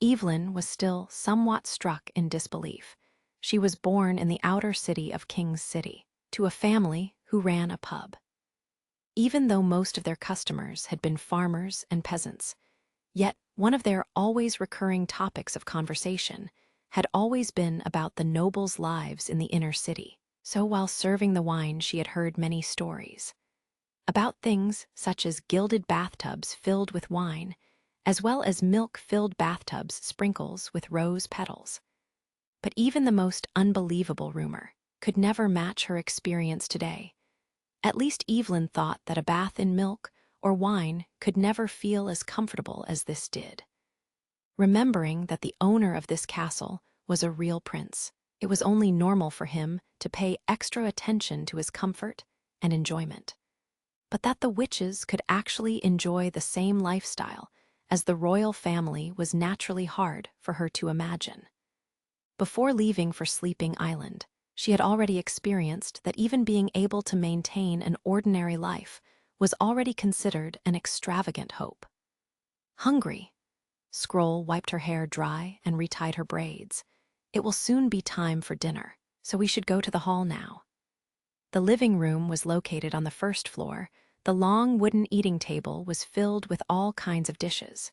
Evelyn was still somewhat struck in disbelief. She was born in the outer city of King's City, to a family who ran a pub. Even though most of their customers had been farmers and peasants, yet one of their always recurring topics of conversation had always been about the nobles' lives in the inner city. So while serving the wine, she had heard many stories about things such as gilded bathtubs filled with wine, as well as milk-filled bathtubs sprinkles with rose petals. But even the most unbelievable rumor could never match her experience today. At least Evelyn thought that a bath in milk or wine could never feel as comfortable as this did. Remembering that the owner of this castle was a real prince, it was only normal for him to pay extra attention to his comfort and enjoyment. But that the witches could actually enjoy the same lifestyle as the royal family was naturally hard for her to imagine. Before leaving for Sleeping Island, she had already experienced that even being able to maintain an ordinary life was already considered an extravagant hope. Hungry, Scroll wiped her hair dry and retied her braids. It will soon be time for dinner, so we should go to the hall now. The living room was located on the first floor. The long wooden eating table was filled with all kinds of dishes.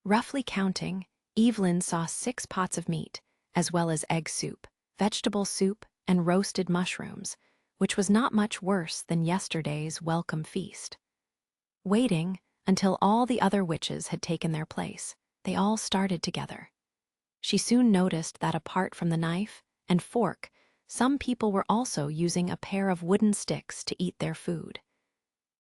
Roughly counting, Evelyn saw 6 pots of meat, as well as egg soup, vegetable soup, and roasted mushrooms, which was not much worse than yesterday's welcome feast. Waiting until all the other witches had taken their place, they all started together. She soon noticed that apart from the knife and fork, some people were also using a pair of wooden sticks to eat their food.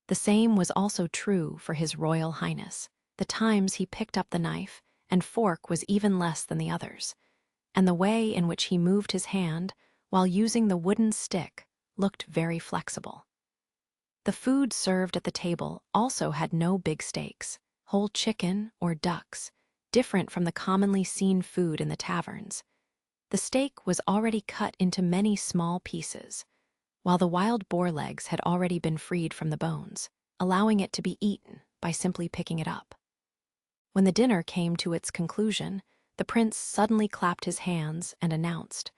The same was also true for His Royal Highness. The times he picked up the knife and fork was even less than the others, and the way in which he moved his hand while using the wooden stick looked very flexible. The food served at the table also had no big steaks, whole chicken or ducks, different from the commonly seen food in the taverns. The steak was already cut into many small pieces, while the wild boar legs had already been freed from the bones, allowing it to be eaten by simply picking it up. When the dinner came to its conclusion, the prince suddenly clapped his hands and announced,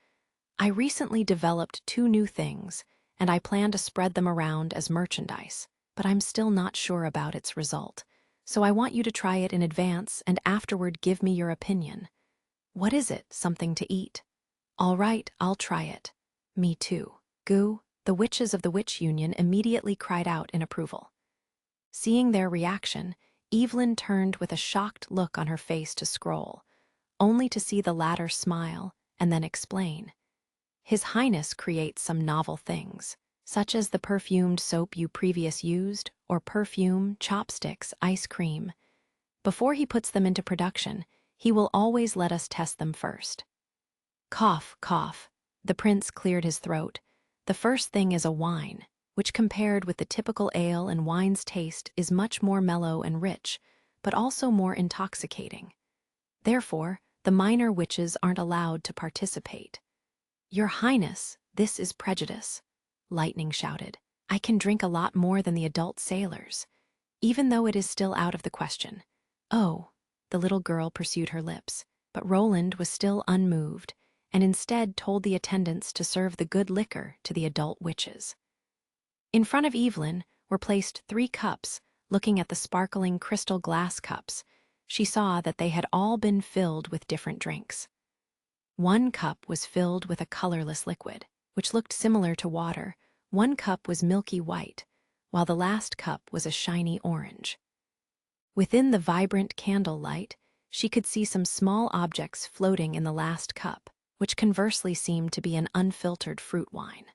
"I recently developed 2 new things, and I plan to spread them around as merchandise, but I'm still not sure about its result. So I want you to try it in advance and afterward give me your opinion. What is it? Something to eat? All right, I'll try it. Me too. Goo." The witches of the Witch Union immediately cried out in approval. Seeing their reaction, Evelyn turned with a shocked look on her face to Scroll, only to see the latter smile and then explain. "His Highness creates some novel things, such as the perfumed soap you previously used, or perfume, chopsticks, ice cream. Before he puts them into production, he will always let us test them first." Cough, cough. The prince cleared his throat. The first thing is a wine, which compared with the typical ale and wine's taste is much more mellow and rich, but also more intoxicating. Therefore, the minor witches aren't allowed to participate. "Your Highness, this is prejudice," Lightning shouted. "I can drink a lot more than the adult sailors, even though it is still out of the question." "Oh," the little girl pursued her lips, but Roland was still unmoved, and instead told the attendants to serve the good liquor to the adult witches. In front of Evelyn were placed 3 cups. Looking at the sparkling crystal glass cups, she saw that they had all been filled with different drinks. One cup was filled with a colorless liquid, which looked similar to water. One cup was milky white, while the last cup was a shiny orange. Within the vibrant candle light, she could see some small objects floating in the last cup, which conversely seemed to be an unfiltered fruit wine.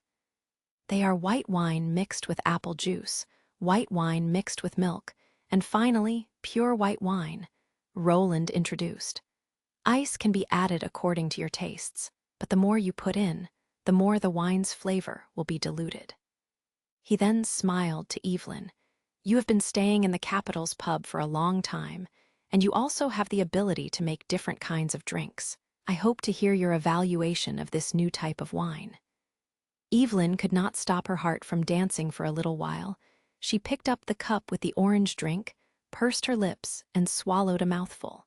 "They are white wine mixed with apple juice, white wine mixed with milk, and finally, pure white wine," Roland introduced. "Ice can be added according to your tastes, but the more you put in, the more the wine's flavor will be diluted." He then smiled to Evelyn. "You have been staying in the capital's pub for a long time, and you also have the ability to make different kinds of drinks. I hope to hear your evaluation of this new type of wine." Evelyn could not stop her heart from dancing for a little while. She picked up the cup with the orange drink, pursed her lips, and swallowed a mouthful.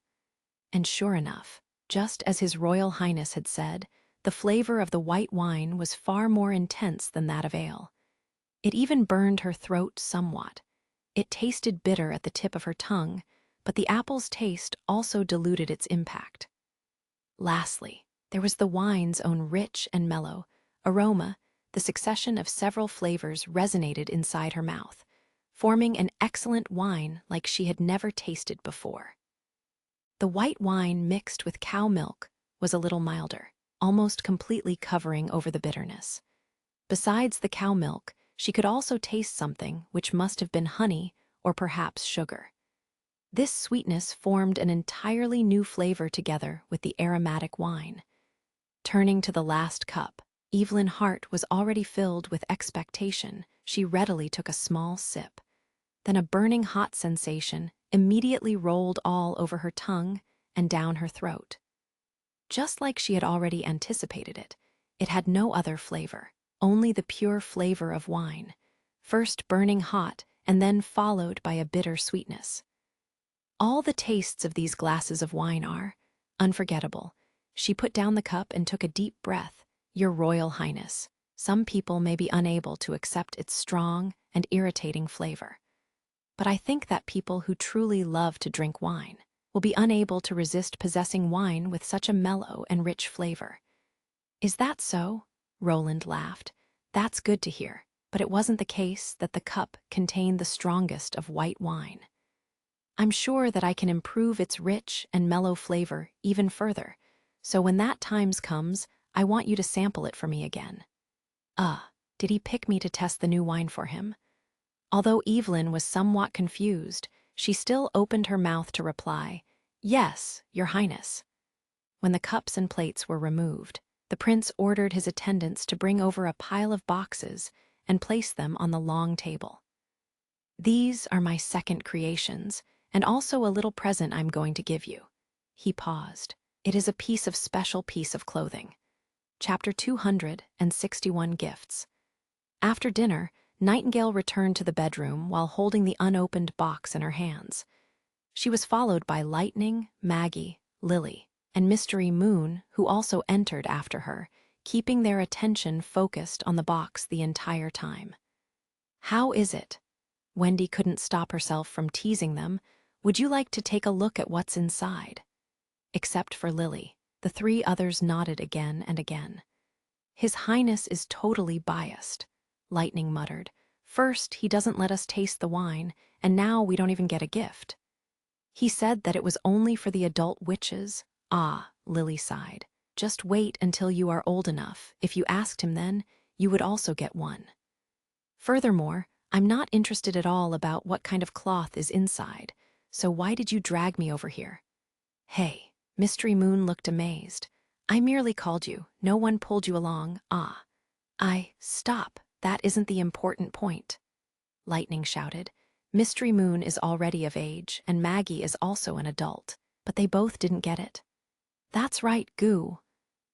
And sure enough, just as His Royal Highness had said, the flavor of the white wine was far more intense than that of ale. It even burned her throat somewhat. It tasted bitter at the tip of her tongue, but the apple's taste also diluted its impact. Lastly, there was the wine's own rich and mellow aroma. The succession of several flavors resonated inside her mouth, forming an excellent wine like she had never tasted before. The white wine mixed with cow milk was a little milder, almost completely covering over the bitterness. Besides the cow milk, she could also taste something which must have been honey or perhaps sugar. This sweetness formed an entirely new flavor together with the aromatic wine. Turning to the last cup, Evelyn's heart was already filled with expectation. She readily took a small sip. Then a burning hot sensation immediately rolled all over her tongue and down her throat. Just like she had already anticipated it, it had no other flavor, only the pure flavor of wine, first burning hot and then followed by a bitter sweetness. All the tastes of these glasses of wine are unforgettable. She put down the cup and took a deep breath. Your Royal Highness, some people may be unable to accept its strong and irritating flavor. But I think that people who truly love to drink wine will be unable to resist possessing wine with such a mellow and rich flavor. Is that so? Roland laughed. That's good to hear, but it wasn't the case that the cup contained the strongest of white wine. I'm sure that I can improve its rich and mellow flavor even further, so when that time comes, I want you to sample it for me again. Did he pick me to test the new wine for him? Although Evelyn was somewhat confused, she still opened her mouth to reply, Yes, Your Highness. When the cups and plates were removed, the prince ordered his attendants to bring over a pile of boxes and place them on the long table. These are my second creations, and also a little present I'm going to give you. He paused. It is a special piece of clothing. Chapter 261 Gifts. After dinner, Nightingale returned to the bedroom while holding the unopened box in her hands. She was followed by Lightning, Maggie, Lily, and Mystery Moon, who also entered after her, keeping their attention focused on the box the entire time. How is it? Wendy couldn't stop herself from teasing them. Would you like to take a look at what's inside? Except for Lily, the three others nodded again and again. His Highness is totally biased, Lightning muttered. First, he doesn't let us taste the wine, and now we don't even get a gift. He said that it was only for the adult witches. Lily sighed. Just wait until you are old enough. If you asked him then, you would also get one. Furthermore, I'm not interested at all about what kind of cloth is inside, so why did you drag me over here? Hey, Mystery Moon looked amazed. I merely called you. No one pulled you along. Stop. That isn't the important point. Lightning shouted. Mystery Moon is already of age, and Maggie is also an adult, but they both didn't get it. That's right, Goo.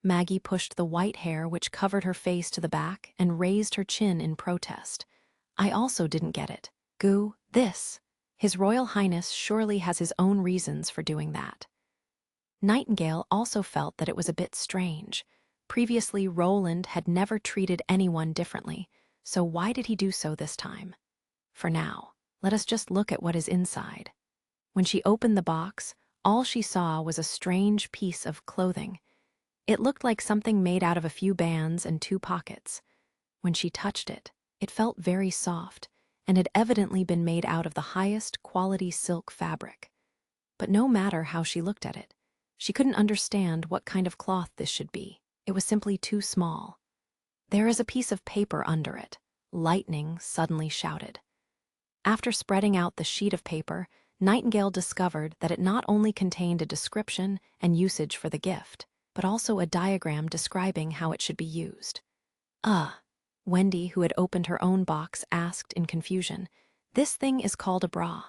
Maggie pushed the white hair which covered her face to the back and raised her chin in protest. I also didn't get it. Goo, this. His Royal Highness surely has his own reasons for doing that. Nightingale also felt that it was a bit strange. Previously, Roland had never treated anyone differently, so why did he do so this time? For now, let us just look at what is inside. When she opened the box, all she saw was a strange piece of clothing. It looked like something made out of a few bands and 2 pockets. When she touched it, it felt very soft and had evidently been made out of the highest quality silk fabric. But no matter how she looked at it, she couldn't understand what kind of cloth this should be. It was simply too small. There is a piece of paper under it, Lightning suddenly shouted. After spreading out the sheet of paper, Nightingale discovered that it not only contained a description and usage for the gift, but also a diagram describing how it should be used. Wendy, who had opened her own box, asked in confusion. This thing is called a bra.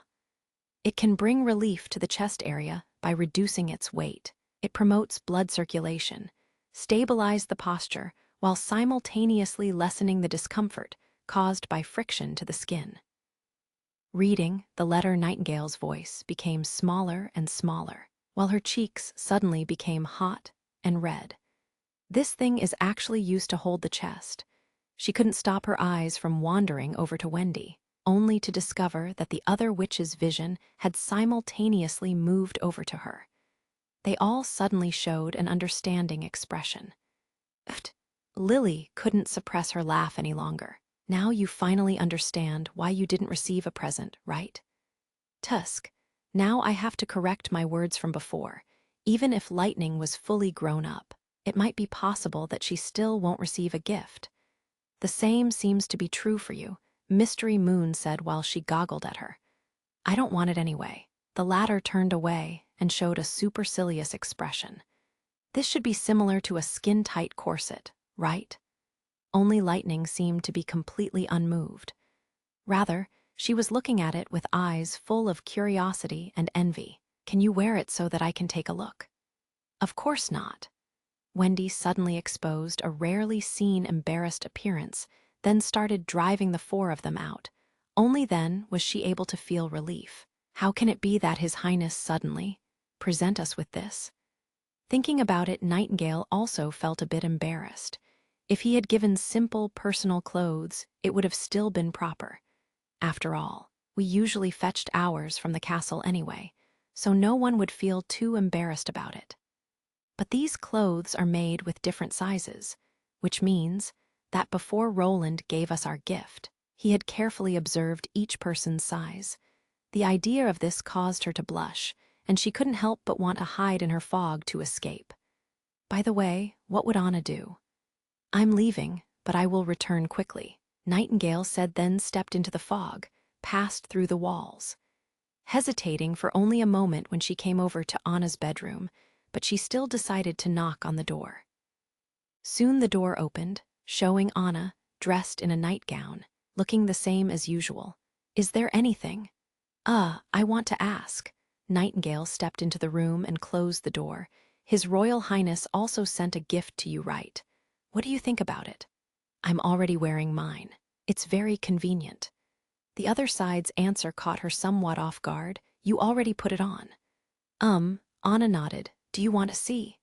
It can bring relief to the chest area by reducing its weight. It promotes blood circulation, stabilizes the posture, while simultaneously lessening the discomfort caused by friction to the skin. Reading, the letter Nightingale's voice became smaller and smaller. while her cheeks suddenly became hot and red. This thing is actually used to hold the chest. She couldn't stop her eyes from wandering over to Wendy, only to discover that the other witch's vision had simultaneously moved over to her. They all suddenly showed an understanding expression. Lily couldn't suppress her laugh any longer. Now you finally understand why you didn't receive a present, right? Tusk, now I have to correct my words from before. Even if Lightning was fully grown up, it might be possible that she still won't receive a gift. The same seems to be true for you, Mystery Moon said while she goggled at her. I don't want it anyway. The latter turned away and showed a supercilious expression. This should be similar to a skin-tight corset, right? Only Lightning seemed to be completely unmoved. Rather, she was looking at it with eyes full of curiosity and envy. Can you wear it so that I can take a look? Of course not. Wendy suddenly exposed a rarely seen embarrassed appearance, then started driving the four of them out. Only then was she able to feel relief. How can it be that His Highness suddenly present us with this? Thinking about it, Nightingale also felt a bit embarrassed. If he had given simple personal clothes, it would have still been proper. After all, we usually fetched ours from the castle anyway, so no one would feel too embarrassed about it. But these clothes are made with different sizes, which means that before Roland gave us our gift, he had carefully observed each person's size. The idea of this caused her to blush, and she couldn't help but want to hide in her fog to escape. By the way, what would Anna do? I'm leaving, but I will return quickly, Nightingale said, then stepped into the fog, passed through the walls. Hesitating for only a moment when she came over to Anna's bedroom, but she still decided to knock on the door. Soon the door opened, showing Anna, dressed in a nightgown, looking the same as usual. Is there anything? I want to ask. Nightingale stepped into the room and closed the door. His Royal Highness also sent a gift to you, right? What do you think about it? I'm already wearing mine. It's very convenient. The other side's answer caught her somewhat off guard. You already put it on. Anna nodded. Do you want to see?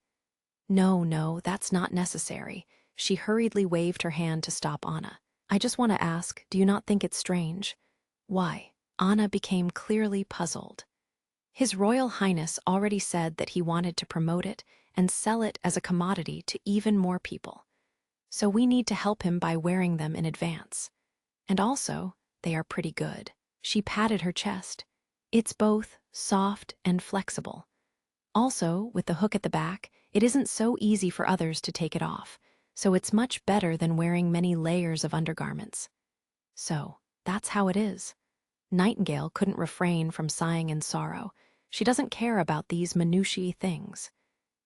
No, that's not necessary. She hurriedly waved her hand to stop Anna. I just want to ask, do you not think it's strange? Why? Anna became clearly puzzled. His Royal Highness already said that he wanted to promote it and sell it as a commodity to even more people. So we need to help him by wearing them in advance. And also, they are pretty good. She patted her chest. It's both soft and flexible. Also, with the hook at the back, it isn't so easy for others to take it off, so it's much better than wearing many layers of undergarments. So, that's how it is. Nightingale couldn't refrain from sighing in sorrow. She doesn't care about these minutiae things.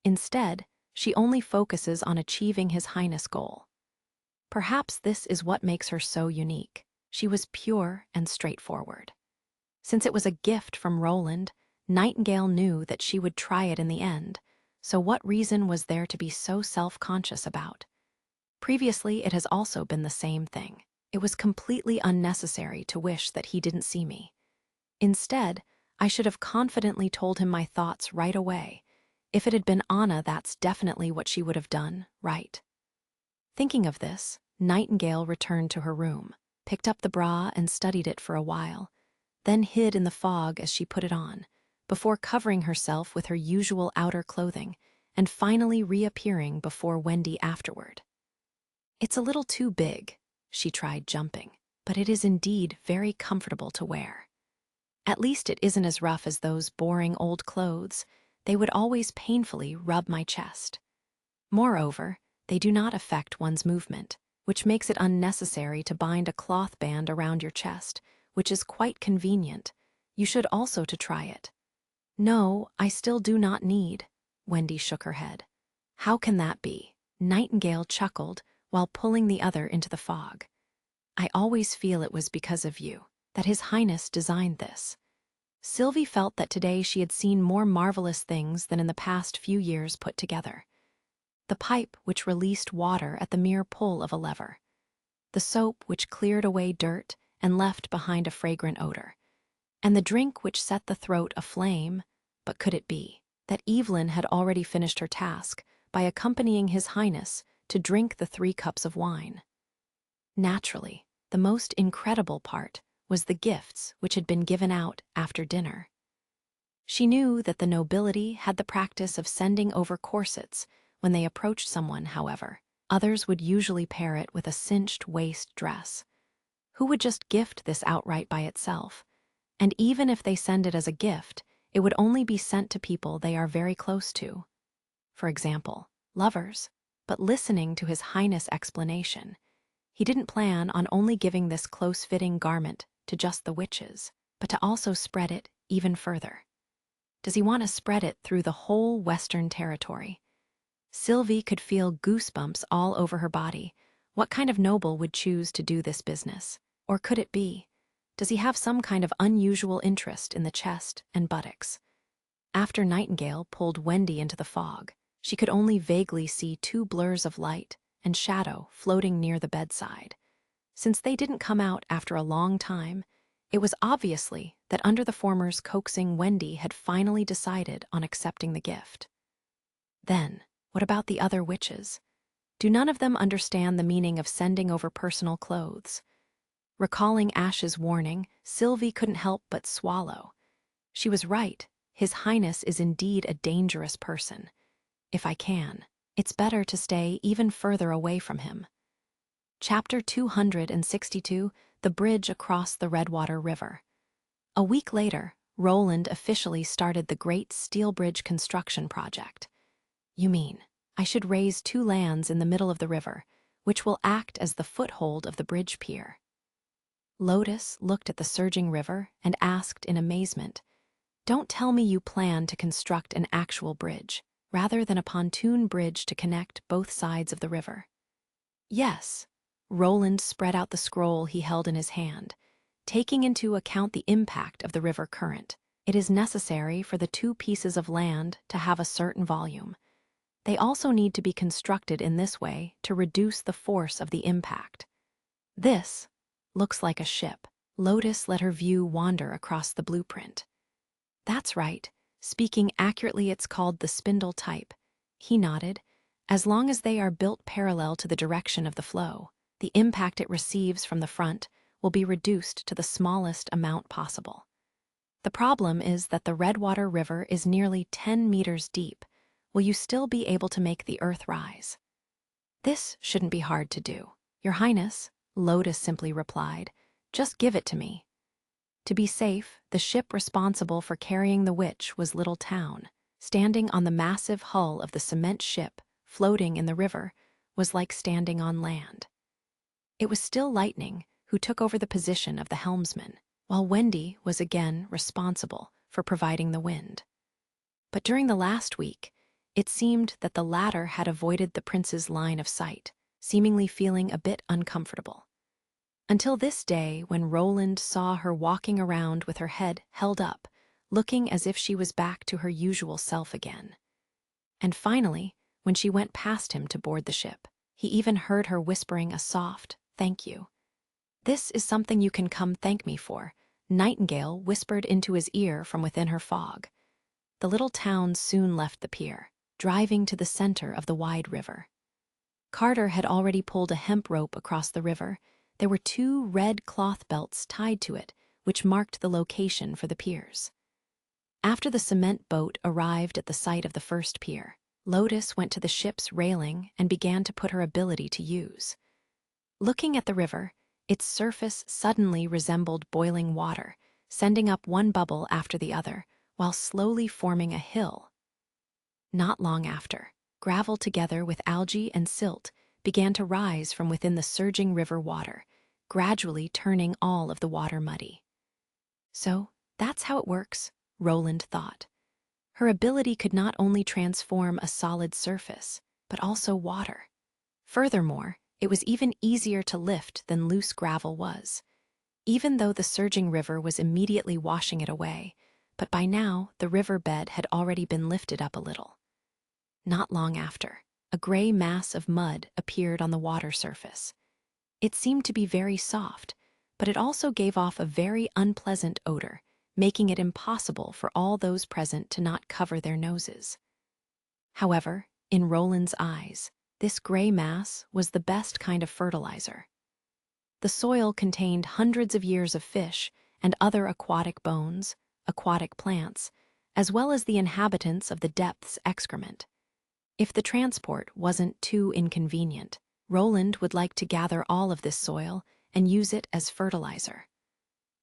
Instead, she only focuses on achieving His Highness' goal. Perhaps this is what makes her so unique. She was pure and straightforward. Since it was a gift from Roland, Nightingale knew that she would try it in the end, so what reason was there to be so self-conscious about? Previously, it has also been the same thing. It was completely unnecessary to wish that he didn't see me. Instead, I should have confidently told him my thoughts right away. If it had been Anna, that's definitely what she would have done, right? Thinking of this, Nightingale returned to her room, picked up the bra and studied it for a while, then hid in the fog as she put it on, before covering herself with her usual outer clothing and finally reappearing before Wendy afterward. It's a little too big, she tried jumping, but it is indeed very comfortable to wear. At least it isn't as rough as those boring old clothes. They would always painfully rub my chest. Moreover, they do not affect one's movement, which makes it unnecessary to bind a cloth band around your chest, which is quite convenient. You should also to try it. No, I still do not need. Wendy shook her head. How can that be? Nightingale chuckled while pulling the other into the fog. I always feel it was because of you, that His Highness designed this. Sylvie felt that today she had seen more marvelous things than in the past few years put together. The pipe which released water at the mere pull of a lever. The soap which cleared away dirt and left behind a fragrant odor. And the drink which set the throat aflame, but could it be? that Evelyn had already finished her task by accompanying His Highness to drink the 3 cups of wine. Naturally, the most incredible part was the gifts which had been given out after dinner. She knew that the nobility had the practice of sending over corsets when they approached someone, however. Others would usually pair it with a cinched waist dress. Who would just gift this outright by itself? And even if they send it as a gift, it would only be sent to people they are very close to. For example, lovers. But listening to His Highness' explanation, he didn't plan on only giving this close-fitting garment to just the witches, but to also spread it even further. Does he want to spread it through the whole Western territory? Sylvie could feel goosebumps all over her body. What kind of noble would choose to do this business? Or could it be? Does he have some kind of unusual interest in the chest and buttocks? After Nightingale pulled Wendy into the fog, she could only vaguely see 2 blurs of light and shadow floating near the bedside. Since they didn't come out after a long time, it was obviously that under the former's coaxing, Wendy had finally decided on accepting the gift. Then, what about the other witches? Do none of them understand the meaning of sending over personal clothes? Recalling Ash's warning, Sylvie couldn't help but swallow. She was right. His Highness is indeed a dangerous person. If I can, it's better to stay even further away from him. Chapter 262, The Bridge Across the Redwater River. A week later, Roland officially started the Great Steel Bridge construction project. You mean, I should raise 2 lands in the middle of the river, which will act as the foothold of the bridge pier. Lotus looked at the surging river and asked in amazement, "Don't tell me you plan to construct an actual bridge, rather than a pontoon bridge to connect both sides of the river?" Yes. Roland spread out the scroll he held in his hand. Taking into account the impact of the river current, it is necessary for the 2 pieces of land to have a certain volume. They also need to be constructed in this way to reduce the force of the impact. This looks like a ship. Lotus let her view wander across the blueprint. That's right. Speaking accurately, it's called the spindle type. He nodded. As long as they are built parallel to the direction of the flow, the impact it receives from the front will be reduced to the smallest amount possible. The problem is that the Redwater River is nearly 10 meters deep. Will you still be able to make the earth rise? This shouldn't be hard to do. Your Highness, Lotus simply replied, just give it to me. To be safe, the ship responsible for carrying the witch was Little Town. Standing on the massive hull of the cement ship, floating in the river, was like standing on land. It was still Lightning who took over the position of the helmsman, while Wendy was again responsible for providing the wind. But during the last week, it seemed that the latter had avoided the prince's line of sight, seemingly feeling a bit uncomfortable. Until this day when Roland saw her walking around with her head held up, looking as if she was back to her usual self again. And finally, when she went past him to board the ship, he even heard her whispering a soft, "Thank you." "This is something you can come thank me for," Nightingale whispered into his ear from within her fog. The little town soon left the pier, driving to the center of the wide river. Carter had already pulled a hemp rope across the river. There were 2 red cloth belts tied to it, which marked the location for the piers. After the cement boat arrived at the site of the first pier, Lotus went to the ship's railing and began to put her ability to use. Looking at the river, its surface suddenly resembled boiling water, sending up one bubble after the other, while slowly forming a hill. Not long after, gravel together with algae and silt began to rise from within the surging river water, gradually turning all of the water muddy. So, that's how it works, Roland thought. Her ability could not only transform a solid surface, but also water. Furthermore, it was even easier to lift than loose gravel was. Even though the surging river was immediately washing it away, but by now the river bed had already been lifted up a little. Not long after, a gray mass of mud appeared on the water surface. It seemed to be very soft, but it also gave off a very unpleasant odor, making it impossible for all those present to not cover their noses. However, in Roland's eyes, this gray mass was the best kind of fertilizer. The soil contained hundreds of years of fish and other aquatic bones, aquatic plants, as well as the inhabitants of the depths' excrement. If the transport wasn't too inconvenient, Roland would like to gather all of this soil and use it as fertilizer.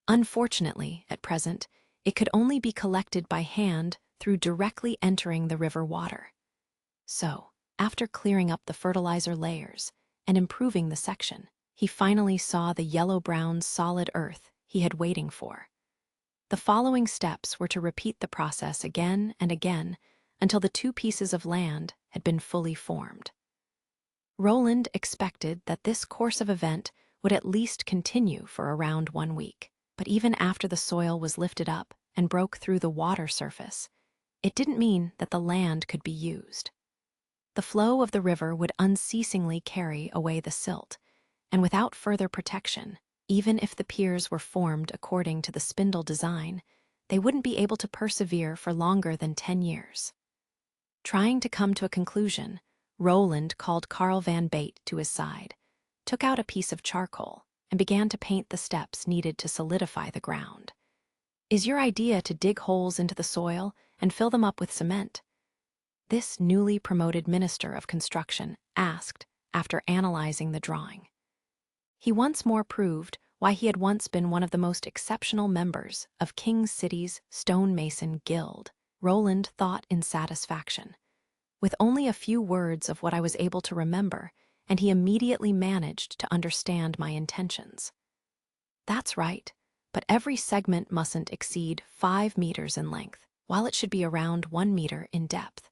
Unfortunately, at present, it could only be collected by hand through directly entering the river water. So, after clearing up the fertilizer layers and improving the section, he finally saw the yellow-brown solid earth he had waiting for. The following steps were to repeat the process again and again until the two pieces of land had been fully formed. Roland expected that this course of event would at least continue for around 1 week, but even after the soil was lifted up and broke through the water surface, it didn't mean that the land could be used. The flow of the river would unceasingly carry away the silt, and without further protection, even if the piers were formed according to the spindle design, they wouldn't be able to persevere for longer than 10 years. Trying to come to a conclusion, Roland called Karl van Bate to his side, took out a piece of charcoal, and began to paint the steps needed to solidify the ground. "Is your idea to dig holes into the soil and fill them up with cement?" This newly promoted minister of construction asked after analyzing the drawing. He once more proved why he had once been one of the most exceptional members of King City's stonemason guild. Roland thought in satisfaction. With only a few words of what I was able to remember, and he immediately managed to understand my intentions. "That's right, but every segment mustn't exceed 5 meters in length, while it should be around 1 meter in depth.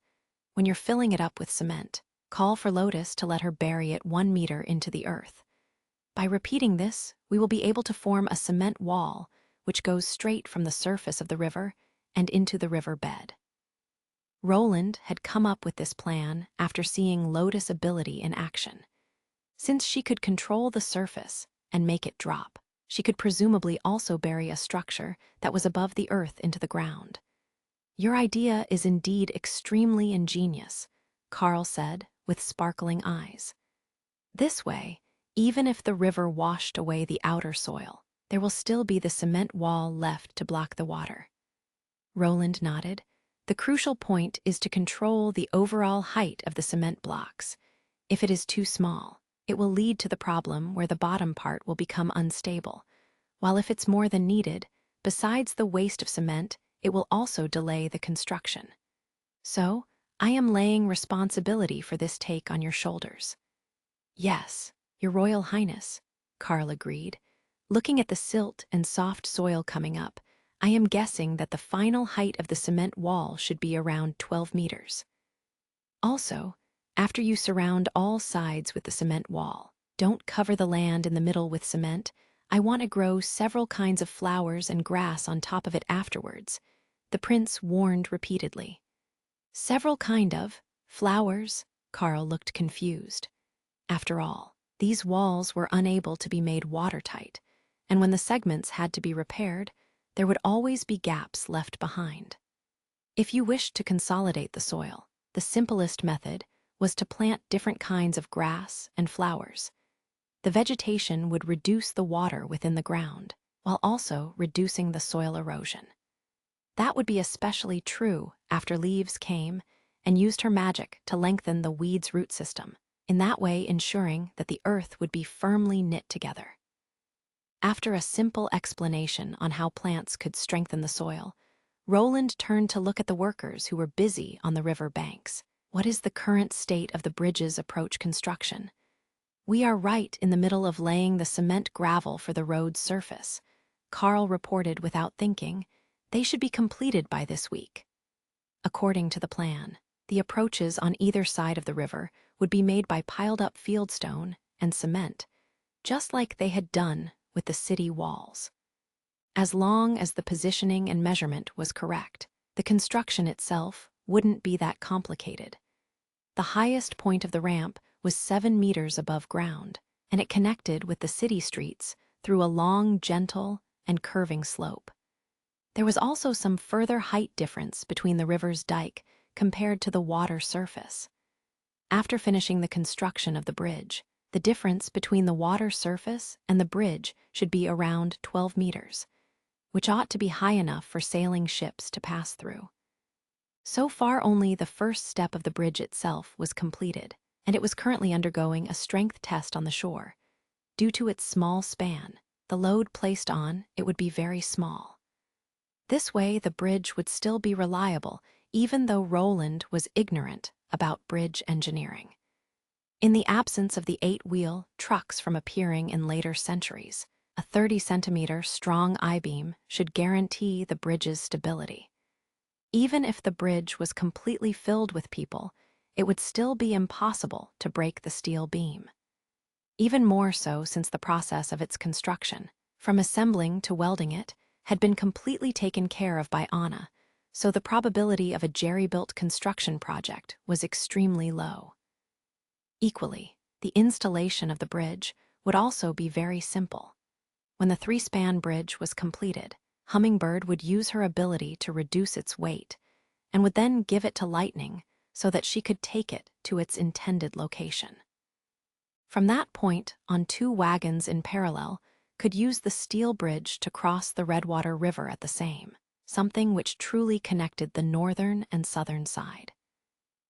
When you're filling it up with cement, call for Lotus to let her bury it 1 meter into the earth. By repeating this, we will be able to form a cement wall which goes straight from the surface of the river and into the river bed." Roland had come up with this plan after seeing Lotus' ability in action. Since she could control the surface and make it drop, she could presumably also bury a structure that was above the earth into the ground. "Your idea is indeed extremely ingenious," Karl said with sparkling eyes. "This way, even if the river washed away the outer soil, there will still be the cement wall left to block the water." Roland nodded. "The crucial point is to control the overall height of the cement blocks. If it is too small, it will lead to the problem where the bottom part will become unstable, while if it's more than needed, besides the waste of cement, it will also delay the construction. So, I am laying responsibility for this take on your shoulders." "Yes, Your Royal Highness," Karl agreed. "Looking at the silt and soft soil coming up, I am guessing that the final height of the cement wall should be around 12 meters. Also, after you surround all sides with the cement wall, don't cover the land in the middle with cement. I want to grow several kinds of flowers and grass on top of it afterwards," the prince warned repeatedly. "Several kind of flowers?" Karl looked confused. After all, these walls were unable to be made watertight, and when the segments had to be repaired, there would always be gaps left behind. If you wished to consolidate the soil, the simplest method was to plant different kinds of grass and flowers. The vegetation would reduce the water within the ground, while also reducing the soil erosion. That would be especially true after Leaves came and used her magic to lengthen the weed's root system, in that way ensuring that the earth would be firmly knit together. After a simple explanation on how plants could strengthen the soil, Roland turned to look at the workers who were busy on the river banks. "What is the current state of the bridge's approach construction?" "We are right in the middle of laying the cement gravel for the road's surface," Karl reported without thinking. "They should be completed by this week." According to the plan, the approaches on either side of the river would be made by piled-up fieldstone and cement, just like they had done with the city walls. As long as the positioning and measurement was correct, the construction itself wouldn't be that complicated. The highest point of the ramp was 7 meters above ground, and it connected with the city streets through a long, gentle, and curving slope. There was also some further height difference between the river's dike compared to the water surface. After finishing the construction of the bridge, the difference between the water surface and the bridge should be around 12 meters, which ought to be high enough for sailing ships to pass through. So far, only the first step of the bridge itself was completed, and it was currently undergoing a strength test on the shore. Due to its small span, the load placed on it would be very small. This way, the bridge would still be reliable, even though Roland was ignorant about bridge engineering. In the absence of the 8-wheel trucks from appearing in later centuries, a 30-centimeter strong I-beam should guarantee the bridge's stability. Even if the bridge was completely filled with people, it would still be impossible to break the steel beam. Even more so since the process of its construction, from assembling to welding it, had been completely taken care of by Anna, so the probability of a jerry-built construction project was extremely low. Equally, the installation of the bridge would also be very simple. When the 3-span bridge was completed, Hummingbird would use her ability to reduce its weight and would then give it to Lightning so that she could take it to its intended location. From that point on, 2 wagons in parallel could use the steel bridge to cross the Redwater River at the same, something which truly connected the northern and southern side.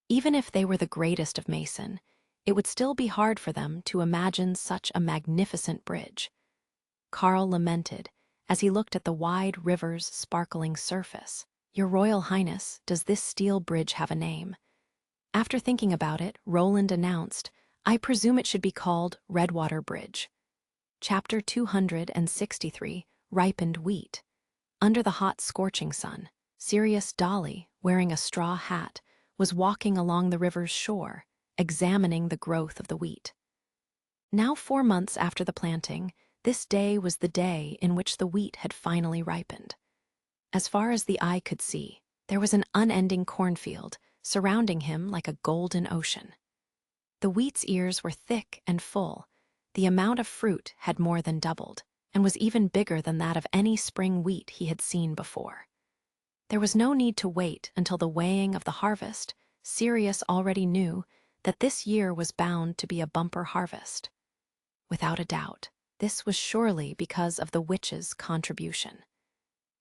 Even if they were the greatest of Mason, it would still be hard for them to imagine such a magnificent bridge. Carl lamented as he looked at the wide river's sparkling surface. "Your Royal Highness, does this steel bridge have a name?" After thinking about it, Roland announced, "I presume it should be called Redwater Bridge." Chapter 263, Ripened Wheat. Under the hot, scorching sun, Sirius Dolly, wearing a straw hat, was walking along the river's shore, examining the growth of the wheat. Now 4 months after the planting, this day was the day in which the wheat had finally ripened. As far as the eye could see, there was an unending cornfield surrounding him like a golden ocean. The wheat's ears were thick and full. The amount of fruit had more than doubled, and was even bigger than that of any spring wheat he had seen before. There was no need to wait until the weighing of the harvest. Sirius already knew that this year was bound to be a bumper harvest. Without a doubt, this was surely because of the witch's contribution.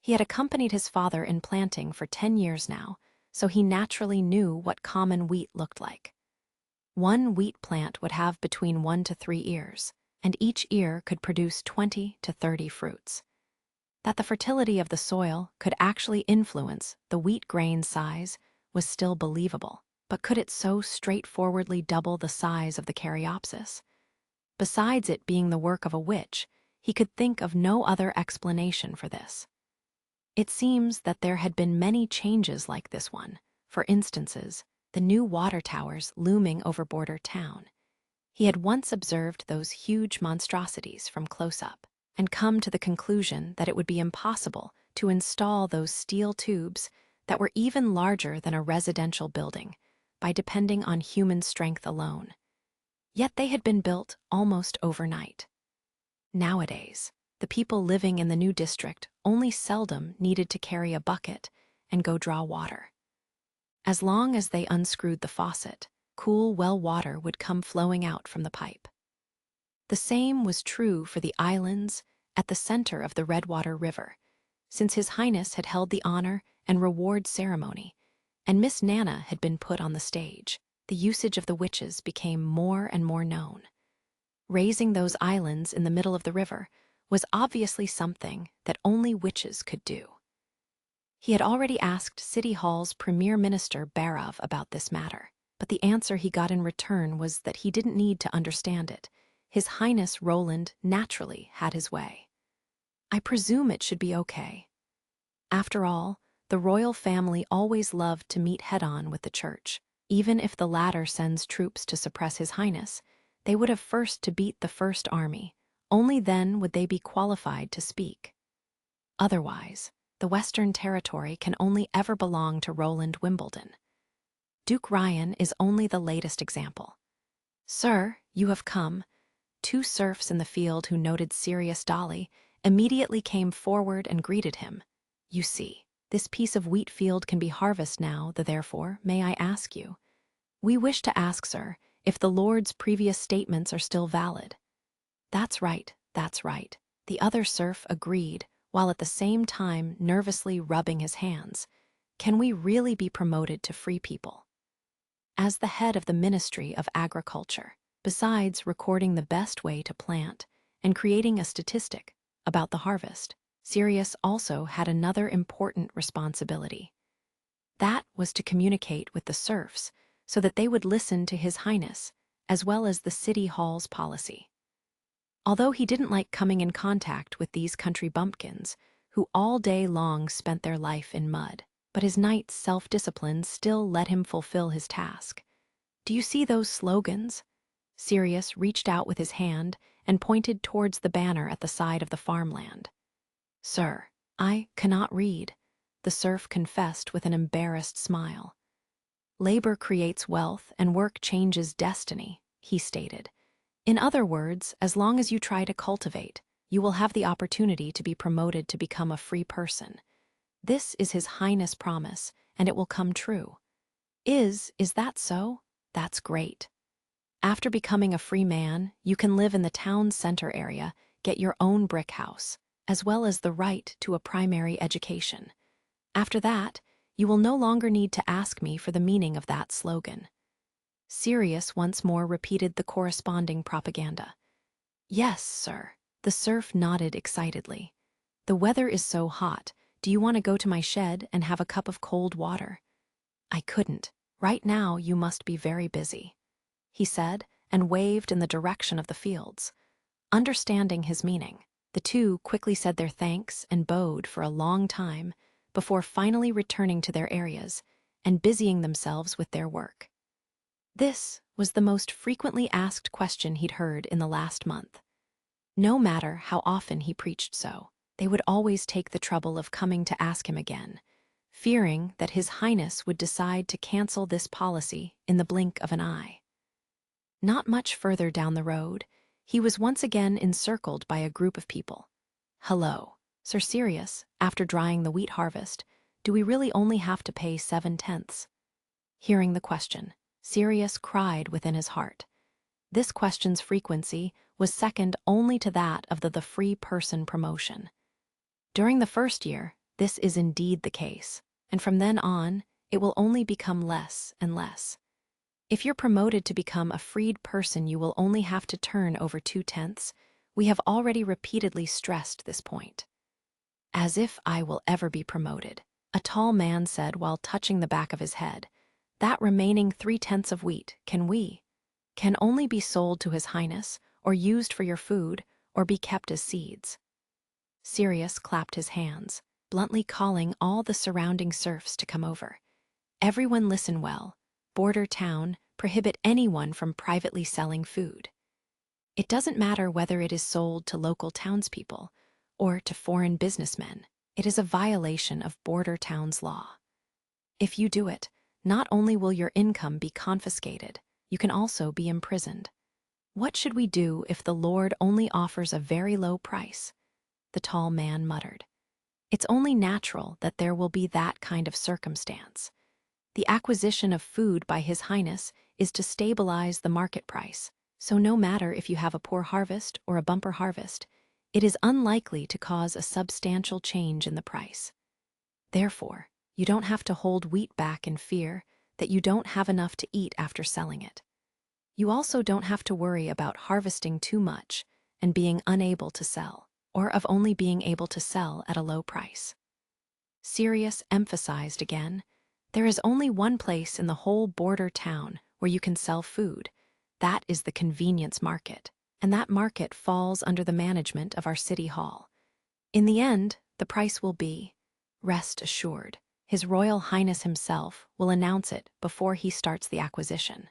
He had accompanied his father in planting for 10 years now, so he naturally knew what common wheat looked like. One wheat plant would have between 1 to 3 ears, and each ear could produce 20 to 30 fruits. That the fertility of the soil could actually influence the wheat grain size was still believable, but could it so straightforwardly double the size of the caryopsis? Besides it being the work of a witch, he could think of no other explanation for this. It seems that there had been many changes like this one, for instances, the new water towers looming over Border Town. He had once observed those huge monstrosities from close up, and come to the conclusion that it would be impossible to install those steel tubes that were even larger than a residential building by depending on human strength alone. Yet they had been built almost overnight. Nowadays, the people living in the new district only seldom needed to carry a bucket and go draw water. As long as they unscrewed the faucet, cool well water would come flowing out from the pipe. The same was true for the islands at the center of the Redwater River, since His Highness had held the honor and reward ceremony, and Miss Nana had been put on the stage. The usage of the witches became more and more known. Raising those islands in the middle of the river was obviously something that only witches could do. He had already asked City Hall's Premier Minister Barov about this matter, but the answer he got in return was that he didn't need to understand it. His Highness Roland naturally had his way. "I presume it should be okay." After all, the royal family always loved to meet head-on with the church. Even if the latter sends troops to suppress His Highness, they would have first to beat the First Army. Only then would they be qualified to speak. Otherwise, the Western Territory can only ever belong to Roland Wimbledon. Duke Ryan is only the latest example. "Sir, you have come." 2 serfs in the field who noted Sirius Dolly immediately came forward and greeted him. You see, this piece of wheat field can be harvested now, therefore, may I ask you? We wish to ask, sir, if the Lord's previous statements are still valid. That's right, that's right. The other serf agreed, while at the same time nervously rubbing his hands. Can we really be promoted to free people? As the head of the Ministry of Agriculture, besides recording the best way to plant and creating a statistic about the harvest, Sirius also had another important responsibility. That was to communicate with the serfs so that they would listen to His Highness, as well as the City Hall's policy. Although he didn't like coming in contact with these country bumpkins, who all day long spent their life in mud, but his knight's self-discipline still let him fulfill his task. Do you see those slogans? Sirius reached out with his hand and pointed towards the banner at the side of the farmland. Sir, I cannot read, the serf confessed with an embarrassed smile. Labor creates wealth and work changes destiny, he stated. In other words, as long as you try to cultivate, you will have the opportunity to be promoted to become a free person. This is His Highness' promise, and it will come true. Is that so? That's great. After becoming a free man, you can live in the town center area, get your own brick house, as well as the right to a primary education. After that, you will no longer need to ask me for the meaning of that slogan. Sirius once more repeated the corresponding propaganda. Yes, sir. The serf nodded excitedly. The weather is so hot. Do you want to go to my shed and have a cup of cold water? I couldn't. Right now you must be very busy, he said, and waved in the direction of the fields. Understanding his meaning, the two quickly said their thanks and bowed for a long time before finally returning to their areas and busying themselves with their work. This was the most frequently asked question he'd heard in the last month. No matter how often he preached so, they would always take the trouble of coming to ask him again, fearing that His Highness would decide to cancel this policy in the blink of an eye. Not much further down the road, he was once again encircled by a group of people. Hello, Sir Sirius, after drying the wheat harvest, do we really only have to pay 7/10? Hearing the question, Sirius cried within his heart. This question's frequency was second only to that of the free person promotion. During the first year, this is indeed the case, and from then on, it will only become less and less. If you're promoted to become a freed person, you will only have to turn over 2/10. We have already repeatedly stressed this point. As if I will ever be promoted, a tall man said while touching the back of his head. That remaining 3/10 of wheat can only be sold to His Highness, or used for your food, or be kept as seeds. Sirius clapped his hands, bluntly calling all the surrounding serfs to come over. Everyone listen well. Border town, prohibit anyone from privately selling food. It doesn't matter whether it is sold to local townspeople or to foreign businessmen. It is a violation of border town's law. If you do it, not only will your income be confiscated, you can also be imprisoned. What should we do if the Lord only offers a very low price? The tall man muttered. It's only natural that there will be that kind of circumstance. The acquisition of food by His Highness is to stabilize the market price, so no matter if you have a poor harvest or a bumper harvest, it is unlikely to cause a substantial change in the price. Therefore, you don't have to hold wheat back in fear that you don't have enough to eat after selling it. You also don't have to worry about harvesting too much and being unable to sell, or of only being able to sell at a low price. Sirius emphasized again, there is only one place in the whole border town where you can sell food. That is the convenience market, and that market falls under the management of our city hall. In the end, the price will be, rest assured, His Royal Highness himself will announce it before he starts the acquisition.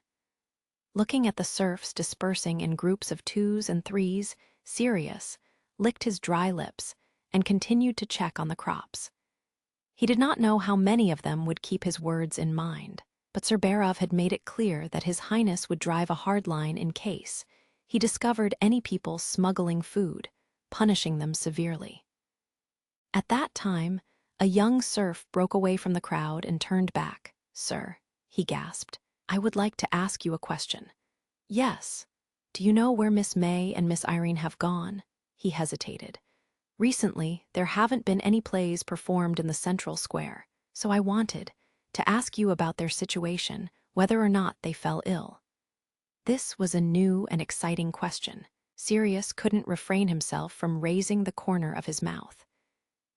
Looking at the serfs dispersing in groups of 2s and 3s, Sirius licked his dry lips and continued to check on the crops. He did not know how many of them would keep his words in mind, but Sir Barov had made it clear that His Highness would drive a hard line in case he discovered any people smuggling food, punishing them severely. At that time, A young serf broke away from the crowd and turned back. "Sir," he gasped, "I would like to ask you a question." "Yes. Do you know where Miss May and Miss Irene have gone?" He hesitated. "Recently, there haven't been any plays performed in the central square, so I wanted to ask you about their situation, whether or not they fell ill." This was a new and exciting question. Sirius couldn't refrain himself from raising the corner of his mouth.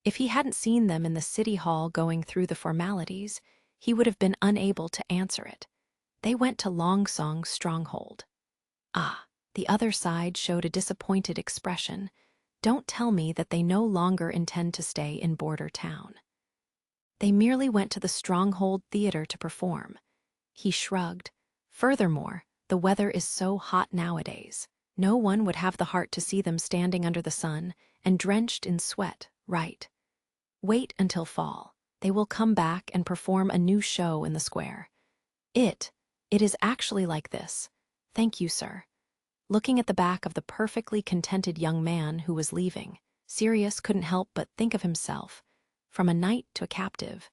If he hadn't seen them in the city hall going through the formalities, he would have been unable to answer it. They went to Longsong's stronghold. Ah, the other side showed a disappointed expression. Don't tell me that they no longer intend to stay in Border Town. They merely went to the Stronghold Theater to perform. He shrugged. Furthermore, the weather is so hot nowadays. No one would have the heart to see them standing under the sun and drenched in sweat, right? Wait until fall. They will come back and perform a new show in the square. It is actually like this. Thank you, sir. Looking at the back of the perfectly contented young man who was leaving, Sirius couldn't help but think of himself, from a knight to a captive,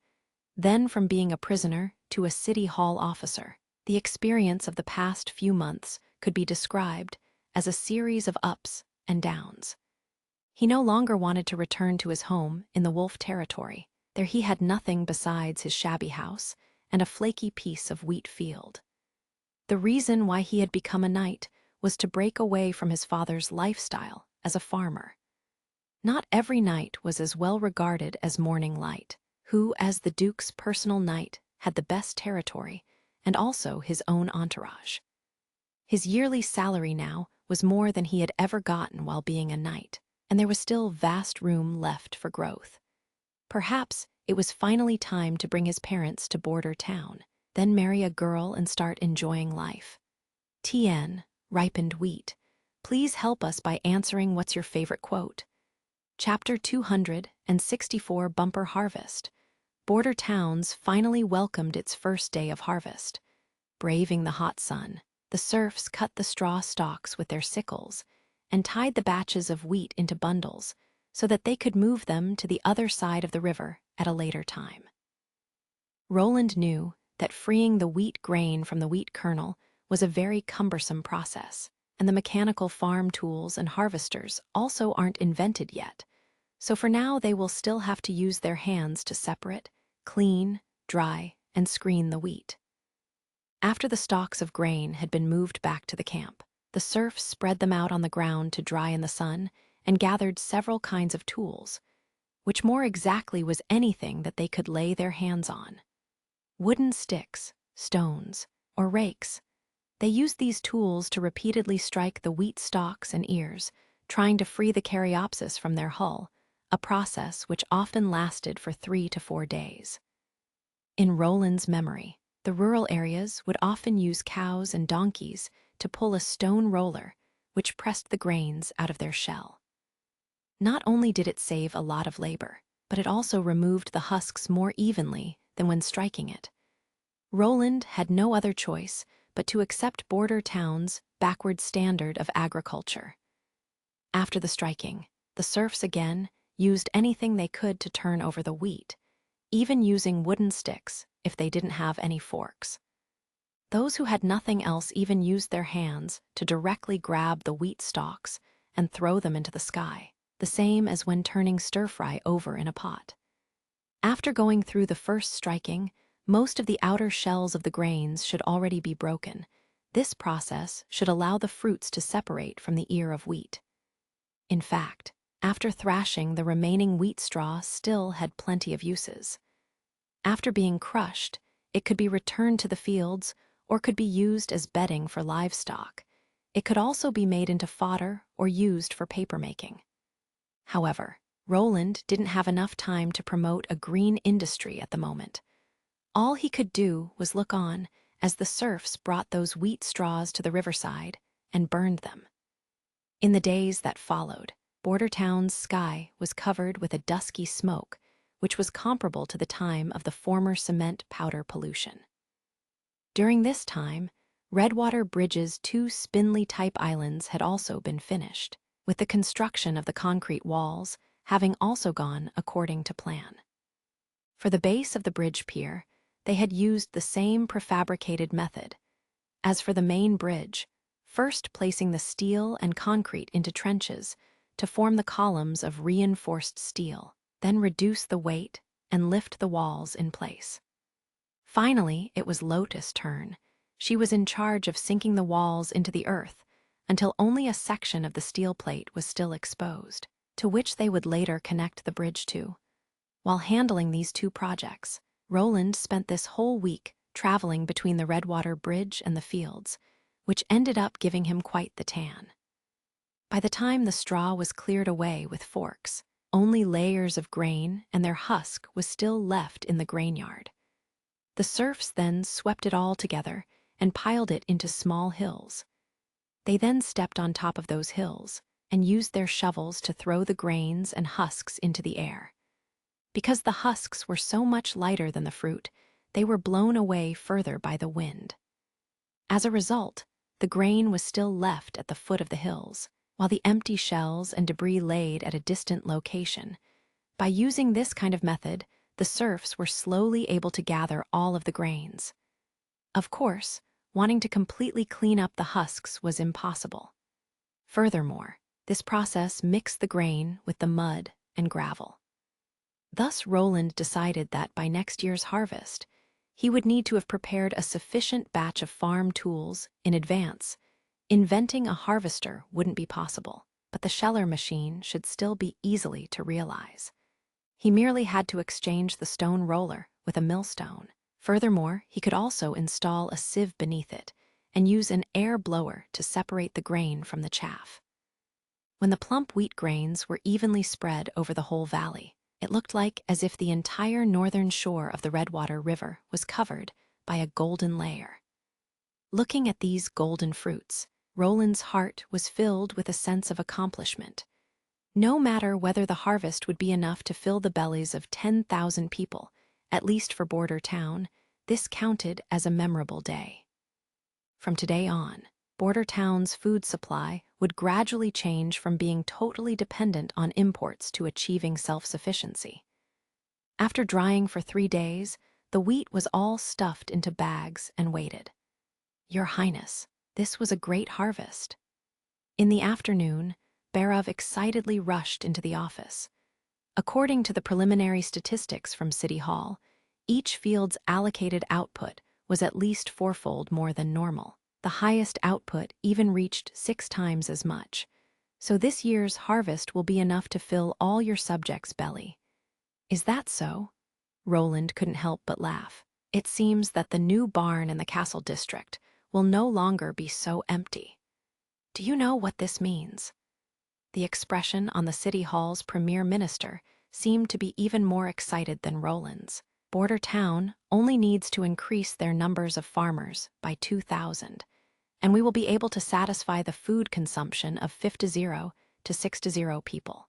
then from being a prisoner to a city hall officer. The experience of the past few months could be described as a series of ups and downs. He no longer wanted to return to his home in the Wolf territory. There he had nothing besides his shabby house and a flaky piece of wheat field. The reason why he had become a knight was to break away from his father's lifestyle as a farmer. Not every knight was as well regarded as Morning Light, who, as the Duke's personal knight, had the best territory and also his own entourage. His yearly salary now was more than he had ever gotten while being a knight, and there was still vast room left for growth. Perhaps it was finally time to bring his parents to Border Town, then marry a girl and start enjoying life. TN, ripened wheat. Please help us by answering what's your favorite quote. Chapter 264, Bumper Harvest. Border Towns finally welcomed its first day of harvest. Braving the hot sun, the serfs cut the straw stalks with their sickles and tied the batches of wheat into bundles so that they could move them to the other side of the river at a later time. Roland knew that freeing the wheat grain from the wheat kernel was a very cumbersome process, and the mechanical farm tools and harvesters also aren't invented yet, so for now they will still have to use their hands to separate, clean, dry, and screen the wheat. After the stalks of grain had been moved back to the camp, the serfs spread them out on the ground to dry in the sun and gathered several kinds of tools, which more exactly was anything that they could lay their hands on. Wooden sticks, stones, or rakes. They used these tools to repeatedly strike the wheat stalks and ears, trying to free the caryopsis from their hull, a process which often lasted for 3 to 4 days. In Roland's memory, the rural areas would often use cows and donkeys to pull a stone roller, which pressed the grains out of their shell. Not only did it save a lot of labor, but it also removed the husks more evenly than when striking it. Roland had no other choice but to accept Border Town's backward standard of agriculture. After the striking, the serfs again used anything they could to turn over the wheat, even using wooden sticks if they didn't have any forks. Those who had nothing else even used their hands to directly grab the wheat stalks and throw them into the sky, the same as when turning stir-fry over in a pot. After going through the first striking, most of the outer shells of the grains should already be broken. This process should allow the fruits to separate from the ear of wheat. In fact, after thrashing, the remaining wheat straw still had plenty of uses. After being crushed, it could be returned to the fields or could be used as bedding for livestock. It could also be made into fodder or used for papermaking. However, Roland didn't have enough time to promote a green industry at the moment. All he could do was look on as the serfs brought those wheat straws to the riverside and burned them. In the days that followed, Border Town's sky was covered with a dusky smoke, which was comparable to the time of the former cement powder pollution. During this time, Redwater Bridge's 2 spindly-type islands had also been finished, with the construction of the concrete walls having also gone according to plan. For the base of the bridge pier, they had used the same prefabricated method. As for the main bridge, first placing the steel and concrete into trenches to form the columns of reinforced steel, then reduce the weight and lift the walls in place. Finally, it was Lotus' turn. She was in charge of sinking the walls into the earth until only a section of the steel plate was still exposed, to which they would later connect the bridge to. While handling these two projects, Roland spent this whole week traveling between the Redwater Bridge and the fields, which ended up giving him quite the tan. By the time the straw was cleared away with forks, only layers of grain and their husk was still left in the grainyard. The serfs then swept it all together and piled it into small hills. They then stepped on top of those hills and used their shovels to throw the grains and husks into the air. Because the husks were so much lighter than the fruit, they were blown away further by the wind. As a result, the grain was still left at the foot of the hills, while the empty shells and debris laid at a distant location. By using this kind of method, the serfs were slowly able to gather all of the grains. Of course, wanting to completely clean up the husks was impossible. Furthermore, this process mixed the grain with the mud and gravel. Thus, Roland decided that by next year's harvest, he would need to have prepared a sufficient batch of farm tools in advance. Inventing a harvester wouldn't be possible, but the sheller machine should still be easily to realize. He merely had to exchange the stone roller with a millstone. Furthermore, he could also install a sieve beneath it and use an air blower to separate the grain from the chaff. When the plump wheat grains were evenly spread over the whole valley, it looked like as if the entire northern shore of the Redwater River was covered by a golden layer. Looking at these golden fruits, Roland's heart was filled with a sense of accomplishment. No matter whether the harvest would be enough to fill the bellies of 10,000 people, at least for Border Town, this counted as a memorable day. From today on, Border Town's food supply would gradually change from being totally dependent on imports to achieving self-sufficiency. After drying for 3 days, the wheat was all stuffed into bags and weighted. "Your Highness, this was a great harvest." In the afternoon, Barav excitedly rushed into the office. According to the preliminary statistics from City Hall, each field's allocated output was at least 4-fold more than normal. The highest output even reached 6 times as much. So this year's harvest will be enough to fill all your subjects' belly. Is that so? Roland couldn't help but laugh. It seems that the new barn in the castle district will no longer be so empty. Do you know what this means? The expression on the City Hall's premier minister seemed to be even more excited than Roland's. Border Town only needs to increase their numbers of farmers by 2,000, and we will be able to satisfy the food consumption of 50 to 60 people.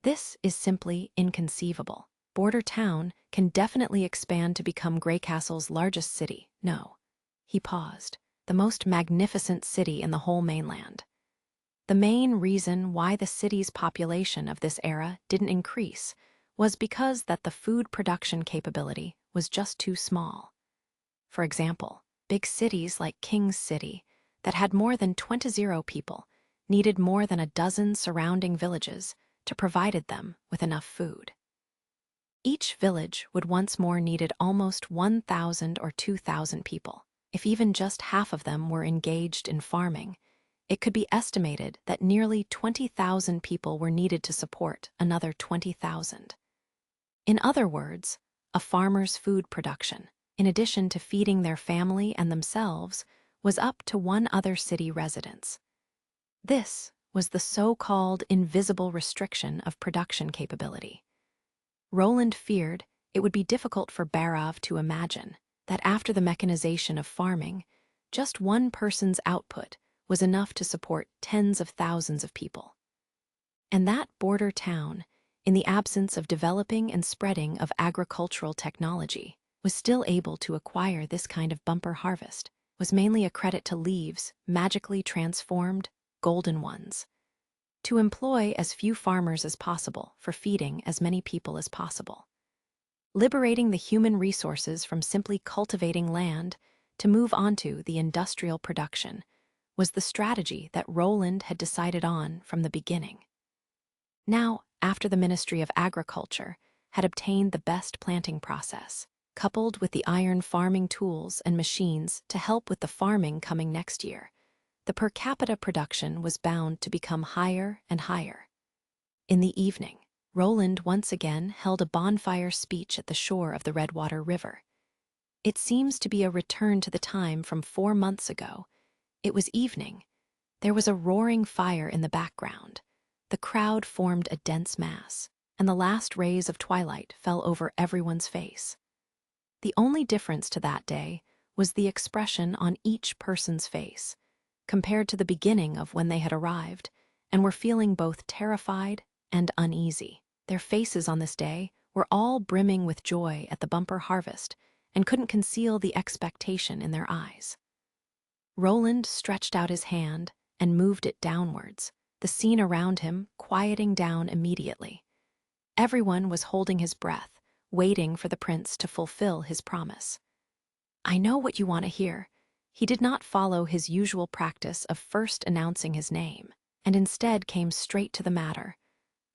This is simply inconceivable. Border Town can definitely expand to become Greycastle's largest city. No. He paused. The most magnificent city in the whole mainland. The main reason why the city's population of this era didn't increase was because that the food production capability was just too small. For example, big cities like King's City that had more than 20 people needed more than a dozen surrounding villages to provide them with enough food. Each village would once more needed almost 1,000 or 2,000 people. If even just half of them were engaged in farming, it could be estimated that nearly 20,000 people were needed to support another 20,000. In other words, a farmer's food production, in addition to feeding their family and themselves, was up to one other city residents. This was the so-called invisible restriction of production capability. Roland feared it would be difficult for Barav to imagine that after the mechanization of farming, just one person's output was enough to support tens of thousands of people. And that Border Town, in the absence of developing and spreading of agricultural technology, was still able to acquire this kind of bumper harvest, was mainly a credit to leaves, magically transformed, golden ones. To employ as few farmers as possible for feeding as many people as possible. liberating the human resources from simply cultivating land to move onto the industrial production was the strategy that Roland had decided on from the beginning. Now, after the Ministry of Agriculture had obtained the best planting process, coupled with the iron farming tools and machines to help with the farming coming next year, the per capita production was bound to become higher and higher. In the evening, Roland once again held a bonfire speech at the shore of the Redwater River. It seems to be a return to the time from 4 months ago. It was evening. There was a roaring fire in the background. The crowd formed a dense mass, and the last rays of twilight fell over everyone's face. The only difference to that day was the expression on each person's face, compared to the beginning of when they had arrived, and were feeling both terrified and uneasy. Their faces on this day were all brimming with joy at the bumper harvest and couldn't conceal the expectation in their eyes. Roland stretched out his hand and moved it downwards, the scene around him quieting down immediately. Everyone was holding his breath, waiting for the prince to fulfill his promise. "I know what you want to hear." He did not follow his usual practice of first announcing his name, and instead came straight to the matter.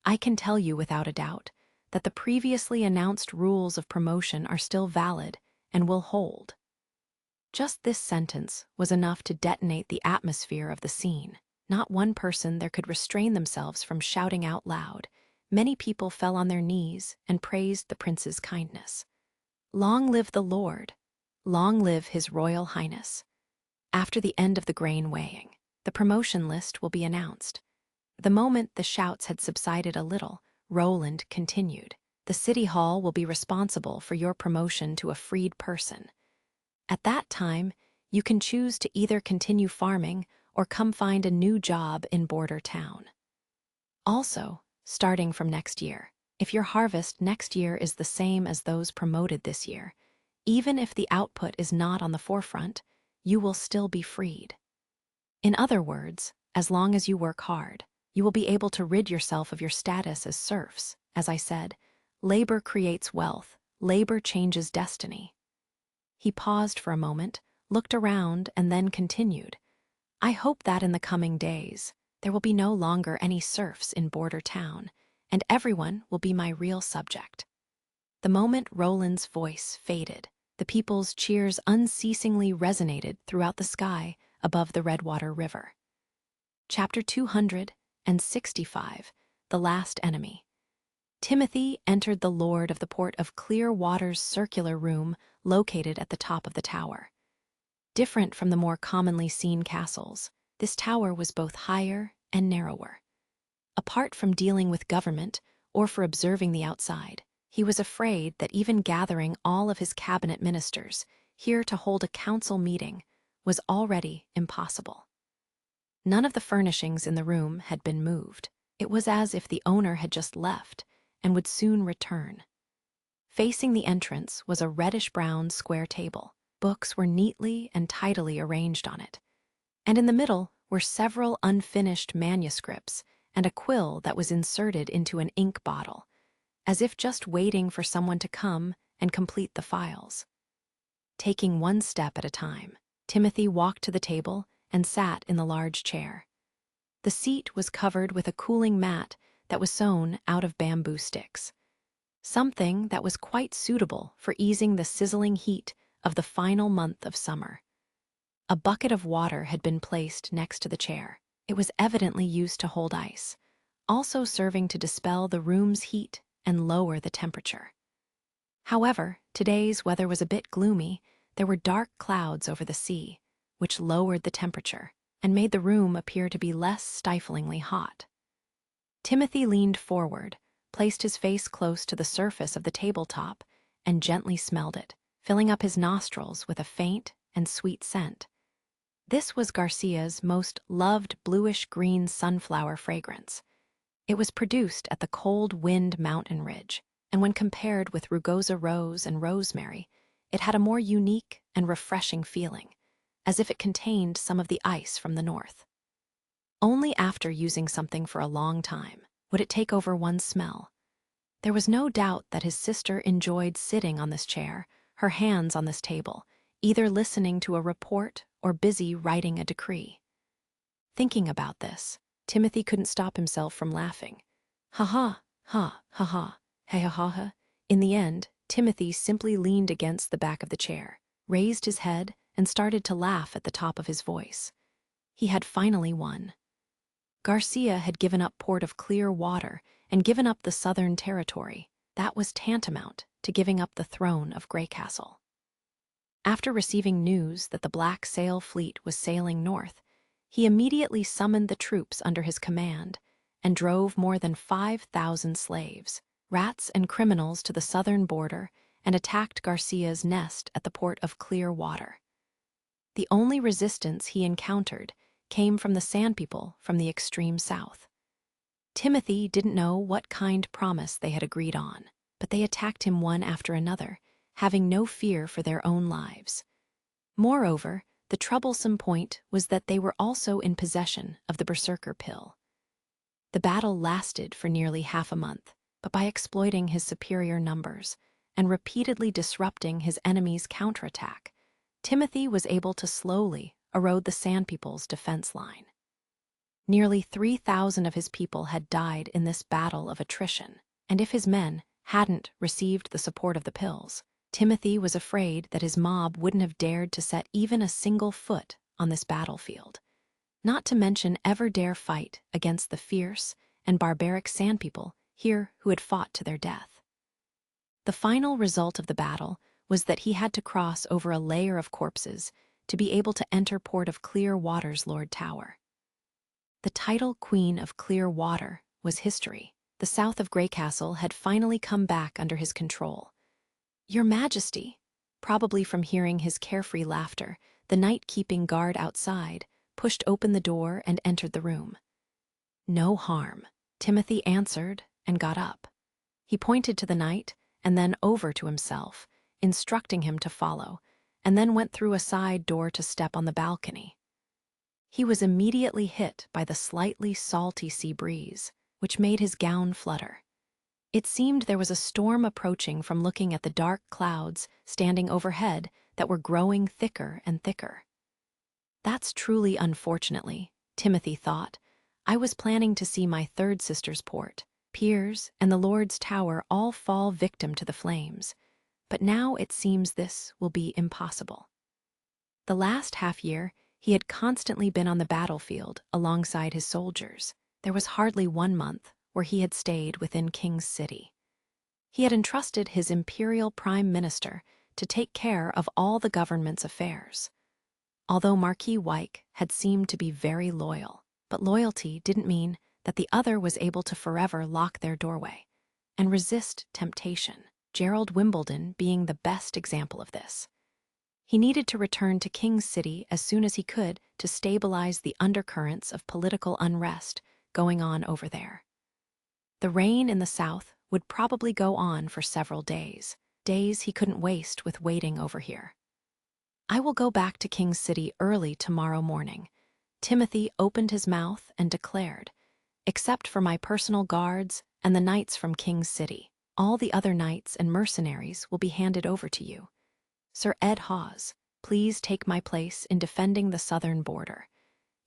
"I can tell you without a doubt that the previously announced rules of promotion are still valid and will hold." Just this sentence was enough to detonate the atmosphere of the scene. Not one person there could restrain themselves from shouting out loud. Many people fell on their knees and praised the prince's kindness. "Long live the Lord! Long live His Royal Highness!" After the end of the grain weighing, the promotion list will be announced. The moment the shouts had subsided a little, Roland continued, "The City Hall will be responsible for your promotion to a freed person. At that time, you can choose to either continue farming or come find a new job in Border Town. Also, starting from next year, if your harvest next year is the same as those promoted this year, even if the output is not on the forefront, you will still be freed. In other words, as long as you work hard, you will be able to rid yourself of your status as serfs. As I said, labor creates wealth, labor changes destiny." He paused for a moment, looked around, and then continued, "I hope that in the coming days, there will be no longer any serfs in Border Town, and everyone will be my real subject." The moment Roland's voice faded, the people's cheers unceasingly resonated throughout the sky above the Redwater River. Chapter 265, The Last Enemy. Timothy entered the Lord of the Port of Clear Water's circular room located at the top of the tower. Different from the more commonly seen castles, this tower was both higher and narrower. Apart from dealing with government or for observing the outside, he was afraid that even gathering all of his cabinet ministers here to hold a council meeting was already impossible. None of the furnishings in the room had been moved. It was as if the owner had just left and would soon return. Facing the entrance was a reddish-brown square table. Books were neatly and tidily arranged on it, and in the middle were several unfinished manuscripts and a quill that was inserted into an ink bottle, as if just waiting for someone to come and complete the files. Taking one step at a time, Timothy walked to the table and sat in the large chair. The seat was covered with a cooling mat that was sewn out of bamboo sticks, something that was quite suitable for easing the sizzling heat of the final month of summer. A bucket of water had been placed next to the chair. It was evidently used to hold ice, also serving to dispel the room's heat and lower the temperature. However, today's weather was a bit gloomy. There were dark clouds over the sea, which lowered the temperature and made the room appear to be less stiflingly hot. Timothy leaned forward, placed his face close to the surface of the tabletop, and gently smelled it, filling up his nostrils with a faint and sweet scent. This was Garcia's most loved bluish-green sunflower fragrance. It was produced at the Cold Wind mountain ridge, and when compared with rugosa rose and rosemary, it had a more unique and refreshing feeling, as if it contained some of the ice from the north. Only after using something for a long time would it take over one's smell. There was no doubt that his sister enjoyed sitting on this chair, her hands on this table, either listening to a report or busy writing a decree. Thinking about this, Timothy couldn't stop himself from laughing. Ha ha, ha, ha ha, ha ha ha ha. In the end, Timothy simply leaned against the back of the chair, raised his head, and started to laugh at the top of his voice. He had finally won. Garcia had given up Port of Clear Water and given up the Southern Territory. That was tantamount to giving up the throne of Grey Castle. After receiving news that the Black Sail fleet was sailing north, he immediately summoned the troops under his command and drove more than 5,000 slaves, rats and criminals to the southern border and attacked Garcia's nest at the Port of Clear Water. The only resistance he encountered came from the Sand People from the extreme south. Timothy didn't know what kind promise they had agreed on, but they attacked him one after another, having no fear for their own lives. Moreover, the troublesome point was that they were also in possession of the Berserker pill. The battle lasted for nearly half a month, but by exploiting his superior numbers and repeatedly disrupting his enemy's counterattack, Timothy was able to slowly erode the Sand People's defense line. Nearly 3,000 of his people had died in this battle of attrition, and if his men hadn't received the support of the pills, Timothy was afraid that his mob wouldn't have dared to set even a single foot on this battlefield, not to mention ever dare fight against the fierce and barbaric Sand People here who had fought to their death. The final result of the battle was that he had to cross over a layer of corpses to be able to enter Port of Clear Water's Lord Tower. The title Queen of Clear Water was history. The south of Grey Castle had finally come back under his control. "Your Majesty," probably from hearing his carefree laughter, the knight keeping guard outside pushed open the door and entered the room. "No harm," Timothy answered and got up. He pointed to the knight and then over to himself, instructing him to follow, and then went through a side door to step on the balcony. He was immediately hit by the slightly salty sea breeze, which made his gown flutter. It seemed there was a storm approaching from looking at the dark clouds standing overhead that were growing thicker and thicker. "That's truly unfortunately," Timothy thought. "I was planning to see my third sister's port, piers, and the Lord's Tower all fall victim to the flames, but now it seems this will be impossible." The last half-year, he had constantly been on the battlefield alongside his soldiers. There was hardly 1 month where he had stayed within King's City. He had entrusted his imperial prime minister to take care of all the government's affairs. Although Marquis Wyke had seemed to be very loyal, but loyalty didn't mean that the other was able to forever lock their doorway and resist temptation, Gerald Wimbledon being the best example of this. He needed to return to King's City as soon as he could to stabilize the undercurrents of political unrest going on over there. The rain in the south would probably go on for several days he couldn't waste with waiting over here. "I will go back to King's City early tomorrow morning," Timothy opened his mouth and declared. "Except for my personal guards and the knights from King's City, all the other knights and mercenaries will be handed over to you. Sir Ed Hawes, please take my place in defending the southern border.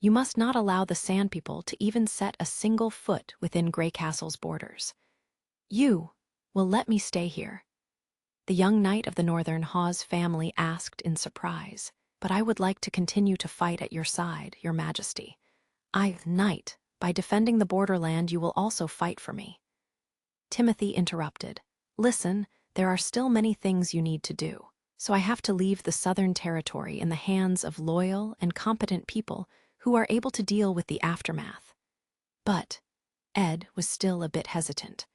You must not allow the Sand People to even set a single foot within Grey Castle's borders. You will let me stay here." The young knight of the Northern Hawes family asked in surprise. "But I would like to continue to fight at your side, Your Majesty." "Knight, by defending the borderland you will also fight for me." Timothy interrupted. "Listen, there are still many things you need to do. So I have to leave the Southern Territory in the hands of loyal and competent people who are able to deal with the aftermath." But Ed was still a bit hesitant.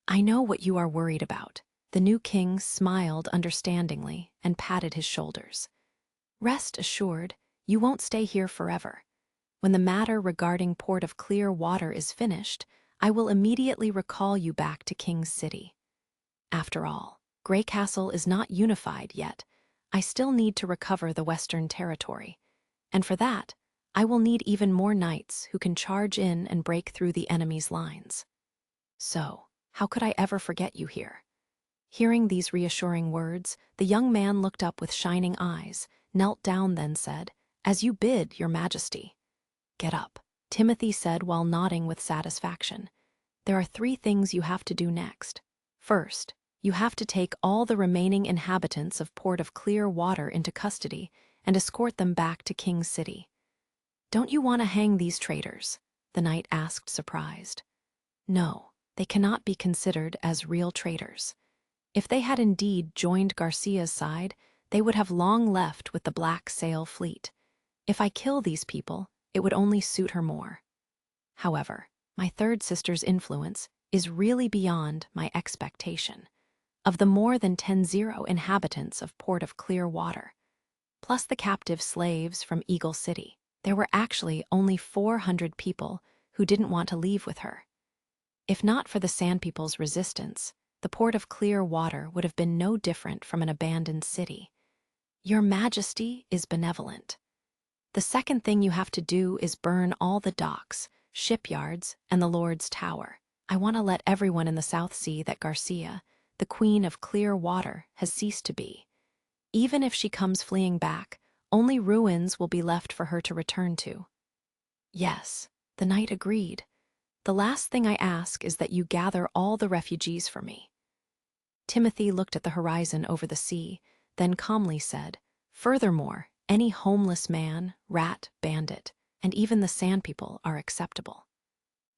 "I know what you are worried about." The new king smiled understandingly and patted his shoulders. "Rest assured, you won't stay here forever. When the matter regarding Port of Clear Water is finished, I will immediately recall you back to King's City. After all, Grey Castle is not unified yet. I still need to recover the Western Territory, and for that, I will need even more knights who can charge in and break through the enemy's lines. So, How could I ever forget you here?" Hearing these reassuring words, the young man looked up with shining eyes, knelt down, then said, "As you bid, your majesty." "Get up," Timothy said while nodding with satisfaction. "There are 3 things you have to do next. First, you have to take all the remaining inhabitants of Port of Clear Water into custody and escort them back to King's City." "Don't you want to hang these traitors?" the knight asked, surprised. "No, they cannot be considered as real traitors. If they had indeed joined Garcia's side, they would have long left with the Black Sail fleet. If I kill these people, it would only suit her more. However, my third sister's influence is really beyond my expectation. Of the more than 10 inhabitants of Port of Clear Water, plus the captive slaves from Eagle City, there were actually only 400 people who didn't want to leave with her. If not for the Sand People's resistance, the Port of Clear Water would have been no different from an abandoned city. Your Majesty is benevolent. The second thing you have to do is burn all the docks, shipyards, and the Lord's Tower. I want to let everyone in the South see that Garcia, the Queen of Clear Water, has ceased to be. Even if she comes fleeing back, only ruins will be left for her to return to." "Yes," the knight agreed. "The last thing I ask is that you gather all the refugees for me." Timothy looked at the horizon over the sea, then calmly said, "Furthermore, any homeless man, rat, bandit, and even the Sand People are acceptable.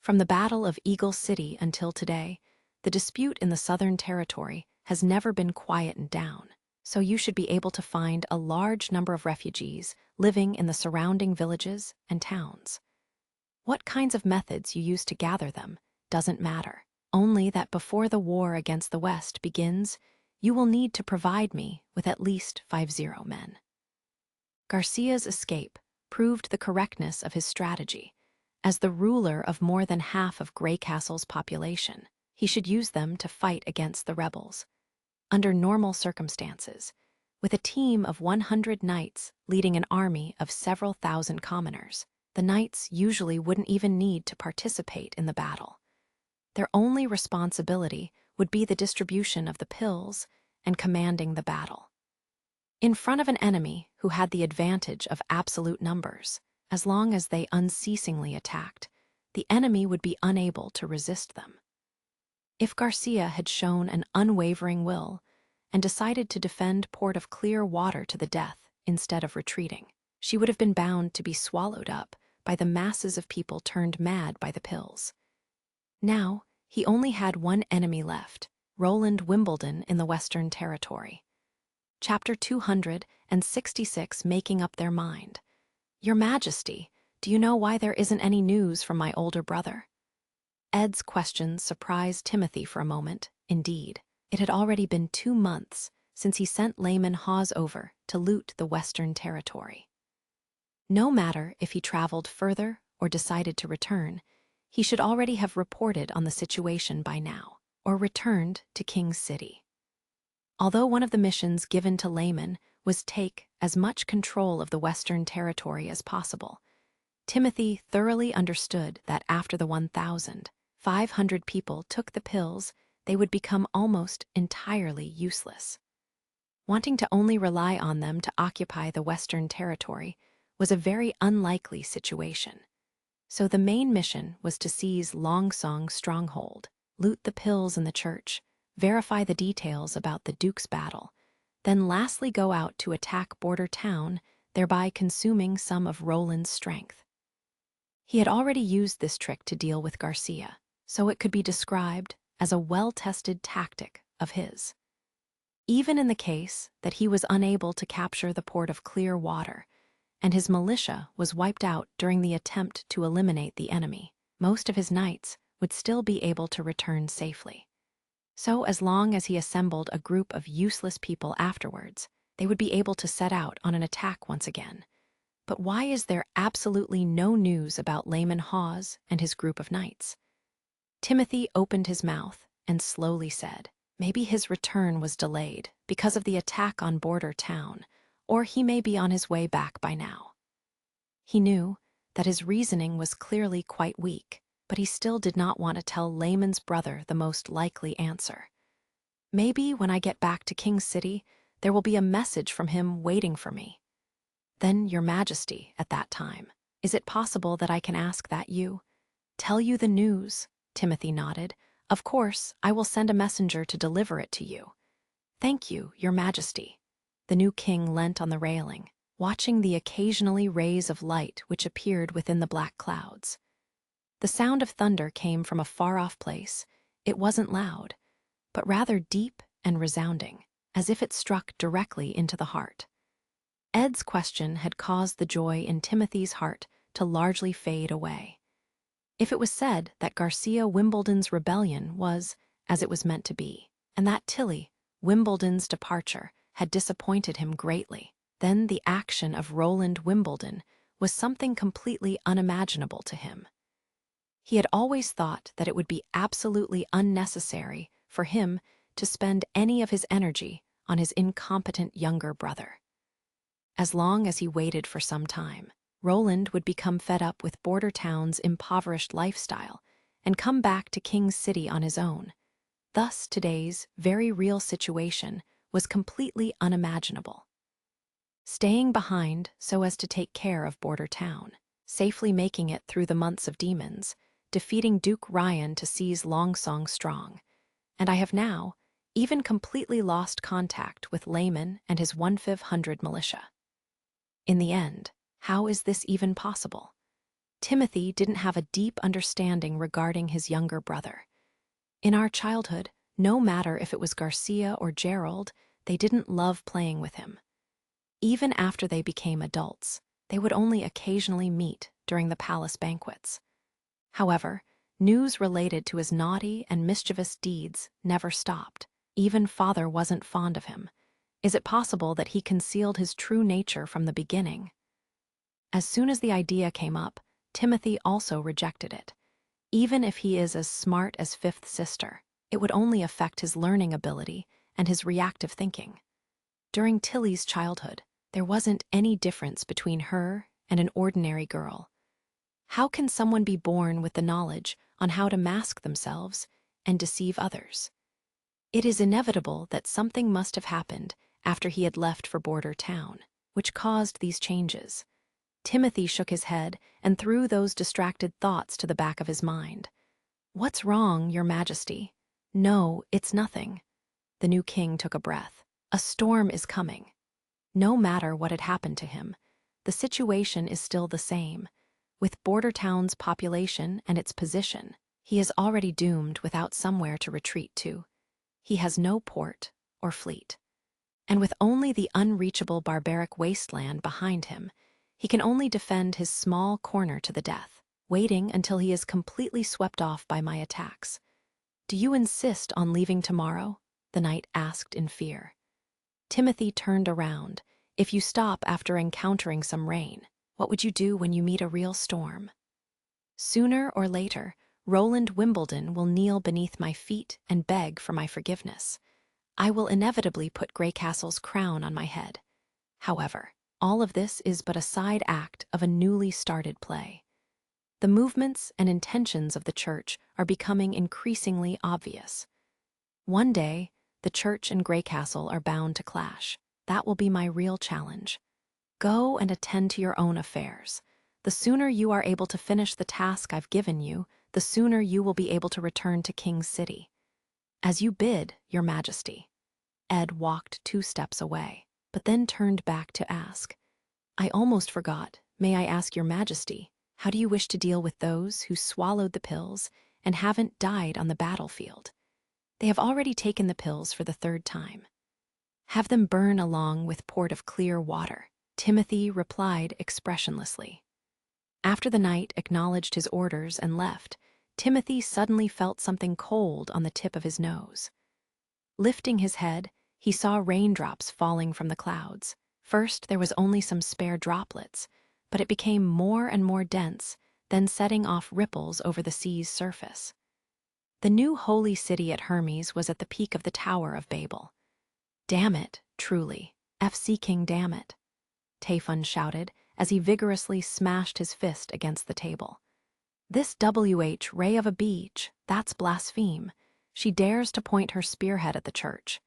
From the Battle of Eagle City until today, the dispute in the Southern Territory has never been quietened down, so you should be able to find a large number of refugees living in the surrounding villages and towns. What kinds of methods you use to gather them doesn't matter, only that before the war against the West begins, you will need to provide me with at least 50 men." Garcia's escape proved the correctness of his strategy. As the ruler of more than half of Greycastle's population, he should use them to fight against the rebels. Under normal circumstances, with a team of 100 knights leading an army of several thousand commoners, the knights usually wouldn't even need to participate in the battle. Their only responsibility would be the distribution of the pills and commanding the battle. In front of an enemy who had the advantage of absolute numbers, as long as they unceasingly attacked, the enemy would be unable to resist them. If Garcia had shown an unwavering will and decided to defend Port of Clear Water to the death instead of retreating, she would have been bound to be swallowed up by the masses of people turned mad by the pills. Now, he only had one enemy left, Roland Wimbledon in the Western Territory. Chapter 266, Making Up Their Mind. "Your Majesty, do you know why there isn't any news from my older brother?" Ed's questions surprised Timothy for a moment. Indeed, it had already been 2 months since he sent Layman Hawes over to loot the Western Territory. No matter if he traveled further or decided to return, he should already have reported on the situation by now, or returned to King's City. Although one of the missions given to Layman was take as much control of the Western Territory as possible, Timothy thoroughly understood that after the 1,500 people took the pills, they would become almost entirely useless. Wanting to only rely on them to occupy the Western Territory was a very unlikely situation. So the main mission was to seize Longsong's stronghold, loot the pills in the church, verify the details about the Duke's battle, then lastly go out to attack Border Town, thereby consuming some of Roland's strength. He had already used this trick to deal with Garcia, so it could be described as a well-tested tactic of his. Even in the case that he was unable to capture the Port of Clear Water, and his militia was wiped out during the attempt to eliminate the enemy, most of his knights would still be able to return safely. So as long as he assembled a group of useless people afterwards, they would be able to set out on an attack once again. But why is there absolutely no news about Layman Hawes and his group of knights? Timothy opened his mouth and slowly said, maybe his return was delayed because of the attack on Border Town, or he may be on his way back by now. He knew that his reasoning was clearly quite weak, but he still did not want to tell Layman's brother the most likely answer. Maybe when I get back to King's City, there will be a message from him waiting for me. Then, Your Majesty, at that time, is it possible that I can ask that you tell you the news? Timothy nodded. Of course, I will send a messenger to deliver it to you. Thank you, Your Majesty. The new king leant on the railing, watching the occasionally rays of light which appeared within the black clouds. The sound of thunder came from a far-off place. It wasn't loud, but rather deep and resounding, as if it struck directly into the heart. Ed's question had caused the joy in Timothy's heart to largely fade away. If it was said that Garcia Wimbledon's rebellion was as it was meant to be, and that Tilly, Wimbledon's departure, had disappointed him greatly, then the action of Roland Wimbledon was something completely unimaginable to him. He had always thought that it would be absolutely unnecessary for him to spend any of his energy on his incompetent younger brother. As long as he waited for some time, Roland would become fed up with Border Town's impoverished lifestyle and come back to King's City on his own. Thus, today's very real situation was completely unimaginable. Staying behind so as to take care of Border Town, safely making it through the months of demons, defeating Duke Ryan to seize Longsong Strong, and I have now even completely lost contact with Layman and his 1/500 militia. In the end, how is this even possible? Timothy didn't have a deep understanding regarding his younger brother. In our childhood, no matter if it was Garcia or Gerald, they didn't love playing with him. Even after they became adults, they would only occasionally meet during the palace banquets. However, news related to his naughty and mischievous deeds never stopped. Even father wasn't fond of him. Is it possible that he concealed his true nature from the beginning? As soon as the idea came up, Timothy also rejected it. Even if he is as smart as Fifth Sister, it would only affect his learning ability and his reactive thinking. During Tilly's childhood, there wasn't any difference between her and an ordinary girl. How can someone be born with the knowledge on how to mask themselves and deceive others? It is inevitable that something must have happened after he had left for Border Town, which caused these changes. Timothy shook his head and threw those distracted thoughts to the back of his mind. What's wrong, Your Majesty? No, it's nothing. The new king took a breath. A storm is coming. No matter what had happened to him, the situation is still the same. With Border Town's population and its position, he is already doomed without somewhere to retreat to. He has no port or fleet. And with only the unreachable barbaric wasteland behind him, he can only defend his small corner to the death, waiting until he is completely swept off by my attacks. Do you insist on leaving tomorrow? The knight asked in fear. Timothy turned around. If you stop after encountering some rain, what would you do when you meet a real storm? Sooner or later, Roland Wimbledon will kneel beneath my feet and beg for my forgiveness. I will inevitably put Greycastle's crown on my head. However, all of this is but a side act of a newly started play. The movements and intentions of the church are becoming increasingly obvious. One day, the church and Greycastle are bound to clash. That will be my real challenge. Go and attend to your own affairs. The sooner you are able to finish the task I've given you, the sooner you will be able to return to King's City. As you bid, Your Majesty. Ed walked 2 steps away, but then turned back to ask, I almost forgot. May I ask Your Majesty, how do you wish to deal with those who swallowed the pills and haven't died on the battlefield? They have already taken the pills for the 3rd time. Have them burn along with port of clear water, Timothy replied expressionlessly. After the knight acknowledged his orders and left, Timothy suddenly felt something cold on the tip of his nose. Lifting his head, he saw raindrops falling from the clouds. First, there was only some spare droplets, but it became more and more dense, then setting off ripples over the sea's surface. The new holy city at Hermes was at the peak of the Tower of Babel. Damn it, truly. FC King damn it. Tayfun shouted as he vigorously smashed his fist against the table. This WH ray of a beach, that's blaspheme. She dares to point her spearhead at the church.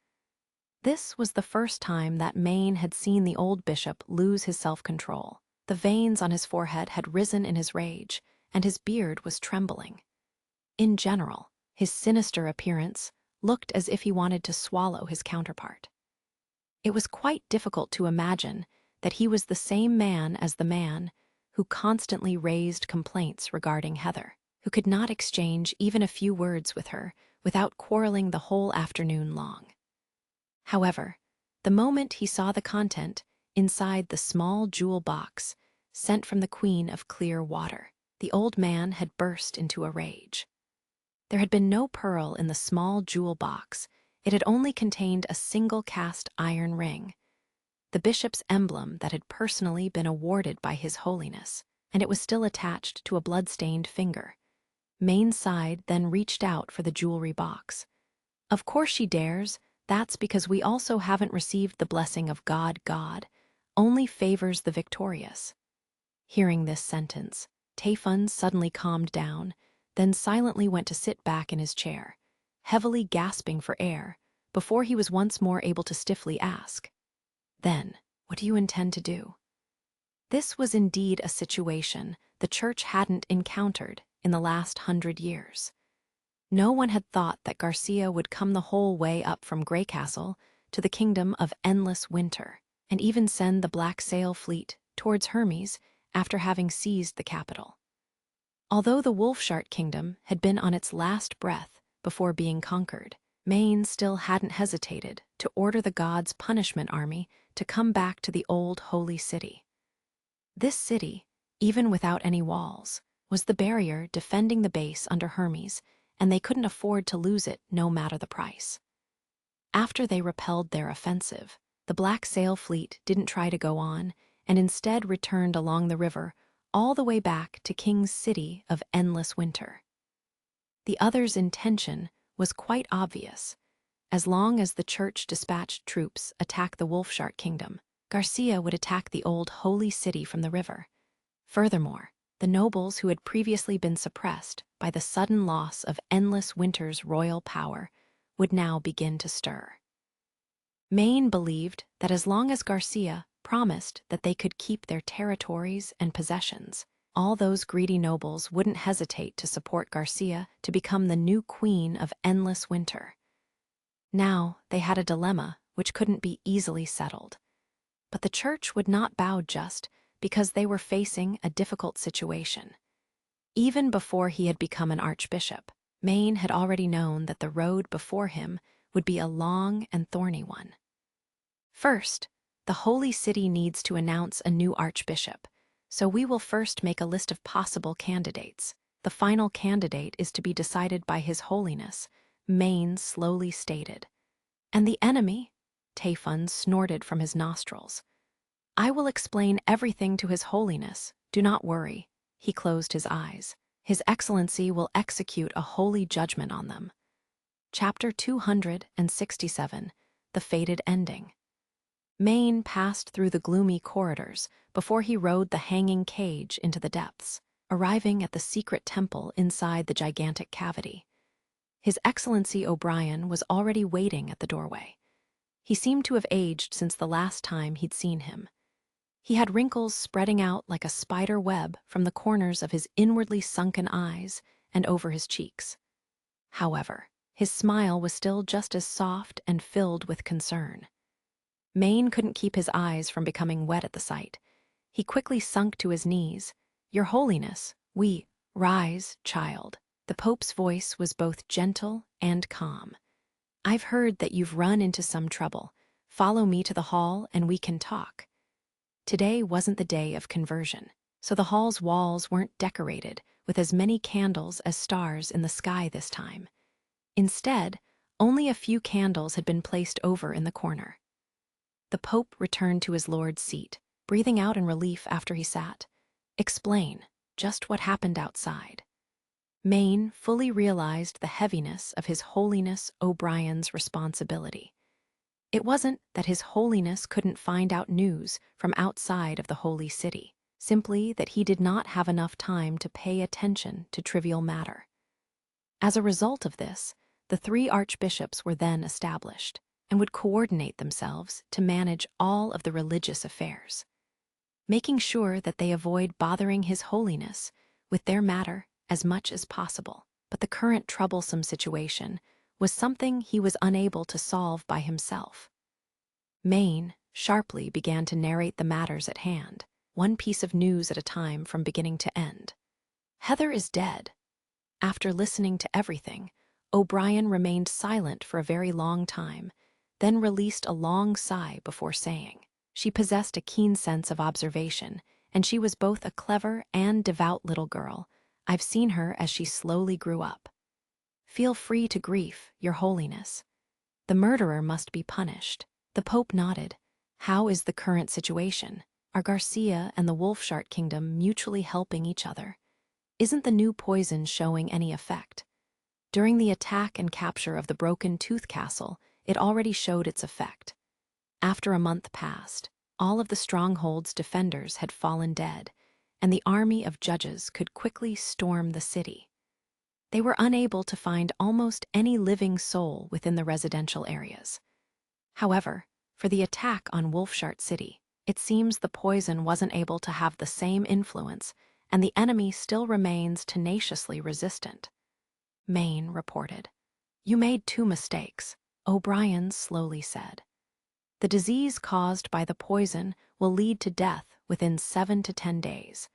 This was the first time that Maine had seen the old bishop lose his self-control. The veins on his forehead had risen in his rage, and his beard was trembling. In general, his sinister appearance looked as if he wanted to swallow his counterpart. It was quite difficult to imagine that he was the same man as the man who constantly raised complaints regarding Heather, who could not exchange even a few words with her without quarreling the whole afternoon long. However, the moment he saw the content inside the small jewel box sent from the Queen of Clear Water, the old man had burst into a rage. There had been no pearl in the small jewel box. It had only contained a single cast iron ring, the bishop's emblem that had personally been awarded by His Holiness, and it was still attached to a blood-stained finger. Maine's side then reached out for the jewelry box. "Of course she dares. That's because we also haven't received the blessing of God. God only favors the victorious." Hearing this sentence, Taifun suddenly calmed down, then silently went to sit back in his chair, heavily gasping for air, before he was once more able to stiffly ask, "Then, what do you intend to do?" This was indeed a situation the church hadn't encountered in the last 100 years. No one had thought that Garcia would come the whole way up from Greycastle to the kingdom of endless winter, and even send the Black Sail fleet towards Hermes after having seized the capital. Although the Wolfshart kingdom had been on its last breath before being conquered, Maine still hadn't hesitated to order the gods' punishment army to come back to the old holy city. This city, even without any walls, was the barrier defending the base under Hermes, and they couldn't afford to lose it no matter the price. After they repelled their offensive, the Black Sail fleet didn't try to go on, and instead returned along the river all the way back to King's City of Endless Winter. The other's intention was quite obvious. As long as the church dispatched troops attack the Wolfshart kingdom, Garcia would attack the old holy city from the river. Furthermore, the nobles who had previously been suppressed by the sudden loss of Endless Winter's royal power would now begin to stir. Maine believed that as long as Garcia promised that they could keep their territories and possessions, all those greedy nobles wouldn't hesitate to support Garcia to become the new queen of Endless Winter. Now they had a dilemma which couldn't be easily settled. But the church would not bow just because they were facing a difficult situation. Even before he had become an archbishop, Maine had already known that the road before him would be a long and thorny one. First, the holy city needs to announce a new archbishop, so we will first make a list of possible candidates. The final candidate is to be decided by His Holiness, Maine slowly stated. "And the enemy?" Taifun snorted from his nostrils. "I will explain everything to His Holiness. Do not worry." He closed his eyes. "His Excellency will execute a holy judgment on them." Chapter 267, The Fated Ending. Maine passed through the gloomy corridors before he rode the hanging cage into the depths, arriving at the secret temple inside the gigantic cavity. His Excellency O'Brien was already waiting at the doorway. He seemed to have aged since the last time he'd seen him. He had wrinkles spreading out like a spider web from the corners of his inwardly sunken eyes and over his cheeks. However, his smile was still just as soft and filled with concern. Maine couldn't keep his eyes from becoming wet at the sight. He quickly sunk to his knees. "Your Holiness, we..." "Rise, child." The Pope's voice was both gentle and calm. "I've heard that you've run into some trouble. Follow me to the hall and we can talk." Today wasn't the day of conversion, so the hall's walls weren't decorated with as many candles as stars in the sky this time. Instead, only a few candles had been placed over in the corner. The Pope returned to his lord's seat, breathing out in relief after he sat. "Explain just what happened outside." Maine fully realized the heaviness of His Holiness O'Brien's responsibility. It wasn't that His Holiness couldn't find out news from outside of the holy city. simply that he did not have enough time to pay attention to trivial matter. As a result of this, the 3 archbishops were then established and would coordinate themselves to manage all of the religious affairs, making sure that they avoid bothering His Holiness with their matter as much as possible. But the current troublesome situation was something he was unable to solve by himself. Maine sharply began to narrate the matters at hand, one piece of news at a time from beginning to end. Heather is dead. After listening to everything, O'Brien remained silent for a very long time, then released a long sigh before saying, "She possessed a keen sense of observation, and she was both a clever and devout little girl. I've seen her as she slowly grew up. Feel free to grief, Your Holiness. The murderer must be punished." The Pope nodded. "How is the current situation? Are Garcia and the Wolfshart Kingdom mutually helping each other? Isn't the new poison showing any effect? During the attack and capture of the Broken Tooth Castle, it already showed its effect. After a month passed, all of the stronghold's defenders had fallen dead, and the army of judges could quickly storm the city. They were unable to find almost any living soul within the residential areas. However, for the attack on Wolfshart City, it seems the poison wasn't able to have the same influence, and the enemy still remains tenaciously resistant." Maine reported. "You made 2 mistakes," O'Brien slowly said. "The disease caused by the poison will lead to death within 7 to 10 days.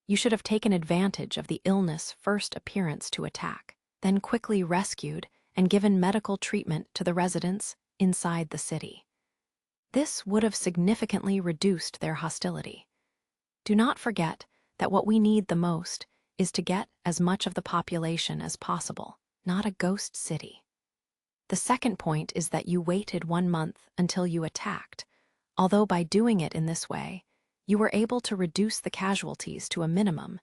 You should have taken advantage of the illness' first appearance to attack, then quickly rescued and given medical treatment to the residents inside the city. This would have significantly reduced their hostility. Do not forget that what we need the most is to get as much of the population as possible, not a ghost city. The second point is that you waited 1 month until you attacked, although by doing it in this way, you were able to reduce the casualties to a minimum.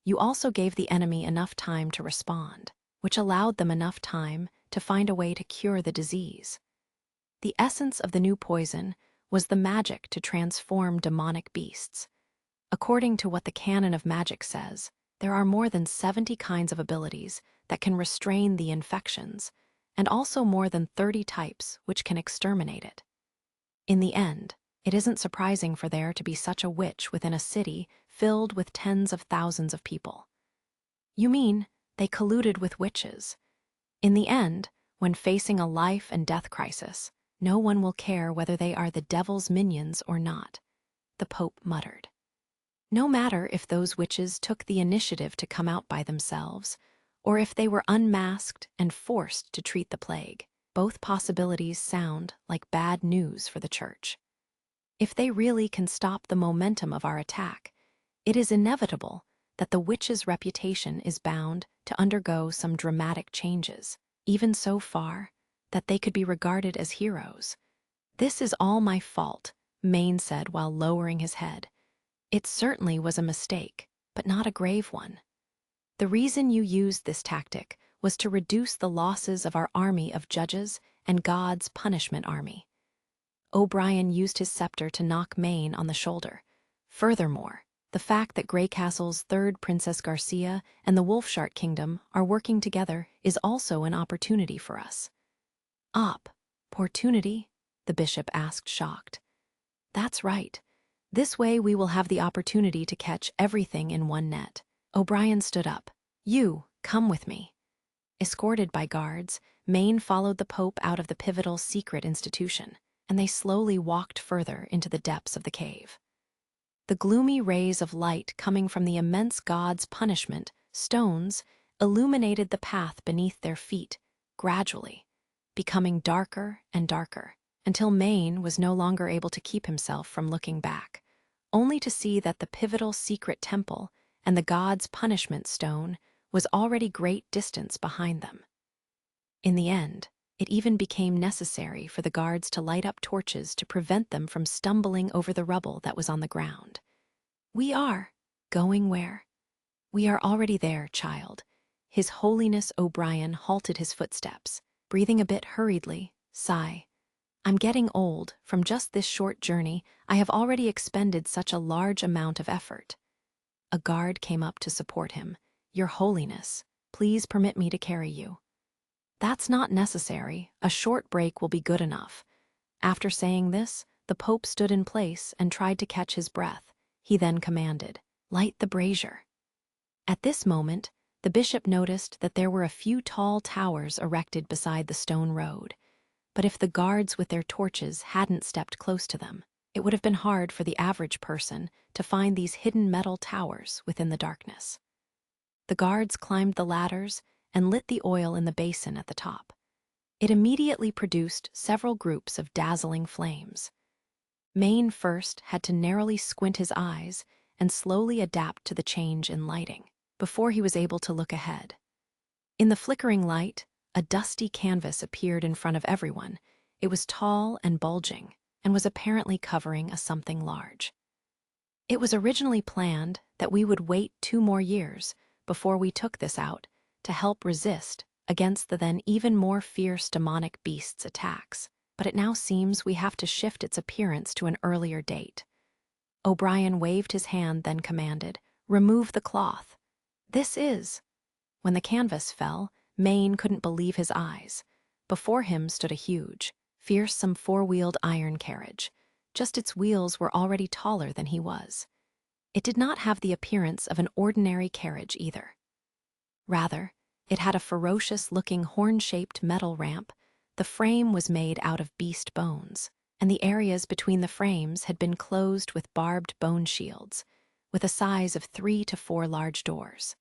You also gave the enemy enough time to respond, which allowed them enough time to find a way to cure the disease. The essence of the new poison was the magic to transform demonic beasts. According to what the canon of magic says, there are more than 70 kinds of abilities that can restrain the infections, and also more than 30 types which can exterminate it. In the end, it isn't surprising for there to be such a witch within a city filled with tens of thousands of people." "You mean they colluded with witches? In the end, when facing a life and death crisis, no one will care whether they are the devil's minions or not," the Pope muttered. "No matter if those witches took the initiative to come out by themselves, or if they were unmasked and forced to treat the plague, both possibilities sound like bad news for the Church. If they really can stop the momentum of our attack, it is inevitable that the witches' reputation is bound to undergo some dramatic changes, even so far that they could be regarded as heroes." "This is all my fault," Maine said while lowering his head. "It certainly was a mistake, but not a grave one. The reason you used this tactic was to reduce the losses of our army of judges and God's punishment army." O'Brien used his scepter to knock Maine on the shoulder. "Furthermore, the fact that Greycastle's 3rd Princess Garcia and the Wolfshart Kingdom are working together is also an opportunity for us." "Opportunity?" the bishop asked, shocked. "That's right. This way we will have the opportunity to catch everything in one net." O'Brien stood up. "You, come with me." Escorted by guards, Maine followed the Pope out of the pivotal secret institution, and they slowly walked further into the depths of the cave. The gloomy rays of light coming from the immense god's punishment stones illuminated the path beneath their feet, gradually, becoming darker and darker, until Maine was no longer able to keep himself from looking back, only to see that the pivotal secret temple and the god's punishment stone was already great distance behind them. In the end, it even became necessary for the guards to light up torches to prevent them from stumbling over the rubble that was on the ground. "We are going where?" "We are already there, child." His Holiness O'Brien halted his footsteps, breathing a bit hurriedly, sigh. "I'm getting old. From just this short journey, I have already expended such a large amount of effort. a guard came up to support him. "Your Holiness, please permit me to carry you." "That's not necessary. A short break will be good enough." After saying this, the Pope stood in place and tried to catch his breath. He then commanded, "Light the brazier." At this moment, the bishop noticed that there were a few tall towers erected beside the stone road. But if the guards with their torches hadn't stepped close to them, it would have been hard for the average person to find these hidden metal towers within the darkness. The guards climbed the ladders and lit the oil in the basin at the top. It immediately produced several groups of dazzling flames. Maine first had to narrowly squint his eyes and slowly adapt to the change in lighting before he was able to look ahead. In the flickering light, a dusty canvas appeared in front of everyone. It was tall and bulging and was apparently covering a something large. It was originally planned that we would wait 2 more years before we took this out to help resist against the then even more fierce demonic beast's attacks, but it now seems we have to shift its appearance to an earlier date. O'Brien waved his hand, then commanded, "Remove the cloth." "This is—" When the canvas fell, Maine couldn't believe his eyes. Before him stood a huge, fearsome 4-wheeled iron carriage. Just its wheels were already taller than he was. It did not have the appearance of an ordinary carriage either. Rather, it had a ferocious-looking horn-shaped metal ramp. The frame was made out of beast bones, and the areas between the frames had been closed with barbed bone shields, with a size of 3 to 4 large doors.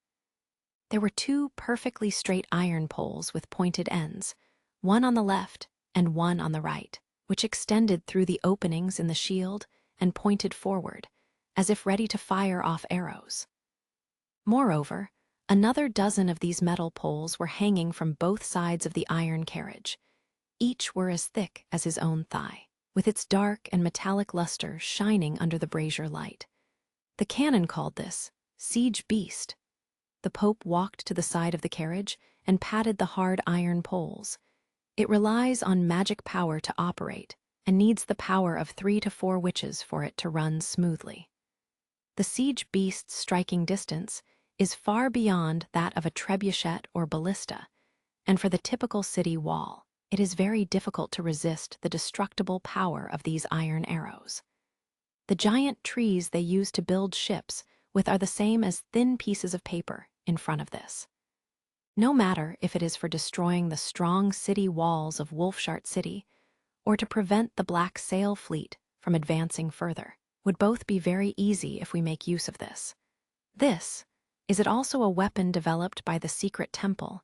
There were 2 perfectly straight iron poles with pointed ends, one on the left and one on the right, which extended through the openings in the shield and pointed forward, as if ready to fire off arrows. Moreover, another dozen of these metal poles were hanging from both sides of the iron carriage. Each were as thick as his own thigh, with its dark and metallic luster shining under the brazier light. The canon called this Siege Beast. The Pope walked to the side of the carriage and patted the hard iron poles. It relies on magic power to operate and needs the power of 3 to 4 witches for it to run smoothly. The Siege Beast's striking distance is far beyond that of a trebuchet or ballista, and for the typical city wall, it is very difficult to resist the destructible power of these iron arrows. The giant trees they use to build ships with are the same as thin pieces of paper in front of this. No matter if it is for destroying the strong city walls of Wolfshart City or to prevent the Black Sail fleet from advancing further, would both be very easy if we make use of this. Is it also a weapon developed by the secret temple?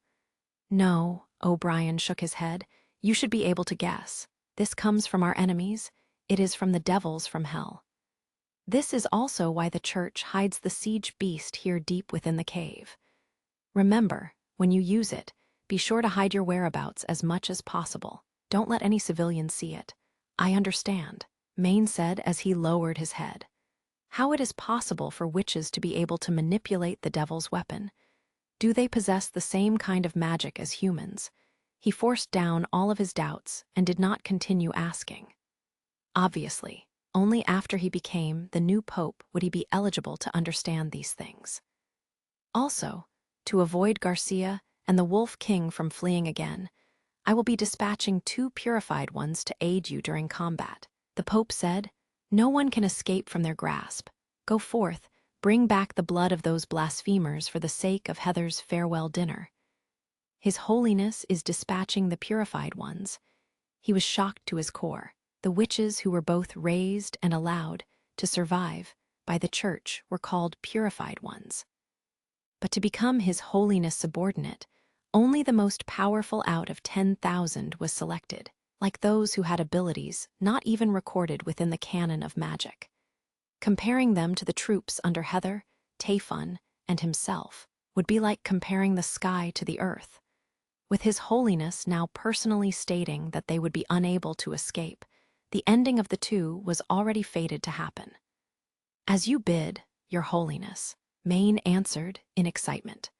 No, O'Brien shook his head. You should be able to guess. This comes from our enemies. It is from the devils from hell. This is also why the church hides the siege beast here deep within the cave. Remember, when you use it, be sure to hide your whereabouts as much as possible. Don't let any civilians see it. I understand, Maine said as he lowered his head. How it is possible for witches to be able to manipulate the devil's weapon? Do they possess the same kind of magic as humans? He forced down all of his doubts and did not continue asking. Obviously, only after he became the new pope would he be eligible to understand these things. Also, to avoid Garcia and the Wolf King from fleeing again, I will be dispatching 2 purified ones to aid you during combat. The Pope said, "No one can escape from their grasp. Go forth, bring back the blood of those blasphemers for the sake of Heather's farewell dinner." His Holiness is dispatching the purified ones. He was shocked to his core. The witches who were both raised and allowed to survive by the church were called purified ones. But to become His Holiness subordinate, only the most powerful out of 10,000 was selected, like those who had abilities not even recorded within the canon of magic. Comparing them to the troops under Heather, Tayfun, and himself would be like comparing the sky to the earth. With His Holiness now personally stating that they would be unable to escape, the ending of the 2 was already fated to happen. "As you bid, Your Holiness," Maine answered in excitement.